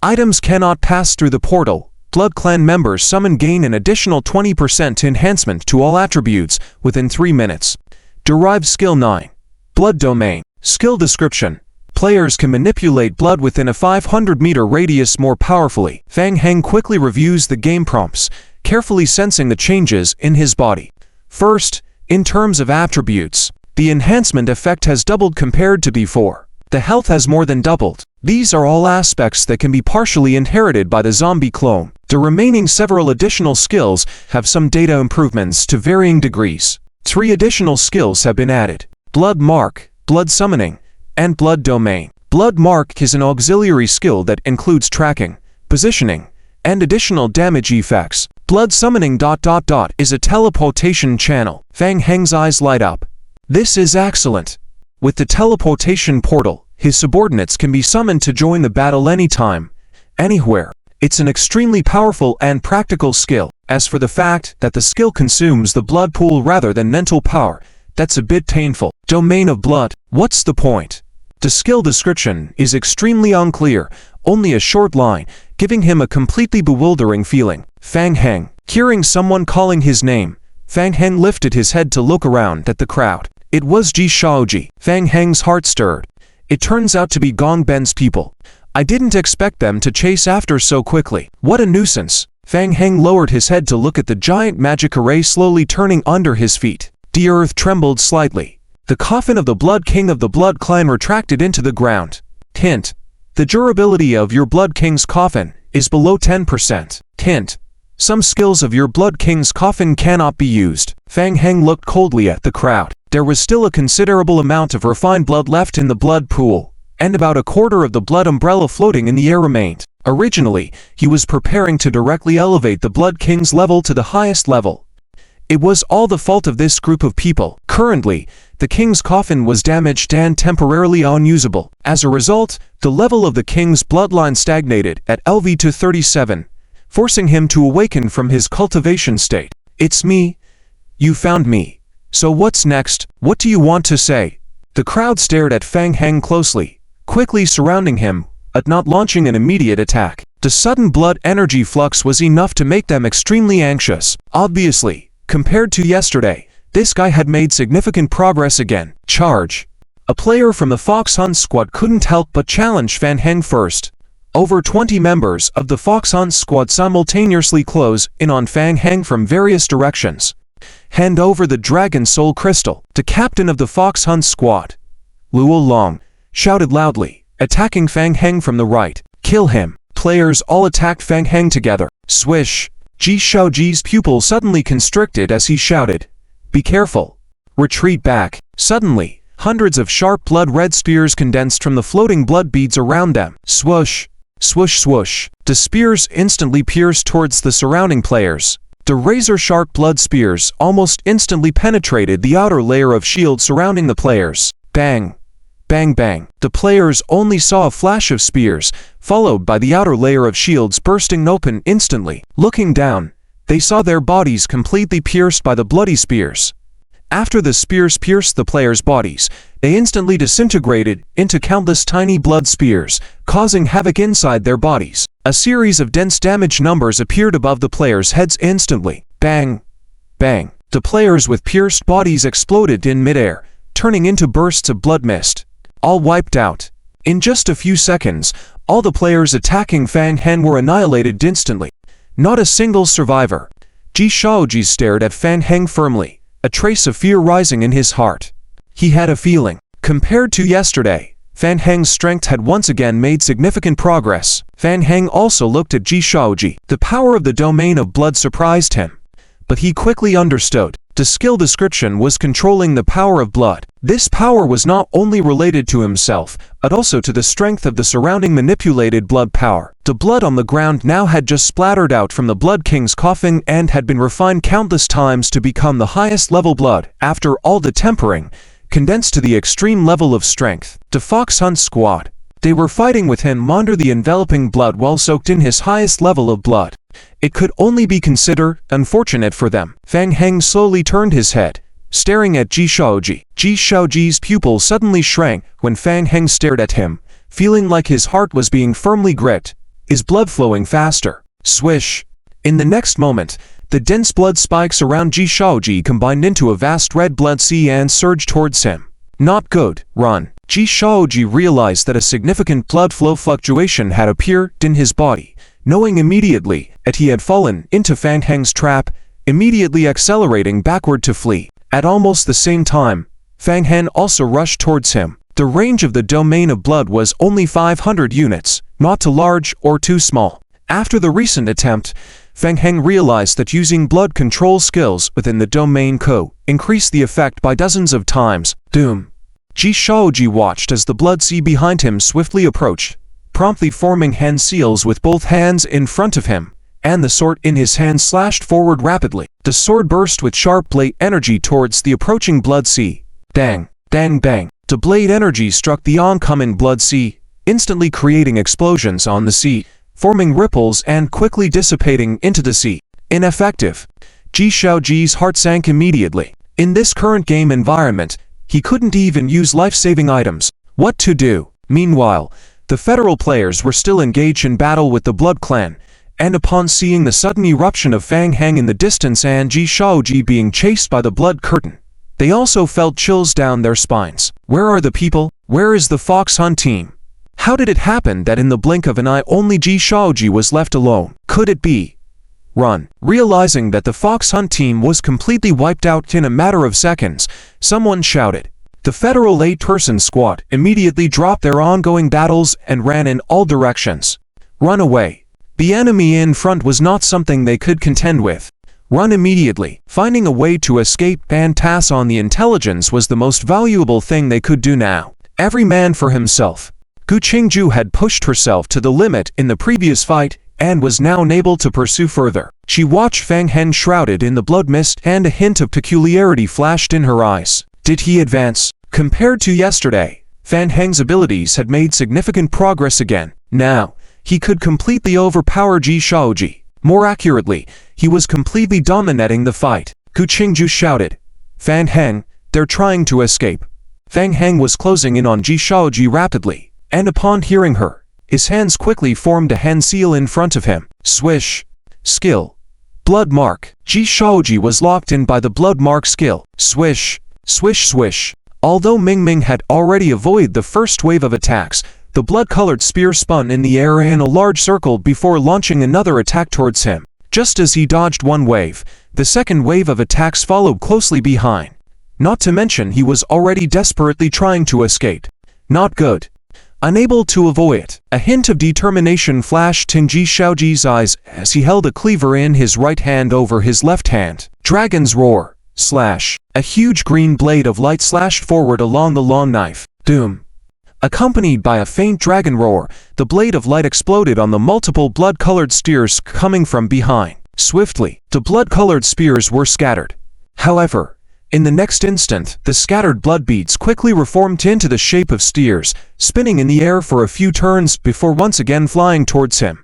Items cannot pass through the portal. Blood Clan members summoned gain an additional 20% enhancement to all attributes within 3 minutes. Derive Skill 9. Blood Domain. Skill description: Players can manipulate blood within a 500-meter radius more powerfully. Fang Heng quickly reviews the game prompts, carefully sensing the changes in his body. First, in terms of attributes, the enhancement effect has doubled compared to before. The health has more than doubled. These are all aspects that can be partially inherited by the zombie clone. The remaining several additional skills have some data improvements to varying degrees. 3 additional skills have been added: Blood Mark, Blood Summoning, and Blood Domain. Blood Mark is an auxiliary skill that includes tracking, positioning, and additional damage effects. Blood summoning ... is a teleportation channel. Fang Heng's eyes light up. This is excellent. With the teleportation portal, his subordinates can be summoned to join the battle anytime, anywhere. It's an extremely powerful and practical skill. As for the fact that the skill consumes the blood pool rather than mental power, that's a bit painful. Domain of blood. What's the point? The skill description is extremely unclear, only a short line, giving him a completely bewildering feeling. Fang Heng. Hearing someone calling his name, Fang Heng lifted his head to look around at the crowd. It was Ji Shaoji. Fang Heng's heart stirred. It turns out to be Gong Ben's people. I didn't expect them to chase after so quickly. What a nuisance. Fang Heng lowered his head to look at the giant magic array slowly turning under his feet. The earth trembled slightly. The coffin of the Blood King of the Blood Clan retracted into the ground. Hint. The durability of your Blood King's coffin is below 10%. Hint. Some skills of your Blood King's coffin cannot be used. Fang Heng looked coldly at the crowd. There was still a considerable amount of refined blood left in the blood pool, and about a quarter of the blood umbrella floating in the air remained. Originally, he was preparing to directly elevate the Blood King's level to the highest level. It was all the fault of this group of people. Currently, the king's coffin was damaged and temporarily unusable. As a result, the level of the king's bloodline stagnated at LV-37, forcing him to awaken from his cultivation state. It's me. You found me. So what's next? What do you want to say? The crowd stared at Fang Heng closely, quickly surrounding him, but not launching an immediate attack. The sudden blood energy flux was enough to make them extremely anxious. Obviously, compared to yesterday, this guy had made significant progress again. Charge. A player from the Fox Hunt squad couldn't help but challenge Fang Heng first. Over 20 members of the Fox Hunt squad simultaneously close in on Fang Heng from various directions. Hand over the Dragon Soul Crystal. The captain of the Fox Hunt squad, Luo Long, shouted loudly, attacking Fang Heng from the right. Kill him. Players all attacked Fang Heng together. Swish. Ji Shaoji's pupil suddenly constricted as he shouted, "Be careful. Retreat back." Suddenly, hundreds of sharp blood-red spears condensed from the floating blood beads around them. Swoosh. Swoosh swoosh. The spears instantly pierced towards the surrounding players. The razor-sharp blood spears almost instantly penetrated the outer layer of shield surrounding the players. Bang. Bang bang. The players only saw a flash of spears, followed by the outer layer of shields bursting open instantly. Looking down, they saw their bodies completely pierced by the bloody spears. After the spears pierced the players' bodies, they instantly disintegrated into countless tiny blood spears, causing havoc inside their bodies. A series of dense damage numbers appeared above the players' heads instantly. Bang! Bang! The players with pierced bodies exploded in midair, turning into bursts of blood mist. All wiped out. In just a few seconds, all the players attacking Fang Heng were annihilated instantly. Not a single survivor. Ji Shaoji stared at Fang Heng firmly, a trace of fear rising in his heart. He had a feeling. Compared to yesterday, Fang Heng's strength had once again made significant progress. Fang Heng also looked at Ji Shaoji. The power of the domain of blood surprised him, but he quickly understood. The skill description was controlling the power of blood. This power was not only related to himself, but also to the strength of the surrounding manipulated blood power. The blood on the ground now had just splattered out from the Blood King's coffin and had been refined countless times to become the highest level blood. After all the tempering, condensed to the extreme level of strength. The Fox Hunt squad. They were fighting with him under the enveloping blood while soaked in his highest level of blood. It could only be considered unfortunate for them. Fang Heng slowly turned his head, staring at Ji Shaoji. Ji Shaoji's pupil suddenly shrank when Fang Heng stared at him, feeling like his heart was being firmly gripped, his blood flowing faster. Swish! In the next moment, the dense blood spikes around Ji Shaoji combined into a vast red blood sea and surged towards him. Not good. Run. Ji Shaoji realized that a significant blood flow fluctuation had appeared in his body. Knowing immediately that he had fallen into Fang Heng's trap, immediately accelerating backward to flee. At almost the same time, Fang Heng also rushed towards him. The range of the domain of blood was only 500 units, not too large or too small. After the recent attempt, Fang Heng realized that using blood control skills within the domain increased the effect by dozens of times. Doom. Ji Shaoji watched as the blood sea behind him swiftly approached, promptly forming hand seals with both hands in front of him. and the sword in his hand slashed forward rapidly. The sword burst with sharp blade energy towards the approaching blood sea. Bang, bang, bang. The blade energy struck the oncoming blood sea, instantly creating explosions on the sea, forming ripples and quickly dissipating into the sea. Ineffective. Ji Shaoji's heart sank immediately. In this current game environment, he couldn't even use life-saving items. What to do? Meanwhile, the federal players were still engaged in battle with the Blood Clan, and upon seeing the sudden eruption of Fang Heng in the distance and Ji Shaoji being chased by the Blood Curtain, they also felt chills down their spines. Where are the people? Where is the Fox Hunt team? How did it happen that in the blink of an eye only Ji Shaoji was left alone? Could it be? Run. Realizing that the Fox Hunt team was completely wiped out in a matter of seconds, someone shouted. The Federal 8-person squad immediately dropped their ongoing battles and ran in all directions. Run away. The enemy in front was not something they could contend with. Run immediately. Finding a way to escape and pass on the intelligence was the most valuable thing they could do now. Every man for himself. Gu Qingju had pushed herself to the limit in the previous fight and was now unable to pursue further. She watched Fang Heng shrouded in the blood mist and a hint of peculiarity flashed in her eyes. Did he advance? Compared to yesterday, Fang Heng's abilities had made significant progress again. Now, he could completely overpower Ji Shaoji. More accurately, he was completely dominating the fight. Gu Qingju shouted, Fang Heng, they're trying to escape. Fang Heng was closing in on Ji Shaoji rapidly, and upon hearing her, his hands quickly formed a hand seal in front of him. Swish. Skill. Blood mark. Ji Shaoji was locked in by the blood mark skill. Swish. Swish swish. Although Ming Ming had already avoided the first wave of attacks, the blood-colored spear spun in the air in a large circle before launching another attack towards him. Just as he dodged one wave, the second wave of attacks followed closely behind. Not to mention he was already desperately trying to escape. Not good. Unable to avoid it, a hint of determination flashed in Ji Shaoji's eyes as he held a cleaver in his right hand over his left hand. Dragon's roar. Slash. A huge green blade of light slashed forward along the long knife. Doom. Accompanied by a faint dragon roar, the blade of light exploded on the multiple blood-colored spears coming from behind. Swiftly, the blood-colored spears were scattered. However, in the next instant, the scattered blood beads quickly reformed into the shape of spears, spinning in the air for a few turns before once again flying towards him.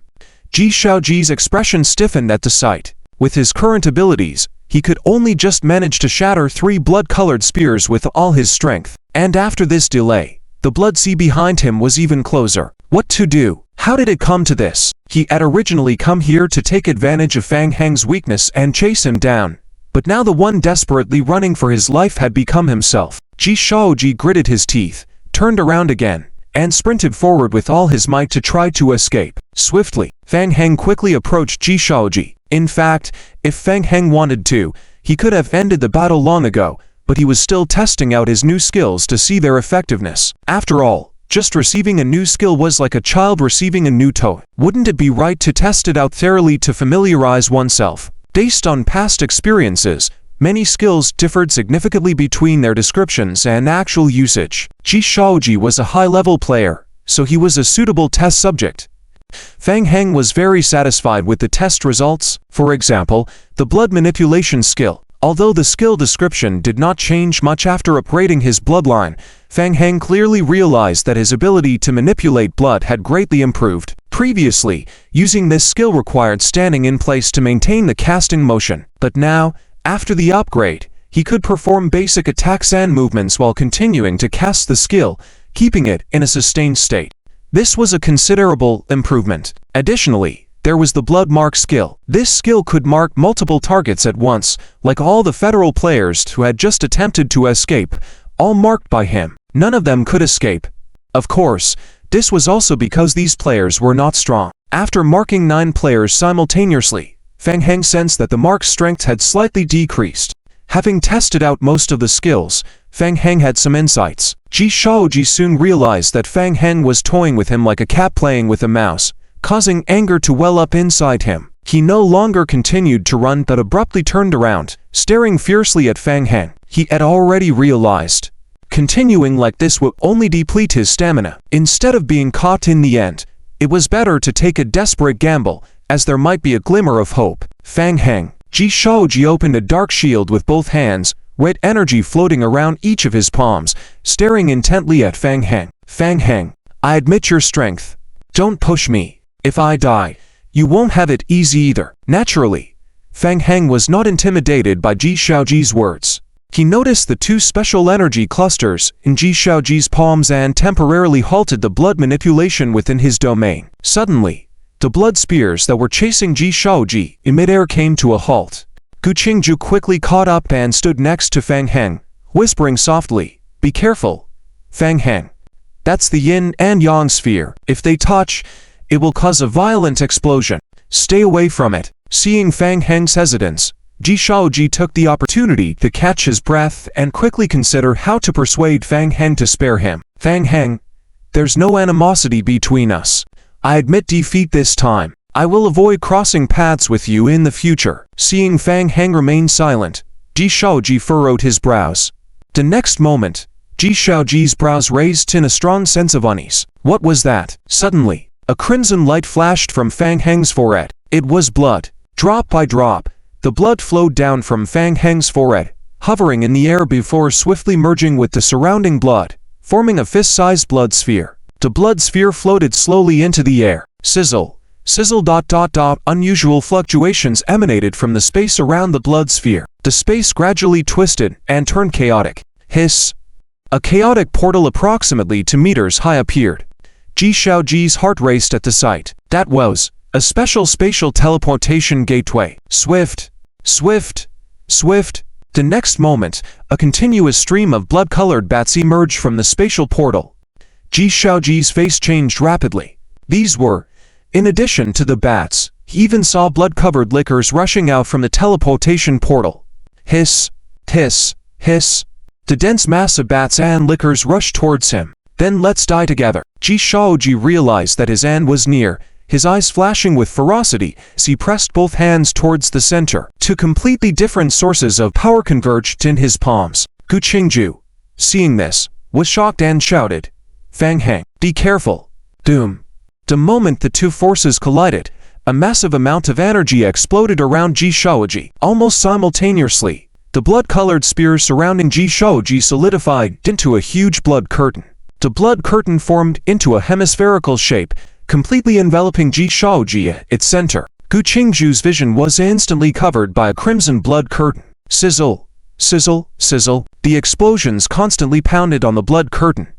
Ji Shaoji's expression stiffened at the sight. With his current abilities, he could only just manage to shatter 3 blood-colored spears with all his strength. And after this delay, the blood sea behind him was even closer. What to do? How did it come to this? He had originally come here to take advantage of Fang Heng's weakness and chase him down. But now the one desperately running for his life had become himself. Ji Shaoji gritted his teeth, turned around again, and sprinted forward with all his might to try to escape. Swiftly, Fang Heng quickly approached Ji Shaoji. In fact, if Fang Heng wanted to, he could have ended the battle long ago, but he was still testing out his new skills to see their effectiveness. After all, just receiving a new skill was like a child receiving a new toy. Wouldn't it be right to test it out thoroughly to familiarize oneself? Based on past experiences, many skills differed significantly between their descriptions and actual usage. Ji Shaoji was a high-level player, so he was a suitable test subject. Fang Heng was very satisfied with the test results. For example, the blood manipulation skill. Although the skill description did not change much after upgrading his bloodline, Fang Heng clearly realized that his ability to manipulate blood had greatly improved. Previously, using this skill required standing in place to maintain the casting motion, but now, after the upgrade, he could perform basic attacks and movements while continuing to cast the skill, keeping it in a sustained state. This was a considerable improvement. Additionally, there was the blood mark skill. This skill could mark multiple targets at once, like all the federal players who had just attempted to escape, all marked by him. None of them could escape. Of course, this was also because these players were not strong. After marking 9 players simultaneously, Fang Heng sensed that the mark's strength had slightly decreased. Having tested out most of the skills, Fang Heng had some insights. Ji Shaoji soon realized that Fang Heng was toying with him like a cat playing with a mouse, causing anger to well up inside him. He no longer continued to run but abruptly turned around, staring fiercely at Fang Heng. He had already realized continuing like this would only deplete his stamina. Instead of being caught in the end, it was better to take a desperate gamble as there might be a glimmer of hope. Fang Heng. Ji Shaoji opened a dark shield with both hands, red energy floating around each of his palms, staring intently at Fang Heng. Fang Heng, I admit your strength. Don't push me. If I die, you won't have it easy either. Naturally, Fang Heng was not intimidated by Ji Shaoji's words. He noticed the two special energy clusters in Ji Shaoji's palms and temporarily halted the blood manipulation within his domain. Suddenly, the blood spears that were chasing Ji Shaoji in midair came to a halt. Gu Qingju quickly caught up and stood next to Fang Heng, whispering softly, "Be careful, Fang Heng. That's the yin and yang sphere. If they touch, it will cause a violent explosion. Stay away from it." Seeing Fang Heng's hesitance, Ji Shaoji took the opportunity to catch his breath and quickly consider how to persuade Fang Heng to spare him. "Fang Heng, there's no animosity between us. I admit defeat this time. I will avoid crossing paths with you in the future." Seeing Fang Heng remain silent, Ji Shaoji furrowed his brows. The next moment, Ji Shaoji's brows raised in a strong sense of unease. What was that? Suddenly, a crimson light flashed from Fang Heng's forehead. It was blood. Drop by drop, the blood flowed down from Fang Heng's forehead, hovering in the air before swiftly merging with the surrounding blood, forming a fist-sized blood sphere. The blood sphere floated slowly into the air. Sizzle, sizzle. Unusual fluctuations emanated from the space around the blood sphere. The space gradually twisted and turned chaotic. Hiss. A chaotic portal approximately 2 meters high appeared. Ji Shaoji's heart raced at the sight. That was a special spatial teleportation gateway. Swift, swift, swift. The next moment, a continuous stream of blood-colored bats emerged from the spatial portal. Ji Shaoji's face changed rapidly. These were, in addition to the bats, he even saw blood-covered liquors rushing out from the teleportation portal. Hiss, hiss, hiss. The dense mass of bats and liquors rushed towards him. Then let's die together. Ji Shaoji realized that his end was near, his eyes flashing with ferocity as he pressed both hands towards the center. Two completely different sources of power converged in his palms. Gu Qingju, seeing this, was shocked and shouted, "Fang Heng, be careful." Doom. The moment the two forces collided, a massive amount of energy exploded around Ji Shaoji. Almost simultaneously, the blood-colored spears surrounding Ji Shaoji solidified into a huge blood curtain. The blood curtain formed into a hemispherical shape, completely enveloping Ji Shaoji at its center. Gu Qingju's vision was instantly covered by a crimson blood curtain. Sizzle, sizzle, sizzle. The explosions constantly pounded on the blood curtain,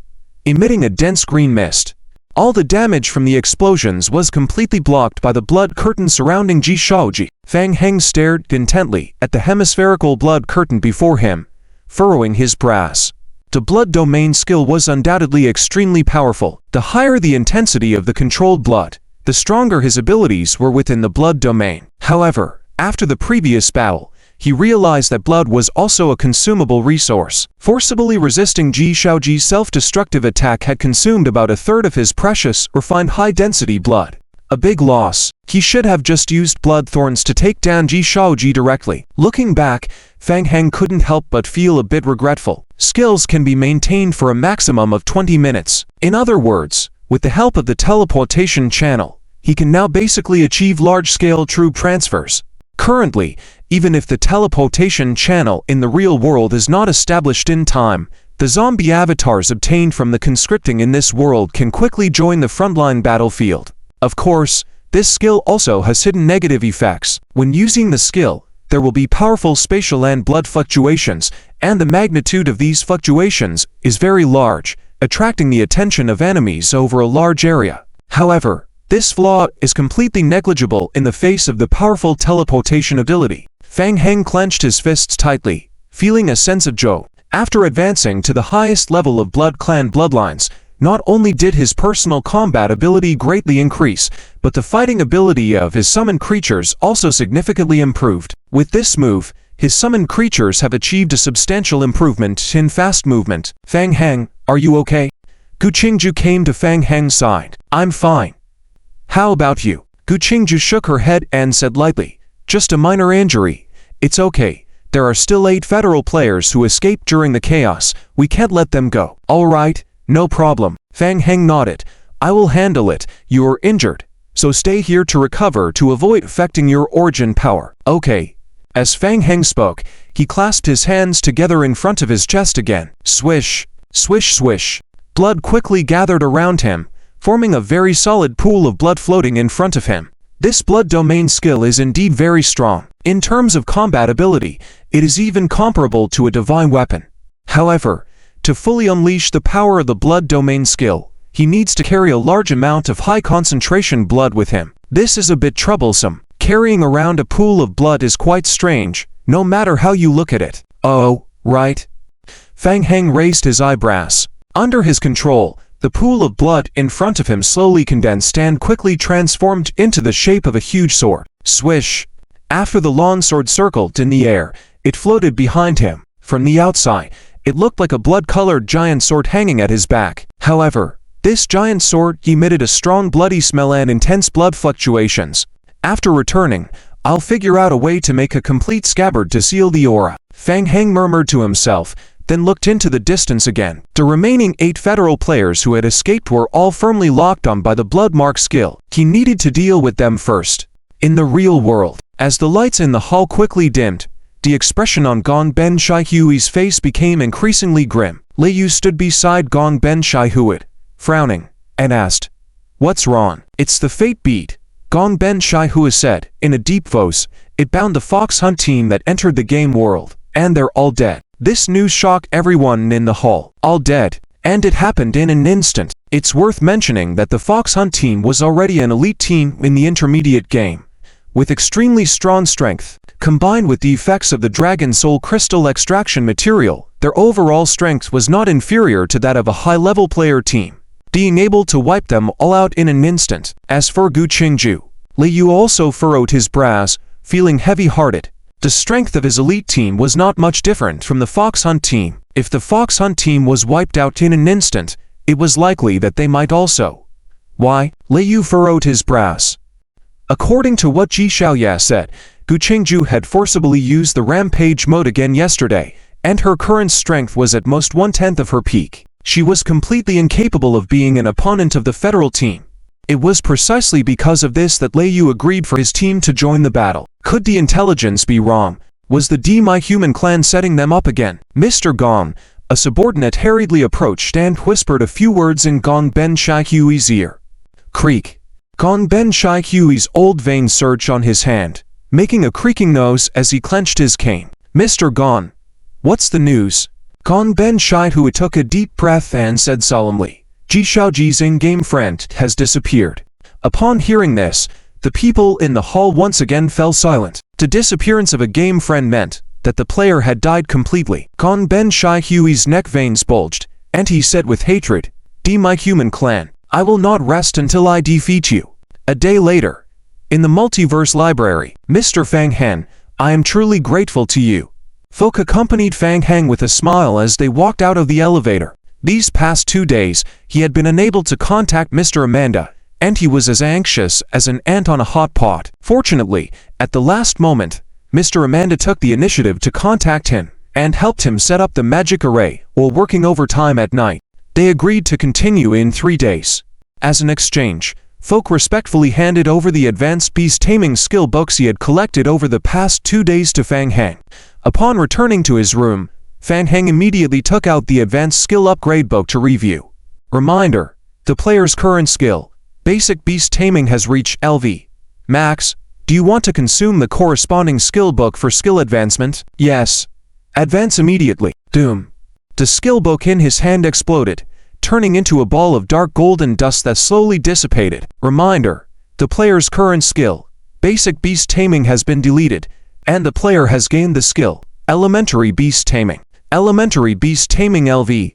emitting a dense green mist. All the damage from the explosions was completely blocked by the blood curtain surrounding Ji Shaoji. Fang Heng stared intently at the hemispherical blood curtain before him, furrowing his brows. The blood domain skill was undoubtedly extremely powerful. The higher the intensity of the controlled blood, the stronger his abilities were within the blood domain. However, after the previous battle, he realized that blood was also a consumable resource. Forcibly resisting Ji Shaoji's self-destructive attack had consumed about a third of his precious, refined high-density blood. A big loss. He should have just used blood thorns to take down Ji Shaoji directly. Looking back, Fang Heng couldn't help but feel a bit regretful. Skills can be maintained for a maximum of 20 minutes. In other words, with the help of the teleportation channel, he can now basically achieve large-scale troop transfers. Currently, even if the teleportation channel in the real world is not established in time, the zombie avatars obtained from the conscripting in this world can quickly join the frontline battlefield. Of course, this skill also has hidden negative effects. When using the skill, there will be powerful spatial and blood fluctuations, and the magnitude of these fluctuations is very large, attracting the attention of enemies over a large area. However, this flaw is completely negligible in the face of the powerful teleportation ability. Fang Heng clenched his fists tightly, feeling a sense of joy. After advancing to the highest level of Blood Clan bloodlines, not only did his personal combat ability greatly increase, but the fighting ability of his summoned creatures also significantly improved. With this move, his summoned creatures have achieved a substantial improvement in fast movement. Fang Heng, are you okay? Gu Qingju came to Fang Heng's side. I'm fine. How about you? Gu Qingju shook her head and said lightly, just a minor injury. It's okay. There are still 8 federal players who escaped during the chaos. We can't let them go. All right. No problem. Fang Heng nodded. I will handle it. You are injured. so stay here to recover to avoid affecting your origin power. Okay. As Fang Heng spoke, he clasped his hands together in front of his chest again. Swish, swish, swish. Blood quickly gathered around him, forming a very solid pool of blood floating in front of him. This blood domain skill is indeed very strong. In terms of combat ability, it is even comparable to a divine weapon. However, to fully unleash the power of the blood domain skill, he needs to carry a large amount of high concentration blood with him. This is a bit troublesome. Carrying around a pool of blood is quite strange, no matter how you look at it. Oh, right. Fang Heng raised his eyebrows. Under his control, the pool of blood in front of him slowly condensed and quickly transformed into the shape of a huge sword. Swish! After the long sword circled in the air, it floated behind him. From the outside, it looked like a blood-colored giant sword hanging at his back. However, this giant sword emitted a strong bloody smell and intense blood fluctuations. After returning, I'll figure out a way to make a complete scabbard to seal the aura. Fang Heng murmured to himself, then looked into the distance again. The remaining 8 federal players who had escaped were all firmly locked on by the blood mark skill. He needed to deal with them first. In the real world, as the lights in the hall quickly dimmed, the expression on Gong Ben Shai Hui's face became increasingly grim. Lei Yu stood beside Gong Ben Shai Hui, frowning, and asked, "What's wrong?" "It's the fate bead," Gong Ben Shai Hui said, in a deep voice. "It bound the fox hunt team that entered the game world, and they're all dead." This news shocked everyone in the hall. All dead, and it happened in an instant. It's worth mentioning that the fox hunt team was already an elite team in the intermediate game, with extremely strong strength. Combined with the effects of the Dragon Soul Crystal extraction material, their overall strength was not inferior to that of a high-level player team, being able to wipe them all out in an instant. As for Gu Qingju, Lei Yu also furrowed his brows, feeling heavy-hearted. The strength of his elite team was not much different from the Fox Hunt team. If the Fox Hunt team was wiped out in an instant, it was likely that they might also. Why? Lei Yu furrowed his brows. According to what Ji Xiaoya said, Gu Qingju had forcibly used the rampage mode again yesterday, and her current strength was at most 1/10 of her peak. She was completely incapable of being an opponent of the federal team. It was precisely because of this that Lei Yu agreed for his team to join the battle. Could the intelligence be wrong? Was the My Human clan setting them up again? Mr. Gong, a subordinate, hurriedly approached and whispered a few words in Gong Ben Shai Hui's ear. Creak. Gong Ben Shai Hui's old vein surged on his hand, making a creaking noise as he clenched his cane. Mr. Gong, what's the news? Gong Ben Shai Hui took a deep breath and said solemnly, Ji Xiaoji's in-game friend has disappeared. Upon hearing this, the people in the hall once again fell silent. The disappearance of a game friend meant that the player had died completely. Gong Ben Shai Hui's neck veins bulged, and he said with hatred, My Human clan, I will not rest until I defeat you. A day later, in the multiverse library, Mr. Fang Heng, I am truly grateful to you. Folk accompanied Fang Heng with a smile as they walked out of the elevator. These past 2 days, he had been unable to contact Mr. Amanda, and he was as anxious as an ant on a hot pot. Fortunately, at the last moment, Mr. Amanda took the initiative to contact him and helped him set up the magic array while working overtime at night. They agreed to continue in 3 days. As an exchange, Folk respectfully handed over the advanced beast taming skill books he had collected over the past 2 days to Fang Heng. Upon returning to his room, Fang Heng immediately took out the advanced skill upgrade book to review. Reminder: the player's current skill, Basic Beast Taming, has reached LV Max. Do you want to consume the corresponding skill book for skill advancement? Yes. Advance immediately. Doom. The skill book in his hand exploded, turning into a ball of dark golden dust that slowly dissipated. Reminder: the player's current skill, Basic Beast Taming, has been deleted, and the player has gained the skill, Elementary Beast Taming. Elementary Beast Taming LV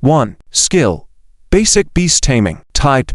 1. Skill: Basic Beast Taming. Type: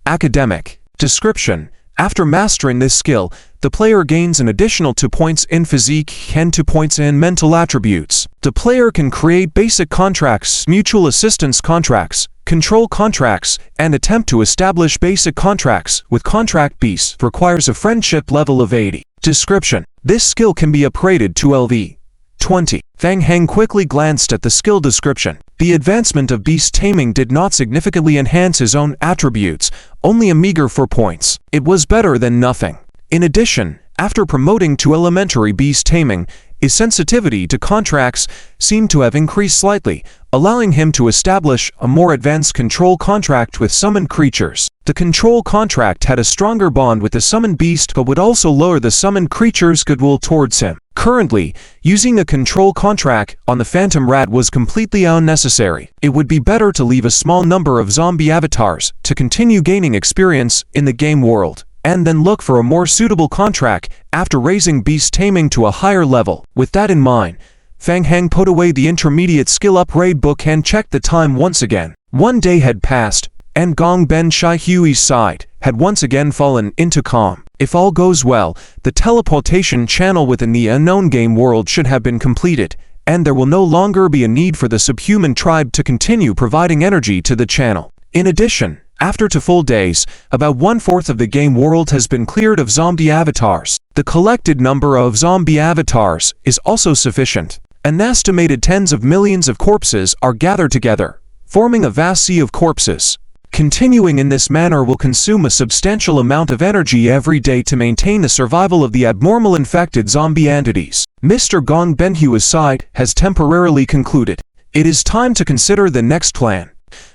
Academic. Description: after mastering this skill, the player gains an additional 2 points in physique and 2 points in mental attributes. The player can create basic contracts, mutual assistance contracts, control contracts, and attempt to establish basic contracts with contract beasts. Requires a friendship level of 80. Description: this skill can be upgraded to LV 20. Fang Heng quickly glanced at the skill description. The advancement of beast taming did not significantly enhance his own attributes, only a meager 4 points. It was better than nothing. In addition, after promoting to elementary beast taming, his sensitivity to contracts seemed to have increased slightly, allowing him to establish a more advanced control contract with summoned creatures. The control contract had a stronger bond with the summoned beast but would also lower the summoned creature's goodwill towards him. Currently, using a control contract on the Phantom Rat was completely unnecessary. It would be better to leave a small number of zombie avatars to continue gaining experience in the game world, and then look for a more suitable contract after raising beast taming to a higher level. With that in mind, Fang Heng put away the intermediate skill upgrade book and checked the time once again. 1 day had passed, and Gong Ben Shai Hui's side had once again fallen into calm. If all goes well, the teleportation channel within the unknown game world should have been completed, and there will no longer be a need for the subhuman tribe to continue providing energy to the channel. In addition, after 2 full days, about 1/4 of the game world has been cleared of zombie avatars. The collected number of zombie avatars is also sufficient. An estimated tens of millions of corpses are gathered together, forming a vast sea of corpses. Continuing in this manner will consume a substantial amount of energy every day to maintain the survival of the abnormal infected zombie entities. Mr. Gong Benhua's side has temporarily concluded. It is time to consider the next plan.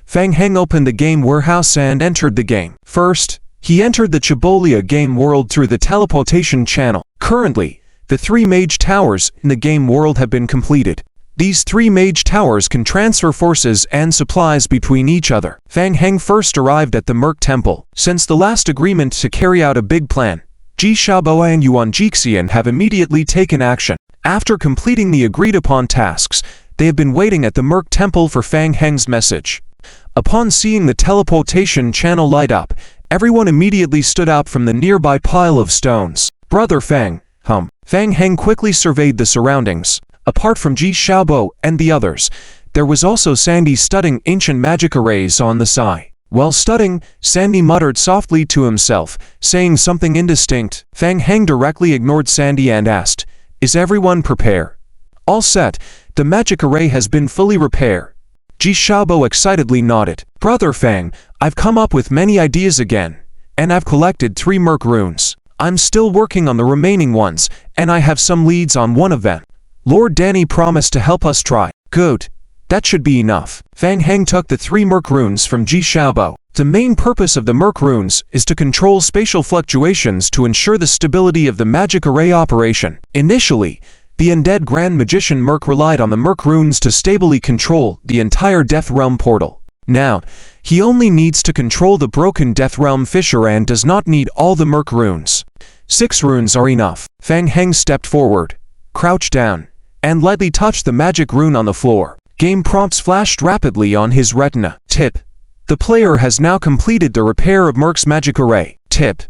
Fang Heng opened the game warehouse and entered the game. First, he entered the Chibolia game world through the teleportation channel. Currently, the 3 mage towers in the game world have been completed. These 3 mage towers can transfer forces and supplies between each other. Fang Heng first arrived at the Merc Temple. Since the last agreement to carry out a big plan, Ji Xiaobo and Yuan Jixian have immediately taken action. After completing the agreed-upon tasks, they have been waiting at the Merc Temple for Fang Heng's message. Upon seeing the teleportation channel light up, everyone immediately stood up from the nearby pile of stones. Brother Fang, Fang Heng quickly surveyed the surroundings. Apart from Ji Xiaobo and the others, there was also Sandy studying ancient magic arrays on the side. While studying, Sandy muttered softly to himself, saying something indistinct. Fang Heng directly ignored Sandy and asked, "Is everyone prepared?" "All set. The magic array has been fully repaired." Ji Xiaobo excitedly nodded. "Brother Fang, I've come up with many ideas again, and I've collected 3 Merc runes. I'm still working on the remaining ones, and I have some leads on one of them. Lord Danny promised to help us try." "Good. That should be enough." Fang Heng took the 3 Merc runes from Ji Xiaobo. The main purpose of the Merc runes is to control spatial fluctuations to ensure the stability of the magic array operation. Initially, the undead Grand Magician Merc relied on the Merc runes to stably control the entire Death Realm portal. Now, he only needs to control the broken Death Realm fissure and does not need all the Merc runes. 6 runes are enough. Fang Heng stepped forward, crouched down, and lightly touched the magic rune on the floor. Game prompts flashed rapidly on his retina. Tip: the player has now completed the repair of Merc's magic array. Tip: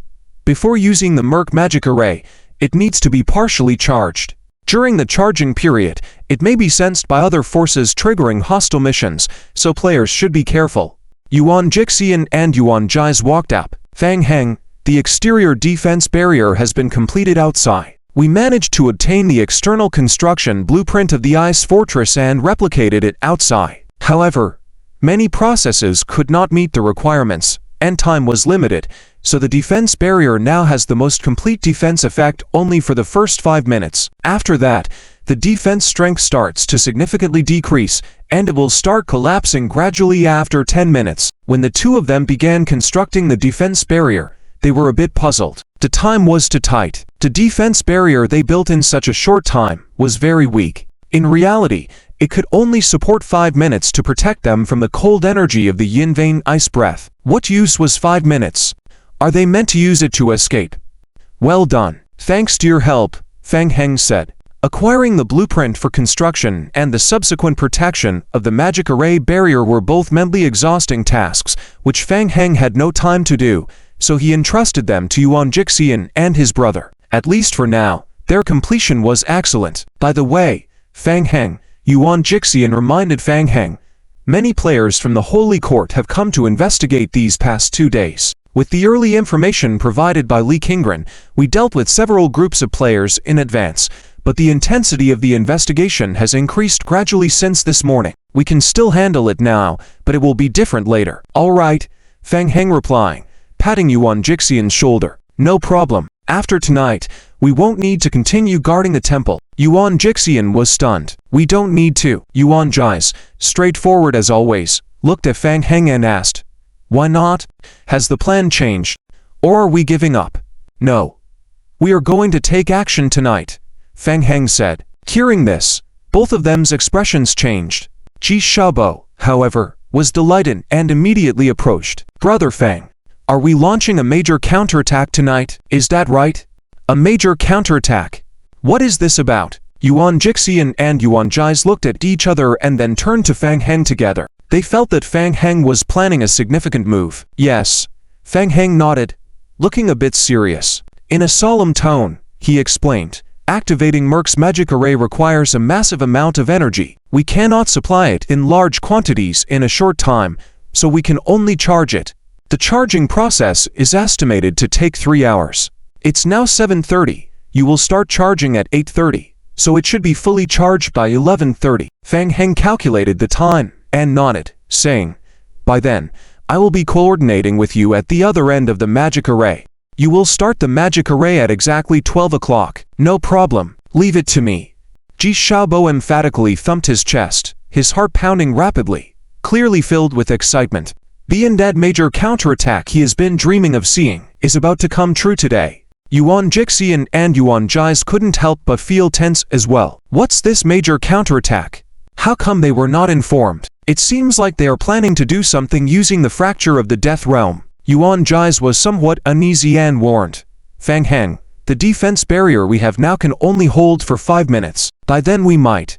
before using the Merc magic array, it needs to be partially charged. During the charging period, it may be sensed by other forces triggering hostile missions, so players should be careful. Yuan Jixian and Yuan Ji's walked up. Fang Heng, the exterior defense barrier has been completed outside. We managed to obtain the external construction blueprint of the ice fortress and replicated it outside. However, many processes could not meet the requirements, and time was limited, so the defense barrier now has the most complete defense effect only for the first 5 minutes. After that, the defense strength starts to significantly decrease, and it will start collapsing gradually after 10 minutes. When the 2 of them began constructing the defense barrier, they were a bit puzzled. The time was too tight. The defense barrier they built in such a short time was very weak. In reality, it could only support 5 minutes to protect them from the cold energy of the Yin Vein ice breath. What use was 5 minutes? Are they meant to use it to escape? Well done. Thanks to your help, Fang Heng said. Acquiring the blueprint for construction and the subsequent protection of the magic array barrier were both mentally exhausting tasks, which Fang Heng had no time to do, so he entrusted them to Yuan Jixian and his brother. At least for now, their completion was excellent. By the way, Fang Heng, Yuan Jixian reminded Fang Heng, many players from the Holy Court have come to investigate these past 2 days. With the early information provided by Li Qingren, we dealt with several groups of players in advance, but the intensity of the investigation has increased gradually since this morning. We can still handle it now, but it will be different later. All right, Fang Heng replying, patting Yuan Jixian's shoulder. No problem. After tonight, we won't need to continue guarding the temple. Yuan Jixian was stunned. We don't need to. Yuan Ji's, straightforward as always, looked at Fang Heng and asked, why not? Has the plan changed? Or are we giving up? No. We are going to take action tonight, Fang Heng said. Hearing this, both of them's expressions changed. Ji Xiaobo, however, was delighted and immediately approached. Brother Fang, are we launching a major counterattack tonight? Is that right? A major counterattack? What is this about? Yuan Jixian and Yuan Ji's looked at each other and then turned to Fang Heng together. They felt that Fang Heng was planning a significant move. Yes. Fang Heng nodded, looking a bit serious. In a solemn tone, he explained, activating Merc's magic array requires a massive amount of energy. We cannot supply it in large quantities in a short time, so we can only charge it. The charging process is estimated to take 3 hours. It's now 7:30. You will start charging at 8:30, so it should be fully charged by 11:30. Fang Heng calculated the time and nodded, saying, by then, I will be coordinating with you at the other end of the magic array. You will start the magic array at exactly 12 o'clock. No problem. Leave it to me. Ji Xiaobo emphatically thumped his chest, his heart pounding rapidly, clearly filled with excitement. The undead major counterattack he has been dreaming of seeing is about to come true today. Yuan Jixian and Yuan Ji's couldn't help but feel tense as well. What's this major counterattack? How come they were not informed? It seems like they are planning to do something using the fracture of the death realm. Yuan Ji's was somewhat uneasy and warned. Fang Heng, the defense barrier we have now can only hold for 5 minutes. By then we might.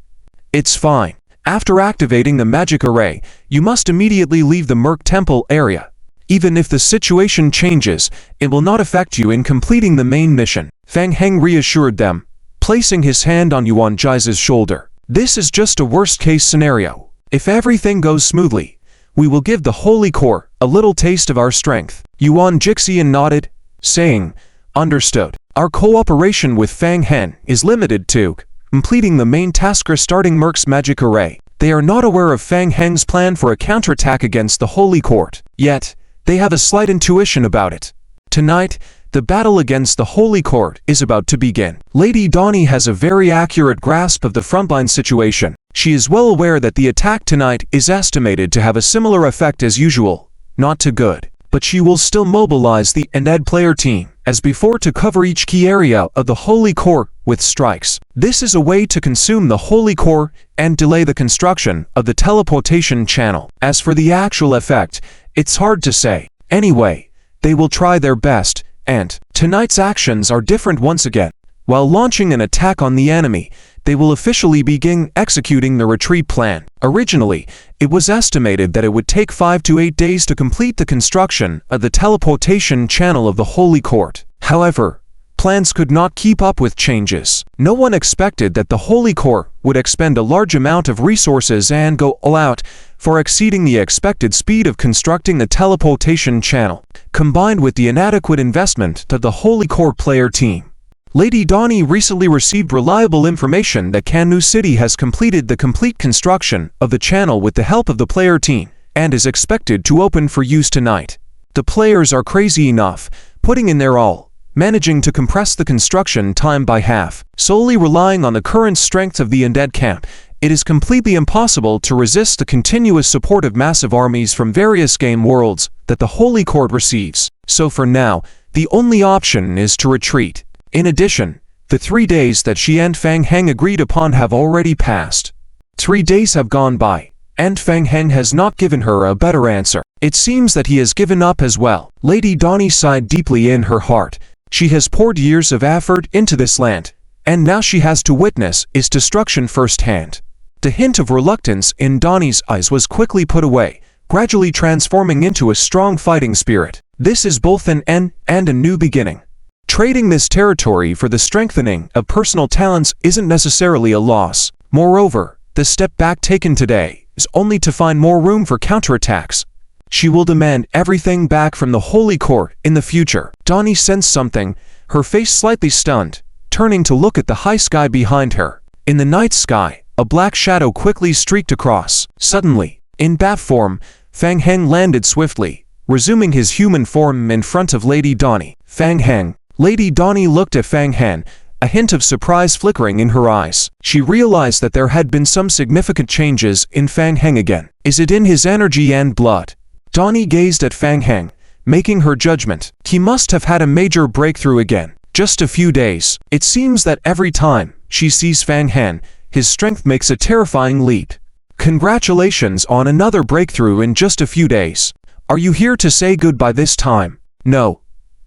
It's fine. After activating the magic array, you must immediately leave the Merc Temple area. Even if the situation changes, it will not affect you in completing the main mission. Fang Heng reassured them, placing his hand on Yuan Ji's shoulder. This is just a worst-case scenario. If everything goes smoothly, we will give the Holy Core a little taste of our strength. Yuan Jixian nodded, saying, understood. Our cooperation with Fang Heng is limited to completing the main task restarting Merc's magic array. They are not aware of Fang Heng's plan for a counterattack against the Holy Court. Yet, they have a slight intuition about it. Tonight, the battle against the Holy Court is about to begin. Lady Donnie has a very accurate grasp of the frontline situation. She is well aware that the attack tonight is estimated to have a similar effect as usual, not too good. But she will still mobilize the undead player team, as before, to cover each key area of the Holy Core with strikes. This is a way to consume the Holy Core and delay the construction of the teleportation channel. As for the actual effect, it's hard to say. Anyway, they will try their best, and tonight's actions are different once again. While launching an attack on the enemy, they will officially begin executing the retreat plan. Originally, it was estimated that it would take 5 to 8 days to complete the construction of the teleportation channel of the Holy Court. However, plans could not keep up with changes. No one expected that the Holy Court would expend a large amount of resources and go all out for exceeding the expected speed of constructing the teleportation channel, combined with the inadequate investment of the Holy Court player team. Lady Donnie recently received reliable information that Kanu City has completed the complete construction of the channel with the help of the player team, and is expected to open for use tonight. The players are crazy enough, putting in their all, managing to compress the construction time by half. Solely relying on the current strength of the undead camp, it is completely impossible to resist the continuous support of massive armies from various game worlds that the Holy Court receives. So for now, the only option is to retreat. In addition, the 3 days that she and Fang Heng agreed upon have already passed. 3 days have gone by, and Fang Heng has not given her a better answer. It seems that he has given up as well. Lady Donnie sighed deeply in her heart. She has poured years of effort into this land, and now she has to witness its destruction firsthand. The hint of reluctance in Donnie's eyes was quickly put away, gradually transforming into a strong fighting spirit. This is both an end and a new beginning. Trading this territory for the strengthening of personal talents isn't necessarily a loss. Moreover, the step back taken today is only to find more room for counterattacks. She will demand everything back from the Holy Court in the future. Donnie sensed something, her face slightly stunned, turning to look at the high sky behind her. In the night sky, a black shadow quickly streaked across. Suddenly, in bat form, Fang Heng landed swiftly, resuming his human form in front of Lady Donnie. Fang Heng. Lady Donnie looked at Fang Heng, a hint of surprise flickering in her eyes. She realized that there had been some significant changes in Fang Heng again. Is it in his energy and blood? Donnie gazed at Fang Heng, making her judgment. He must have had a major breakthrough again. Just a few days. It seems that every time she sees Fang Heng, his strength makes a terrifying leap. Congratulations on another breakthrough in just a few days. Are you here to say goodbye this time? No.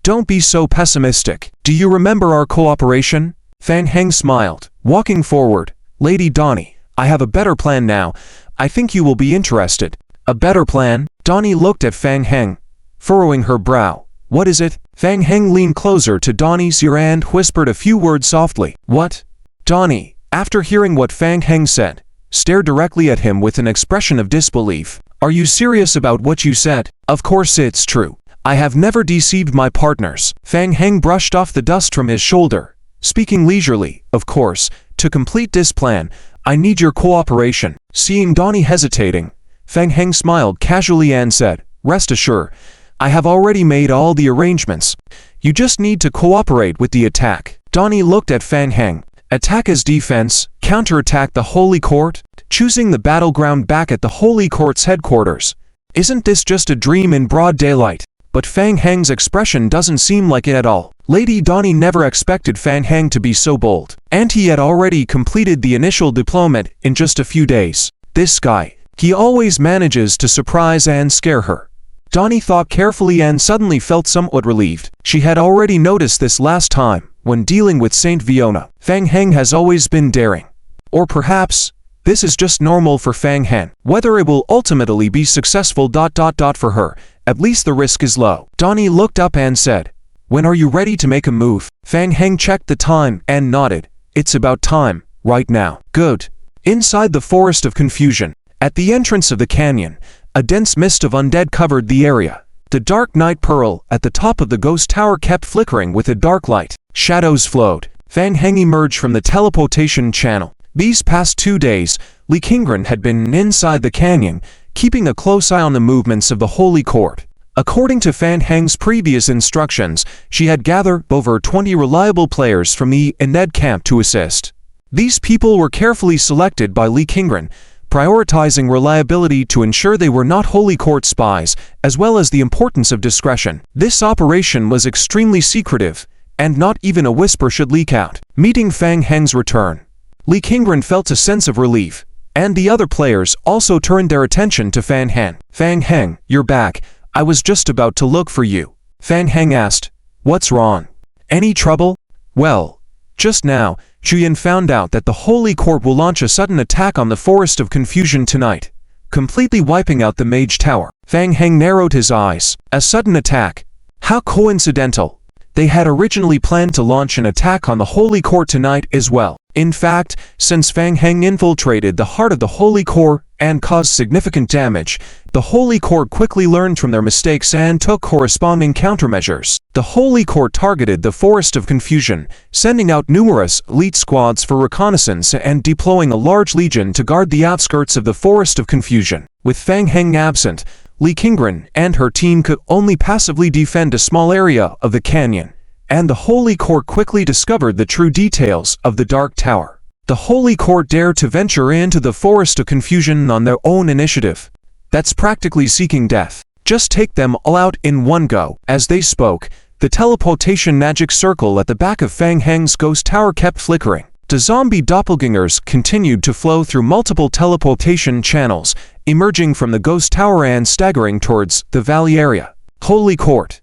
Don't be so pessimistic. Do you remember our cooperation? Fang Heng smiled. Walking forward, Lady Donnie, I have a better plan now. I think you will be interested. A better plan? Donnie looked at Fang Heng, furrowing her brow. What is it? Fang Heng leaned closer to Donnie's ear and whispered a few words softly. What? Donnie, after hearing what Fang Heng said, stared directly at him with an expression of disbelief. Are you serious about what you said? Of course it's true. I have never deceived my partners. Fang Heng brushed off the dust from his shoulder, speaking leisurely. Of course, to complete this plan, I need your cooperation. Seeing Donnie hesitating, Fang Heng smiled casually and said, Rest assured, I have already made all the arrangements. You just need to cooperate with the attack. Donnie looked at Fang Heng. Attack as defense, counterattack the Holy Court, choosing the battleground back at the Holy Court's headquarters. Isn't this just a dream in broad daylight? But Fang Heng's expression doesn't seem like it at all. Lady Donnie never expected Fang Heng to be so bold, and he had already completed the initial deployment in just a few days. This guy, he always manages to surprise and scare her. Donnie thought carefully and suddenly felt somewhat relieved. She had already noticed this last time, when dealing with Saint Fiona. Fang Heng has always been daring. Or perhaps, this is just normal for Fang Heng. Whether it will ultimately be successful for her, at least the risk is low. Donnie looked up and said, When are you ready to make a move? Fang Heng checked the time and nodded. It's about time, right now. Good. Inside the Forest of Confusion, at the entrance of the canyon, a dense mist of undead covered the area. The dark night pearl at the top of the ghost tower kept flickering with a dark light. Shadows flowed. Fang Heng emerged from the teleportation channel. These past 2 days, Li Qingren had been inside the canyon, keeping a close eye on the movements of the Holy Court. According to Fang Heng's previous instructions, she had gathered over 20 reliable players from the undead camp to assist. These people were carefully selected by Li Qingren, prioritizing reliability to ensure they were not Holy Court spies, as well as the importance of discretion. This operation was extremely secretive, and not even a whisper should leak out. Meeting Fang Heng's return, Li Qingren felt a sense of relief, and the other players also turned their attention to Fang Heng. Fang Heng, you're back. I was just about to look for you. Fang Heng asked. What's wrong? Any trouble? Well, just now, Chuyan found out that the Holy Court will launch a sudden attack on the Forest of Confusion tonight, completely wiping out the Mage Tower. Fang Heng narrowed his eyes. A sudden attack? How coincidental. They had originally planned to launch an attack on the Holy Court tonight as well. In fact, since Fang Heng infiltrated the heart of the Holy Court and caused significant damage, the Holy Court quickly learned from their mistakes and took corresponding countermeasures. The Holy Court targeted the Forest of Confusion, sending out numerous elite squads for reconnaissance and deploying a large legion to guard the outskirts of the Forest of Confusion. With Fang Heng absent, Li Qingren and her team could only passively defend a small area of the canyon, and the Holy Court quickly discovered the true details of the Dark Tower. The Holy Court dared to venture into the Forest of Confusion on their own initiative. That's practically seeking death. Just take them all out in one go. As they spoke, the teleportation magic circle at the back of Fang Heng's ghost tower kept flickering. The zombie doppelgangers continued to flow through multiple teleportation channels, emerging from the ghost tower and staggering towards the valley area. Holy Court.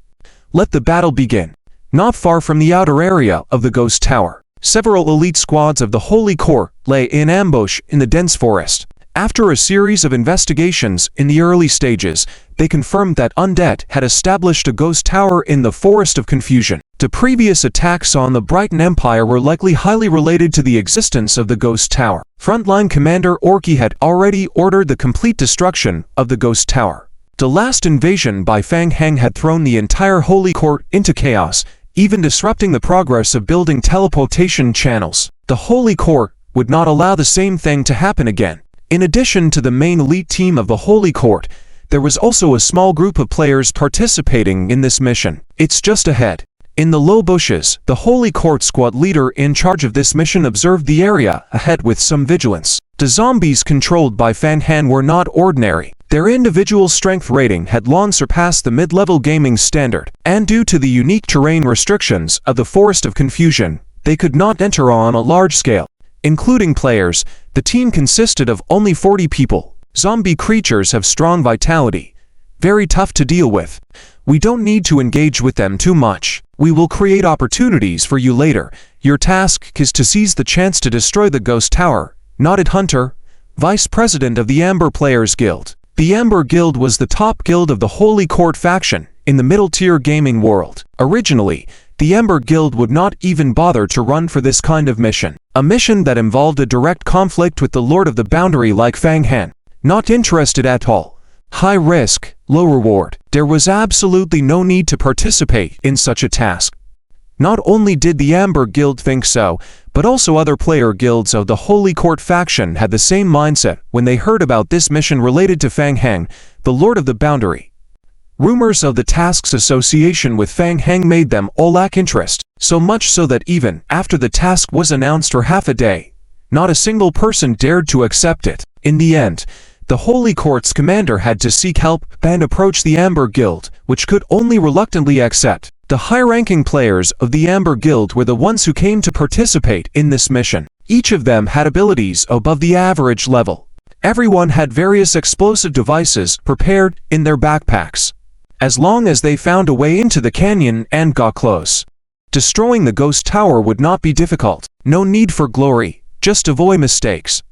Let the battle begin. Not far from the outer area of the ghost tower, several elite squads of the Holy Court lay in ambush in the dense forest. After a series of investigations in the early stages, they confirmed that undead had established a ghost tower in the Forest of Confusion. The previous attacks on the Brighton Empire were likely highly related to the existence of the ghost tower. Frontline Commander Orki had already ordered the complete destruction of the ghost tower. The last invasion by Fang Heng had thrown the entire Holy Court into chaos, even disrupting the progress of building teleportation channels. The Holy Court would not allow the same thing to happen again. In addition to the main elite team of the Holy Court, there was also a small group of players participating in this mission. It's just ahead. In the low bushes, the Holy Court squad leader in charge of this mission observed the area ahead with some vigilance. The zombies controlled by Fang Han were not ordinary. Their individual strength rating had long surpassed the mid-level gaming standard, and due to the unique terrain restrictions of the Forest of Confusion, they could not enter on a large scale. Including players, the team consisted of only 40 people. Zombie creatures have strong vitality, very tough to deal with. We don't need to engage with them too much. We will create opportunities for you later. Your task is to seize the chance to destroy the Ghost Tower, nodded Hunter, Vice President of the Amber Players Guild. The Amber Guild was the top guild of the Holy Court faction in the middle-tier gaming world. Originally, the Amber Guild would not even bother to run for this kind of mission. A mission that involved a direct conflict with the Lord of the Boundary like Fang Han. Not interested at all. High risk, low reward. There was absolutely no need to participate in such a task. Not only did the Amber Guild think so, but also other player guilds of the Holy Court faction had the same mindset when they heard about this mission related to Fang Han, the Lord of the Boundary. Rumors of the task's association with Fang Han made them all lack interest, so much so that even after the task was announced for half a day, not a single person dared to accept it. In the end, the Holy Court's commander had to seek help and approach the Amber Guild, which could only reluctantly accept. The high-ranking players of the Amber Guild were the ones who came to participate in this mission. Each of them had abilities above the average level. Everyone had various explosive devices prepared in their backpacks. As long as they found a way into the canyon and got close, destroying the Ghost Tower would not be difficult. No need for glory, just avoid mistakes.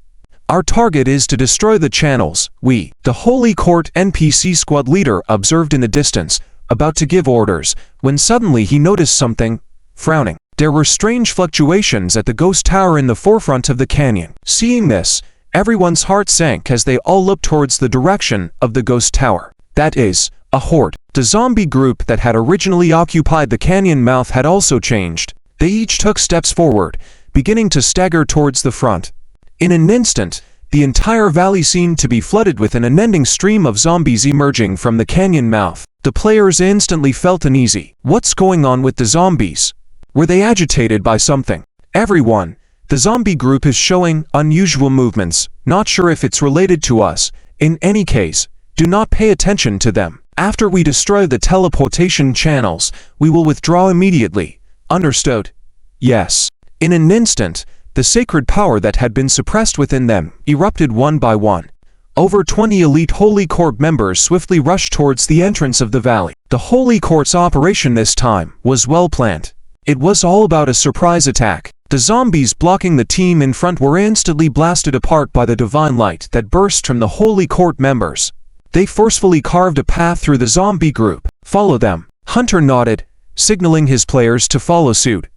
Our target is to destroy the channels, we, the Holy Court NPC squad leader, observed in the distance, about to give orders, when suddenly he noticed something, frowning. There were strange fluctuations at the Ghost Tower in the forefront of the canyon. Seeing this, everyone's heart sank as they all looked towards the direction of the Ghost Tower. That is, a horde. The zombie group that had originally occupied the canyon mouth had also changed. They each took steps forward, beginning to stagger towards the front. In an instant, the entire valley seemed to be flooded with an unending stream of zombies emerging from the canyon mouth. The players instantly felt uneasy. What's going on with the zombies? Were they agitated by something? Everyone, the zombie group is showing unusual movements. Not sure if it's related to us. In any case, do not pay attention to them. After we destroy the teleportation channels, we will withdraw immediately. Understood? Yes. In an instant, the sacred power that had been suppressed within them erupted one by one. Over 20 elite Holy Court members swiftly rushed towards the entrance of the valley. The Holy Court's operation this time was well planned. It was all about a surprise attack. The zombies blocking the team in front were instantly blasted apart by the divine light that burst from the Holy Court members. They forcefully carved a path through the zombie group. Follow them. Hunter nodded, signaling his players to follow suit.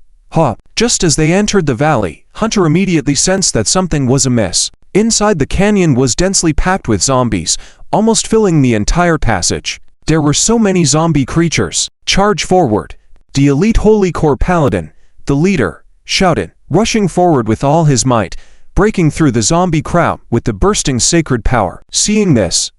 Just as they entered the valley, Hunter immediately sensed that something was amiss. Inside the canyon was densely packed with zombies, almost filling the entire passage. There were so many zombie creatures. Charge forward. The elite Holy Court paladin, the leader, shouted, rushing forward with all his might, breaking through the zombie crowd with the bursting sacred power. Seeing this,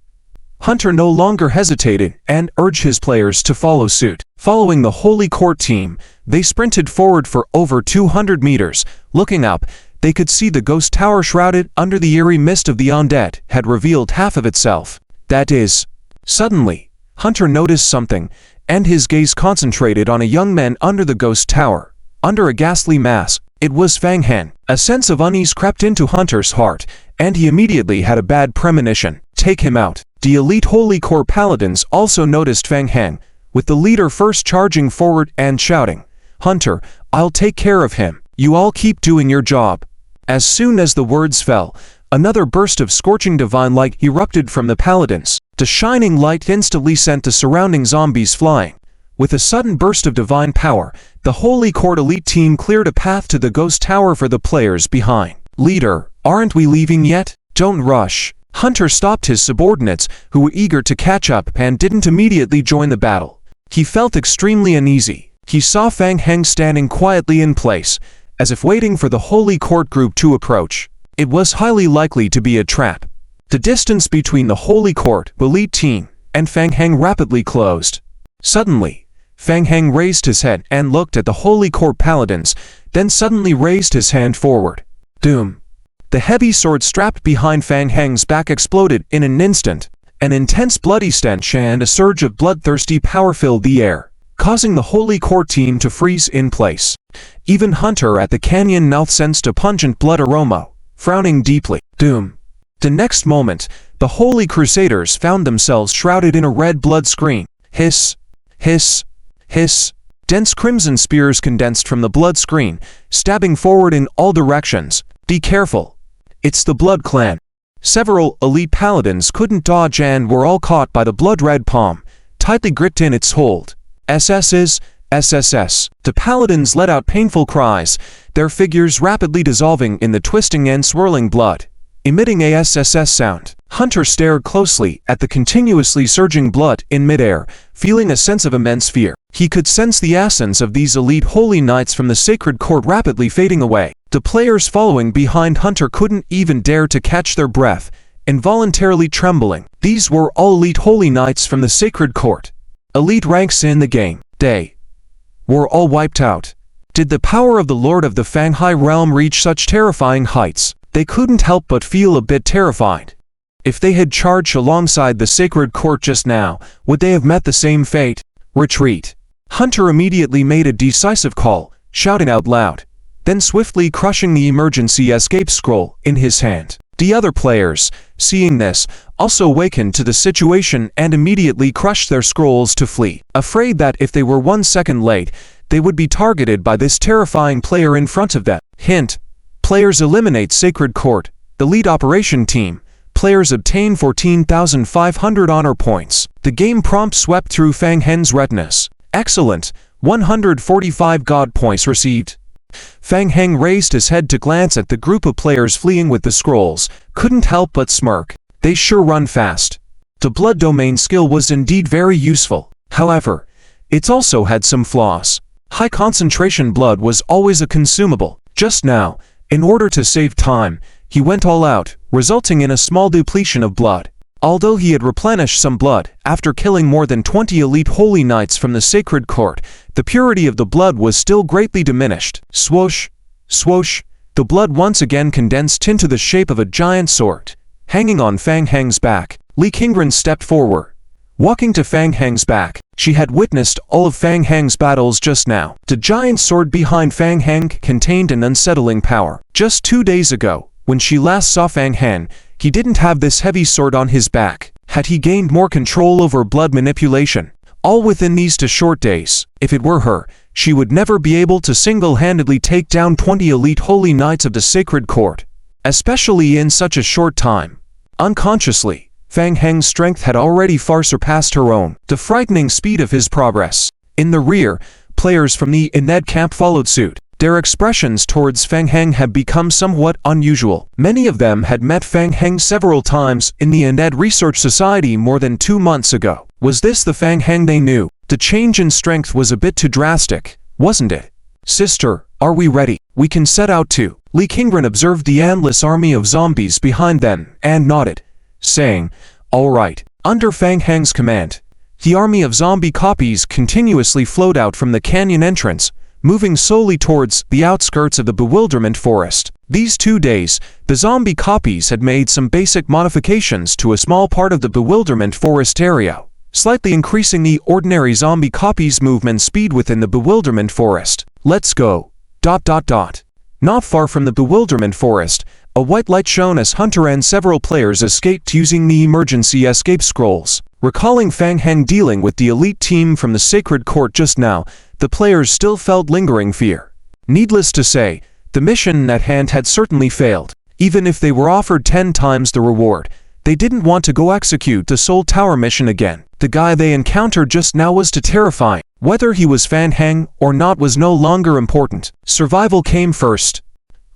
Hunter no longer hesitated and urged his players to follow suit. Following the Holy Court team, they sprinted forward for over 200 meters. Looking up, they could see the Ghost Tower shrouded under the eerie mist of the undead had revealed half of itself. That is, suddenly, Hunter noticed something, and his gaze concentrated on a young man under the Ghost Tower. Under a ghastly mask, it was Fang Han. A sense of unease crept into Hunter's heart, and he immediately had a bad premonition. Take him out. The elite Holy Court paladins also noticed Fang Han, with the leader first charging forward and shouting, Hunter, I'll take care of him. You all keep doing your job. As soon as the words fell, another burst of scorching divine light erupted from the paladins. The shining light instantly sent the surrounding zombies flying. With a sudden burst of divine power, the Holy Court elite team cleared a path to the Ghost Tower for the players behind. Leader, aren't we leaving yet? Don't rush. Hunter stopped his subordinates, who were eager to catch up and didn't immediately join the battle. He felt extremely uneasy. He saw Fang Heng standing quietly in place, as if waiting for the Holy Court group to approach. It was highly likely to be a trap. The distance between the Holy Court elite team and Fang Heng rapidly closed. Suddenly, Fang Heng raised his head and looked at the Holy Court paladins, then suddenly raised his hand forward. Doom! The heavy sword strapped behind Fang Heng's back exploded in an instant. An intense bloody stench and a surge of bloodthirsty power filled the air, causing the Holy Court team to freeze in place. Even Hunter at the canyon mouth sensed a pungent blood aroma, frowning deeply. Doom! The next moment, the Holy Crusaders found themselves shrouded in a red blood screen. Hiss! Hiss! Hiss! Dense crimson spears condensed from the blood screen, stabbing forward in all directions. Be careful! It's the Blood Clan. Several elite paladins couldn't dodge and were all caught by the blood-red palm, tightly gripped in its hold. SS's, SSS. The paladins let out painful cries, their figures rapidly dissolving in the twisting and swirling blood, emitting a SSS sound. Hunter stared closely at the continuously surging blood in midair, feeling a sense of immense fear. He could sense the essence of these elite holy knights from the sacred court rapidly fading away. The players following behind Hunter couldn't even dare to catch their breath, involuntarily trembling. These were all elite holy knights from the sacred court. Elite ranks in the game. They were all wiped out. Did the power of the Lord of the Fanghai realm reach such terrifying heights? They couldn't help but feel a bit terrified. If they had charged alongside the sacred court just now, would they have met the same fate? Retreat. Hunter immediately made a decisive call, shouting out loud, then swiftly crushing the emergency escape scroll in his hand. The other players, seeing this, also awakened to the situation and immediately crushed their scrolls to flee, afraid that if they were 1 second late, they would be targeted by this terrifying player in front of them. Hint: players eliminate Sacred Court, the lead operation team. Players obtain 14,500 honor points. The game prompt swept through Fang Heng's retinas. Excellent, 145 god points received. Fang Heng raised his head to glance at the group of players fleeing with the scrolls, couldn't help but smirk. They sure run fast. The blood domain skill was indeed very useful. However, it also had some flaws. High concentration blood was always a consumable. Just now, in order to save time, he went all out, resulting in a small depletion of blood. Although he had replenished some blood after killing more than 20 elite holy knights from the sacred court, the purity of the blood was still greatly diminished. Swoosh, swoosh, the blood once again condensed into the shape of a giant sword, hanging on Fang Heng's back. Li Qingren stepped forward, walking to Fang Heng's back. She had witnessed all of Fang Heng's battles just now. The giant sword behind Fang Heng contained an unsettling power. Just 2 days ago, when she last saw Fang Heng, he didn't have this heavy sword on his back. Had he gained more control over blood manipulation? All within these 2 short days. If it were her, she would never be able to single-handedly take down 20 elite holy knights of the sacred court, especially in such a short time. Unconsciously, Fang Heng's strength had already far surpassed her own. The frightening speed of his progress. In the rear, players from the Ined camp followed suit. Their expressions towards Fang Heng had become somewhat unusual. Many of them had met Fang Heng several times in the Ined Research Society more than 2 months ago. Was this the Fang Heng they knew? The change in strength was a bit too drastic, wasn't it? Sister, are we ready? We can set out too. Li Qingren observed the endless army of zombies behind them and nodded, saying, all right. Under Fang Heng's command, the army of zombie copies continuously flowed out from the canyon entrance, moving slowly towards the outskirts of the Bewilderment Forest. These 2 days, the zombie copies had made some basic modifications to a small part of the Bewilderment Forest area, slightly increasing the ordinary zombie copies' movement speed within the Bewilderment Forest. Let's go. ... Not far from the Bewilderment Forest, a white light shone as Hunter and several players escaped using the emergency escape scrolls. Recalling Fang Heng dealing with the elite team from the sacred court just now, the players still felt lingering fear. Needless to say, the mission at hand had certainly failed. Even if they were offered 10 times the reward, they didn't want to go execute the Soul Tower mission again. The guy they encountered just now was too terrifying. Whether he was Fang Heng or not was no longer important. Survival came first.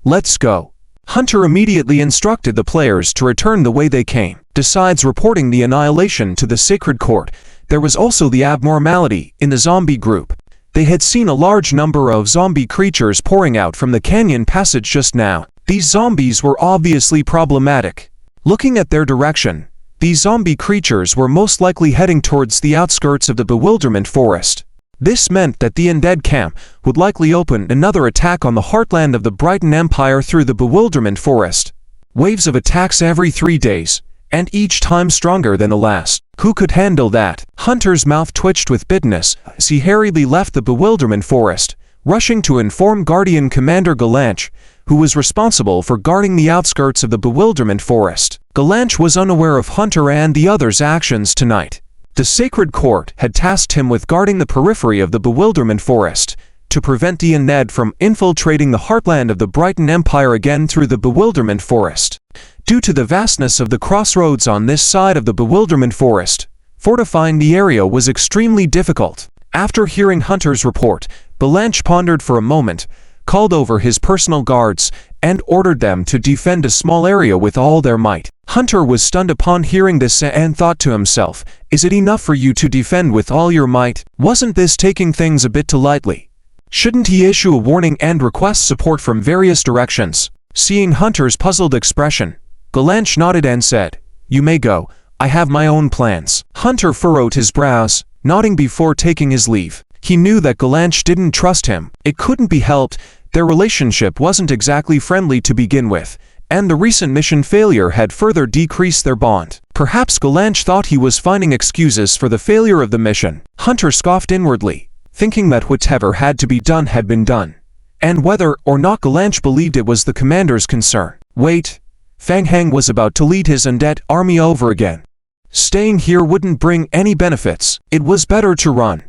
Let's go. Hunter immediately instructed the players to return the way they came. Besides reporting the annihilation to the sacred court, there was also the abnormality in the zombie group. They had seen a large number of zombie creatures pouring out from the canyon passage just now. These zombies were obviously problematic. Looking at their direction, these zombie creatures were most likely heading towards the outskirts of the Bewilderment Forest. This meant that the undead camp would likely open another attack on the heartland of the Brighton Empire through the Bewilderment Forest. Waves of attacks every 3 days, and each time stronger than the last. Who could handle that? Hunter's mouth twitched with bitterness as he hurriedly left the Bewilderment Forest, rushing to inform Guardian Commander Galanch, who was responsible for guarding the outskirts of the Bewilderment Forest. Galanch was unaware of Hunter and the others' actions tonight. The Sacred Court had tasked him with guarding the periphery of the Bewilderment Forest, to prevent the undead from infiltrating the heartland of the Brighton Empire again through the Bewilderment Forest. Due to the vastness of the crossroads on this side of the Bewilderment Forest, fortifying the area was extremely difficult. After hearing Hunter's report, Galanch pondered for a moment, called over his personal guards, and ordered them to defend a small area with all their might. Hunter was stunned upon hearing this and thought to himself, "Is it enough for you to defend with all your might? Wasn't this taking things a bit too lightly? Shouldn't he issue a warning and request support from various directions?" Seeing Hunter's puzzled expression, Galanch nodded and said, "You may go. I have my own plans." Hunter furrowed his brows, nodding before taking his leave. He knew that Galanch didn't trust him. It couldn't be helped. Their relationship wasn't exactly friendly to begin with, and the recent mission failure had further decreased their bond. Perhaps Galanch thought he was finding excuses for the failure of the mission. Hunter scoffed inwardly, thinking that whatever had to be done had been done, and whether or not Galanch believed it was the commander's concern. Wait, Fang Heng was about to lead his undead army over again. Staying here wouldn't bring any benefits. It was better to run.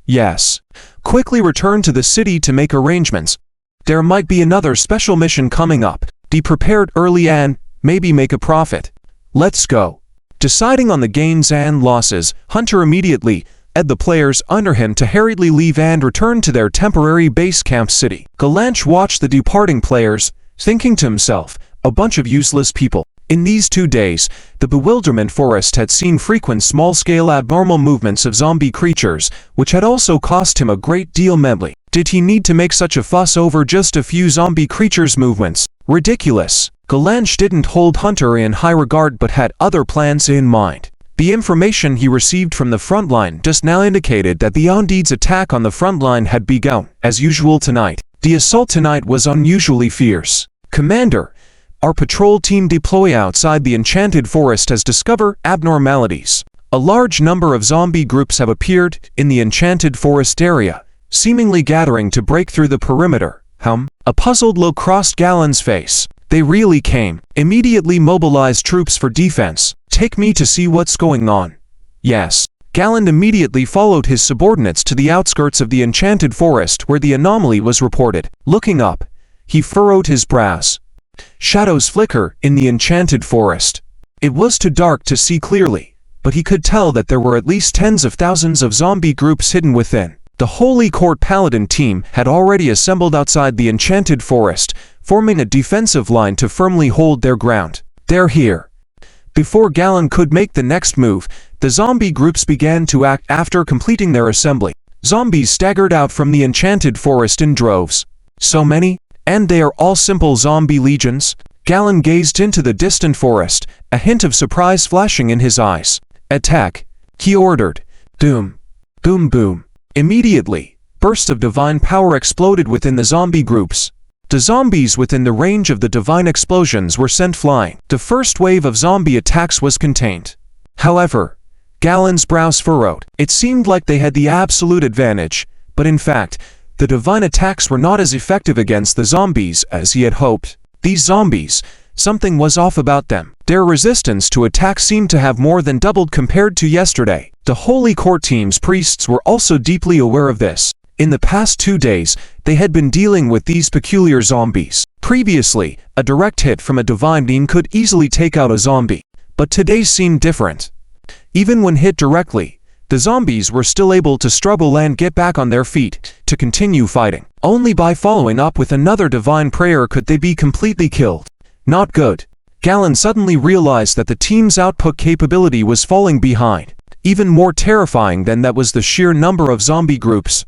Yes. Quickly return to the city to make arrangements. There might be another special mission coming up. Be prepared early and maybe make a profit. Let's go. Deciding on the gains and losses, Hunter immediately led the players under him to hurriedly leave and return to their temporary base camp city. Galanch watched the departing players, thinking to himself, a bunch of useless people. In these 2 days, the Bewilderment Forest had seen frequent small-scale abnormal movements of zombie creatures, which had also cost him a great deal mentally. Did he need to make such a fuss over just a few zombie creatures' movements? Ridiculous. Galanch didn't hold Hunter in high regard but had other plans in mind. The information he received from the front line just now indicated that the undead's attack on the front line had begun. As usual tonight, the assault tonight was unusually fierce. Commander, our patrol team deploy outside the Enchanted Forest has discovered abnormalities. A large number of zombie groups have appeared in the Enchanted Forest area, seemingly gathering to break through the perimeter. A puzzled look crossed Galen's face. They really came. Immediately mobilize troops for defense. Take me to see what's going on. Yes. Galen immediately followed his subordinates to the outskirts of the Enchanted Forest where the anomaly was reported. Looking up, he furrowed his brows. Shadows flicker in the Enchanted Forest. It was too dark to see clearly, but he could tell that there were at least tens of thousands of zombie groups hidden within. The Holy Court Paladin team had already assembled outside the Enchanted Forest, forming a defensive line to firmly hold their ground. They're here. Before Galen could make the next move, the zombie groups began to act after completing their assembly. Zombies staggered out from the Enchanted Forest in droves. So many? And they are all simple zombie legions? Galen gazed into the distant forest, a hint of surprise flashing in his eyes. Attack, he ordered. Doom. Boom boom. Immediately, bursts of divine power exploded within the zombie groups. The zombies within the range of the divine explosions were sent flying. The first wave of zombie attacks was contained. However, Galen's brows furrowed. It seemed like they had the absolute advantage, but in fact, the divine attacks were not as effective against the zombies as he had hoped. These zombies, something was off about them. Their resistance to attack seemed to have more than doubled compared to yesterday. The Holy Court team's priests were also deeply aware of this. In the past 2 days, they had been dealing with these peculiar zombies. Previously, a direct hit from a divine beam could easily take out a zombie, but today seemed different. Even when hit directly, the zombies were still able to struggle and get back on their feet to continue fighting. Only by following up with another divine prayer could they be completely killed. Not good. Galen suddenly realized that the team's output capability was falling behind. Even more terrifying than that was the sheer number of zombie groups.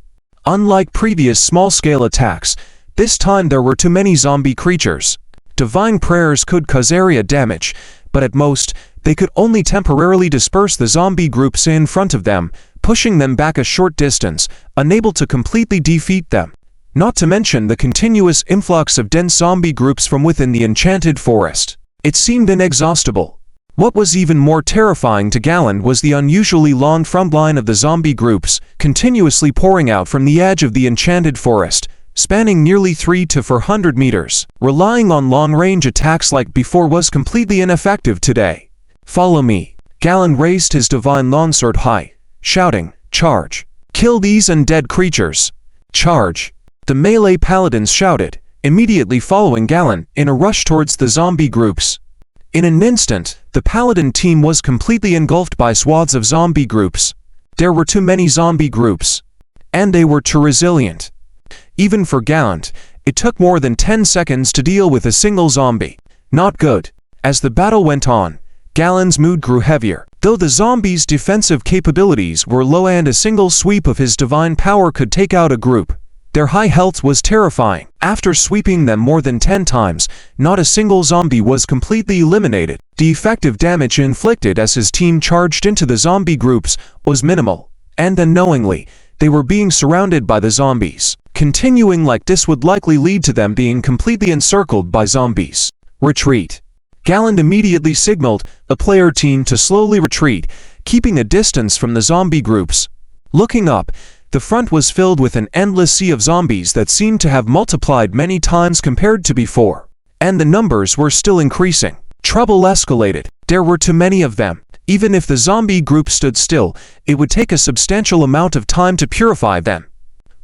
Unlike previous small-scale attacks, this time there were too many zombie creatures. Divine prayers could cause area damage, but at most, they could only temporarily disperse the zombie groups in front of them, pushing them back a short distance, unable to completely defeat them. Not to mention the continuous influx of dense zombie groups from within the enchanted forest. It seemed inexhaustible. What was even more terrifying to Galen was the unusually long front line of the zombie groups, continuously pouring out from the edge of the enchanted forest, spanning nearly 300 to 400 meters. Relying on long-range attacks like before was completely ineffective today. Follow me. Galen raised his divine longsword high, shouting, "Charge! Kill these undead creatures! Charge!" The melee paladins shouted, immediately following Galen in a rush towards the zombie groups. In an instant, the paladin team was completely engulfed by swaths of zombie groups. There were too many zombie groups. And they were too resilient. Even for Galen, it took more than 10 seconds to deal with a single zombie. Not good. As the battle went on, Galen's mood grew heavier. Though the zombies' defensive capabilities were low and a single sweep of his divine power could take out a group, their high health was terrifying. After sweeping them more than 10 times, not a single zombie was completely eliminated. The effective damage inflicted as his team charged into the zombie groups was minimal, and unknowingly, they were being surrounded by the zombies. Continuing like this would likely lead to them being completely encircled by zombies. Retreat. Galen immediately signaled the player team to slowly retreat, keeping a distance from the zombie groups. Looking up, the front was filled with an endless sea of zombies that seemed to have multiplied many times compared to before. And the numbers were still increasing. Trouble escalated. There were too many of them. Even if the zombie group stood still, it would take a substantial amount of time to purify them.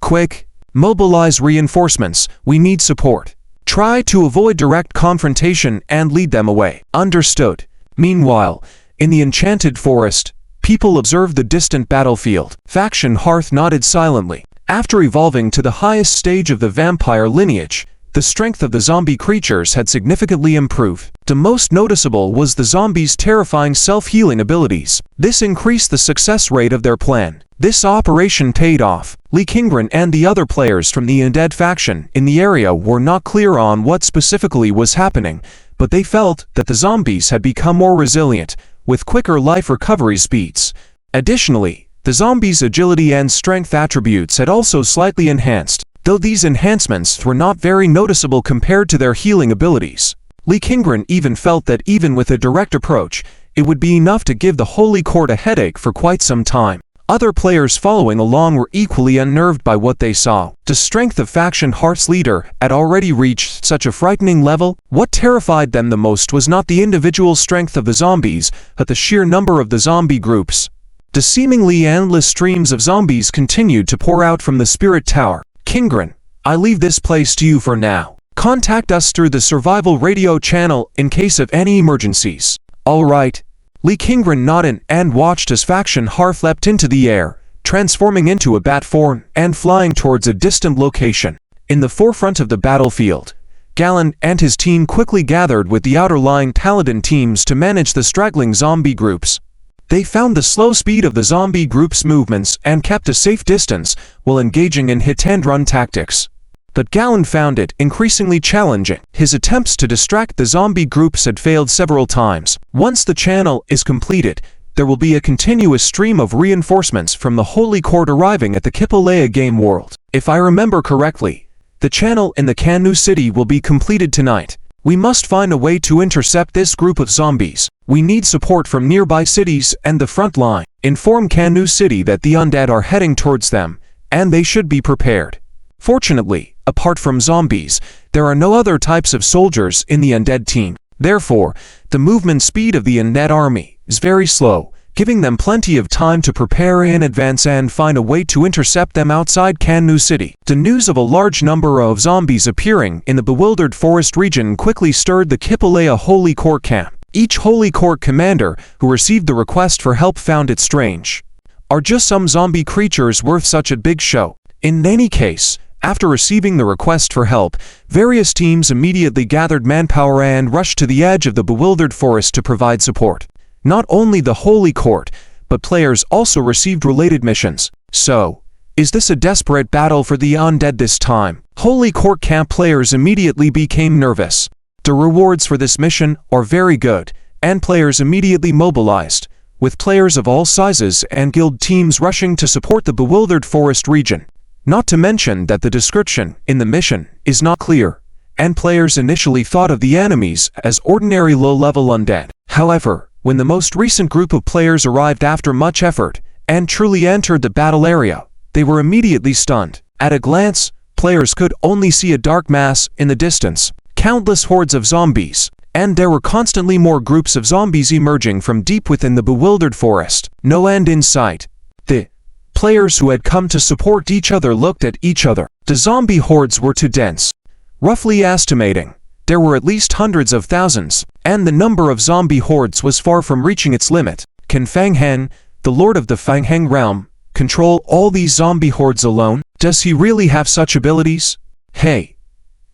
Quick! Mobilize reinforcements. We need support. Try to avoid direct confrontation and lead them away. Understood. Meanwhile, in the enchanted forest, people observed the distant battlefield. Faction Hearth nodded silently. After evolving to the highest stage of the vampire lineage, the strength of the zombie creatures had significantly improved. The most noticeable was the zombies' terrifying self-healing abilities. This increased the success rate of their plan. This operation paid off. Lee Kingren and the other players from the undead faction in the area were not clear on what specifically was happening, but they felt that the zombies had become more resilient, with quicker life recovery speeds. Additionally, the zombies' agility and strength attributes had also slightly enhanced, though these enhancements were not very noticeable compared to their healing abilities. Lee Kingren even felt that even with a direct approach, it would be enough to give the Holy Court a headache for quite some time. Other players following along were equally unnerved by what they saw. The strength of Faction Hearth's leader had already reached such a frightening level. What terrified them the most was not the individual strength of the zombies, but the sheer number of the zombie groups. The seemingly endless streams of zombies continued to pour out from the Spirit Tower. Kingren, I leave this place to you for now. Contact us through the survival radio channel in case of any emergencies. All right. Lee Kingren nodded and watched as Faction Hearth leapt into the air, transforming into a bat form and flying towards a distant location. In the forefront of the battlefield, Galen and his team quickly gathered with the outer-lying paladin teams to manage the straggling zombie groups. They found the slow speed of the zombie group's movements and kept a safe distance while engaging in hit-and-run tactics. But Galen found it increasingly challenging. His attempts to distract the zombie groups had failed several times. Once the channel is completed, there will be a continuous stream of reinforcements from the Holy Court arriving at the Kipalea game world. If I remember correctly, the channel in the Kanu city will be completed tonight. We must find a way to intercept this group of zombies. We need support from nearby cities and the front line. Inform Kanu city that the undead are heading towards them, and they should be prepared. Fortunately, apart from zombies, there are no other types of soldiers in the undead team. Therefore, the movement speed of the undead army is very slow, giving them plenty of time to prepare in advance and find a way to intercept them outside Kanu City. The news of a large number of zombies appearing in the bewildered forest region quickly stirred the Kipalea Holy Court camp. Each Holy Court commander who received the request for help found it strange. Are just some zombie creatures worth such a big show? In any case, after receiving the request for help, various teams immediately gathered manpower and rushed to the edge of the bewildered forest to provide support. Not only the Holy Court, but players also received related missions. So, Is this a desperate battle for the undead this time? Holy Court camp players immediately became nervous. The rewards for this mission are very good, and players immediately mobilized, with players of all sizes and guild teams rushing to support the bewildered forest region. Not to mention that the description in the mission is not clear, and players initially thought of the enemies as ordinary low-level undead. However, when the most recent group of players arrived after much effort and truly entered the battle area, they were immediately stunned. At a glance, players could only see a dark mass in the distance, countless hordes of zombies, and there were constantly more groups of zombies emerging from deep within the bewildered forest. No end in sight. The players who had come to support each other looked at each other. The zombie hordes were too dense. Roughly estimating, there were at least hundreds of thousands, and the number of zombie hordes was far from reaching its limit. Can Fang Hen, the lord of the Fang Heng realm, control all these zombie hordes alone? Does he really have such abilities? Hey,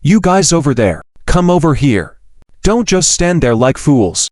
you guys over there, come over here. Don't just stand there like fools.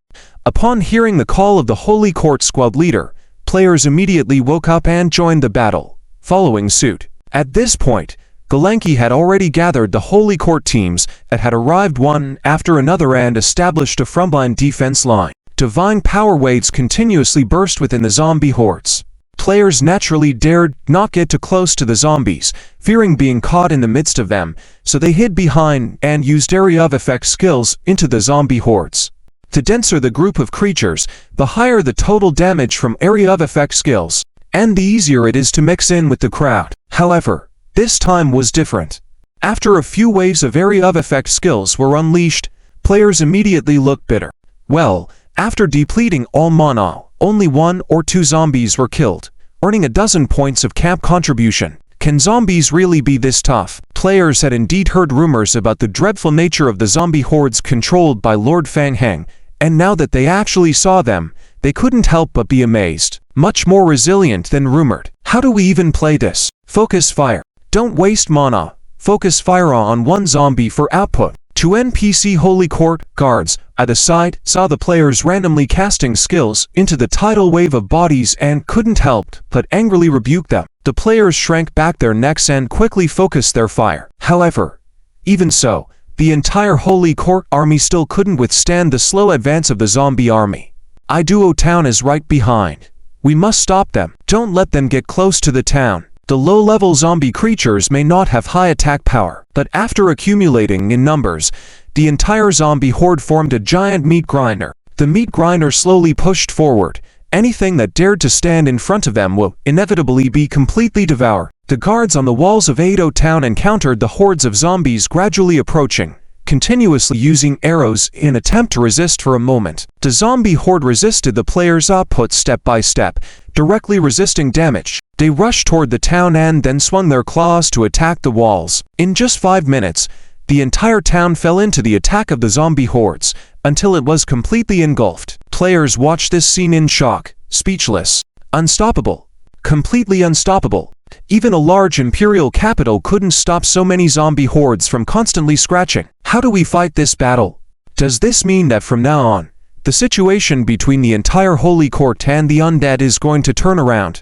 Upon hearing the call of the Holy Court squad leader, players immediately woke up and joined the battle, following suit. At this point, Galenki had already gathered the Holy Court teams that had arrived one after another and established a frontline defense line. Divine power waves continuously burst within the zombie hordes. Players naturally dared not get too close to the zombies, fearing being caught in the midst of them, so they hid behind and used area of effect skills into the zombie hordes. The denser the group of creatures, the higher the total damage from area of effect skills, and the easier it is to mix in with the crowd. However, this time was different. After a few waves of area of effect skills were unleashed, players immediately looked bitter. Well, after depleting all mana, only 1 or 2 zombies were killed, earning a dozen points of camp contribution. Can zombies really be this tough? Players had indeed heard rumors about the dreadful nature of the zombie hordes controlled by Lord Fang Heng, and now that they actually saw them, they couldn't help but be amazed. Much more resilient than rumored. How do we even play this? Focus fire. Don't waste mana. Focus fire on one zombie for output. Two NPC Holy Court guards at the side saw the players randomly casting skills into the tidal wave of bodies and couldn't help but angrily rebuke them. The players shrank back their necks and quickly focused their fire. However, even so, the entire Holy Court army still couldn't withstand the slow advance of the zombie army. Iduo town is right behind. We must stop them. Don't let them get close to the town. The low-level zombie creatures may not have high attack power, but after accumulating in numbers, the entire zombie horde formed a giant meat grinder. The meat grinder slowly pushed forward. Anything that dared to stand in front of them will inevitably be completely devoured. The guards on the walls of Edo town encountered the hordes of zombies gradually approaching, continuously using arrows in attempt to resist for a moment. The zombie horde resisted the players' output step by step, directly resisting damage. They rushed toward the town and then swung their claws to attack the walls. In just 5 minutes, the entire town fell into the attack of the zombie hordes, until it was completely engulfed. Players watched this scene in shock, speechless. Unstoppable. Completely unstoppable. Even a large imperial capital couldn't stop so many zombie hordes from constantly scratching. How do we fight this battle? Does this mean that from now on, the situation between the entire Holy Court and the undead is going to turn around?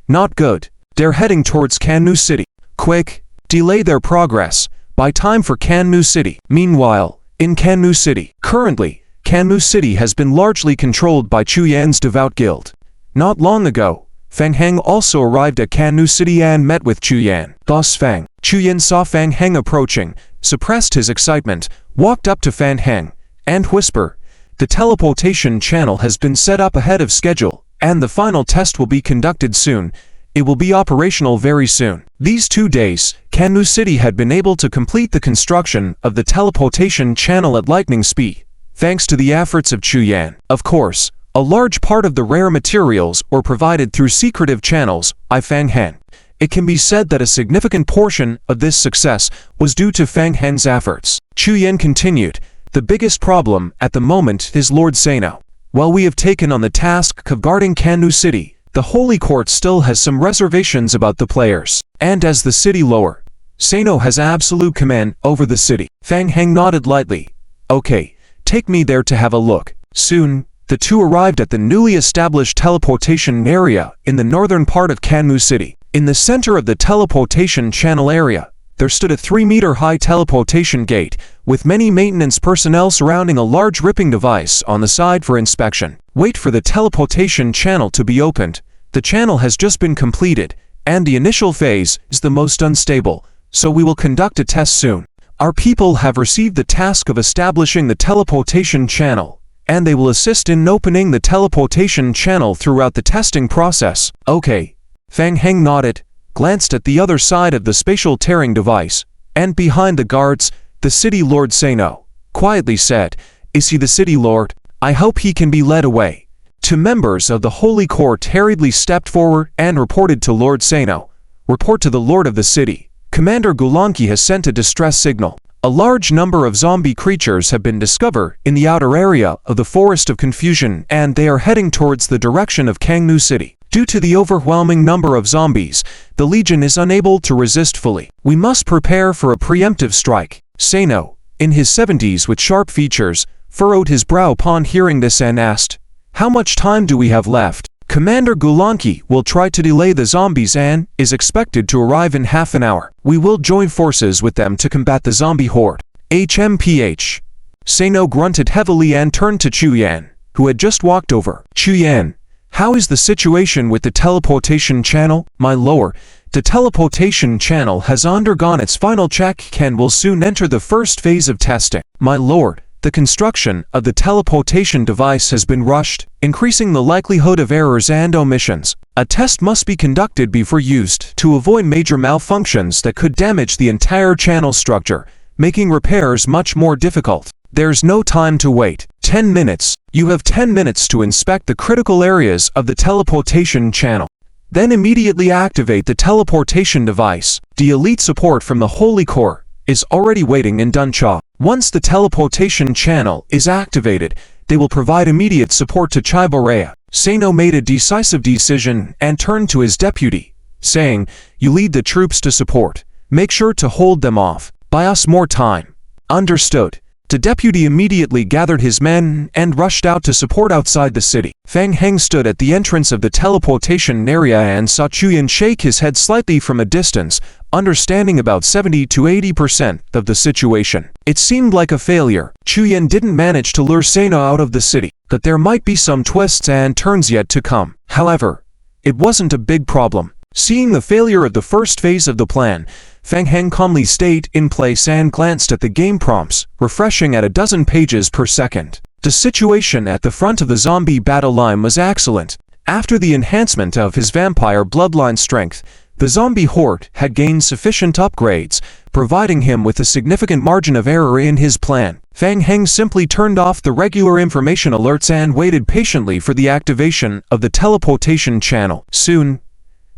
Not good. They're heading towards Kannu City. Quick, delay their progress. Buy time for Kannu City. Meanwhile, in Kannu City, currently, Kannu City has been largely controlled by Chu Yan's devout guild. Not long ago, Fang Heng also arrived at Kannu City and met with Chu Yan. Boss Fang. Chu Yan saw Fang Heng approaching, suppressed his excitement, walked up to Fang Heng, and whispered, "The teleportation channel has been set up ahead of schedule, and the final test will be conducted soon. It will be operational very soon." These 2 days, Kannu City had been able to complete the construction of the teleportation channel at lightning speed, thanks to the efforts of Chu Yan. Of course, a large part of the rare materials were provided through secretive channels by Fang Hen. It can be said that a significant portion of this success was due to Fang Hen's efforts. Chu Yan continued, "The biggest problem at the moment is Lord Sano. While we have taken on the task of guarding Kannu City, the Holy Court still has some reservations about the players. And as the city lower, Sano has absolute command over the city." Fang Heng nodded lightly. "Okay, take me there to have a look." Soon, the two arrived at the newly established teleportation area in the northern part of Kannu City. In the center of the teleportation channel area, there stood a 3-meter-high teleportation gate, with many maintenance personnel surrounding a large ripping device on the side for inspection. Wait for the teleportation channel to be opened. The channel has just been completed, and the initial phase is the most unstable, so we will conduct a test soon. Our people have received the task of establishing the teleportation channel, and they will assist in opening the teleportation channel throughout the testing process. Okay. Fang Heng nodded, glanced at the other side of the spatial tearing device, and behind the guards, the city lord Sano quietly said, "Is he the city lord? I hope he can be led away." Two members of the Holy Court hurriedly stepped forward and reported to Lord Sano. "Report to the lord of the city. Commander Gulanki has sent a distress signal. A large number of zombie creatures have been discovered in the outer area of the Forest of Confusion, and they are heading towards the direction of Kangmu City. Due to the overwhelming number of zombies, the Legion is unable to resist fully. We must prepare for a preemptive strike." Sano, in his 70s with sharp features, furrowed his brow upon hearing this and asked, "How much time do we have left?" "Commander Gulanki will try to delay the zombies and is expected to arrive in half an hour. We will join forces with them to combat the zombie horde." HMPH. Sano grunted heavily and turned to Chu Yan, who had just walked over. "Chu Yan, how is the situation with the teleportation channel?" "My lord, the teleportation channel has undergone its final check and will soon enter the first phase of testing." "My lord, the construction of the teleportation device has been rushed, increasing the likelihood of errors and omissions. A test must be conducted before used to avoid major malfunctions that could damage the entire channel structure, making repairs much more difficult. There's no time to wait. 10 minutes. You have 10 minutes to inspect the critical areas of the teleportation channel. Then immediately activate the teleportation device. The elite support from the Holy Court is already waiting in Duncha. Once the teleportation channel is activated, they will provide immediate support to Chiborea." Sano made a decisive decision and turned to his deputy, saying, "You lead the troops to support. Make sure to hold them off. Buy us more time." "Understood." The deputy immediately gathered his men and rushed out to support outside the city. Fang Heng stood at the entrance of the teleportation area and saw Chuyan shake his head slightly from a distance, understanding about 70 to 80% of the situation. It seemed like a failure. Chuyan didn't manage to lure Sano out of the city, but there might be some twists and turns yet to come. However, it wasn't a big problem. Seeing the failure of the first phase of the plan, Fang Heng calmly stayed in place and glanced at the game prompts, refreshing at a dozen pages per second. The situation at the front of the zombie battle line was excellent. After the enhancement of his vampire bloodline strength, the zombie horde had gained sufficient upgrades, providing him with a significant margin of error in his plan. Fang Heng simply turned off the regular information alerts and waited patiently for the activation of the teleportation channel. Soon,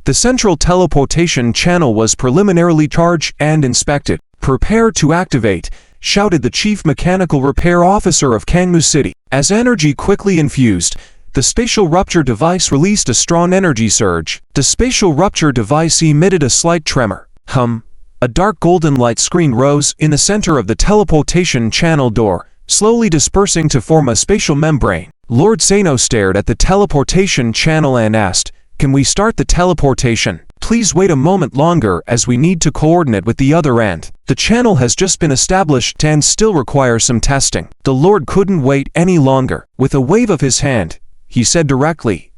the central teleportation channel was preliminarily charged and inspected. "Prepare to activate," shouted the chief mechanical repair officer of Kangmu City. As energy quickly infused, the spatial rupture device released a strong energy surge. The spatial rupture device emitted a slight tremor. A dark golden light screen rose in the center of the teleportation channel door, slowly dispersing to form a spatial membrane. Lord Sano stared at the teleportation channel and asked, "Can we start the teleportation?" "Please wait a moment longer as we need to coordinate with the other end. The channel has just been established and still requires some testing." The Lord couldn't wait any longer. With a wave of his hand, he said directly,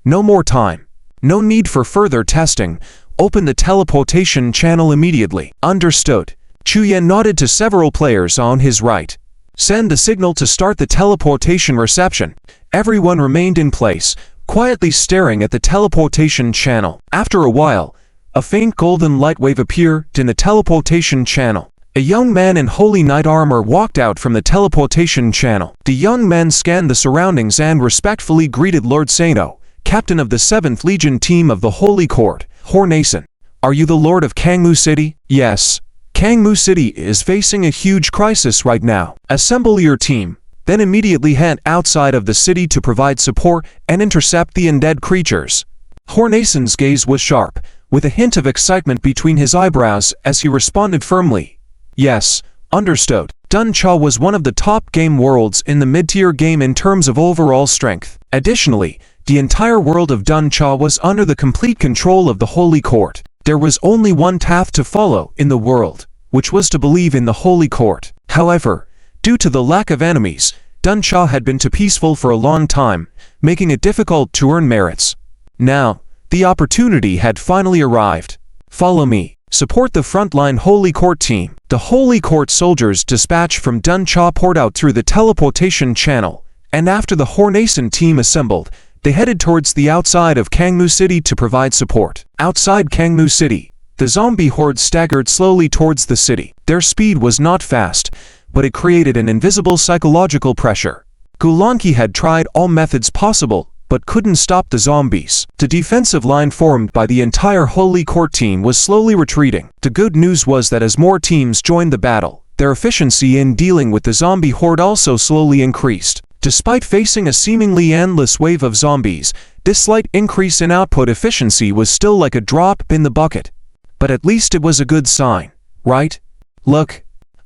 "No more time. No need for further testing. Open the teleportation channel immediately." "Understood." Chuyan nodded to several players on his right. "Send the signal to start the teleportation reception." Everyone remained in place, quietly staring at the teleportation channel. After a while, a faint golden light wave appeared in the teleportation channel. A young man in holy knight armor walked out from the teleportation channel. The young man scanned the surroundings and respectfully greeted Lord Sano, captain of the 7th Legion team of the Holy Court. "Hornason, are you the lord of Kangmu City?" "Yes. Kangmu City is facing a huge crisis right now. Assemble your team. Then immediately head outside of the city to provide support and intercept the undead creatures." Hornason's gaze was sharp, with a hint of excitement between his eyebrows as he responded firmly, "Yes, understood." Duncha was one of the top game worlds in the mid-tier game in terms of overall strength. Additionally, The entire world of Duncha was under the complete control of the Holy Court. There was only one path to follow in the world, which was to believe in the Holy Court. However, due to the lack of enemies, Duncha had been too peaceful for a long time, making it difficult to earn merits. Now, the opportunity had finally arrived. Follow me. Support the frontline Holy Court team. The Holy Court soldiers dispatched from Duncha poured out through the teleportation channel, and after the Hornason team assembled, they headed towards the outside of Kangmu City to provide support. Outside Kangmu City, the zombie horde staggered slowly towards the city. Their speed was not fast, but it created an invisible psychological pressure. Gulanki had tried all methods possible, but couldn't stop the zombies. The defensive line formed by the entire Holy Court team was slowly retreating. The good news was that as more teams joined the battle, their efficiency in dealing with the zombie horde also slowly increased. Despite facing a seemingly endless wave of zombies, this slight increase in output efficiency was still like a drop in the bucket. But at least it was a good sign, right? Look.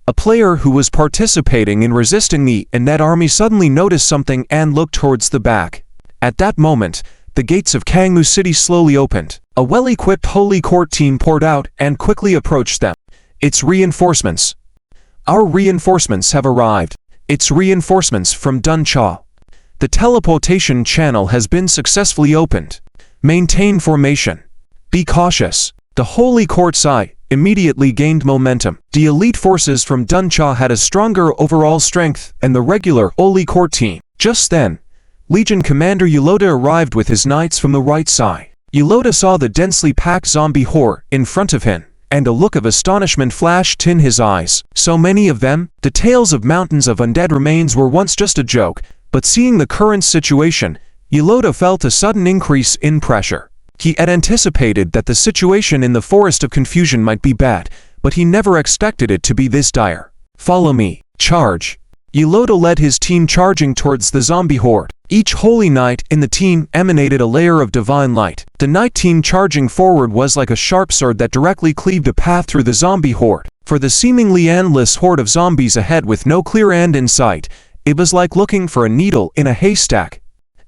A player who was participating in resisting the Undead army suddenly noticed something and looked towards the back. At that moment, the gates of Kangmu City slowly opened. A well-equipped Holy Court team poured out and quickly approached them. It's reinforcements. Our reinforcements have arrived. It's reinforcements from Duncha. The teleportation channel has been successfully opened. Maintain formation. Be cautious. The Holy Court side immediately gained momentum. The elite forces from Duncha had a stronger overall strength than the regular Holy Court team. Just then, Legion Commander Yulota arrived with his knights from the right side. Yulota saw the densely packed zombie horde in front of him, and a look of astonishment flashed in his eyes. So many of them? The tales of mountains of undead remains were once just a joke, but seeing the current situation, Yulota felt a sudden increase in pressure. He had anticipated that the situation in the Forest of Confusion might be bad, but he never expected it to be this dire. Follow me. Charge. Yulota led his team charging towards the zombie horde. Each holy knight in the team emanated a layer of divine light. The knight team charging forward was like a sharp sword that directly cleaved a path through the zombie horde. For the seemingly endless horde of zombies ahead with no clear end in sight, it was like looking for a needle in a haystack.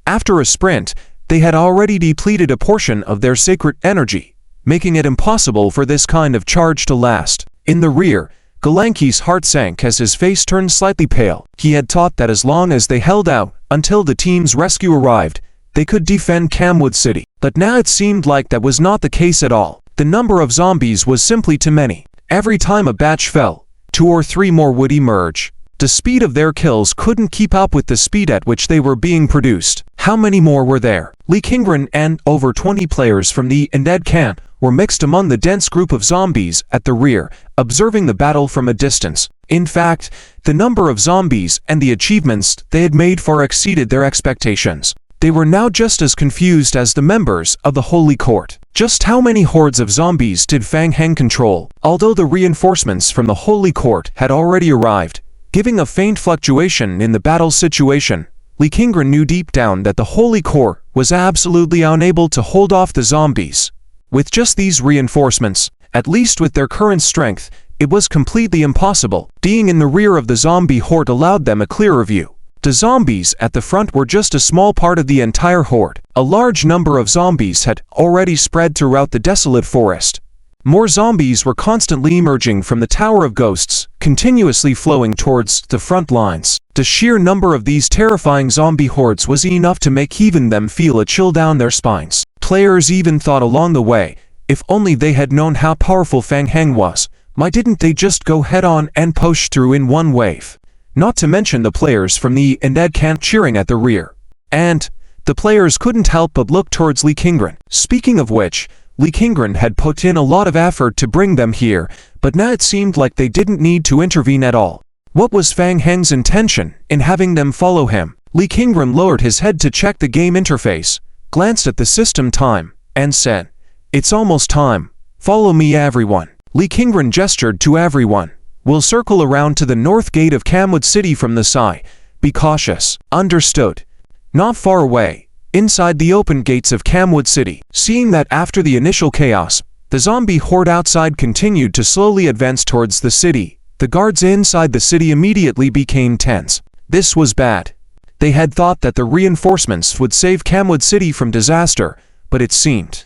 After a sprint, they had already depleted a portion of their sacred energy, making it impossible for this kind of charge to last. In the rear, Gulanki's heart sank as his face turned slightly pale. He had thought that as long as they held out until the team's rescue arrived, they could defend Camwood City. But now it seemed like that was not the case at all. The number of zombies was simply too many. Every time a batch fell, 2 or 3 more would emerge. The speed of their kills couldn't keep up with the speed at which they were being produced. How many more were there? Lee Kingren and over 20 players from the Undead camp were mixed among the dense group of zombies at the rear, observing the battle from a distance. In fact, the number of zombies and the achievements they had made far exceeded their expectations. They were now just as confused as the members of the Holy Court. Just how many hordes of zombies did Fang Heng control? Although the reinforcements from the Holy Court had already arrived, giving a faint fluctuation in the battle situation, Lee Kingren knew deep down that the Holy Court was absolutely unable to hold off the zombies. With just these reinforcements, at least with their current strength, it was completely impossible. Being in the rear of the zombie horde allowed them a clearer view. The zombies at the front were just a small part of the entire horde. A large number of zombies had already spread throughout the desolate forest. More zombies were constantly emerging from the Tower of Ghosts, continuously flowing towards the front lines. The sheer number of these terrifying zombie hordes was enough to make even them feel a chill down their spines. Players even thought along the way, if only they had known how powerful Fang Heng was, why didn't they just go head-on and push through in one wave? Not to mention the players from the Undead camp cheering at the rear. And the players couldn't help but look towards Lee Kingren. Speaking of which, Lee Kingren had put in a lot of effort to bring them here, but now it seemed like they didn't need to intervene at all. What was Fang Heng's intention in having them follow him? Lee Kingren lowered his head to check the game interface, glanced at the system time, and said, "It's almost time. Follow me, everyone." Lee Kingren gestured to everyone. "We'll circle around to the north gate of Camwood City from the side. Be cautious." Understood. Not far away, inside the open gates of Camwood City, seeing that after the initial chaos, the zombie horde outside continued to slowly advance towards the city, the guards inside the city immediately became tense. This was bad. They had thought that the reinforcements would save Kamwood City from disaster, but it seemed.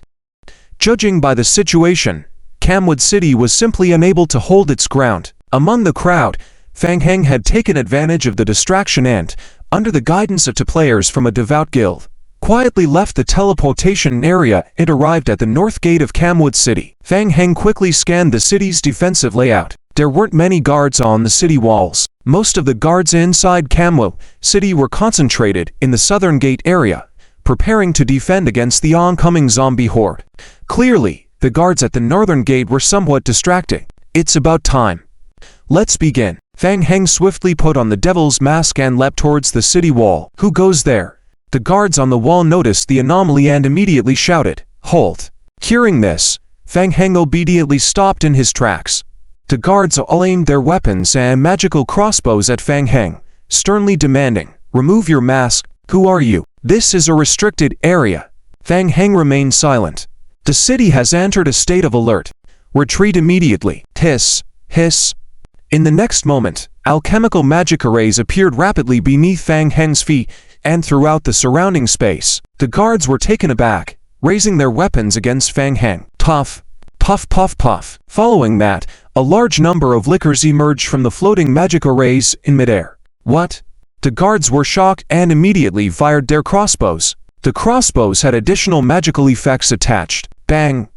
Judging by the situation, Kamwood City was simply unable to hold its ground. Among the crowd, Fang Heng had taken advantage of the distraction and, under the guidance of two players from a devout guild, quietly left the teleportation area and arrived at the north gate of Kamwood City. Fang Heng quickly scanned the city's defensive layout. There weren't many guards on the city walls. Most of the guards inside Kamwood City were concentrated in the southern gate area, preparing to defend against the oncoming zombie horde. Clearly, the guards at the northern gate were somewhat distracting. It's about time. Let's begin. Fang Heng swiftly put on the devil's mask and leapt towards the city wall. Who goes there? The guards on the wall noticed the anomaly and immediately shouted, "Halt!" Hearing this, Fang Heng obediently stopped in his tracks. The guards all aimed their weapons and magical crossbows at Fang Heng, sternly demanding, "Remove your mask. Who are you? This is a restricted area." Fang Heng remained silent. "The city has entered a state of alert. Retreat immediately." Hiss, hiss. In the next moment, alchemical magic arrays appeared rapidly beneath Fang Heng's feet and throughout the surrounding space. The guards were taken aback, raising their weapons against Fang Heng. Puff, puff, puff, puff. Following that, a large number of liquors emerged from the floating magic arrays in midair. What? The guards were shocked and immediately fired their crossbows. The crossbows had additional magical effects attached. Bang,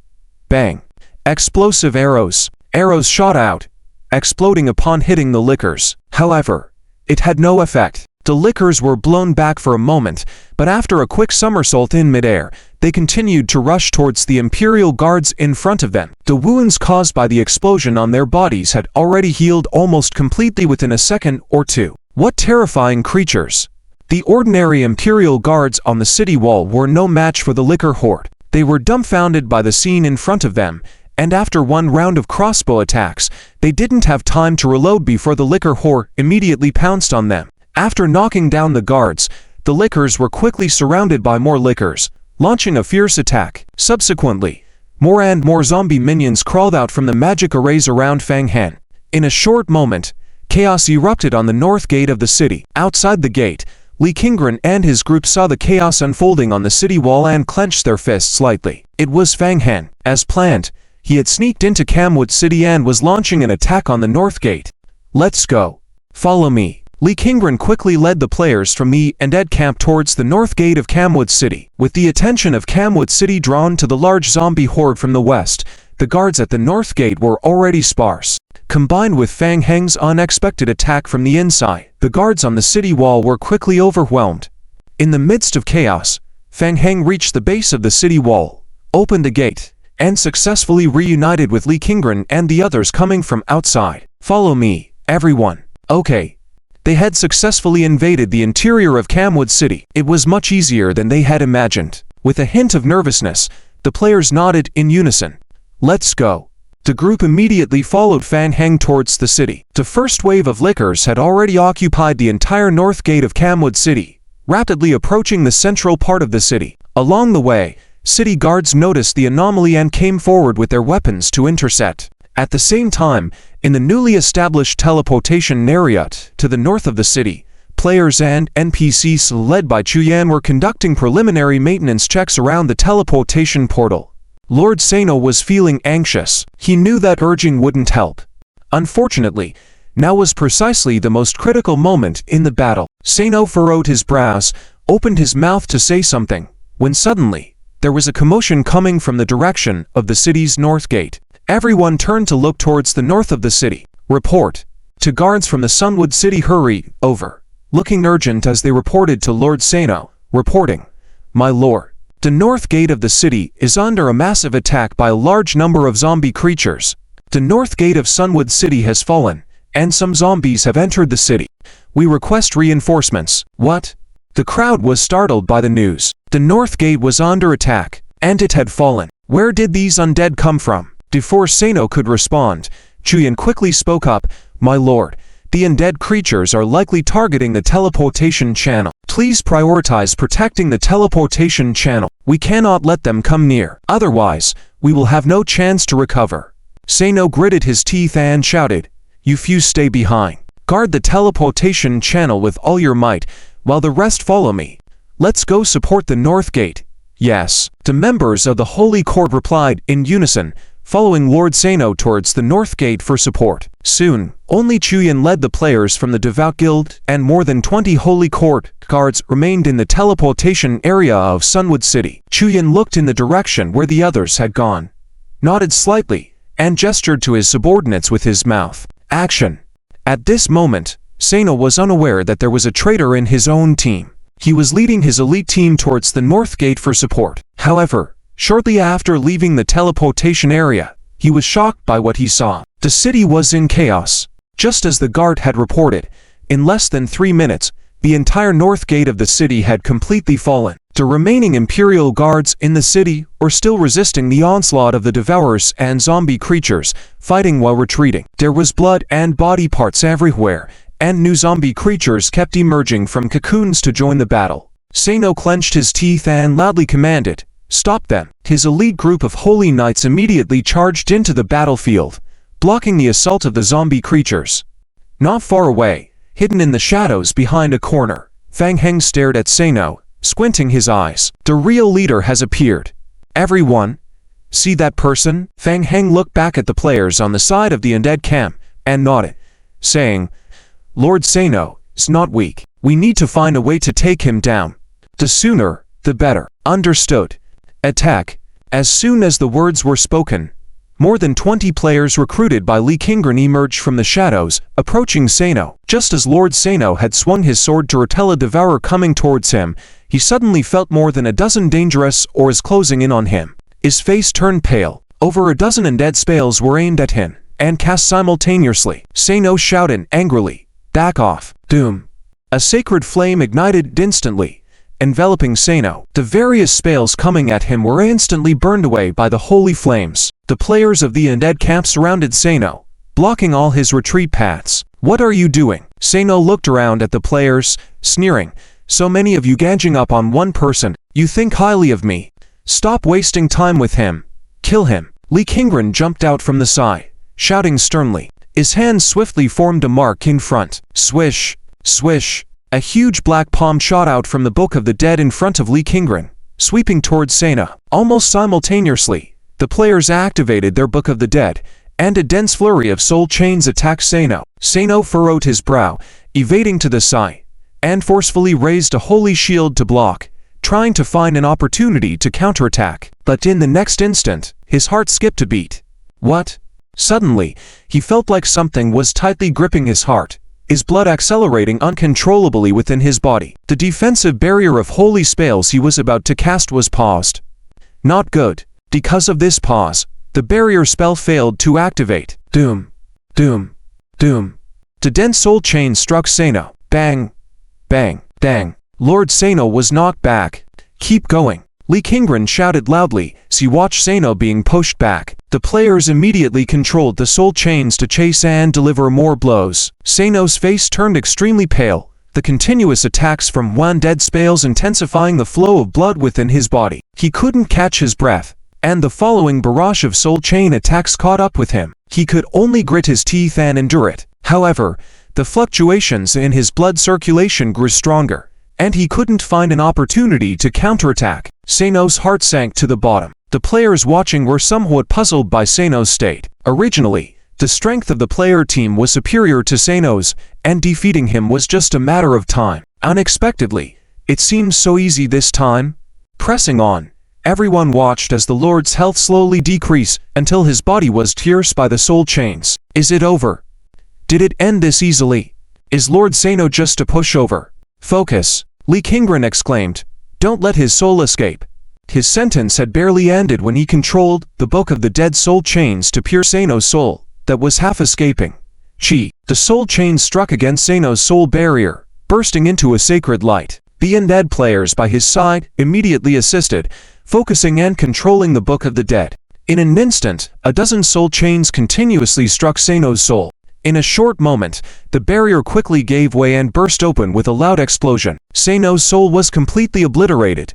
bang. Explosive arrows. Arrows shot out, exploding upon hitting the liquors. However, it had no effect. The liquors were blown back for a moment, but after a quick somersault in midair, they continued to rush towards the Imperial Guards in front of them. The wounds caused by the explosion on their bodies had already healed almost completely within a second or two. What terrifying creatures! The ordinary Imperial Guards on the city wall were no match for the liquor horde. They were dumbfounded by the scene in front of them, and after one round of crossbow attacks, they didn't have time to reload before the liquor horde immediately pounced on them. After knocking down the guards, the liquors were quickly surrounded by more liquors, launching a fierce attack. Subsequently, more and more zombie minions crawled out from the magic arrays around Fang Heng. In a short moment, chaos erupted on the north gate of the city. Outside the gate, Li Qingren and his group saw the chaos unfolding on the city wall and clenched their fists lightly. It was Fang Heng. As planned, he had sneaked into Kamwood City and was launching an attack on the north gate. Let's go. Follow me. Li Qingren quickly led the players from the and Ed camp towards the north gate of Kamwood City. With the attention of Kamwood City drawn to the large zombie horde from the west, the guards at the north gate were already sparse. Combined with Fang Heng's unexpected attack from the inside, the guards on the city wall were quickly overwhelmed. In the midst of chaos, Fang Heng reached the base of the city wall, opened the gate, and successfully reunited with Li Qingren and the others coming from outside. Follow me, everyone. Okay. They had successfully invaded the interior of Kamwood City. It was much easier than they had imagined. With a hint of nervousness, the players nodded in unison. Let's go. The group immediately followed Fang Heng towards the city. The first wave of liquors had already occupied the entire north gate of Kamwood City, rapidly approaching the central part of the city. Along the way, city guards noticed the anomaly and came forward with their weapons to intercept. At the same time, in the newly established teleportation area to the north of the city, players and NPCs led by Chuyan were conducting preliminary maintenance checks around the teleportation portal. Lord Sano was feeling anxious. He knew that urging wouldn't help. Unfortunately, now was precisely the most critical moment in the battle. Sano furrowed his brows, opened his mouth to say something, when suddenly, there was a commotion coming from the direction of the city's north gate. Everyone turned to look towards the north of the city. Report. To guards from the Sunwood City, hurry, over. Looking urgent as they reported to Lord Sano, reporting. My lord, the north gate of the city is under a massive attack by a large number of zombie creatures. The north gate of Sunwood City has fallen, and some zombies have entered the city. We request reinforcements. What? The crowd was startled by the news. The north gate was under attack, and it had fallen. Where did these undead come from? Before Sano could respond, Chuyan quickly spoke up. My lord, the undead creatures are likely targeting the teleportation channel. Please prioritize protecting the teleportation channel. We cannot let them come near. Otherwise, we will have no chance to recover. Sano gritted his teeth and shouted, You few stay behind. Guard the teleportation channel with all your might. while the rest follow me. Let's go support the North Gate." "Yes." The members of the Holy Court replied in unison, following Lord Sano towards the North Gate for support. Soon, only Chuyin led the players from the Devout Guild, and more than 20 Holy Court guards remained in the teleportation area of Sunwood City. Chuyin looked in the direction where the others had gone, nodded slightly, and gestured to his subordinates with his mouth. Action! At this moment, Sano was unaware that there was a traitor in his own team. He was leading his elite team towards the North Gate for support. However, shortly after leaving the teleportation area, he was shocked by what he saw. The city was in chaos. Just as the guard had reported, in less than 3 minutes, the entire North Gate of the city had completely fallen. The remaining Imperial guards in the city were still resisting the onslaught of the Devourers and zombie creatures, fighting while retreating. There was blood and body parts everywhere, and new zombie creatures kept emerging from cocoons to join the battle. Sano clenched his teeth and loudly commanded, "Stop them!" His elite group of holy knights immediately charged into the battlefield, blocking the assault of the zombie creatures. Not far away, hidden in the shadows behind a corner, Fang Heng stared at Sano, squinting his eyes. "The real leader has appeared. Everyone, see that person?" Fang Heng looked back at the players on the side of the undead camp and nodded, saying, "Lord Sano is not weak. We need to find a way to take him down. The sooner, the better." "Understood. Attack." As soon as the words were spoken, more than 20 players recruited by Li Qingren emerged from the shadows, approaching Sano. Just as Lord Sano had swung his sword to repel a devourer coming towards him, he suddenly felt more than a dozen dangerous ores closing in on him. His face turned pale. Over a dozen undead spells were aimed at him, and cast simultaneously. Sano shouted angrily, "Back off!" Doom! A sacred flame ignited instantly, enveloping Sano. The various spells coming at him were instantly burned away by the holy flames. The players of the undead camp surrounded Sano, blocking all his retreat paths. "What are you doing?" Sano looked around at the players, sneering, "So many of you ganging up on one person. You think highly of me. Stop wasting time with him. Kill him." Li Qingren jumped out from the side, shouting sternly. His hands swiftly formed a mark in front. Swish, swish. A huge black palm shot out from the Book of the Dead in front of Li Qingren, sweeping towards Sano. Almost simultaneously, the players activated their Book of the Dead, and a dense flurry of soul chains attacked Sano. Sano furrowed his brow, evading to the side, and forcefully raised a holy shield to block, trying to find an opportunity to counterattack. But in the next instant, his heart skipped a beat. What? Suddenly, he felt like something was tightly gripping his heart, his blood accelerating uncontrollably within his body. The defensive barrier of holy spells he was about to cast was paused. Not good. Because of this pause, the barrier spell failed to activate. Doom. Doom. Doom. The dense soul chain struck Sano. Bang. Bang. Dang. Lord Sano was knocked back. "Keep going." Li Qingren shouted loudly as he watched Sano being pushed back. The players immediately controlled the soul chains to chase and deliver more blows. Sano's face turned extremely pale, the continuous attacks from undead spells intensifying the flow of blood within his body. He couldn't catch his breath, and the following barrage of soul chain attacks caught up with him. He could only grit his teeth and endure it. However, the fluctuations in his blood circulation grew stronger, and he couldn't find an opportunity to counterattack. Sano's heart sank to the bottom. The players watching were somewhat puzzled by Sano's state. Originally, the strength of the player team was superior to Sano's, and defeating him was just a matter of time. Unexpectedly, it seemed so easy this time. Pressing on, everyone watched as the Lord's health slowly decreased until his body was pierced by the soul chains. Is it over? Did it end this easily? Is Lord Sano just a pushover? Focus, Li Qingren exclaimed. Don't let his soul escape. His sentence had barely ended when he controlled the Book of the Dead soul chains to pierce Sano's soul that was half escaping. Chi. The soul chain struck against Sano's soul barrier, bursting into a sacred light. The undead players by his side immediately assisted, focusing and controlling the Book of the Dead. In an instant, a dozen soul chains continuously struck Sano's soul. In a short moment, the barrier quickly gave way and burst open with a loud explosion. Sano's soul was completely obliterated.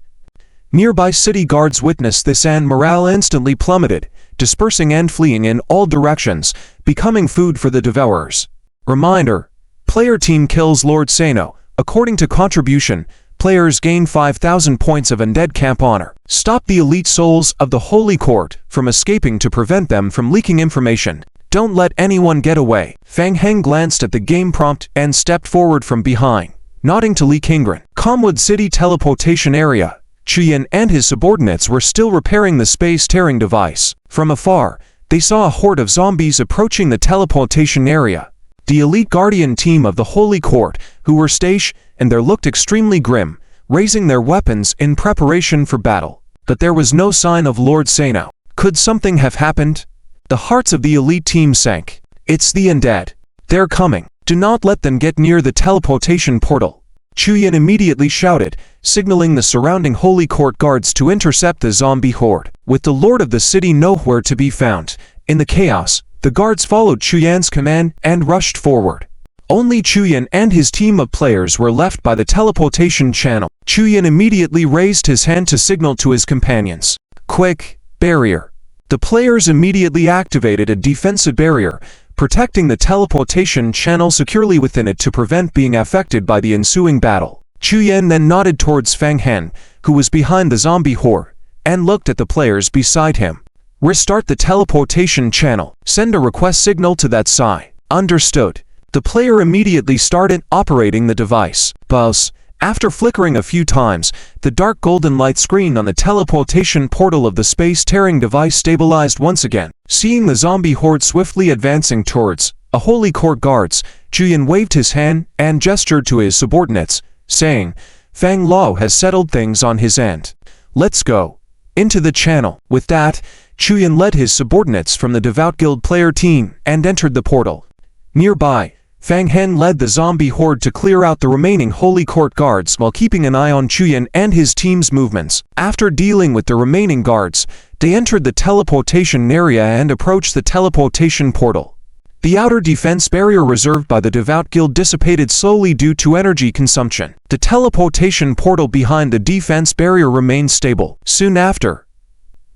Nearby city guards witnessed this and morale instantly plummeted, dispersing and fleeing in all directions, becoming food for the devourers. Reminder: player team kills Lord Sano, According to contribution, players gain 5,000 points of Undead Camp honor. Stop the elite souls of the Holy Court from escaping to prevent them from leaking information. Don't let anyone get away. Fang Heng glanced at the game prompt and stepped forward from behind, nodding to Li Qingren. Calmwood City teleportation area. Chuyan and his subordinates were still repairing the space-tearing device. From afar, they saw a horde of zombies approaching the teleportation area. The elite guardian team of the Holy Court, who were stationed and there looked extremely grim, raising their weapons in preparation for battle. But there was no sign of Lord Sano. Could something have happened? The hearts of the elite team sank. It's the undead. They're coming. Do not let them get near the teleportation portal. Chuyan immediately shouted, signaling the surrounding Holy Court guards to intercept the zombie horde. With the Lord of the city nowhere to be found, in the chaos, the guards followed Chuyan's command and rushed forward. Only Chuyan and his team of players were left by the teleportation channel. Chuyan immediately raised his hand to signal to his companions. Quick, barrier. The players immediately activated a defensive barrier, protecting the teleportation channel securely within it to prevent being affected by the ensuing battle. Chuyan then nodded towards Fang Hen, who was behind the zombie horde, and looked at the players beside him. Restart the teleportation channel. Send a request signal to that side. Understood. The player immediately started operating the device. Buzz. After flickering a few times, the dark golden light screen on the teleportation portal of the space-tearing device stabilized once again. Seeing the zombie horde swiftly advancing towards a Holy Court guards, Chuyan waved his hand and gestured to his subordinates, saying, Fang Lao has settled things on his end. Let's go. Into the channel. With that, Chuyan led his subordinates from the Devout Guild player team and entered the portal. Nearby, Fang Hen led the zombie horde to clear out the remaining Holy Court guards while keeping an eye on Chuyan and his team's movements. After dealing with the remaining guards, they entered the teleportation area and approached the teleportation portal. The outer defense barrier reserved by the Devout Guild dissipated slowly due to energy consumption. The teleportation portal behind the defense barrier remained stable. Soon after,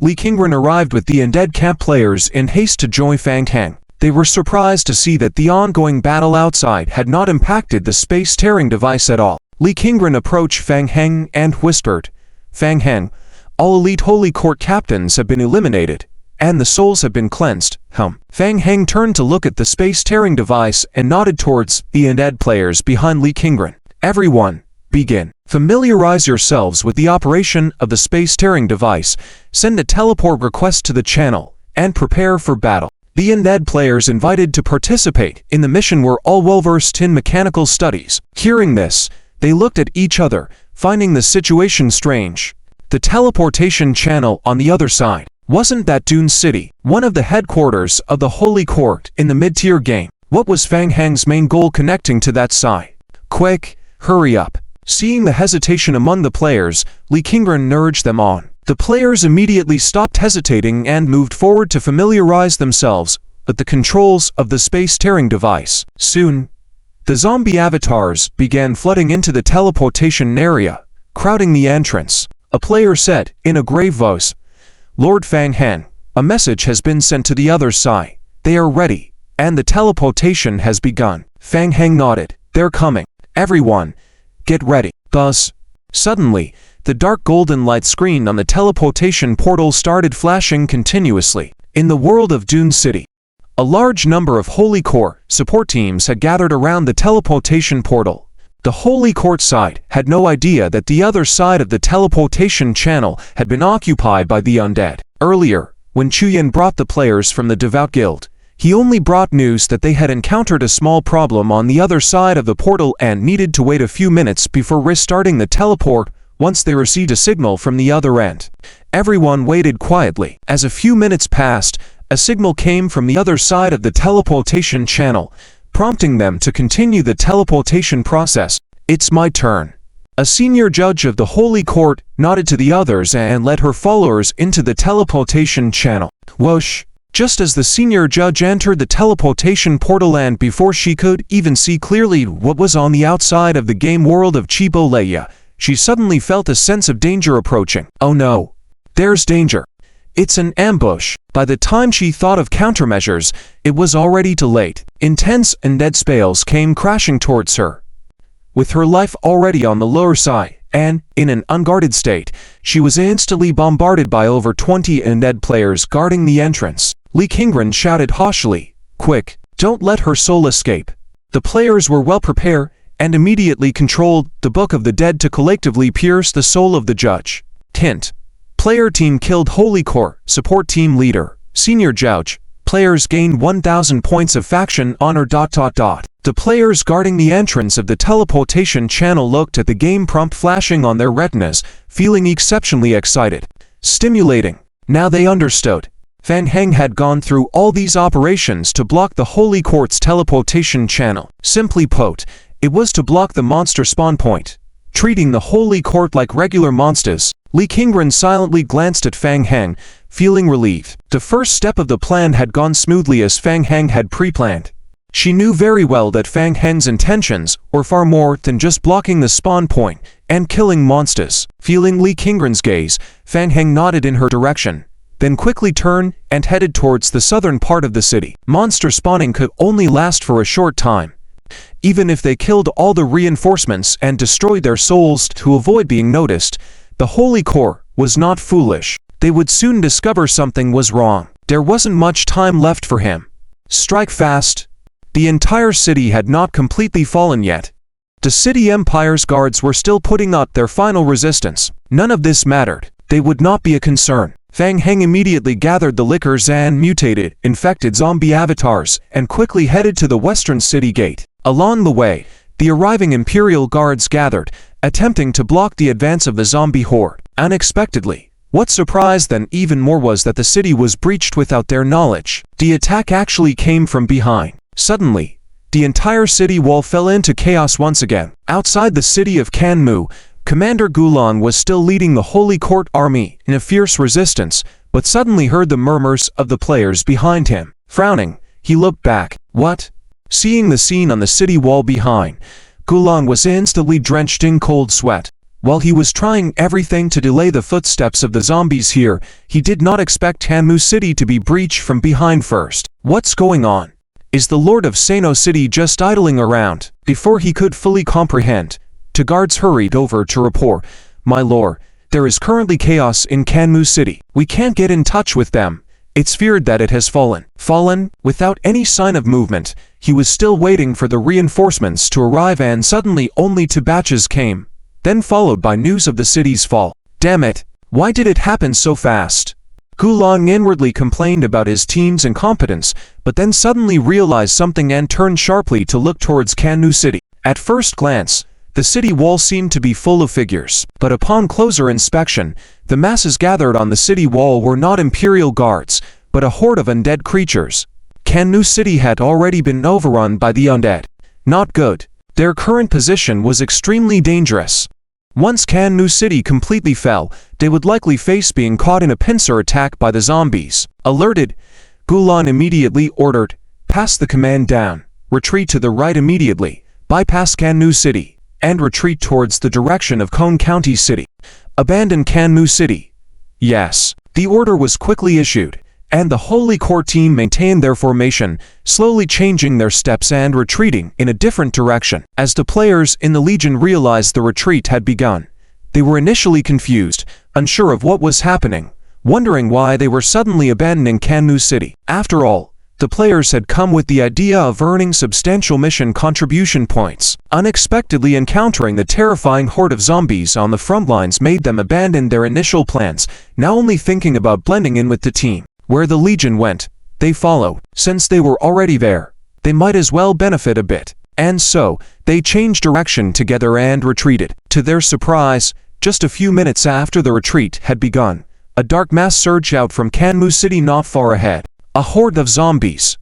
Li Qingren arrived with the Undead Camp players in haste to join Fang Heng. They were surprised to see that the ongoing battle outside had not impacted the space-tearing device at all. Li Qingren approached Fang Heng and whispered, Fang Heng, all elite Holy Court captains have been eliminated, and the souls have been cleansed. Fang Heng turned to look at the space-tearing device and nodded towards the undead players behind Li Qingren. Everyone, begin. Familiarize yourselves with the operation of the space-tearing device, send a teleport request to the channel, and prepare for battle. The undead players invited to participate in the mission were all well-versed in mechanical studies. Hearing this, they looked at each other, finding the situation strange. The teleportation channel on the other side. Wasn't that Dune City, one of the headquarters of the Holy Court in the mid-tier game? What was Fang Heng's main goal connecting to that side? Quick, hurry up. Seeing the hesitation among the players, Li Qingren urged them on. The players immediately stopped hesitating and moved forward to familiarize themselves with the controls of the space-tearing device. Soon, the zombie avatars began flooding into the teleportation area, crowding the entrance. A player said, in a grave voice, Lord Fang Hen, a message has been sent to the other side. They are ready, and the teleportation has begun. Fang Heng nodded. They're coming. Everyone, get ready. Thus, suddenly, the dark golden light screen on the teleportation portal started flashing continuously. In the world of Dune City, a large number of Holy Court support teams had gathered around the teleportation portal. The Holy Court side had no idea that the other side of the teleportation channel had been occupied by the undead. Earlier, when Chuyan brought the players from the Devout Guild, he only brought news that they had encountered a small problem on the other side of the portal and needed to wait a few minutes before restarting the teleport once they received a signal from the other end. Everyone waited quietly. As a few minutes passed, a signal came from the other side of the teleportation channel, prompting them to continue the teleportation process. It's my turn. A senior judge of the Holy Court nodded to the others and led her followers into the teleportation channel. Whoosh! Just as the senior judge entered the teleportation portal and before she could even see clearly what was on the outside of the game world of Chibo Leia, she suddenly felt a sense of danger approaching. Oh no! There's danger! It's an ambush! By the time she thought of countermeasures, it was already too late. Intense undead spells came crashing towards her. with her life already on the lower side, and, in an unguarded state, she was instantly bombarded by over 20 undead players guarding the entrance. Lee Kingren shouted harshly, "Quick, don't let her soul escape." The players were well prepared, and immediately controlled the Book of the Dead to collectively pierce the soul of the judge. Hint. Player team killed Holy Core, support team leader, senior judge. Players gained 1000 points of faction honor. The players guarding the entrance of the teleportation channel looked at the game prompt flashing on their retinas, feeling exceptionally excited. Stimulating. Now they understood. Fan Heng had gone through all these operations to block the Holy Court's teleportation channel. Simply put, it was to block the monster spawn point, treating the Holy Court like regular monsters. Lee Kingren silently glanced at Fang Heng, feeling relieved. The first step of the plan had gone smoothly as Fang Heng had pre-planned. She knew very well that Fang Heng's intentions were far more than just blocking the spawn point and killing monsters. Feeling Lee Kingren's gaze, Fang Heng nodded in her direction, then quickly turned and headed towards the southern part of the city. Monster spawning could only last for a short time. Even if they killed all the reinforcements and destroyed their souls to avoid being noticed, the Holy Core was not foolish. They would soon discover something was wrong. There wasn't much time left for him. Strike fast. The entire city had not completely fallen yet. The city empire's guards were still putting up their final resistance. None of this mattered. They would not be a concern. Fang Heng immediately gathered the lickers and mutated, infected zombie avatars and quickly headed to the western city gate. Along the way, the arriving Imperial guards gathered, attempting to block the advance of the zombie horde. Unexpectedly, what surprised them even more was that the city was breached without their knowledge. The attack actually came from behind. Suddenly, the entire city wall fell into chaos once again. Outside the city of Kanmu, Commander Gulan was still leading the Holy Court army in a fierce resistance, but suddenly heard the murmurs of the players behind him. Frowning, he looked back. What? Seeing the scene on the city wall behind, Gulan was instantly drenched in cold sweat. While he was trying everything to delay the footsteps of the zombies here, he did not expect Kanmu City to be breached from behind first. What's going on? Is the Lord of Sano City just idling around? Before he could fully comprehend, the guards hurried over to report, "My lord, there is currently chaos in Kanmu City. We can't get in touch with them. It's feared that it has fallen." Fallen? Without any sign of movement, he was still waiting for the reinforcements to arrive, and suddenly only two batches came, then followed by news of the city's fall. Damn it, why did it happen so fast? Gulan inwardly complained about his team's incompetence, but then suddenly realized something and turned sharply to look towards Kanmu City. At first glance, the city wall seemed to be full of figures, but upon closer inspection, the masses gathered on the city wall were not Imperial guards, but a horde of undead creatures. Kanmu City had already been overrun by the undead. Not good. Their current position was extremely dangerous. Once Kanmu City completely fell, they would likely face being caught in a pincer attack by the zombies. Alerted, Gulan immediately ordered, "Pass the command down, retreat to the right immediately, bypass Kanmu City, and retreat towards the direction of Cone County City. Abandon Kanmu City." Yes, the order was quickly issued, and the Holy Court team maintained their formation, slowly changing their steps and retreating in a different direction. As the players in the Legion realized the retreat had begun, they were initially confused, unsure of what was happening, wondering why they were suddenly abandoning Kanmu City. After all, the players had come with the idea of earning substantial mission contribution points. Unexpectedly encountering the terrifying horde of zombies on the front lines made them abandon their initial plans, now only thinking about blending in with the team. Where the Legion went, they followed. Since they were already there, they might as well benefit a bit. And so, they changed direction together and retreated. To their surprise, just a few minutes after the retreat had begun, a dark mass surged out from Kanmu City not far ahead. A horde of zombies.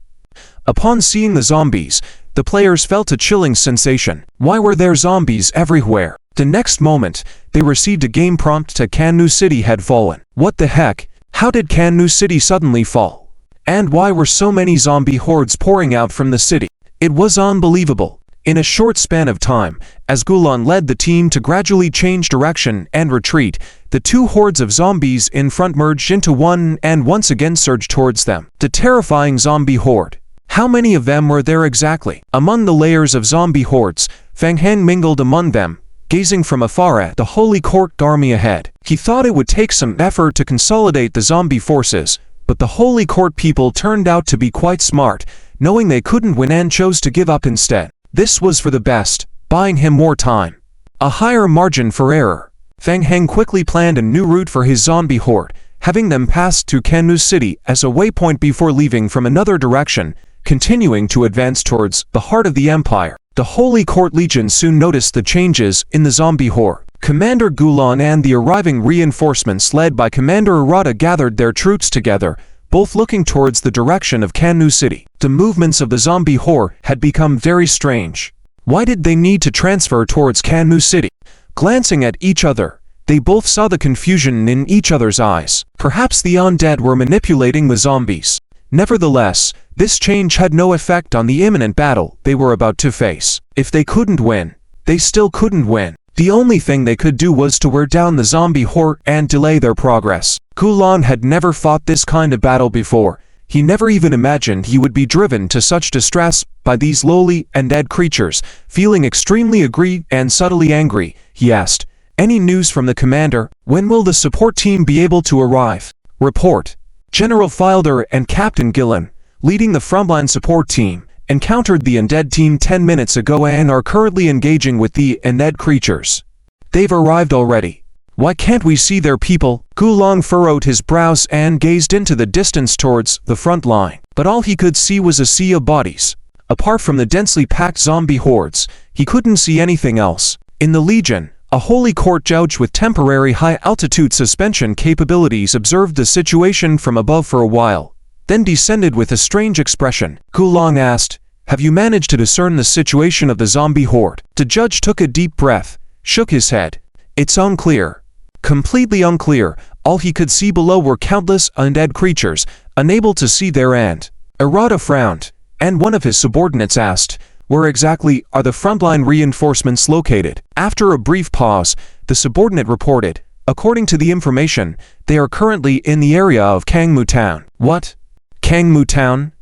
Upon seeing the zombies, the players felt a chilling sensation. Why were there zombies everywhere? The next moment, they received a game prompt that Kanmu City had fallen. What the heck? How did Kanmu City suddenly fall? And why were so many zombie hordes pouring out from the city? It was unbelievable. In a short span of time, as Gulan led the team to gradually change direction and retreat, the two hordes of zombies in front merged into one and once again surged towards them. The terrifying zombie horde. How many of them were there exactly? Among the layers of zombie hordes, Fang Heng mingled among them, gazing from afar at the Holy Court army ahead. He thought it would take some effort to consolidate the zombie forces, but the Holy Court people turned out to be quite smart, knowing they couldn't win and chose to give up instead. This was for the best, buying him more time. A higher margin for error. Fang Heng quickly planned a new route for his zombie horde, having them pass through Kanmu City as a waypoint before leaving from another direction, continuing to advance towards the heart of the Empire. The Holy Court Legion soon noticed the changes in the zombie horde. Commander Gulan and the arriving reinforcements led by Commander Arata gathered their troops together, both looking towards the direction of Kanmu City. The movements of the zombie horde had become very strange. Why did they need to transfer towards Kanmu City? Glancing at each other, they both saw the confusion in each other's eyes. Perhaps the undead were manipulating the zombies. Nevertheless, this change had no effect on the imminent battle they were about to face. If they couldn't win, they still couldn't win. The only thing they could do was to wear down the zombie horde and delay their progress. Gulan had never fought this kind of battle before. He never even imagined he would be driven to such distress by these lowly and dead creatures. Feeling extremely aggrieved and subtly angry, he asked, "Any news from the commander? When will the support team be able to arrive?" Report. General Filder and Captain Gillen, leading the frontline support team, encountered the undead team 10 minutes ago and are currently engaging with the undead creatures. They've arrived already. Why can't we see their people? Gulan furrowed his brows and gazed into the distance towards the front line, but all he could see was a sea of bodies. Apart from the densely packed zombie hordes, he couldn't see anything else. In the Legion, a Holy Court judge with temporary high-altitude suspension capabilities observed the situation from above for a while, then descended with a strange expression. Gulan asked, "Have you managed to discern the situation of the zombie horde?" The judge took a deep breath, shook his head. "It's unclear. Completely unclear. All he could see below were countless undead creatures, unable to see their end." Arata frowned, and one of his subordinates asked, "Where exactly are the frontline reinforcements located?" After a brief pause, the subordinate reported, "According to the information, they are currently in the area of Kangmu Town." What? Kangmu Town?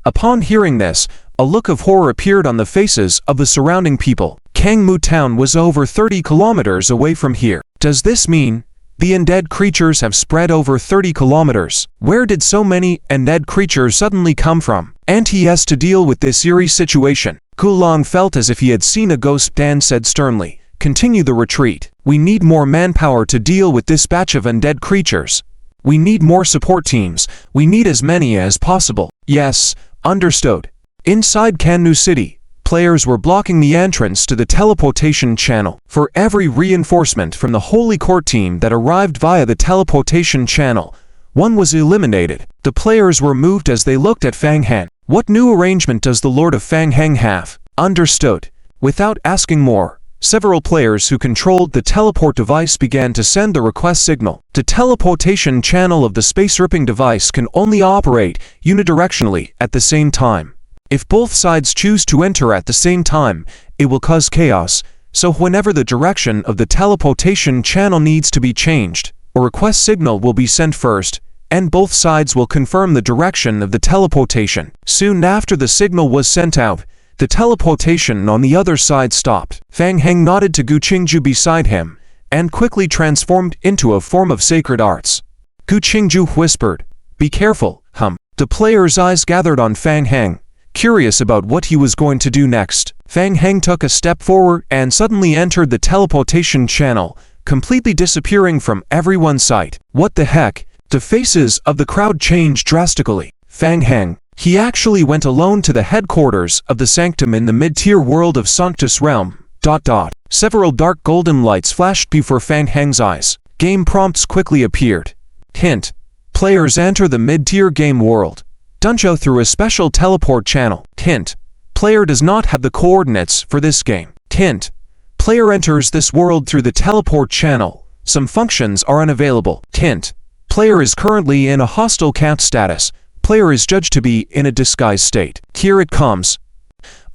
Upon hearing this, a look of horror appeared on the faces of the surrounding people. Kangmu Town was over 30 kilometers away from here. Does this mean the undead creatures have spread over 30 kilometers? Where did so many undead creatures suddenly come from? And he has to deal with this eerie situation. Gulan felt as if he had seen a ghost and said sternly, "Continue the retreat. We need more manpower to deal with this batch of undead creatures. We need more support teams. We need as many as possible." Yes, understood. Inside Kanmu City, players were blocking the entrance to the teleportation channel. For every reinforcement from the Holy Court team that arrived via the teleportation channel, one was eliminated. The players were moved as they looked at Fang Heng. What new arrangement does the Lord of Fang Heng have? Understood. Without asking more, several players who controlled the teleport device began to send the request signal. The teleportation channel of the space-ripping device can only operate unidirectionally at the same time. If both sides choose to enter at the same time, it will cause chaos, so whenever the direction of the teleportation channel needs to be changed, a request signal will be sent first, and both sides will confirm the direction of the teleportation. Soon after the signal was sent out, the teleportation on the other side stopped. Fang Heng nodded to Gu Qingju beside him, and quickly transformed into a form of sacred arts. Gu Qingju whispered, "Be careful, hum." The player's eyes gathered on Fang Heng, curious about what he was going to do next. Fang Heng took a step forward and suddenly entered the teleportation channel, completely disappearing from everyone's sight. What the heck? The faces of the crowd changed drastically. Fang Heng. He actually went alone to the headquarters of the Sanctum in the mid-tier world of Sanctus Realm. Several dark golden lights flashed before Fang Heng's eyes. Game prompts quickly appeared. Hint. Players enter the mid-tier game world. Duncho through a special teleport channel. Hint. Player does not have the coordinates for this game. Hint. Player enters this world through the teleport channel. Some functions are unavailable. Hint. Player is currently in a hostile count status. Player is judged to be in a disguised state. Here it comes.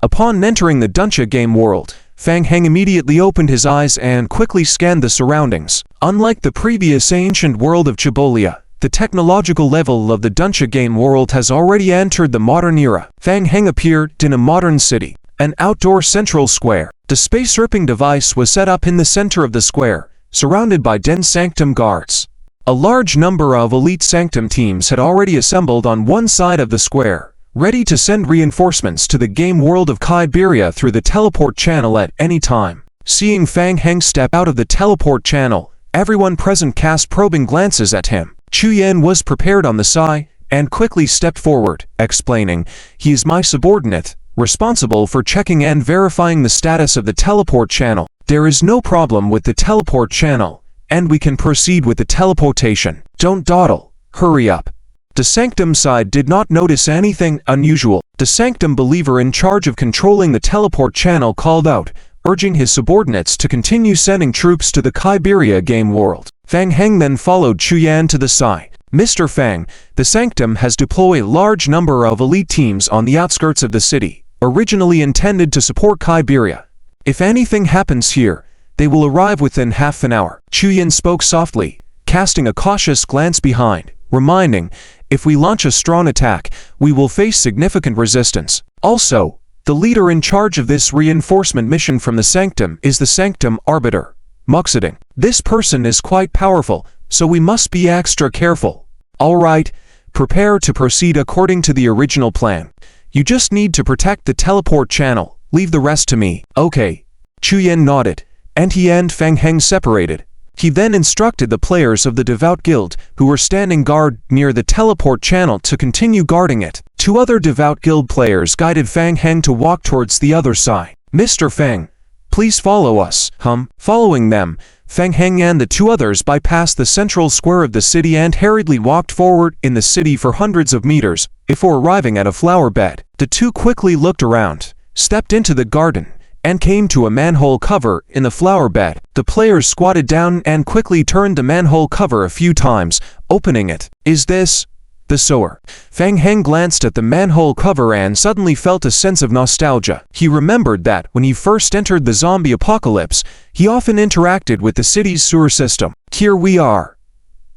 Upon entering the Duncha game world, Fang Heng immediately opened his eyes and quickly scanned the surroundings. Unlike the previous ancient world of Chibolia, the technological level of the Duncha game world has already entered the modern era. Fang Heng appeared in a modern city, an outdoor central square. The space-ripping device was set up in the center of the square, surrounded by dense Sanctum guards. A large number of elite Sanctum teams had already assembled on one side of the square, ready to send reinforcements to the game world of Kyberia through the teleport channel at any time. Seeing Fang Heng step out of the teleport channel, everyone present cast probing glances at him. Chu Yan was prepared on the side and quickly stepped forward, explaining, "He is my subordinate, responsible for checking and verifying the status of the teleport channel. There is no problem with the teleport channel, and we can proceed with the teleportation. Don't dawdle, hurry up." The Sanctum side did not notice anything unusual. The Sanctum believer in charge of controlling the teleport channel called out, urging his subordinates to continue sending troops to the Kyberia game world. Fang Heng then followed Chu Yan to the side. "Mr. Fang, the Sanctum has deployed a large number of elite teams on the outskirts of the city, originally intended to support Kyberia. If anything happens here, they will arrive within half an hour." Chu Yan spoke softly, casting a cautious glance behind, reminding, "If we launch a strong attack, we will face significant resistance. Also, the leader in charge of this reinforcement mission from the Sanctum is the Sanctum Arbiter, Muxiding. This person is quite powerful, so we must be extra careful. All right, prepare to proceed according to the original plan. You just need to protect the teleport channel. Leave the rest to me." "Okay." Chu Yan nodded, and he and Fang Heng separated. He then instructed the players of the Devout Guild who were standing guard near the teleport channel to continue guarding it. 2 other Devout Guild players guided Fang Heng to walk towards the other side. "Mr. Fang, please follow us." Following them, Fang Heng and the 2 others bypassed the central square of the city and hurriedly walked forward in the city for hundreds of meters before arriving at a flower bed. The 2 quickly looked around, stepped into the garden, and came to a manhole cover in the flower bed. The players squatted down and quickly turned the manhole cover a few times, opening it. "Is this the sewer?" Fang Heng glanced at the manhole cover and suddenly felt a sense of nostalgia. He remembered that when he first entered the zombie apocalypse, he often interacted with the city's sewer system. "Here we are,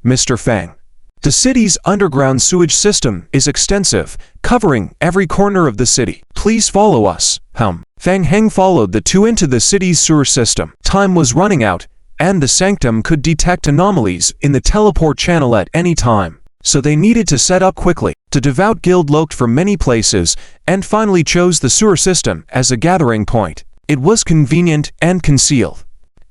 Mr. Fang. The city's underground sewage system is extensive, covering every corner of the city. Please follow us." Fang Heng followed the 2 into the city's sewer system. Time was running out, and the Sanctum could detect anomalies in the teleport channel at any time, so they needed to set up quickly. The Devout Guild looked for many places, and finally chose the sewer system as a gathering point. It was convenient and concealed.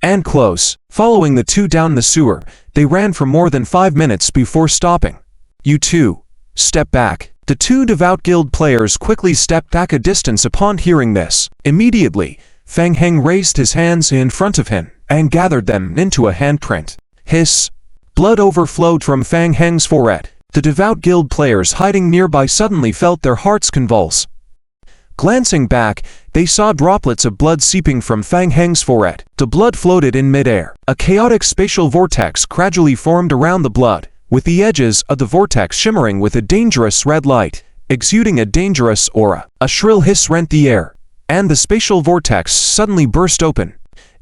And close. Following the 2 down the sewer, they ran for more than 5 minutes before stopping. "You 2, step back." The 2 Devout Guild players quickly stepped back a distance upon hearing this. Immediately, Fang Heng raised his hands in front of him and gathered them into a handprint. Hiss! Blood overflowed from Fang Heng's forehead. The Devout Guild players hiding nearby suddenly felt their hearts convulse. Glancing back, they saw droplets of blood seeping from Fang Heng's forehead. The blood floated in midair. A chaotic spatial vortex gradually formed around the blood, with the edges of the vortex shimmering with a dangerous red light, exuding a dangerous aura. A shrill hiss rent the air, and the spatial vortex suddenly burst open.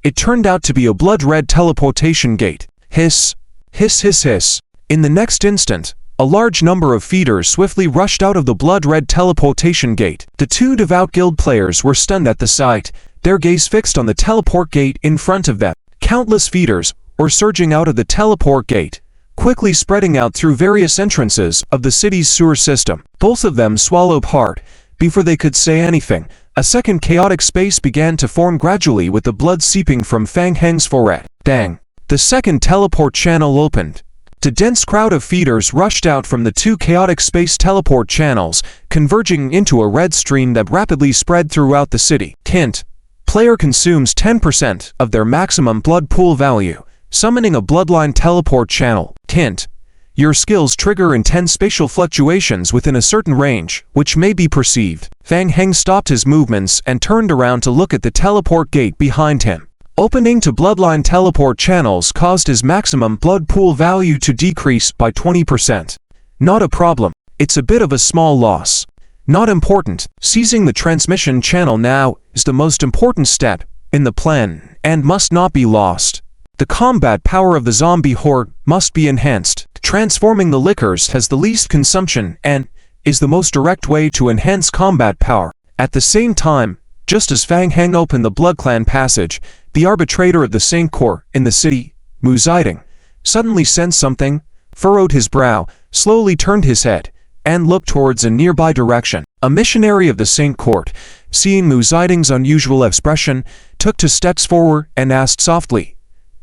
It turned out to be a blood-red teleportation gate. Hiss! Hiss hiss hiss! In the next instant, a large number of feeders swiftly rushed out of the blood-red teleportation gate. The 2 Devout Guild players were stunned at the sight, their gaze fixed on the teleport gate in front of them. Countless feeders were surging out of the teleport gate, quickly spreading out through various entrances of the city's sewer system. Both of them swallowed hard. Before they could say anything, a second chaotic space began to form gradually with the blood seeping from Fang Heng's forehead. Dang! The second teleport channel opened. The dense crowd of feeders rushed out from the 2 chaotic space teleport channels, converging into a red stream that rapidly spread throughout the city. Hint: player consumes 10% of their maximum blood pool value, summoning a bloodline teleport channel. Hint: your skills trigger intense spatial fluctuations within a certain range, which may be perceived. Fang Heng stopped his movements and turned around to look at the teleport gate behind him. Opening to bloodline teleport channels caused his maximum blood pool value to decrease by 20%. Not a problem. It's a bit of a small loss. Not important. Seizing the transmission channel now is the most important step in the plan and must not be lost. The combat power of the zombie horde must be enhanced. Transforming the liquors has the least consumption and is the most direct way to enhance combat power. At the same time, Just as Fang Heng opened the Blood Clan passage, the arbitrator of the Saint Court in the city, Mu Ziding, suddenly sensed something, furrowed his brow, slowly turned his head, and looked towards a nearby direction. A missionary of the Saint Court, seeing Mu Ziding's unusual expression, took 2 steps forward and asked softly,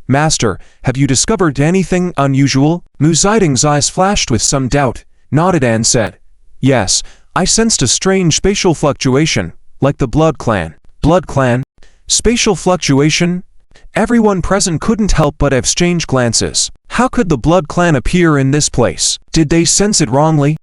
"Master, have you discovered anything unusual?" Mu Ziding's eyes flashed with some doubt, nodded and said, "Yes, I sensed a strange spatial fluctuation, like the Blood Clan." Blood Clan? Spatial fluctuation? Everyone present couldn't help but exchange glances. How could the Blood Clan appear in this place? Did they sense it wrongly?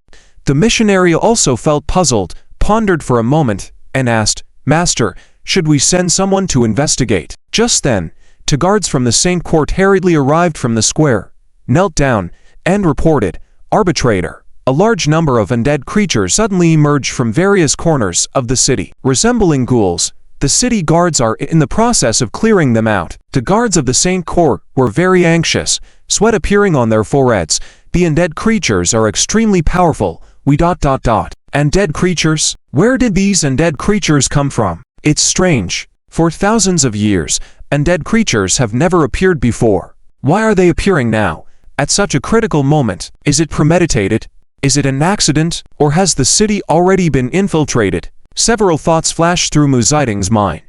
The missionary also felt puzzled, pondered for a moment, and asked, "Master, should we send someone to investigate?" Just then, 2 guards from the Saint Court hurriedly arrived from the square, knelt down, and reported, "Arbitrator, a large number of undead creatures suddenly emerged from various corners of the city. Resembling ghouls, the city guards are in the process of clearing them out." The guards of the Saint Court were very anxious, sweat appearing on their foreheads. "The undead creatures are extremely powerful. Undead creatures? Where did these undead creatures come from? It's strange. For thousands of years, undead creatures have never appeared before. Why are they appearing now, at such a critical moment? Is it premeditated? Is it an accident? Or has the city already been infiltrated?" Several thoughts flashed through Mu Ziding's mind,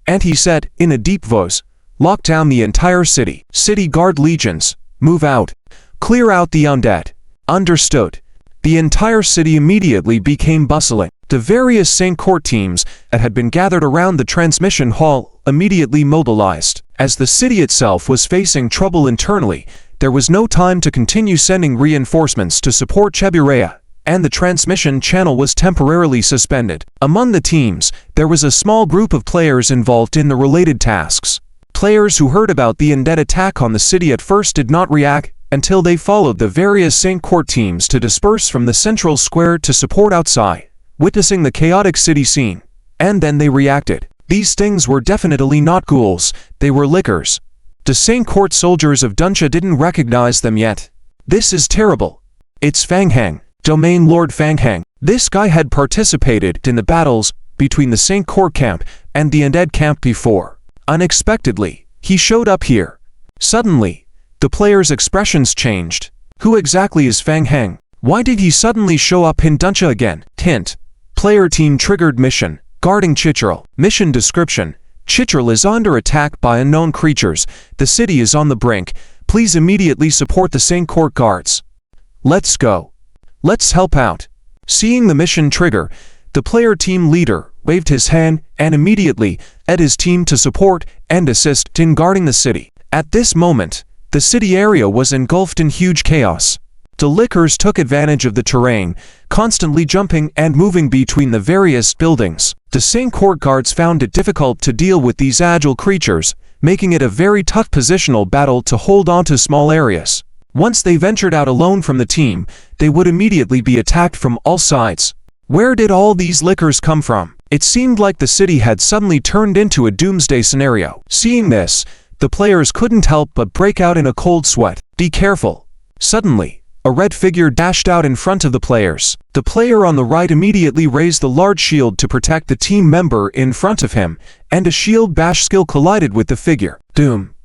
and he said, in a deep voice, "Lock down the entire city. City guard legions, move out. Clear out the undead." Understood. The entire city immediately became bustling. The various Saint Court teams that had been gathered around the transmission hall immediately mobilized. As the city itself was facing trouble internally, there was no time to continue sending reinforcements to support Cheburea, and the transmission channel was temporarily suspended. Among the teams, there was a small group of players involved in the related tasks. Players who heard about the undead attack on the city at first did not react until they followed the various Saint Court teams to disperse from the central square to support outside, witnessing the chaotic city scene. And then they reacted. These things were definitely not ghouls, they were lickers. The Saint Court soldiers of Duncha didn't recognize them yet. This is terrible. It's Fang Heng, Domain Lord Fang Heng. This guy had participated in the battles between the Saint Court camp and the undead camp before. Unexpectedly, he showed up here. Suddenly, the players' expressions changed. Who exactly is Fang Heng? Why did he suddenly show up in Duncha again? Hint. Player team triggered mission, guarding Chitral. Mission description. Chitral is under attack by unknown creatures. The city is on the brink. Please immediately support the Saint Court guards. Let's go. Let's help out. Seeing the mission trigger, the player team leader waved his hand and immediately led his team to support and assist in guarding the city. At this moment, the city area was engulfed in huge chaos. The lickers took advantage of the terrain, constantly jumping and moving between the various buildings. The Saint Court guards found it difficult to deal with these agile creatures, making it a very tough positional battle to hold on to small areas. Once they ventured out alone from the team, they would immediately be attacked from all sides. Where did all these lickers come from? It seemed like the city had suddenly turned into a doomsday scenario. Seeing this, the players couldn't help but break out in a cold sweat. Be careful. Suddenly, a red figure dashed out in front of the players. The player on the right immediately raised the large shield to protect the team member in front of him, and a shield bash skill collided with the figure. Doom.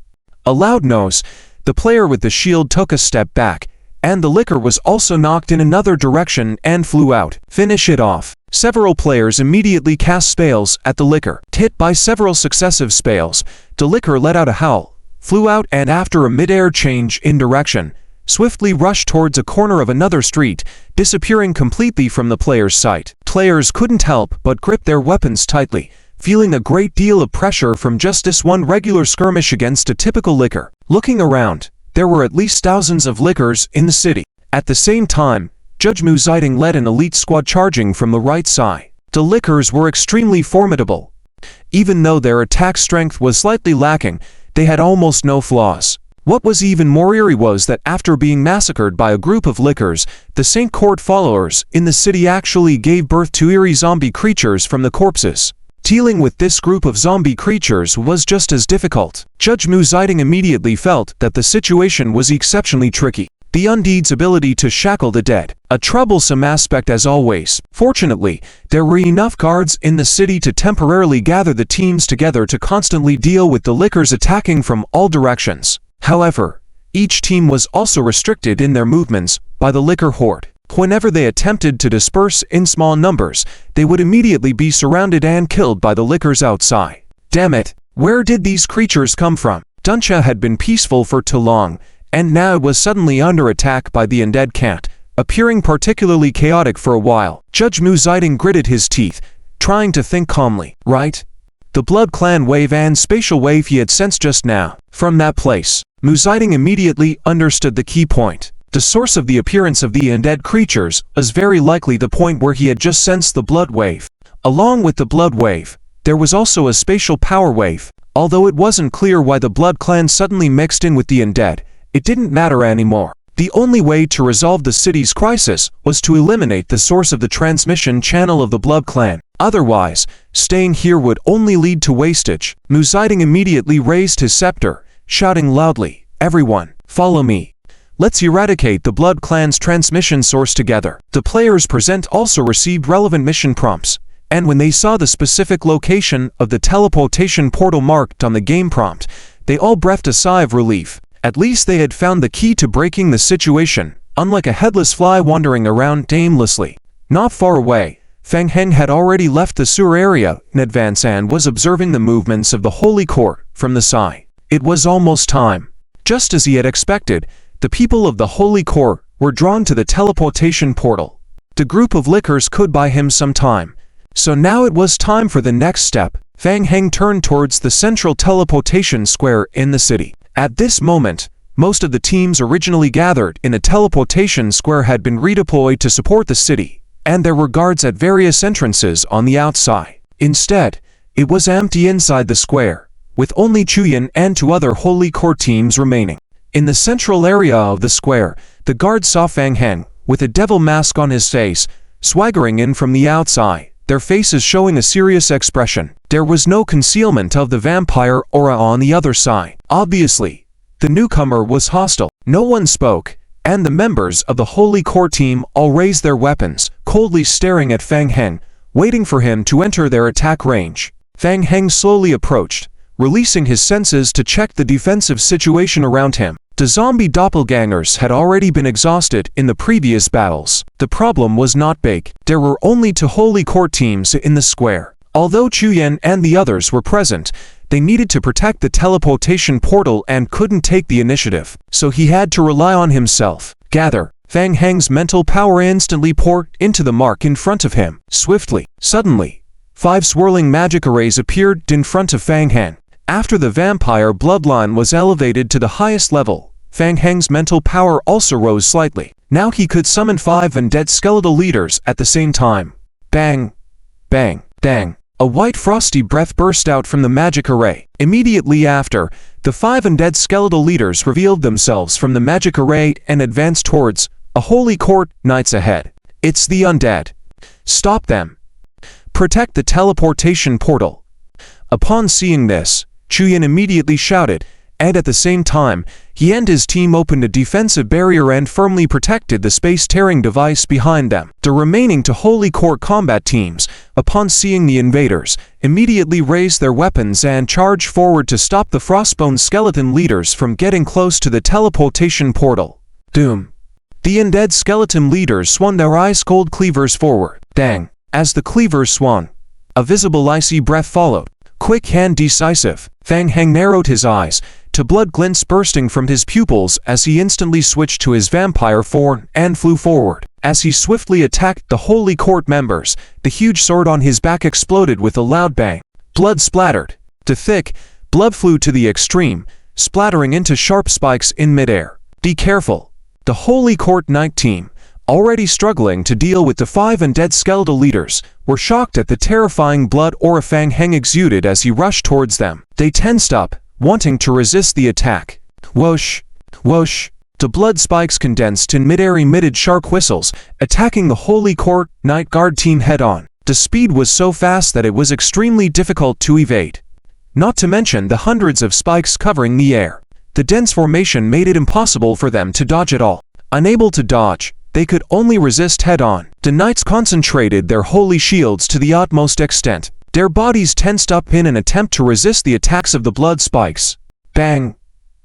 A loud noise. The player with the shield took a step back, and the licker was also knocked in another direction and flew out. Finish it off. Several players immediately cast spells at the licker. Hit by several successive spells, the licker let out a howl, flew out, and after a mid-air change in direction, swiftly rushed towards a corner of another street, disappearing completely from the player's sight. Players couldn't help but grip their weapons tightly, feeling a great deal of pressure from just this one regular skirmish against a typical licker. Looking around, there were at least thousands of lickers in the city. At the same time, Judge Mu Ziding led an elite squad charging from the right side. The lickers were extremely formidable. Even though their attack strength was slightly lacking, they had almost no flaws. What was even more eerie was that after being massacred by a group of lickers, the Saint Court followers in the city actually gave birth to eerie zombie creatures from the corpses. Dealing with this group of zombie creatures was just as difficult. Judge Mu Ziding immediately felt that the situation was exceptionally tricky. the undead's ability to shackle the dead, a troublesome aspect as always. Fortunately, there were enough guards in the city to temporarily gather the teams together to constantly deal with the lickers attacking from all directions. However, each team was also restricted in their movements by the licker horde. Whenever they attempted to disperse in small numbers, they would immediately be surrounded and killed by the lickers outside. Damn it, where did these creatures come from? Duncha had been peaceful for too long, and now it was suddenly under attack by the undead cat, appearing particularly chaotic for a while. Judge Mu Ziding gritted his teeth, trying to think calmly. Right? The Blood Clan wave and spatial wave he had sensed just now. From that place, Mu Ziding immediately understood the key point. The source of the appearance of the undead creatures was very likely the point where he had just sensed the blood wave. Along with the blood wave, there was also a spatial power wave. Although it wasn't clear why the Blood Clan suddenly mixed in with the undead, it didn't matter anymore. The only way to resolve the city's crisis was to eliminate the source of the transmission channel of the Blood Clan. Otherwise, staying here would only lead to wastage. Mu Ziding immediately raised his scepter, shouting loudly, "Everyone, follow me. Let's eradicate the Blood Clan's transmission source together." The players present also received relevant mission prompts, and when they saw the specific location of the teleportation portal marked on the game prompt, they all breathed a sigh of relief. At least they had found the key to breaking the situation, unlike a headless fly wandering around aimlessly. Not far away, Fang Heng had already left the sewer area in advance and was observing the movements of the Holy Court from the side. It was almost time. Just as he had expected, the people of the Holy Court were drawn to the teleportation portal. The group of lickers could buy him some time. So now it was time for the next step. Fang Heng turned towards the central teleportation square in the city. At this moment, most of the teams originally gathered in the teleportation square had been redeployed to support the city, and there were guards at various entrances on the outside. Instead, it was empty inside the square, with only Chuyan and two other Holy Court teams remaining. In the central area of the square, the guards saw Fang Heng, with a devil mask on his face, swaggering in from the outside, their faces showing a serious expression. There was no concealment of the vampire aura on the other side. Obviously, the newcomer was hostile. No one spoke, and the members of the Holy Court team all raised their weapons, coldly staring at Fang Heng, waiting for him to enter their attack range. Fang Heng slowly approached, releasing his senses to check the defensive situation around him. The zombie doppelgangers had already been exhausted in the previous battles. The problem was not big. There were only two Holy Court teams in the square. Although Chuyan and the others were present, they needed to protect the teleportation portal and couldn't take the initiative, so he had to rely on himself. Gather. Fang Heng's mental power instantly poured into the mark in front of him. Swiftly, suddenly, 5 swirling magic arrays appeared in front of Fang Heng. After the vampire bloodline was elevated to the highest level, Fang Heng's mental power also rose slightly. Now he could summon 5 undead skeletal leaders at the same time. Bang! Bang! Dang! A white frosty breath burst out from the magic array. Immediately after, the 5 undead skeletal leaders revealed themselves from the magic array and advanced towards a Holy Court knights ahead. It's the undead. Stop them. Protect the teleportation portal. Upon seeing this, Chuyan immediately shouted, and at the same time, he and his team opened a defensive barrier and firmly protected the space-tearing device behind them. The remaining two Holy Court combat teams, upon seeing the invaders, immediately raised their weapons and charged forward to stop the Frostbone skeleton leaders from getting close to the teleportation portal. Doom. The undead skeleton leaders swung their ice-cold cleavers forward. Dang. As the cleavers swung, a visible icy breath followed. Quick and decisive, Fang Heng narrowed his eyes, to blood glints bursting from his pupils as he instantly switched to his vampire form and flew forward. As he swiftly attacked the Holy Court members, the huge sword on his back exploded with a loud bang. Blood splattered. The thick blood flew to the extreme, splattering into sharp spikes in midair. Be careful. The Holy Court Knight team, already struggling to deal with the 5 undead skeletal leaders, were shocked at the terrifying blood aura Fang Heng exuded as he rushed towards them. They tensed up, wanting to resist the attack. Whoosh! Whoosh! The blood spikes condensed in midair emitted sharp whistles, attacking the Holy Court Knight Guard team head-on. The speed was so fast that it was extremely difficult to evade. Not to mention the hundreds of spikes covering the air. The dense formation made it impossible for them to dodge at all. Unable to dodge, they could only resist head-on. The knights concentrated their holy shields to the utmost extent. Their bodies tensed up in an attempt to resist the attacks of the blood spikes. Bang!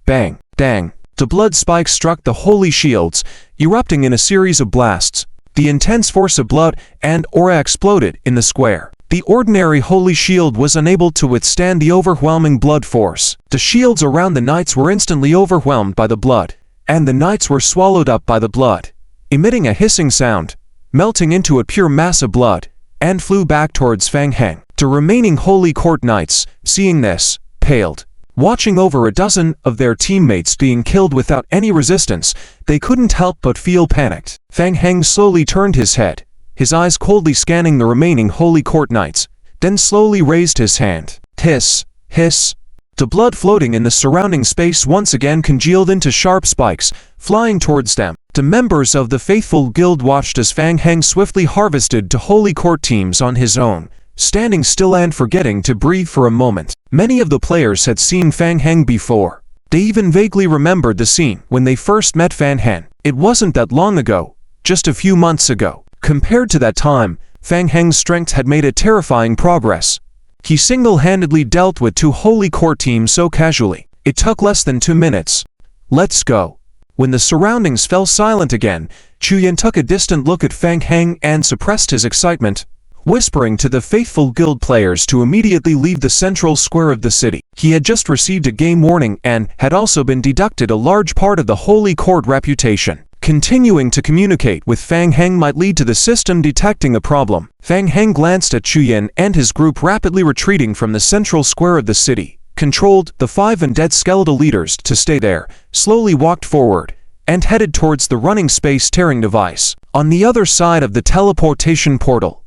Bang! Dang! The blood spikes struck the holy shields, erupting in a series of blasts. The intense force of blood and aura exploded in the square. The ordinary holy shield was unable to withstand the overwhelming blood force. The shields around the knights were instantly overwhelmed by the blood, and the knights were swallowed up by the blood, emitting a hissing sound, melting into a pure mass of blood, and flew back towards Fang Heng. The remaining holy court knights, seeing this, paled. Watching over a dozen of their teammates being killed without any resistance, they couldn't help but feel panicked. Fang Heng slowly turned his head, his eyes coldly scanning the remaining holy court knights, then slowly raised his hand. Hiss! Hiss! The blood floating in the surrounding space once again congealed into sharp spikes, flying towards them. The members of the faithful guild watched as Fang Heng swiftly harvested to holy court teams on his own, standing still and forgetting to breathe for a moment. Many of the players had seen Fang Heng before. They even vaguely remembered the scene when they first met Fang Heng. It wasn't that long ago, just a few months ago. Compared to that time, Fang Heng's strength had made a terrifying progress. He single-handedly dealt with 2 holy court teams so casually. It took less than 2 minutes. Let's go. When the surroundings fell silent again, Chu Yan took a distant look at Fang Heng and suppressed his excitement, whispering to the faithful guild players to immediately leave the central square of the city. He had just received a game warning and had also been deducted a large part of the holy court reputation. Continuing to communicate with Fang Heng might lead to the system detecting a problem. Fang Heng glanced at Chu Yan and his group rapidly retreating from the central square of the city, controlled the 5 undead skeletal leaders to stay there, slowly walked forward, and headed towards the running space-tearing device. On the other side of the teleportation portal,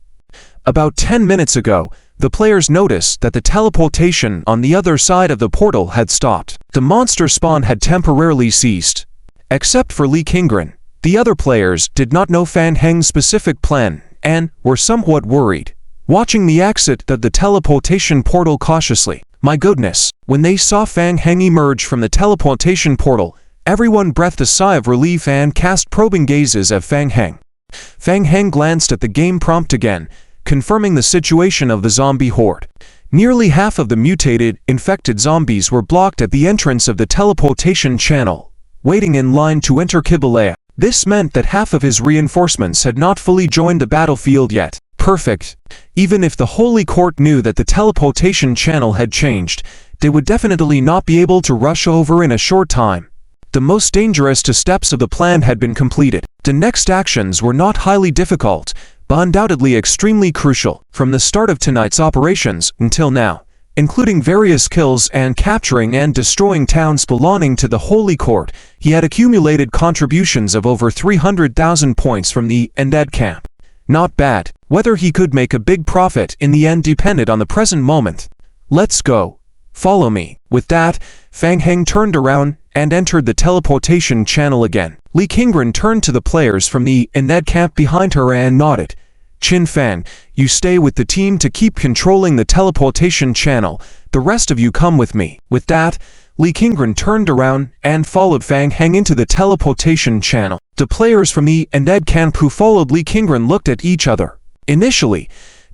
about 10 minutes ago, the players noticed that the teleportation on the other side of the portal had stopped. The monster spawn had temporarily ceased. Except for Li Qingren, the other players did not know Fang Heng's specific plan and were somewhat worried, watching the exit of the teleportation portal cautiously. My goodness, when they saw Fang Heng emerge from the teleportation portal, everyone breathed a sigh of relief and cast probing gazes at Fang Heng. Fang Heng glanced at the game prompt again, confirming the situation of the zombie horde. Nearly half of the mutated, infected zombies were blocked at the entrance of the teleportation channel, waiting in line to enter Kibalea. This meant that half of his reinforcements had not fully joined the battlefield yet. Perfect. Even if the Holy Court knew that the teleportation channel had changed, they would definitely not be able to rush over in a short time. The most dangerous 2 steps of the plan had been completed. The next actions were not highly difficult, but undoubtedly extremely crucial. From the start of tonight's operations until now, including various kills and capturing and destroying towns belonging to the Holy Court, he had accumulated contributions of over 300,000 points from the undead camp. Not bad. Whether he could make a big profit in the end depended on the present moment. Let's go. Follow me. With that, Fang Heng turned around and entered the teleportation channel again. Li Qingren turned to the players from the undead camp behind her and nodded. Qin Fan, you stay with the team to keep controlling the teleportation channel. The rest of you come with me. With that, Li Qingren turned around and followed Fang Heng into the teleportation channel. The players from the undead camp who followed Li Qingren looked at each other. Initially,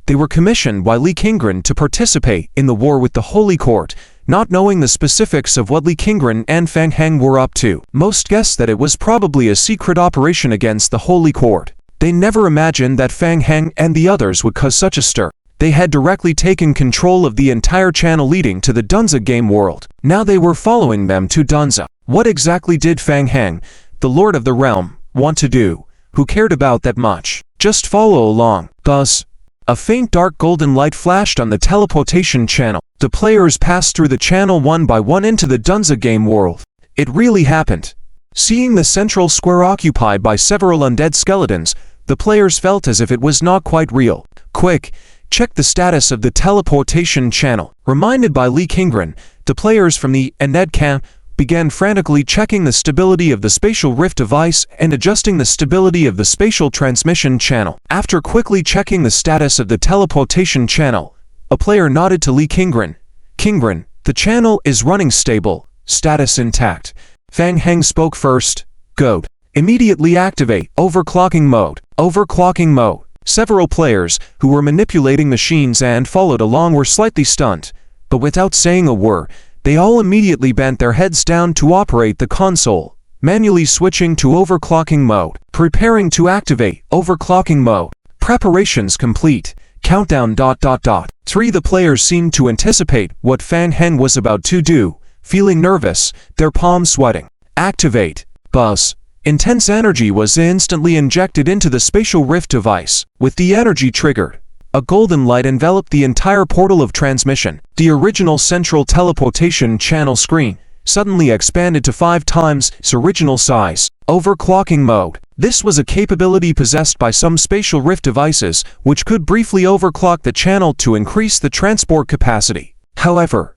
they were commissioned by Li Qingren to participate in the war with the Holy Court, not knowing the specifics of what Li Qingren and Fang Heng were up to. Most guessed that it was probably a secret operation against the Holy Court. They never imagined that Fang Heng and the others would cause such a stir. They had directly taken control of the entire channel leading to the DRIZZLE game world. Now they were following them to DRIZZLE. What exactly did Fang Heng, the Lord of the Realm, want to do? Who cared about that much? Just follow along. Thus, a faint dark golden light flashed on the teleportation channel. The players passed through the channel one by one into the DRIZZLE game world. It really happened. Seeing the central square occupied by several undead skeletons, the players felt as if it was not quite real. Quick, check the status of the teleportation channel. Reminded by Li Qingren, the players from the undead camp began frantically checking the stability of the spatial rift device and adjusting the stability of the spatial transmission channel. After quickly checking the status of the teleportation channel, a player nodded to Li Qingren. Qingren, the channel is running stable, status intact. Fang Heng spoke first. Good. Immediately activate overclocking mode. Overclocking mode. Several players who were manipulating machines and followed along were slightly stunned, but without saying a word, they all immediately bent their heads down to operate the console, manually switching to overclocking mode. Preparing to activate overclocking mode. Preparations complete. Countdown. 3. The players seemed to anticipate what Fang Heng was about to do, feeling nervous, their palms sweating. Activate. Buzz. Intense energy was instantly injected into the spatial rift device. With the energy triggered, a golden light enveloped the entire portal of transmission. The original central teleportation channel screen suddenly expanded to 5 times its original size. Overclocking mode. This was a capability possessed by some spatial rift devices, which could briefly overclock the channel to increase the transport capacity. However,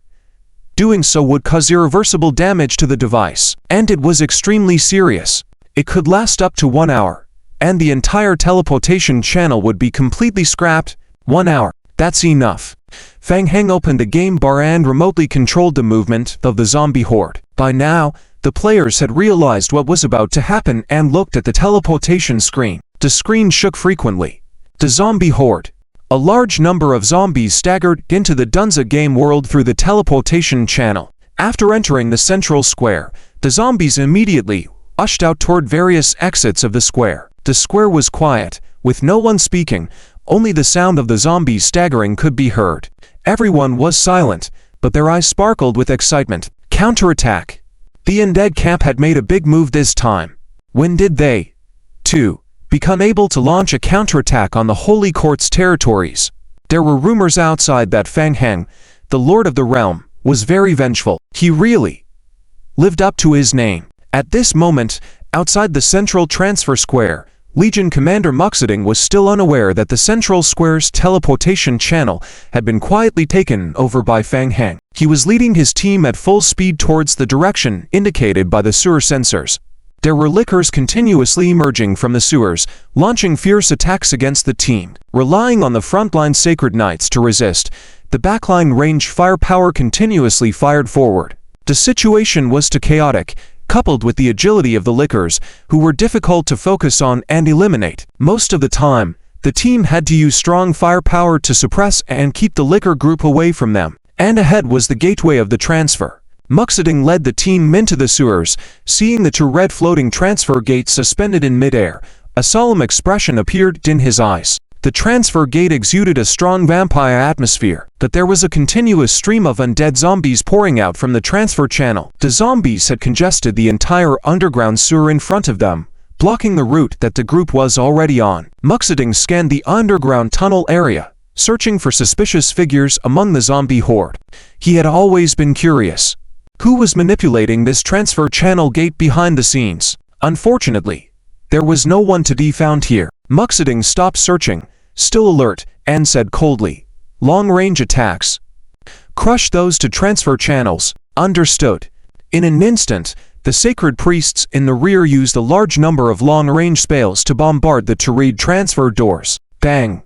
doing so would cause irreversible damage to the device, and it was extremely serious. It could last up to 1 hour, and the entire teleportation channel would be completely scrapped. 1 hour. That's enough. Fang Heng opened the game bar and remotely controlled the movement of the zombie horde. By now, the players had realized what was about to happen and looked at the teleportation screen. The screen shook frequently. The zombie horde. A large number of zombies staggered into the Dunza game world through the teleportation channel. After entering the central square, the zombies immediately rushed out toward various exits of the square. The square was quiet, with no one speaking. Only the sound of the zombies staggering could be heard. Everyone was silent, but their eyes sparkled with excitement. Counterattack. The undead camp had made a big move this time. When did they, too, become able to launch a counterattack on the Holy Court's territories? There were rumors outside that Fang Heng, the Lord of the Realm, was very vengeful. He really lived up to his name. At this moment, outside the central transfer square, Legion Commander Muxiding was still unaware that the central square's teleportation channel had been quietly taken over by Fang Heng. He was leading his team at full speed towards the direction indicated by the sewer sensors. There were lickers continuously emerging from the sewers, launching fierce attacks against the team. Relying on the frontline Sacred Knights to resist, the backline range firepower continuously fired forward. The situation was too chaotic, coupled with the agility of the lickers, who were difficult to focus on and eliminate. Most of the time, the team had to use strong firepower to suppress and keep the licker group away from them. And ahead was the gateway of the transfer. Muxiding led the team into the sewers. Seeing the 2 red floating transfer gates suspended in midair, a solemn expression appeared in his eyes. The transfer gate exuded a strong vampire atmosphere, but there was a continuous stream of undead zombies pouring out from the transfer channel. The zombies had congested the entire underground sewer in front of them, blocking the route that the group was already on. Muxiding scanned the underground tunnel area, searching for suspicious figures among the zombie horde. He had always been curious. Who was manipulating this transfer channel gate behind the scenes? Unfortunately, there was no one to be found here. Muxiding stopped searching, still alert, and said coldly, "Long-range attacks. Crush those to transfer channels." Understood. In an instant, the sacred priests in the rear used a large number of long-range spells to bombard the Turid transfer doors. Bang!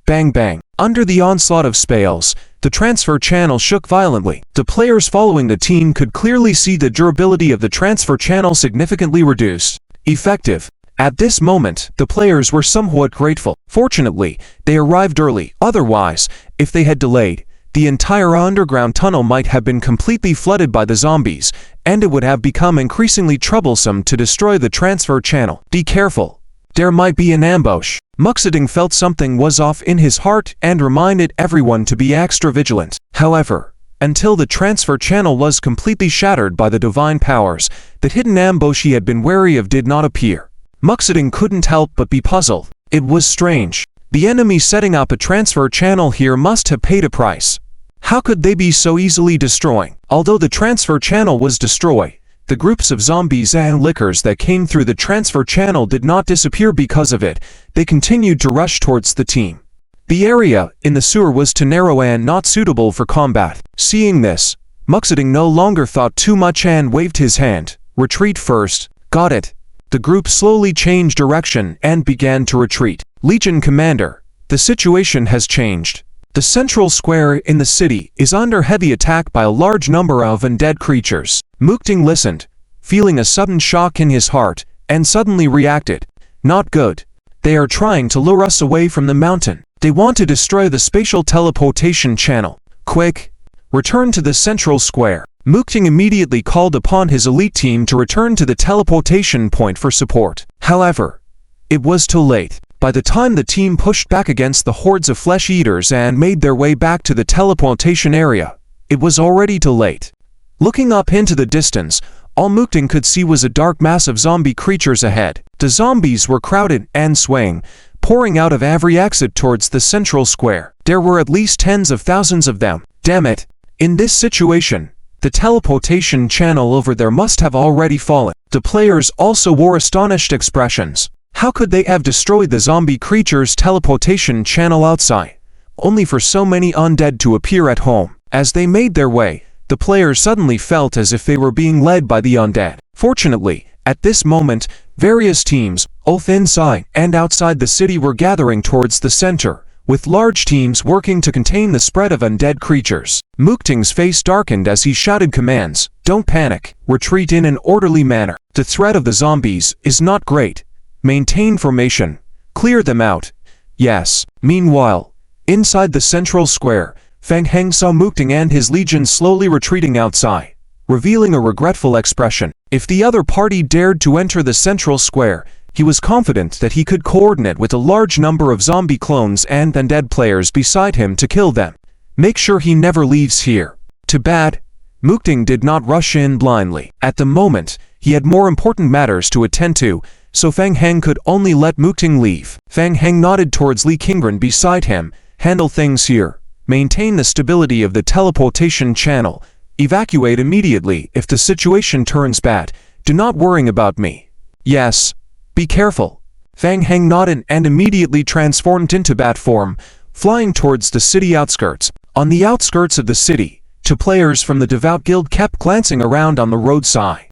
Bang bang. Under the onslaught of spells, the transfer channel shook violently. The players following the team could clearly see the durability of the transfer channel significantly reduced. Effective. At this moment, the players were somewhat grateful. Fortunately, they arrived early. Otherwise, if they had delayed, the entire underground tunnel might have been completely flooded by the zombies, and it would have become increasingly troublesome to destroy the transfer channel. Be careful. There might be an ambush. Muxiding felt something was off in his heart and reminded everyone to be extra vigilant. However, until the transfer channel was completely shattered by the divine powers, the hidden ambush he had been wary of did not appear. Muxiding couldn't help but be puzzled. It was strange. The enemy setting up a transfer channel here must have paid a price. How could they be so easily destroying? Although the transfer channel was destroyed, the groups of zombies and lickers that came through the transfer channel did not disappear because of it. They continued to rush towards the team. The area in the sewer was too narrow and not suitable for combat. Seeing this, Muxiding no longer thought too much and waved his hand. Retreat first. Got it. The group slowly changed direction and began to retreat. Legion Commander, the situation has changed. The central square in the city is under heavy attack by a large number of undead creatures. Muxiding listened, feeling a sudden shock in his heart, and suddenly reacted. Not good. They are trying to lure us away from the mountain. They want to destroy the spatial teleportation channel. Quick! Return to the central square. Mukting immediately called upon his elite team to return to the teleportation point for support. However, it was too late. By the time the team pushed back against the hordes of flesh eaters and made their way back to the teleportation area, it was already too late. Looking up into the distance, all Mukting could see was a dark mass of zombie creatures ahead. The zombies were crowded and swaying, pouring out of every exit towards the central square. There were at least tens of thousands of them. Damn it! In this situation, the teleportation channel over there must have already fallen. The players also wore astonished expressions. How could they have destroyed the zombie creature's teleportation channel outside, only for so many undead to appear at home? As they made their way, the players suddenly felt as if they were being led by the undead. Fortunately, at this moment, various teams, both inside and outside the city, were gathering towards the center, with large teams working to contain the spread of undead creatures. Mukting's face darkened as he shouted commands. Don't panic. Retreat in an orderly manner. The threat of the zombies is not great. Maintain formation. Clear them out. Yes. Meanwhile, inside the central square, Fang Heng saw Mukting and his legion slowly retreating outside, revealing a regretful expression. If the other party dared to enter the central square, he was confident that he could coordinate with a large number of zombie clones and undead players beside him to kill them. Make sure he never leaves here. Too bad. Mukting did not rush in blindly. At the moment, he had more important matters to attend to, so Fang Heng could only let Mukting leave. Fang Heng nodded towards Li Qingren beside him. Handle things here. Maintain the stability of the teleportation channel. Evacuate immediately if the situation turns bad. Do not worry about me. Yes. Be careful. Fang Heng nodded and immediately transformed into bat form, flying towards the city outskirts. On the outskirts of the city, two players from the Devout Guild kept glancing around on the roadside.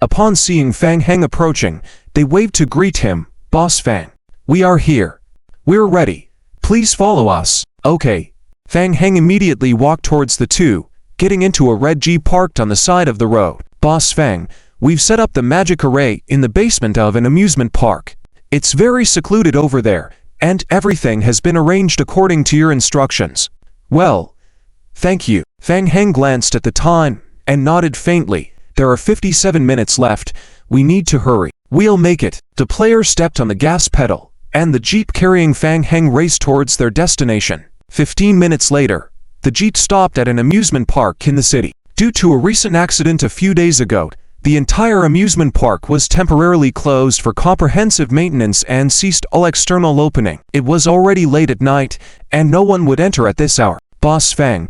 Upon seeing Fang Heng approaching, they waved to greet him. Boss Fang. We are here. We're ready. Please follow us. Okay. Fang Heng immediately walked towards the two, getting into a red Jeep parked on the side of the road. Boss Fang, we've set up the magic array in the basement of an amusement park. It's very secluded over there, and everything has been arranged according to your instructions. Well, thank you. Fang Heng glanced at the time and nodded faintly. There are 57 minutes left. We need to hurry. We'll make it. The player stepped on the gas pedal, and the Jeep carrying Fang Heng raced towards their destination. 15 minutes later, the Jeep stopped at an amusement park in the city. Due to a recent accident a few days ago, the entire amusement park was temporarily closed for comprehensive maintenance and ceased all external opening. It was already late at night, and no one would enter at this hour. Boss Fang,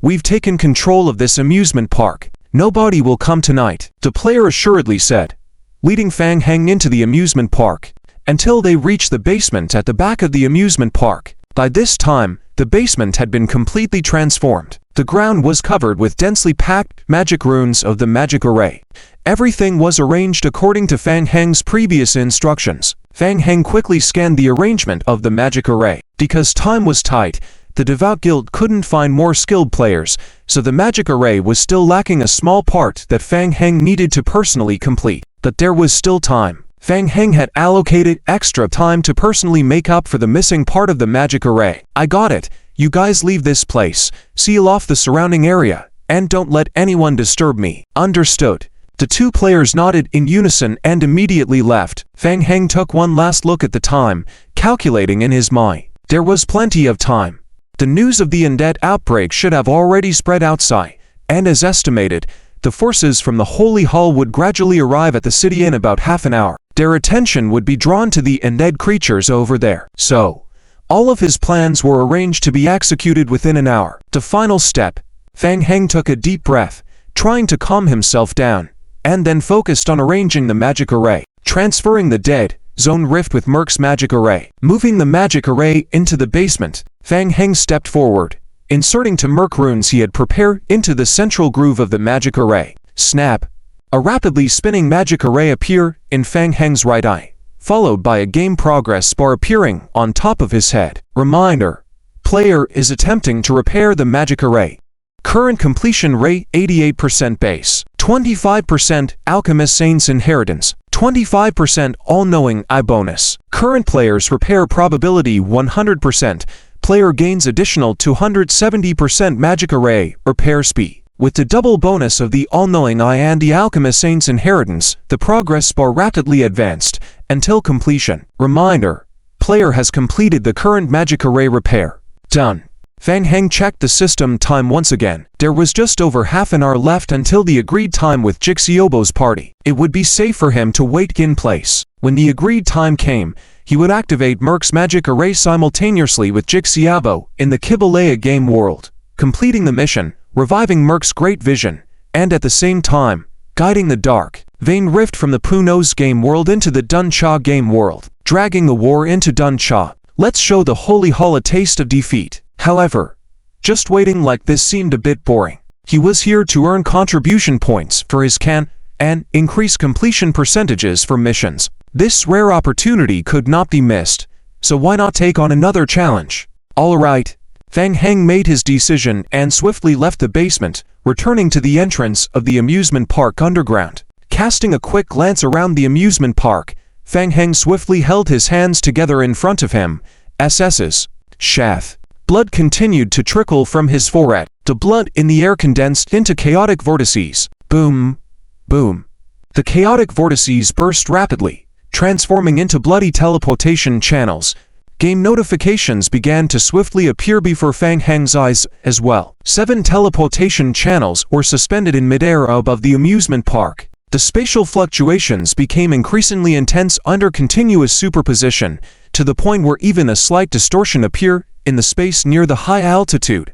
we've taken control of this amusement park. Nobody will come tonight, the player assuredly said, leading Fang Heng into the amusement park, until they reached the basement at the back of the amusement park. By this time, the basement had been completely transformed. The ground was covered with densely packed magic runes of the magic array. Everything was arranged according to Fang Heng's previous instructions. Fang Heng quickly scanned the arrangement of the magic array. Because time was tight, the Devout Guild couldn't find more skilled players, so the magic array was still lacking a small part that Fang Heng needed to personally complete. But there was still time. Fang Heng had allocated extra time to personally make up for the missing part of the magic array. I got it. You guys leave this place, seal off the surrounding area, and don't let anyone disturb me. Understood. The two players nodded in unison and immediately left. Fang Heng took one last look at the time, calculating in his mind. There was plenty of time. The news of the undead outbreak should have already spread outside, and as estimated, the forces from the Holy Hall would gradually arrive at the city in about half an hour. Their attention would be drawn to the undead creatures over there. So, all of his plans were arranged to be executed within an hour. The final step. Fang Heng took a deep breath, trying to calm himself down, and then focused on arranging the magic array, transferring the dead zone rift with Merc's magic array. Moving the magic array into the basement, Fang Heng stepped forward, inserting two Merc runes he had prepared into the central groove of the magic array. Snap! A rapidly spinning magic array appeared in Fang Heng's right eye, followed by a game progress bar appearing on top of his head. Reminder: player is attempting to repair the magic array. Current completion rate 88% base. 25% Alchemist Saint's Inheritance, 25% All-Knowing Eye bonus. Current players repair probability 100%. Player gains additional 270% magic array repair speed. With the double bonus of the All-Knowing Eye and the Alchemist Saint's Inheritance, the progress bar rapidly advanced until completion. Reminder: player has completed the current magic array repair. Done. Fang Heng checked the system time once again. There was just over half an hour left until the agreed time with Jixiobo's party. It would be safe for him to wait in place. When the agreed time came, he would activate Merc's magic array simultaneously with Jixiobo in the Kibalea game world, completing the mission, reviving Merc's great vision, and at the same time, guiding the dark vein rift from the Puno's game world into the Duncha game world, dragging the war into Duncha. Let's show the Holy Hall a taste of defeat. However, just waiting like this seemed a bit boring. He was here to earn contribution points for his can and increase completion percentages for missions. This rare opportunity could not be missed, so why not take on another challenge? Alright. Fang Heng made his decision and swiftly left the basement, returning to the entrance of the amusement park underground. Casting a quick glance around the amusement park, Fang Heng swiftly held his hands together in front of him. SS's Shath. Blood continued to trickle from his forehead. The blood in the air condensed into chaotic vortices. Boom. Boom. The chaotic vortices burst rapidly, transforming into bloody teleportation channels. Game notifications began to swiftly appear before Fang Heng's eyes as well. 7 teleportation channels were suspended in midair above the amusement park. The spatial fluctuations became increasingly intense under continuous superposition, to the point where even a slight distortion appeared in the space near the high altitude.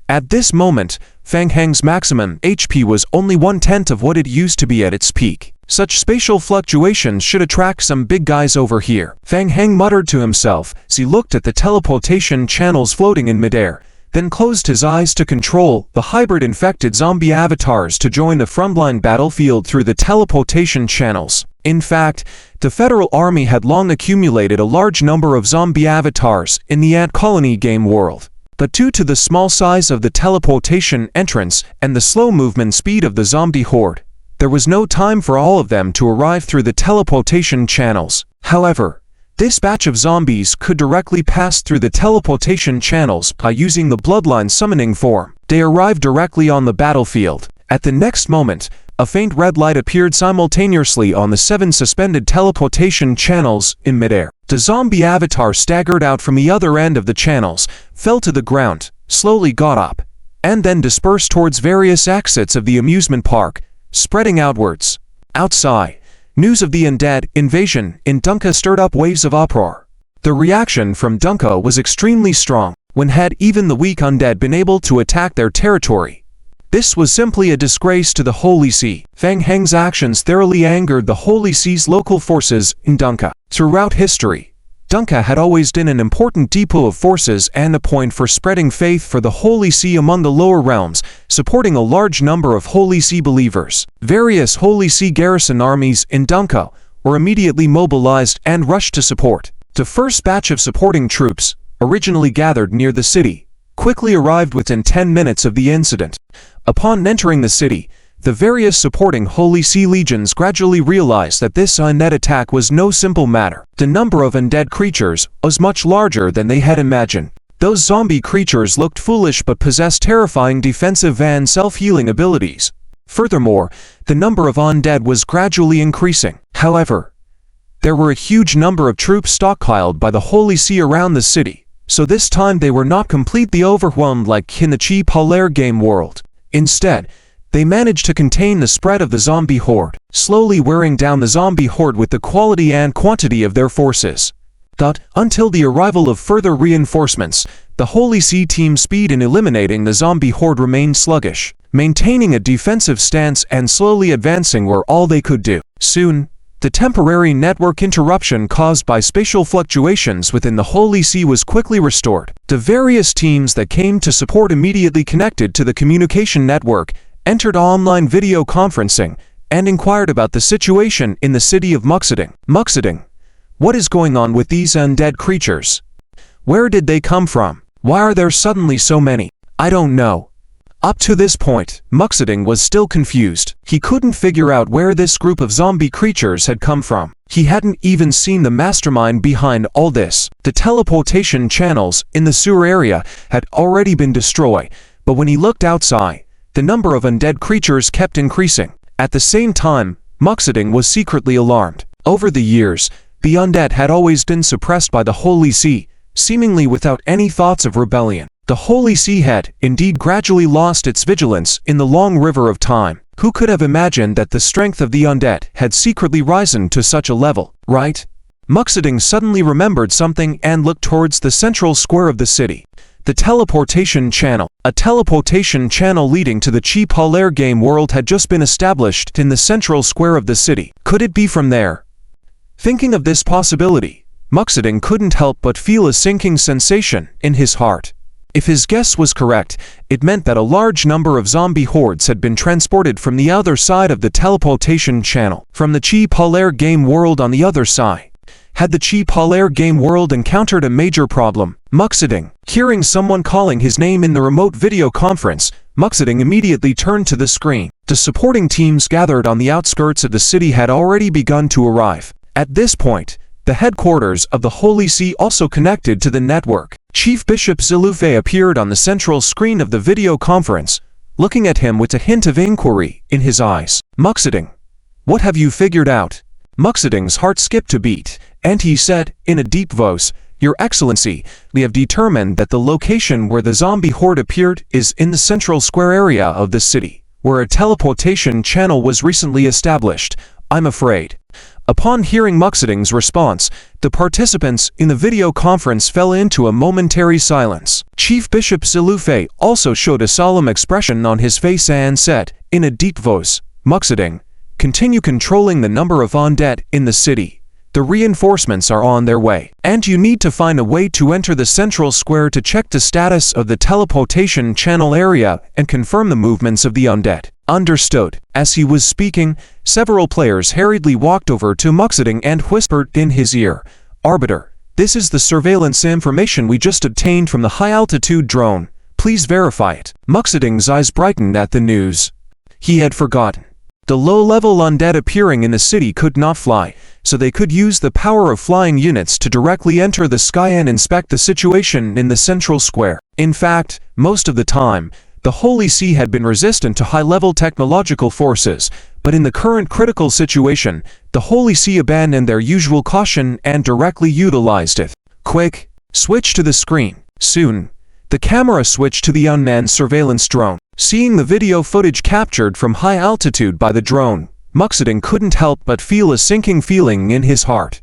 At this moment, Fang Heng's maximum HP was only 1/10 of what it used to be at its peak. Such spatial fluctuations should attract some big guys over here, Fang Heng muttered to himself as he looked at the teleportation channels floating in midair, then closed his eyes to control the hybrid infected zombie avatars to join the frontline battlefield through the teleportation channels. In fact, the Federal Army had long accumulated a large number of zombie avatars in the Ant Colony game world. But due to the small size of the teleportation entrance and the slow movement speed of the zombie horde, there was no time for all of them to arrive through the teleportation channels. However, this batch of zombies could directly pass through the teleportation channels by using the bloodline summoning form. They arrived directly on the battlefield. At the next moment, a faint red light appeared simultaneously on the 7 suspended teleportation channels in midair. The zombie avatar staggered out from the other end of the channels, fell to the ground, slowly got up, and then dispersed towards various exits of the amusement park, spreading outwards. Outside, news of the undead invasion in Dunka stirred up waves of uproar. The reaction from Dunka was extremely strong. When had even the weak undead been able to attack their territory? This was simply a disgrace to the Holy See. Fang Heng's actions thoroughly angered the Holy See's local forces in Dunka. Throughout history, Dunka had always been an important depot of forces and a point for spreading faith for the Holy See among the lower realms, supporting a large number of Holy See believers. Various Holy See garrison armies in Dunka were immediately mobilized and rushed to support. The first batch of supporting troops, originally gathered near the city, quickly arrived within 10 minutes of the incident. Upon entering the city, the various supporting Holy See legions gradually realized that this undead attack was no simple matter. The number of undead creatures was much larger than they had imagined. Those zombie creatures looked foolish but possessed terrifying defensive and self-healing abilities. Furthermore, the number of undead was gradually increasing. However, there were a huge number of troops stockpiled by the Holy See around the city, so this time they were not completely overwhelmed like in the Chi Polaire game world. Instead, they managed to contain the spread of the zombie horde, slowly wearing down the zombie horde with the quality and quantity of their forces. Until the arrival of further reinforcements, the Holy See team's speed in eliminating the zombie horde remained sluggish. Maintaining a defensive stance and slowly advancing were all they could do. Soon, the temporary network interruption caused by spatial fluctuations within the Holy See was quickly restored. The various teams that came to support immediately connected to the communication network, entered online video conferencing, and inquired about the situation in the city of Muxiding. Muxiding, what is going on with these undead creatures? Where did they come from? Why are there suddenly so many? I don't know. Up to this point, Muxiding was still confused. He couldn't figure out where this group of zombie creatures had come from. He hadn't even seen the mastermind behind all this. The teleportation channels in the sewer area had already been destroyed, but when he looked outside, the number of undead creatures kept increasing. At the same time, Muxiding was secretly alarmed. Over the years, the undead had always been suppressed by the Holy See, seemingly without any thoughts of rebellion. The Holy See had, indeed, gradually lost its vigilance in the long river of time. Who could have imagined that the strength of the undead had secretly risen to such a level, right? Muxiding suddenly remembered something and looked towards the central square of the city. The teleportation channel. A teleportation channel leading to the Chi Polaire game world had just been established in the central square of the city. Could it be from there? Thinking of this possibility, Muxiding couldn't help but feel a sinking sensation in his heart. If his guess was correct, it meant that a large number of zombie hordes had been transported from the other side of the teleportation channel, from the Chi Polaire game world on the other side. Had the Chi Polaire game world encountered a major problem? Muxiding, hearing someone calling his name in the remote video conference, Muxiding immediately turned to the screen. The supporting teams gathered on the outskirts of the city had already begun to arrive. At this point, the headquarters of the Holy See also connected to the network. Chief Bishop DRIZZLE appeared on the central screen of the video conference, looking at him with a hint of inquiry in his eyes. Muxiding, what have you figured out? Muxiding's heart skipped a beat, and he said, in a deep voice, Your Excellency, we have determined that the location where the zombie horde appeared is in the central square area of the city, where a teleportation channel was recently established. I'm afraid. Upon hearing Muxiding's response, the participants in the video conference fell into a momentary silence. Chief Bishop DRIZZLE also showed a solemn expression on his face and said, in a deep voice, Muxiding, continue controlling the number of undead in the city. The reinforcements are on their way, and you need to find a way to enter the central square to check the status of the teleportation channel area and confirm the movements of the undead. Understood. As he was speaking, several players hurriedly walked over to Muxiding and whispered in his ear, Arbiter, this is the surveillance information we just obtained from the high-altitude drone. Please verify it. Muxiding's eyes brightened at the news. He had forgotten. The low-level undead appearing in the city could not fly, so they could use the power of flying units to directly enter the sky and inspect the situation in the central square. In fact, most of the time, the Holy See had been resistant to high-level technological forces, but in the current critical situation, the Holy See abandoned their usual caution and directly utilized it. Quick, switch to the screen. Soon, the camera switched to the unmanned surveillance drone. Seeing the video footage captured from high altitude by the drone, Muxiding couldn't help but feel a sinking feeling in his heart.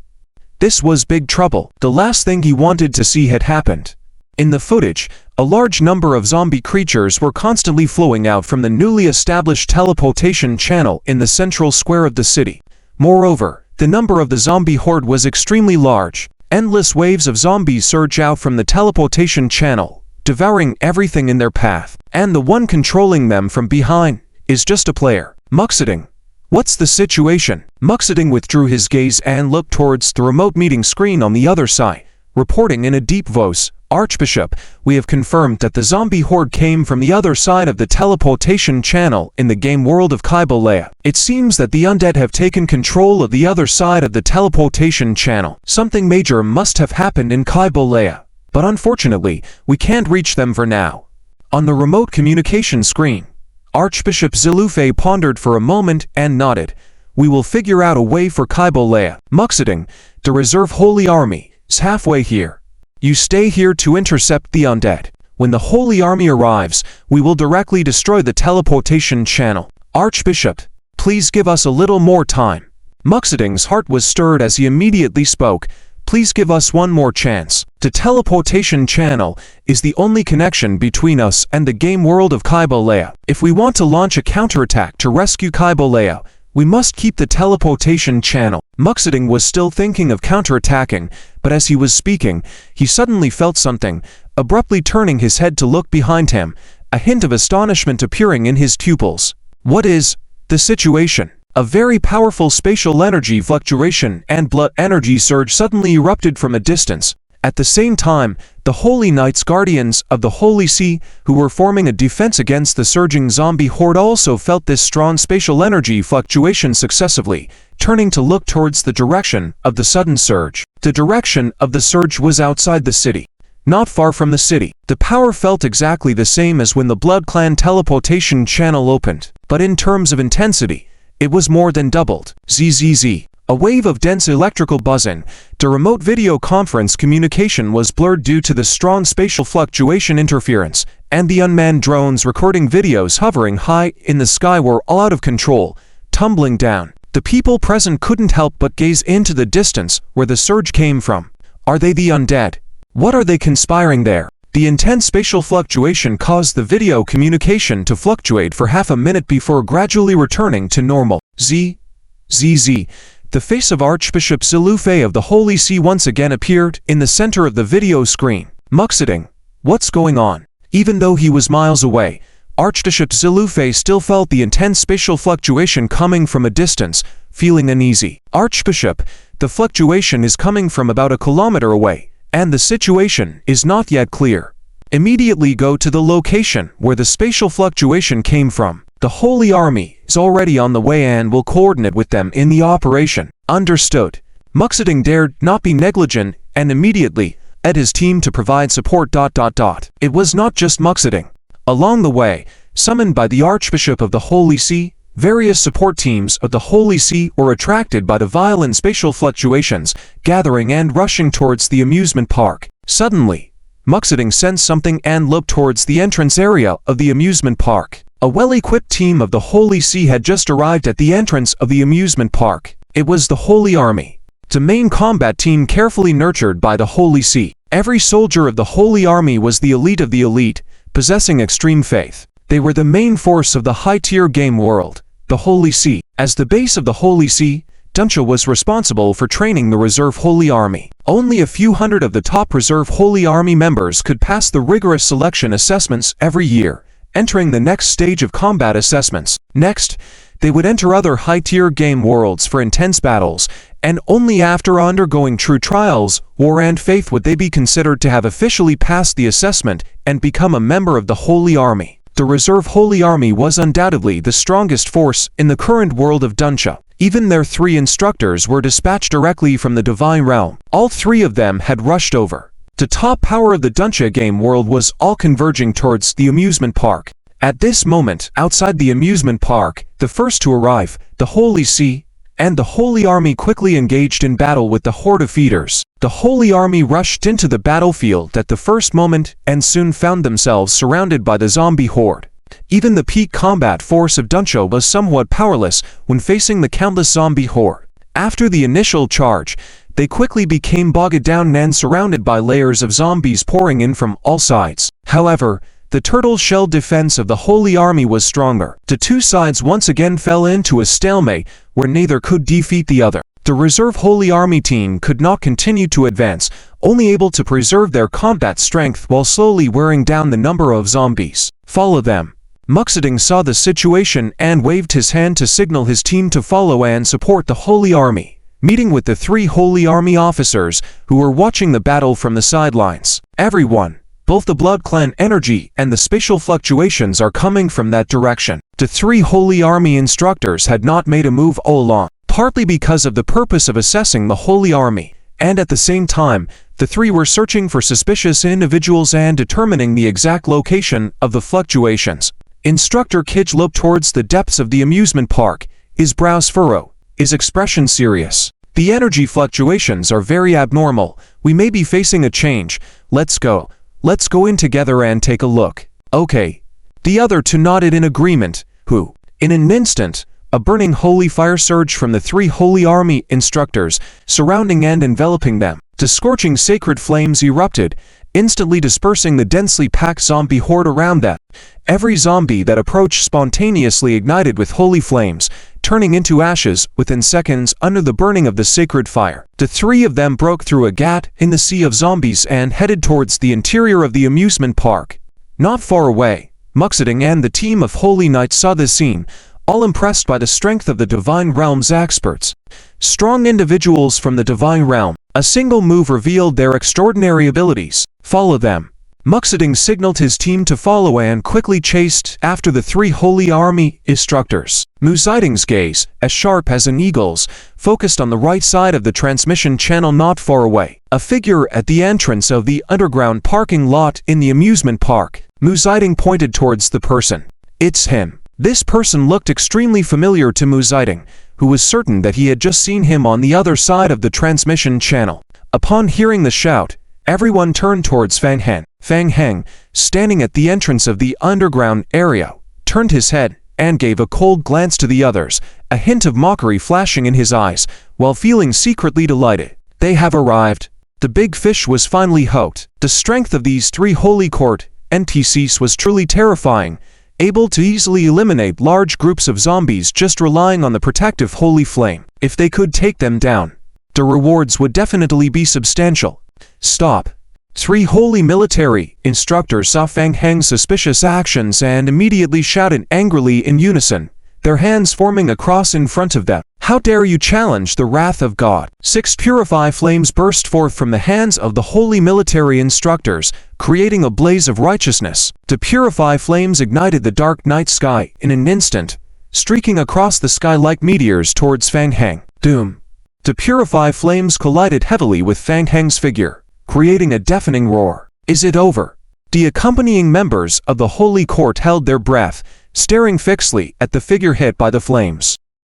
This was big trouble. The last thing he wanted to see had happened. In the footage, a large number of zombie creatures were constantly flowing out from the newly established teleportation channel in the central square of the city. Moreover, the number of the zombie horde was extremely large. Endless waves of zombies surge out from the teleportation channel, devouring everything in their path. And the one controlling them from behind is just a player. Muxiding, what's the situation? Muxiding withdrew his gaze and looked towards the remote meeting screen on the other side, reporting in a deep voice, Archbishop, we have confirmed that the zombie horde came from the other side of the teleportation channel in the game world of Chi Polaire. It seems that the undead have taken control of the other side of the teleportation channel. Something major must have happened in Chi Polaire, but unfortunately, we can't reach them for now. On the remote communication screen, Archbishop DRIZZLE pondered for a moment and nodded. We will figure out a way for Chi Polaire. Muxiding, the reserve Holy Army, is halfway here. You stay here to intercept the undead. When the Holy Army arrives, we will directly destroy the teleportation channel. Archbishop, please give us a little more time. Muxiding's heart was stirred as he immediately spoke. Please give us one more chance. The teleportation channel is the only connection between us and the game world of Chi Polaire. If we want to launch a counterattack to rescue Chi Polaire, we must keep the teleportation channel. Muxiding was still thinking of counterattacking, but as he was speaking, he suddenly felt something, abruptly turning his head to look behind him, a hint of astonishment appearing in his pupils. What is the situation? A very powerful spatial energy fluctuation and blood energy surge suddenly erupted from a distance, At the same time, the Holy Knights, guardians of the Holy See, who were forming a defense against the surging zombie horde, also felt this strong spatial energy fluctuation successively, turning to look towards the direction of the sudden surge. The direction of the surge was outside the city. Not far from the city, the power felt exactly the same as when the Blood Clan teleportation channel opened, but in terms of intensity, it was more than doubled. ZZZ. A wave of dense electrical buzzing. The remote video conference communication was blurred due to the strong spatial fluctuation interference, and the unmanned drones recording videos hovering high in the sky were all out of control, tumbling down. The people present couldn't help but gaze into the distance where the surge came from. Are they the undead? What are they conspiring there? The intense spatial fluctuation caused the video communication to fluctuate for half a minute before gradually returning to normal. ZZZ. The face of Archbishop Zilufei of the Holy See once again appeared in the center of the video screen. Muxiding. What's going on? Even though he was miles away, Archbishop Zilufei still felt the intense spatial fluctuation coming from a distance, feeling uneasy. Archbishop, the fluctuation is coming from about a kilometer away, and the situation is not yet clear. Immediately go to the location where the spatial fluctuation came from. The Holy Army is already on the way and will coordinate with them in the operation. Understood. Muxiding dared not be negligent and immediately led his team to provide support. It was not just Muxiding. Along the way, summoned by the Archbishop of the Holy See, various support teams of the Holy See were attracted by the violent spatial fluctuations, gathering and rushing towards the amusement park. Suddenly, Muxiding sensed something and looked towards the entrance area of the amusement park. A well-equipped team of the Holy See had just arrived at the entrance of the amusement park. It was the Holy Army, the main combat team carefully nurtured by the Holy See. Every soldier of the Holy Army was the elite of the elite, possessing extreme faith. They were the main force of the high-tier game world, the Holy See. As the base of the Holy See, Duncha was responsible for training the reserve Holy Army. Only a few hundred of the top reserve Holy Army members could pass the rigorous selection assessments every year, entering the next stage of combat assessments. Next, they would enter other high-tier game worlds for intense battles, and only after undergoing true trials, war and faith would they be considered to have officially passed the assessment and become a member of the Holy Army. The Reserve Holy Army was undoubtedly the strongest force in the current world of Duncha. Even their 3 instructors were dispatched directly from the Divine Realm. All 3 of them had rushed over. The top power of the Duncha game world was all converging towards the amusement park. At this moment, outside the amusement park, the first to arrive, the Holy See, and the Holy Army quickly engaged in battle with the horde of feeders. The Holy Army rushed into the battlefield at the first moment and soon found themselves surrounded by the zombie horde. Even the peak combat force of Duncha was somewhat powerless when facing the countless zombie horde. After the initial charge, they quickly became bogged down and surrounded by layers of zombies pouring in from all sides. However, the turtle shell defense of the Holy Army was stronger. The 2 sides once again fell into a stalemate where neither could defeat the other. The reserve Holy Army team could not continue to advance, only able to preserve their combat strength while slowly wearing down the number of zombies. Follow them. Muxiding saw the situation and waved his hand to signal his team to follow and support the Holy Army, meeting with the 3 Holy Army officers who were watching the battle from the sidelines. Everyone, both the Blood Clan energy and the spatial fluctuations are coming from that direction. The 3 Holy Army instructors had not made a move all along, partly because of the purpose of assessing the Holy Army, and at the same time, the 3 were searching for suspicious individuals and determining the exact location of the fluctuations. Instructor Kij looked towards the depths of the amusement park, his brows furrowed, his expression serious. The energy fluctuations are very abnormal. We may be facing a change. Let's go. Let's go in together and take a look. Okay. The other 2 nodded in agreement, who, in an instant, a burning holy fire surged from the 3 Holy Army instructors, surrounding and enveloping them. The scorching sacred flames erupted, instantly dispersing the densely packed zombie horde around them. Every zombie that approached spontaneously ignited with holy flames, turning into ashes within seconds under the burning of the sacred fire. The 3 of them broke through a gap in the sea of zombies and headed towards the interior of the amusement park. Not far away, Muxiding and the team of Holy Knights saw this scene, all impressed by the strength of the Divine Realm's experts. Strong individuals from the Divine Realm, A single move revealed their extraordinary abilities. Follow them. Muxiding signaled his team to follow and quickly chased after the 3 Holy Army instructors. Muxiding's gaze, as sharp as an eagle's, focused on the right side of the transmission channel not far away. A figure at the entrance of the underground parking lot in the amusement park. Muxiding pointed towards the person. It's him. This person looked extremely familiar to Muxiding, who was certain that he had just seen him on the other side of the transmission channel. Upon hearing the shout, everyone turned towards Fang Heng. Fang Heng, standing at the entrance of the underground area, turned his head and gave a cold glance to the others, a hint of mockery flashing in his eyes, while feeling secretly delighted. They have arrived. The big fish was finally hooked. The strength of these 3 Holy Court NTCs was truly terrifying, able to easily eliminate large groups of zombies just relying on the protective Holy Flame. If they could take them down, the rewards would definitely be substantial. Stop. 3 holy military instructors saw Fang Heng's suspicious actions and immediately shouted angrily in unison, their hands forming a cross in front of them. How dare you challenge the wrath of God? 6 purify flames burst forth from the hands of the holy military instructors, creating a blaze of righteousness. The purify flames ignited the dark night sky in an instant, streaking across the sky like meteors towards Fang Heng. Doom. The purify flames collided heavily with Fang Heng's figure, creating a deafening roar. Is it over? The accompanying members of the Holy Court held their breath, staring fixedly at the figure hit by the flames.